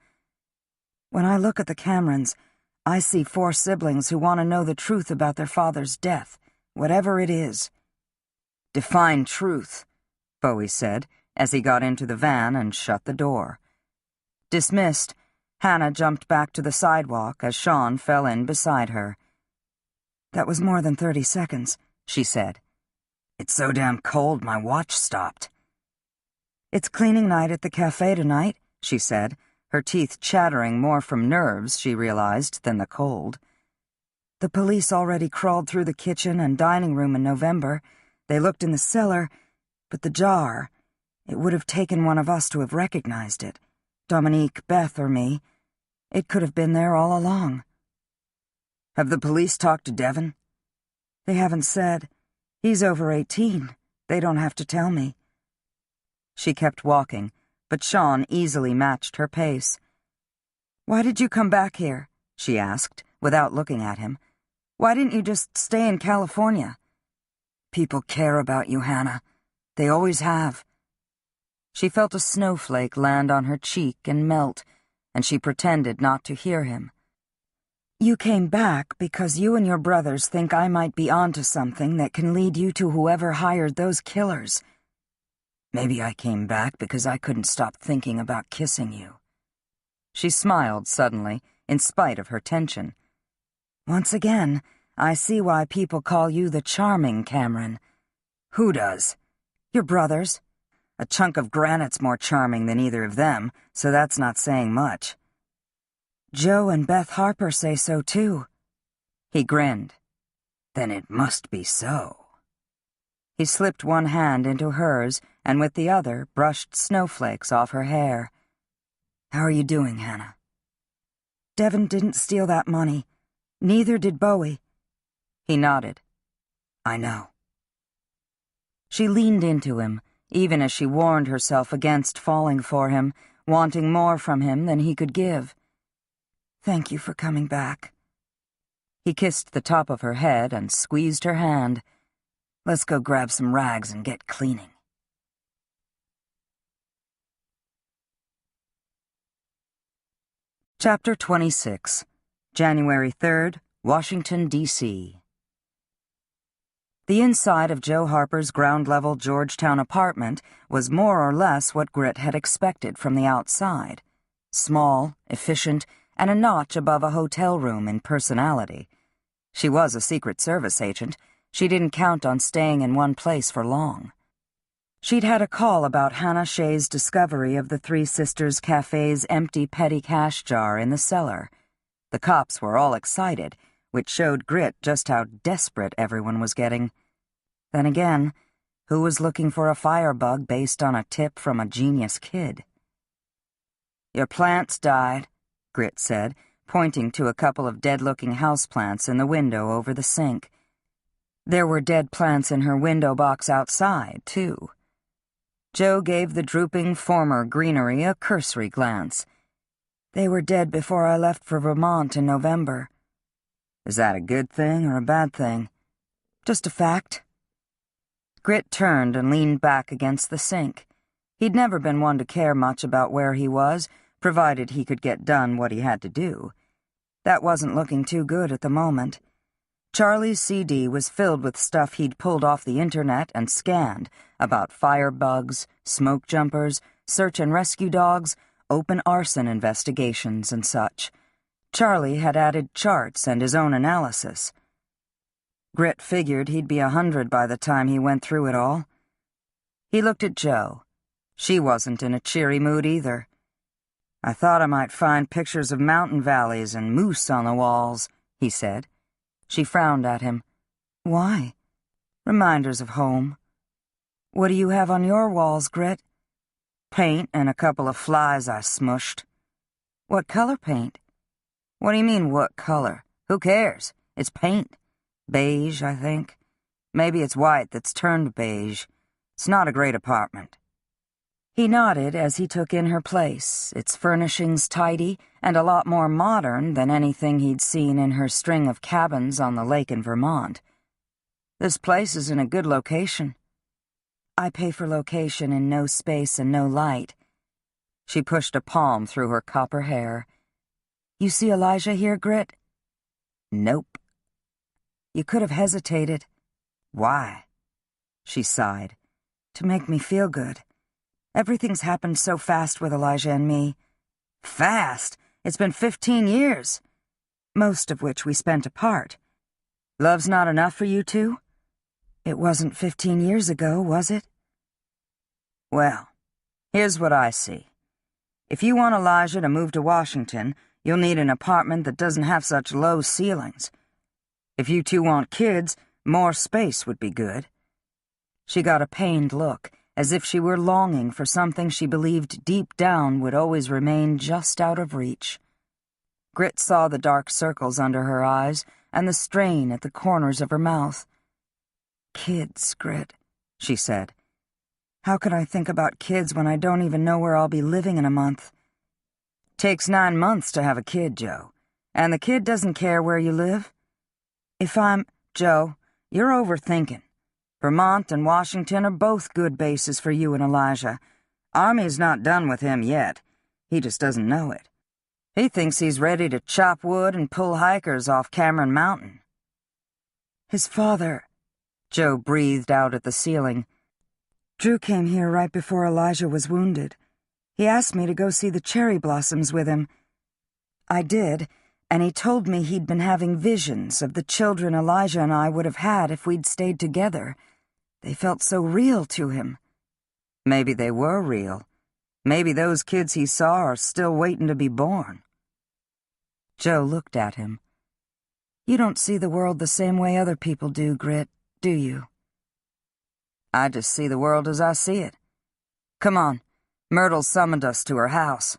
When I look at the Camerons, I see 4 siblings who want to know the truth about their father's death, whatever it is. Define truth, Bowie said, as he got into the van and shut the door. Dismissed, Hannah jumped back to the sidewalk as Sean fell in beside her. That was more than 30 seconds, she said. It's so damn cold my watch stopped. It's cleaning night at the cafe tonight, she said, her teeth chattering more from nerves, she realized, than the cold. The police already crawled through the kitchen and dining room in November. They looked in the cellar, but the jar, it would have taken one of us to have recognized it. Dominique, Beth, or me. It could have been there all along. Have the police talked to Devon? They haven't said. He's over 18. They don't have to tell me. She kept walking, but Sean easily matched her pace. Why did you come back here? She asked, without looking at him. Why didn't you just stay in California? People care about you, Hannah. They always have. She felt a snowflake land on her cheek and melt, and she pretended not to hear him. You came back because you and your brothers think I might be onto something that can lead you to whoever hired those killers. Maybe I came back because I couldn't stop thinking about kissing you. She smiled suddenly, in spite of her tension. Once again, I see why people call you the charming Cameron. Who does? Your brothers. A chunk of granite's more charming than either of them, so that's not saying much. Joe and Beth Harper say so, too. He grinned. Then it must be so. He slipped one hand into hers, and with the other brushed snowflakes off her hair. How are you doing, Hannah? Devon didn't steal that money. Neither did Bowie. He nodded. I know. She leaned into him, even as she warned herself against falling for him, wanting more from him than he could give. Thank you for coming back. He kissed the top of her head and squeezed her hand. Let's go grab some rags and get cleaning. Chapter 26, January 3rd, Washington, D.C. The inside of Joe Harper's ground-level Georgetown apartment was more or less what Grit had expected from the outside. Small, efficient, and a notch above a hotel room in personality. She was a Secret Service agent. She didn't count on staying in one place for long. She'd had a call about Hannah Shea's discovery of the Three Sisters Cafe's empty petty cash jar in the cellar. The cops were all excited, which showed Grit just how desperate everyone was getting. Then again, who was looking for a firebug based on a tip from a genius kid? Your plants died, Grit said, pointing to a couple of dead-looking houseplants in the window over the sink. There were dead plants in her window box outside, too. Joe gave the drooping former greenery a cursory glance. They were dead before I left for Vermont in November. Is that a good thing or a bad thing? Just a fact. Grit turned and leaned back against the sink. He'd never been one to care much about where he was, provided he could get done what he had to do. That wasn't looking too good at the moment. Charlie's CD was filled with stuff he'd pulled off the internet and scanned about firebugs, smoke jumpers, search and rescue dogs, open arson investigations, and such. Charlie had added charts and his own analysis. Grit figured he'd be 100 by the time he went through it all. He looked at Joe. She wasn't in a cheery mood either. I thought I might find pictures of mountain valleys and moose on the walls, he said. She frowned at him. Why? Reminders of home. What do you have on your walls, Grit? Paint and a couple of flies I smushed. What color paint? What do you mean, what color? Who cares? It's paint. Beige, I think. Maybe it's white that's turned beige. It's not a great apartment. He nodded as he took in her place, its furnishings tidy and a lot more modern than anything he'd seen in her string of cabins on the lake in Vermont. This place is in a good location. I pay for location in no space and no light. She pushed a palm through her copper hair. You see Elijah here, Grit? Nope. You could have hesitated. Why? She sighed. To make me feel good. Everything's happened so fast with Elijah and me. Fast? It's been 15 years. Most of which we spent apart. Love's not enough for you two? It wasn't 15 years ago, was it? Well, here's what I see. If you want Elijah to move to Washington, you'll need an apartment that doesn't have such low ceilings. If you two want kids, more space would be good. She got a pained look, as if she were longing for something she believed deep down would always remain just out of reach. Grit saw the dark circles under her eyes and the strain at the corners of her mouth. Kids, Grit, she said. How could I think about kids when I don't even know where I'll be living in a month? Takes 9 months to have a kid, Joe. And the kid doesn't care where you live? Joe, you're overthinking. Vermont and Washington are both good bases for you and Elijah. Army's not done with him yet. He just doesn't know it. He thinks he's ready to chop wood and pull hikers off Cameron Mountain. His father... Joe breathed out at the ceiling. Drew came here right before Elijah was wounded. He asked me to go see the cherry blossoms with him. I did, and he told me he'd been having visions of the children Elijah and I would have had if we'd stayed together. They felt so real to him. Maybe they were real. Maybe those kids he saw are still waiting to be born. Joe looked at him. You don't see the world the same way other people do, Grit, do you? I just see the world as I see it. Come on, Myrtle summoned us to her house.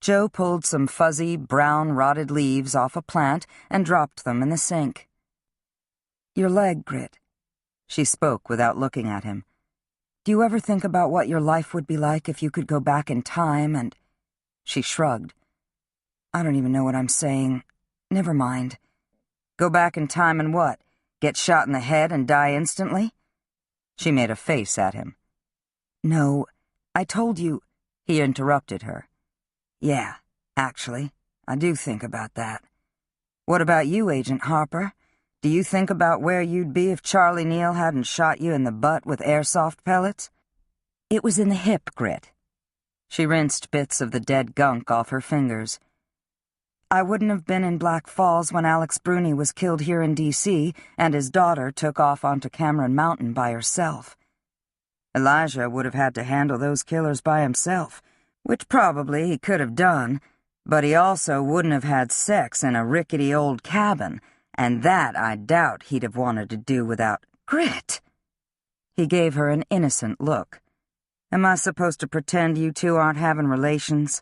Joe pulled some fuzzy, brown, rotted leaves off a plant and dropped them in the sink. Your leg, Grit. She spoke without looking at him. Do you ever think about what your life would be like if you could go back in time and... She shrugged. I don't even know what I'm saying. Never mind. Go back in time and what? Get shot in the head and die instantly? She made a face at him. No, I told you... He interrupted her. Yeah, actually, I do think about that. What about you, Agent Harper? Do you think about where you'd be if Charlie Neal hadn't shot you in the butt with airsoft pellets? It was in the hip, Grit. She rinsed bits of the dead gunk off her fingers. I wouldn't have been in Black Falls when Alex Bruni was killed here in D.C. and his daughter took off onto Cameron Mountain by herself. Elijah would have had to handle those killers by himself, which probably he could have done, but he also wouldn't have had sex in a rickety old cabin, and that I doubt he'd have wanted to do without... Grit! He gave her an innocent look. Am I supposed to pretend you two aren't having relations?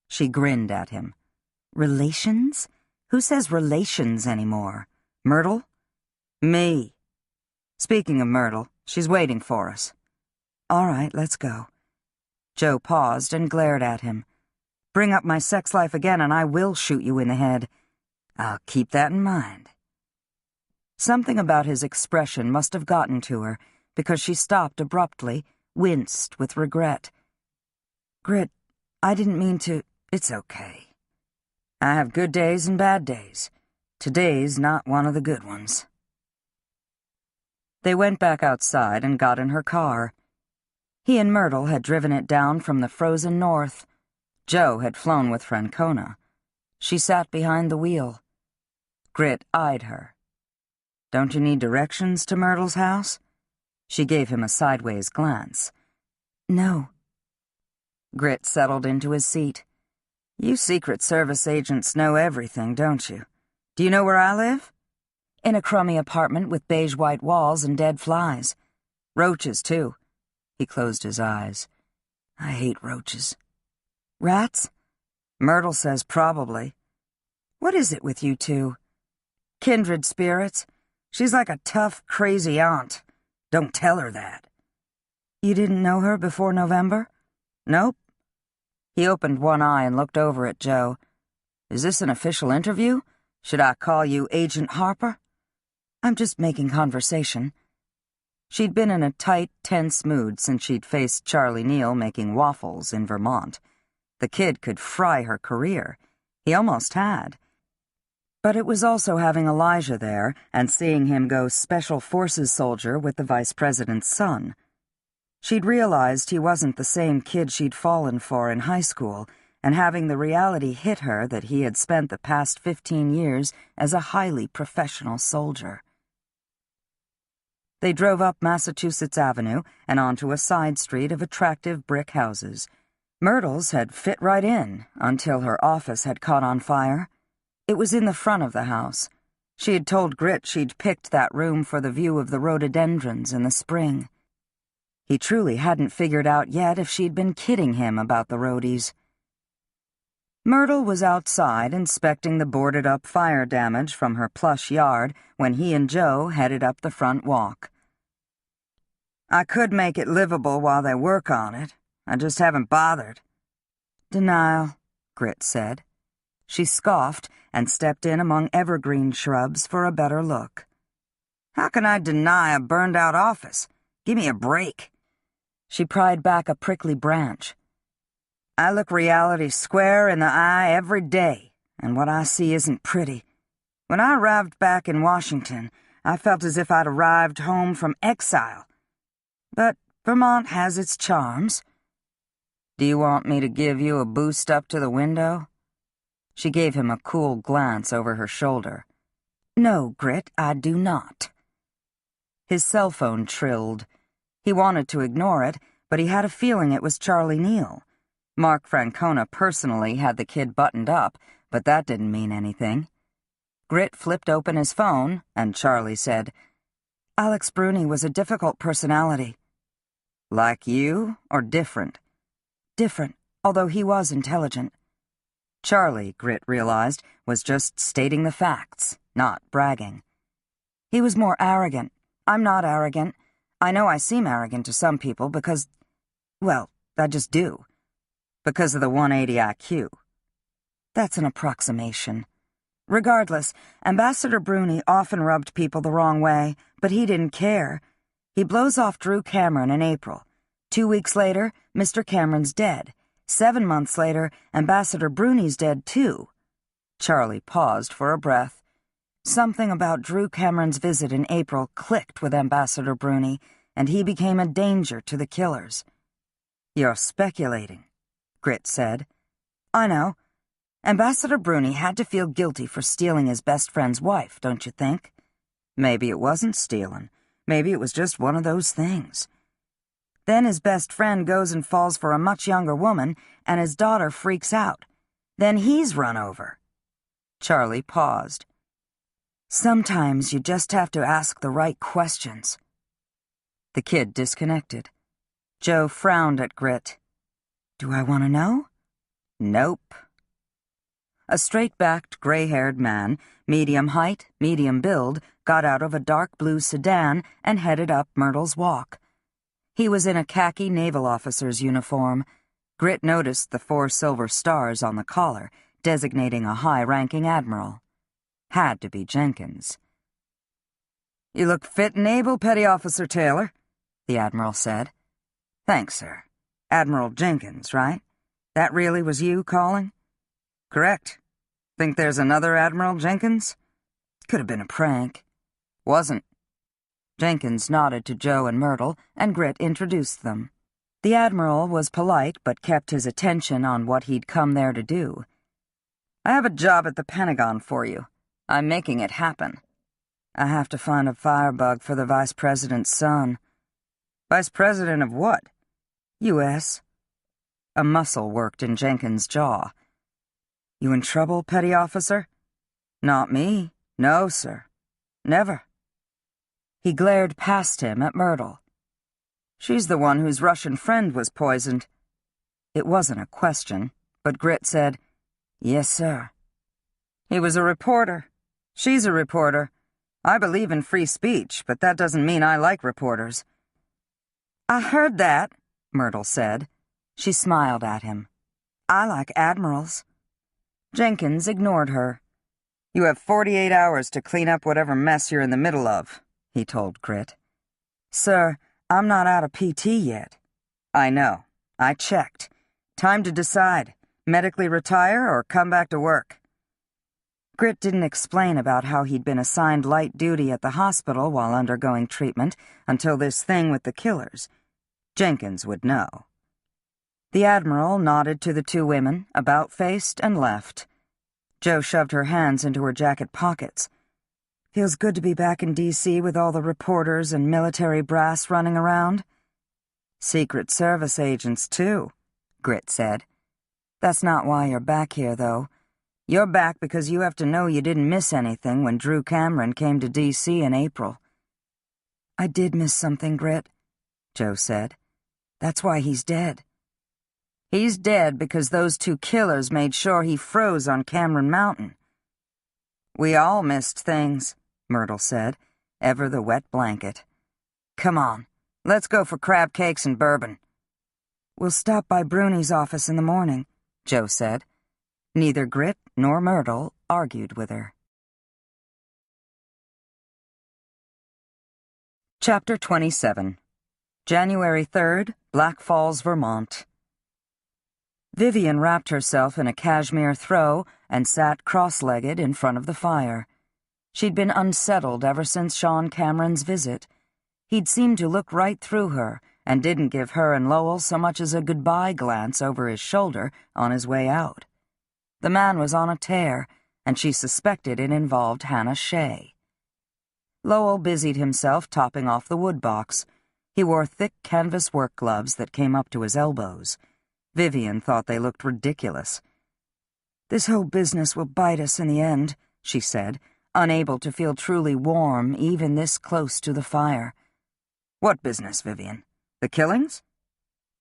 She grinned at him. Relations? Who says relations anymore? Myrtle? Me. Speaking of Myrtle, she's waiting for us. All right, let's go. Joe paused and glared at him. Bring up my sex life again and I will shoot you in the head. I'll keep that in mind. Something about his expression must have gotten to her, because she stopped abruptly, winced with regret. Grit, I didn't mean to... It's okay. I have good days and bad days. Today's not one of the good ones. They went back outside and got in her car. He and Myrtle had driven it down from the frozen north. Joe had flown with Francona. She sat behind the wheel. Grit eyed her. Don't you need directions to Myrtle's house? She gave him a sideways glance. No. Grit settled into his seat. You Secret Service agents know everything, don't you? Do you know where I live? In a crummy apartment with beige-white walls and dead flies. Roaches, too. He closed his eyes. I hate roaches. Rats? Myrtle says probably. What is it with you two? Kindred spirits. She's like a tough, crazy aunt. Don't tell her that. You didn't know her before November? Nope. He opened one eye and looked over at Joe. Is this an official interview? Should I call you Agent Harper? I'm just making conversation. She'd been in a tight, tense mood since she'd faced Charlie Neal making waffles in Vermont. The kid could fry her career. He almost had. But it was also having Elijah there and seeing him go Special Forces soldier with the vice president's son. She'd realized he wasn't the same kid she'd fallen for in high school, and having the reality hit her that he had spent the past 15 years as a highly professional soldier. They drove up Massachusetts Avenue and onto a side street of attractive brick houses. Myrtle's had fit right in until her office had caught on fire. It was in the front of the house. She had told Grit she'd picked that room for the view of the rhododendrons in the spring. He truly hadn't figured out yet if she'd been kidding him about the roadies. Myrtle was outside inspecting the boarded-up fire damage from her plush yard when he and Joe headed up the front walk. I could make it livable while they work on it. I just haven't bothered. Denial, Grit said. She scoffed and stepped in among evergreen shrubs for a better look. How can I deny a burned-out office? Give me a break. She pried back a prickly branch. I look reality square in the eye every day, and what I see isn't pretty. When I arrived back in Washington, I felt as if I'd arrived home from exile. But Vermont has its charms. Do you want me to give you a boost up to the window? She gave him a cool glance over her shoulder. No, Grit, I do not. His cell phone trilled. He wanted to ignore it, but he had a feeling it was Charlie Neal. Mark Francona personally had the kid buttoned up, but that didn't mean anything. Grit flipped open his phone, and Charlie said, Alex Bruni was a difficult personality. Like you, or different? Different, although he was intelligent. Charlie, Grit realized, was just stating the facts, not bragging. He was more arrogant. I'm not arrogant. I know I seem arrogant to some people because, well, I just do. Because of the 180 IQ. That's an approximation. Regardless, Ambassador Bruni often rubbed people the wrong way, but he didn't care. He blows off Drew Cameron in April. 2 weeks later, Mr. Cameron's dead. 7 months later, Ambassador Bruni's dead too. Charlie paused for a breath. Something about Drew Cameron's visit in April clicked with Ambassador Bruni, and he became a danger to the killers. You're speculating, Grit said. I know. Ambassador Bruni had to feel guilty for stealing his best friend's wife, don't you think? Maybe it wasn't stealing. Maybe it was just one of those things. Then his best friend goes and falls for a much younger woman, and his daughter freaks out. Then he's run over. Charlie paused. Sometimes you just have to ask the right questions. The kid disconnected. Joe frowned at Grit. Do I want to know? Nope. A straight-backed, gray-haired man, medium height, medium build, got out of a dark blue sedan and headed up Myrtle's Walk. He was in a khaki naval officer's uniform. Grit noticed the 4 silver stars on the collar, designating a high-ranking admiral. Had to be Jenkins. You look fit and able, Petty Officer Taylor, the admiral said. Thanks, sir. Admiral Jenkins, right? That really was you calling? Correct. Think there's another Admiral Jenkins? Could have been a prank. Wasn't. Jenkins nodded to Joe and Myrtle, and Grit introduced them. The Admiral was polite but kept his attention on what he'd come there to do. I have a job at the Pentagon for you. I'm making it happen. I have to find a firebug for the Vice President's son. Vice President of what? U.S. A muscle worked in Jenkins' jaw. You in trouble, Petty Officer? Not me. No, sir. Never. He glared past him at Myrtle. She's the one whose Russian friend was poisoned. It wasn't a question, but Grit said, Yes, sir. He was a reporter. She's a reporter. I believe in free speech, but that doesn't mean I like reporters. "I heard that," Myrtle said. She smiled at him. "I like admirals." Jenkins ignored her. "You have 48 hours to clean up whatever mess you're in the middle of," he told Grit. "Sir, I'm not out of PT yet." "I know. I checked. Time to decide. Medically retire or come back to work." Grit didn't explain about how he'd been assigned light duty at the hospital while undergoing treatment until this thing with the killers. Jenkins would know. The Admiral nodded to the two women, about-faced, and left. Jo shoved her hands into her jacket pockets. "Feels good to be back in D.C. with all the reporters and military brass running around." "Secret Service agents, too," Grit said. "That's not why you're back here, though. You're back because you have to know you didn't miss anything when Drew Cameron came to D.C. in April." "I did miss something, Grit," Jo said. "That's why he's dead." "He's dead because those two killers made sure he froze on Cameron Mountain." "We all missed things," Myrtle said, ever the wet blanket. "Come on, let's go for crab cakes and bourbon." "We'll stop by Bruni's office in the morning," Jo said. Neither Grit nor Myrtle argued with her. Chapter 27. January 3rd, Black Falls, Vermont. Vivian wrapped herself in a cashmere throw and sat cross-legged in front of the fire. She'd been unsettled ever since Sean Cameron's visit. He'd seemed to look right through her and didn't give her and Lowell so much as a goodbye glance over his shoulder on his way out. The man was on a tear, and she suspected it involved Hannah Shea. Lowell busied himself topping off the wood box. He wore thick canvas work gloves that came up to his elbows. Vivian thought they looked ridiculous. "This whole business will bite us in the end," she said, unable to feel truly warm even this close to the fire. "What business, Vivian? The killings?"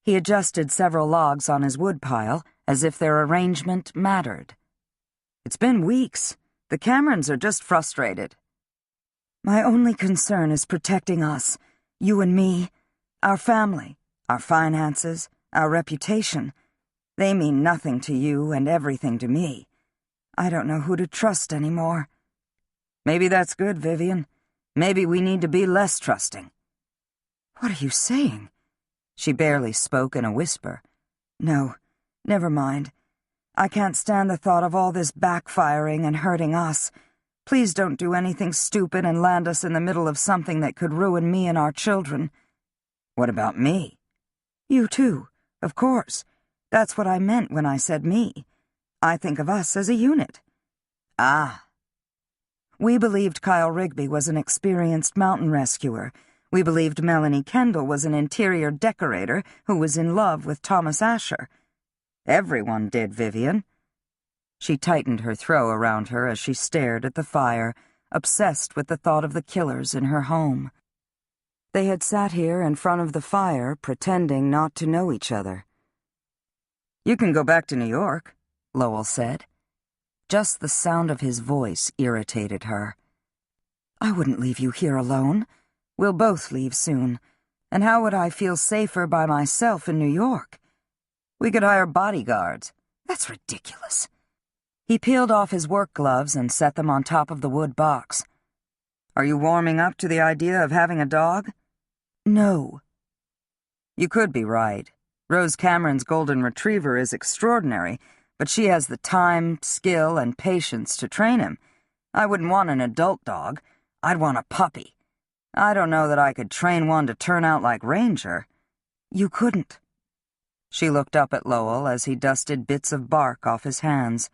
He adjusted several logs on his woodpile as if their arrangement mattered. "It's been weeks. The Camerons are just frustrated." "My only concern is protecting us, you and me, our family, our finances, our reputation. They mean nothing to you and everything to me. I don't know who to trust anymore." "Maybe that's good, Vivian. Maybe we need to be less trusting." "What are you saying?" She barely spoke in a whisper. "No, never mind. I can't stand the thought of all this backfiring and hurting us. Please don't do anything stupid and land us in the middle of something that could ruin me and our children." "What about me?" "You too, of course. That's what I meant when I said me. I think of us as a unit." "Ah." "We believed Kyle Rigby was an experienced mountain rescuer. We believed Melanie Kendall was an interior decorator who was in love with Thomas Asher. Everyone did, Vivian." She tightened her throw around her as she stared at the fire, obsessed with the thought of the killers in her home. They had sat here in front of the fire, pretending not to know each other. "You can go back to New York," Lowell said. Just the sound of his voice irritated her. "I wouldn't leave you here alone. We'll both leave soon. And how would I feel safer by myself in New York?" "We could hire bodyguards." "That's ridiculous." He peeled off his work gloves and set them on top of the wood box. "Are you warming up to the idea of having a dog?" "No." "You could be right. Rose Cameron's golden retriever is extraordinary, but she has the time, skill, and patience to train him. I wouldn't want an adult dog. I'd want a puppy. I don't know that I could train one to turn out like Ranger." "You couldn't." She looked up at Lowell as he dusted bits of bark off his hands.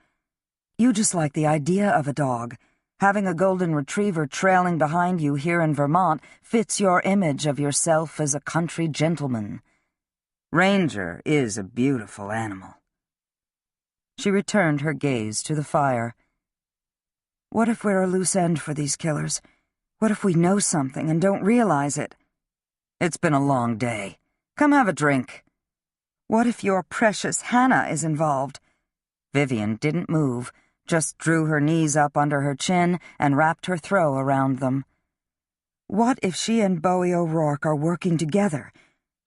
"You just like the idea of a dog. Having a golden retriever trailing behind you here in Vermont fits your image of yourself as a country gentleman. Ranger is a beautiful animal." She returned her gaze to the fire. "What if we're a loose end for these killers? What if we know something and don't realize it?" "It's been a long day. Come have a drink." "What if your precious Hannah is involved?" Vivian didn't move, just drew her knees up under her chin and wrapped her throw around them. "What if she and Bowie O'Rourke are working together?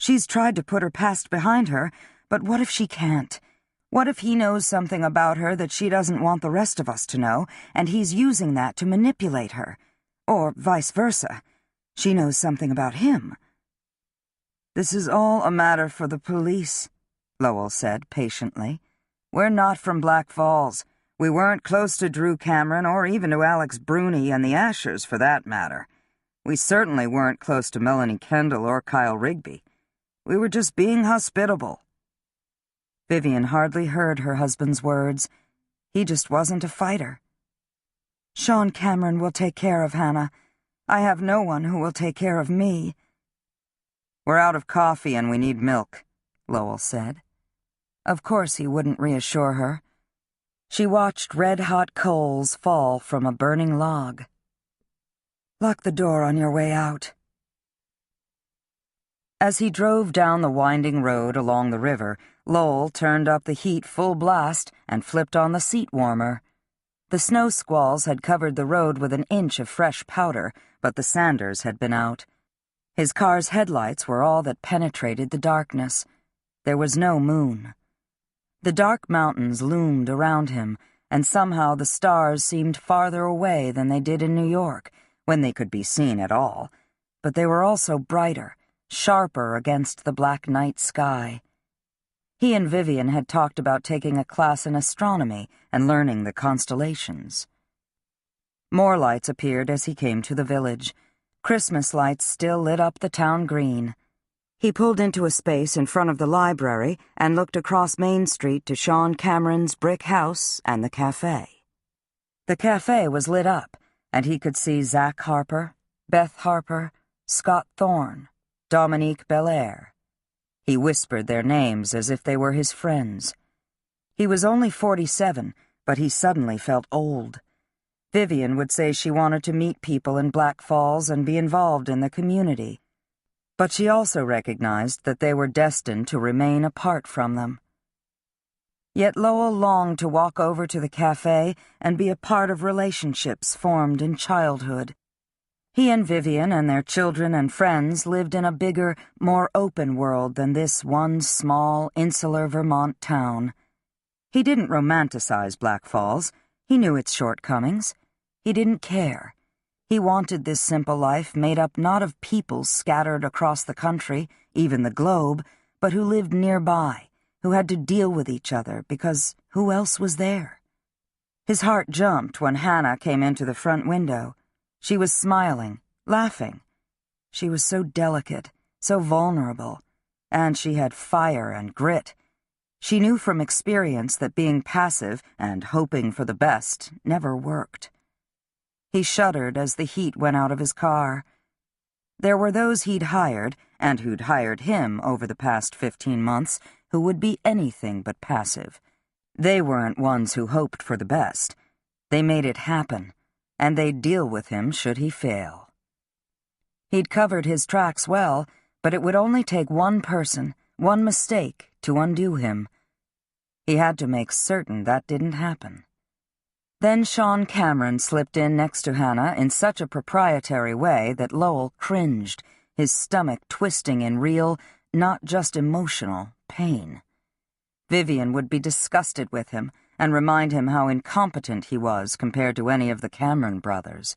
She's tried to put her past behind her, but what if she can't? What if he knows something about her that she doesn't want the rest of us to know, and he's using that to manipulate her? Or vice versa. She knows something about him. "This is all a matter for the police," Lowell said patiently. "We're not from Black Falls. We weren't close to Drew Cameron or even to Alex Bruni and the Ashers, for that matter. We certainly weren't close to Melanie Kendall or Kyle Rigby. We were just being hospitable." Vivian hardly heard her husband's words. He just wasn't a fighter. "Sean Cameron will take care of Hannah. I have no one who will take care of me." "We're out of coffee and we need milk," Lowell said. Of course he wouldn't reassure her. She watched red-hot coals fall from a burning log. "Lock the door on your way out." As he drove down the winding road along the river, Lowell turned up the heat full blast and flipped on the seat warmer. The snow squalls had covered the road with an inch of fresh powder, but the sanders had been out. His car's headlights were all that penetrated the darkness. There was no moon. The dark mountains loomed around him, and somehow the stars seemed farther away than they did in New York, when they could be seen at all, but they were also brighter, sharper against the black night sky. He and Vivian had talked about taking a class in astronomy and learning the constellations. More lights appeared as he came to the village. Christmas lights still lit up the town green. He pulled into a space in front of the library and looked across Main Street to Sean Cameron's brick house and the cafe. The cafe was lit up, and he could see Zach Harper, Beth Harper, Scott Thorne, Dominique Belair. He whispered their names as if they were his friends. He was only 47, but he suddenly felt old. Vivian would say she wanted to meet people in Black Falls and be involved in the community, but she also recognized that they were destined to remain apart from them. Yet Lowell longed to walk over to the cafe and be a part of relationships formed in childhood. He and Vivian and their children and friends lived in a bigger, more open world than this one small, insular Vermont town. He didn't romanticize Black Falls. He knew its shortcomings. He didn't care. He wanted this simple life made up not of people scattered across the country, even the globe, but who lived nearby, who had to deal with each other because who else was there? His heart jumped when Hannah came into the front window. She was smiling, laughing. She was so delicate, so vulnerable, and she had fire and grit. She knew from experience that being passive and hoping for the best never worked. He shuddered as the heat went out of his car. There were those he'd hired, and who'd hired him over the past 15 months, who would be anything but passive. They weren't ones who hoped for the best. They made it happen, and they'd deal with him should he fail. He'd covered his tracks well, but it would only take one person, one mistake, to undo him. He had to make certain that didn't happen. Then Sean Cameron slipped in next to Hannah in such a proprietary way that Lowell cringed, his stomach twisting in real, not just emotional, pain. Vivian would be disgusted with him and remind him how incompetent he was compared to any of the Cameron brothers.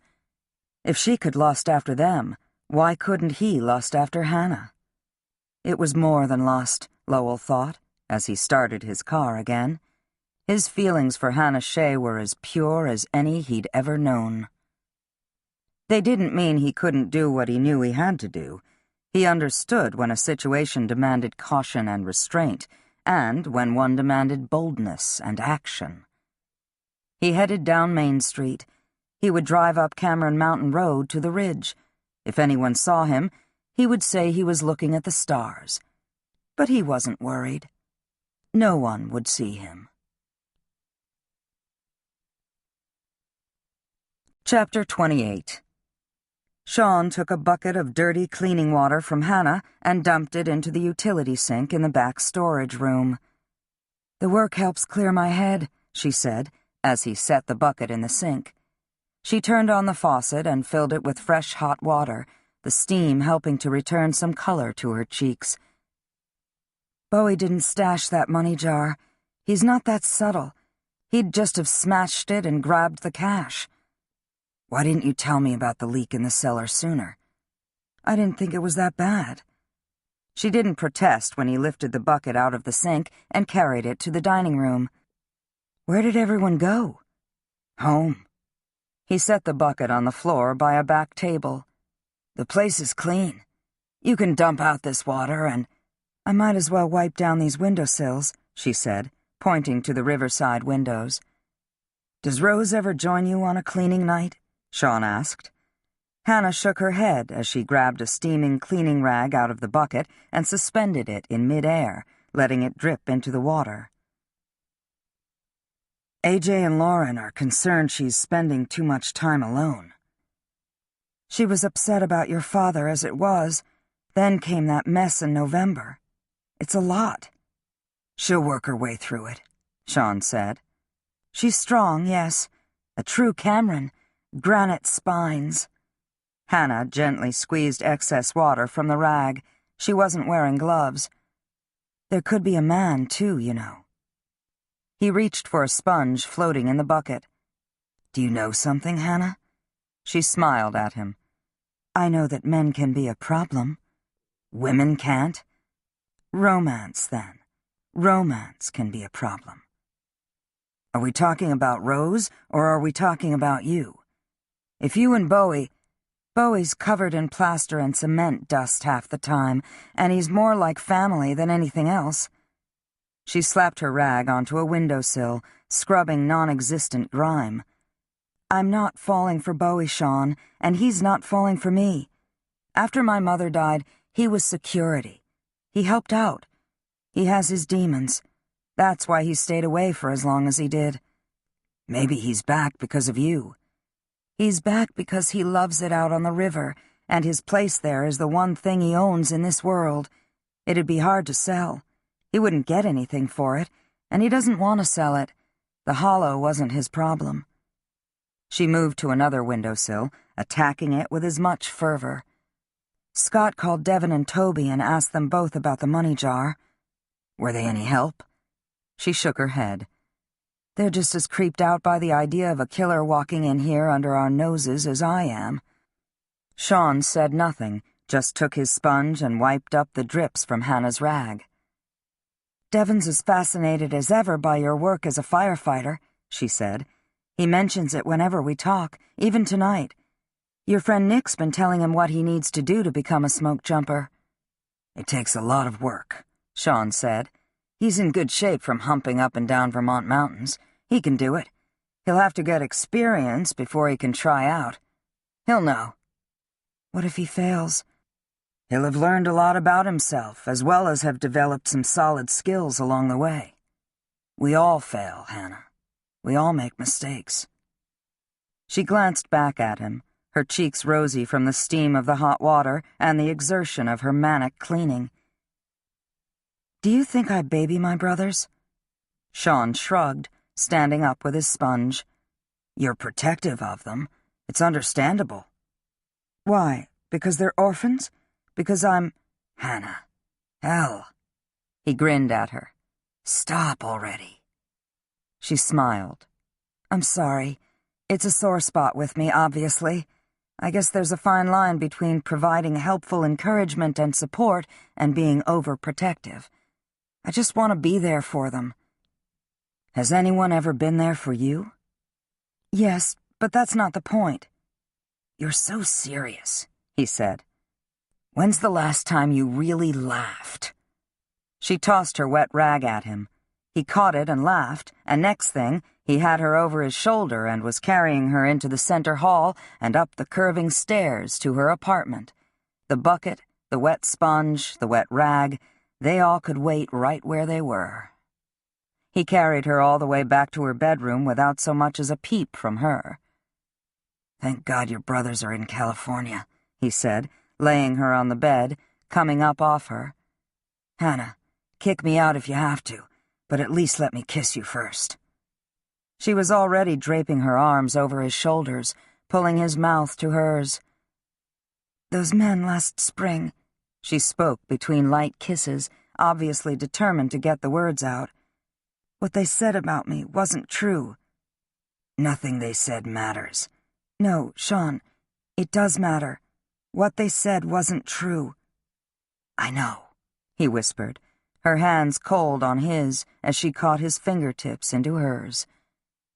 If she could lust after them, why couldn't he lust after Hannah? It was more than lust, Lowell thought, as he started his car again. His feelings for Hannah Shea were as pure as any he'd ever known. They didn't mean he couldn't do what he knew he had to do. He understood when a situation demanded caution and restraint, and when one demanded boldness and action. He headed down Main Street. He would drive up Cameron Mountain Road to the ridge. If anyone saw him, he would say he was looking at the stars. But he wasn't worried. No one would see him. Chapter 28. Sean took a bucket of dirty cleaning water from Hannah and dumped it into the utility sink in the back storage room. "The work helps clear my head," she said, as he set the bucket in the sink. She turned on the faucet and filled it with fresh hot water, the steam helping to return some color to her cheeks, Bowie didn't stash that money jar. He's not that subtle. He'd just have smashed it and grabbed the cash. Why didn't you tell me about the leak in the cellar sooner? I didn't think it was that bad. She didn't protest when he lifted the bucket out of the sink and carried it to the dining room. Where did everyone go? Home. He set the bucket on the floor by a back table. The place is clean. You can dump out this water and— I might as well wipe down these windowsills, she said, pointing to the riverside windows. Does Rose ever join you on a cleaning night? Sean asked. Hannah shook her head as she grabbed a steaming cleaning rag out of the bucket and suspended it in mid-air, letting it drip into the water. AJ and Lauren are concerned she's spending too much time alone. She was upset about your father as it was, then came that mess in November. It's a lot. She'll work her way through it, Sean said. She's strong, yes. A true Cameron. Granite spines. Hannah gently squeezed excess water from the rag. She wasn't wearing gloves. There could be a man, too, you know. He reached for a sponge floating in the bucket. Do you know something, Hannah? She smiled at him. I know that men can be a problem. Women can't. Romance, then. Romance can be a problem. Are we talking about Rose, or are we talking about you? If you and Bowie's covered in plaster and cement dust half the time, and he's more like family than anything else. She slapped her rag onto a windowsill, scrubbing non-existent grime. I'm not falling for Bowie, Sean, and he's not falling for me. After my mother died, he was security. He helped out. He has his demons. That's why he stayed away for as long as he did. Maybe he's back because of you. He's back because he loves it out on the river, and his place there is the one thing he owns in this world. It'd be hard to sell. He wouldn't get anything for it, and he doesn't want to sell it. The hollow wasn't his problem. She moved to another windowsill, attacking it with as much fervor. Scott called Devin and Toby and asked them both about the money jar. Were they any help? She shook her head. They're just as creeped out by the idea of a killer walking in here under our noses as I am. Sean said nothing, just took his sponge and wiped up the drips from Hannah's rag. Devin's as fascinated as ever by your work as a firefighter, she said. He mentions it whenever we talk, even tonight. Your friend Nick's been telling him what he needs to do to become a smoke jumper. It takes a lot of work, Sean said. He's in good shape from humping up and down Vermont mountains. He can do it. He'll have to get experience before he can try out. He'll know. What if he fails? He'll have learned a lot about himself, as well as have developed some solid skills along the way. We all fail, Hannah. We all make mistakes. She glanced back at him, her cheeks rosy from the steam of the hot water and the exertion of her manic cleaning. Do you think I baby my brothers? Sean shrugged, standing up with his sponge. You're protective of them. It's understandable. Why? Because they're orphans? Because I'm— Hannah. Hell. He grinned at her. Stop already. She smiled. I'm sorry. It's a sore spot with me, obviously. I guess there's a fine line between providing helpful encouragement and support and being overprotective. I just want to be there for them. Has anyone ever been there for you? Yes, but that's not the point. You're so serious, he said. When's the last time you really laughed? She tossed her wet rag at him. He caught it and laughed, and next thing, he had her over his shoulder and was carrying her into the center hall and up the curving stairs to her apartment. The bucket, the wet sponge, the wet rag, they all could wait right where they were. He carried her all the way back to her bedroom without so much as a peep from her. Thank God your brothers are in California, he said, laying her on the bed, coming up off her. Hannah, kick me out if you have to, but at least let me kiss you first. She was already draping her arms over his shoulders, pulling his mouth to hers. Those men last spring, she spoke between light kisses, obviously determined to get the words out. "What they said about me wasn't true." "Nothing they said matters." "No, Sean, it does matter. What they said wasn't true." "I know," he whispered, her hands cold on his as she caught his fingertips into hers.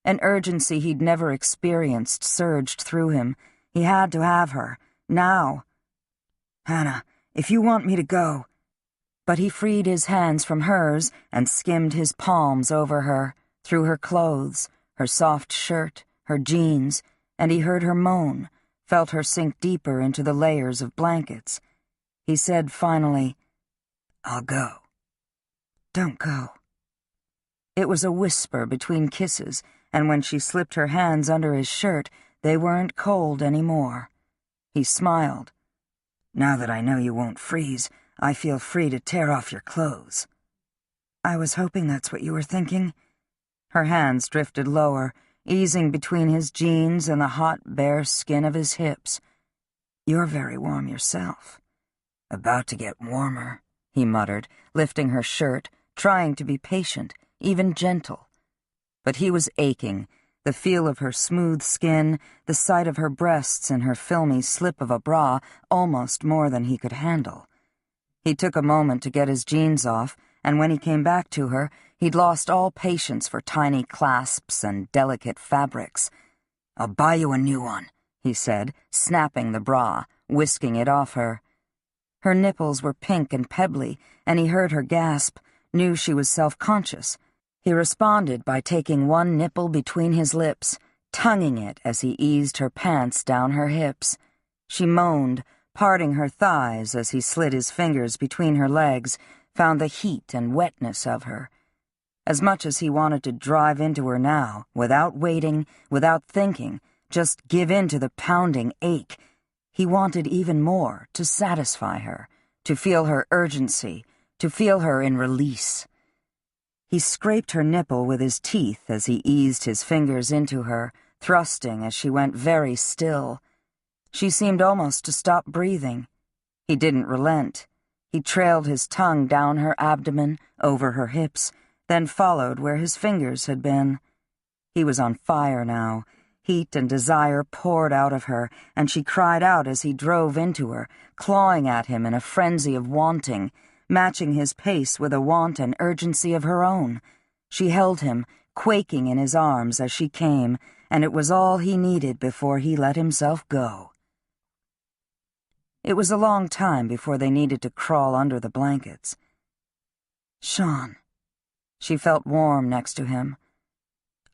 An urgency he'd never experienced surged through him. He had to have her, now. "Hannah, if you want me to go—" But he freed his hands from hers and skimmed his palms over her, through her clothes, her soft shirt, her jeans, and he heard her moan, felt her sink deeper into the layers of blankets. He said finally, "I'll go." "Don't go." It was a whisper between kisses, and when she slipped her hands under his shirt, they weren't cold anymore. He smiled. "Now that I know you won't freeze, I feel free to tear off your clothes." "I was hoping that's what you were thinking." Her hands drifted lower, easing between his jeans and the hot, bare skin of his hips. "You're very warm yourself." "About to get warmer," he muttered, lifting her shirt, trying to be patient, even gentle. But he was aching, the feel of her smooth skin, the sight of her breasts in her filmy slip of a bra, almost more than he could handle. He took a moment to get his jeans off, and when he came back to her, he'd lost all patience for tiny clasps and delicate fabrics. "I'll buy you a new one," he said, snapping the bra, whisking it off her. Her nipples were pink and pebbly, and he heard her gasp, knew she was self-conscious. He responded by taking one nipple between his lips, tonguing it as he eased her pants down her hips. She moaned, parting her thighs as he slid his fingers between her legs, found the heat and wetness of her. As much as he wanted to drive into her now, without waiting, without thinking, just give in to the pounding ache, he wanted even more to satisfy her, to feel her urgency, to feel her in release. He scraped her nipple with his teeth as he eased his fingers into her, thrusting as she went very still. She seemed almost to stop breathing. He didn't relent. He trailed his tongue down her abdomen, over her hips, then followed where his fingers had been. He was on fire now. Heat and desire poured out of her, and she cried out as he drove into her, clawing at him in a frenzy of wanting, matching his pace with a want and urgency of her own. She held him, quaking in his arms as she came, and it was all he needed before he let himself go. It was a long time before they needed to crawl under the blankets. "Sean." She felt warm next to him.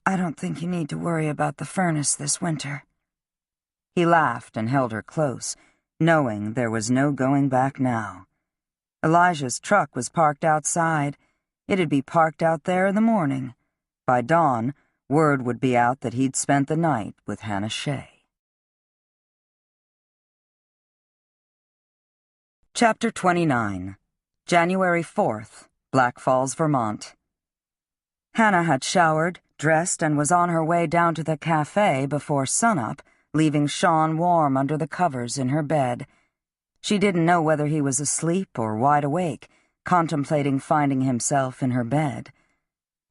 "I don't think you need to worry about the furnace this winter." He laughed and held her close, knowing there was no going back now. Elijah's truck was parked outside. It'd be parked out there in the morning. By dawn, word would be out that he'd spent the night with Hannah Shea. Chapter 29. January 4th, Black Falls, Vermont. Hannah had showered, dressed, and was on her way down to the cafe before sunup, leaving Sean warm under the covers in her bed. She didn't know whether he was asleep or wide awake, contemplating finding himself in her bed.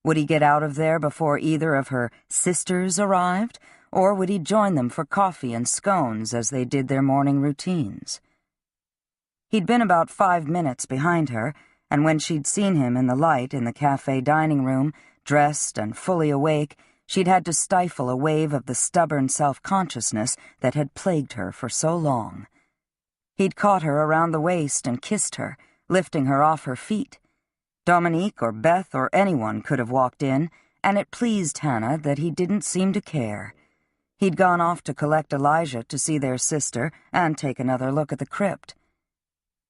Would he get out of there before either of her sisters arrived, or would he join them for coffee and scones as they did their morning routines? He'd been about 5 minutes behind her, and when she'd seen him in the light in the cafe dining room, dressed and fully awake, she'd had to stifle a wave of the stubborn self-consciousness that had plagued her for so long. He'd caught her around the waist and kissed her, lifting her off her feet. Dominique or Beth or anyone could have walked in, and it pleased Hannah that he didn't seem to care. He'd gone off to collect Elijah to see their sister and take another look at the crypt.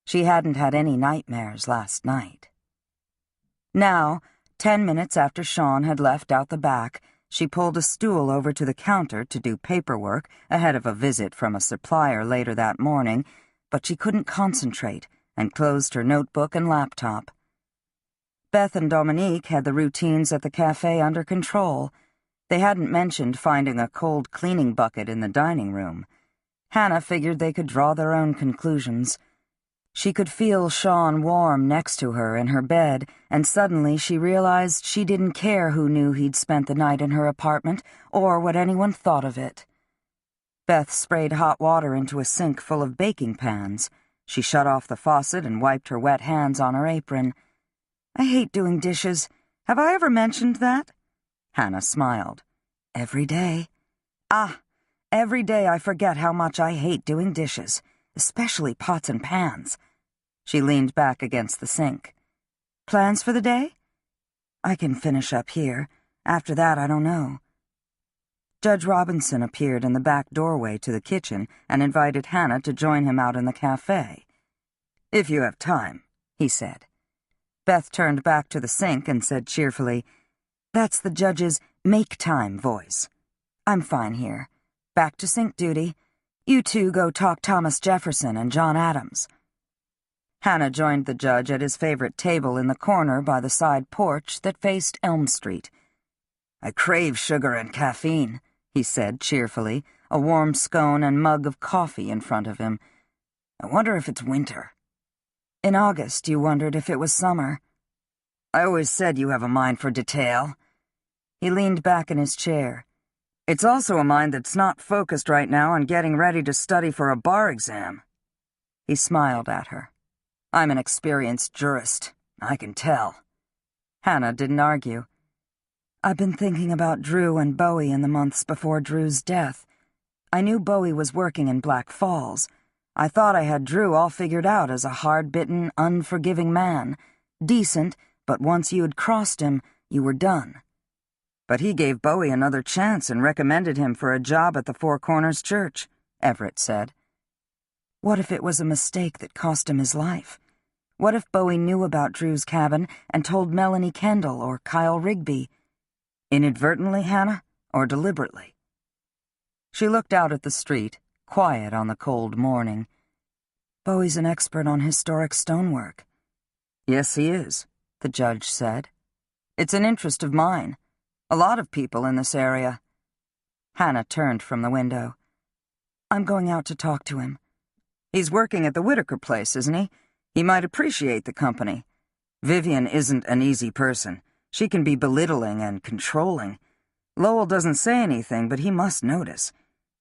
She hadn't had any nightmares last night. Now, 10 minutes after Sean had left out the back, she pulled a stool over to the counter to do paperwork ahead of a visit from a supplier later that morning, but she couldn't concentrate and closed her notebook and laptop. Beth and Dominique had the routines at the cafe under control. They hadn't mentioned finding a cold cleaning bucket in the dining room. Hannah figured they could draw their own conclusions. She could feel Sean warm next to her in her bed, and suddenly she realized she didn't care who knew he'd spent the night in her apartment or what anyone thought of it. Beth sprayed hot water into a sink full of baking pans. She shut off the faucet and wiped her wet hands on her apron. "I hate doing dishes. Have I ever mentioned that?" Hannah smiled. "Every day." "Ah, every day I forget how much I hate doing dishes, especially pots and pans." She leaned back against the sink. "Plans for the day?" "I can finish up here. After that, I don't know." Judge Robinson appeared in the back doorway to the kitchen and invited Hannah to join him out in the cafe. "If you have time," he said. Beth turned back to the sink and said cheerfully, "That's the judge's make-time voice. I'm fine here. Back to sink duty. You two go talk Thomas Jefferson and John Adams." Hannah joined the judge at his favorite table in the corner by the side porch that faced Elm Street. "I crave sugar and caffeine," he said cheerfully, a warm scone and mug of coffee in front of him. "I wonder if it's winter." "In August, you wondered if it was summer." "I always said you have a mind for detail." He leaned back in his chair. "It's also a mind that's not focused right now on getting ready to study for a bar exam." He smiled at her. "I'm an experienced jurist. I can tell." Hannah didn't argue. "I've been thinking about Drew and Bowie in the months before Drew's death. I knew Bowie was working in Black Falls. I thought I had Drew all figured out as a hard-bitten, unforgiving man. Decent, but once you had crossed him, you were done." "But he gave Bowie another chance and recommended him for a job at the Four Corners Church," Everett said. "What if it was a mistake that cost him his life? What if Bowie knew about Drew's cabin and told Melanie Kendall or Kyle Rigby? Inadvertently, Hannah, or deliberately?" She looked out at the street, quiet on the cold morning. "Bowie's an expert on historic stonework." "Yes, he is," the judge said. "It's an interest of mine. A lot of people in this area." Hannah turned from the window. "I'm going out to talk to him." "He's working at the Whitaker place, isn't he? He might appreciate the company. Vivian isn't an easy person. She can be belittling and controlling. Lowell doesn't say anything, but he must notice.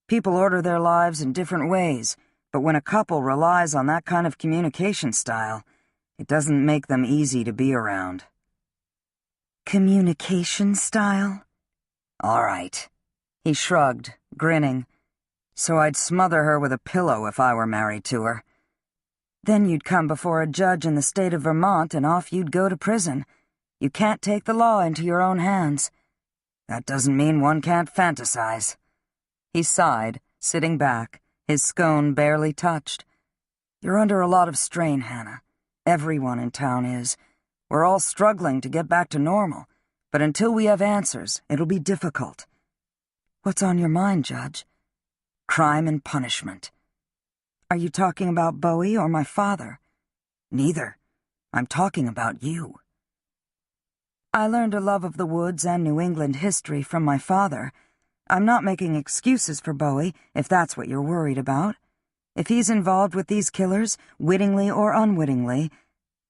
People order their lives in different ways, but when a couple relies on that kind of communication style, it doesn't make them easy to be around." "Communication style?" "All right." He shrugged, grinning. "So I'd smother her with a pillow if I were married to her." "Then you'd come before a judge in the state of Vermont and off you'd go to prison. You can't take the law into your own hands." "That doesn't mean one can't fantasize." He sighed, sitting back, his scone barely touched. "You're under a lot of strain, Hannah. Everyone in town is. We're all struggling to get back to normal, but until we have answers, it'll be difficult." "What's on your mind, Judge?" "Crime and punishment." "Are you talking about Bowie or my father?" "Neither. I'm talking about you." "I learned a love of the woods and New England history from my father. I'm not making excuses for Bowie, if that's what you're worried about. If he's involved with these killers, wittingly or unwittingly—"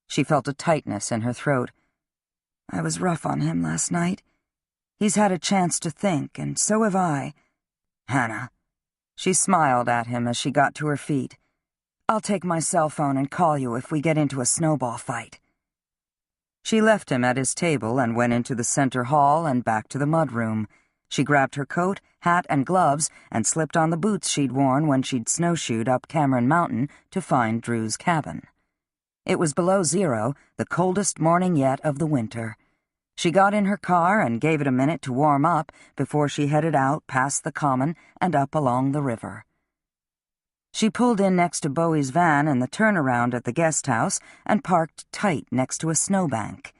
She felt a tightness in her throat. "I was rough on him last night. He's had a chance to think, and so have I." "Hannah." She smiled at him as she got to her feet. "I'll take my cell phone and call you if we get into a snowball fight." She left him at his table and went into the center hall and back to the mudroom. She grabbed her coat, hat, and gloves and slipped on the boots she'd worn when she'd snowshoed up Cameron Mountain to find Drew's cabin. It was below zero, the coldest morning yet of the winter. She got in her car and gave it a minute to warm up before she headed out past the common and up along the river. She pulled in next to Bowie's van in the turnaround at the guest house and parked tight next to a snowbank.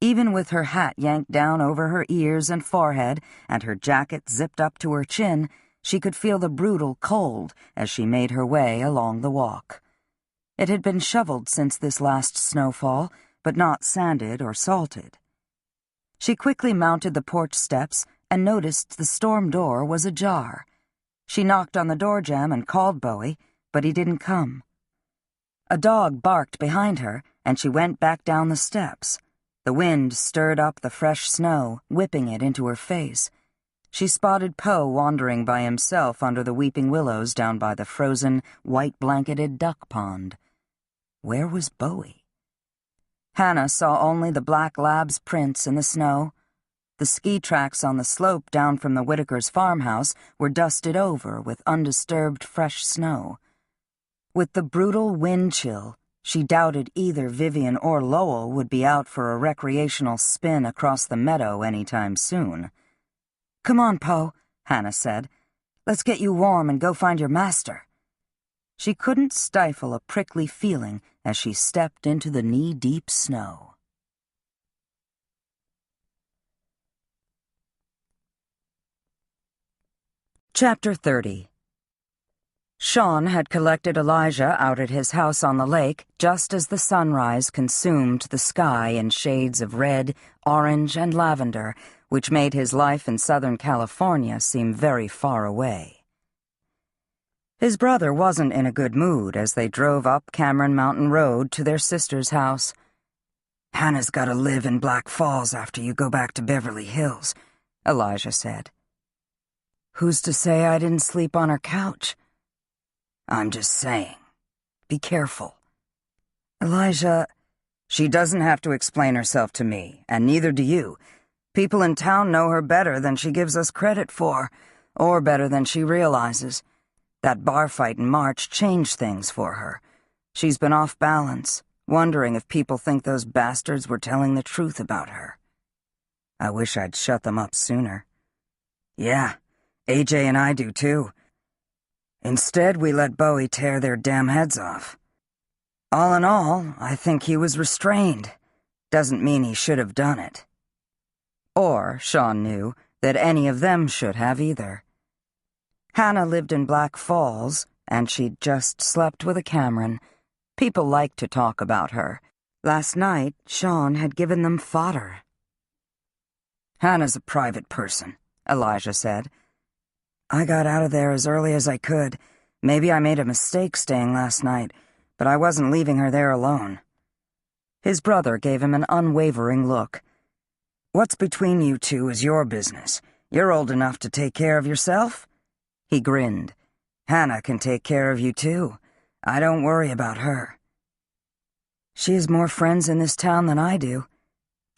Even with her hat yanked down over her ears and forehead and her jacket zipped up to her chin, she could feel the brutal cold as she made her way along the walk. It had been shoveled since this last snowfall, but not sanded or salted. She quickly mounted the porch steps and noticed the storm door was ajar. She knocked on the door jamb and called Bowie, but he didn't come. A dog barked behind her, and she went back down the steps. The wind stirred up the fresh snow, whipping it into her face. She spotted Poe wandering by himself under the weeping willows down by the frozen, white-blanketed duck pond. Where was Bowie? Hannah saw only the black lab's prints in the snow. The ski tracks on the slope down from the Whitakers' farmhouse were dusted over with undisturbed fresh snow. With the brutal wind chill, she doubted either Vivian or Lowell would be out for a recreational spin across the meadow any time soon. "Come on, Poe," Hannah said. "Let's get you warm and go find your master." She couldn't stifle a prickly feeling as she stepped into the knee-deep snow. Chapter 30. Sean had collected Elijah out at his house on the lake just as the sunrise consumed the sky in shades of red, orange, and lavender, which made his life in Southern California seem very far away. His brother wasn't in a good mood as they drove up Cameron Mountain Road to their sister's house. "Hannah's gotta live in Black Falls after you go back to Beverly Hills," Elijah said. "Who's to say I didn't sleep on her couch? I'm just saying. Be careful." "Elijah, she doesn't have to explain herself to me, and neither do you. People in town know her better than she gives us credit for, or better than she realizes. That bar fight in March changed things for her. She's been off balance, wondering if people think those bastards were telling the truth about her. I wish I'd shut them up sooner." "Yeah, AJ and I do too. Instead, we let Bowie tear their damn heads off. All in all, I think he was restrained. Doesn't mean he should have done it." Or, Sean knew, that any of them should have either. Hannah lived in Black Falls, and she'd just slept with a Cameron. People liked to talk about her. Last night, Sean had given them fodder. "Hannah's a private person," Elijah said. "I got out of there as early as I could. Maybe I made a mistake staying last night, but I wasn't leaving her there alone." His brother gave him an unwavering look. "What's between you two is your business. You're old enough to take care of yourself." He grinned. "Hannah can take care of you too. I don't worry about her." "She has more friends in this town than I do."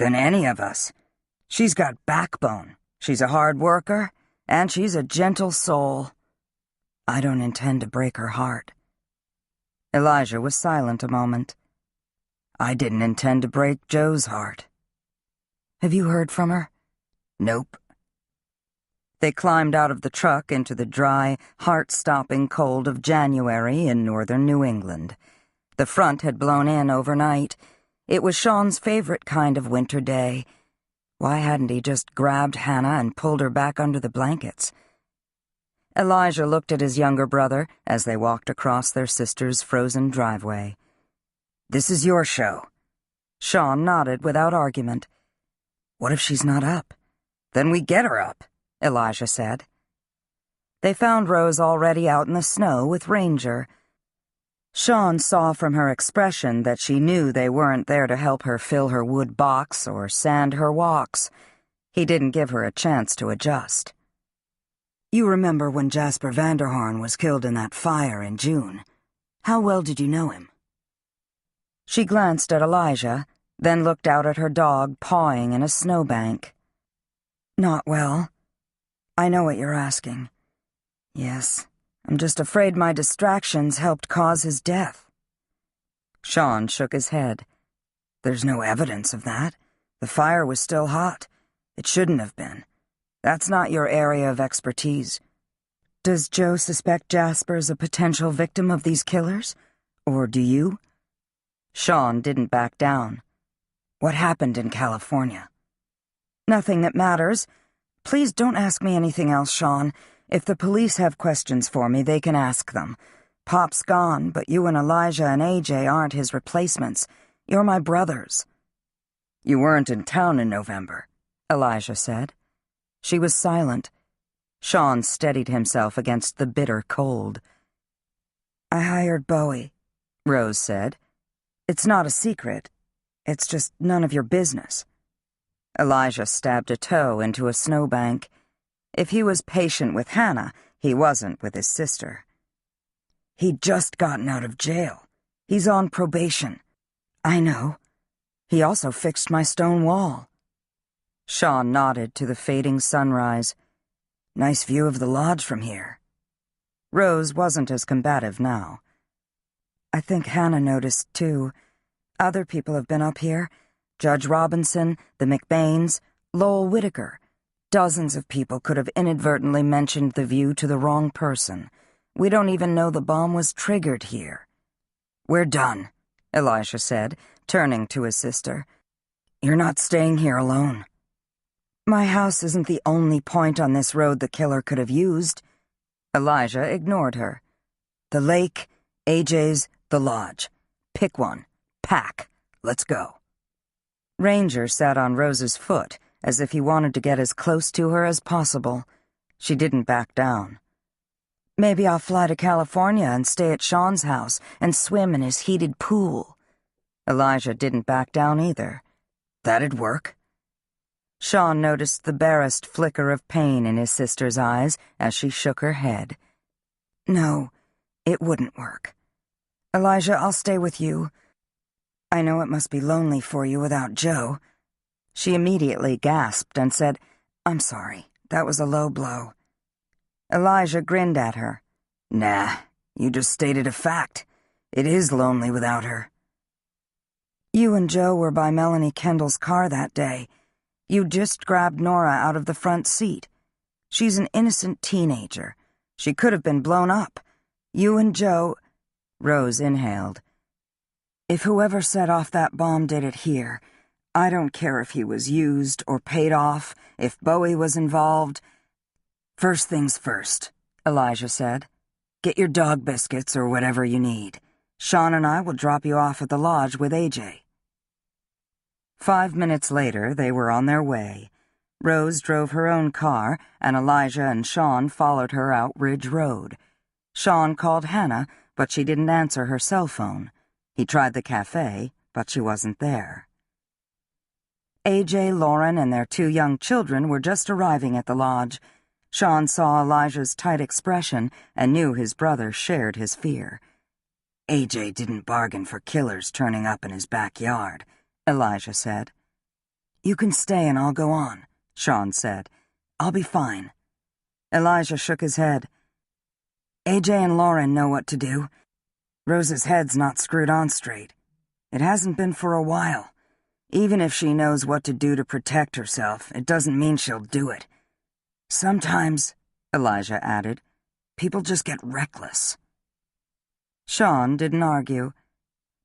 "Than any of us. She's got backbone. She's a hard worker, and she's a gentle soul. I don't intend to break her heart." Elijah was silent a moment. "I didn't intend to break Joe's heart." "Have you heard from her?" "Nope." They climbed out of the truck into the dry, heart-stopping cold of January in northern New England. The front had blown in overnight. It was Sean's favorite kind of winter day. Why hadn't he just grabbed Hannah and pulled her back under the blankets? Elijah looked at his younger brother as they walked across their sister's frozen driveway. "This is your show." Sean nodded without argument. "What if she's not up?" "Then we get her up," Elijah said. They found Rose already out in the snow with Ranger. Sean saw from her expression that she knew they weren't there to help her fill her wood box or sand her walks. He didn't give her a chance to adjust. "You remember when Jasper Vanderhorn was killed in that fire in June? How well did you know him?" She glanced at Elijah, then looked out at her dog pawing in a snowbank. "Not well. I know what you're asking. Yes, I'm just afraid my distractions helped cause his death." Sean shook his head. "There's no evidence of that. The fire was still hot. It shouldn't have been. That's not your area of expertise." "Does Joe suspect Jasper's a potential victim of these killers? Or do you?" Sean didn't back down. "What happened in California?" "Nothing that matters. Please don't ask me anything else, Sean. If the police have questions for me, they can ask them. Pop's gone, but you and Elijah and AJ aren't his replacements. You're my brothers." "You weren't in town in November," Elijah said. She was silent. Sean steadied himself against the bitter cold. "I hired Bowie. Rose said. "It's not a secret. It's just none of your business." Elijah stabbed a toe into a snowbank. If he was patient with Hannah, he wasn't with his sister. "He'd just gotten out of jail. He's on probation." "I know. He also fixed my stone wall." Sean nodded to the fading sunrise. "Nice view of the lodge from here." Rose wasn't as combative now. "I think Hannah noticed, too. Other people have been up here. Judge Robinson, the McBains, Lowell Whitaker. Dozens of people could have inadvertently mentioned the view to the wrong person. We don't even know the bomb was triggered here." "We're done," Elijah said, turning to his sister. "You're not staying here alone." "My house isn't the only point on this road the killer could have used." Elijah ignored her. "The lake, AJ's, the lodge. Pick one. Pack. Let's go." Ranger sat on Rose's foot, as if he wanted to get as close to her as possible. She didn't back down. "Maybe I'll fly to California and stay at Sean's house and swim in his heated pool." Elijah didn't back down either. "That'd work." Sean noticed the barest flicker of pain in his sister's eyes as she shook her head. "No, it wouldn't work. Elijah, I'll stay with you. I know it must be lonely for you without Joe." She immediately gasped and said, "I'm sorry, that was a low blow." Elijah grinned at her. "Nah, you just stated a fact. It is lonely without her." "You and Joe were by Melanie Kendall's car that day. You just grabbed Nora out of the front seat. She's an innocent teenager. She could have been blown up. You and Joe—" Rose inhaled. "If whoever set off that bomb did it here, I don't care if he was used or paid off, if Bowie was involved." "First things first," Elijah said. "Get your dog biscuits or whatever you need. Sean and I will drop you off at the lodge with AJ." 5 minutes later, they were on their way. Rose drove her own car, and Elijah and Sean followed her out Ridge Road. Sean called Hannah, but she didn't answer her cell phone. He tried the cafe, but she wasn't there. AJ, Lauren, and their 2 young children were just arriving at the lodge. Sean saw Elijah's tight expression and knew his brother shared his fear. "AJ didn't bargain for killers turning up in his backyard," Elijah said. "You can stay and I'll go on," Sean said. "I'll be fine." Elijah shook his head. "AJ and Lauren know what to do. Rose's head's not screwed on straight. It hasn't been for a while. Even if she knows what to do to protect herself, it doesn't mean she'll do it. Sometimes," Elijah added, "people just get reckless." Sean didn't argue.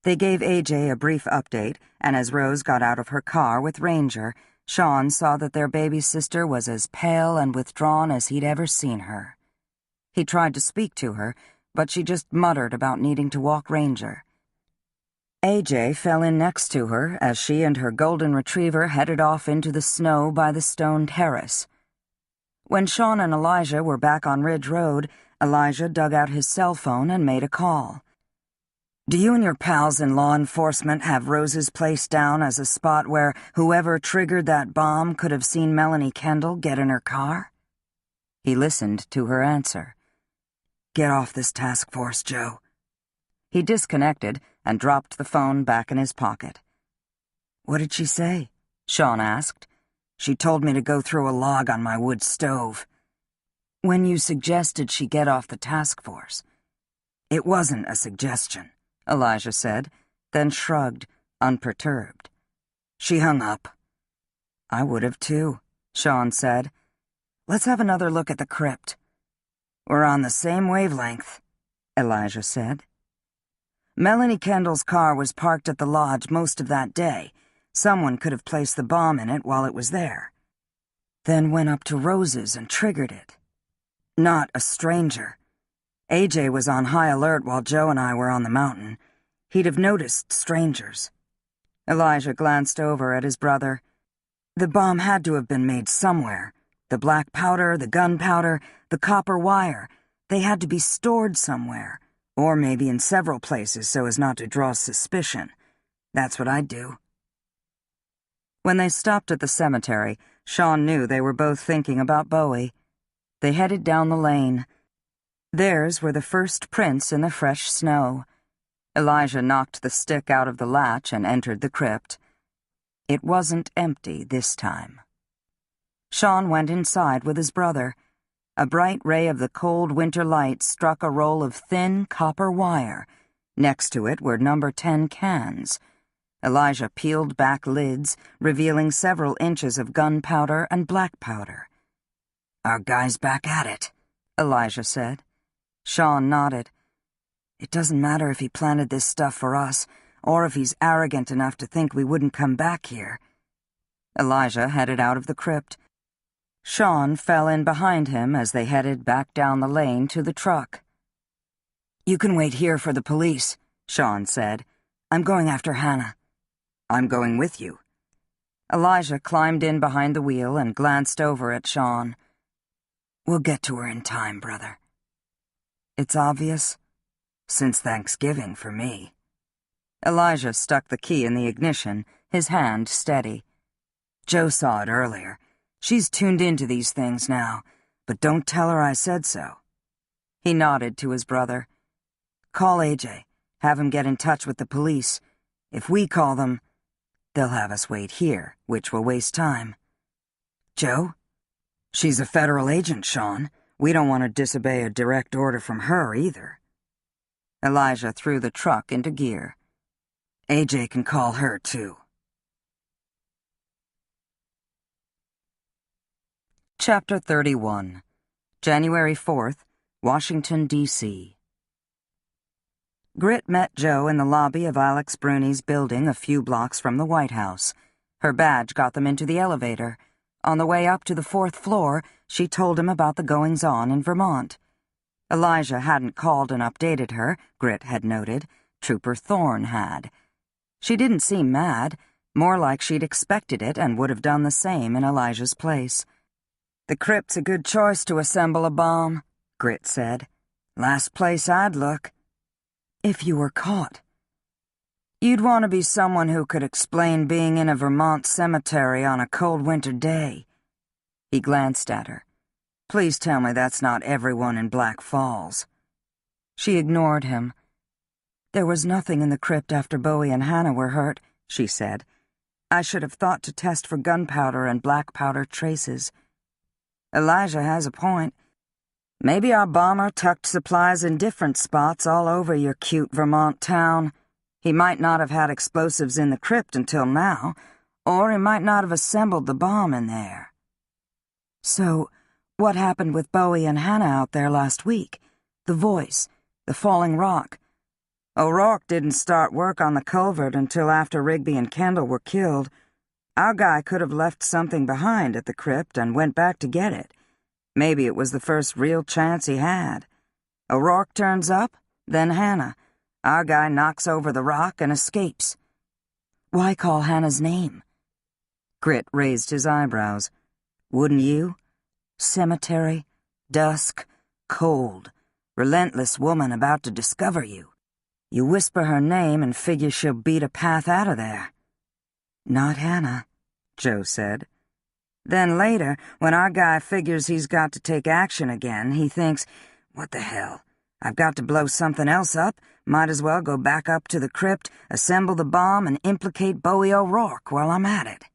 They gave AJ a brief update, and as Rose got out of her car with Ranger, Sean saw that their baby sister was as pale and withdrawn as he'd ever seen her. He tried to speak to her, but she just muttered about needing to walk Ranger. AJ fell in next to her as she and her golden retriever headed off into the snow by the stone terrace. When Sean and Elijah were back on Ridge Road, Elijah dug out his cell phone and made a call. "Do you and your pals in law enforcement have Rose's place down as a spot where whoever triggered that bomb could have seen Melanie Kendall get in her car?" He listened to her answer. "Get off this task force, Joe." He disconnected and dropped the phone back in his pocket. "What did she say?" Sean asked. "She told me to go throw a log on my wood stove." "When you suggested she get off the task force." "It wasn't a suggestion," Elijah said, then shrugged, unperturbed. "She hung up." "I would have too," Sean said. "Let's have another look at the crypt." "We're on the same wavelength," Elijah said. Melanie Kendall's car was parked at the lodge most of that day. Someone could have placed the bomb in it while it was there. Then went up to Rose's and triggered it. Not a stranger. AJ was on high alert while Joe and I were on the mountain. He'd have noticed strangers. Elijah glanced over at his brother. The bomb had to have been made somewhere. The black powder, the gunpowder, the copper wire. They had to be stored somewhere. Or maybe in several places so as not to draw suspicion. That's what I'd do. When they stopped at the cemetery, Sean knew they were both thinking about Bowie. They headed down the lane. Theirs were the first prints in the fresh snow. Elijah knocked the stick out of the latch and entered the crypt. It wasn't empty this time. Sean went inside with his brother. A bright ray of the cold winter light struck a roll of thin copper wire. Next to it were number 10 cans. Elijah peeled back lids, revealing several inches of gunpowder and black powder. "Our guy's back at it," Elijah said. Sean nodded. "It doesn't matter if he planted this stuff for us, or if he's arrogant enough to think we wouldn't come back here." Elijah headed out of the crypt. Sean fell in behind him as they headed back down the lane to the truck. "You can wait here for the police," Sean said. "I'm going after Hannah." "I'm going with you." Elijah climbed in behind the wheel and glanced over at Sean. "We'll get to her in time, brother." "It's obvious?" "Since Thanksgiving for me." Elijah stuck the key in the ignition, his hand steady. "Joe saw it earlier. She's tuned into these things now, but don't tell her I said so." He nodded to his brother. "Call AJ. Have him get in touch with the police. If we call them, they'll have us wait here, which will waste time." "Joe? She's a federal agent, Sean. We don't want to disobey a direct order from her, either." Elijah threw the truck into gear. "AJ can call her, too." Chapter 31, January 4th, Washington, D.C. Grit met Joe in the lobby of Alex Bruni's building a few blocks from the White House. Her badge got them into the elevator. On the way up to the 4th floor, she told him about the goings-on in Vermont. Elijah hadn't called and updated her, Grit had noted. Trooper Thorne had. She didn't seem mad, more like she'd expected it and would have done the same in Elijah's place. "The crypt's a good choice to assemble a bomb," Grit said. "Last place I'd look." "If you were caught." "You'd want to be someone who could explain being in a Vermont cemetery on a cold winter day." He glanced at her. "Please tell me that's not everyone in Black Falls." She ignored him. "There was nothing in the crypt after Bowie and Hannah were hurt," she said. "I should have thought to test for gunpowder and black powder traces." Elijah has a point. Maybe our bomber tucked supplies in different spots all over your cute Vermont town. He might not have had explosives in the crypt until now, or he might not have assembled the bomb in there. "So, what happened with Bowie and Hannah out there last week? The voice, the falling rock." "O'Rourke didn't start work on the culvert until after Rigby and Kendall were killed. Our guy could have left something behind at the crypt and went back to get it. Maybe it was the first real chance he had. O'Rourke turns up, then Hannah. Our guy knocks over the rock and escapes." "Why call Hannah's name?" Grit raised his eyebrows. "Wouldn't you? Cemetery, dusk, cold, relentless woman about to discover you. You whisper her name and figure she'll beat a path out of there." "Not Hannah," Joe said. "Then later, when our guy figures he's got to take action again, he thinks, 'What the hell? I've got to blow something else up. Might as well go back up to the crypt, assemble the bomb, and implicate Bowie O'Rourke while I'm at it.'"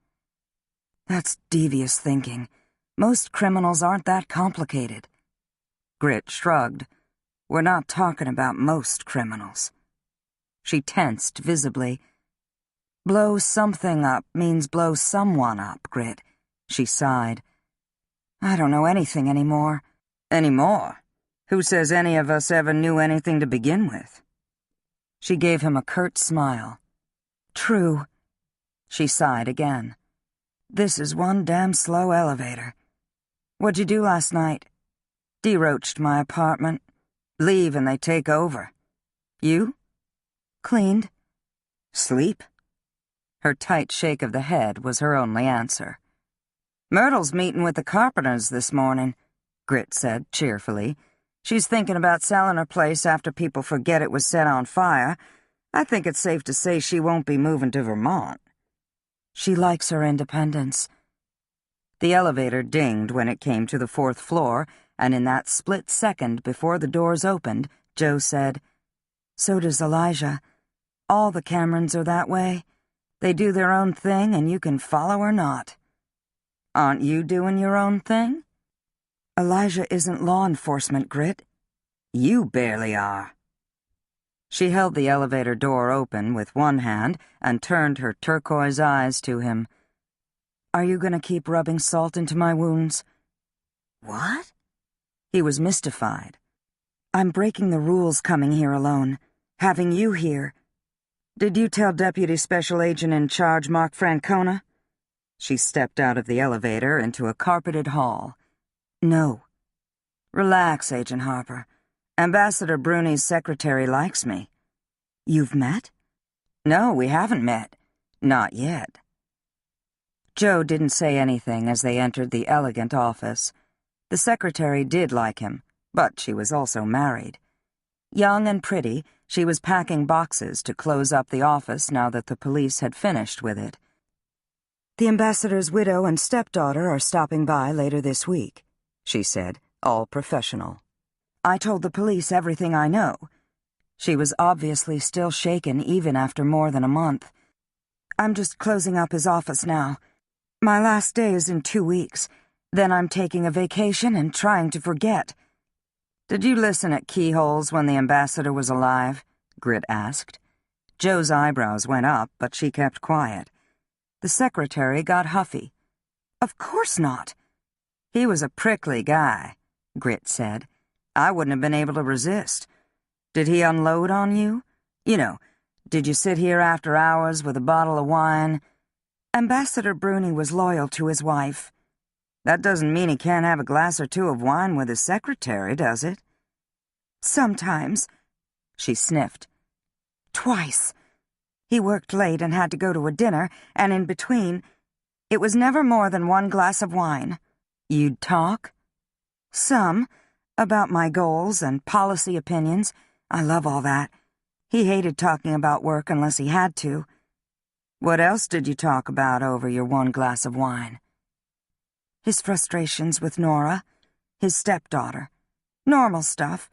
"That's devious thinking. Most criminals aren't that complicated." Grit shrugged. "We're not talking about most criminals." She tensed visibly. "Blow something up means blow someone up, Grit," she sighed. "I don't know anything anymore." "Anymore? Who says any of us ever knew anything to begin with?" She gave him a curt smile. "True." She sighed again. "This is one damn slow elevator. What'd you do last night?" "Deroached my apartment. Leave and they take over." "You?" "Cleaned." "Sleep?" Her tight shake of the head was her only answer. "Myrtle's meeting with the Carpenters this morning," Grit said cheerfully. She's thinking about selling her place after people forget it was set on fire. I think it's safe to say she won't be moving to Vermont. She likes her independence. The elevator dinged when it came to the 4th floor, and in that split second before the doors opened, Joe said, "So does Elijah. All the Camerons are that way. They do their own thing and you can follow or not." "Aren't you doing your own thing?" "Elijah isn't law enforcement, Grit." "You barely are." She held the elevator door open with one hand and turned her turquoise eyes to him. "Are you going to keep rubbing salt into my wounds?" "What?" He was mystified. "I'm breaking the rules coming here alone. Having you here." "Did you tell Deputy Special Agent in Charge Mark Francona?" She stepped out of the elevator into a carpeted hall. "No." "Relax, Agent Harper. Ambassador Bruni's secretary likes me." "You've met?" "No, we haven't met. Not yet." Joe didn't say anything as they entered the elegant office. The secretary did like him, but she was also married. Young and pretty, she was packing boxes to close up the office now that the police had finished with it. "The ambassador's widow and stepdaughter are stopping by later this week," she said, all professional. "I told the police everything I know." She was obviously still shaken even after more than a month. "I'm just closing up his office now. My last day is in 2 weeks. Then I'm taking a vacation and trying to forget." "Did you listen at keyholes when the ambassador was alive?" Grit asked. Joe's eyebrows went up, but she kept quiet. The secretary got huffy. "Of course not." "He was a prickly guy," Grit said. "I wouldn't have been able to resist. Did he unload on you? You know, did you sit here after hours with a bottle of wine?" "Ambassador Bruni was loyal to his wife." "That doesn't mean he can't have a glass or two of wine with his secretary, does it?" "Sometimes." She sniffed. "Twice. He worked late and had to go to a dinner, and in between, it was never more than 1 glass of wine." "You'd talk?" "Some. About my goals and policy opinions. I love all that. He hated talking about work unless he had to." "What else did you talk about over your 1 glass of wine?" "His frustrations with Nora, his stepdaughter. Normal stuff.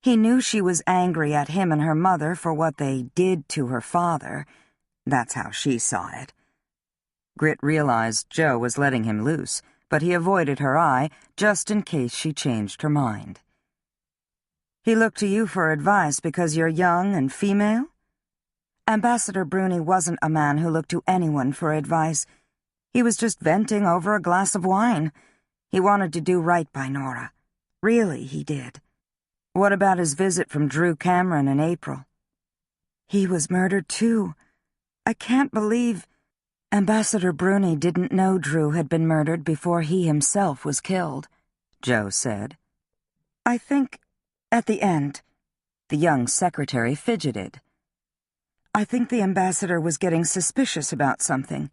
He knew she was angry at him and her mother for what they did to her father. That's how she saw it." Grit realized Joe was letting him loose, but he avoided her eye just in case she changed her mind. "He looked to you for advice because you're young and female?" "Ambassador Bruni wasn't a man who looked to anyone for advice. He was just venting over a glass of wine. He wanted to do right by Nora. Really, he did." "What about his visit from Drew Cameron in April?" "He was murdered too. I can't believe—" "Ambassador Bruni didn't know Drew had been murdered before he himself was killed," Joe said. "I think, at the end," the young secretary fidgeted. "I think the ambassador was getting suspicious about something.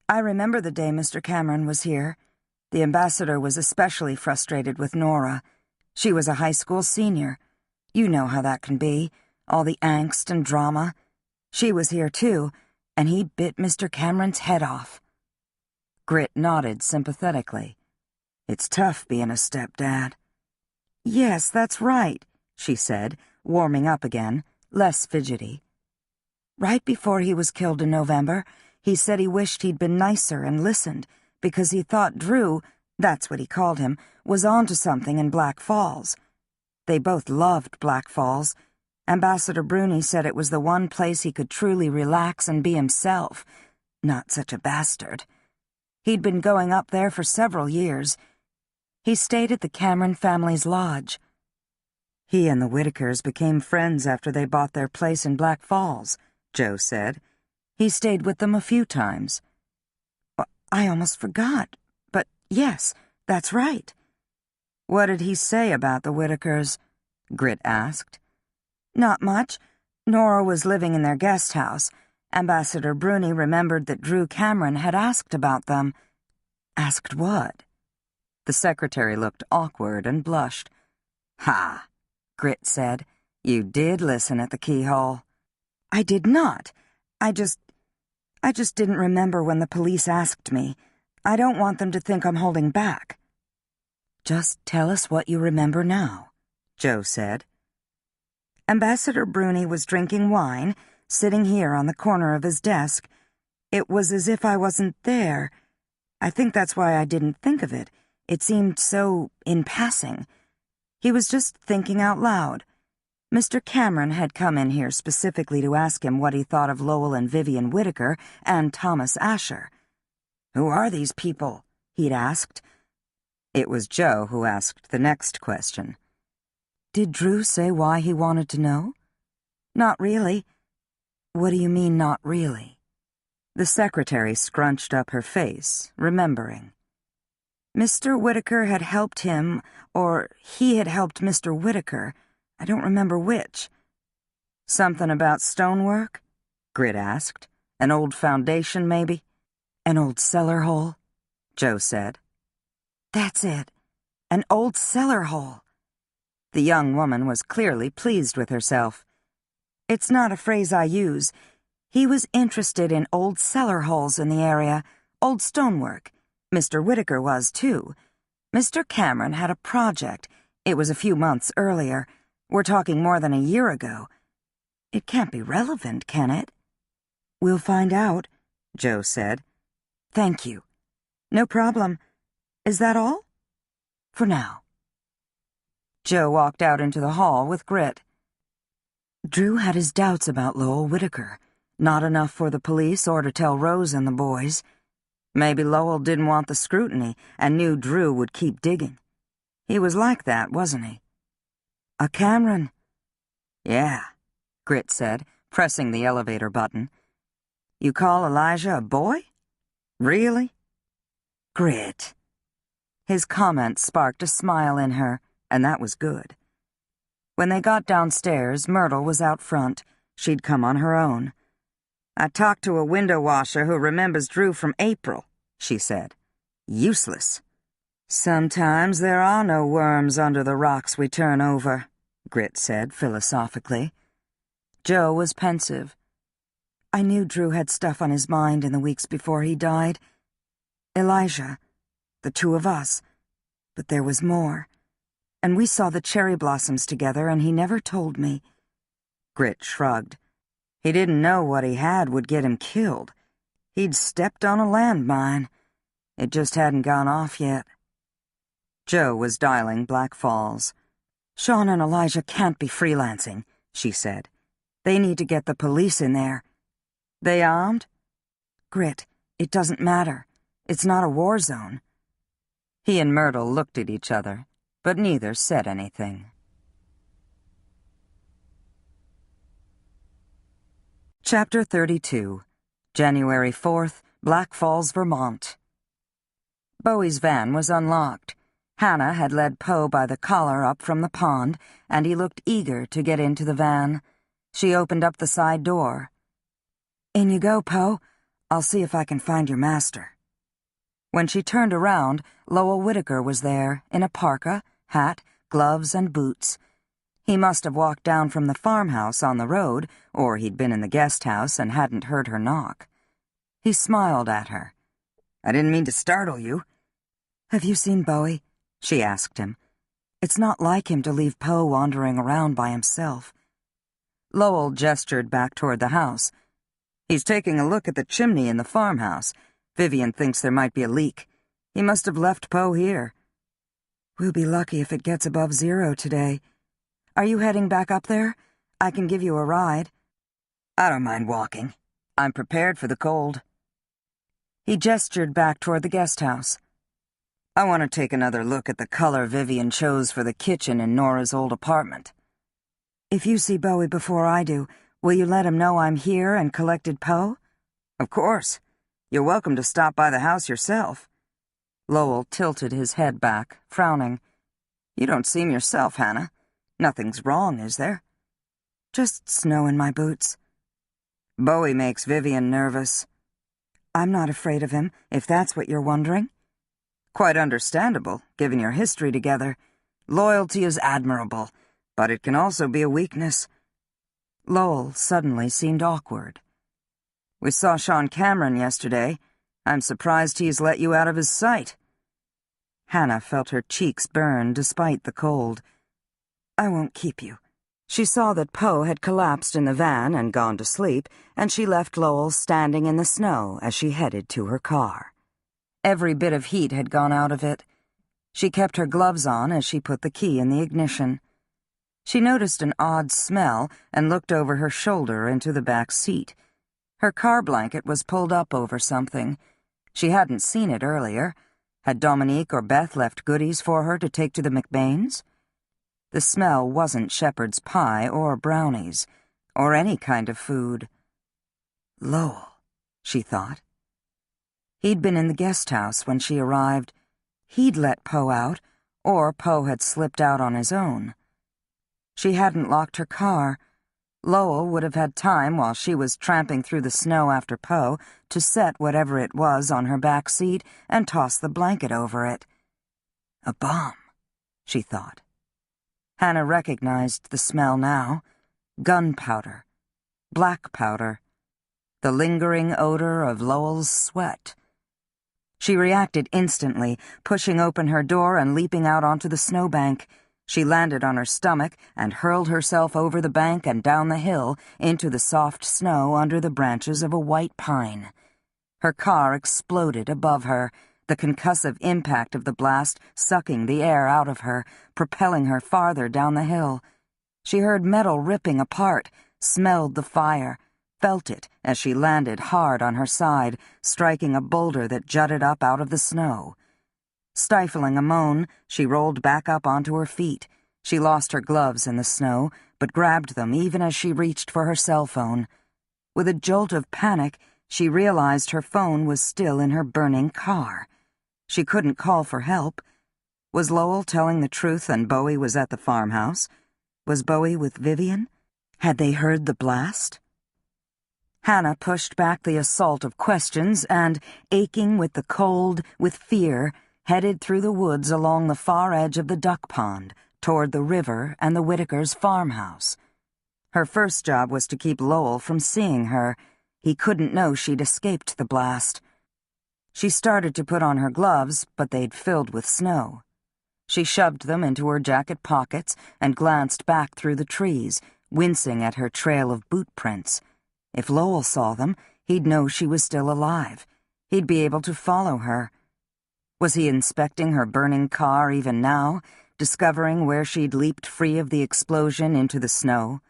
I remember the day Mr. Cameron was here. The ambassador was especially frustrated with Nora. She was a high school senior. You know how that can be, all the angst and drama. She was here too, and he bit Mr. Cameron's head off." Grit nodded sympathetically. "It's tough being a stepdad." "Yes, that's right," she said, warming up again, less fidgety. "Right before he was killed in November, he said he wished he'd been nicer and listened, because he thought Drew, that's what he called him, was onto something in Black Falls. They both loved Black Falls. Ambassador Bruni said it was the one place he could truly relax and be himself. Not such a bastard. He'd been going up there for several years. He stayed at the Cameron family's lodge." "He and the Whitakers became friends after they bought their place in Black Falls," Joe said. "He stayed with them a few times." "I almost forgot. But yes, that's right." "What did he say about the Whitakers?" Grit asked. "Not much. Nora was living in their guest house. Ambassador Bruni remembered that Drew Cameron had asked about them." "Asked what?" The secretary looked awkward and blushed. Ha, Grit said. You did listen at the keyhole. I did not. I just didn't remember when the police asked me. I don't want them to think I'm holding back. Just tell us what you remember now, Joe said. Ambassador Bruni was drinking wine, sitting here on the corner of his desk. It was as if I wasn't there. I think that's why I didn't think of it. It seemed so in passing. He was just thinking out loud. Mr. Cameron had come in here specifically to ask him what he thought of Lowell and Vivian Whitaker and Thomas Asher. Who are these people? He'd asked. It was Joe who asked the next question. Did Drew say why he wanted to know? Not really. What do you mean, not really? The secretary scrunched up her face, remembering. Mr. Whitaker had helped him, or he had helped Mr. Whitaker. I don't remember which. Something about stonework? Grit asked. An old foundation, maybe? An old cellar hole? Joe said. That's it. An old cellar hole. The young woman was clearly pleased with herself. It's not a phrase I use. He was interested in old cellar holes in the area, old stonework. Mr. Whitaker was, too. Mr. Cameron had a project. It was a few months earlier. We're talking more than a year ago. It can't be relevant, can it? We'll find out, Joe said. Thank you. No problem. Is that all? For now. Joe walked out into the hall with Grit. Drew had his doubts about Lowell Whitaker. Not enough for the police or to tell Rose and the boys. Maybe Lowell didn't want the scrutiny and knew Drew would keep digging. He was like that, wasn't he? A Cameron. Yeah, Grit said, pressing the elevator button. You call Elijah a boy? Really? Grit. His comment sparked a smile in her, and that was good. When they got downstairs, Myrtle was out front. She'd come on her own. I talked to a window washer who remembers Drew from April, she said. Useless. Sometimes there are no worms under the rocks we turn over, Grit said philosophically. Joe was pensive. I knew Drew had stuff on his mind in the weeks before he died. Elijah, the two of us. But there was more. And we saw the cherry blossoms together, and he never told me. Grit shrugged. He didn't know what he had would get him killed. He'd stepped on a landmine. It just hadn't gone off yet. Joe was dialing Black Falls. Sean and Elijah can't be freelancing, she said. They need to get the police in there. They armed? Grit, it doesn't matter. It's not a war zone. He and Myrtle looked at each other, but neither said anything. Chapter 32, January 4th, Black Falls, Vermont. Bowie's van was unlocked. Hannah had led Poe by the collar up from the pond, and he looked eager to get into the van. She opened up the side door. In you go, Poe. I'll see if I can find your master. When she turned around, Lowell Whitaker was there, in a parka, hat, gloves, and boots. He must have walked down from the farmhouse on the road, or he'd been in the guest house and hadn't heard her knock. He smiled at her. I didn't mean to startle you. Have you seen Bowie? She asked him. It's not like him to leave Poe wandering around by himself. Lowell gestured back toward the house. He's taking a look at the chimney in the farmhouse. Vivian thinks there might be a leak. He must have left Poe here. We'll be lucky if it gets above 0 today. Are you heading back up there? I can give you a ride. I don't mind walking. I'm prepared for the cold. He gestured back toward the guest house. I want to take another look at the color Vivian chose for the kitchen in Nora's old apartment. If you see Bowie before I do, will you let him know I'm here and collected Poe? Of course. You're welcome to stop by the house yourself. Lowell tilted his head back, frowning. You don't seem yourself, Hannah. Nothing's wrong, is there? Just snow in my boots. Bowie makes Vivian nervous. I'm not afraid of him, if that's what you're wondering. Quite understandable, given your history together. Loyalty is admirable, but it can also be a weakness." Lowell suddenly seemed awkward. "We saw Sean Cameron yesterday. I'm surprised he's let you out of his sight." Hannah felt her cheeks burn despite the cold. "I won't keep you." She saw that Poe had collapsed in the van and gone to sleep, and she left Lowell standing in the snow as she headed to her car. Every bit of heat had gone out of it. She kept her gloves on as she put the key in the ignition. She noticed an odd smell and looked over her shoulder into the back seat. Her car blanket was pulled up over something. She hadn't seen it earlier. Had Dominique or Beth left goodies for her to take to the McBains? The smell wasn't shepherd's pie or brownies, or any kind of food. Lowell, she thought. He'd been in the guest house when she arrived. He'd let Poe out, or Poe had slipped out on his own. She hadn't locked her car. Lowell would have had time while she was tramping through the snow after Poe to set whatever it was on her back seat and toss the blanket over it. A bomb, she thought. Hannah recognized the smell now. Gunpowder. Black powder. The lingering odor of Lowell's sweat. She reacted instantly, pushing open her door and leaping out onto the snowbank. She landed on her stomach and hurled herself over the bank and down the hill into the soft snow under the branches of a white pine. Her car exploded above her, the concussive impact of the blast sucking the air out of her, propelling her farther down the hill. She heard metal ripping apart, smelled the fire, felt it as she landed hard on her side, striking a boulder that jutted up out of the snow. Stifling a moan, she rolled back up onto her feet. She lost her gloves in the snow, but grabbed them even as she reached for her cell phone. With a jolt of panic, she realized her phone was still in her burning car. She couldn't call for help. Was Lowell telling the truth and Bowie was at the farmhouse? Was Bowie with Vivian? Had they heard the blast? Hannah pushed back the assault of questions and, aching with the cold, with fear, headed through the woods along the far edge of the duck pond, toward the river and the Whitakers' farmhouse. Her first job was to keep Lowell from seeing her. He couldn't know she'd escaped the blast. She started to put on her gloves, but they'd filled with snow. She shoved them into her jacket pockets and glanced back through the trees, wincing at her trail of boot prints. If Lowell saw them, he'd know she was still alive. He'd be able to follow her. Was he inspecting her burning car even now, discovering where she'd leaped free of the explosion into the snow?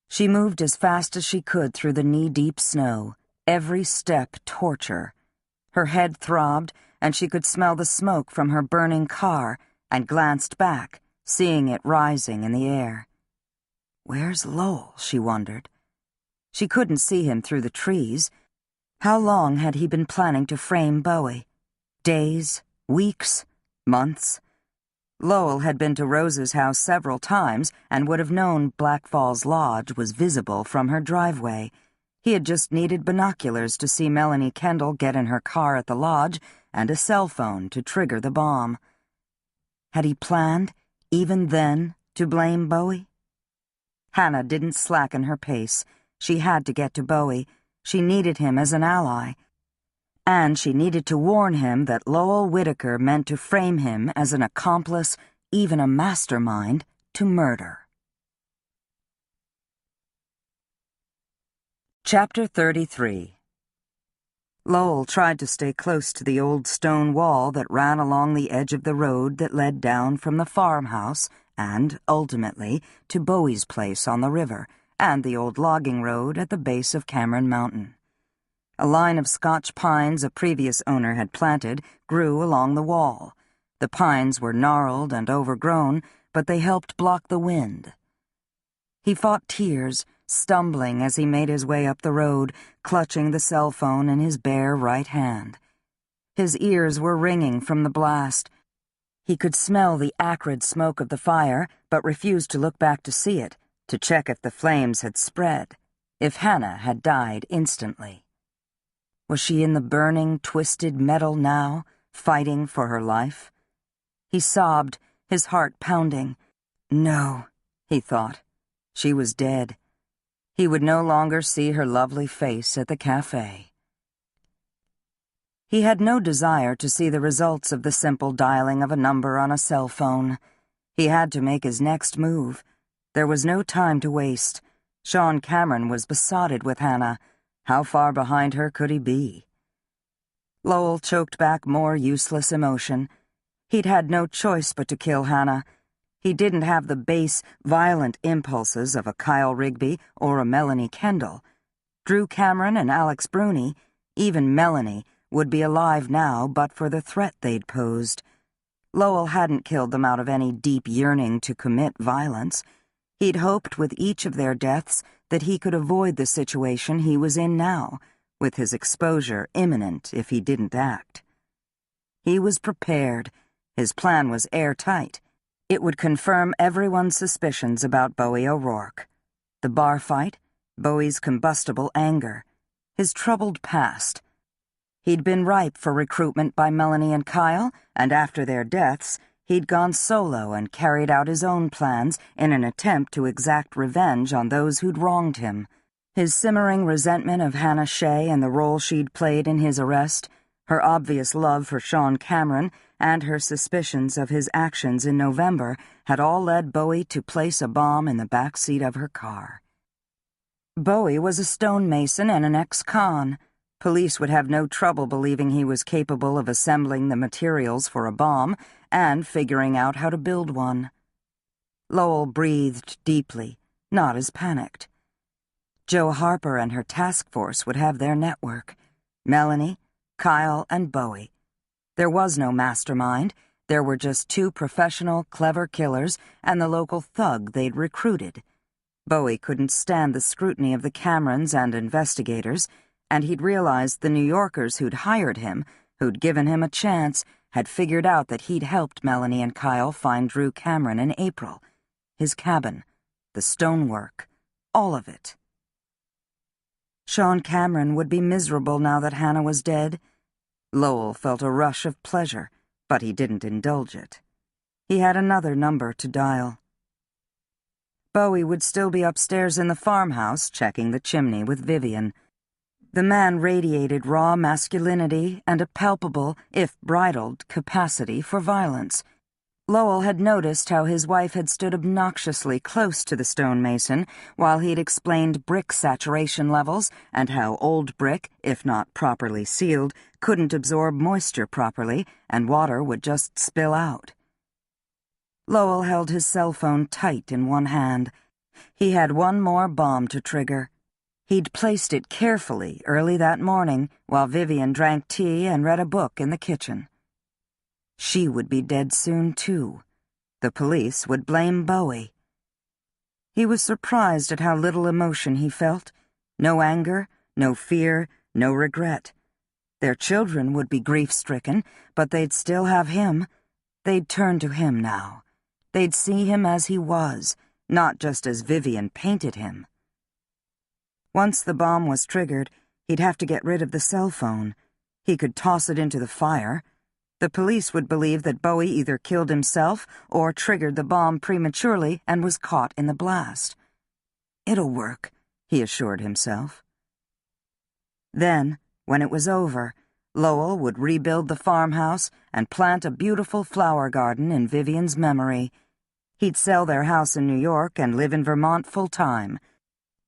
She moved as fast as she could through the knee-deep snow, every step torture. Her head throbbed, and she could smell the smoke from her burning car, and glanced back, seeing it rising in the air. Where's Lowell, she wondered. She couldn't see him through the trees. How long had he been planning to frame Bowie? Days, weeks, months? Lowell had been to Rose's house several times and would have known Black Falls Lodge was visible from her driveway. He had just needed binoculars to see Melanie Kendall get in her car at the lodge and a cell phone to trigger the bomb. Had he planned, even then, to blame Bowie? Hannah didn't slacken her pace. She had to get to Bowie. She needed him as an ally. And she needed to warn him that Lowell Whitaker meant to frame him as an accomplice, even a mastermind, to murder. Chapter 33. Lowell tried to stay close to the old stone wall that ran along the edge of the road that led down from the farmhouse and, ultimately, to Bowie's place on the river and the old logging road at the base of Cameron Mountain. A line of Scotch pines a previous owner had planted grew along the wall. The pines were gnarled and overgrown, but they helped block the wind. He fought tears, stumbling as he made his way up the road, clutching the cell phone in his bare right hand. His ears were ringing from the blast. He could smell the acrid smoke of the fire, but refused to look back to see it, to check if the flames had spread, if Hannah had died instantly. Was she in the burning, twisted metal now, fighting for her life? He sobbed, his heart pounding. No, he thought. She was dead. He would no longer see her lovely face at the cafe. He had no desire to see the results of the simple dialing of a number on a cell phone. He had to make his next move. There was no time to waste. Sean Cameron was besotted with Hannah. How far behind her could he be? Lowell choked back more useless emotion. He'd had no choice but to kill Hannah. He didn't have the base, violent impulses of a Kyle Rigby or a Melanie Kendall. Drew Cameron and Alex Bruni, even Melanie, would be alive now but for the threat they'd posed. Lowell hadn't killed them out of any deep yearning to commit violence. He'd hoped with each of their deaths that he could avoid the situation he was in now, with his exposure imminent if he didn't act. He was prepared. His plan was airtight. It would confirm everyone's suspicions about Bowie O'Rourke. The bar fight, Bowie's combustible anger, his troubled past. He'd been ripe for recruitment by Melanie and Kyle, and after their deaths, he'd gone solo and carried out his own plans in an attempt to exact revenge on those who'd wronged him. His simmering resentment of Hannah Shea and the role she'd played in his arrest, her obvious love for Sean Cameron, and her suspicions of his actions in November had all led Bowie to place a bomb in the back seat of her car. Bowie was a stonemason and an ex-con. Police would have no trouble believing he was capable of assembling the materials for a bomb and figuring out how to build one. Lowell breathed deeply, not as panicked. Jo Harper and her task force would have their network. Melanie, Kyle, and Bowie. There was no mastermind. There were just two professional, clever killers and the local thug they'd recruited. Bowie couldn't stand the scrutiny of the Camerons and investigators, and he'd realized the New Yorkers who'd hired him, who'd given him a chance, had figured out that he'd helped Melanie and Kyle find Drew Cameron in April. His cabin, the stonework, all of it. Sean Cameron would be miserable now that Hannah was dead. Lowell felt a rush of pleasure, but he didn't indulge it. He had another number to dial. Bowie would still be upstairs in the farmhouse checking the chimney with Vivian. The man radiated raw masculinity and a palpable, if bridled, capacity for violence. Lowell had noticed how his wife had stood obnoxiously close to the stonemason while he'd explained brick saturation levels and how old brick, if not properly sealed, couldn't absorb moisture properly and water would just spill out. Lowell held his cell phone tight in one hand. He had one more bomb to trigger. He'd placed it carefully early that morning while Vivian drank tea and read a book in the kitchen. She would be dead soon, too. The police would blame Bowie. He was surprised at how little emotion he felt. No anger, no fear, no regret. Their children would be grief-stricken, but they'd still have him. They'd turn to him now. They'd see him as he was, not just as Vivian painted him. Once the bomb was triggered, he'd have to get rid of the cell phone. He could toss it into the fire. The police would believe that Bowie either killed himself or triggered the bomb prematurely and was caught in the blast. It'll work, he assured himself. Then, when it was over, Lowell would rebuild the farmhouse and plant a beautiful flower garden in Vivian's memory. He'd sell their house in New York and live in Vermont full-time.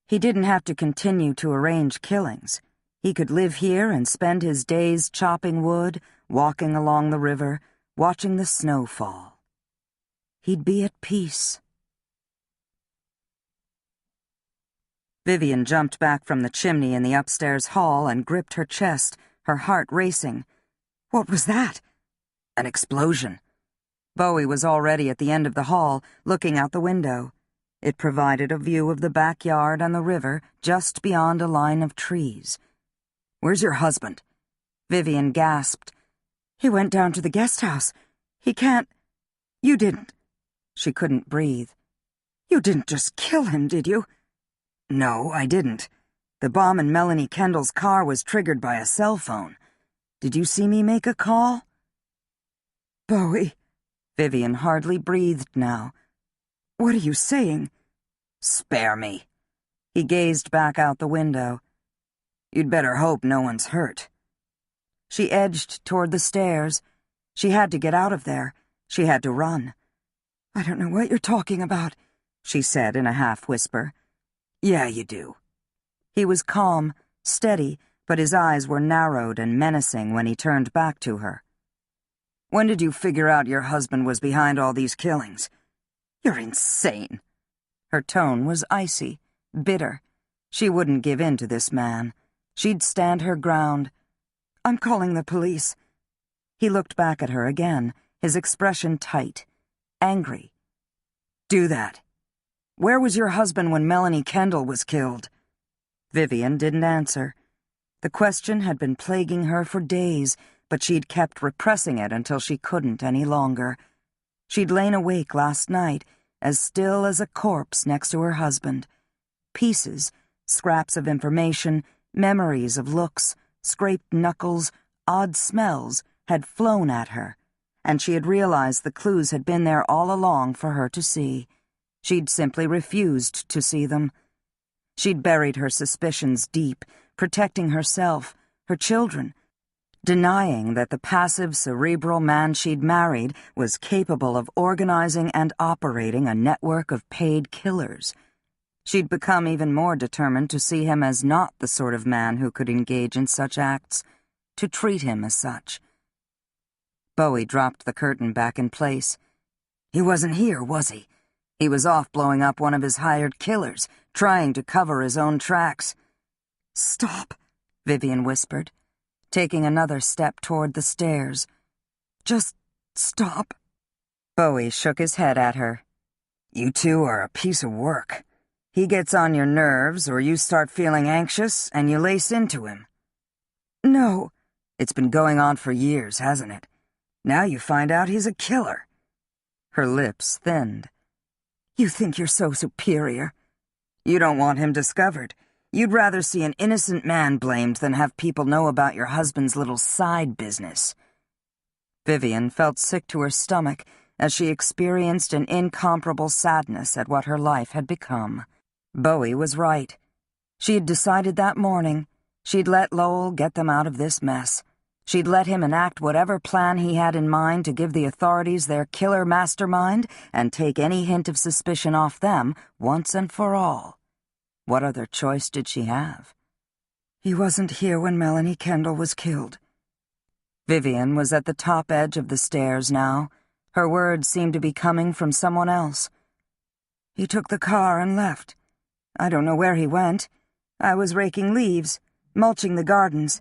He didn't have to continue to arrange killings. He could live here and spend his days chopping wood, walking along the river, watching the snow fall. He'd be at peace. Vivian jumped back from the chimney in the upstairs hall and gripped her chest, her heart racing. What was that? An explosion. Bowie was already at the end of the hall, looking out the window. It provided a view of the backyard and the river just beyond a line of trees. Where's your husband? Vivian gasped. He went down to the guest house. He can't... You didn't... She couldn't breathe. You didn't just kill him, did you? No, I didn't. The bomb in Melanie Kendall's car was triggered by a cell phone. Did you see me make a call? Bowie, Vivian hardly breathed now. "What are you saying?" "Spare me." He gazed back out the window. "You'd better hope no one's hurt." She edged toward the stairs. She had to get out of there. She had to run. "I don't know what you're talking about," she said in a half-whisper. "Yeah, you do." He was calm, steady, but his eyes were narrowed and menacing when he turned back to her. "When did you figure out your husband was behind all these killings?" "You're insane." Her tone was icy, bitter. She wouldn't give in to this man. She'd stand her ground. "I'm calling the police." He looked back at her again, his expression tight, angry. "Do that. Where was your husband when Melanie Kendall was killed?" Vivian didn't answer. The question had been plaguing her for days, but she'd kept repressing it until she couldn't any longer. She'd lain awake last night, as still as a corpse next to her husband. Pieces, scraps of information, memories of looks, scraped knuckles, odd smells had flown at her, and she had realized the clues had been there all along for her to see. She'd simply refused to see them. She'd buried her suspicions deep, protecting herself, her children, denying that the passive, cerebral man she'd married was capable of organizing and operating a network of paid killers. She'd become even more determined to see him as not the sort of man who could engage in such acts, to treat him as such. Bowie dropped the curtain back in place. "He wasn't here, was he? He was off blowing up one of his hired killers, trying to cover his own tracks." "Stop," Vivian whispered, taking another step toward the stairs. "Just stop." Bowie shook his head at her. "You two are a piece of work. He gets on your nerves, or you start feeling anxious, and you lace into him." "No." "It's been going on for years, hasn't it? Now you find out he's a killer." Her lips thinned. "You think you're so superior. You don't want him discovered. You'd rather see an innocent man blamed than have people know about your husband's little side business." Vivian felt sick to her stomach as she experienced an incomparable sadness at what her life had become. Bowie was right. She had decided that morning she'd let Lowell get them out of this mess. She'd let him enact whatever plan he had in mind to give the authorities their killer mastermind and take any hint of suspicion off them once and for all. What other choice did she have? "He wasn't here when Melanie Kendall was killed." Vivian was at the top edge of the stairs now. Her words seemed to be coming from someone else. "He took the car and left. I don't know where he went. I was raking leaves, mulching the gardens."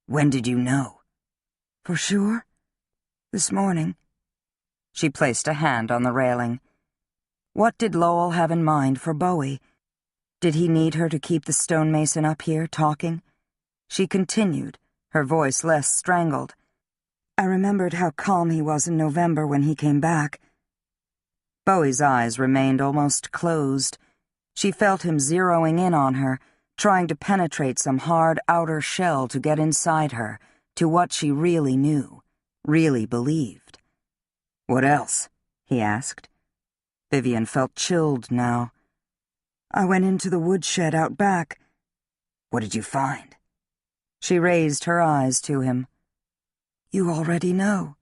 "When did you know?" "For sure? This morning." She placed a hand on the railing. What did Lowell have in mind for Bowie? Did he need her to keep the stonemason up here talking? She continued, her voice less strangled. "I remembered how calm he was in November when he came back." Bowie's eyes remained almost closed. She felt him zeroing in on her, trying to penetrate some hard outer shell to get inside her, to what she really knew, really believed. "What else?" he asked. Vivian felt chilled now. "I went into the woodshed out back." "What did you find?" She raised her eyes to him. "You already know."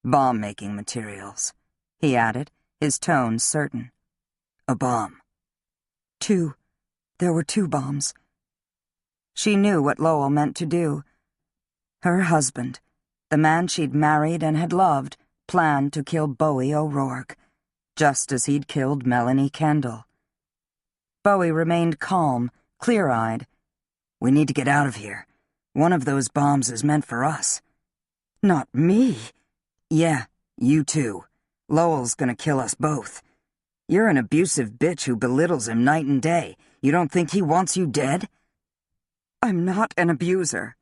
"Bomb-making materials," he added, his tone certain. "A bomb?" "2. There were 2 bombs." She knew what Lowell meant to do. Her husband, the man she'd married and had loved, planned to kill Bowie O'Rourke, just as he'd killed Melanie Kendall. Bowie remained calm, clear-eyed. "We need to get out of here. One of those bombs is meant for us." "Not me." "Yeah, you too. Lowell's gonna kill us both. You're an abusive bitch who belittles him night and day. You don't think he wants you dead?" "I'm not an abuser."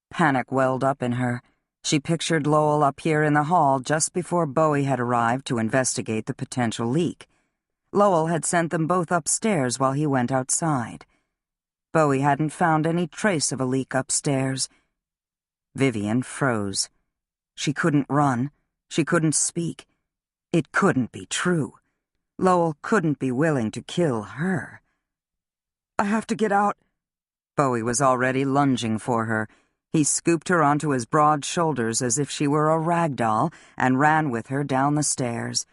Panic welled up in her. She pictured Lowell up here in the hall just before Bowie had arrived to investigate the potential leak. Lowell had sent them both upstairs while he went outside. Bowie hadn't found any trace of a leak upstairs. Vivian froze. She couldn't run. She couldn't speak. It couldn't be true. Lowell couldn't be willing to kill her. "I have to get out." Bowie was already lunging for her. He scooped her onto his broad shoulders as if she were a rag doll and ran with her down the stairs.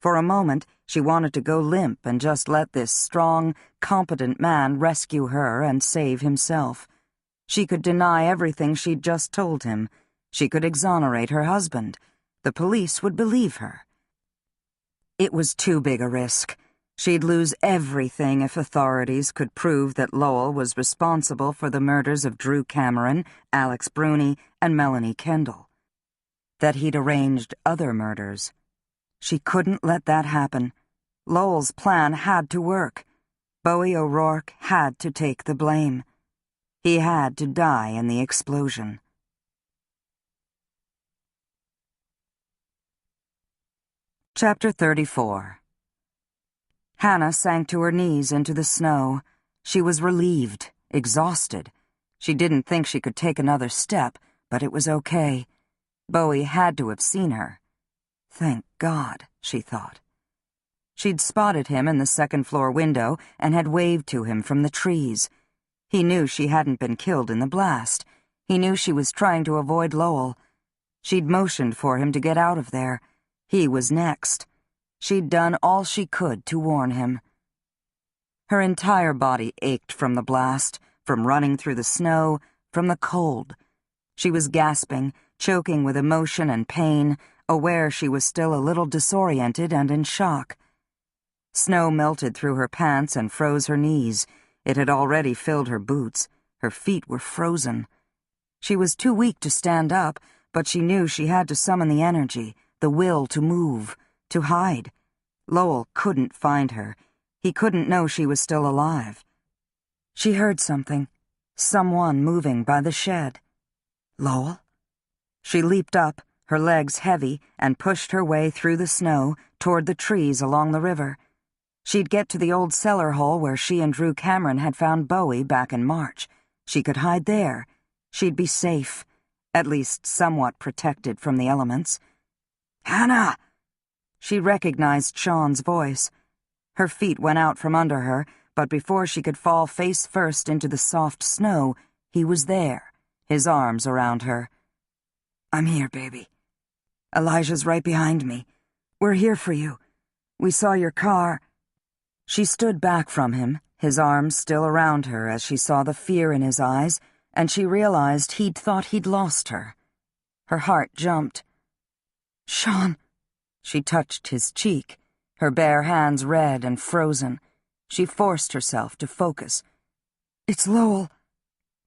For a moment, she wanted to go limp and just let this strong, competent man rescue her and save himself. She could deny everything she'd just told him. She could exonerate her husband. The police would believe her. It was too big a risk. She'd lose everything if authorities could prove that Lowell was responsible for the murders of Drew Cameron, Alex Bruni, and Melanie Kendall. That he'd arranged other murders. She couldn't let that happen. Lowell's plan had to work. Bowie O'Rourke had to take the blame. He had to die in the explosion. Chapter 34. Hannah sank to her knees into the snow. She was relieved, exhausted. She didn't think she could take another step, but it was okay. Bowie had to have seen her. Thank God, she thought. She'd spotted him in the second-floor window and had waved to him from the trees. He knew she hadn't been killed in the blast. He knew she was trying to avoid Lowell. She'd motioned for him to get out of there. He was next. She'd done all she could to warn him. Her entire body ached from the blast, from running through the snow, from the cold. She was gasping, choking with emotion and pain, aware she was still a little disoriented and in shock. Snow melted through her pants and froze her knees. It had already filled her boots. Her feet were frozen. She was too weak to stand up, but she knew she had to summon the energy, the will to move, to hide. Lowell couldn't find her. He couldn't know she was still alive. She heard something. Someone moving by the shed. Lowell? She leaped up, her legs heavy, and pushed her way through the snow toward the trees along the river. She'd get to the old cellar hole where she and Drew Cameron had found Bowie back in March. She could hide there. She'd be safe, at least somewhat protected from the elements. "Hannah!" She recognized Sean's voice. Her feet went out from under her, but before she could fall face first into the soft snow, he was there, his arms around her. "I'm here, baby. Elijah's right behind me. We're here for you. We saw your car." She stood back from him, his arms still around her as she saw the fear in his eyes, and she realized he'd thought he'd lost her. Her heart jumped. "Sean!" She touched his cheek, her bare hands red and frozen. She forced herself to focus. "It's Lowell."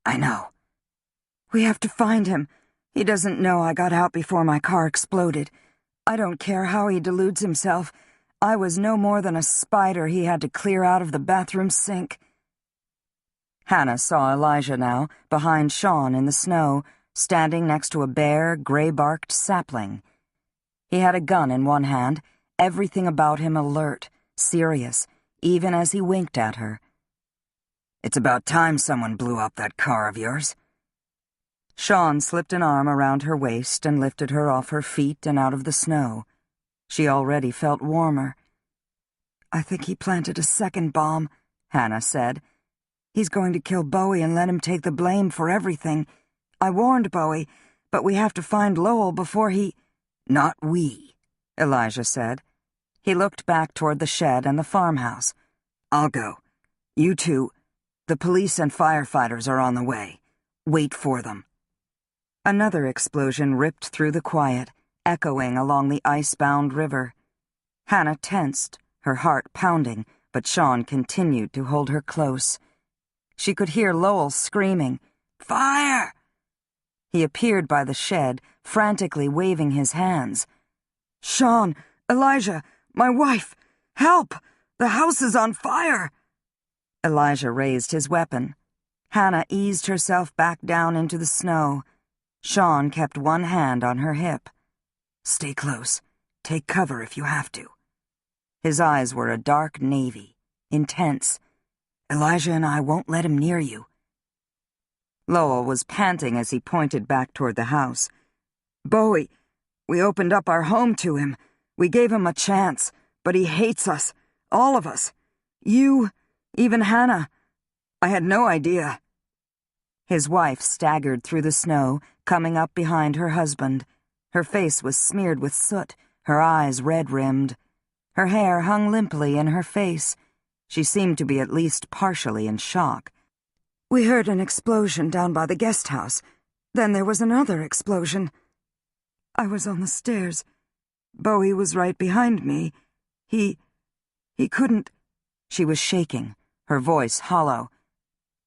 "I know." "We have to find him. He doesn't know I got out before my car exploded. I don't care how he deludes himself. I was no more than a spider he had to clear out of the bathroom sink." Hannah saw Elijah now, behind Sean in the snow, standing next to a bare, gray-barked sapling. He had a gun in one hand, everything about him alert, serious, even as he winked at her. "It's about time someone blew up that car of yours." Sean slipped an arm around her waist and lifted her off her feet and out of the snow. She already felt warmer. "I think he planted a second bomb," Hannah said. "He's going to kill Bowie and let him take the blame for everything. I warned Bowie, but we have to find Lowell before he—" "Not we," Elijah said. He looked back toward the shed and the farmhouse. "I'll go. You two, the police and firefighters are on the way. Wait for them." Another explosion ripped through the quiet, echoing along the ice-bound river. Hannah tensed, her heart pounding, but Sean continued to hold her close. She could hear Lowell screaming, "Fire!" He appeared by the shed, frantically waving his hands. "Sean! Elijah! My wife! Help! The house is on fire!" Elijah raised his weapon. Hannah eased herself back down into the snow. Sean kept one hand on her hip. "Stay close. Take cover if you have to." His eyes were a dark navy, intense. "Elijah and I won't let him near you." Lowell was panting as he pointed back toward the house. "Bowie, We opened up our home to him. We gave him a chance, but he hates us. All of us. You, even Hannah. I had no idea." His wife staggered through the snow, coming up behind her husband. Her face was smeared with soot, her eyes red-rimmed. Her hair hung limply in her face. She seemed to be at least partially in shock. "We heard an explosion down by the guest house. Then there was another explosion. I was on the stairs. Bowie was right behind me. He couldn't—" She was shaking, her voice hollow.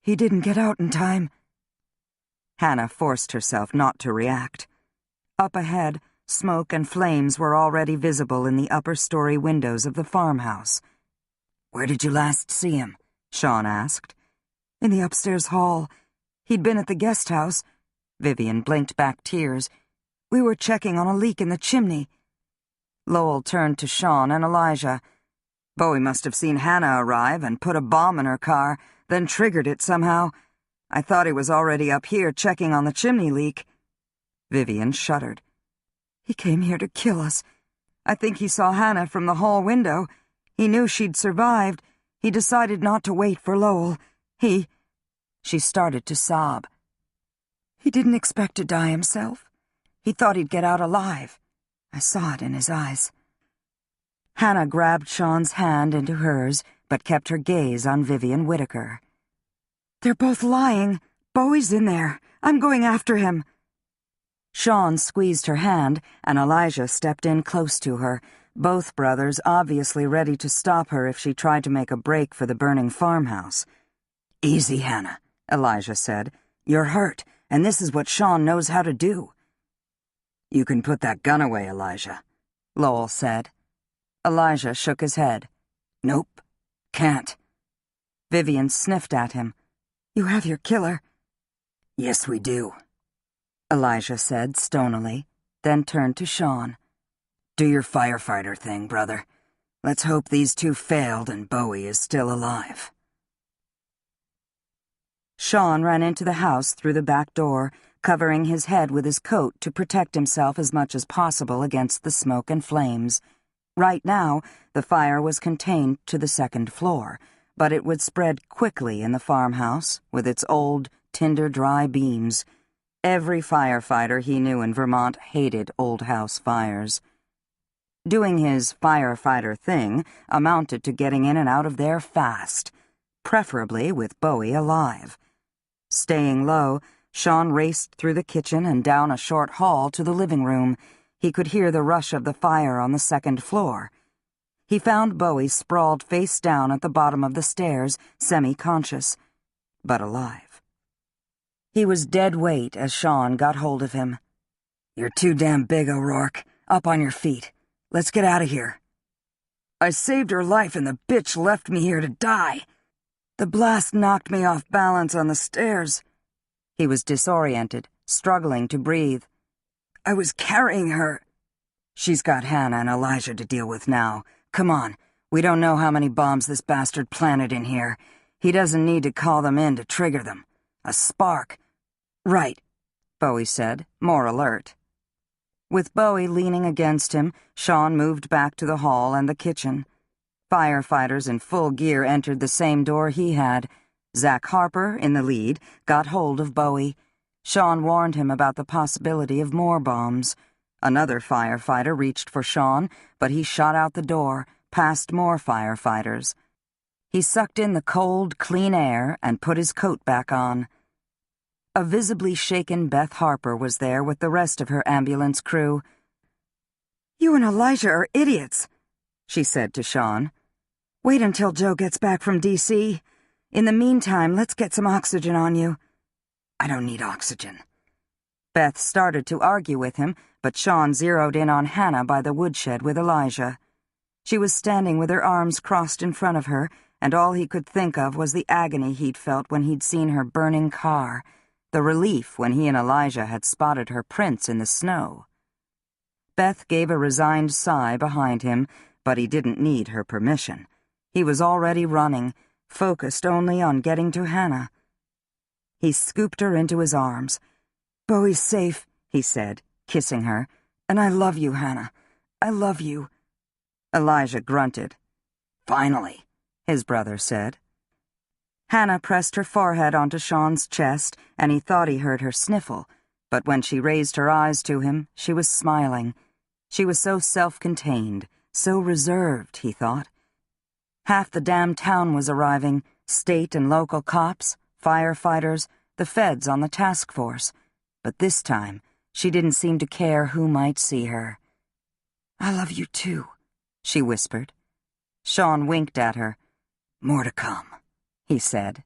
"He didn't get out in time." Hannah forced herself not to react. Up ahead, smoke and flames were already visible in the upper-story windows of the farmhouse. "Where did you last see him?" Sean asked. "In the upstairs hall. He'd been at the guest house." Vivian blinked back tears. "We were checking on a leak in the chimney." Lowell turned to Sean and Elijah. "Bowie must have seen Hannah arrive and put a bomb in her car, then triggered it somehow. I thought he was already up here checking on the chimney leak." Vivian shuddered. "He came here to kill us. I think he saw Hannah from the hall window. He knew she'd survived. He decided not to wait for Lowell. She started to sob. "He didn't expect to die himself. He thought he'd get out alive. I saw it in his eyes." Hannah grabbed Sean's hand into hers, but kept her gaze on Vivian Whitaker. "They're both lying. Bowie's in there. I'm going after him." Sean squeezed her hand, and Elijah stepped in close to her, both brothers obviously ready to stop her if she tried to make a break for the burning farmhouse. "Easy, Hannah," Elijah said. "You're hurt, and this is what Sean knows how to do." "You can put that gun away, Elijah," Lowell said. Elijah shook his head. "Nope, can't." Vivian sniffed at him. "You have your killer." "Yes, we do," Elijah said stonily, then turned to Sean. "Do your firefighter thing, brother. Let's hope these two failed and Bowie is still alive." Sean ran into the house through the back door, covering his head with his coat to protect himself as much as possible against the smoke and flames. Right now, the fire was contained to the second floor, but it would spread quickly in the farmhouse with its old, tinder-dry beams. Every firefighter he knew in Vermont hated old house fires. Doing his firefighter thing amounted to getting in and out of there fast, preferably with Bowie alive. Staying low, Sean raced through the kitchen and down a short hall to the living room. He could hear the rush of the fire on the second floor. He found Bowie sprawled face down at the bottom of the stairs, semi-conscious, but alive. He was dead weight as Sean got hold of him. "You're too damn big, O'Rourke. Up on your feet. Let's get out of here." "I saved her life and the bitch left me here to die. The blast knocked me off balance on the stairs." He was disoriented, struggling to breathe. "I was carrying her." "She's got Hannah and Elijah to deal with now. Come on. We don't know how many bombs this bastard planted in here. He doesn't need to call them in to trigger them. A spark." "Right," Bowie said, more alert. With Bowie leaning against him, Sean moved back to the hall and the kitchen. Firefighters in full gear entered the same door he had. Zach Harper, in the lead, got hold of Bowie. Sean warned him about the possibility of more bombs. Another firefighter reached for Sean, but he shot out the door, past more firefighters. He sucked in the cold, clean air and put his coat back on. A visibly shaken Beth Harper was there with the rest of her ambulance crew. "You and Elijah are idiots," she said to Sean. "Wait until Joe gets back from D.C. In the meantime, let's get some oxygen on you." "I don't need oxygen." Beth started to argue with him, but Sean zeroed in on Hannah by the woodshed with Elijah. She was standing with her arms crossed in front of her, and all he could think of was the agony he'd felt when he'd seen her burning car, the relief when he and Elijah had spotted her prints in the snow. Beth gave a resigned sigh behind him, but he didn't need her permission. He was already running, focused only on getting to Hannah. He scooped her into his arms. "Bowie's safe," he said, kissing her, And I love you, Hannah. I love you." Elijah grunted. "Finally," his brother said. Hannah pressed her forehead onto Sean's chest, and he thought he heard her sniffle, but when she raised her eyes to him, she was smiling. She was so self-contained, so reserved, he thought. Half the damn town was arriving, state and local cops, firefighters, the feds on the task force. But this time, she didn't seem to care who might see her. "I love you too," she whispered. Sean winked at her. "More to come," he said.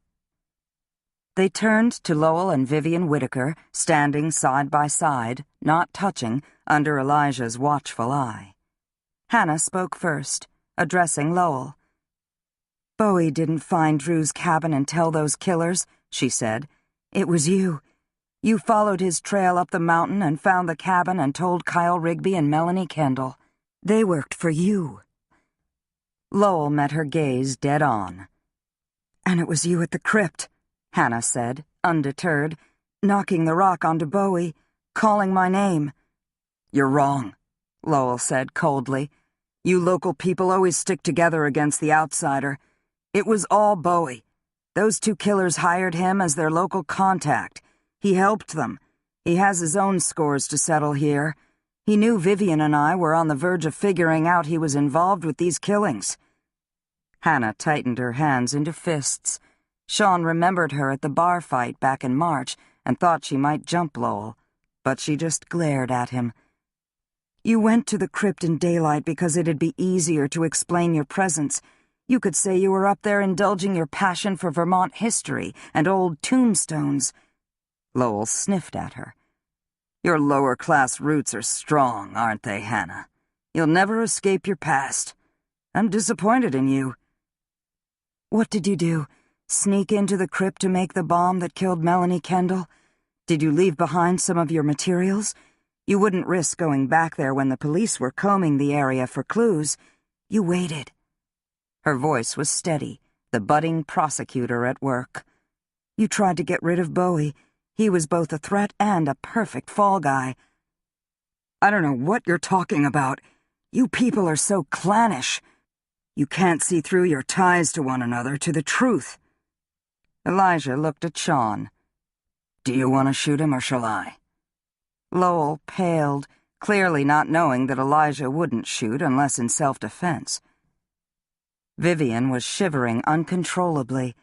They turned to Lowell and Vivian Whitaker, standing side by side, not touching, under Elijah's watchful eye. Hannah spoke first, addressing Lowell. "Bowie didn't find Drew's cabin and tell those killers," she said. "It was you. You followed his trail up the mountain and found the cabin and told Kyle Rigby and Melanie Kendall. They worked for you." Lowell met her gaze dead on. "And it was you at the crypt," Hannah said, undeterred, "knocking the rock onto Bowie, calling my name." "You're wrong," Lowell said coldly. "You local people always stick together against the outsider. It was all Bowie. Those two killers hired him as their local contact. He helped them. He has his own scores to settle here. He knew Vivian and I were on the verge of figuring out he was involved with these killings." Hannah tightened her hands into fists. Sean remembered her at the bar fight back in March and thought she might jump Lowell, but she just glared at him. "You went to the crypt in daylight because it'd be easier to explain your presence. You could say you were up there indulging your passion for Vermont history and old tombstones." Lowell sniffed at her. "Your lower-class roots are strong, aren't they, Hannah? You'll never escape your past. I'm disappointed in you." "What did you do? Sneak into the crypt to make the bomb that killed Melanie Kendall? Did you leave behind some of your materials? You wouldn't risk going back there when the police were combing the area for clues. You waited." Her voice was steady, the budding prosecutor at work. "You tried to get rid of Bowie. He was both a threat and a perfect fall guy." "I don't know what you're talking about. You people are so clannish. You can't see through your ties to one another to the truth." Elijah looked at Sean. "Do you want to shoot him or shall I?" Lowell paled, clearly not knowing that Elijah wouldn't shoot unless in self-defense. Vivian was shivering uncontrollably.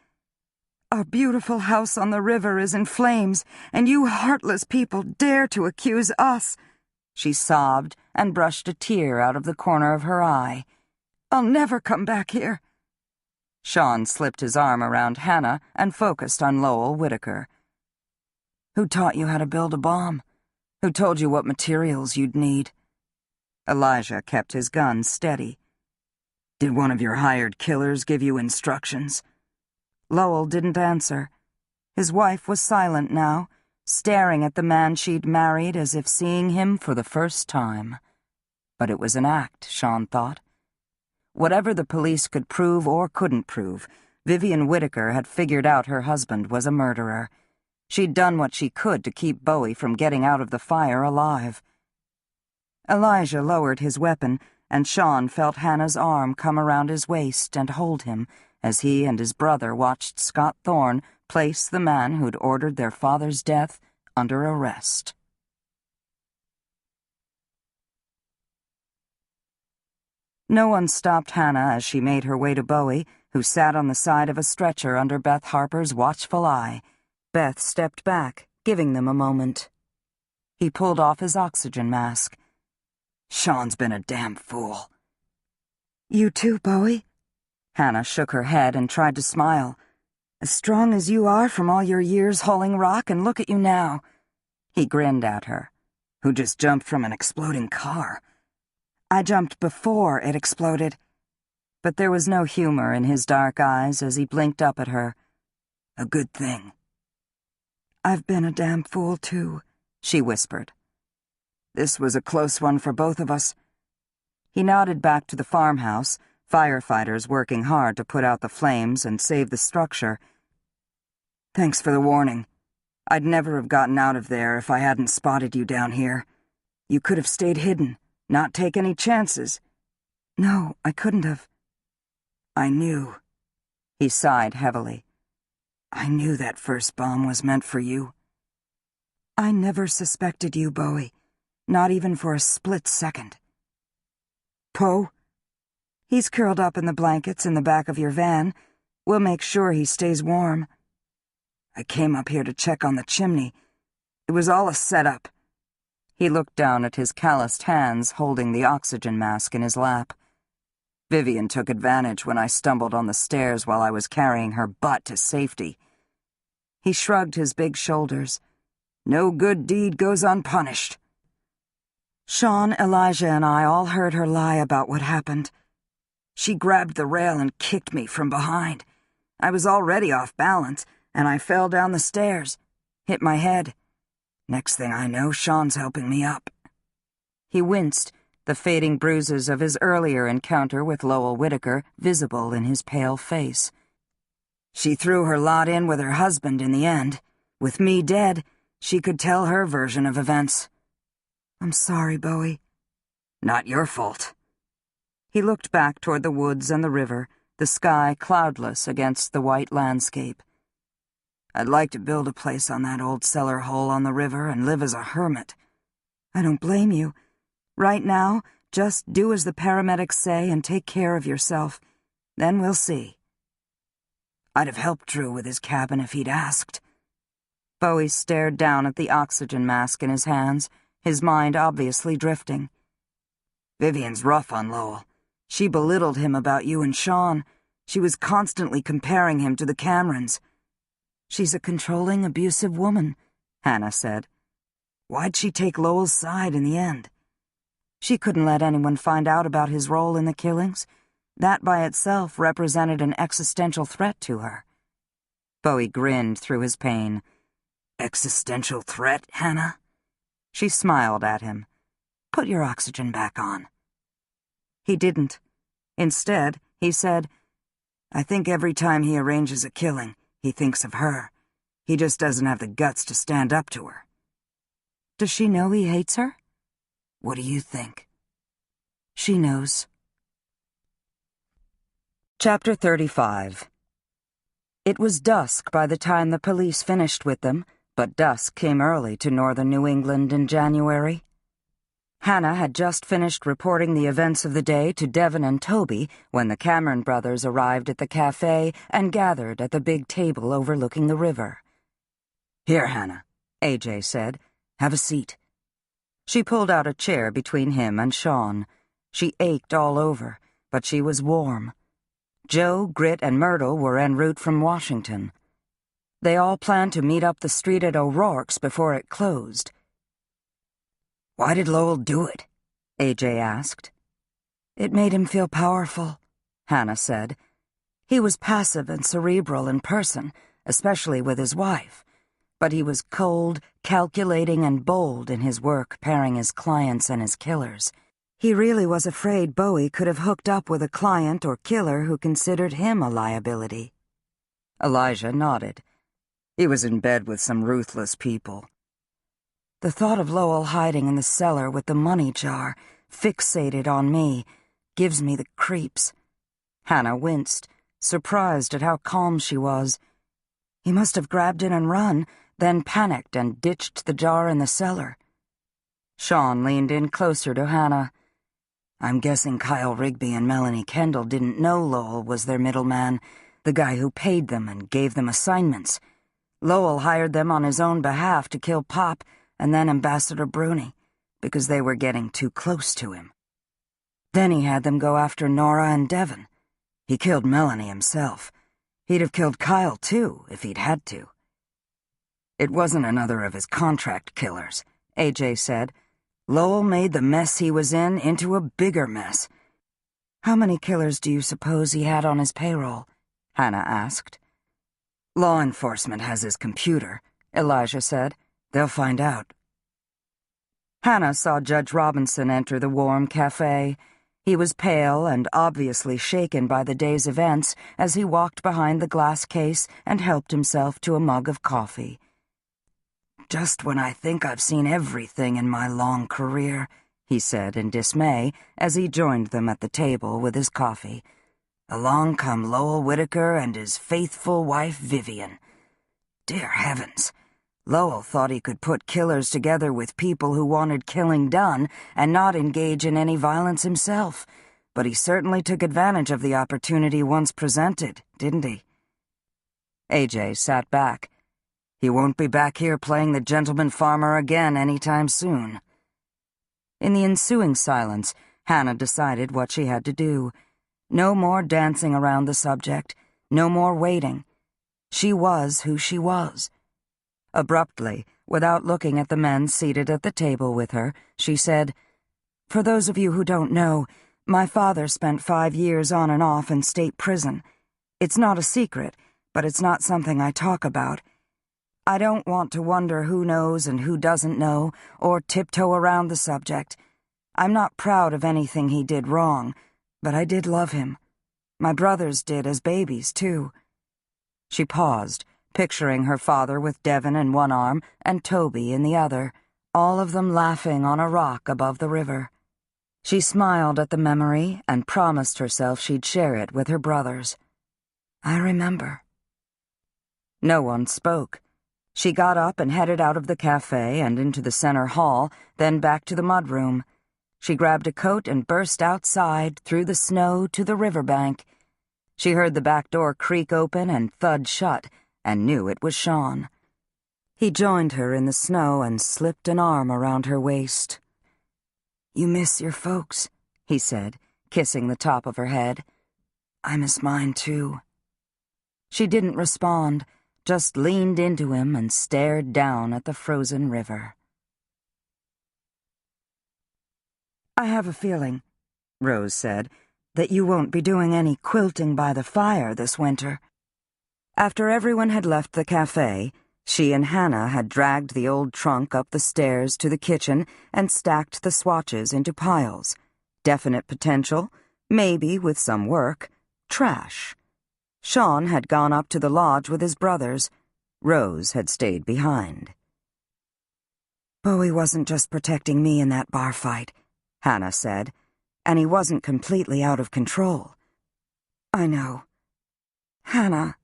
"Our beautiful house on the river is in flames, and you heartless people dare to accuse us," she sobbed and brushed a tear out of the corner of her eye. "I'll never come back here." Sean slipped his arm around Hannah and focused on Lowell Whitaker. "Who taught you how to build a bomb? Who told you what materials you'd need?" Elijah kept his gun steady. "Did one of your hired killers give you instructions?" Lowell didn't answer. His wife was silent now, staring at the man she'd married as if seeing him for the first time. But it was an act, Sean thought. Whatever the police could prove or couldn't prove, Vivian Whitaker had figured out her husband was a murderer. She'd done what she could to keep Bowie from getting out of the fire alive. Elijah lowered his weapon, and Sean felt Hannah's arm come around his waist and hold him as he and his brother watched Scott Thorne place the man who'd ordered their father's death under arrest. No one stopped Hannah as she made her way to Bowie, who sat on the side of a stretcher under Beth Harper's watchful eye. Beth stepped back, giving them a moment. He pulled off his oxygen mask. "Sean's been a damn fool." "You too, Bowie?" Hannah shook her head and tried to smile. "As strong as you are from all your years hauling rock, and look at you now." He grinned at her. "Who just jumped from an exploding car?" "I jumped before it exploded." But there was no humor in his dark eyes as he blinked up at her. "A good thing." "I've been a damn fool, too," she whispered. "This was a close one for both of us." He nodded back to the farmhouse, firefighters working hard to put out the flames and save the structure. "Thanks for the warning. I'd never have gotten out of there if I hadn't spotted you down here. You could have stayed hidden, not take any chances. No, I couldn't have. I knew. He sighed heavily. I knew that first bomb was meant for you. I never suspected you, Bowie. Not even for a split second. Poe? He's curled up in the blankets in the back of your van. We'll make sure he stays warm. I came up here to check on the chimney. It was all a setup. He looked down at his calloused hands holding the oxygen mask in his lap. Vivian took advantage when I stumbled on the stairs while I was carrying her butt to safety. He shrugged his big shoulders. No good deed goes unpunished. Sean, Elijah, and I all heard her lie about what happened. She grabbed the rail and kicked me from behind. I was already off balance, and I fell down the stairs, hit my head. Next thing I know, Sean's helping me up. He winced, the fading bruises of his earlier encounter with Lowell Whitaker visible in his pale face. She threw her lot in with her husband in the end. With me dead, she could tell her version of events. I'm sorry, Bowie. Not your fault. He looked back toward the woods and the river, the sky cloudless against the white landscape. I'd like to build a place on that old cellar hole on the river and live as a hermit. I don't blame you. Right now, just do as the paramedics say and take care of yourself. Then we'll see. I'd have helped Drew with his cabin if he'd asked. Bowie stared down at the oxygen mask in his hands, his mind obviously drifting. Vivian's rough on Lowell. She belittled him about you and Sean. She was constantly comparing him to the Camerons. She's a controlling, abusive woman, Hannah said. Why'd she take Lowell's side in the end? She couldn't let anyone find out about his role in the killings. That by itself represented an existential threat to her. Bowie grinned through his pain. Existential threat, Hannah? She smiled at him. Put your oxygen back on. He didn't. Instead, he said, I think every time he arranges a killing, he thinks of her. He just doesn't have the guts to stand up to her. Does she know he hates her? What do you think? She knows. Chapter 35. It was dusk by the time the police finished with them, but dusk came early to northern New England in January. Hannah had just finished reporting the events of the day to Devon and Toby when the Cameron brothers arrived at the cafe and gathered at the big table overlooking the river. Here, Hannah, AJ said. Have a seat. She pulled out a chair between him and Sean. She ached all over, but she was warm. Joe, Grit, and Myrtle were en route from Washington. They all planned to meet up the street at O'Rourke's before it closed. Why did Lowell do it? AJ asked. It made him feel powerful, Hannah said. He was passive and cerebral in person, especially with his wife, but he was cold, calculating, and bold in his work pairing his clients and his killers. He really was afraid Bowie could have hooked up with a client or killer who considered him a liability. Elijah nodded. He was in bed with some ruthless people. The thought of Lowell hiding in the cellar with the money jar, fixated on me, gives me the creeps. Hannah winced, surprised at how calm she was. He must have grabbed it and run, then panicked and ditched the jar in the cellar. Sean leaned in closer to Hannah. I'm guessing Kyle Rigby and Melanie Kendall didn't know Lowell was their middleman, the guy who paid them and gave them assignments. Lowell hired them on his own behalf to kill Pop and then Ambassador Bruni, because they were getting too close to him. Then he had them go after Nora and Devon. He killed Melanie himself. He'd have killed Kyle, too, if he'd had to. It wasn't another of his contract killers, AJ said. Lowell made the mess he was in into a bigger mess. How many killers do you suppose he had on his payroll? Hannah asked. Law enforcement has his computer, Elijah said. They'll find out. Hannah saw Judge Robinson enter the warm cafe. He was pale and obviously shaken by the day's events as he walked behind the glass case and helped himself to a mug of coffee. just when I think I've seen everything in my long career," he said in dismay as he joined them at the table with his coffee. "Along come Lowell Whitaker and his faithful wife Vivian. Dear heavens, Lowell thought he could put killers together with people who wanted killing done and not engage in any violence himself, but he certainly took advantage of the opportunity once presented, didn't he?" AJ sat back. He won't be back here playing the gentleman farmer again any time soon. In the ensuing silence, Hannah decided what she had to do. No more dancing around the subject, no more waiting. She was who she was. Abruptly, without looking at the men seated at the table with her, she said, "For those of you who don't know, my father spent 5 years on and off in state prison. It's not a secret, but it's not something I talk about. I don't want to wonder who knows and who doesn't know, or tiptoe around the subject. I'm not proud of anything he did wrong, but I did love him. My brothers did as babies, too." She paused, picturing her father with Devon in one arm and Toby in the other, all of them laughing on a rock above the river. She smiled at the memory and promised herself she'd share it with her brothers. "I remember." No one spoke. She got up and headed out of the cafe and into the center hall, then back to the mudroom. She grabbed a coat and burst outside, through the snow to the riverbank. She heard the back door creak open and thud shut, and knew it was Sean. He joined her in the snow and slipped an arm around her waist. "You miss your folks," he said, kissing the top of her head. "I miss mine, too." She didn't respond, just leaned into him and stared down at the frozen river. "I have a feeling," Rose said, "that you won't be doing any quilting by the fire this winter." After everyone had left the cafe, she and Hannah had dragged the old trunk up the stairs to the kitchen and stacked the swatches into piles. Definite potential, maybe with some work, trash. Sean had gone up to the lodge with his brothers. Rose had stayed behind. "Bowie wasn't just protecting me in that bar fight," Hannah said, "and he wasn't completely out of control." "I know. Hannah."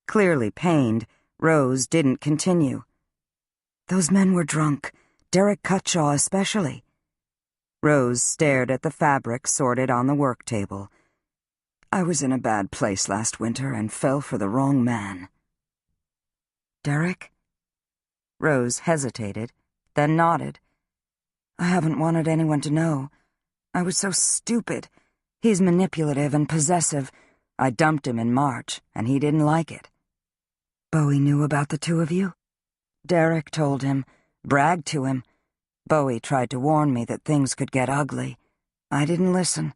Clearly pained, Rose didn't continue. "Those men were drunk, Derek Cutshaw especially." Rose stared at the fabric sorted on the work table. "I was in a bad place last winter and fell for the wrong man." "Derek?" Rose hesitated, then nodded. "I haven't wanted anyone to know. I was so stupid. He's manipulative and possessive. I dumped him in March, and he didn't like it." "Bowie knew about the two of you?" "Derek told him, bragged to him. Bowie tried to warn me that things could get ugly. I didn't listen.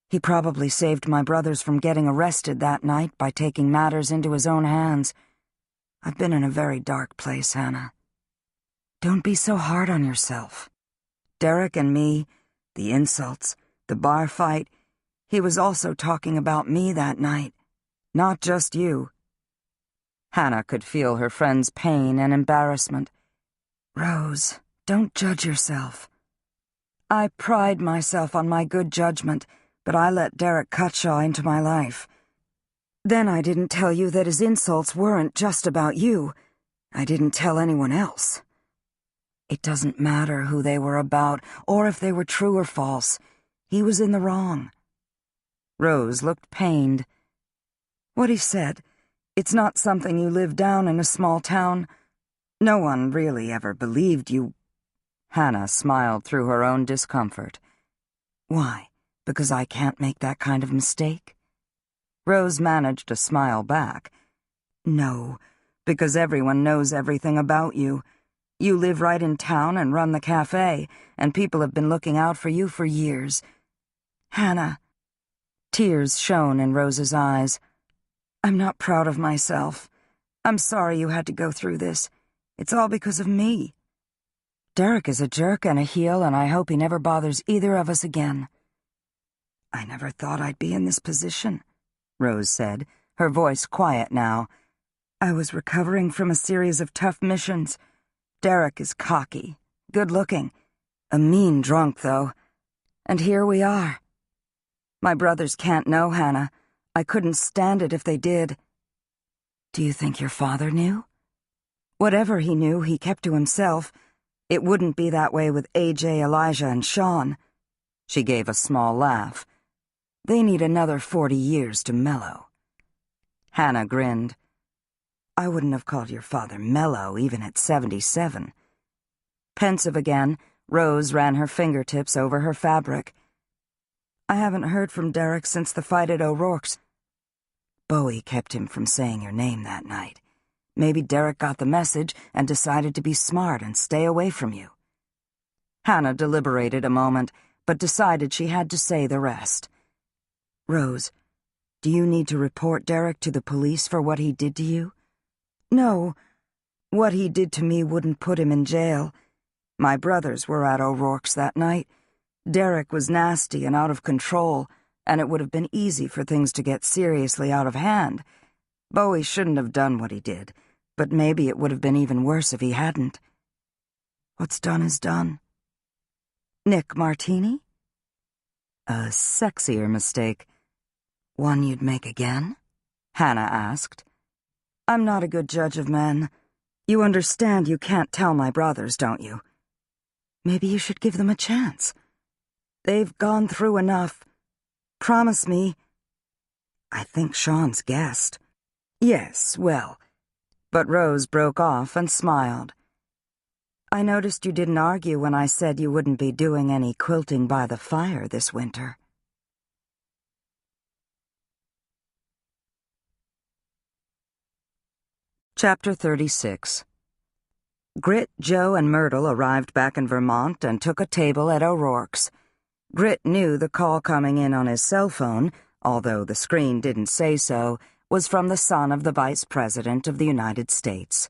He probably saved my brothers from getting arrested that night by taking matters into his own hands. I've been in a very dark place, Hannah. Don't be so hard on yourself. Derek and me, the insults, the bar fight, he was also talking about me that night, not just you." Hannah could feel her friend's pain and embarrassment. "Rose, don't judge yourself." "I pride myself on my good judgment, but I let Derek Cutshaw into my life. Then I didn't tell you that his insults weren't just about you. I didn't tell anyone else. It doesn't matter who they were about, or if they were true or false. He was in the wrong." Rose looked pained. "What he said, it's not something you live down in a small town. No one really ever believed you." Hannah smiled through her own discomfort. "Why? Because I can't make that kind of mistake?" Rose managed to smile back. "No, because everyone knows everything about you. You live right in town and run the cafe, and people have been looking out for you for years. Hannah." Tears shone in Rose's eyes. "I'm not proud of myself. I'm sorry you had to go through this. It's all because of me. Derek is a jerk and a heel, and I hope he never bothers either of us again." "I never thought I'd be in this position," Rose said, her voice quiet now. "I was recovering from a series of tough missions. Derek is cocky, good-looking, a mean drunk, though. And here we are. My brothers can't know, Hannah. I couldn't stand it if they did. Do you think your father knew? Whatever he knew, he kept to himself. It wouldn't be that way with AJ, Elijah, and Sean. She gave a small laugh. They need another 40 years to mellow. Hannah grinned. I wouldn't have called your father mellow even at 77. Pensive again, Rose ran her fingertips over her fabric. I haven't heard from Derek since the fight at O'Rourke's. Bowie kept him from saying your name that night. Maybe Derek got the message and decided to be smart and stay away from you. Hannah deliberated a moment, but decided she had to say the rest. Rose, do you need to report Derek to the police for what he did to you? No. What he did to me wouldn't put him in jail. My brothers were at O'Rourke's that night. Derek was nasty and out of control, and it would have been easy for things to get seriously out of hand. Bowie shouldn't have done what he did, but maybe it would have been even worse if he hadn't. What's done is done. Nick Martini? A sexier mistake. One you'd make again? Hannah asked. I'm not a good judge of men. You understand you can't tell my brothers, don't you? Maybe you should give them a chance. They've gone through enough. Promise me. I think Sean's guessed. Yes, well. But Rose broke off and smiled. I noticed you didn't argue when I said you wouldn't be doing any quilting by the fire this winter. Chapter 36. Grit, Joe, and Myrtle arrived back in Vermont and took a table at O'Rourke's. Grit knew the call coming in on his cell phone, although the screen didn't say so, was from the son of the Vice President of the United States.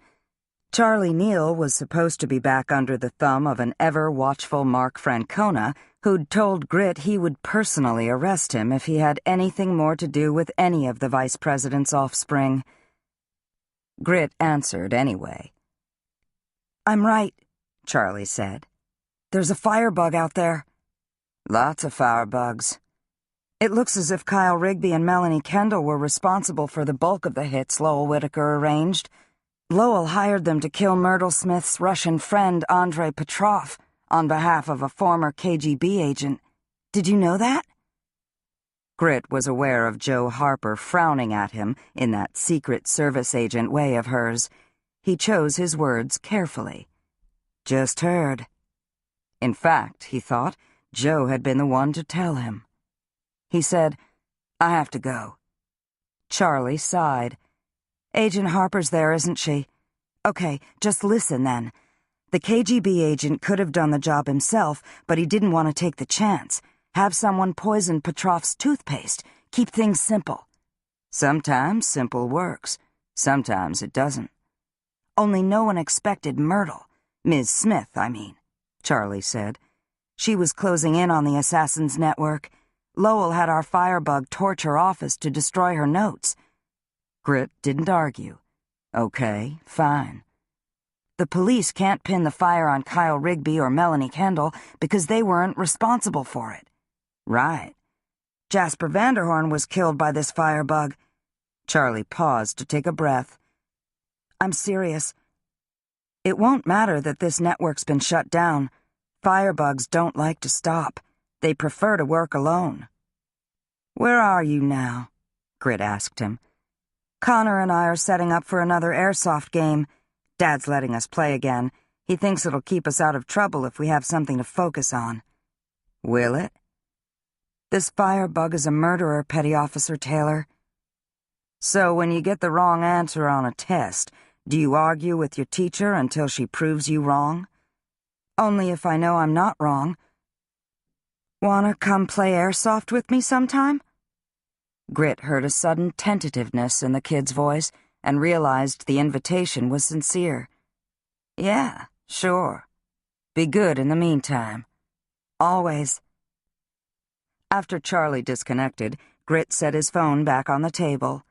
Charlie Neal was supposed to be back under the thumb of an ever-watchful Mark Francona, who'd told Grit he would personally arrest him if he had anything more to do with any of the Vice President's offspring. Grit answered anyway. I'm right, Charlie said. There's a firebug out there. Lots of firebugs. It looks as if Kyle Rigby and Melanie Kendall were responsible for the bulk of the hits Lowell Whitaker arranged. Lowell hired them to kill Myrtle Smith's Russian friend Andrei Petrov on behalf of a former KGB agent. Did you know that? Grit was aware of Joe Harper frowning at him in that Secret Service agent way of hers. He chose his words carefully. Just heard. In fact, he thought, Joe had been the one to tell him. He said, I have to go. Charlie sighed. Agent Harper's there, isn't she? Okay, just listen then. The KGB agent could have done the job himself, but he didn't want to take the chance. Have someone poison Petrov's toothpaste. Keep things simple. Sometimes simple works. Sometimes it doesn't. Only no one expected Myrtle. Ms. Smith, I mean, Charlie said. She was closing in on the assassin's network. Lowell had our firebug torch her office to destroy her notes. Grit didn't argue. Okay, fine. The police can't pin the fire on Kyle Rigby or Melanie Kendall because they weren't responsible for it. Right. Jasper Vanderhorn was killed by this firebug. Charlie paused to take a breath. I'm serious. It won't matter that this network's been shut down. Firebugs don't like to stop. They prefer to work alone. Where are you now? Grit asked him. Connor and I are setting up for another airsoft game. Dad's letting us play again. He thinks it'll keep us out of trouble if we have something to focus on. Will it? This firebug is a murderer, Petty Officer Taylor. So when you get the wrong answer on a test, do you argue with your teacher until she proves you wrong? Only if I know I'm not wrong. Wanna come play airsoft with me sometime? Grit heard a sudden tentativeness in the kid's voice and realized the invitation was sincere. Yeah, sure. Be good in the meantime. Always. After Charlie disconnected, Grit set his phone back on the table.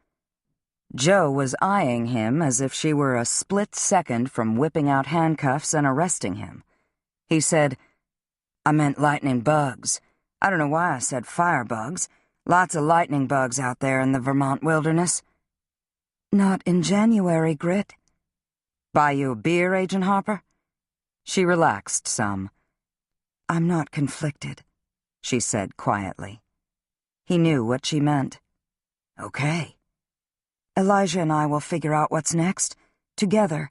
Jo was eyeing him as if she were a split second from whipping out handcuffs and arresting him. He said, "I meant lightning bugs. I don't know why I said firebugs. Lots of lightning bugs out there in the Vermont wilderness." "Not in January, Grit." "Buy you a beer, Agent Harper?" She relaxed some. "I'm not conflicted," she said quietly. He knew what she meant. Okay. "Elijah and I will figure out what's next. Together.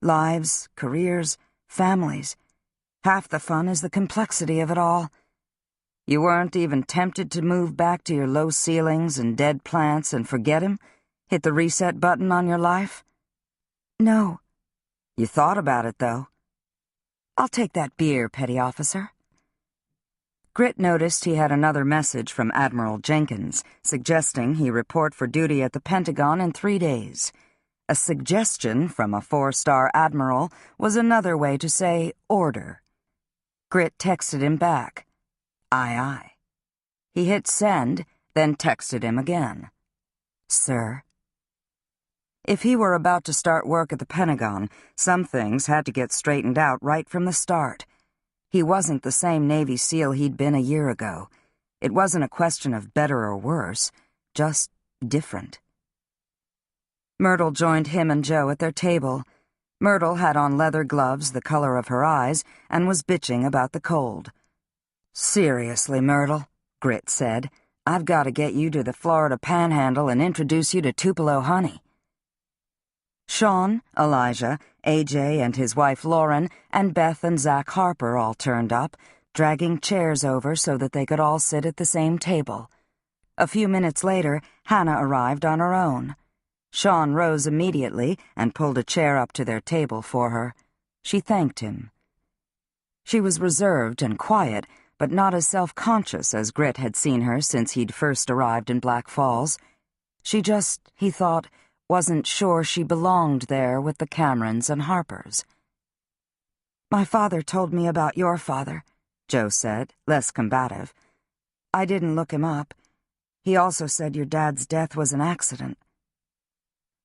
Lives, careers, families. Half the fun is the complexity of it all." You weren't even tempted to move back to your low ceilings and dead plants and forget him? Hit the reset button on your life? "No." You thought about it, though. "I'll take that beer, Petty Officer." Grit noticed he had another message from Admiral Jenkins, suggesting he report for duty at the Pentagon in 3 days. A suggestion from a 4-star admiral was another way to say order. Grit texted him back, "Aye, aye." He hit send, then texted him again, "Sir." If he were about to start work at the Pentagon, some things had to get straightened out right from the start. He wasn't the same Navy SEAL he'd been a year ago. It wasn't a question of better or worse, just different. Myrtle joined him and Jo at their table. Myrtle had on leather gloves the color of her eyes and was bitching about the cold. "Seriously, Myrtle," Grit said, "I've got to get you to the Florida Panhandle and introduce you to Tupelo honey." Sean, Elijah, AJ and his wife Lauren, and Beth and Zach Harper all turned up, dragging chairs over so that they could all sit at the same table. A few minutes later, Hannah arrived on her own. Sean rose immediately and pulled a chair up to their table for her. She thanked him. She was reserved and quiet, but not as self-conscious as Grit had seen her since he'd first arrived in Black Falls. She just, he thought, wasn't sure she belonged there with the Camerons and Harpers. "My father told me about your father," Jo said, less combative. "I didn't look him up. He also said your dad's death was an accident."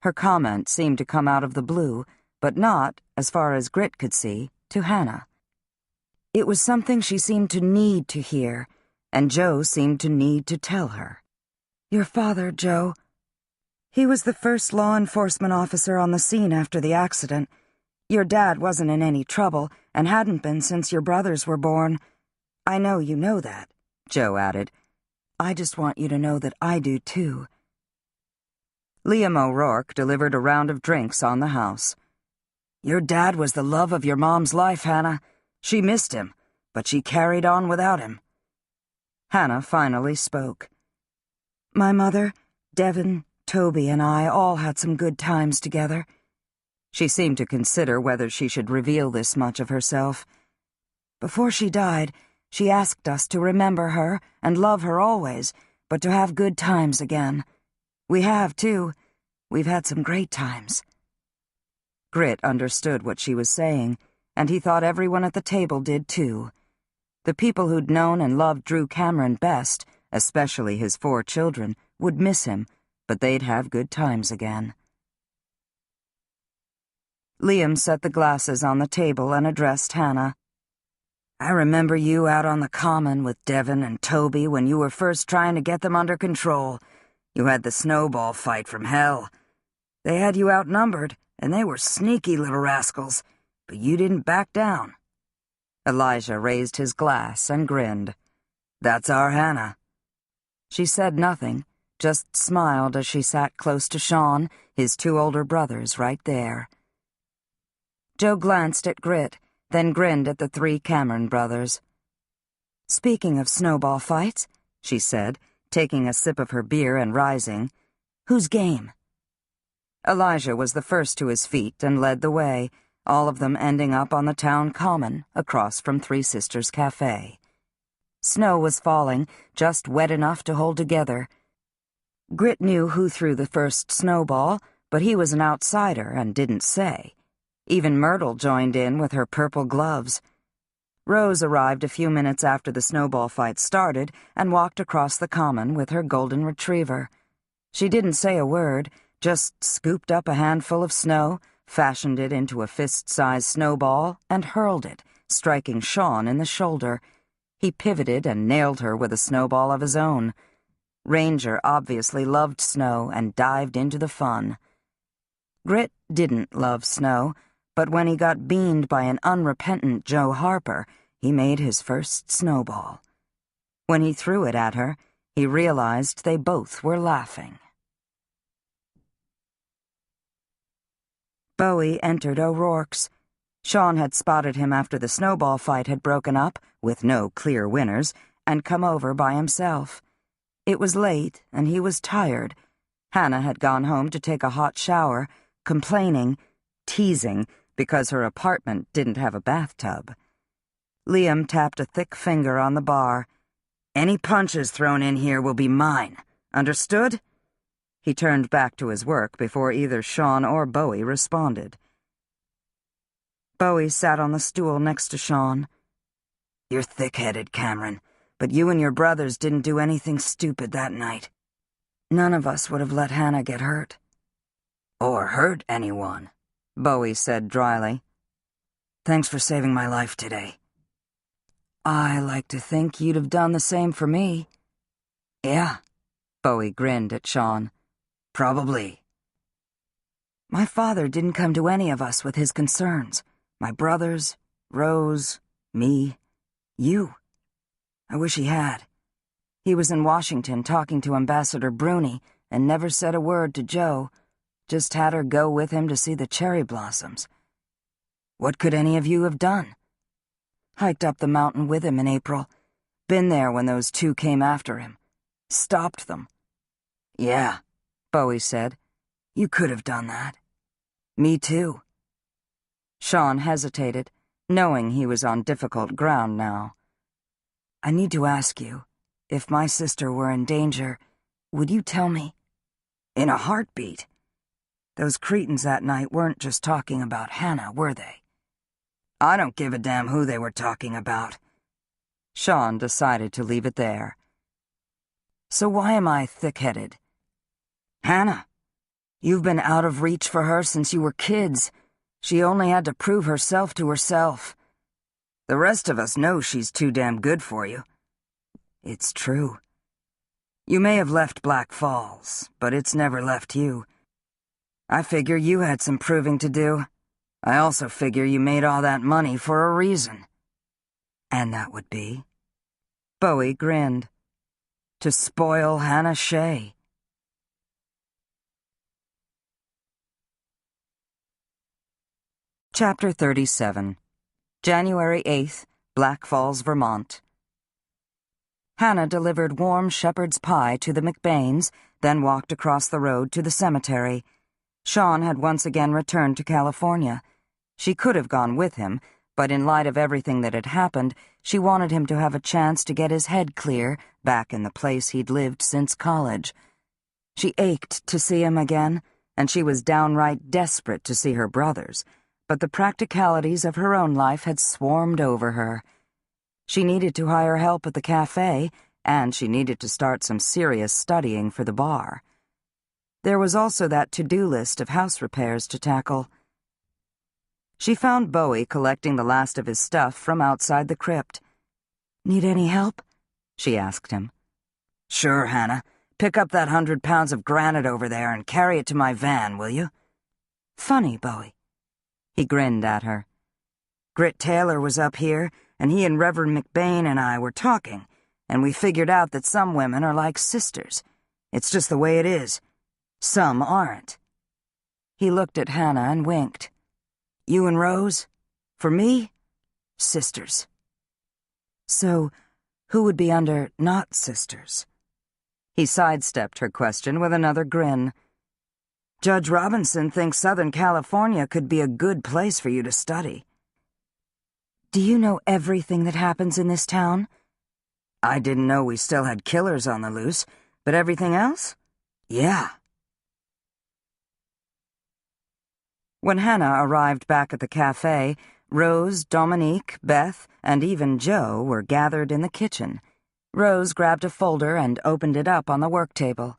Her comment seemed to come out of the blue, but not, as far as Grit could see, to Hannah. It was something she seemed to need to hear, and Jo seemed to need to tell her. "Your father, Jo. He was the first law enforcement officer on the scene after the accident. Your dad wasn't in any trouble and hadn't been since your brothers were born. I know you know that," Jo added. "I just want you to know that I do, too." Liam O'Rourke delivered a round of drinks on the house. "Your dad was the love of your mom's life, Hannah. She missed him, but she carried on without him." Hannah finally spoke. "My mother, Devin, Toby, and I all had some good times together." She seemed to consider whether she should reveal this much of herself. "Before she died, she asked us to remember her and love her always, but to have good times again. We have, too. We've had some great times." Grit understood what she was saying, and he thought everyone at the table did, too. The people who'd known and loved Drew Cameron best, especially his 4 children, would miss him, but they'd have good times again. Liam set the glasses on the table and addressed Hannah. "I remember you out on the common with Devin and Toby when you were first trying to get them under control. You had the snowball fight from hell. They had you outnumbered, and they were sneaky little rascals, but you didn't back down." Elijah raised his glass and grinned. "That's our Hannah." She said nothing, just smiled as she sat close to Sean, his 2 older brothers right there. Jo glanced at Grit, then grinned at the 3 Cameron brothers. "Speaking of snowball fights," she said, taking a sip of her beer and rising, "who's game?" Elijah was the first to his feet and led the way, all of them ending up on the town common, across from Three Sisters Cafe. Snow was falling, just wet enough to hold together. Grit knew who threw the first snowball, but he was an outsider and didn't say. Even Myrtle joined in with her purple gloves. Rose arrived a few minutes after the snowball fight started and walked across the common with her golden retriever. She didn't say a word, Just scooped up a handful of snow, fashioned it into a fist-sized snowball, and hurled it, striking Sean in the shoulder. He pivoted and nailed her with a snowball of his own. Ranger obviously loved snow and dived into the fun. Grit didn't love snow, but when he got beaned by an unrepentant Joe Harper, he made his first snowball. When he threw it at her, he realized they both were laughing. Bowie entered O'Rourke's. Sean had spotted him after the snowball fight had broken up, with no clear winners, and come over by himself. It was late, and he was tired. Hannah had gone home to take a hot shower, complaining, teasing, because her apartment didn't have a bathtub. Liam tapped a thick finger on the bar. "Any punches thrown in here will be mine. Understood?" He turned back to his work before either Sean or Bowie responded. Bowie sat on the stool next to Sean. "You're thick-headed, Cameron, but you and your brothers didn't do anything stupid that night. None of us would have let Hannah get hurt." "Or hurt anyone," Bowie said dryly. "Thanks for saving my life today." "I like to think you'd have done the same for me." "Yeah," Bowie grinned at Sean. "Probably." "My father didn't come to any of us with his concerns. My brothers, Rose, me, you. I wish he had. He was in Washington talking to Ambassador Bruni and never said a word to Joe, just had her go with him to see the cherry blossoms. What could any of you have done? Hiked up the mountain with him in April. Been there when those two came after him. Stopped them." "Yeah," Bowie said. "You could have done that." "Me too." Sean hesitated, knowing he was on difficult ground now. "I need to ask you, if my sister were in danger, would you tell me?" "In a heartbeat." "Those cretins that night weren't just talking about Hannah, were they?" "I don't give a damn who they were talking about." Sean decided to leave it there. "So why am I thick-headed?" "Hannah. You've been out of reach for her since you were kids. She only had to prove herself to herself. The rest of us know she's too damn good for you." "It's true. You may have left Black Falls, but it's never left you. I figure you had some proving to do. I also figure you made all that money for a reason." "And that would be?" Bowie grinned. "To spoil Hannah Shea." Chapter 37. January 8th, Black Falls, Vermont. Hannah delivered warm shepherd's pie to the McBains, then walked across the road to the cemetery. Sean had once again returned to California. She could have gone with him, but in light of everything that had happened, she wanted him to have a chance to get his head clear back in the place he'd lived since college. She ached to see him again, and she was downright desperate to see her brothers, but the practicalities of her own life had swarmed over her. She needed to hire help at the cafe, and she needed to start some serious studying for the bar. There was also that to-do list of house repairs to tackle. She found Bowie collecting the last of his stuff from outside the crypt. "Need any help?" she asked him. "Sure, Hannah. Pick up that 100 pounds of granite over there and carry it to my van, will you?" "Funny, Bowie." He grinned at her. "Grit Taylor was up here, and he and Reverend McBain and I were talking, and we figured out that some women are like sisters. It's just the way it is. Some aren't." He looked at Hannah and winked. "You and Rose? For me? Sisters." "So, who would be under not sisters?" He sidestepped her question with another grin. "Judge Robinson thinks Southern California could be a good place for you to study." "Do you know everything that happens in this town?" "I didn't know we still had killers on the loose, but everything else? Yeah." When Hannah arrived back at the cafe, Rose, Dominique, Beth, and even Joe were gathered in the kitchen. Rose grabbed a folder and opened it up on the work table.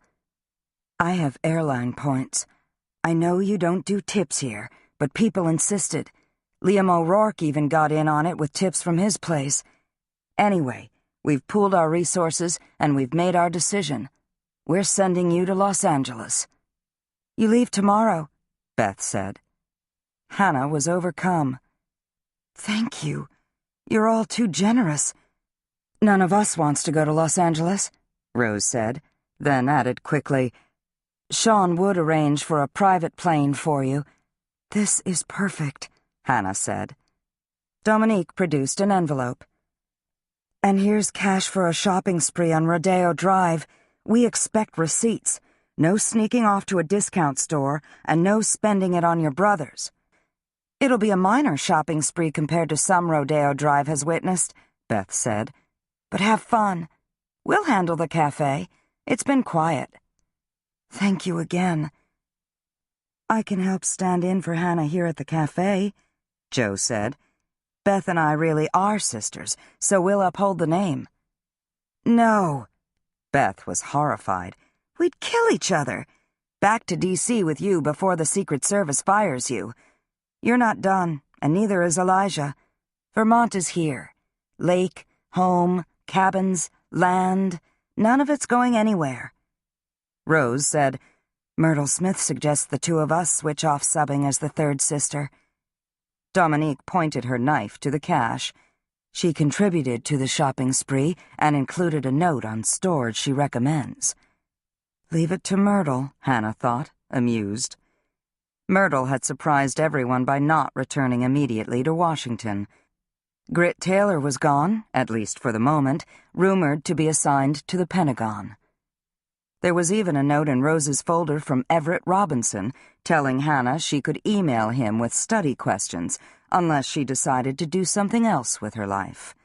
I have airline points. I know you don't do tips here, but people insisted. Liam O'Rourke even got in on it with tips from his place. Anyway, we've pooled our resources and we've made our decision. We're sending you to Los Angeles. You leave tomorrow, Beth said. Hannah was overcome. Thank you. You're all too generous. None of us wants to go to Los Angeles, Rose said, then added quickly, Sean would arrange for a private plane for you. This is perfect, Hannah said. Dominique produced an envelope. And here's cash for a shopping spree on Rodeo Drive. We expect receipts. No sneaking off to a discount store, and no spending it on your brothers. It'll be a minor shopping spree compared to some Rodeo Drive has witnessed, Beth said. But have fun. We'll handle the cafe. It's been quiet. Thank you again. I can help stand in for Hannah here at the cafe, Joe said. Beth and I really are sisters, so we'll uphold the name. No. Beth was horrified. We'd kill each other. Back to D.C. with you before the Secret Service fires you. You're not done, and neither is Elijah. Vermont is here. Lake, home, cabins, land. None of it's going anywhere. Rose said, Myrtle Smith suggests the two of us switch off subbing as the third sister. Dominique pointed her knife to the cash. She contributed to the shopping spree and included a note on stores she recommends. Leave it to Myrtle, Hannah thought, amused. Myrtle had surprised everyone by not returning immediately to Washington. Grit Taylor was gone, at least for the moment, rumored to be assigned to the Pentagon. There was even a note in Rose's folder from Everett Robinson telling Hannah she could email him with study questions unless she decided to do something else with her life.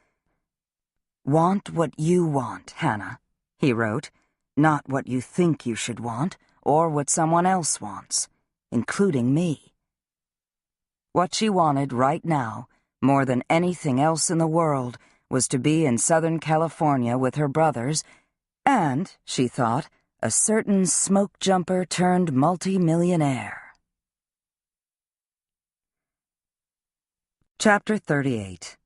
Want what you want, Hannah, he wrote, not what you think you should want or what someone else wants, including me. What she wanted right now, more than anything else in the world, was to be in Southern California with her brothers and, she thought, a certain smoke jumper turned multi-millionaire. Chapter 38.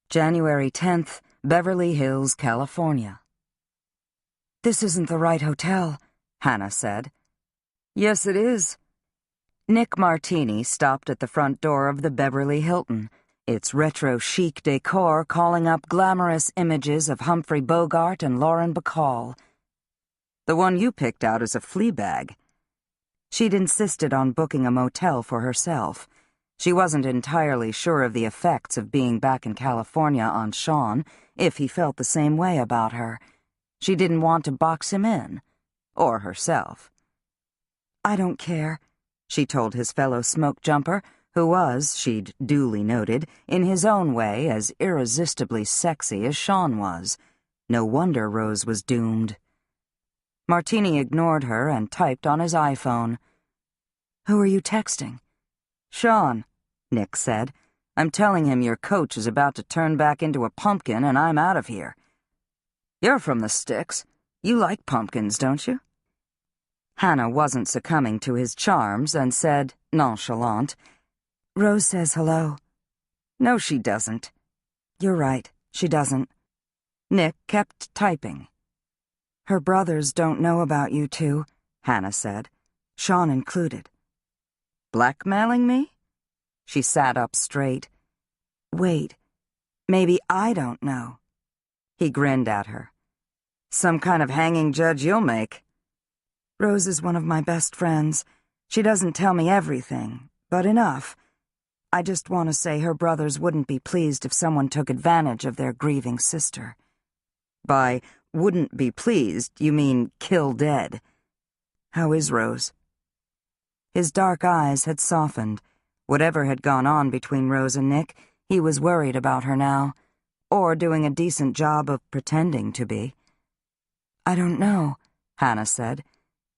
January 10th, Beverly Hills, California. This isn't the right hotel, Hannah said. Yes, it is. Nick Martini stopped at the front door of the Beverly Hilton, its retro chic decor calling up glamorous images of Humphrey Bogart and Lauren Bacall. The one you picked out is a flea bag. She'd insisted on booking a motel for herself. She wasn't entirely sure of the effects of being back in California on Sean, if he felt the same way about her. She didn't want to box him in, or herself. I don't care, she told his fellow smoke jumper, who was, she'd duly noted, in his own way as irresistibly sexy as Sean was. No wonder Rose was doomed. Martini ignored her and typed on his iPhone. Who are you texting? Sean, Nick said. I'm telling him your coach is about to turn back into a pumpkin and I'm out of here. You're from the sticks. You like pumpkins, don't you? Hannah wasn't succumbing to his charms and said, nonchalant, Rose says hello. No, she doesn't. You're right, she doesn't. Nick kept typing. Her brothers don't know about you two, Hannah said, Sean included. Blackmailing me? She sat up straight. Wait, maybe I don't know. He grinned at her. Some kind of hanging judge you'll make. Rose is one of my best friends. She doesn't tell me everything, but enough. I just want to say her brothers wouldn't be pleased if someone took advantage of their grieving sister. By wouldn't be pleased, you mean kill dead. How is Rose? His dark eyes had softened. Whatever had gone on between Rose and Nick, he was worried about her now, or doing a decent job of pretending to be. I don't know, Hannah said.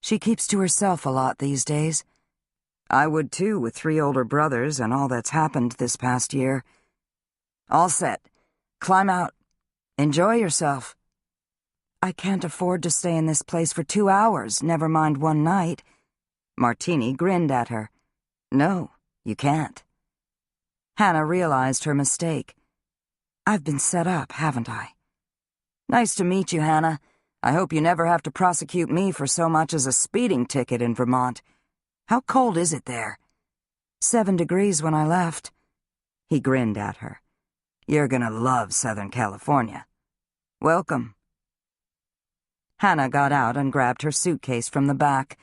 She keeps to herself a lot these days. I would too, with 3 older brothers and all that's happened this past year. All set. Climb out. Enjoy yourself. I can't afford to stay in this place for 2 hours, never mind one night. Martini grinned at her. No, you can't. Hannah realized her mistake. I've been set up, haven't I? Nice to meet you, Hannah. I hope you never have to prosecute me for so much as a speeding ticket in Vermont. How cold is it there? 7 degrees when I left. He grinned at her. You're gonna love Southern California. Welcome. Hannah got out and grabbed her suitcase from the back.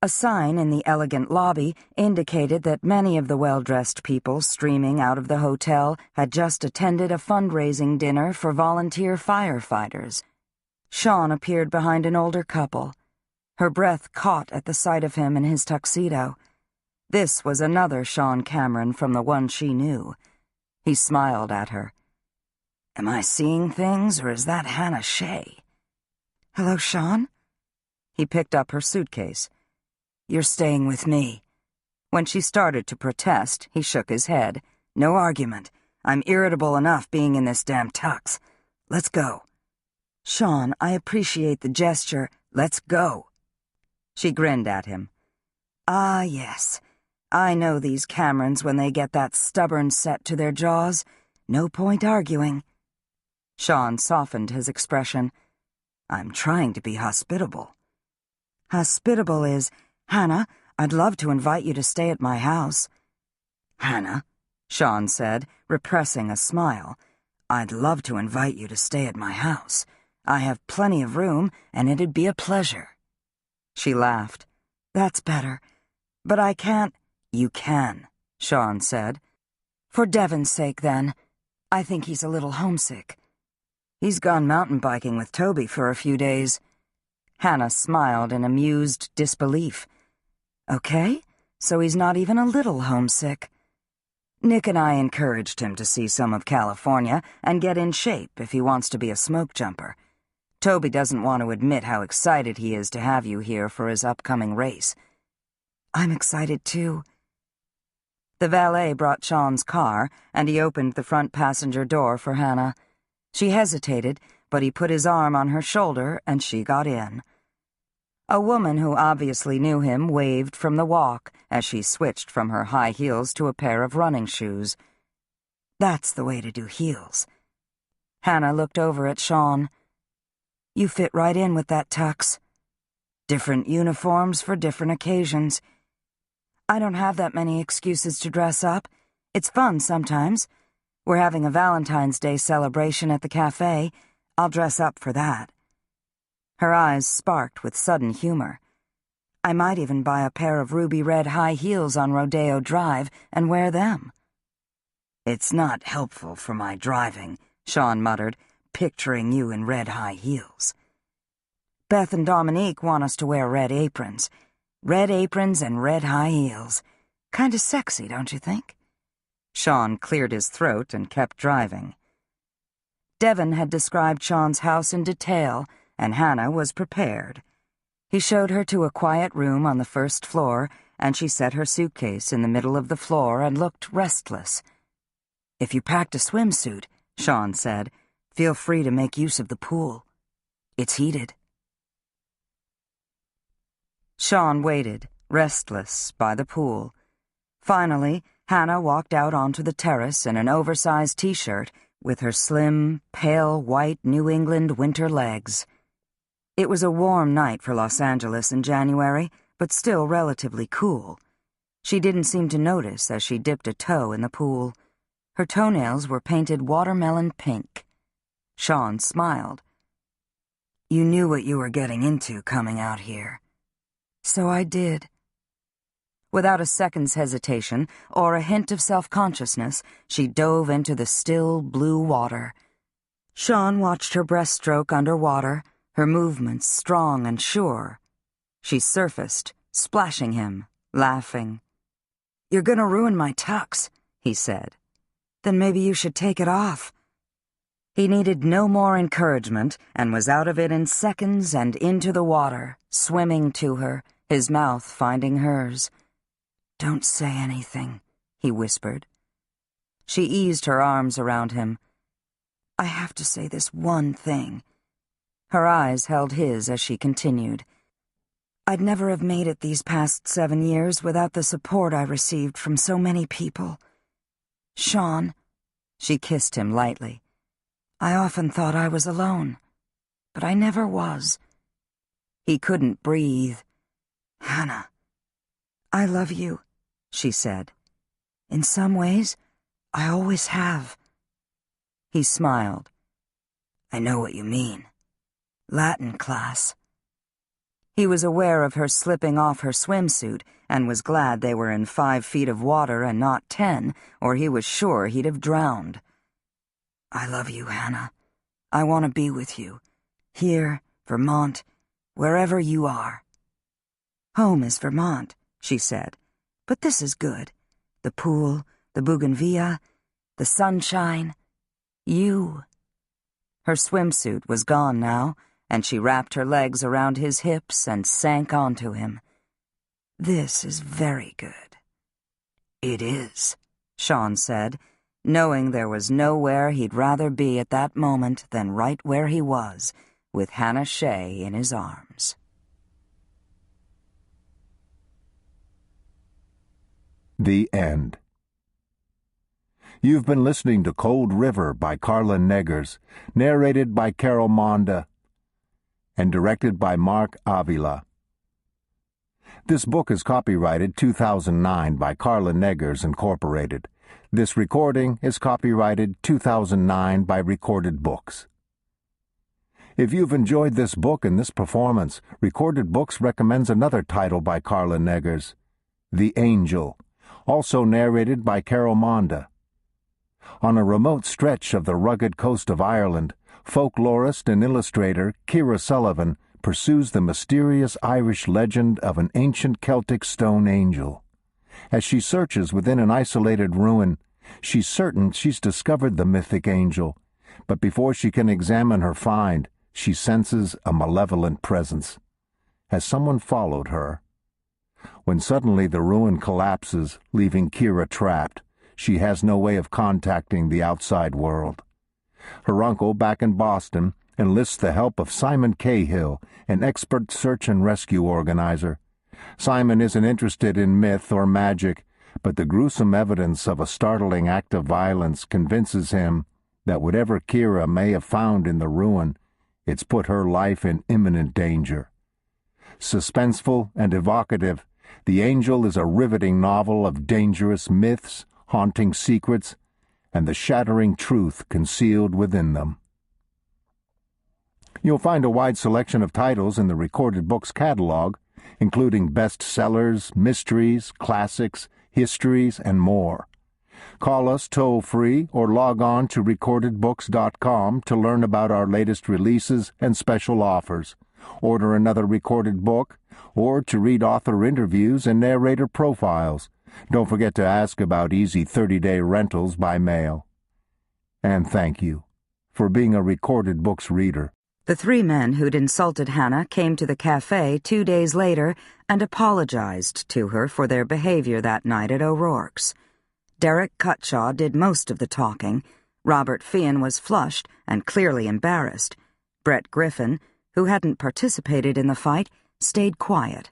A sign in the elegant lobby indicated that many of the well-dressed people streaming out of the hotel had just attended a fundraising dinner for volunteer firefighters. Sean appeared behind an older couple. Her breath caught at the sight of him in his tuxedo. This was another Sean Cameron from the one she knew. He smiled at her. Am I seeing things, or is that Hannah Shea? Hello, Sean? He picked up her suitcase. You're staying with me. When she started to protest, he shook his head. No argument. I'm irritable enough being in this damn tux. Let's go. Sean, I appreciate the gesture. Let's go. She grinned at him. Ah, yes. I know these Camerons when they get that stubborn set to their jaws. No point arguing. Sean softened his expression. I'm trying to be hospitable. Hospitable is, Hannah, I'd love to invite you to stay at my house. Hannah, Sean said, repressing a smile, I'd love to invite you to stay at my house. I have plenty of room, and it'd be a pleasure. She laughed. That's better. But I can't. You can, Sean said. For Devon's sake, then. I think he's a little homesick. He's gone mountain biking with Toby for a few days. Hannah smiled in amused disbelief. Okay, so he's not even a little homesick. Nick and I encouraged him to see some of California and get in shape if he wants to be a smoke jumper. Toby doesn't want to admit how excited he is to have you here for his upcoming race. I'm excited too. The valet brought Sean's car, and he opened the front passenger door for Hannah. She hesitated, but he put his arm on her shoulder, and she got in. A woman who obviously knew him waved from the walk as she switched from her high heels to a pair of running shoes. That's the way to do heels. Hannah looked over at Sean. You fit right in with that tux. Different uniforms for different occasions. I don't have that many excuses to dress up. It's fun sometimes. We're having a Valentine's Day celebration at the cafe. I'll dress up for that. Her eyes sparked with sudden humor. I might even buy a pair of ruby red high heels on Rodeo Drive and wear them. It's not helpful for my driving, Sean muttered, picturing you in red high heels. Beth and Dominique want us to wear red aprons. Red aprons and red high heels. Kinda sexy, don't you think? Sean cleared his throat and kept driving. Devon had described Sean's house in detail, and Hannah was prepared. He showed her to a quiet room on the first floor, and she set her suitcase in the middle of the floor and looked restless. If you packed a swimsuit, Sean said, feel free to make use of the pool. It's heated. Sean waited, restless, by the pool. Finally, Hannah walked out onto the terrace in an oversized t-shirt with her slim, pale white New England winter legs. It was a warm night for Los Angeles in January, but still relatively cool. She didn't seem to notice as she dipped a toe in the pool. Her toenails were painted watermelon pink. Sean smiled. You knew what you were getting into coming out here. So I did. Without a second's hesitation or a hint of self-consciousness, she dove into the still blue water. Sean watched her breaststroke underwater, her movements strong and sure. She surfaced, splashing him, laughing. You're gonna ruin my tux, he said. Then maybe you should take it off. He needed no more encouragement and was out of it in seconds and into the water, swimming to her, his mouth finding hers. Don't say anything, he whispered. She eased her arms around him. I have to say this one thing. Her eyes held his as she continued. I'd never have made it these past 7 years without the support I received from so many people. Sean, she kissed him lightly. I often thought I was alone, but I never was. He couldn't breathe. Hannah, I love you, she said. In some ways, I always have. He smiled. I know what you mean. Latin class. He was aware of her slipping off her swimsuit and was glad they were in 5 feet of water and not 10, or he was sure he'd have drowned. I love you, Hannah. I want to be with you. Here, Vermont, wherever you are. Home is Vermont, she said, but this is good. The pool, the bougainvillea, the sunshine, you. Her swimsuit was gone now, and she wrapped her legs around his hips and sank onto him. This is very good. It is, Sean said, knowing there was nowhere he'd rather be at that moment than right where he was, with Hannah Shea in his arms. The End. You've been listening to Cold River by Carlin Neggers, narrated by Carol Monda, and directed by Mark Avila. This book is copyrighted 2009 by Carlin Neggers, Incorporated. This recording is copyrighted 2009 by Recorded Books. If you've enjoyed this book and this performance, Recorded Books recommends another title by Carlin Neggers, The Angel, also narrated by Carol Monda. On a remote stretch of the rugged coast of Ireland, folklorist and illustrator Ciara Sullivan pursues the mysterious Irish legend of an ancient Celtic stone angel. As she searches within an isolated ruin, she's certain she's discovered the mythic angel, but before she can examine her find, she senses a malevolent presence. Has someone followed her? When suddenly the ruin collapses, leaving Ciara trapped, she has no way of contacting the outside world. Her uncle, back in Boston, enlists the help of Simon Cahill, an expert search and rescue organizer. Simon isn't interested in myth or magic, but the gruesome evidence of a startling act of violence convinces him that whatever Ciara may have found in the ruin, it's put her life in imminent danger. Suspenseful and evocative, The Angel is a riveting novel of dangerous myths, haunting secrets, and the shattering truth concealed within them. You'll find a wide selection of titles in the Recorded Books catalog, including bestsellers, mysteries, classics, histories, and more. Call us toll-free or log on to recordedbooks.com to learn about our latest releases and special offers, order another recorded book, or to read author interviews and narrator profiles. Don't forget to ask about easy 30-day rentals by mail. And thank you for being a Recorded Books reader. The 3 men who'd insulted Hannah came to the cafe 2 days later and apologized to her for their behavior that night at O'Rourke's. Derek Cutshaw did most of the talking. Robert Fian was flushed and clearly embarrassed. Brett Griffin, who hadn't participated in the fight, stayed quiet.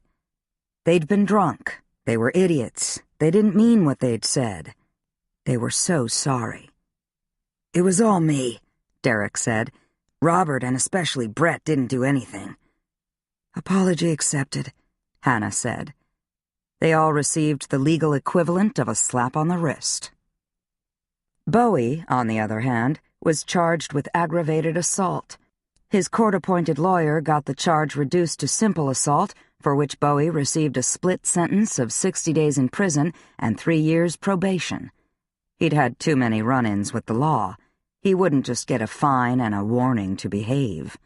They'd been drunk. They were idiots. They didn't mean what they'd said. They were so sorry. It was all me, Derek said. Robert and especially Brett didn't do anything. Apology accepted, Hannah said. They all received the legal equivalent of a slap on the wrist. Bowie, on the other hand, was charged with aggravated assault. His court-appointed lawyer got the charge reduced to simple assault, for which Bowie received a split sentence of 60 days in prison and 3 years probation. He'd had too many run-ins with the law. He wouldn't just get a fine and a warning to behave.